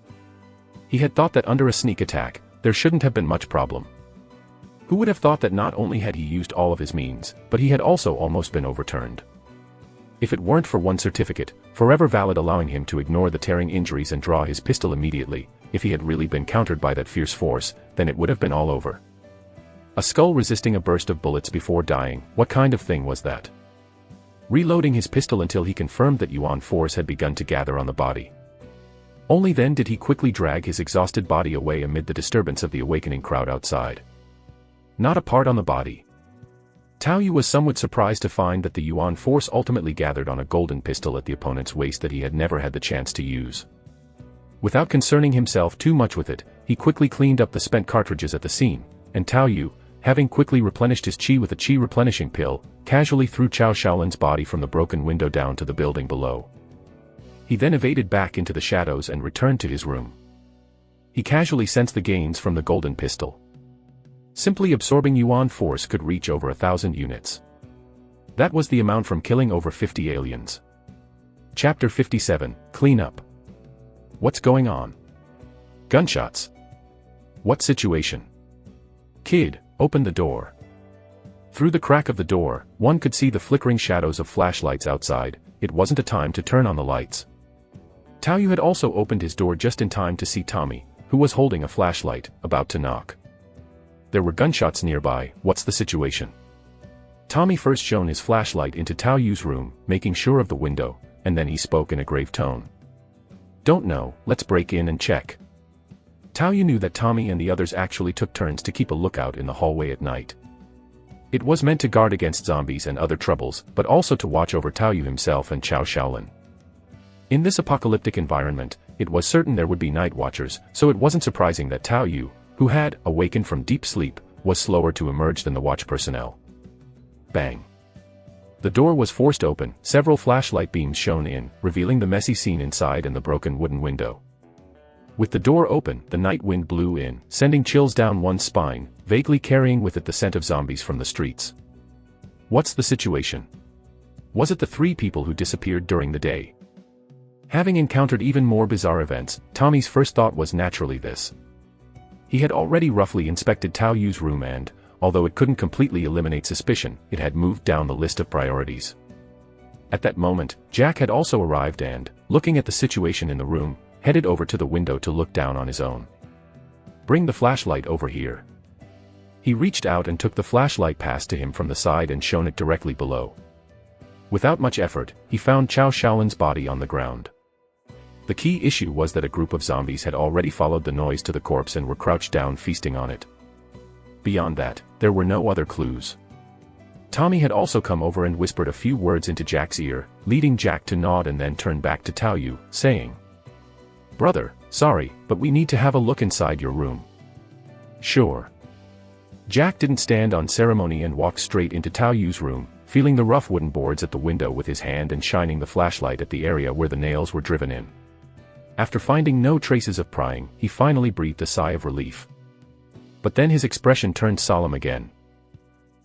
He had thought that under a sneak attack, there shouldn't have been much problem. Who would have thought that not only had he used all of his means, but he had also almost been overturned? If it weren't for one certificate, forever valid allowing him to ignore the tearing injuries and draw his pistol immediately, if he had really been countered by that fierce force, then it would have been all over. A skull resisting a burst of bullets before dying, what kind of thing was that? Reloading his pistol until he confirmed that Yuan force had begun to gather on the body. Only then did he quickly drag his exhausted body away amid the disturbance of the awakening crowd outside. Not a part on the body. Tao Yu was somewhat surprised to find that the Yuan force ultimately gathered on a golden pistol at the opponent's waist that he had never had the chance to use. Without concerning himself too much with it, he quickly cleaned up the spent cartridges at the scene, and Tao Yu, having quickly replenished his chi with a chi replenishing pill, casually threw Chao Shaolin's body from the broken window down to the building below. He then evaded back into the shadows and returned to his room. He casually sensed the gains from the golden pistol. Simply absorbing Yuan force could reach over 1,000 units. That was the amount from killing over 50 aliens. Chapter 57, Clean Up. What's going on? Gunshots. What situation? Kid, open the door. Through the crack of the door, one could see the flickering shadows of flashlights outside. It wasn't a time to turn on the lights. Tao Yu had also opened his door just in time to see Tommy, who was holding a flashlight, about to knock. There were gunshots nearby. What's the situation? Tommy first shone his flashlight into Tao Yu's room, making sure of the window, and then he spoke in a grave tone. Don't know, let's break in and check. Tao Yu knew that Tommy and the others actually took turns to keep a lookout in the hallway at night. It was meant to guard against zombies and other troubles, but also to watch over Tao Yu himself and Chao Shaolin. In this apocalyptic environment, it was certain there would be night watchers, so it wasn't surprising that Tao Yu, who had awakened from deep sleep, was slower to emerge than the watch personnel. Bang. The door was forced open, several flashlight beams shone in, revealing the messy scene inside and the broken wooden window. With the door open, the night wind blew in, sending chills down one's spine, vaguely carrying with it the scent of zombies from the streets. What's the situation? Was it the 3 people who disappeared during the day? Having encountered even more bizarre events, Tommy's first thought was naturally this. He had already roughly inspected Tao Yu's room and, although it couldn't completely eliminate suspicion, it had moved down the list of priorities. At that moment, Jack had also arrived and, looking at the situation in the room, headed over to the window to look down on his own. Bring the flashlight over here. He reached out and took the flashlight passed to him from the side and shone it directly below. Without much effort, he found Chao Shaolin's body on the ground. The key issue was that a group of zombies had already followed the noise to the corpse and were crouched down feasting on it. Beyond that, there were no other clues. Tommy had also come over and whispered a few words into Jack's ear, leading Jack to nod and then turn back to Tao Yu, saying, "Brother, sorry, but we need to have a look inside your room." "Sure." Jack didn't stand on ceremony and walked straight into Tao Yu's room, feeling the rough wooden boards at the window with his hand and shining the flashlight at the area where the nails were driven in. After finding no traces of prying, he finally breathed a sigh of relief. But then his expression turned solemn again.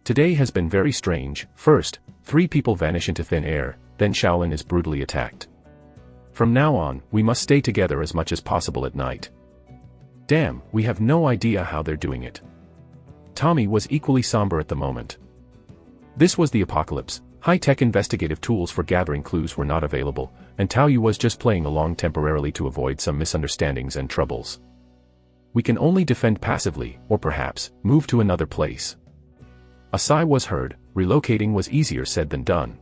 Today has been very strange. First, 3 people vanish into thin air, then Shaolin is brutally attacked. From now on, we must stay together as much as possible at night. Damn, we have no idea how they're doing it. Tommy was equally somber at the moment. This was the apocalypse. High-tech investigative tools for gathering clues were not available, and Tao Yu was just playing along temporarily to avoid some misunderstandings and troubles. We can only defend passively, or perhaps, move to another place. A sigh was heard. Relocating was easier said than done.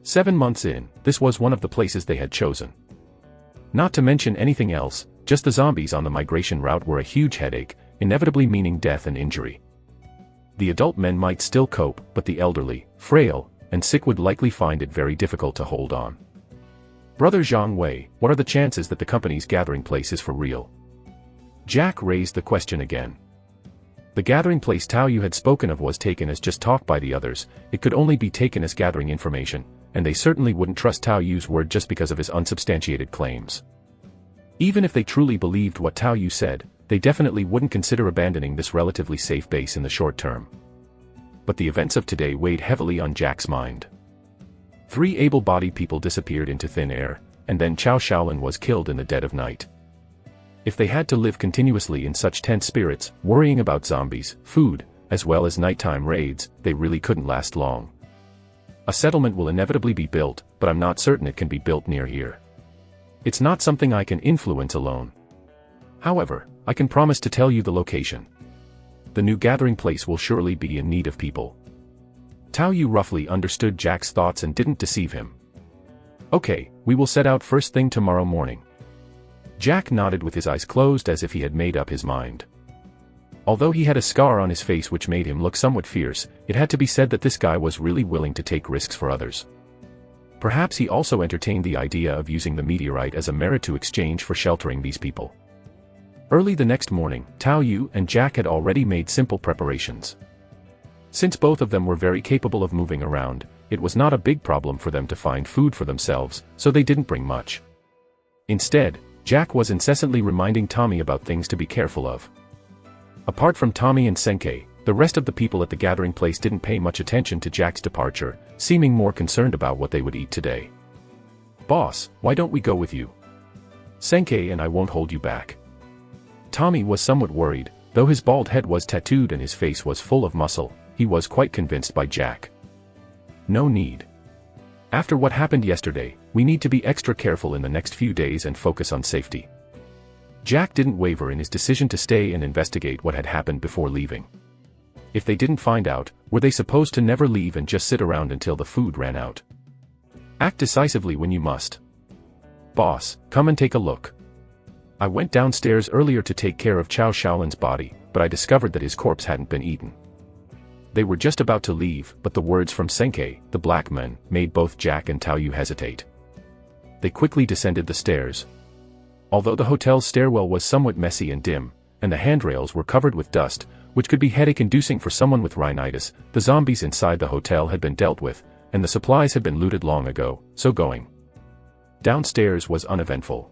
7 months in, this was one of the places they had chosen. Not to mention anything else, just the zombies on the migration route were a huge headache, inevitably meaning death and injury. The adult men might still cope, but the elderly, frail, and sick would likely find it very difficult to hold on. Brother Zhang Wei, what are the chances that the company's gathering place is for real? Jack raised the question again. The gathering place Tao Yu had spoken of was taken as just talk by the others. It could only be taken as gathering information, and they certainly wouldn't trust Tao Yu's word just because of his unsubstantiated claims. Even if they truly believed what Tao Yu said, they definitely wouldn't consider abandoning this relatively safe base in the short term. But the events of today weighed heavily on Jack's mind. 3 able-bodied people disappeared into thin air, and then Cao Shaolin was killed in the dead of night. If they had to live continuously in such tense spirits, worrying about zombies, food, as well as nighttime raids, they really couldn't last long. A settlement will inevitably be built, but I'm not certain it can be built near here. It's not something I can influence alone. However, I can promise to tell you the location. The new gathering place will surely be in need of people. Tao Yu roughly understood Jack's thoughts and didn't deceive him. Okay, we will set out first thing tomorrow morning. Jack nodded with his eyes closed as if he had made up his mind. Although he had a scar on his face which made him look somewhat fierce, it had to be said that this guy was really willing to take risks for others. Perhaps he also entertained the idea of using the meteorite as a merit to exchange for sheltering these people. Early the next morning, Tao Yu and Jack had already made simple preparations. Since both of them were very capable of moving around, it was not a big problem for them to find food for themselves, so they didn't bring much. Instead, Jack was incessantly reminding Tommy about things to be careful of. Apart from Tommy and Senkei, the rest of the people at the gathering place didn't pay much attention to Jack's departure, seeming more concerned about what they would eat today. "Boss, why don't we go with you? Senkei and I won't hold you back." Tommy was somewhat worried, though his bald head was tattooed and his face was full of muscle, he was quite convinced by Jack. "No need. After what happened yesterday, we need to be extra careful in the next few days and focus on safety." Jack didn't waver in his decision to stay and investigate what had happened before leaving. If they didn't find out, were they supposed to never leave and just sit around until the food ran out? Act decisively when you must. "Boss, come and take a look. I went downstairs earlier to take care of Cao Shaolin's body, but I discovered that his corpse hadn't been eaten." They were just about to leave, but the words from Senkei, the black man, made both Jack and Tao Yu hesitate. They quickly descended the stairs. Although the hotel's stairwell was somewhat messy and dim, and the handrails were covered with dust, which could be headache-inducing for someone with rhinitis, the zombies inside the hotel had been dealt with, and the supplies had been looted long ago, so going downstairs was uneventful.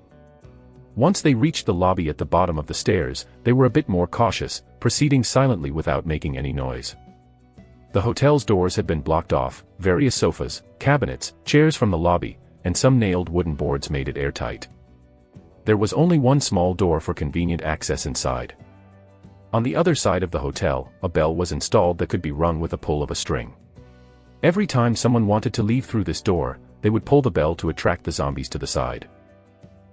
Once they reached the lobby at the bottom of the stairs, they were a bit more cautious, proceeding silently without making any noise. The hotel's doors had been blocked off, various sofas, cabinets, chairs from the lobby, and some nailed wooden boards made it airtight. There was only one small door for convenient access inside. On the other side of the hotel, a bell was installed that could be rung with a pull of a string. Every time someone wanted to leave through this door, they would pull the bell to attract the zombies to the side.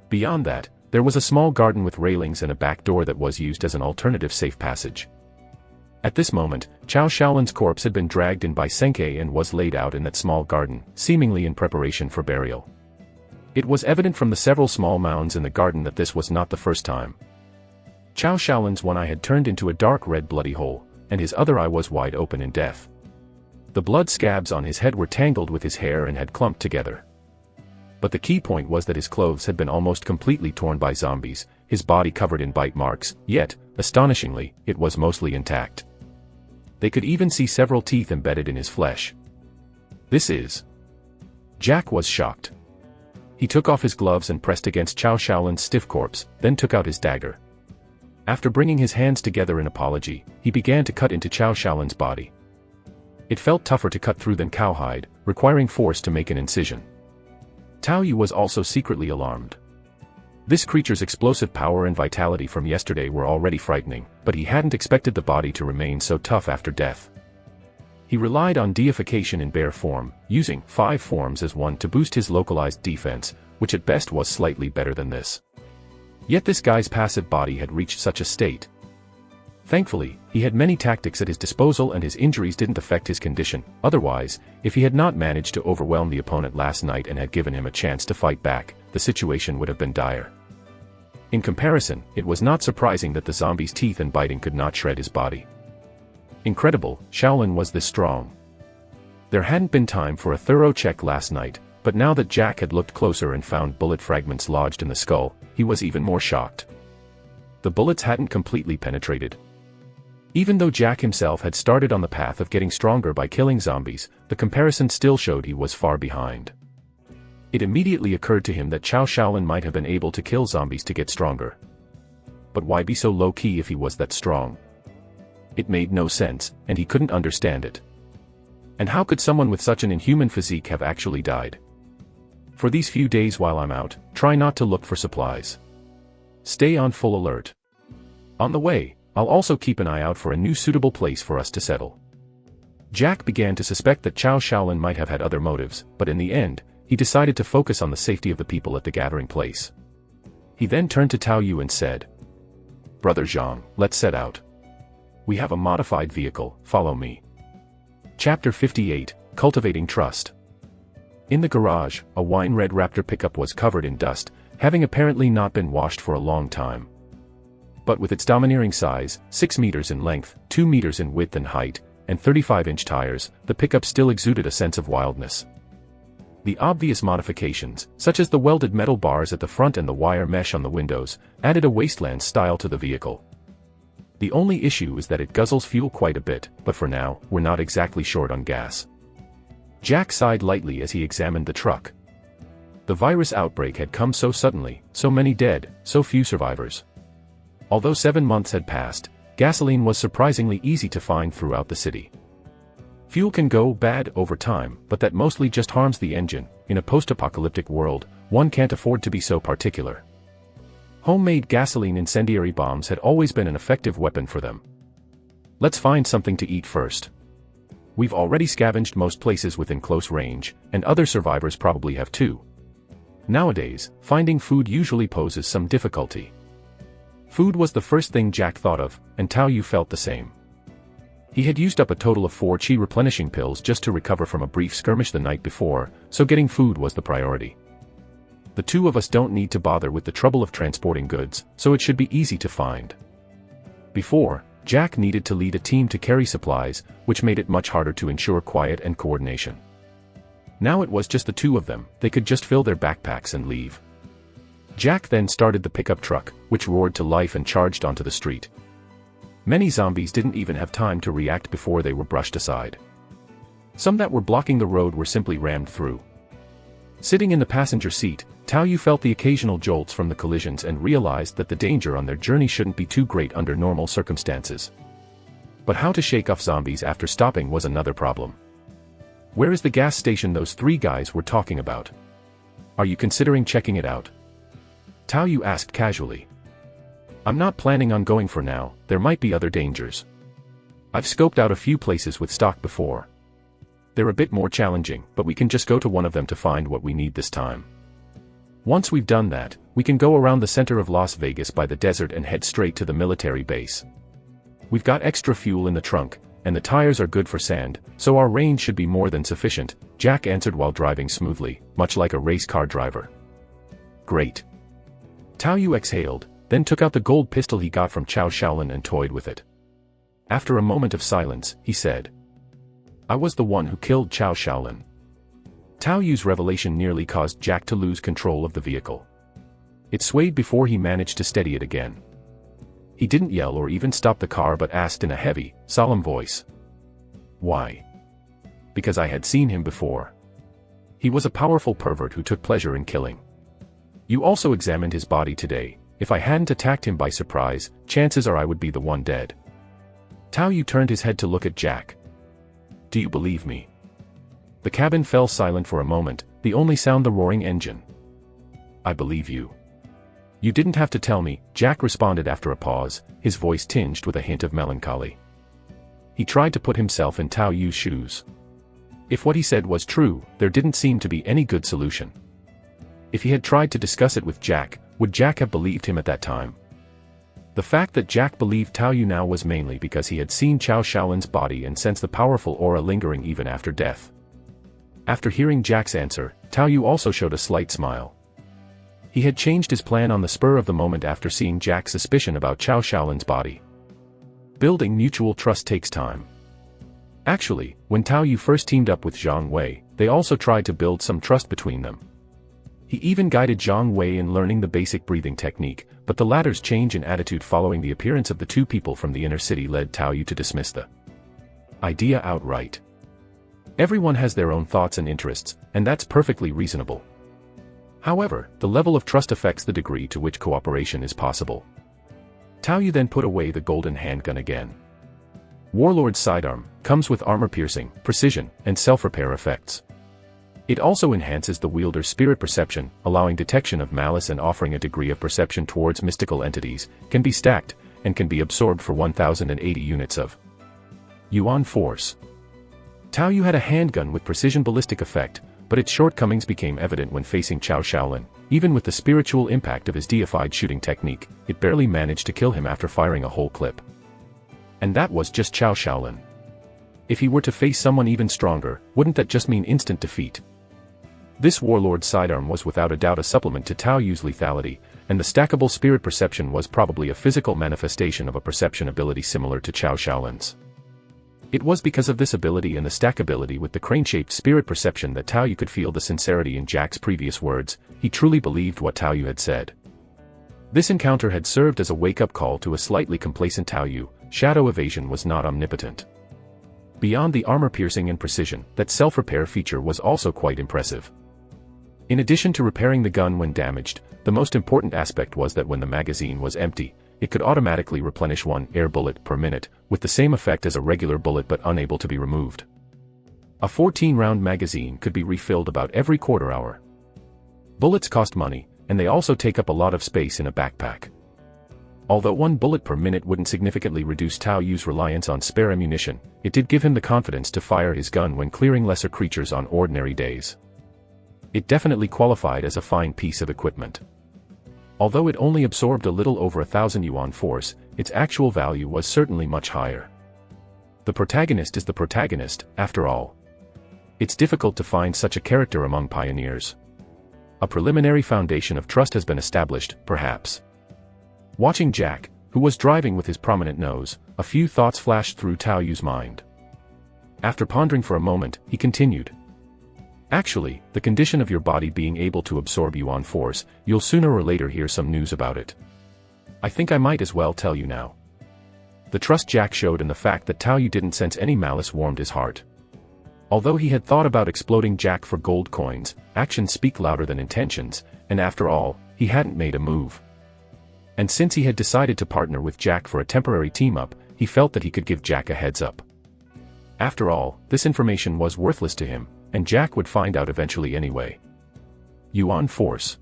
Beyond that, there was a small garden with railings and a back door that was used as an alternative safe passage. At this moment, Cao Shaolin's corpse had been dragged in by Senkei and was laid out in that small garden, seemingly in preparation for burial. It was evident from the several small mounds in the garden that this was not the first time. Cao Shaolin's one eye had turned into a dark red bloody hole, and his other eye was wide open in death. The blood scabs on his head were tangled with his hair and had clumped together. But the key point was that his clothes had been almost completely torn by zombies, his body covered in bite marks, yet, astonishingly, it was mostly intact. They could even see several teeth embedded in his flesh. "This is..." Jack was shocked. He took off his gloves and pressed against Cao Shaolin's stiff corpse, then took out his dagger. After bringing his hands together in apology, he began to cut into Cao Shaolin's body. It felt tougher to cut through than cowhide, requiring force to make an incision. Tao Yu was also secretly alarmed. This creature's explosive power and vitality from yesterday were already frightening, but he hadn't expected the body to remain so tough after death. He relied on deification in bear form, using 5 forms as one to boost his localized defense, which at best was slightly better than this. Yet this guy's passive body had reached such a state. Thankfully, he had many tactics at his disposal and his injuries didn't affect his condition. Otherwise, if he had not managed to overwhelm the opponent last night and had given him a chance to fight back, the situation would have been dire. In comparison, it was not surprising that the zombie's teeth and biting could not shred his body. Incredible, Shaolin was this strong. There hadn't been time for a thorough check last night, but now that Jack had looked closer and found bullet fragments lodged in the skull, he was even more shocked. The bullets hadn't completely penetrated. Even though Jack himself had started on the path of getting stronger by killing zombies, the comparison still showed he was far behind. It immediately occurred to him that Cao Shaolin might have been able to kill zombies to get stronger. But why be so low-key if he was that strong? It made no sense, and he couldn't understand it. And how could someone with such an inhuman physique have actually died? For these few days while I'm out, try not to look for supplies. Stay on full alert. On the way, I'll also keep an eye out for a new suitable place for us to settle. Jack began to suspect that Cao Shaolin might have had other motives, but in the end, he decided to focus on the safety of the people at the gathering place. He then turned to Tao Yu and said, "Brother Zhang, let's set out. We have a modified vehicle, follow me." Chapter 58, Cultivating Trust. In the garage, a wine-red Raptor pickup was covered in dust, having apparently not been washed for a long time. But with its domineering size, 6 meters in length, 2 meters in width and height, and 35-inch tires, the pickup still exuded a sense of wildness. The obvious modifications, such as the welded metal bars at the front and the wire mesh on the windows, added a wasteland style to the vehicle. The only issue is that it guzzles fuel quite a bit, but for now, we're not exactly short on gas. Jack sighed lightly as he examined the truck. The virus outbreak had come so suddenly, so many dead, so few survivors. Although 7 months had passed, gasoline was surprisingly easy to find throughout the city. Fuel can go bad over time, but that mostly just harms the engine. In a post-apocalyptic world, one can't afford to be so particular. Homemade gasoline incendiary bombs had always been an effective weapon for them. Let's find something to eat first. We've already scavenged most places within close range, and other survivors probably have too. Nowadays, finding food usually poses some difficulty. Food was the first thing Jack thought of, and Tao Yu felt the same. He had used up a total of 4 chi replenishing pills just to recover from a brief skirmish the night before, so getting food was the priority. The two of us don't need to bother with the trouble of transporting goods, so it should be easy to find. Before, Jack needed to lead a team to carry supplies, which made it much harder to ensure quiet and coordination. Now it was just the two of them, they could just fill their backpacks and leave. Jack then started the pickup truck, which roared to life and charged onto the street. Many zombies didn't even have time to react before they were brushed aside. Some that were blocking the road were simply rammed through. Sitting in the passenger seat, Tao Yu felt the occasional jolts from the collisions and realized that the danger on their journey shouldn't be too great under normal circumstances. But how to shake off zombies after stopping was another problem. Where is the gas station those 3 guys were talking about? Are you considering checking it out? Tao Yu asked casually. I'm not planning on going for now, there might be other dangers. I've scoped out a few places with stock before. They're a bit more challenging, but we can just go to one of them to find what we need this time. Once we've done that, we can go around the center of Las Vegas by the desert and head straight to the military base. We've got extra fuel in the trunk, and the tires are good for sand, so our range should be more than sufficient, Jack answered while driving smoothly, much like a race car driver. Great. Tao Yu exhaled, then took out the gold pistol he got from Cao Shaolin and toyed with it. After a moment of silence, he said, I was the one who killed Cao Shaolin. Tao Yu's revelation nearly caused Jack to lose control of the vehicle. It swayed before he managed to steady it again. He didn't yell or even stop the car but asked in a heavy, solemn voice. Why? Because I had seen him before. He was a powerful pervert who took pleasure in killing. You also examined his body today. If I hadn't attacked him by surprise, chances are I would be the one dead. Tao Yu turned his head to look at Jack. Do you believe me? The cabin fell silent for a moment, the only sound the roaring engine. I believe you. You didn't have to tell me, Jack responded after a pause, his voice tinged with a hint of melancholy. He tried to put himself in Tao Yu's shoes. If what he said was true, there didn't seem to be any good solution. If he had tried to discuss it with Jack, would Jack have believed him at that time? The fact that Jack believed Tao Yu now was mainly because he had seen Cao Shaolin's body and sensed the powerful aura lingering even after death. After hearing Jack's answer, Tao Yu also showed a slight smile. He had changed his plan on the spur of the moment after seeing Jack's suspicion about Cao Shaolin's body. Building mutual trust takes time. Actually, when Tao Yu first teamed up with Zhang Wei, they also tried to build some trust between them. He even guided Zhang Wei in learning the basic breathing technique, but the latter's change in attitude following the appearance of the two people from the inner city led Tao Yu to dismiss the idea outright. Everyone has their own thoughts and interests, and that's perfectly reasonable. However, the level of trust affects the degree to which cooperation is possible. Tao Yu then put away the golden handgun again. Warlord's sidearm comes with armor-piercing, precision, and self-repair effects. It also enhances the wielder's spirit perception, allowing detection of malice and offering a degree of perception towards mystical entities, can be stacked, and can be absorbed for 1080 units of Yuan force. Tao Yu had a handgun with precision ballistic effect, but its shortcomings became evident when facing Cao Shaolin. Even with the spiritual impact of his deified shooting technique, it barely managed to kill him after firing a whole clip. And that was just Cao Shaolin. If he were to face someone even stronger, wouldn't that just mean instant defeat? This warlord's sidearm was without a doubt a supplement to Tao Yu's lethality, and the stackable spirit perception was probably a physical manifestation of a perception ability similar to Cao Shaolin's. It was because of this ability and the stackability with the crane-shaped spirit perception that Tao Yu could feel the sincerity in Jack's previous words. He truly believed what Tao Yu had said. This encounter had served as a wake-up call to a slightly complacent Tao Yu. Shadow evasion was not omnipotent. Beyond the armor-piercing and precision, that self-repair feature was also quite impressive. In addition to repairing the gun when damaged, the most important aspect was that when the magazine was empty, it could automatically replenish one air bullet per minute, with the same effect as a regular bullet but unable to be removed. A 14-round magazine could be refilled about every quarter hour. Bullets cost money, and they also take up a lot of space in a backpack. Although one bullet per minute wouldn't significantly reduce Tao Yu's reliance on spare ammunition, it did give him the confidence to fire his gun when clearing lesser creatures on ordinary days. It definitely qualified as a fine piece of equipment. Although it only absorbed a little over 1,000 yuan force, its actual value was certainly much higher. The protagonist is the protagonist, after all. It's difficult to find such a character among pioneers. A preliminary foundation of trust has been established, perhaps. Watching Jack, who was driving with his prominent nose, a few thoughts flashed through Tao Yu's mind. After pondering for a moment, he continued. Actually, the condition of your body being able to absorb yuan force, you'll sooner or later hear some news about it. I think I might as well tell you now. The trust Jack showed and the fact that Tao Yu didn't sense any malice warmed his heart. Although he had thought about exploding Jack for gold coins, actions speak louder than intentions, and after all, he hadn't made a move. And since he had decided to partner with Jack for a temporary team-up, he felt that he could give Jack a heads-up. After all, this information was worthless to him, and Jack would find out eventually anyway. Yuan force.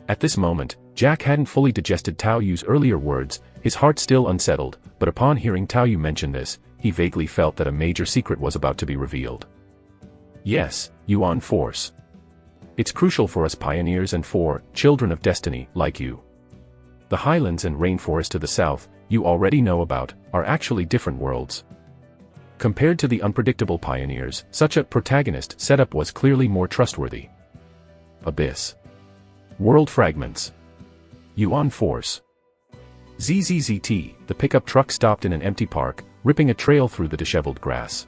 At this moment, Jack hadn't fully digested Tao Yu's earlier words, his heart still unsettled, but upon hearing Tao Yu mention this, he vaguely felt that a major secret was about to be revealed. Yes, Yuan force. It's crucial for us pioneers and for children of destiny like you. The highlands and rainforest to the south, you already know about, are actually different worlds. Compared to the unpredictable pioneers, such a protagonist setup was clearly more trustworthy. Abyss. World fragments. Yuan force. ZZZT, the pickup truck stopped in an empty park, ripping a trail through the disheveled grass.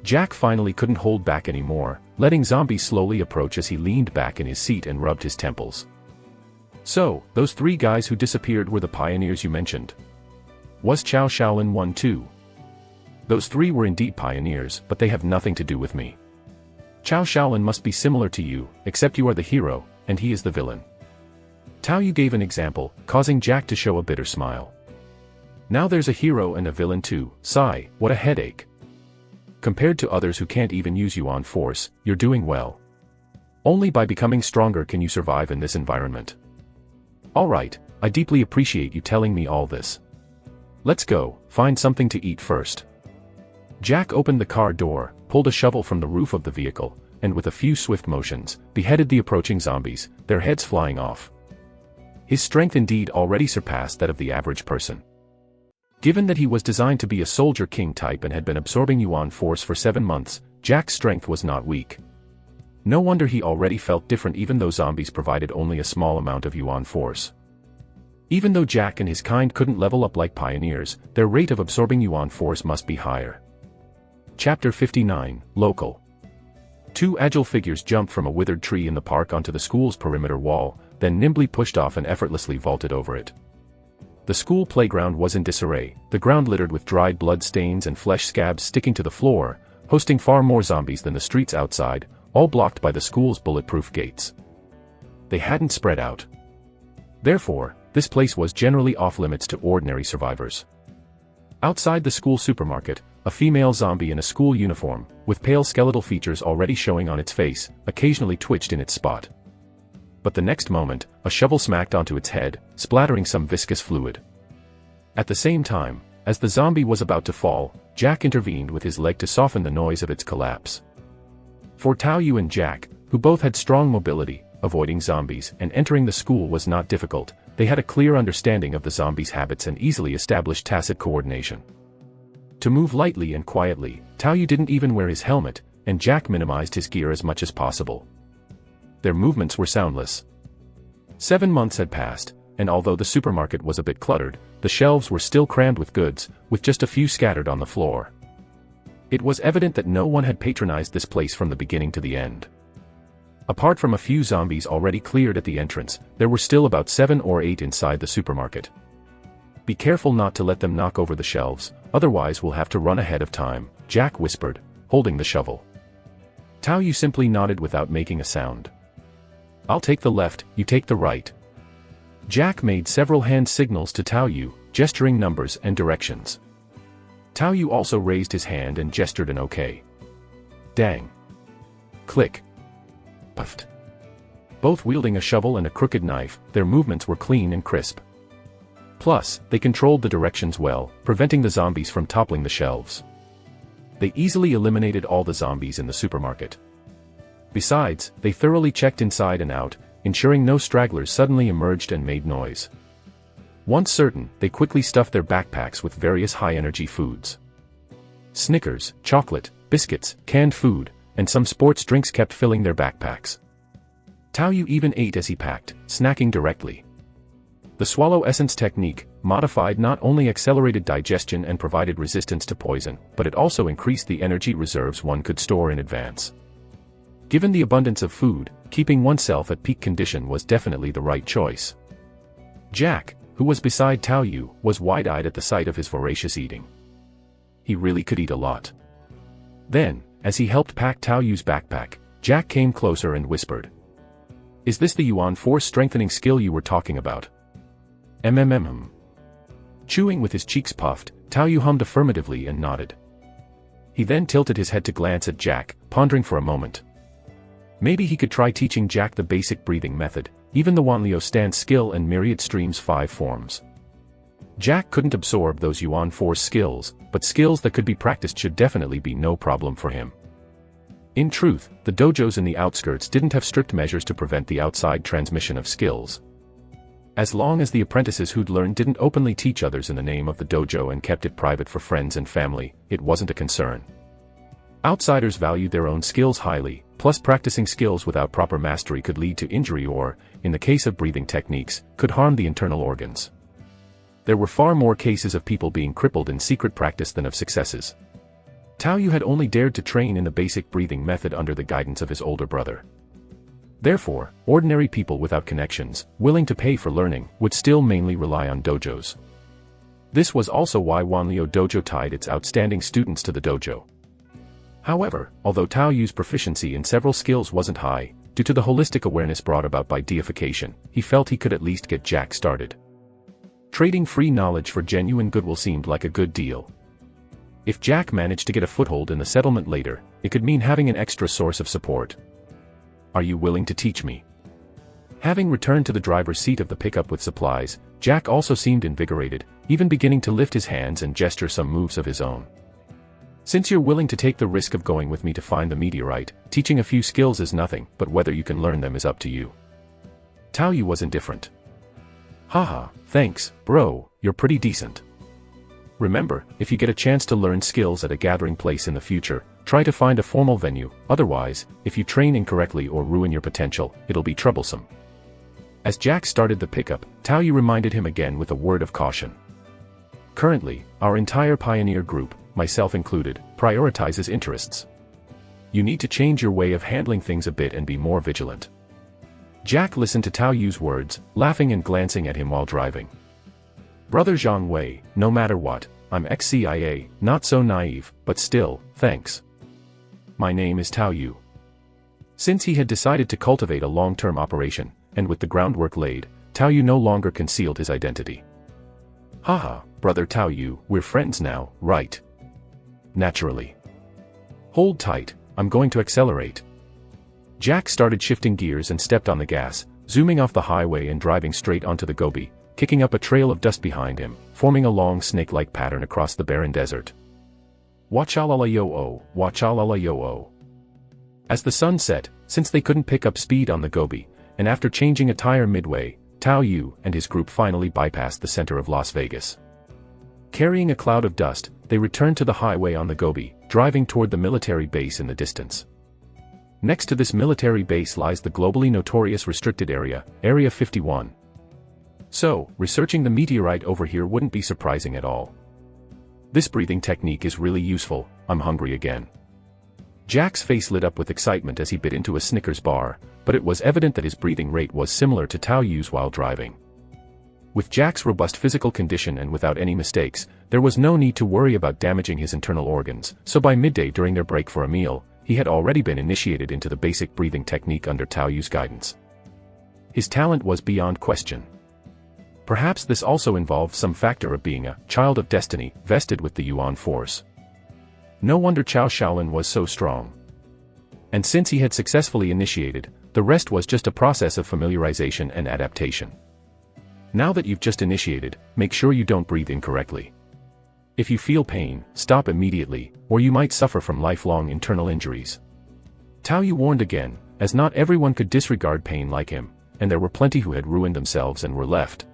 Jack finally couldn't hold back anymore, letting zombies slowly approach as he leaned back in his seat and rubbed his temples. So, those 3 guys who disappeared were the pioneers you mentioned. Was Cao Shaolin one too? Those 3 were indeed pioneers, but they have nothing to do with me. Cao Shaolin must be similar to you, except you are the hero, and he is the villain. Tao Yu gave an example, causing Jack to show a bitter smile. Now there's a hero and a villain too. Sigh, what a headache. Compared to others who can't even use yuan force, you're doing well. Only by becoming stronger can you survive in this environment. Alright, I deeply appreciate you telling me all this. Let's go, find something to eat first. Jack opened the car door, pulled a shovel from the roof of the vehicle, and with a few swift motions, beheaded the approaching zombies, their heads flying off. His strength indeed already surpassed that of the average person. Given that he was designed to be a soldier king type and had been absorbing yuan force for 7 months, Jack's strength was not weak. No wonder he already felt different even though zombies provided only a small amount of yuan force. Even though Jack and his kind couldn't level up like pioneers, their rate of absorbing yuan force must be higher. Chapter 59, Local. 2 agile figures jumped from a withered tree in the park onto the school's perimeter wall, then nimbly pushed off and effortlessly vaulted over it. The school playground was in disarray, the ground littered with dried blood stains and flesh scabs sticking to the floor, hosting far more zombies than the streets outside, all blocked by the school's bulletproof gates. they hadn't spread out. Therefore, this place was generally off-limits to ordinary survivors. Outside the school supermarket, a female zombie in a school uniform, with pale skeletal features already showing on its face, occasionally twitched in its spot. But the next moment, a shovel smacked onto its head, splattering some viscous fluid. At the same time, as the zombie was about to fall, Jack intervened with his leg to soften the noise of its collapse. For Tao Yu and Jack, who both had strong mobility, avoiding zombies and entering the school was not difficult. They had a clear understanding of the zombies' habits and easily established tacit coordination. To move lightly and quietly, Tao Yu didn't even wear his helmet, and Jack minimized his gear as much as possible. Their movements were soundless. 7 months had passed, and although the supermarket was a bit cluttered, the shelves were still crammed with goods, with just a few scattered on the floor. It was evident that no one had patronized this place from the beginning to the end. Apart from a few zombies already cleared at the entrance, there were still about 7 or 8 inside the supermarket. Be careful not to let them knock over the shelves, otherwise we'll have to run ahead of time, Jack whispered, holding the shovel. Tao Yu simply nodded without making a sound. I'll take the left, you take the right. Jack made several hand signals to Tao Yu, gesturing numbers and directions. Tao Yu also raised his hand and gestured an okay. Dang. Click. Puffed. Both wielding a shovel and a crooked knife, their movements were clean and crisp. Plus, they controlled the directions well, preventing the zombies from toppling the shelves. They easily eliminated all the zombies in the supermarket. Besides, they thoroughly checked inside and out, ensuring no stragglers suddenly emerged and made noise. Once certain, they quickly stuffed their backpacks with various high-energy foods. Snickers, chocolate, biscuits, canned food, and some sports drinks kept filling their backpacks. Tao Yu even ate as he packed, snacking directly. The swallow essence technique, modified, not only accelerated digestion and provided resistance to poison, but it also increased the energy reserves one could store in advance. Given the abundance of food, keeping oneself at peak condition was definitely the right choice. Jack, who was beside Tao Yu, was wide-eyed at the sight of his voracious eating. He really could eat a lot. Then, as he helped pack Tao Yu's backpack, Jack came closer and whispered. Is this the Yuan force strengthening skill you were talking about? Chewing with his cheeks puffed, Tao Yu hummed affirmatively and nodded. He then tilted his head to glance at Jack, pondering for a moment. Maybe he could try teaching Jack the basic breathing method, even the Wanliu stance skill and myriad streams 5 forms. Jack couldn't absorb those Yuan force skills, but skills that could be practiced should definitely be no problem for him. In truth, the dojos in the outskirts didn't have strict measures to prevent the outside transmission of skills. As long as the apprentices who'd learned didn't openly teach others in the name of the dojo and kept it private for friends and family, it wasn't a concern. Outsiders valued their own skills highly, plus practicing skills without proper mastery could lead to injury or, in the case of breathing techniques, could harm the internal organs. There were far more cases of people being crippled in secret practice than of successes. Tao Yu had only dared to train in the basic breathing method under the guidance of his older brother. Therefore, ordinary people without connections, willing to pay for learning, would still mainly rely on dojos. This was also why Wanliu Dojo tied its outstanding students to the dojo. However, although Tao Yu's proficiency in several skills wasn't high, due to the holistic awareness brought about by deification, he felt he could at least get Jack started. Trading free knowledge for genuine goodwill seemed like a good deal. If Jack managed to get a foothold in the settlement later, it could mean having an extra source of support. Are you willing to teach me? Having returned to the driver's seat of the pickup with supplies, Jack also seemed invigorated, even beginning to lift his hands and gesture some moves of his own. Since you're willing to take the risk of going with me to find the meteorite, teaching a few skills is nothing, but whether you can learn them is up to you. Tao Yu was indifferent. Haha, thanks, bro, you're pretty decent. Remember, if you get a chance to learn skills at a gathering place in the future, try to find a formal venue, otherwise, if you train incorrectly or ruin your potential, it'll be troublesome. As Jack started the pickup, Tao Yu reminded him again with a word of caution. Currently, our entire pioneer group, myself included, prioritizes interests. You need to change your way of handling things a bit and be more vigilant. Jack listened to Tao Yu's words, laughing and glancing at him while driving. Brother Zhang Wei, no matter what, I'm ex-CIA, not so naive, but still, thanks. My name is Tao Yu. Since he had decided to cultivate a long-term operation, and with the groundwork laid, Tao Yu no longer concealed his identity. Haha, brother Tao Yu, we're friends now, right? Naturally. Hold tight, I'm going to accelerate. Jack started shifting gears and stepped on the gas, zooming off the highway and driving straight onto the Gobi, kicking up a trail of dust behind him, forming a long snake-like pattern across the barren desert. Wachalala-yo-oh, wachalala-yo-oh. As the sun set, since they couldn't pick up speed on the Gobi, and after changing a tire midway, Tao Yu and his group finally bypassed the center of Las Vegas. Carrying a cloud of dust, they returned to the highway on the Gobi, driving toward the military base in the distance. Next to this military base lies the globally notorious restricted area, Area 51. So, researching the meteorite over here wouldn't be surprising at all. This breathing technique is really useful. I'm hungry again. Jack's face lit up with excitement as he bit into a Snickers bar, but it was evident that his breathing rate was similar to Tao Yu's while driving. With Jack's robust physical condition and without any mistakes, there was no need to worry about damaging his internal organs, so by midday during their break for a meal, he had already been initiated into the basic breathing technique under Tao Yu's guidance. His talent was beyond question. Perhaps this also involved some factor of being a child of destiny, vested with the Yuan force. No wonder Chao Shaolin was so strong. And since he had successfully initiated, the rest was just a process of familiarization and adaptation. Now that you've just initiated, make sure you don't breathe incorrectly. If you feel pain, stop immediately, or you might suffer from lifelong internal injuries. Tao Yu warned again, as not everyone could disregard pain like him, and there were plenty who had ruined themselves and were left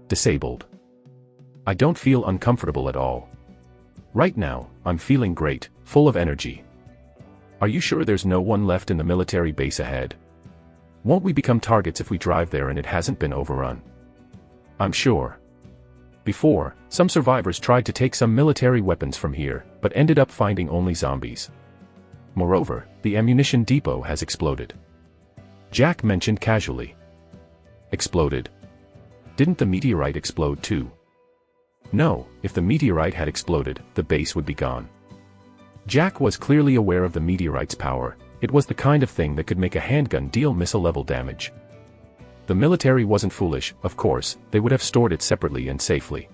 disabled. I don't feel uncomfortable at all. Right now, I'm feeling great, full of energy. Are you sure there's no one left in the military base ahead? Won't we become targets if we drive there and it hasn't been overrun? I'm sure. Before, some survivors tried to take some military weapons from here, but ended up finding only zombies. Moreover, the ammunition depot has exploded. Jack mentioned casually. Exploded? Didn't the meteorite explode too? No, if the meteorite had exploded, the base would be gone. Jack was clearly aware of the meteorite's power. It was the kind of thing that could make a handgun deal missile-level damage. The military wasn't foolish, of course, they would have stored it separately and safely.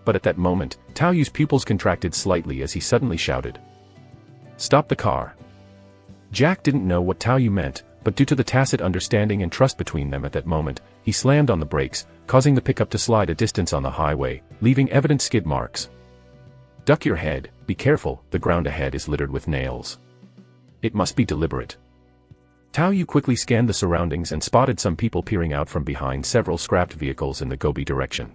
But at that moment, Tao Yu's pupils contracted slightly as he suddenly shouted. Stop the car. Jack didn't know what Tao Yu meant, but due to the tacit understanding and trust between them at that moment, he slammed on the brakes, causing the pickup to slide a distance on the highway, leaving evident skid marks. Duck your head, be careful, the ground ahead is littered with nails. It must be deliberate. Tao Yu quickly scanned the surroundings and spotted some people peering out from behind several scrapped vehicles in the Gobi direction.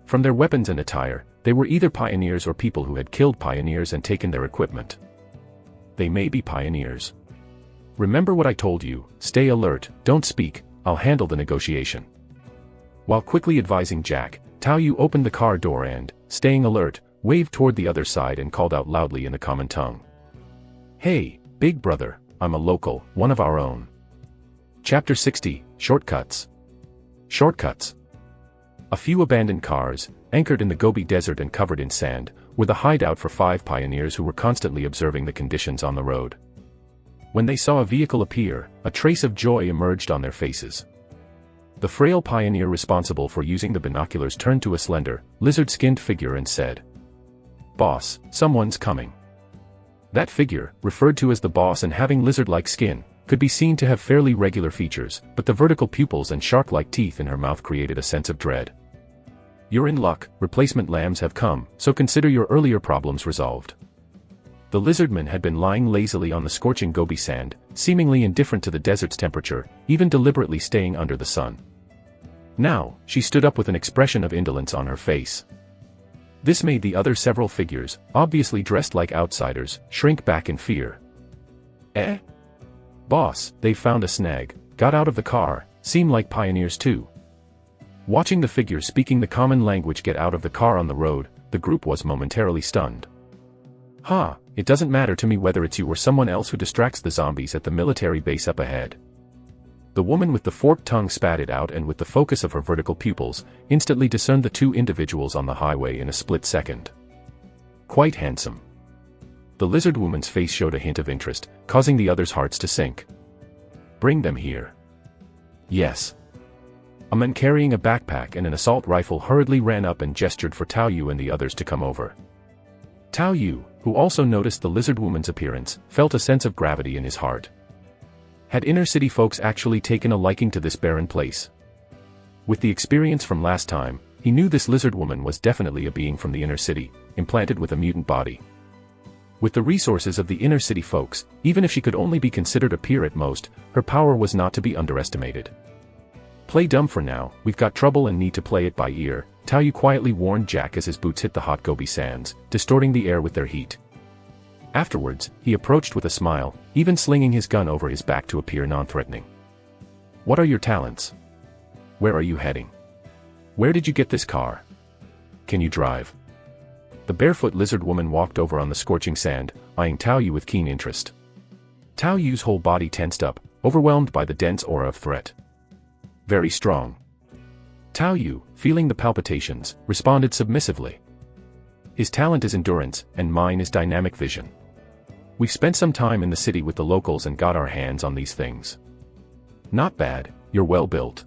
From their weapons and attire, they were either pioneers or people who had killed pioneers and taken their equipment. They may be pioneers. Remember what I told you, stay alert, don't speak, I'll handle the negotiation. While quickly advising Jack, Tao Yu opened the car door and, staying alert, waved toward the other side and called out loudly in the common tongue. Hey, big brother, I'm a local, one of our own. Chapter 60, Shortcuts. Shortcuts. A few abandoned cars, anchored in the Gobi Desert and covered in sand, were the hideout for 5 pioneers who were constantly observing the conditions on the road. When they saw a vehicle appear, a trace of joy emerged on their faces. The frail pioneer responsible for using the binoculars turned to a slender, lizard-skinned figure and said, "Boss, someone's coming." That figure, referred to as the boss and having lizard-like skin, could be seen to have fairly regular features, but the vertical pupils and shark-like teeth in her mouth created a sense of dread. You're in luck, replacement lambs have come, so consider your earlier problems resolved. The lizardman had been lying lazily on the scorching Gobi sand, seemingly indifferent to the desert's temperature, even deliberately staying under the sun. Now, she stood up with an expression of indolence on her face. This made the other several figures, obviously dressed like outsiders, shrink back in fear. Eh? Boss, they've found a snag, got out of the car, seem like pioneers too. Watching the figure speaking the common language get out of the car on the road, the group was momentarily stunned. Ha, it doesn't matter to me whether it's you or someone else who distracts the zombies at the military base up ahead. The woman with the forked tongue spat it out and with the focus of her vertical pupils, instantly discerned the 2 individuals on the highway in a split second. Quite handsome. The lizard woman's face showed a hint of interest, causing the others' hearts to sink. Bring them here. Yes. A man carrying a backpack and an assault rifle hurriedly ran up and gestured for Tao Yu and the others to come over. Tao Yu, who also noticed the lizard woman's appearance, felt a sense of gravity in his heart. Had inner city folks actually taken a liking to this barren place? With the experience from last time, he knew this lizard woman was definitely a being from the inner city, implanted with a mutant body. With the resources of the inner city folks, even if she could only be considered a peer at most, her power was not to be underestimated. Play dumb for now, we've got trouble and need to play it by ear, Tao Yu quietly warned Jack as his boots hit the hot Gobi sands, distorting the air with their heat. Afterwards, he approached with a smile, even slinging his gun over his back to appear non-threatening. What are your talents? Where are you heading? Where did you get this car? Can you drive? The barefoot lizard woman walked over on the scorching sand, eyeing Tao Yu with keen interest. Tao Yu's whole body tensed up, overwhelmed by the dense aura of threat. Very strong. Tao Yu, feeling the palpitations, responded submissively. His talent is endurance, and mine is dynamic vision. We've spent some time in the city with the locals and got our hands on these things. Not bad, you're well built.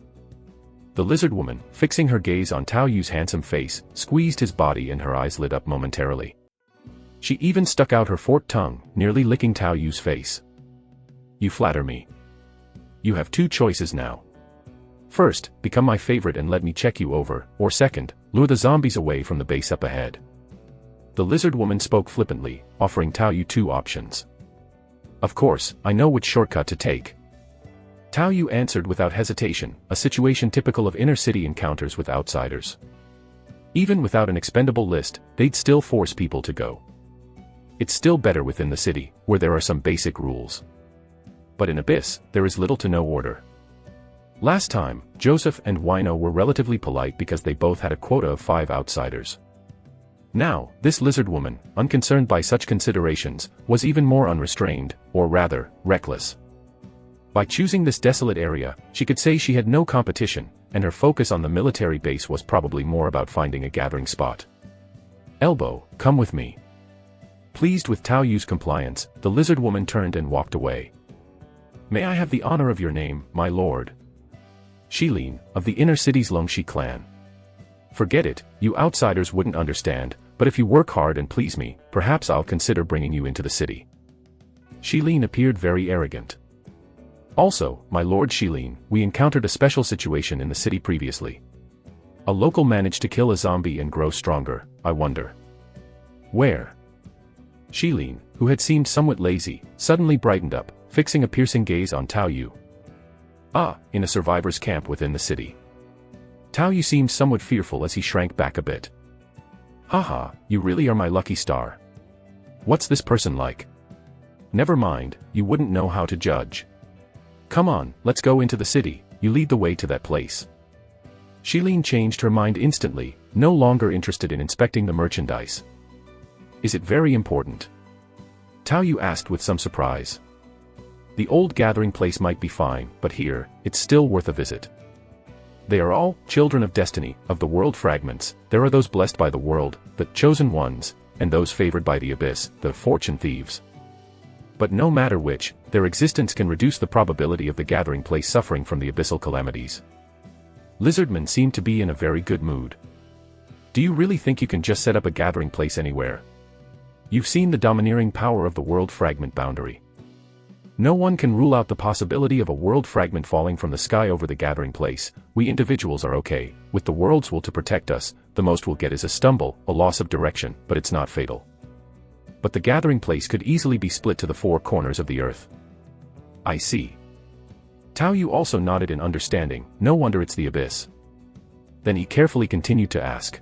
The lizard woman, fixing her gaze on Tao Yu's handsome face, squeezed his body and her eyes lit up momentarily. She even stuck out her forked tongue, nearly licking Tao Yu's face. You flatter me. You have two choices now. First, become my favorite and let me check you over, or second, lure the zombies away from the base up ahead. The lizard woman spoke flippantly, offering Tao Yu two options. Of course, I know which shortcut to take. Tao Yu answered without hesitation, a situation typical of inner city encounters with outsiders. Even without an expendable list, they'd still force people to go. It's still better within the city, where there are some basic rules. But in Abyss, there is little to no order. Last time, Joseph and Wino were relatively polite because they both had a quota of 5 outsiders. Now, this lizard woman, unconcerned by such considerations, was even more unrestrained, or rather, reckless. By choosing this desolate area, she could say she had no competition, and her focus on the military base was probably more about finding a gathering spot. Elbow, come with me. Pleased with Tao Yu's compliance, the lizard woman turned and walked away. May I have the honor of your name, my lord? Shilin, of the inner city's Longxi clan. Forget it, you outsiders wouldn't understand, but if you work hard and please me, perhaps I'll consider bringing you into the city. Shilin appeared very arrogant. Also, my lord Shilin, we encountered a special situation in the city previously. A local managed to kill a zombie and grow stronger, I wonder. Where? Shilin, who had seemed somewhat lazy, suddenly brightened up, fixing a piercing gaze on Tao Yu. Ah, in a survivor's camp within the city. Tao Yu seemed somewhat fearful as he shrank back a bit. Haha, you really are my lucky star. What's this person like? Never mind, you wouldn't know how to judge. Come on, let's go into the city, you lead the way to that place. Shilin changed her mind instantly, no longer interested in inspecting the merchandise. Is it very important? Tao Yu asked with some surprise. The old gathering place might be fine, but here, it's still worth a visit. They are all children of destiny, of the world fragments. There are those blessed by the world, the chosen ones, and those favored by the abyss, the fortune thieves. But no matter which, their existence can reduce the probability of the gathering place suffering from the abyssal calamities. Lizardman seemed to be in a very good mood. Do you really think you can just set up a gathering place anywhere? You've seen the domineering power of the world fragment boundary. No one can rule out the possibility of a world fragment falling from the sky over the gathering place. We individuals are okay, with the world's will to protect us. The most we'll get is a stumble, a loss of direction, but it's not fatal. But the gathering place could easily be split to the 4 corners of the earth. I see. Tao Yu also nodded in understanding, no wonder it's the abyss. Then he carefully continued to ask.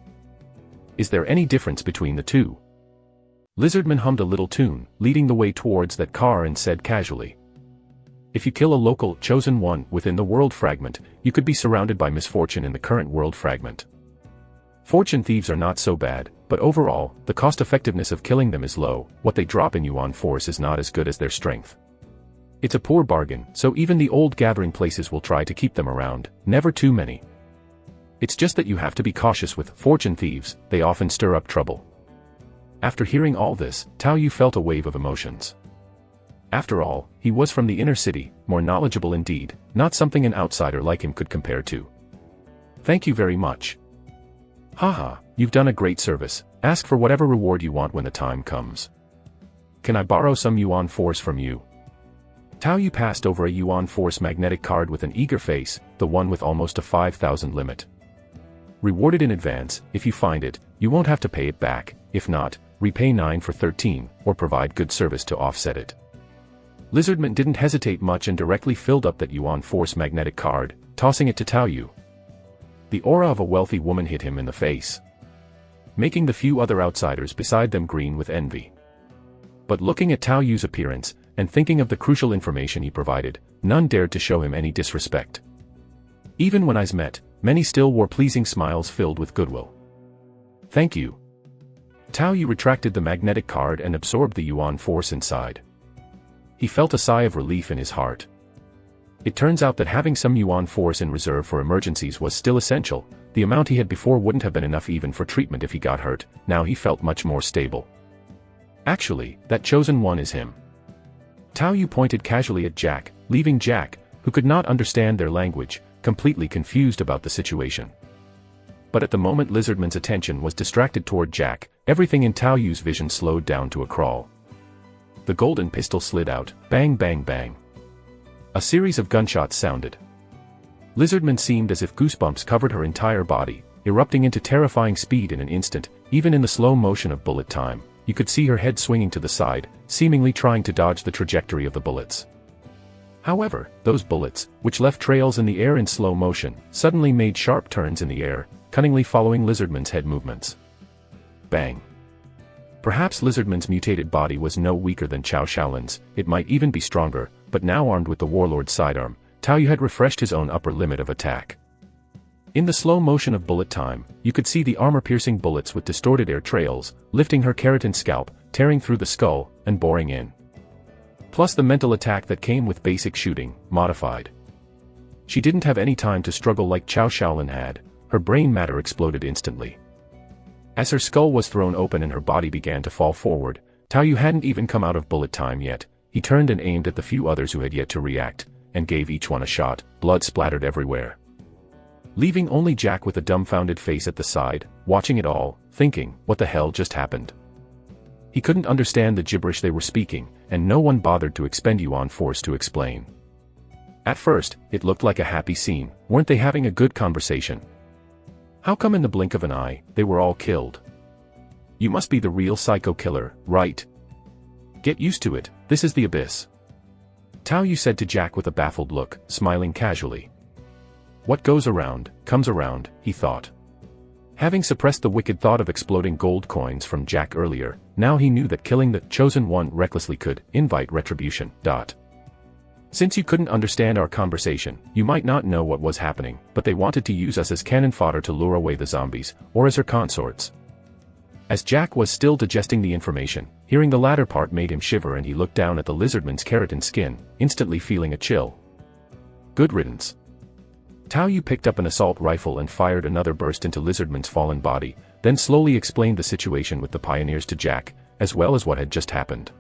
Is there any difference between the two? Lizardman hummed a little tune, leading the way towards that car and said casually. If you kill a local, chosen one, within the world fragment, you could be surrounded by misfortune in the current world fragment. Fortune thieves are not so bad, but overall, the cost-effectiveness of killing them is low. What they drop in you on force is not as good as their strength. It's a poor bargain, so even the old gathering places will try to keep them around, never too many. It's just that you have to be cautious with fortune thieves, they often stir up trouble. After hearing all this, Tao Yu felt a wave of emotions. After all, he was from the inner city, more knowledgeable indeed, not something an outsider like him could compare to. Thank you very much. Haha, you've done a great service. Ask for whatever reward you want when the time comes. Can I borrow some yuan force from you? Tao Yu passed over a yuan force magnetic card with an eager face, the one with almost a 5,000 limit. Rewarded in advance. If you find it, you won't have to pay it back. If not, repay 9 for 13, or provide good service to offset it. Lizardman didn't hesitate much and directly filled up that yuan force magnetic card, tossing it to Tao Yu. The aura of a wealthy woman hit him in the face, making the few other outsiders beside them green with envy. But looking at Tao Yu's appearance, and thinking of the crucial information he provided, none dared to show him any disrespect. Even when eyes met, many still wore pleasing smiles filled with goodwill. Thank you. Tao Yu retracted the magnetic card and absorbed the yuan force inside. He felt a sigh of relief in his heart. It turns out that having some yuan force in reserve for emergencies was still essential. The amount he had before wouldn't have been enough even for treatment if he got hurt. Now he felt much more stable. Actually, that chosen one is him. Tao Yu pointed casually at Jack, leaving Jack, who could not understand their language, completely confused about the situation. But at the moment Lizardman's attention was distracted toward Jack, everything in Tao Yu's vision slowed down to a crawl. The golden pistol slid out, bang bang bang. A series of gunshots sounded. Lizardman seemed as if goosebumps covered her entire body, erupting into terrifying speed in an instant. Even in the slow motion of bullet time, you could see her head swinging to the side, seemingly trying to dodge the trajectory of the bullets. However, those bullets, which left trails in the air in slow motion, suddenly made sharp turns in the air, cunningly following Lizardman's head movements. Bang. Perhaps Lizardman's mutated body was no weaker than Cao Shaolin's, it might even be stronger, but now armed with the warlord's sidearm, Tao Yu had refreshed his own upper limit of attack. In the slow motion of bullet time, you could see the armor-piercing bullets with distorted air trails, lifting her keratin scalp, tearing through the skull, and boring in. Plus the mental attack that came with basic shooting, modified. She didn't have any time to struggle like Cao Shaolin had. Her brain matter exploded instantly. As her skull was thrown open and her body began to fall forward, Tao Yu hadn't even come out of bullet time yet. He turned and aimed at the few others who had yet to react, and gave each one a shot. Blood splattered everywhere, leaving only Jack with a dumbfounded face at the side, watching it all, thinking, what the hell just happened? He couldn't understand the gibberish they were speaking, and no one bothered to expend yuan force to explain. At first, it looked like a happy scene. Weren't they having a good conversation? How come in the blink of an eye, they were all killed? You must be the real psycho killer, right? Get used to it, this is the abyss. Tao Yu said to Jack with a baffled look, smiling casually. What goes around, comes around, he thought. Having suppressed the wicked thought of exploding gold coins from Jack earlier, now he knew that killing the chosen one recklessly could invite retribution. Since you couldn't understand our conversation, you might not know what was happening, but they wanted to use us as cannon fodder to lure away the zombies, or as her consorts. As Jack was still digesting the information, hearing the latter part made him shiver and he looked down at the lizardman's keratin skin, instantly feeling a chill. Good riddance. Tao Yu picked up an assault rifle and fired another burst into Lizardman's fallen body, then slowly explained the situation with the pioneers to Jack, as well as what had just happened.